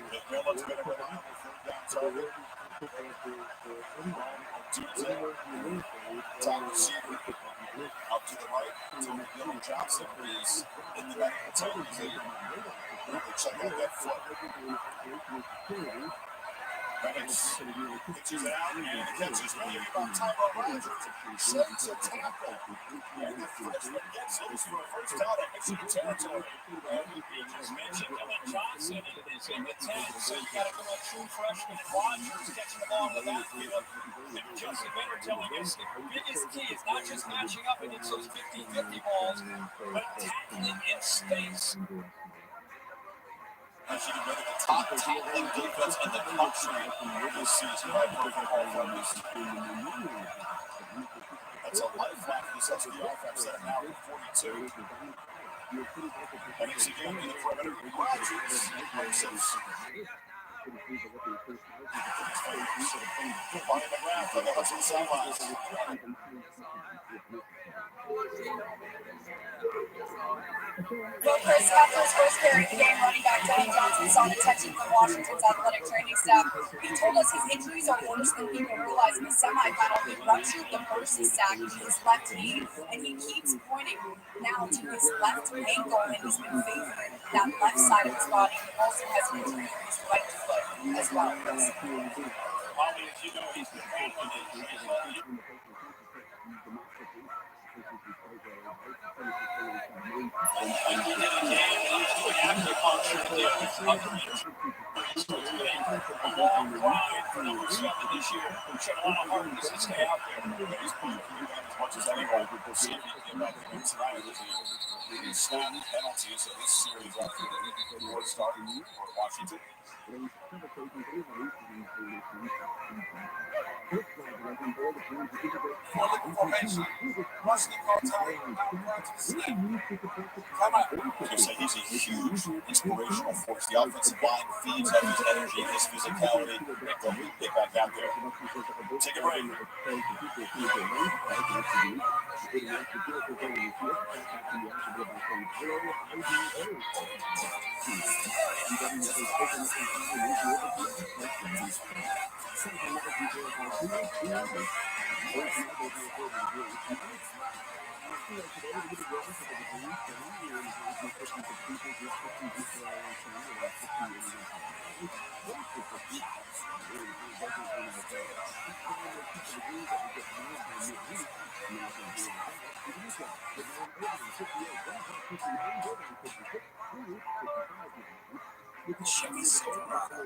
McMillan's been a reliable third-down target. Top receiver out to the right. Dylan Johnson is in the medical team. Check out that foot. Penix pitches it out and catches maybe about Tyrell Rogers. Sheds a tackle. And the freshman gets loose for a first down at Michigan territory. You just mentioned Dylan Johnson is in the 10, so you got to go a true freshman. Rogers catching the ball in the backfield. And Jesse Benner telling us the biggest key is not just matching up against those 50-50 balls, but tackling in space. Michigan been the top tackling defense in the country this season by photooftheday. That's a lifeline for this SB offense that now at 42. Penix again in the perimeter. Rogers makes it. On the ground for the Hudson sidelines. Well, Chris, after his first carry of the game, running back Dylan Johnson sought attention from Washington's athletic training staff. He told us his injuries are worse than people realize. In the semifinal, he ruptured the bursa sac in his left knee, and he keeps pointing now to his left ankle, and he's been favoring that left side of his body. He also has an injury in his right foot as well, Chris. Molly, as you know, he's been battling injuries. Like we did again, he's doing acupuncture with the other injuries. So it's been a long grind for number 7 this year. Showed a lot of heart just to stay out there. He's playing for you as much as anyone. We'll see if he can get back to him tonight. He snapped the penalty, so this series after the North Star for Washington. For the formation, Rusty Cartari, he's a huge inspirational force. The offensive line feeds off his energy, his physicality. Get back out there. Take a break. Chevy Silverado.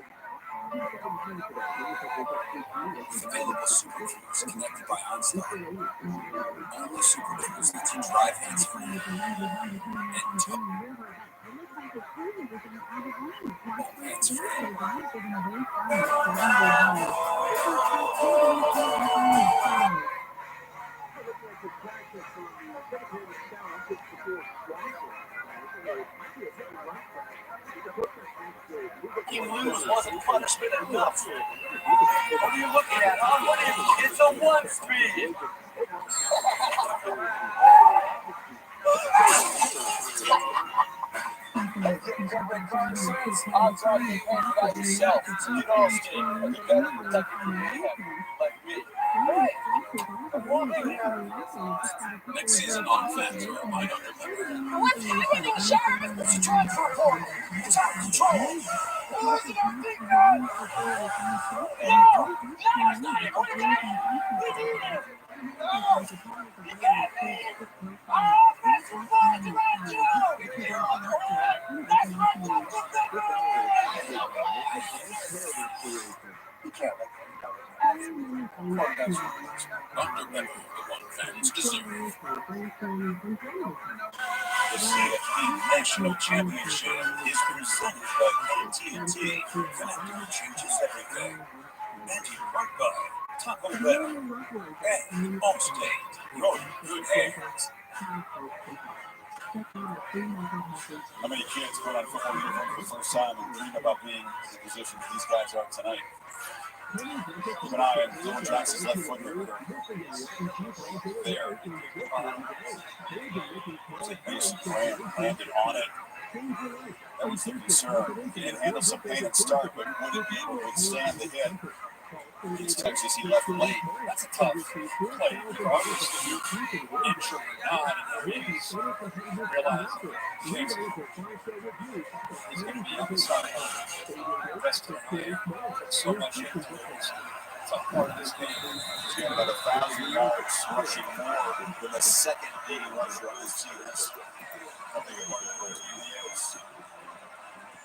Available superfoods connected by OnStar. Only superfoods that you drive hands-free. And hands-free. Wasn't punishment enough. What are you looking at? It's a 1-speed. Odds are you pay for that yourself. So you know, Steve, are you better protected from like me? Next season on fans are might underdeliver. What's happening, Sheriff? It's a transfer report. It's out of control. Losing our big guy. No, it's not it. What are you doing? We need it. No, you got me. Offense revolves around you. You're on the run. That's my job. Get that You can't let Underdeliver the one fans deserve. The CFP National Championship is presented by AT&T. Connecting changes everything. And brought by Taco Bell and Allstate. Your good hands. How many kids put on football uniform for the first time and dream about being in the position that these guys are tonight? Keep an eye on Dylan Jackson's left foot here. There. Was it Mason Graham landed on it? That was the concern. He didn't handle some pain at start, but would it be able to withstand the hit? Against Texas, he left late. That's a tough play. Regardless if you're injured or not, and he's realized he's going to be outside the rest of the game. So much into it. It's a part of this game. He's got about 1,000 yards rushing more than the second leading rusher on this team. That's nothing about the he is.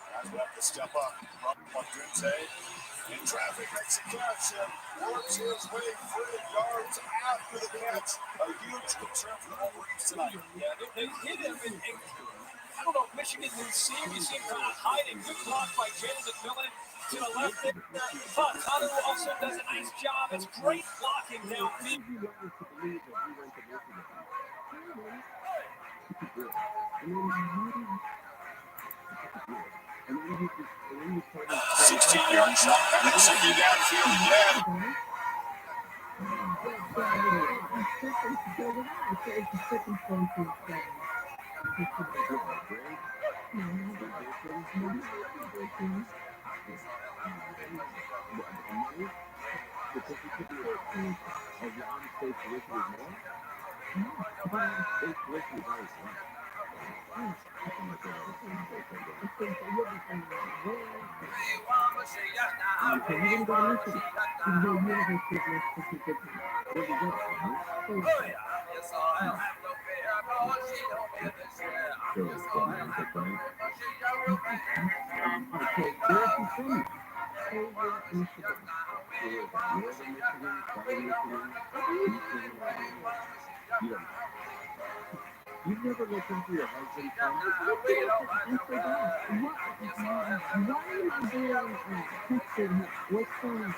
Guys will have to step up. In traffic, makes a catch and works his way 3 yards after the catch. A huge concern for the Wolverines tonight. Yeah, they hit him and I don't know if Michigan didn't see him. He seemed kind of hiding. Good block by Jalen McMillan to the left there. But Hunter also does a nice job. It's great blocking downfield. 16-yard shot. That's a big downfield again. You've never looked into your husband's phone? I forgot. Why am I doing texting? What's phone?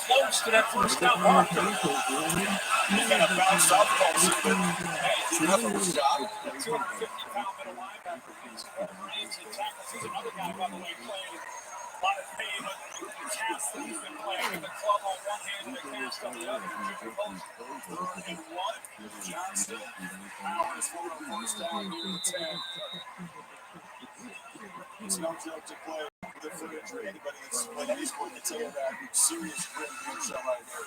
Close to that first down marker. He's got a bounce off ball, but hey, another shot. 250-pound middle linebacker makes crazy tackles. He's another guy, by the way, playing a lot of pain. The cast that he's been playing with the club on one hand and the cast on the other. Third and one. Johnson powers for a first down near the 10. It's no joke to play with a foot injury. Anybody that's played any sport can tell you that. Serious grit and show right there.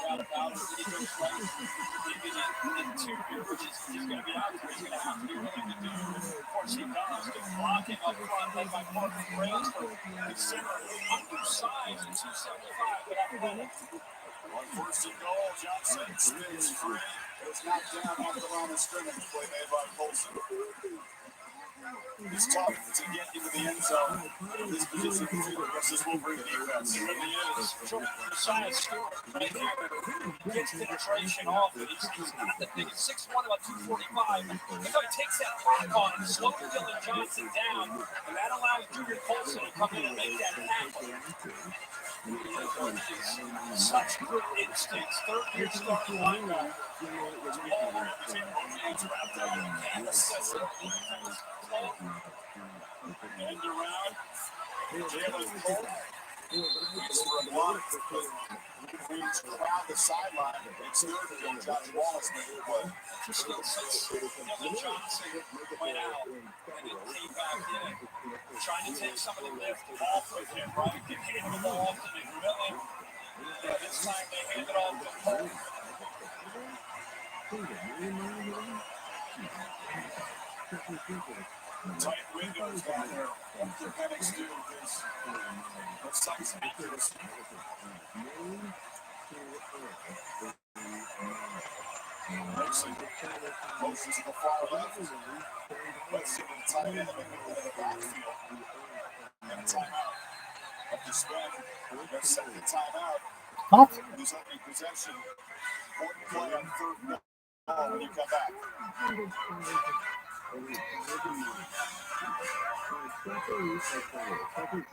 Got about it. He goes right into the interior, which is he's going to be out there. He's going to have to be willing to do. Of course, he does. Good blocking up front, led by Parker Brailsford. The center, undersized at 275, but athletic. On first and goal, Johnson spins free. It's knocked down off the line of scrimmage. Play made by Colson. It's tough to get into the end zone in this position against this Wolverine defense. It really is. Josiah Stewart right here gets penetration off it. He's not the biggest, 6'1", about 245. Look how he takes that block on and slows Dylan Johnson down, and that allows Junior Colson to come in and make that tackle. Such good instincts. Third-year starting linebacker. It's wrapped up in a canvas system. End around. Jalen Cole. It's for a block. Wolverines crowd the sideline. It's third and Josh Wallace made the play. Interesting since Dylan Johnson went out and then came back in. Trying to take some of the lift off of him, right? Get hit the ball to McMillan. Yeah, this time they hand it off to Cole. Tight windows down there. What the Penix do is what size makers. Mason motions to the far left. Let's see the tight end in the middle of the backfield. And a timeout. Up to spin. They're setting the timeout. What? Who's opening possession? Important play on third down when you come back.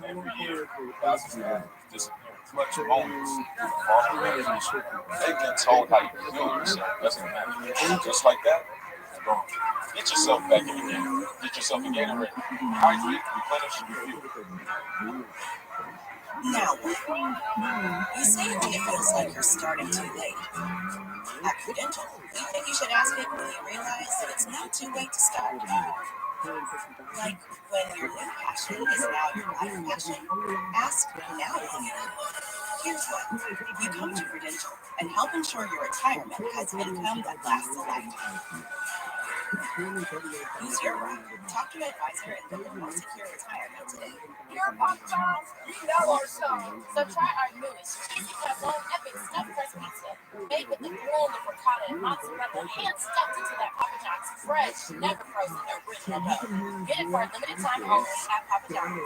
Every year, thousands of athletes disappear. Clutch moments. They get told how you feel yourself. Doesn't matter. Just like that, boom. Get yourself back in the game. Get yourself again and ready. Hydrate, replenish, refuel. Now, you say it feels like you're starting too late. At Prudential, we think you should ask it when you realize that it's not too late to start. Like when your new passion is now your life passion, ask now. Here's what. You come to Prudential and help ensure your retirement has income that lasts a lifetime. Use your right. Talk to an advisor and build a more secure retirement today. Here at Papa John's, we know our style, so try our newest cheesy pepperoni epic stuffed crust pizza. Made with a blend of ricotta and mozzarella, hand stuffed into that Papa John's fresh, never frozen original dough. Get it for a limited time only at Papa John's.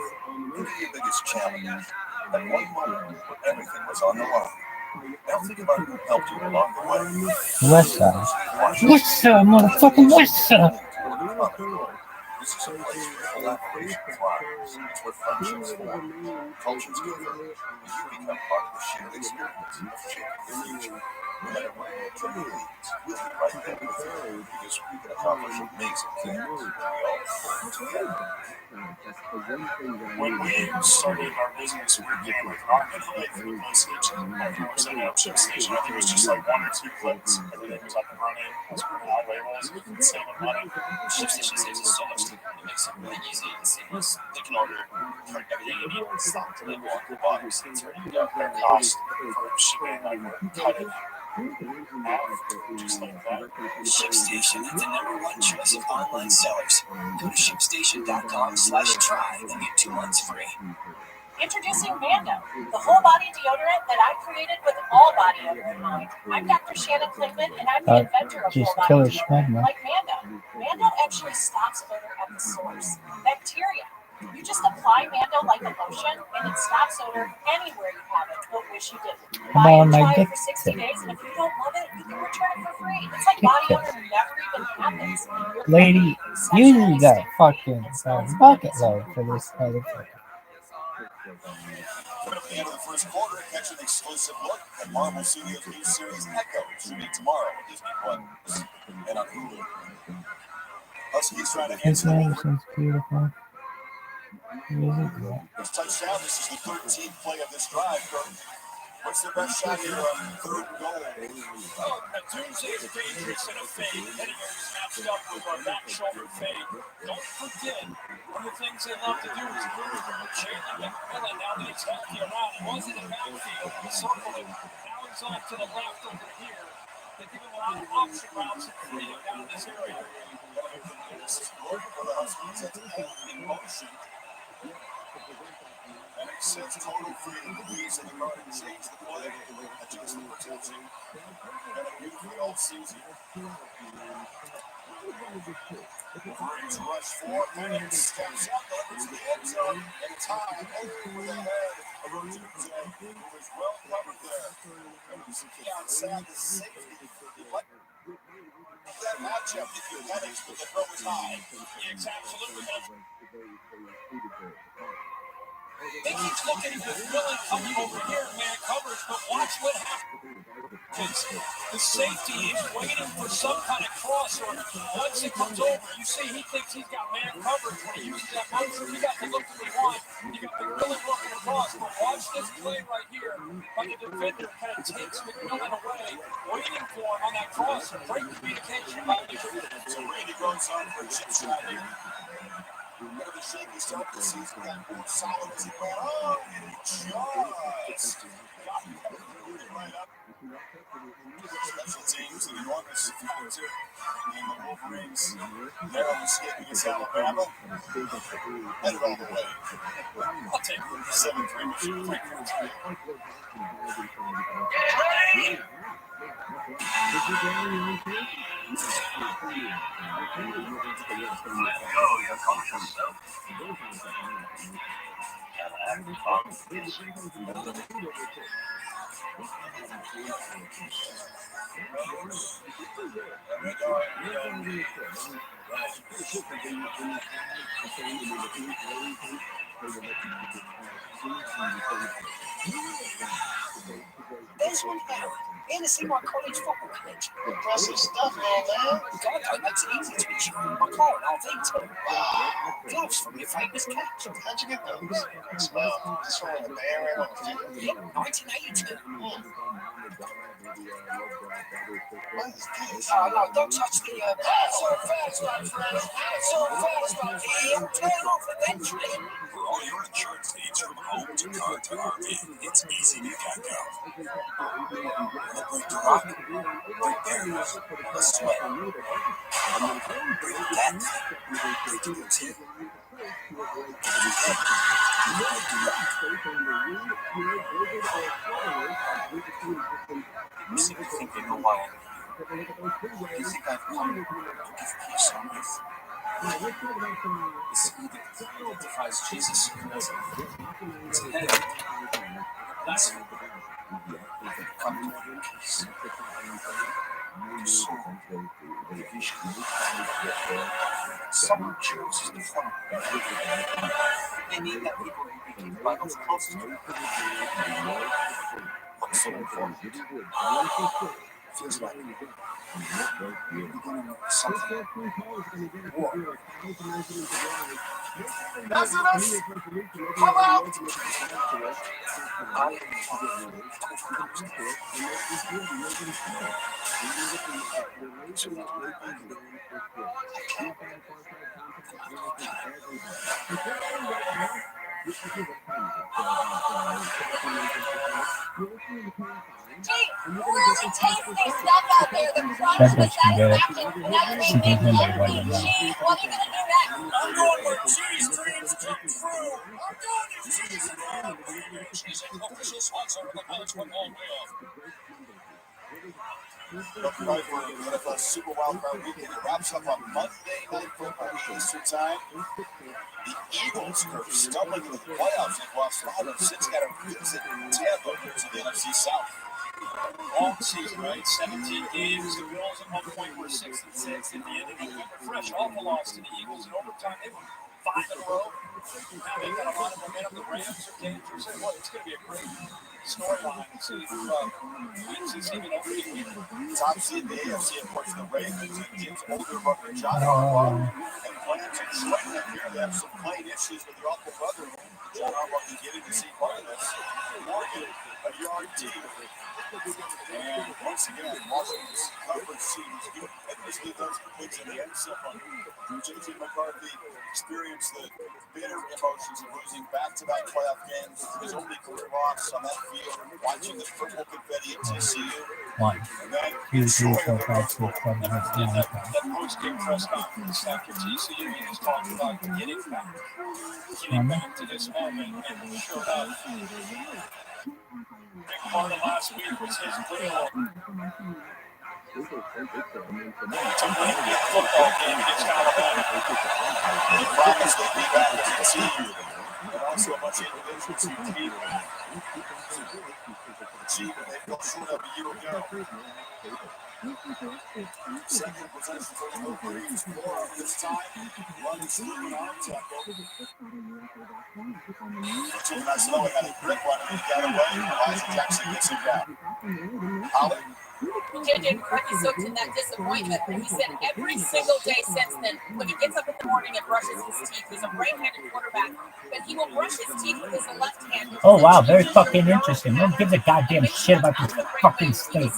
What are your biggest challenges? At one moment, everything was on the line. Now think about who helped you along the way. Westside. Westside, motherfucking Westside. This is a place where collaboration thrives. It's where friendships form, cultures converge, and you become part of the shared experience of shaping the future. No matter where your journey leads, we'll be right there with you because we can accomplish amazing things. We all work together. When we started our business, we began with our middle station, 90% up ship station. I think it was just like 1 or 2 clicks. Everything was up and running. I was printing out labels, saving money. Ship station saves us so much time. It makes it really easy and seamless. They can order everything you need in stock to label on the box. It's ready to go. Their cost for shipping, like, cut it just like that. ShipStation is the #1 choice of online sellers. Go to ShipStation.com/try and get 2 months free. Introducing Mando, the whole body deodorant that I created with all body odor in mind. I'm Dr. Shannon Klingman, and I'm the inventor of Just whole killer body deodorant. schmegma. Like Mando. Mando actually stops odor at the source. Bacteria. You just apply Mando like a lotion, and it stops odor anywhere you have it, but wish you didn't. I'm Buy on and my try it dick for 60 tip. days, and if you don't love it, you can return it for free. It's like Dick body tip. odor never even happens. You're Lady, completely use sexually the stink-free. fucking It smells bucket amazing. load for this motherfucker. Coming up at the end of the first quarter, catch an exclusive look at Marvel Studios' new series Echo, streaming tomorrow on Disney Plus and on Hulu. Husky's trying to His answer the name over. seems beautiful. Really good. It's touchdown. This is the 13th play of this drive. What's their best shot here on third and goal? Oh, a Doomsday is dangerous in a fade. Heading matched up with our back shoulder fade. Don't forget, one of the things they love to do is move Jalen McMillan now that he's healthy around. He was in the backfield, circled him. Now he's off to the left over here. They give him a lot of option routes and freedom down in this area. This is good for the Huskies. It's in motion. And it says total freedom to use in the guard and change the play. Adjust the protection. Got a beautifully all season. Wolverines rush four minutes. Steps up, delivers to the end zone. And time over the head of Ootd, who is well covered there. And you see outside the safety. You like that matchup if you're heading to the throw is high. It's absolutely not. They keep looking at McMillan coming over here, man coverage, but watch what happens. The safety is waiting for some kind of cross, or once it comes over, you see he thinks he's got man coverage when he uses that motion. You got the look that we want. You got McMillan looking across, but watch this play right here. How the defender kind of takes McMillan away, waiting for him on that cross. Great communication by Mitchell. So Randy goes on for a chip shot here. Another shaky start to the season. Got more solid as he went on. And he just got right up. Special teams an enormous factor in the Wolverines' narrow escape against Alabama. Headed all the way. I'll take 7-3 Michigan. Ready? Desmond Howard, fantasy my college football connection. Impressive stuff, man. God makes it easy to insure my car and RV too. Gloves from your famous catch. How'd you get those? Well, just from the bear on the field. Yep, 1982. What is this? Oh, no, don't touch the, so fast, my friend. So fast, my friend. Turn off eventually. For all your insurance needs from home to car to RV, it's easy to Geico. We'll break the rock, break barriers, a sweat, break that night, break the routine. You seem to think they know why I'm here. You think I've come to give peace on earth? This edict identifies Jesus as a head. That's who come to bring peace. Your soul, your vision. Someone chooses to follow. They mean that people can be kept by those closest to them. What's so important? Feels like beginning something. War. Exodus! Come out! I really tasty stuff out there. The crunch That was bitch can get it. satisfactory. Now She gave him like one yummy of them. cheese. What are you gonna do next? I'm going where cheese dreams come true. I'm going to cheese again. Cheese is the official sponsor of the college football playoff. Looking right for the NFL Super Wild Card Weekend. It wraps up on Monday Night Football Eastern Time. The Eagles are stumbling into the playoffs. They've lost 5 of 6. Got to visit Tampa to the NFC South. Long season, right? 17 games. The Bills at one point were 6-6. At the end of the year, fresh off a loss to the Eagles in overtime. They won 5 in a row. Now they've got a lot of momentum. The Rams are dangerous. Well, it's going to be a great storyline to see who wins this even opening week. Top seed in the AFC, of course, the Ravens and Jim's older brother John Harbaugh and plans to join them here. They have some playing issues with their awful brother. John Harbaugh can get in to see part of this. Morgan, a yard deep. And once again, Washington's coverage seems good. Endlessly those pigs in the end zone. J.J. McCarthy experienced the bitter emotions of losing back-to-back playoff games. His only career loss on that field, watching the purple confetti at TCU. 1, 2, 3, 4, 5, 6, 7, 8, 9, 10. That post-game press conference after TCU, he just talked about getting back to this moment and showed up. Big part of last week was his will to win the football game against Alabama. He promised they'd be back as a team, and also a bunch of individuals who team achieved what they fell short of a year ago. Second possession for the Wolverines, 4 this time. Running through an arm tackle. Team not slowing on a quick one, and he got away. Elijah Jackson gets him down. Howard. J.J. McCarthy soaked in that disappointment, and he said every single day since then, when he gets up in the morning and brushes his teeth, he's a right-handed quarterback, but he will brush his teeth with his left hand. Oh wow, very fucking interesting. No one gives a goddamn shit about this fucking state.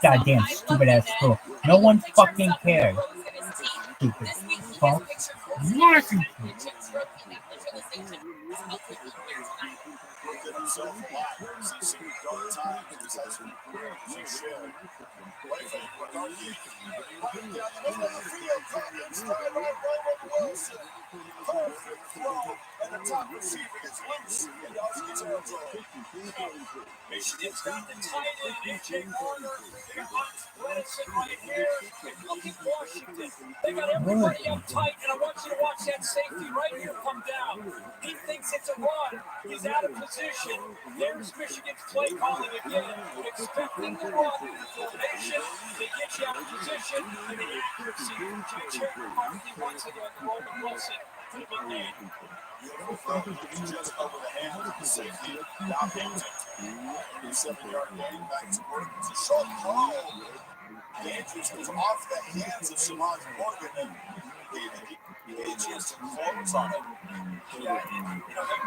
Goddamn stupid ass school. No one fucking cares. Stupid fuck. Nothing. Himself alive. He's seen dark times in his high school career. He shared. Wait for McCarthy. Running down the middle of the field. Caught inside by Roman Wilson. Perfect throw. And the top receiver gets loose in Husky territory. Michigan's got the tight end, A.J. Warner. They got Ox Bledson right here. And look at Washington. They got everybody up tight, and I want you to watch that safety right here come down. He thinks it's a run. He's out of position. There's Michigan's play calling again. Expecting the run. Formation. They get you out of position. And the accuracy from J.J. McCarthy once again to Roman Wilson. To the big game. Beautiful throw just over the hand of the safety. Now Hampton. 37-yard gain back to work. It's a short throw. The interest was off the hands of Samaj Morgan and gave a chance to close on it. Yeah,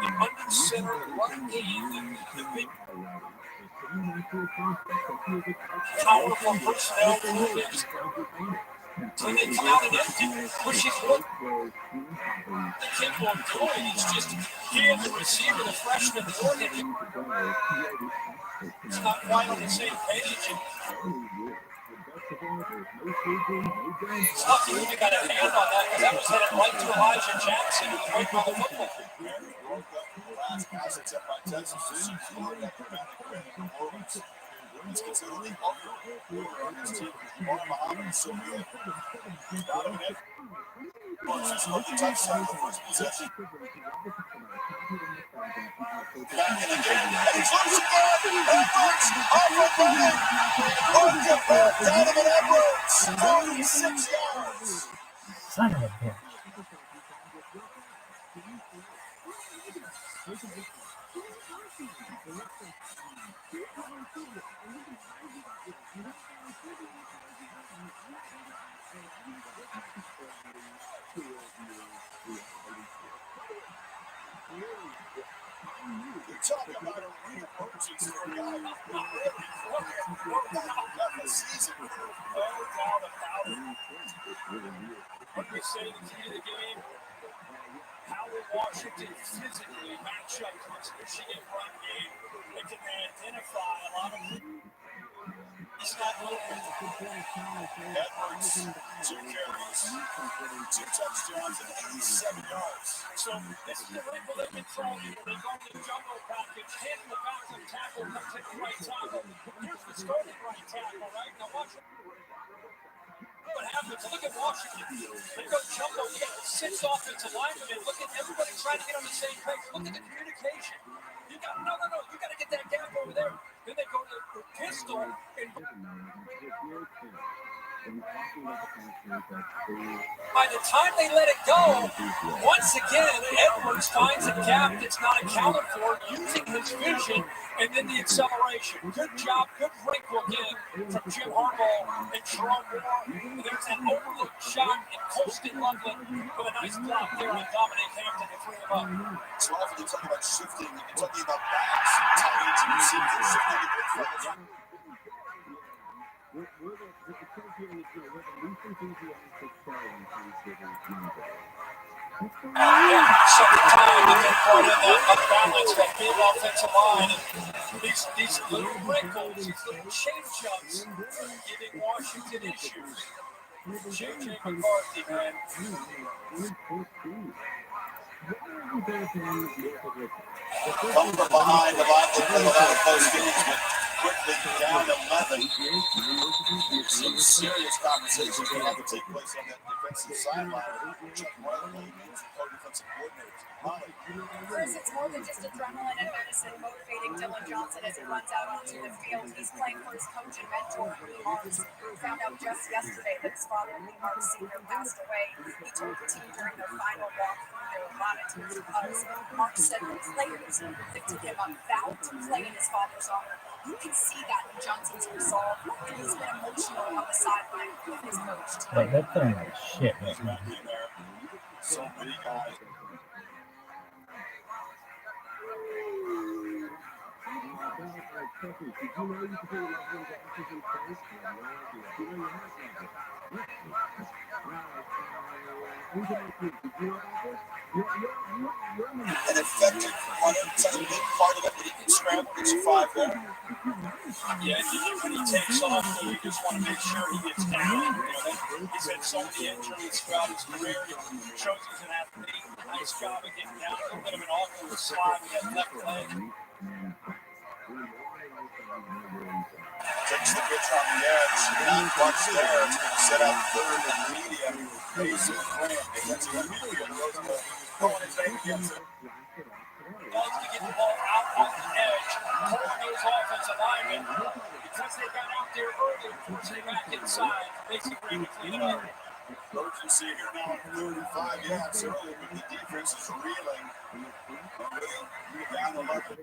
the under center run game, the big powerful personnel movements. When they come out and empty, which is what the kid will enjoy. It's just he and the receiver, the freshman Morgan, it's not quite on the same page. It's lucky he even got a hand on that because that was headed right to Elijah Jackson, who was right by the football. Last pass attempt by Texas to secure that dramatic win in New Orleans. It's considered the other on his team, Mark Muhammad, so good. Donovan Edwards scored the touchdown for first possession. Back in the game, and he's loose again. Edwards off a running. Look at that, Donovan Edwards, 46 yards. Son of a bitch. Talk about a reemergence for a guy who's been really worked out half a season. No doubt about it. What we say at the end of the game, how will Washington physically match up to this Michigan run game? They can identify a lot of Edwards, 2 carries, 2 touchdowns, and 87 yards. So this is the wrinkle they've been throwing you. They go in the jungle package, hit the back of tackle, comes in the right tackle. Here's the starting right tackle, right? Now watch what happens. Look at Washington. They go jumbo, you got 6 offensive linemen, and look at everybody trying to get on the same page. Look at the communication. You got no, you got to get that gap over there. Then they go to the pistol and by the time they let it go, once again, Edwards finds a gap that's not accounted for using his vision and then the acceleration. Good job, good wrinkle again from Jim Harbaugh and Jerome Moore. There's an overlooked shot and Colston Loveland with a nice block there on Dominic Hampton to free him up. So often you're talking about shifting, you're talking about backs, tight ends, and receivers, shifting the big fellas. Second time they've been brought in that unbalanced, that big offensive line. And these little wrinkles, these little change-ups giving Washington issues. J.J. McCarthy, man. Come from behind, the line will play without a close games, but quickly down to 11. Some serious conversations will have to take place on that defensive sideline. Chuck Riley and some co-defensive coordinators. Molly. Chris, it's more than just adrenaline and medicine motivating Dylan Johnson as he runs out onto the field. He's playing for his coach and mentor, Lee Marks. We found out just yesterday that his father, Lee Marks Sr., passed away. He told the team during their final walk through their monitors because Marks said the players who lifted him up vowed to play in his father's honor. You can see that in Johnson's resolve, and he's been emotional on the sideline with his coach. But they're playing like shit right now. So many guys. An effective runner, such a big part of it, but he can scramble to survive there. Yeah, when he takes off, you just want to make sure he gets down. He's had so many injuries throughout his career. He shows he's an athlete. Nice job of getting down. A little bit of an awkward slide with that left leg. Takes the pitch on the edge. Not much there. Set up third and medium. Mason Grant. Defensive medium. Going his way against it. Wants to get the ball out on the edge. Pulling those offensive linemen. Because they got out there early, forcing it back inside. Mason Grant to clean it up. Urgency here now at 35 yards early, but the defense is reeling. Down 11.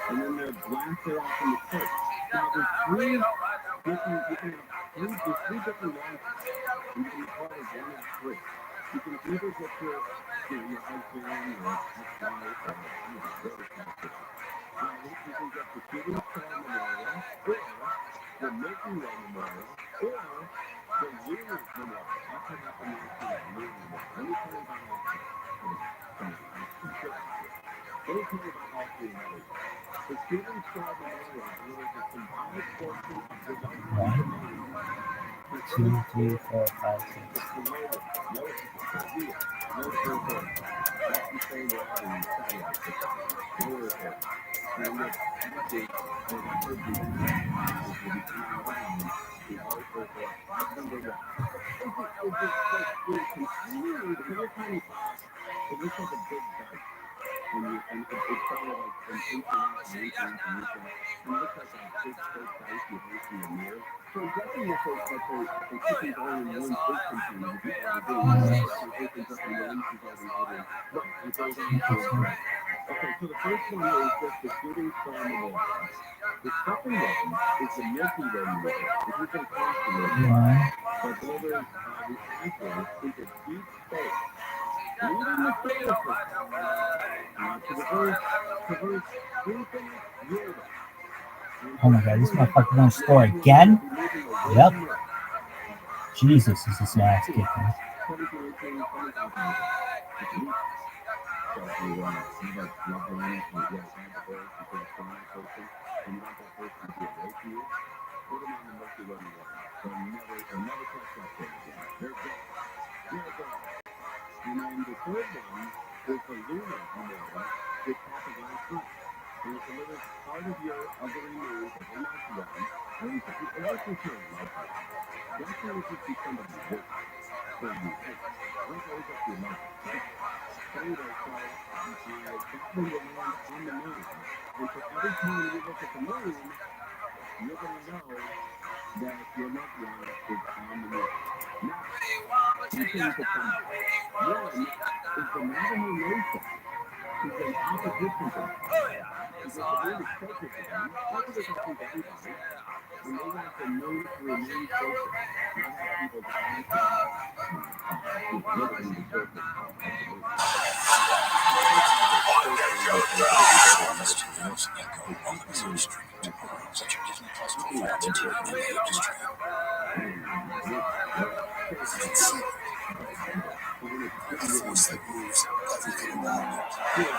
And then they're blasted off in the pitch. Now there's three different lines. You can call it one of three. You can either get your husband or ex-wife or whatever possible. You can get the Giving Star Memorial, or the Making Way Memorial, or the Winners Memorial. That's what happened last year. Let me tell you about all three. Let me tell you about all three of those. The Giving Star Memorial was a symbolic portion of the 1, 2, 3, 4, 5, 6. It looks like a big dice. And it's kind of like an inch. It looks like a big straight dice you hold in the mirror. So I'm guessing that they keep all in one big container. It opens up and the leases all the other. It goes on to a okay, so the first one is just the Giving Star Memorial. The second one is the Milky Way Memorial. If you can cross the Milky that delivers the answers into deep space. Leading the space to traverse everything universe. Oh my god, this motherfucker gonna score again? Yep. Jesus, is this ass kicking. And then the third one is the lunar email, which happens last night. And it delivers part of your other emails that are not one. And it also shows love. That's when it just becomes a bit for you. Hey, don't always have to love. Anyway, so that's when you land on the moon. And for every time you look at the moon, you're going to know that your loved one is on the moon. Now, two things that come up. One is the Navajo Nation is in opposition to that. Because the moon is sacred to them. Not because it's actually to everybody. And they want the moon to remain sacred. Not have people die from literally the surface of the moon. Such a Disney Plus profile to TV and the industry. A force that moves everything around it.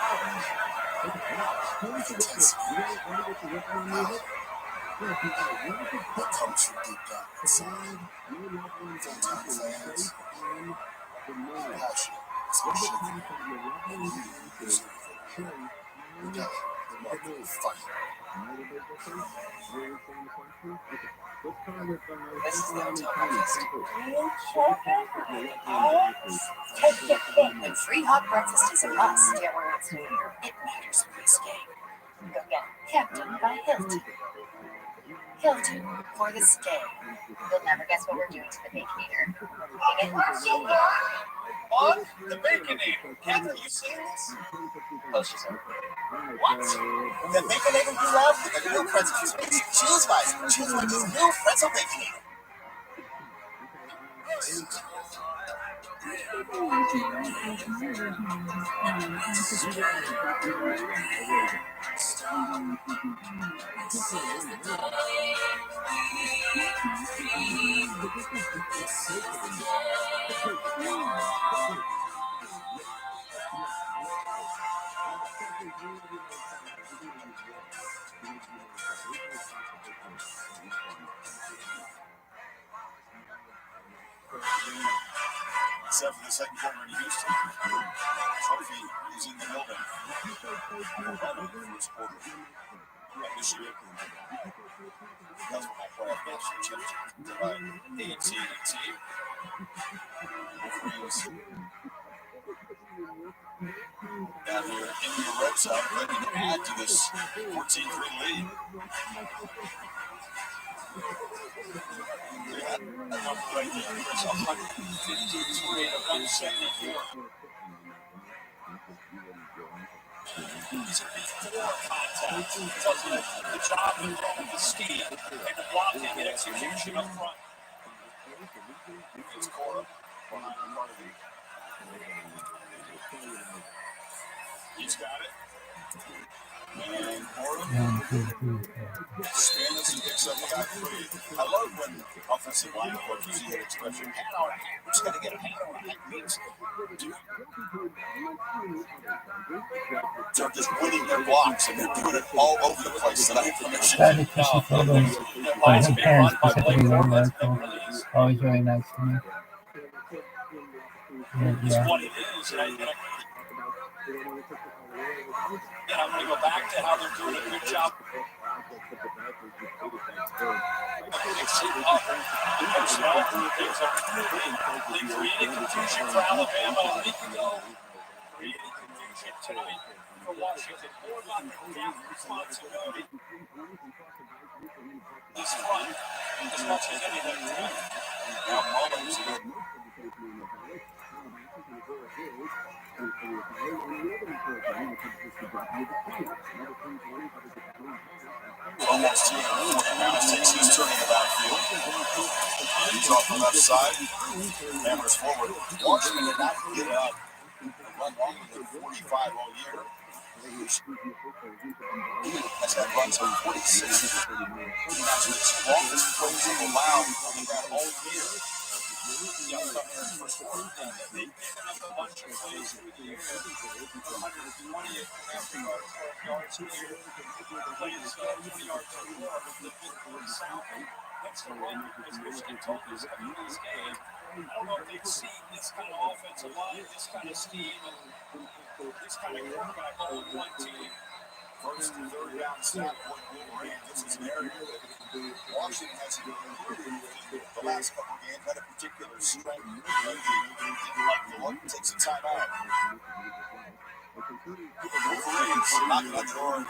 What comes from deep down inside? Full-time fans, passion, especially and you, together, the market will fight. This is the breakfast. Take your pick, and free hot breakfast is a must. Get where it's needed. It matters when you escape. Go get Hampton by Hilton. Hilton for the stay. You'll never guess what we're doing to the Baconator. What? The Baconator. Haven't you seen this? Post yourself. What? The Baconator you love with a new pretzel space. Choose wisely. Choose Wendy's new pretzel Baconator. Except for the second quarter in Houston. Trophy is in the building. Running the first quarter of this year. That's what my playoff national championship tonight. AT&T. Down here in the red side, ready to add to this 14-3 lead. Right there, Chris, 153 to 174. He's a before contact. Does the job of throwing the speed and the blocking and execution up front. It's Cora behind the Marty. He's got it. And Cora spins and picks up the guy free. I love when offensive line coaches use that expression, hand on a hat. We're just going to get a hand on a hat. Means they're just winning their blocks and they're doing it all over the place tonight. Very fishy photos. By her parents specifically really like them. Always very nice to me. Yeah. What it is, and I'm going to go back to how they're doing a good job. They created confusion for Alabama a week ago. Created confusion tonight for Washington. More about the gap responsibility. This front, as much as anything. Now Mullins almost to he's turning the backfield. He's off the left side. Hammers forward. Washington did not give up. Run longer than 45 all year. That's that runs on 46. That's the strongest plays they've allowed in that whole year. Yeah, I'll come here in the first quarter. They've given up a bunch of plays through the air. 120 yards in the air. Plays 20 yards or more. They've been sound. That's the run because Michigan told us coming into this game. I don't know if they've seen this kind of offensive line, this kind of scheme, and this kind of quarterback all in one team. First and third down snap for the Wolverines. This is an area that Washington has improved the last couple games, had a particular strength. Didn't like the look, takes a timeout. Wolverines knocking on the door.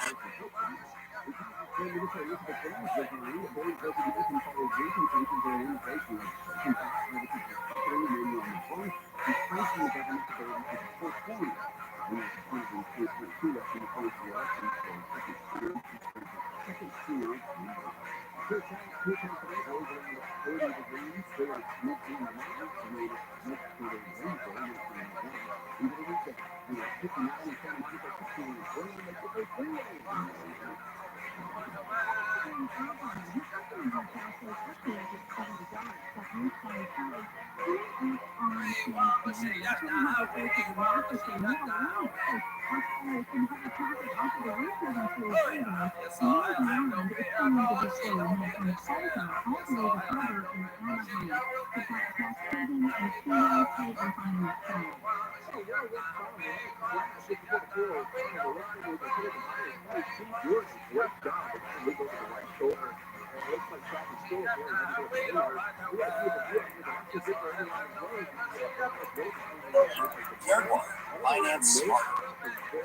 Finance smart.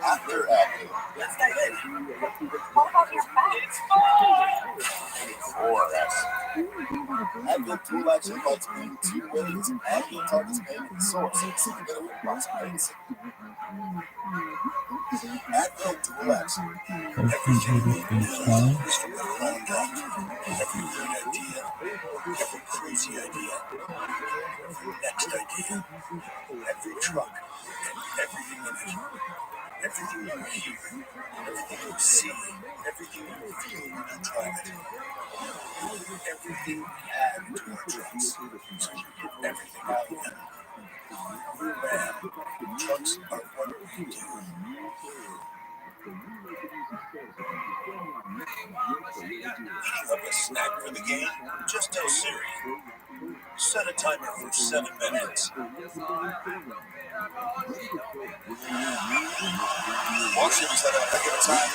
After Apple. Let's dive in. What about your facts? Or S. Advent tool actually invites me in 2 ways. Advent targets payment source. So you get a box of payments. Advent tool actually. Everything we do is from the ground up. Every good idea. Every crazy idea. Every next idea. Every truck. Everything in it. Everything you hear, everything you see, everything you feel when you drive it. Everything we add to our trucks, so you get everything out of them. Man, trucks are what we do. Eating up a snack for the game? Just tell Siri. Set a timer for 7 minutes. Washington's had a heck of a time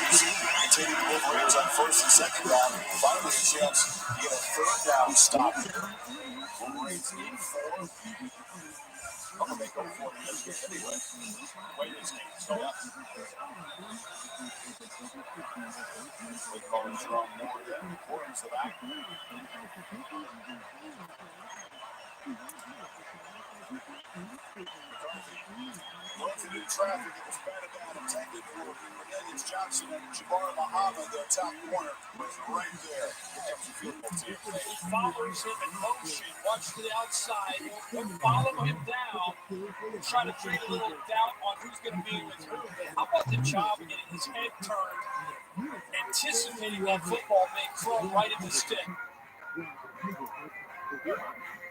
containing the Wolverines on first and second down. Finally, a chance to get a third down stop here. Wolverines need 4. I'm going to make up 4 minutes anyway. Wait, this game is going up. We call it Jerome Moore there. Horns the back. Going through new traffic, it was batted down, intended for Cornelius Johnson and Jabbar Muhammad, their top corner, was right there. He follows him in motion, watch to the outside, he'll follow him down, try to create a little doubt on who's going to be with who. How about the job of getting his head turned, anticipating that football being thrown right at the stick?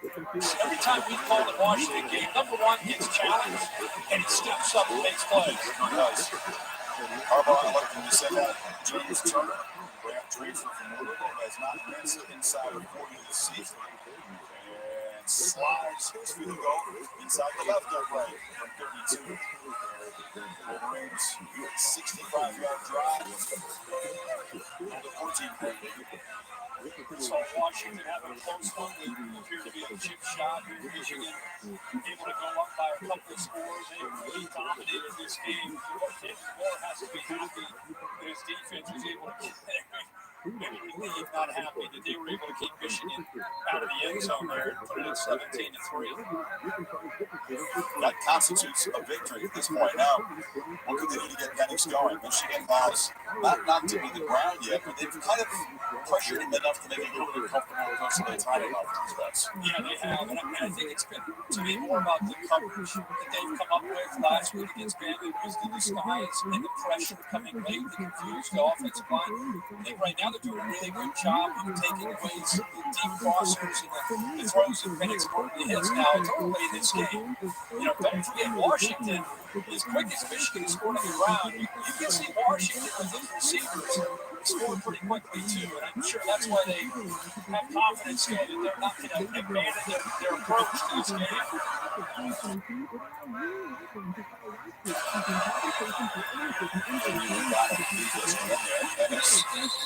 Every time we call the Washington game, number 1 gets challenged, and he steps up and makes plays. Nice. Harbaugh elected to send out James Turner, draft transfer from Louisville, has not missed inside of 40 of the season. And slides his field goal inside the left upright from 32. Wolverines, 65-yard drive on the 14-point. So Washington having a close one, they appear to be a chip shot. Michigan able to go up by a couple of scores. They really dominated this game. Moore has to be happy that his defense was able to get maybe relieved, not happy that they were able to keep Michigan out of the end zone there and put it at 17-3. That constitutes a victory at this point. Now, what could they do to get Penix going? Michigan has not knocked him to the ground yet, but they've kind of pressured him enough to make him a little bit comfortable with us, and they tried it off his bets. Yeah, they have, and I think it's been to me more about the coverage that they've come up with last week against Bama. It was the disguise and the pressure coming late that confused the offensive line. I think right now they're doing a really great job of taking away some of the deep crossers and the throws that Penix normally hits. Now, it's early in this game. Don't forget, Washington, as quick as Michigan scored on the ground, you can see Washington with those receivers score pretty quickly, too. And I'm sure that's why they have confidence that they're not going to abandon their approach to this game. Penix,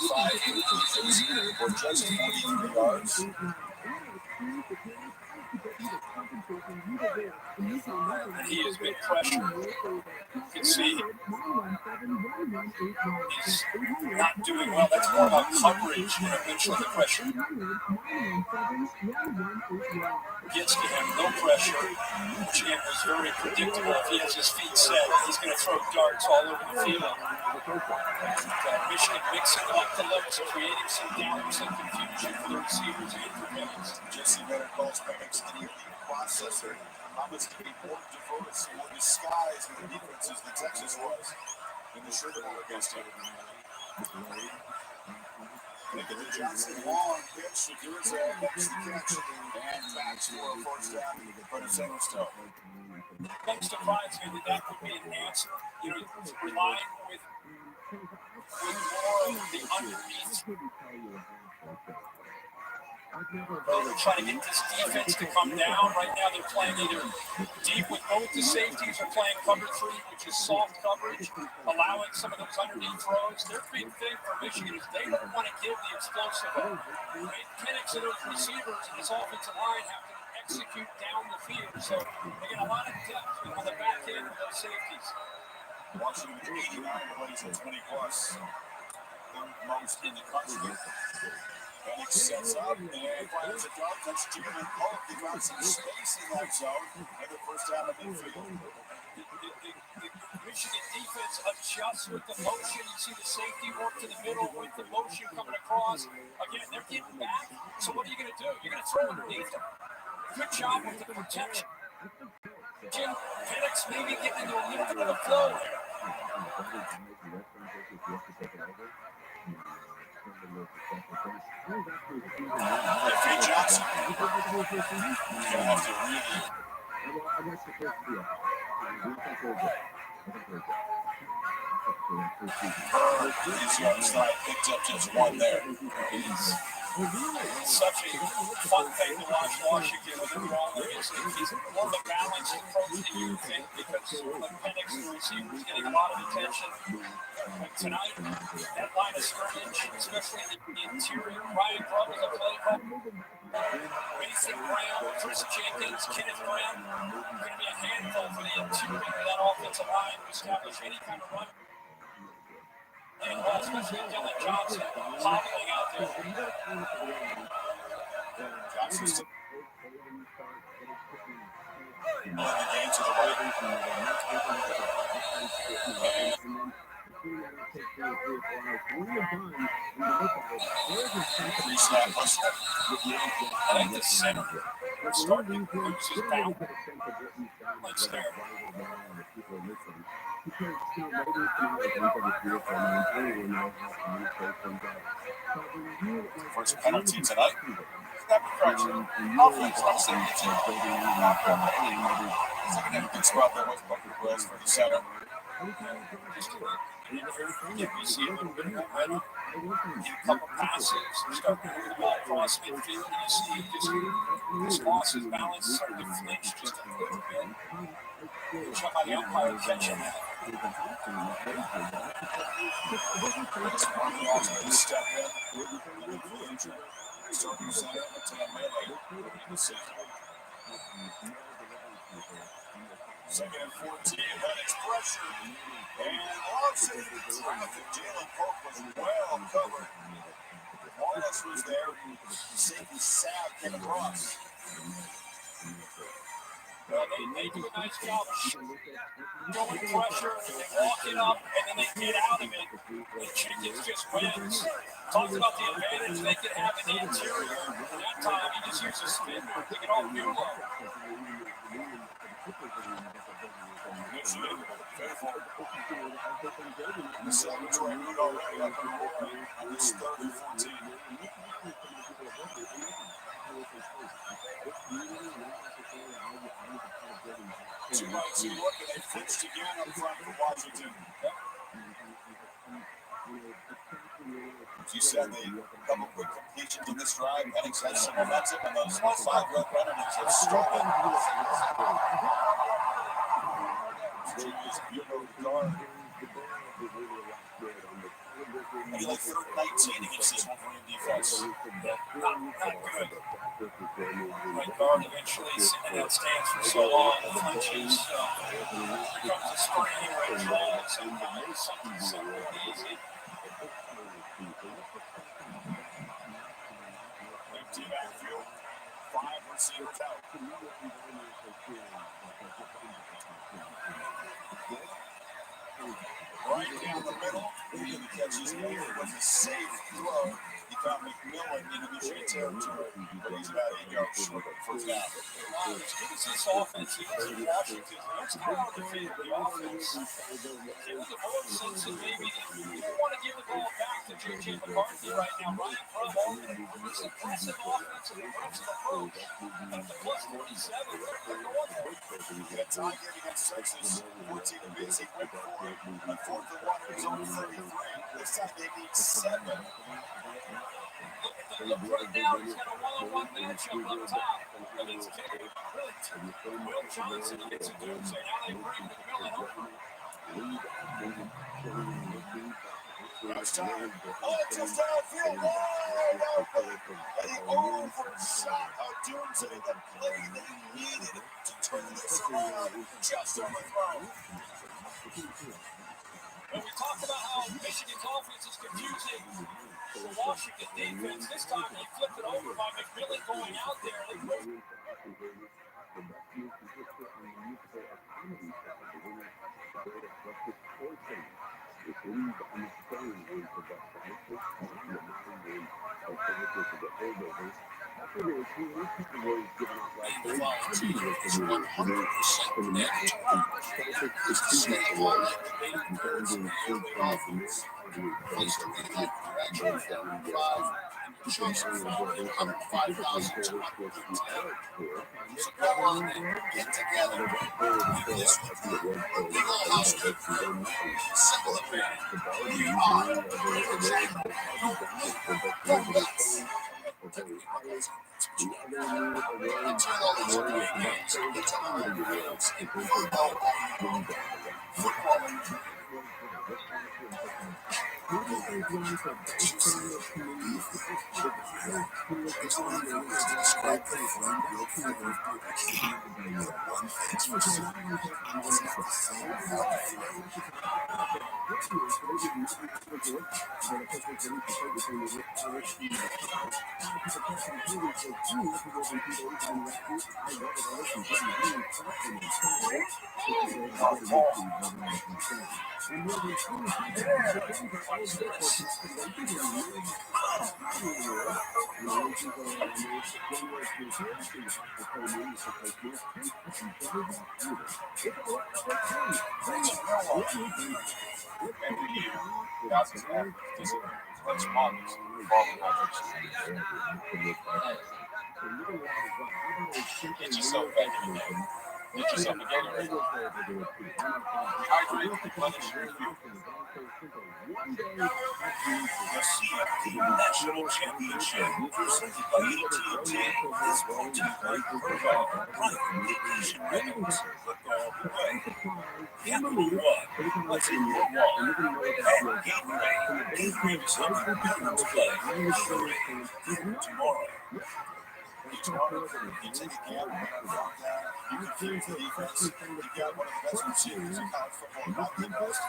5 completions for just 43 yards. And he has been pressured. You can see he's not doing well. That's more about coverage than eventually the pressure. Gets to him, no pressure. Michigan was very predictable. If he has his feet set, he's going to throw darts all over the field. Michigan mixing up the looks, creating some down, some confusion for the receivers and for Penix. Jesse Better calls Penix an elite processor. Promised to be more diverse, more disguised in the defenses than Texas was in the Sugar Bowl against him. Look at the Johnson long pitch. Secures next to catch and backs for a first down for the San Francisco. Doesn't surprise me that would be an answer. Relying with more of the underneath. They're trying to get this defense to come down. Right now they're playing either deep with both the safeties or playing cover 3, which is soft coverage, allowing some of those underneath throws. Their big thing for Michigan is they don't want to give the explosive up. Penix and those receivers and this offensive line have to execute down the field. So they get a lot of depth on the back end of those safeties. Washington 89 plays in 20 plus. Third most in the country. Penix sets up and fires a dart. That's Jalen Polk. He got some space in that zone. And the first down of midfield. The Michigan defense adjusts with the motion. You see the safety work to the middle with the motion coming across. Again, they're getting back. So what are you going to do? You're going to throw underneath them. Good job with the protection. Penix maybe getting into a little bit of a flow there. Jeffrey Johnson. Gonna have to really. His yard side picked up just one there. It's such a fun thing to watch Washington with their all their safeties. More of a balanced approach than you think because Penix and the receivers getting a lot of attention. But tonight, that line of scrimmage, especially in the interior, Ryan Grubb is a play call. Mason Brown, Chris Jenkins, Kenneth Brown, going to be a handful for the interior of that offensive line to establish any kind of run. And especially Dylan Johnson hobbling out there. Johnson's again to the right. Free snap hustle. I think the center is starting to lose his balance there. First penalty tonight. Snap infraction. Offense, not signature. Good spot there with Bucket West for the center. We see a little bit of momentum. Get a couple passes. Start moving the ball across midfield. And you see just this loss his balance, starting to flinch just a little bit. Good job by the umpire catching that. Step in. Starting center, Tam Melee in the center. Second and 14, Penix pressure. And launches it to traffic. Jalen Polk was well covered. Wallace was there. Safety Saab came across. Well, they do a nice job of showing pressure, they walk it up, and then they get out of it. And Jenkins just wins. Talked about the advantage they could have in the interior. That time, he just used a spin move to get off Mulo. Michigan Faithful in the celebratory mood already up in Aurora on this 3rd and 14. Two by two look, and they flinched again up front for Washington. As you said, a couple quick completions in this drive. Penix has some momentum, and those 5 rep penalties have struggled. Virginia's Bureau of the guard. Maybe like 3rd and 19 against this Wolverine defense. Not good. Right guard eventually sitting in that stance for so long, flinches, becomes a screen or a draw, something simple and easy. Empty backfield. 5 receivers out. Right down the middle. Three of the catches made. It was a safe throw. He found McMillan in initial territory, but he's about 8 yards short of the first down. As good as this offense is in Washington, let's go out of the field. The offense, give the ball sense that maybe you don't want to give the ball back to J.J. McCarthy right now. Right in front of him, this aggressive offense and aggressive approach. At the plus 47, they're going for it. That tie game against Texas, 14 apiece. He went for it on 4th and 1 in his own 33. This time they need 7. Look right now, he's got a one-on-one matchup up top against Terry. Will Johnson gets a deuce, and now they bring McMillan over. Rush time. Oh, just outfield, wide open. And he overshot Odunze, the play they needed to turn this around. Just overthrown. When we talk about how Michigan's offense is confusing the Washington defense, this time they flipped it over by McMillan going out there. Get together. This the all street. Simple and big. We are the nuts. Get yourself back in the game. Get yourself together. Hydrate, replenish your fuel. The CFP National Championship presented by ootd is brought to you by Virtual Private Records. Football away. Capital One. What's in your wallet? And Gatorade. Gatorade is helping parents play. Tomorrow. You take a gamble, you can feed the defense. You've got one of the best receivers in college football, not the best.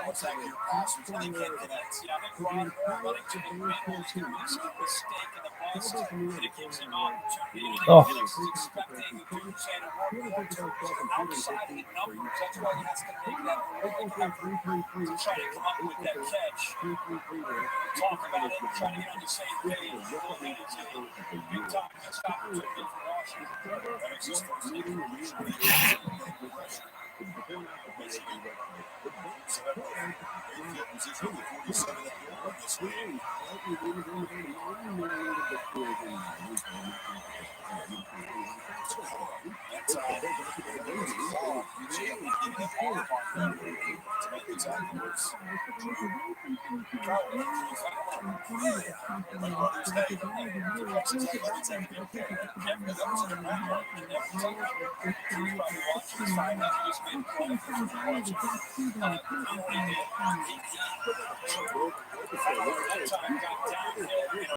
What's that your passers when they can't connect? Yeah, I think Ron running to the rim is going to miss the mistake in the bust, and it gives him opportunity. He's expecting the Dukes and outside the numbers. That's why he has to make that early effort to try to come up with that catch. Talk about it, try to get on the same page. Really needed to big time missed opportunity for That makes his first injury pressure. So that puts Mayfield position at the 47 at the end of this game. That time, there was a foul. Jalen getting it off on the to make the tackle was like Mother's Day. They're actually talking about it's every day. Yeah, because that was in the background. He's probably watching this fight. He just made a point for watching. That time got downhill in a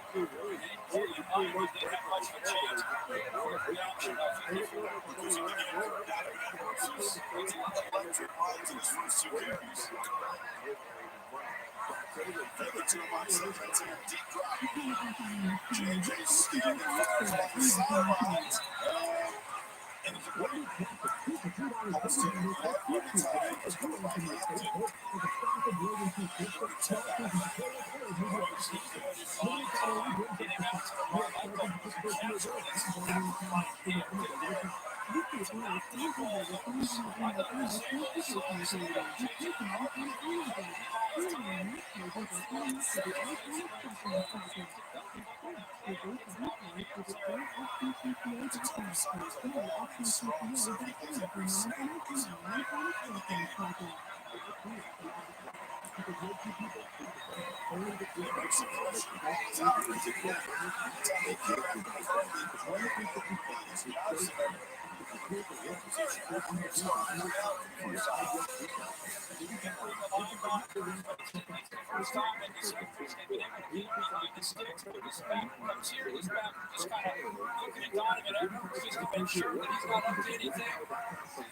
hurry. Portland Ivy didn't have much of a chance. In his first two carries. Fake it to him on second and deep drop. JJ Skinner fires off the sidelines. And it's a great. Holston left running time. It's covered by Hampton. First time in this series, they've been able to get behind the sticks, but this back comes here. This back just kind of looking at Donovan Edwards just to make sure that he's not up to anything.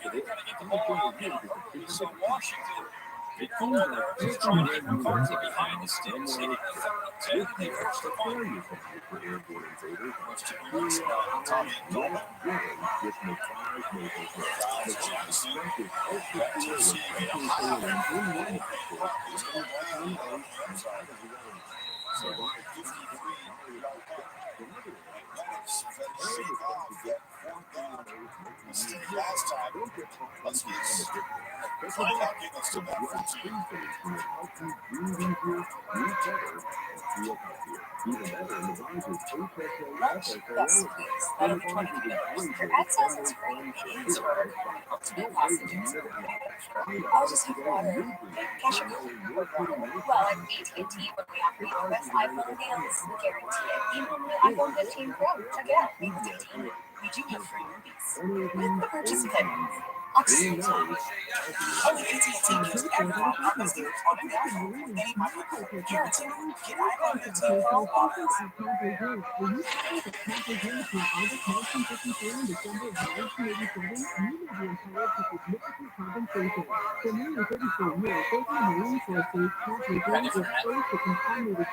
And they got to get the ball out in a hurry. So Washington, big goal there, just trying to get McCarthy behind the sticks, hitting the third and 10, and they forced the fumble. Tommy Goldman. Jackson. Back to receiving a high. So 53. Mistake last time. Let's find out Giggles to that 14. Lunch recipes that are 20 minutes. Your ad says it's free. It is for ultimate passengers. I'll just have water, cash or well, at AT&T, when we activate the best iPhone deals, we guarantee it. Even the iPhone 15 Pro. Check it out. AT&T. We do have free movies with the purchase of it. I'll see you tomorrow. AT&T gives everyone on this deal on an iPhone with any micro. Guaranteed. Get iPhone 15 Pro offers. Ready for it?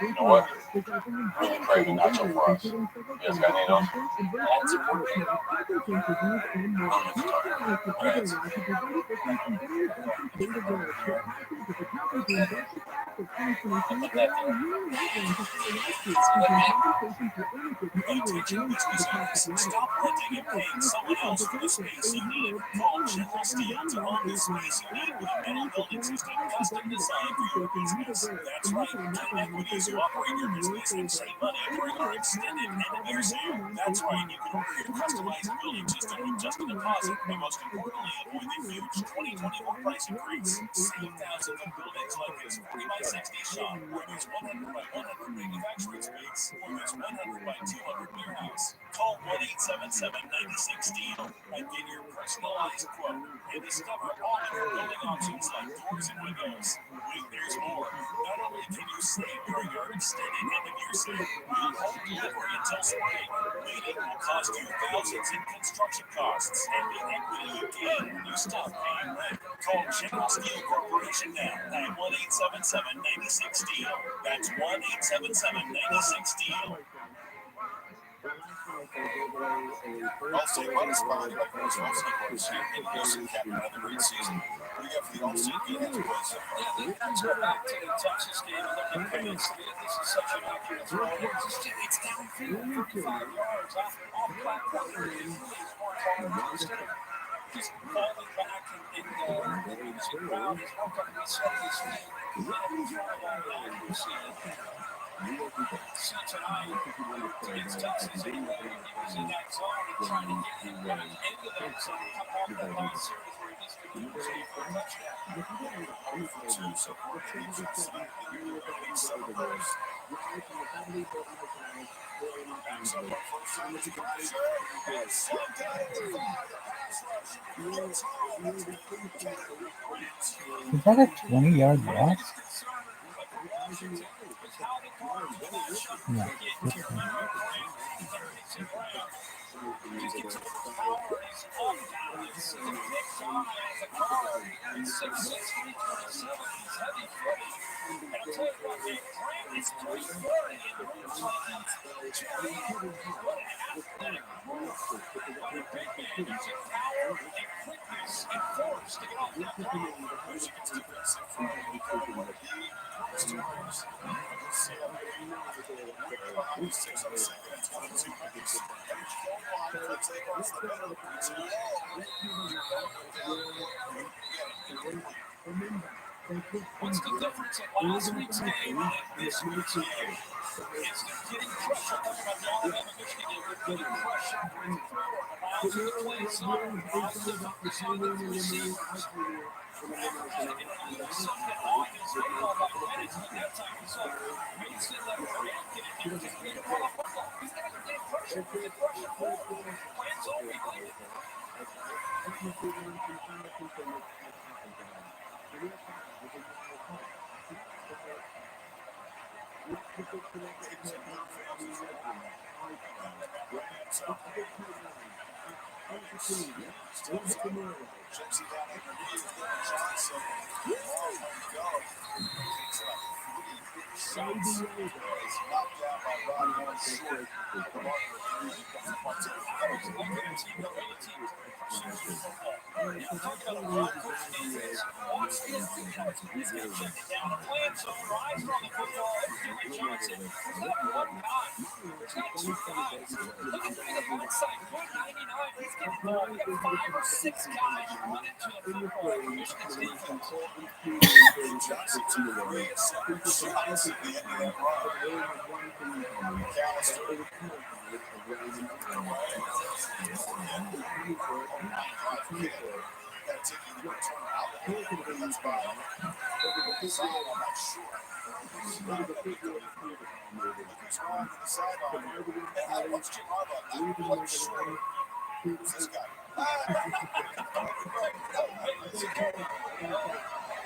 You know what? Really craving nacho fries. You guys got any of those? That's Attention business owners, stop renting and paying someone else for the space you need. Call General Steel to own the space you need with a metal building system custom designed for your business. That's right, gain equity as you operate your business and save money during our extended end-of-year sale. That's right, you can order your customized building system with just a deposit, and most importantly, avoid the huge 2024 price increase. Save thousands of buildings like this 40 by 60 shop, or this 100 by 100 manufacturing space, or this 100 by 200 warehouse. Call 1-877-96-STEEL and get your personalized quote and discover all of your building options like doors and windows. Wait, there's more. Not only can you save during our extended end-of-year sale, we'll hold delivery until spring. Waiting will cost you thousands in construction costs and the equity you gain when you stop paying rent. Call General Steel Corporation now at 1-877-96-STEEL. That's 1-877-96-STEEL. All-State Weather sponsored by Chris Wilson, of course, here in Houston, capping another great season. What do you got for the All-State Games play so far? Yeah, let's go back to the Texas game and look at Payne's speed. This is such an accurate throw. It's downfield, 35 yards off platform. It really is more targeted. Instead of just falling back and using ground as one kind of reset his feet, and accuracy. See tonight against Texas A&M, he was in that zone and trying to get him back into that zone, coming off that last series where he missed the University for a touchdown. 0 for 2 so far in the defense tonight. They're 7 goals. Backs up our first time to pressure. And sometimes a pass rush. Gets home. Is that a 20-yard loss? No. What's the difference in last week's game and this week's game? It's getting pressure. Talking about the Alabama-Michigan game, they're getting pressure through it. Allows you to play some positive opportunity to receive. And something off his football by minutes, but that time we saw Mason Grant get it down. Just beat him on the football. He's got to get pressure. Plans all week. Six guys running to the football. Michigan's defense. Johnson took 3 separate shots at the end of that run. McAllister. Got to take the return out. That's fine. Side, I'm not sure. Looking strong to the sideline. Hey, what's Jim Harbaugh? I'm not sure. Who's this guy?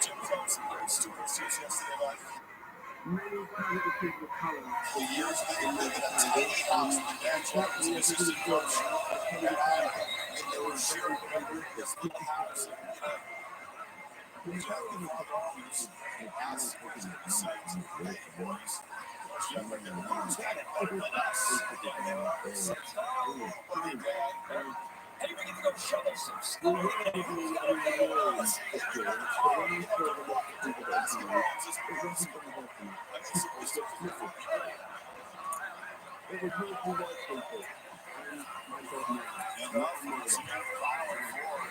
Jim Thompson, great students yesterday about the years they lived in a tiny house in the backyard as an assistant coach at Iowa. And they were sharing this little house. Jeff and Father always asked what to decide to play, boys. Jeff and the Lord's got it better than us. Buddy, Dad. Hey, we get to go show them some stuff.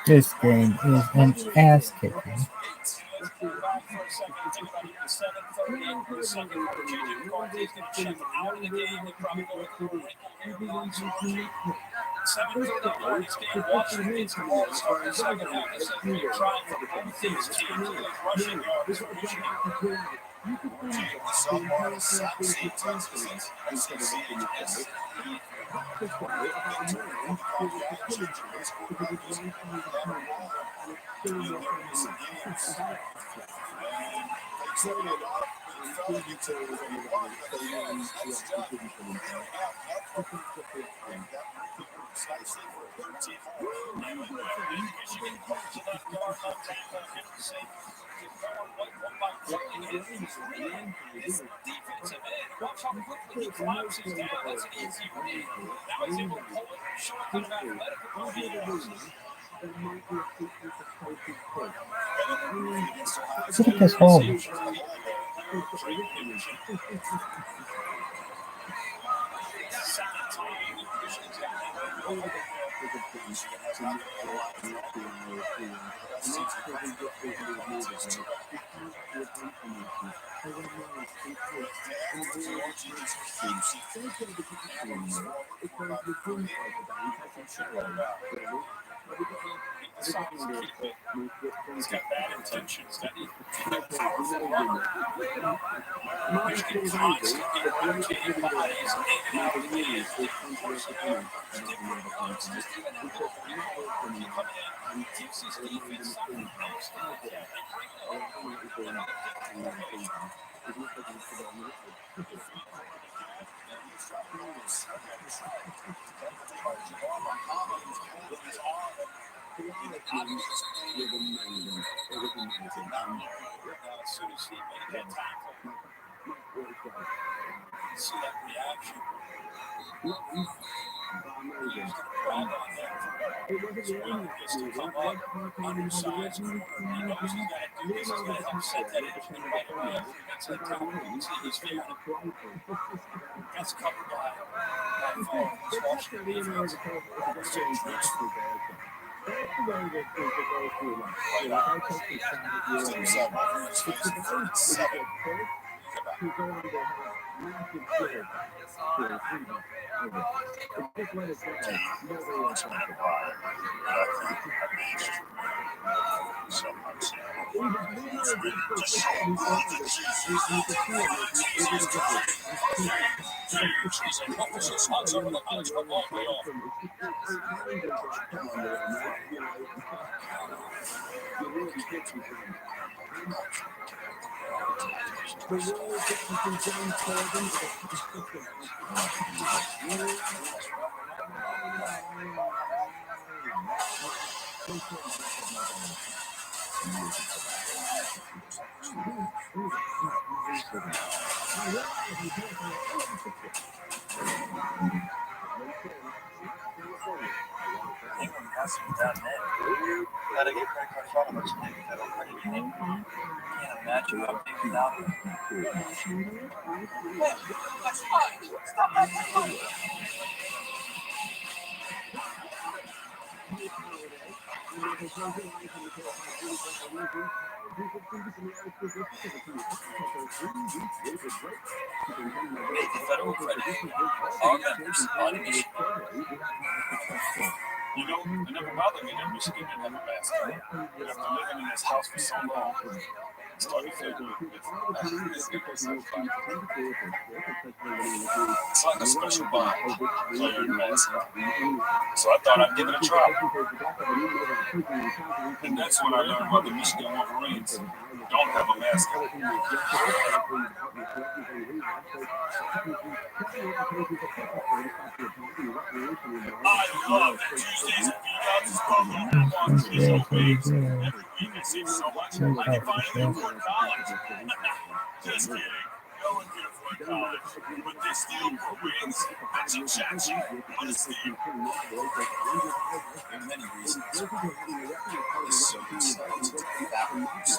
This game is an ass kicking. Back for a second, think about it. 7:30. Second quarter, JJ McCarthy's going to check him out of the game. They probably go with ambulance. 7:30 this game. Washington's ball to start the second half. This is a big try for both these teams. Rushing yards for Michigan. The sophomore is South Texas SEC HS. This defensive end, watch how quickly he collapses down. That's an easy read. Now he's able to pull it, show what kind of athletic ability he has. Look at this hole. He's got bad intentions. Michigan constantly rotating bodies in and out of the game. Different personnel, different looks. Just even have little people you come in and keeps his defense something else to look at. They bring it home. As soon as he made that tackle, see that reaction. Undersized corner. He knows he's got to do this. He's got to help set that edge right away. That's a tackle. See his finger. That's covered by Washington defense. Gotta get credit card fraud on much nigga that don't credit union. Can't imagine how big without it. Make a federal credit union. Our members on mission. You know, it never bothered me that Michigan didn't have a mascot. But after living in this house for so long, I started to feel good. It's like a special bond, player and mascot. So I thought I'd give it a try. And that's when I learned why the Michigan Wolverines don't have a mascot. I love Tuesdays at Peanuts program on Tuesday weeks. Every week I see so much. I can finally afford college. Just kidding. No one can afford college. But they steal Koreans. That's a cha-cha. What a steal. There are many reasons. It's so exciting to take back roots.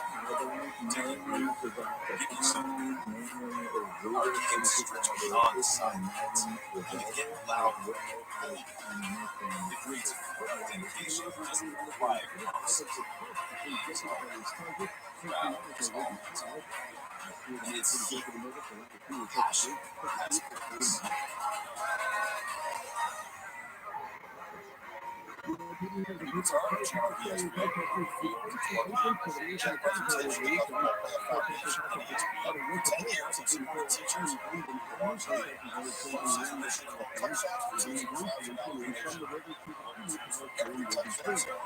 Dylan Root, Vicky Sue, our kids stretch beyond the sidelines. And to get loud, the great dedication doesn't require promises. He is always proud of his moments. And it's heat, passion, has purpose. It's our channel ESPN. Check presentation of Football Foundation and ESPN. 10 years of supporting teachers. Largely, closest mission of touchdowns for teachers and evaluation. Every touchdown zone.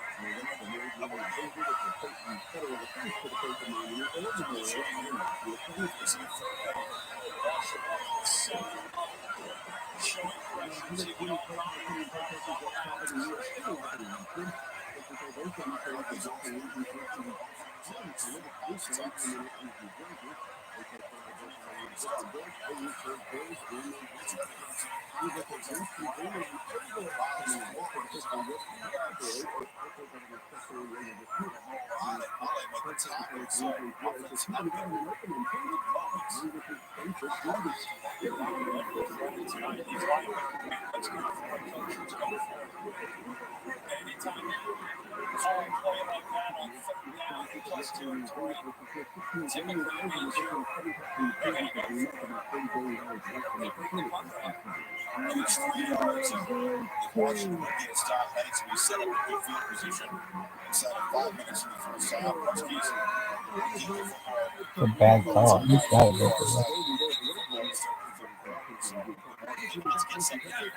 Showing corrections if you don't know. Anytime you call a play like that on third down in plus territory, typically it means you're going to go for it. They bring the punter in. And it's 3 yards. If Washington would get a stop, heading to be set up in good field position. Inside of 5 minutes in the first half, Huskies will keep the football. It's a bad call. You gotta go for that. Let's get something here.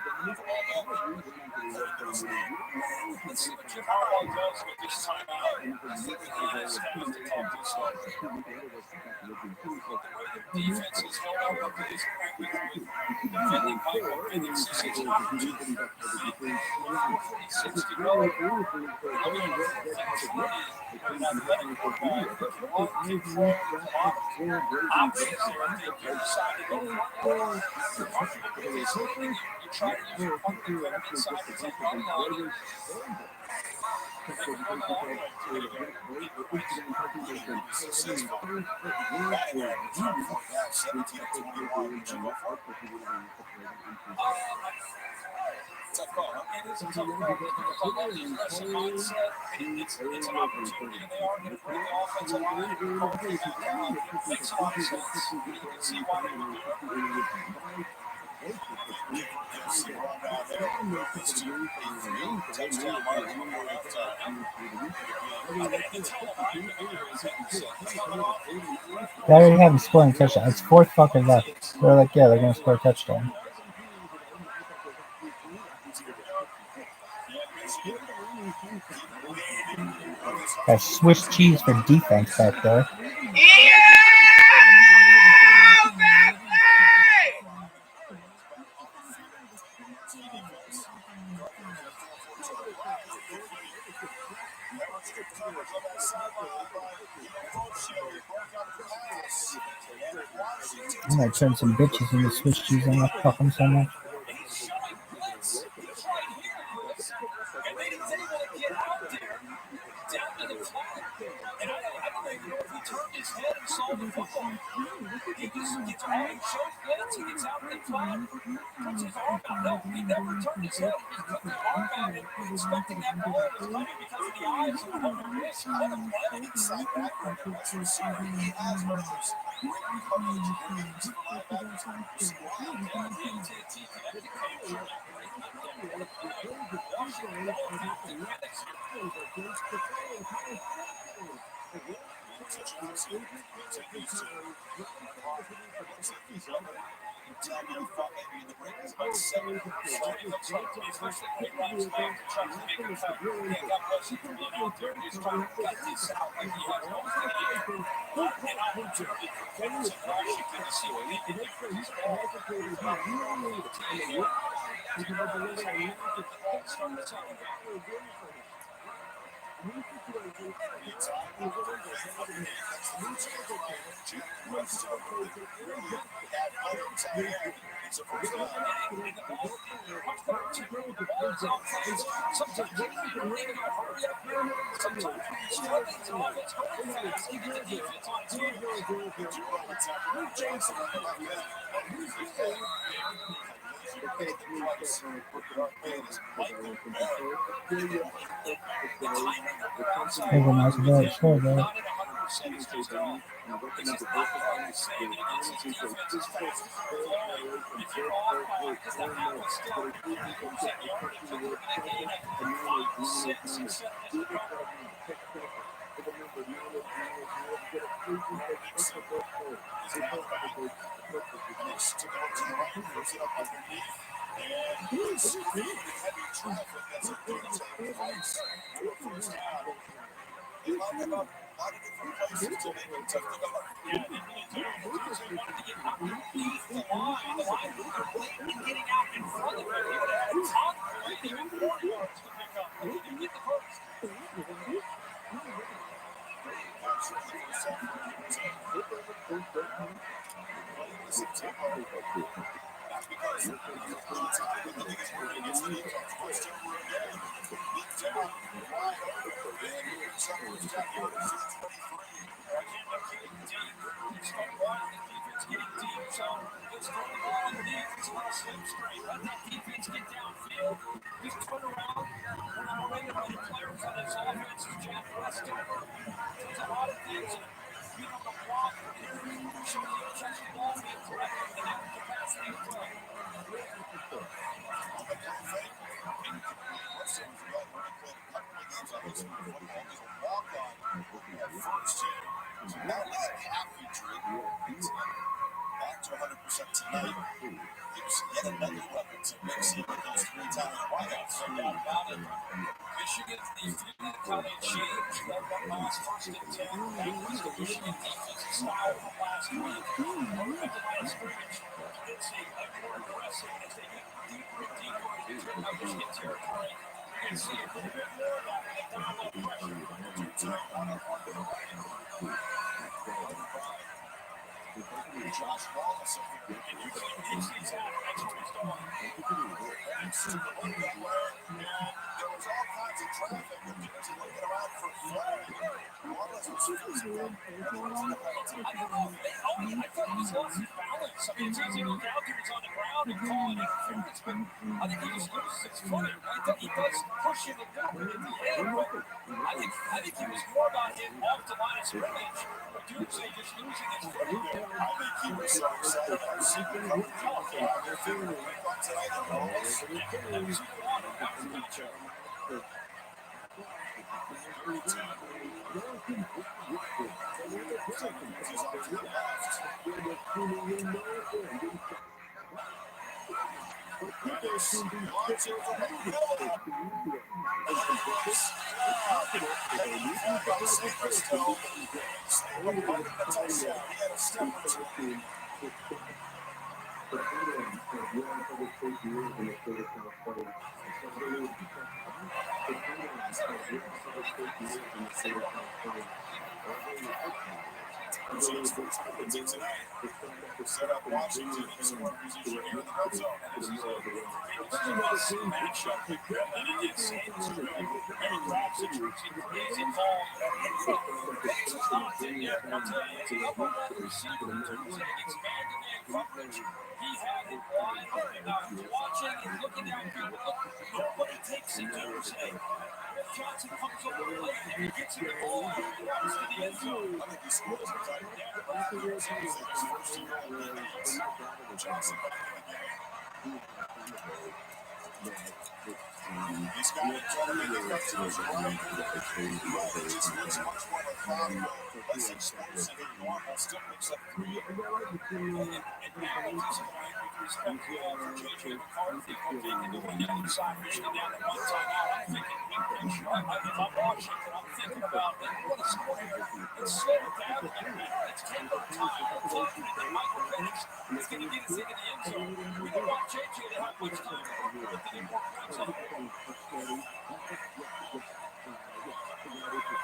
Let's see what Jim Harbaugh does with this timeout. He's having to talk to himself. The way the defense is held up with these defending Michael Penix is its opportunity. 4:46 to go. Only on 4th and 3. An athletic quarterback who can control the clock. Options there if you decide to go for it. You're comfortable with this holding. You try to use your punt to get inside the 10-yard line. Tough call. It is a tough call because on that aggressive mindset, it's an opportunity, and they are going to bring the offensive line probably back out. Makes a lot of sense. You can see why they would do it. They already have him scoring a touchdown. It's 4th fucking left. They're like, yeah, they're gonna score a touchdown. Got Swiss cheese for defense back there. I'm gonna turn some bitches into Swiss cheese. I'm gonna fuck them so much. And then he's able to get out there down to the flat. And I don't even know if he turned his head and saw the football. He just gets out and shows blitz. He gets out of the flat, puts his arm out. No, he never turned his head. He just put the arm out and expecting that ball was coming because of the eyes of the wrist. Kind of playing inside back. He has numbers. Great coverage. Nice about sure, though. September. That's because the time in the league is where he gets the lead first over a day. Lead down, wide open, big first down here at 223. Again, they're getting deep. It's not one, the defense getting deep, so it's throwing the ball underneath. It's a little slipstream. Let that defense get downfield. Just turn around. One of the underrated players on this offense is Jack Westover. Does a lot of things. Being on the block, so he can catch the ball, be aggressive, and have the capacity to play. Now he's a half injury. Back to 100% tonight. He was yet another weapon to mix in with those three-time wideouts. No doubt about it. Michigan, if you look how they changed that one last first and 10, that was the Michigan defensive style from last week. At the line of scrimmage, you did see more aggressive as they get deeper and deeper into Michigan territory. You can see a little bit more of that when they dial up pressure. Josh Wallace up there. And usually picks these out next to his dog. That's to the limit where there was all kinds of traffic. The dudes are looking around for flag. Wallace was physical. I don't know if they owned it. I thought he was lost his balance. I mean, it's easy to look out there. He's on the ground and call an interference, but I think he just loses his footing. Right? He does push him a little bit at the end, but I think he was more about him off the line of scrimmage. But dudes, they just losing his footing there. I think he was so excited about secret cover California. They're figuring we won tonight in Wallace. That was who they wanted. That was the matchup. Set up Washington in scoring position here in the red zone. This is a must-see matchup. And it is. Very grab situation, crazy call. It's not in there. I'll tell you, it's a number one receiver in terms of its man-to-man coverage. He had it wide open. Now, watching and looking downfield, look what it takes to do today. Johnson comes over the lane and he gets in the ball and he runs to the end zone. I think he scores a tight end. He's his first year in the league. Johnson back in the game. He's got it trying to make it back to his right. It just looks much more methodical, less explosive than normal. Still picks up 3. And now at this point, with respect to J.J. McCarthy, okay, to go on the other side, Michigan down to one timeout, I'm thinking big picture. If I'm Washington, I'm thinking about, what a score here. Let's slow it down a little bit. Let's take our time. We're confident that Michael Penix is going to get us into the end zone. We don't want J.J. to have much time to work with the important red zone.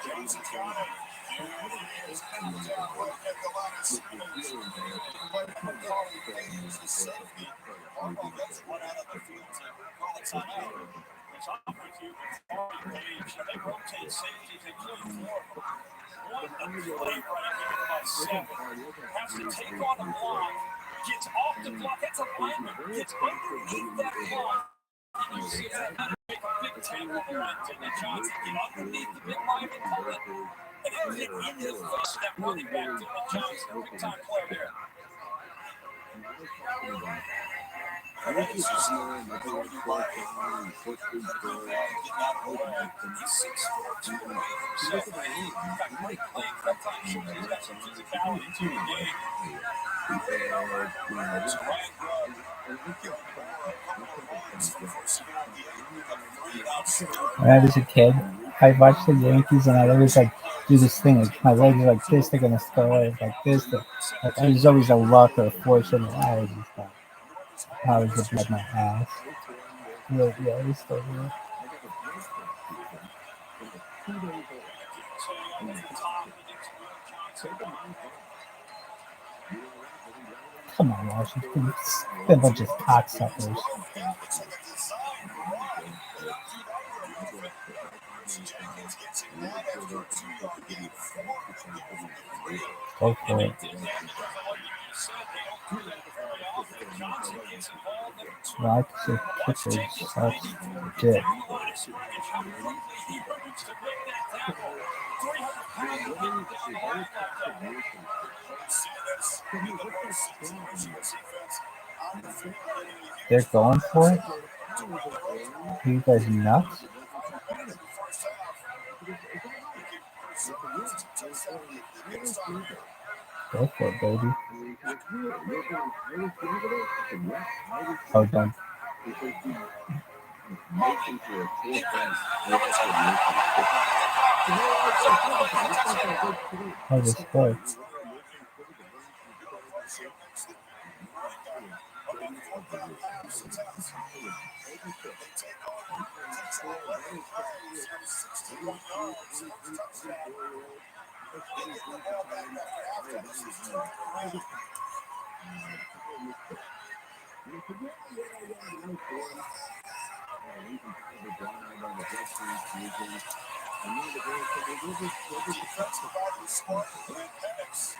Johnson's got it. Here he is, down right at the line of scrimmage. But McCarthy pays the safety. Harbaugh does run out of the field to call a timeout. As I'm with you, McCarthy, Page, they rotate safeties, they play 4. One play right here, about 7. Has to take on the block, gets off the block. That's a lineman, gets underneath that block. And you see that make a big tackle here on Teddy Johnson, get underneath the big lineman, pull it, and then get in his face that running back, Teddy Johnson, big time play there. It's just McCarthy by 8. He's 6'4", 208, himself. In fact, great playing sometimes shows he's got some physicality to the game. So Ryan Grubb giving Moore a couple of points for the first year of the 8. We got 3 outstanding. When I was a kid, I watched the Yankees and I'd always like do this thing, like my legs are like this, they're gonna score, like this. Like I was always a luck or a fortune. I was just like, I was just like my ass. Yeah, it's still there. Come on, Washington. They're a bunch of cocksuckers. Jenkins gets it back after a 2-yard gain, 4 good yards from the 3. Go for And it. they did that because of what you just said. They don't do that very often. Johnson gets involved in it too. Right, so Watch kickers Jenkins, sucks 94, get dick. down the line of scrimmage. How quickly he moves to make that tackle. 300-pound getting down the line like that. See this in the North Central Michigan defense on the field. They're going for it? Are you guys nuts? Go for it, baby. Oh, don't. Oh, this good. Defensive back who scored the Penix.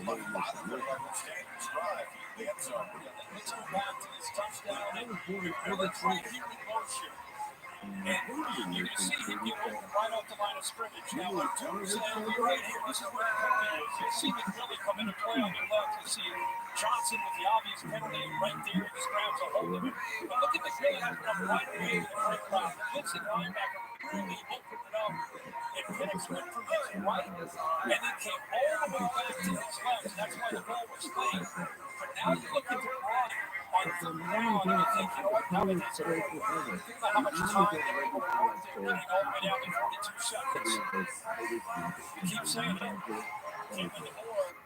But neither of them standards drive the end zone. Let's go back to this touchdown. And let's right here in motion. And you can see him get over right off the line of scrimmage. Now, on Tuesday, right here, this is where the penalty is. You'll see McMillan come into play on your left. You'll see Johnson with the obvious penalty right there. He just grabs a hold of it. But look at McMillan having to come right away to the right route. The blitzing linebacker really opened it up. And Penix went from his right and then came all the way back to his left. That's why the ball was late. But now you look at the run on third down and you think, you know what, now it is over. Think about how much time they were able to work there, getting all the way down to 42 seconds. Keep saying it. Keeping the board.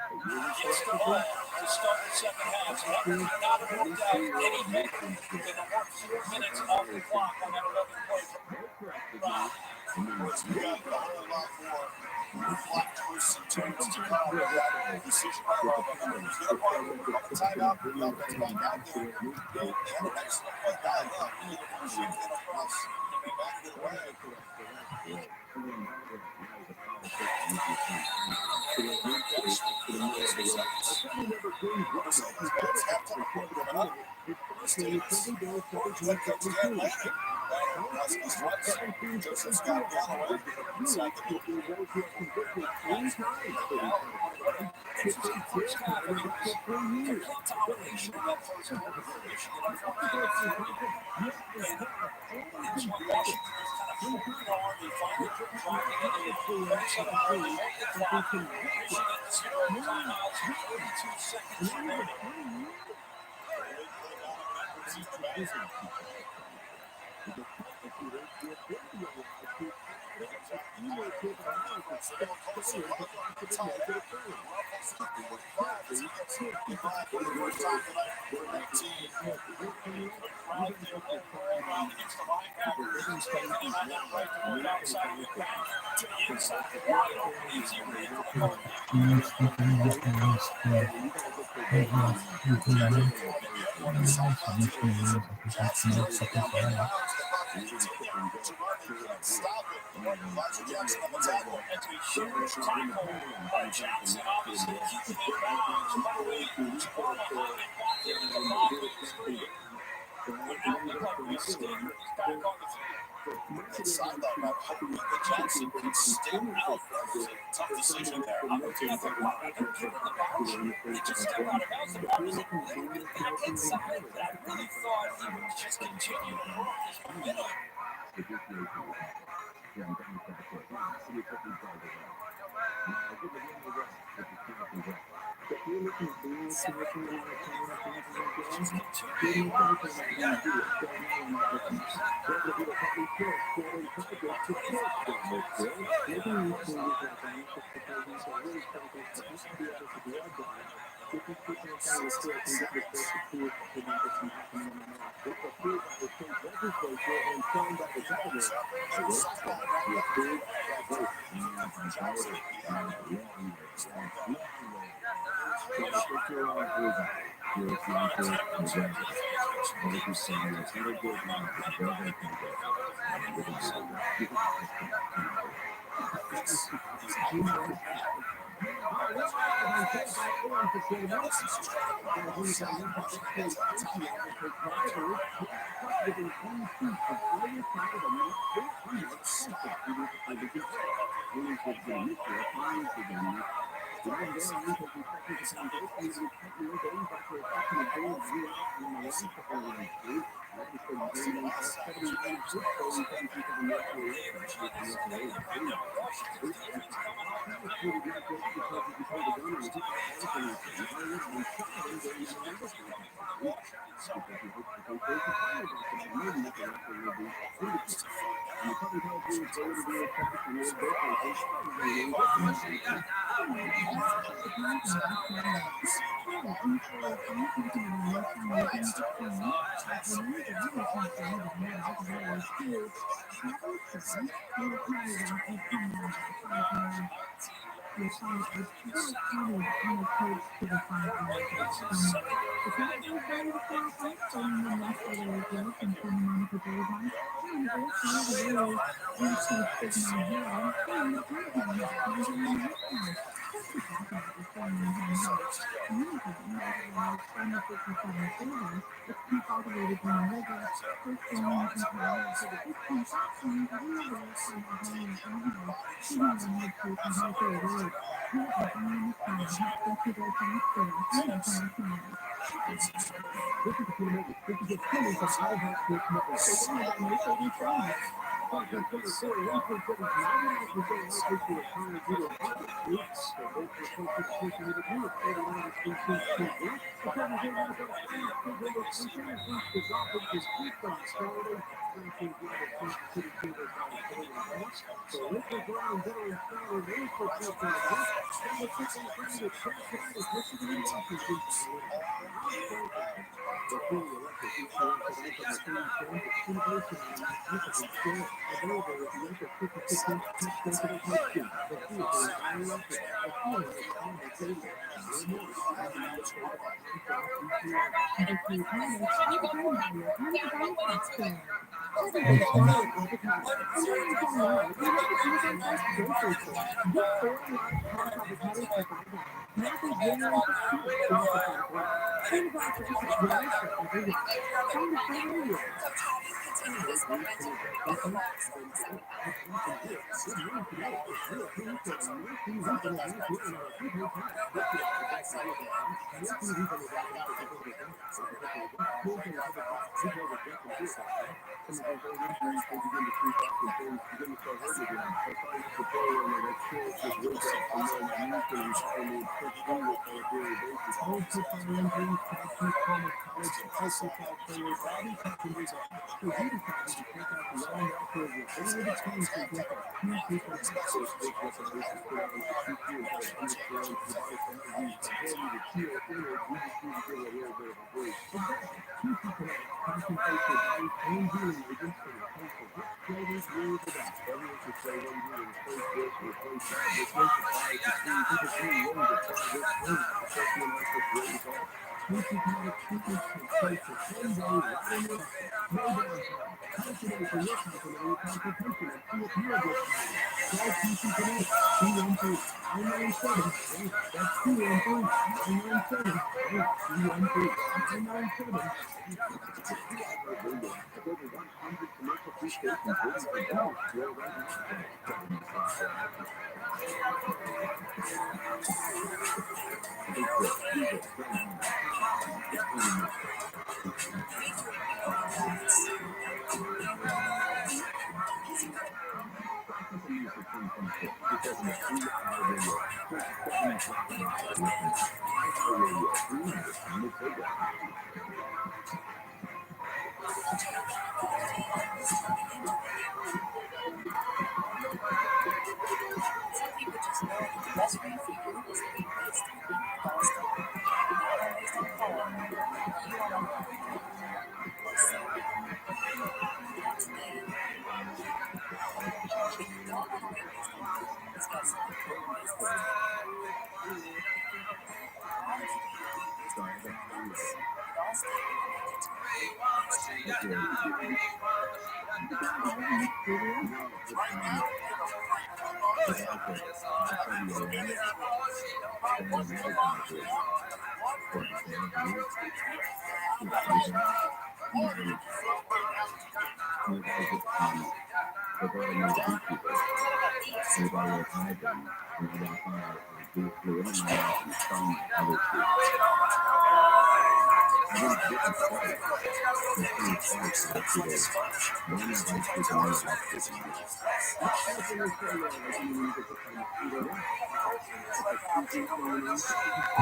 Gets the ball to start the second half. So that could not have worked out any better than the work 4 minutes off the clock on that 11-play drive. We got a whole lot more plot twists and turns to come. We got decision by Rabbi. He's going to put a timeout for the offense back out there. They had an excellent play by him. Really appreciate it across. Back to the way. Mercedes-Benz halftime report coming up. Bruce Davis, head coach Dan Lanning. Huskies twice. Joseph Scott Galloway inside the building. Interesting first half. I mean, it was complete domination in that first quarter for Michigan. Unfortunately, the 40. And that's when Washington was kind of holding on. They finally took driving and they somehow they hold the clock. Michigan 0 timeouts, 32 seconds remaining. That's a huge tackle by Johnson, obviously keeping it bounds. By the way, Jabbar Muhammad back there in the blocking screen. Would not look like we standard is back on the field. Sideline, I'm hoping that Johnson can stay out. Tough decision there. I'm looking at the clock. I don't care the bounds. He just stepped out of bounds. The ball was a little bit back inside, but I really thought he would just continue to work his momentum.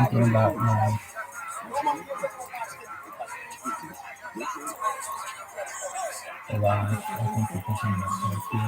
Thinking about my life, I think we're thinking about selfie.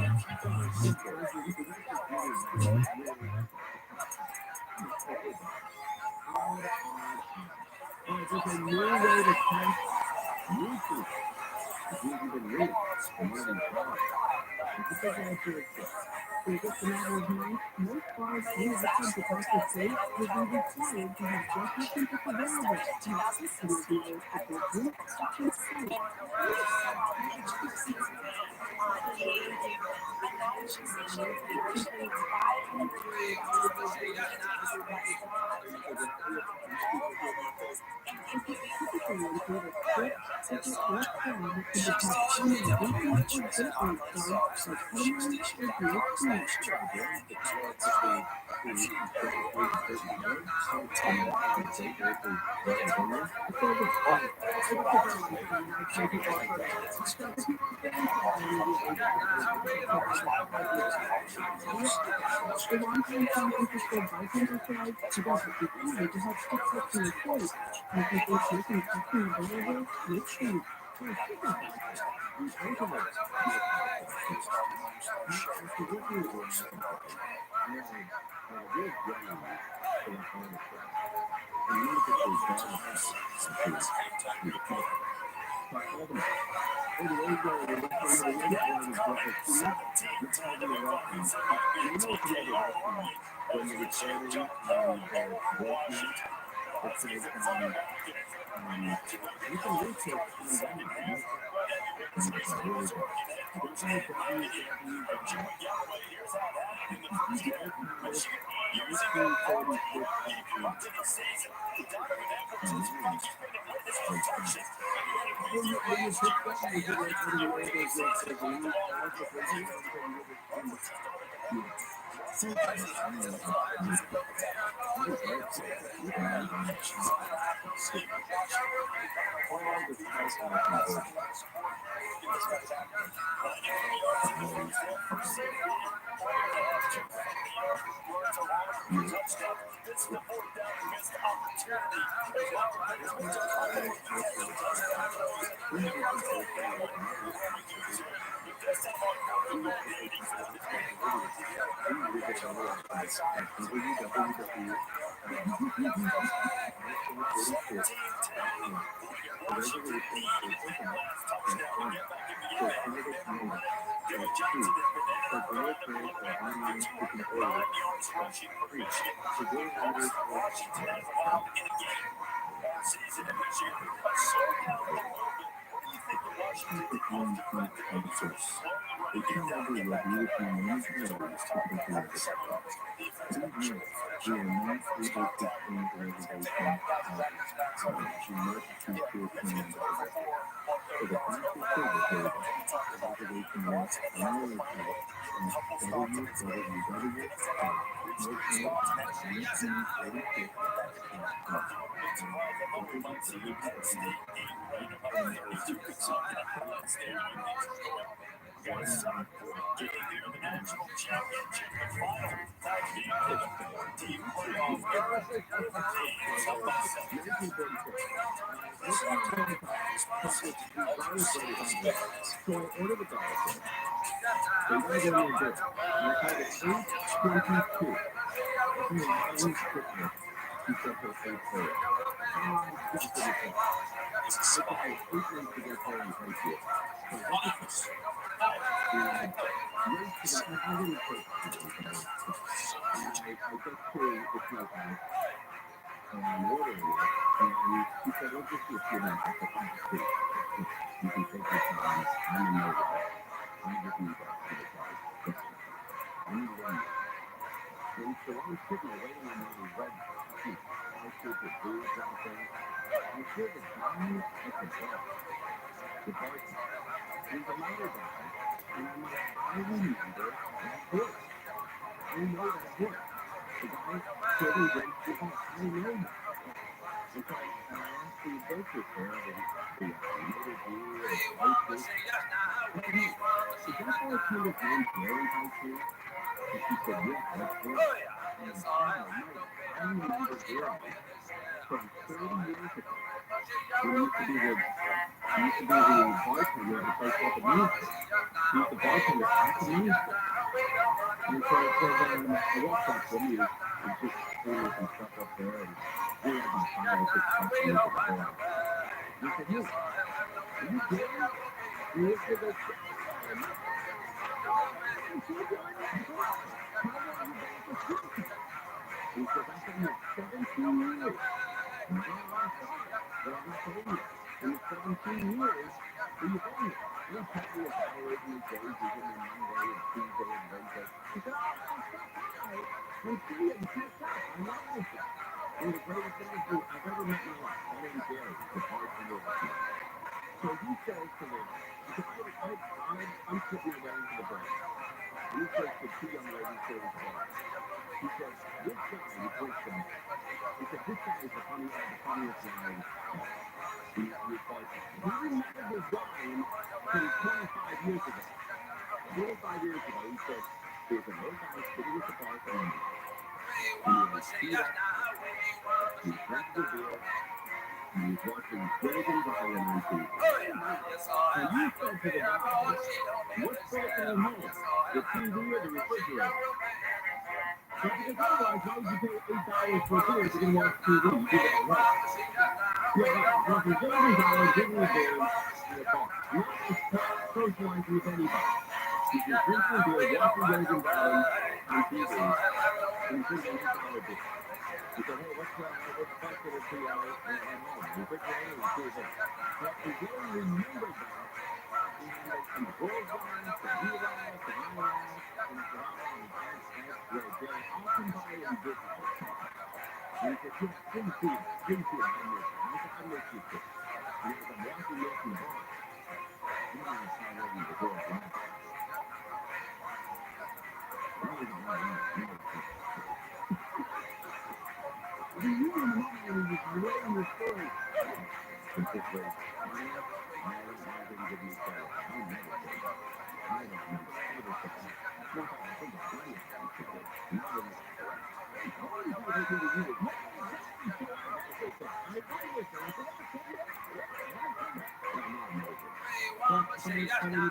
Yeah. and ordering it. And she said, "Well, just a few minutes." I said, "Oh, please, you can take your time. I'm in no rush. I just need that to the guys. That's all. I'm not in there." And so I'm sitting there waiting on my red, couches with booze out there. I hear the guy at the bar, the bartender. He's another guy, and I'm like, I remember that voice. I know that voice. The guy serving drinks to the bar. I know him. And so I asked the waitress there, the maitre d' or waitress, "Hey, is that bartender's name Gary by chance?" And she said, "Yeah, that's Gary." And I remember Gary from 30 years ago. He used to be the bartender at a place called the Ministry. He was the bartender at the Ministry. And so I walked up to him. He was just cleaning some stuff up there. And we had about 5 or 6 customers at the bar. And I said, "Hey, are you Gary?" And he said, "Yeah, I am." "I'm so glad you're back. How long have you been at the station?" He says, "I've been here 17 years. No, I'm sorry, but I'm not told you. In the 17 years, where you been here?" And he told me his hours and his days. He gave me Monday and Tuesday and Wednesday. He said, "Oh, I'll stop by and see you and catch up. I love this guy. One of the greatest guys I've ever met in my life." That ain't Gary, the bartender of the place. So he says to the, so I'm sitting there waiting for the break. And he says to two young ladies serving the bar, he said, "This guy," he points to me, he said, "This guy is the funniest guy ever." He was bartender. He remembered his line from 25 years ago. 25 years ago, he said, there was an old guy sitting at the bar at the Ministry. And he had his feet up, he was drinking a beer, and he was watching Reagan Garland on TV. And you said to the guy, "What's broken at home, the TV or the refrigerator?" So because otherwise, why would you pay $8 for a beer if you're going to watch TV? You do that right. Yeah, right. Well, for Reagan Garland, drinking a beer at a bar, not socializing with anybody. He's just drinking a beer, watching Reagan Garland on TV, and he's drinking $8 beer. He said, "Hey, what's busted at home? Refrigerator or TV?" And Gary remembered that, and the girls laughed, and he laughed, and I laughed, and I said, "Oh, that's great, Gary. I'll come by and visit you sometime." And he said, "Yeah, please do that. Please do that. I miss you." And I said, "I miss you too." And as I'm walking away from the bar, I'm going to start letting the girls laugh. Do you remember when he was writing the story? It's just very funny. I didn't give me credit. I never did. I don't remember ever saying that. No, I think it's funny if I said it, not in that way. All these guys are doing you. Yeah, exactly. So I write this. I write this. And I said, "Oh, so yeah, I said that."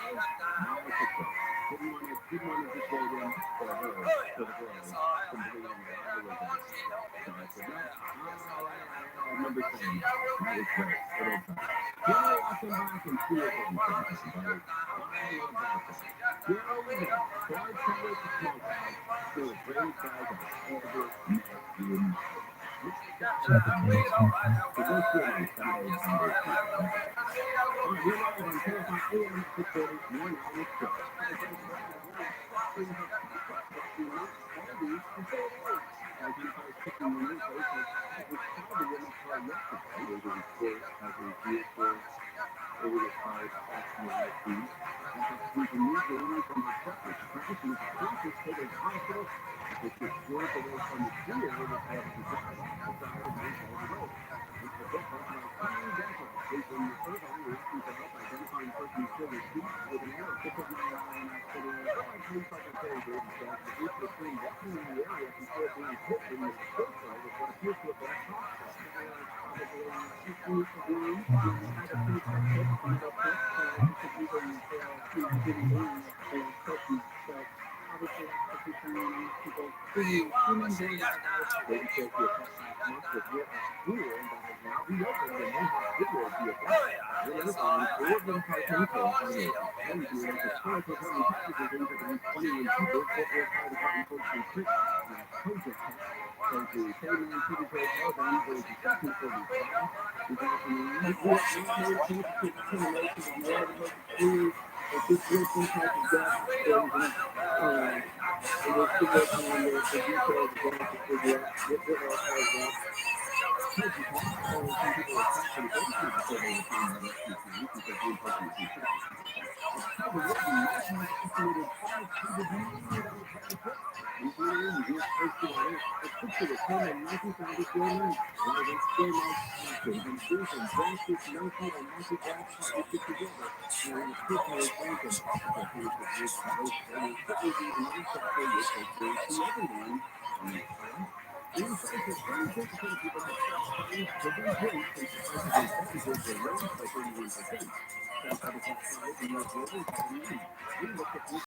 No, not amazing. But when he told him in the 2000s, no success. Didn't want to dissuade him or her, or the girls, from believing that I was an actor. So I said, "No, I remember saying that. That was great. Good old time." Gary, I'll come back and see you again sometime, buddy. I love that guy. Gary, the bartender at the smokehouse, still the greatest guys I've ever met in my life. So go see him on Sunday, Monday, Tuesday. All right, we're live on KFI AM 640. More now with Joe. Things have popped up that do not always before days. Identifiers checking the news. They said it was probably in the car yesterday. There's a report of a vehicle over the car's automatic feed. And that's the news releasing from her truck was crashed and was conscious, taken to the hospital after she swerved away from the deer that was driving. The driver then told the road. And the victim was trying desperately. Police in the Irvine were asking for help identifying the person who killed his feet with an arrow. 609 accident. Irvine police officer Terry Davis says the group was seen walking in the area before being hit in the torso with what appears to have been a crossbow. Probably in the room, either pre-tested, either put, just as either pre-hitting trophy. So obviously that's petitioning people seeing humans during that house. David says the attack last month was near a school that has now reopened and they have video of the attack. In Irvine, 4 of them cartoon calls are made. One being at the store fulfilling packages injured at least 21 people. Fort Worth Fire Department folks in Chris Project Tech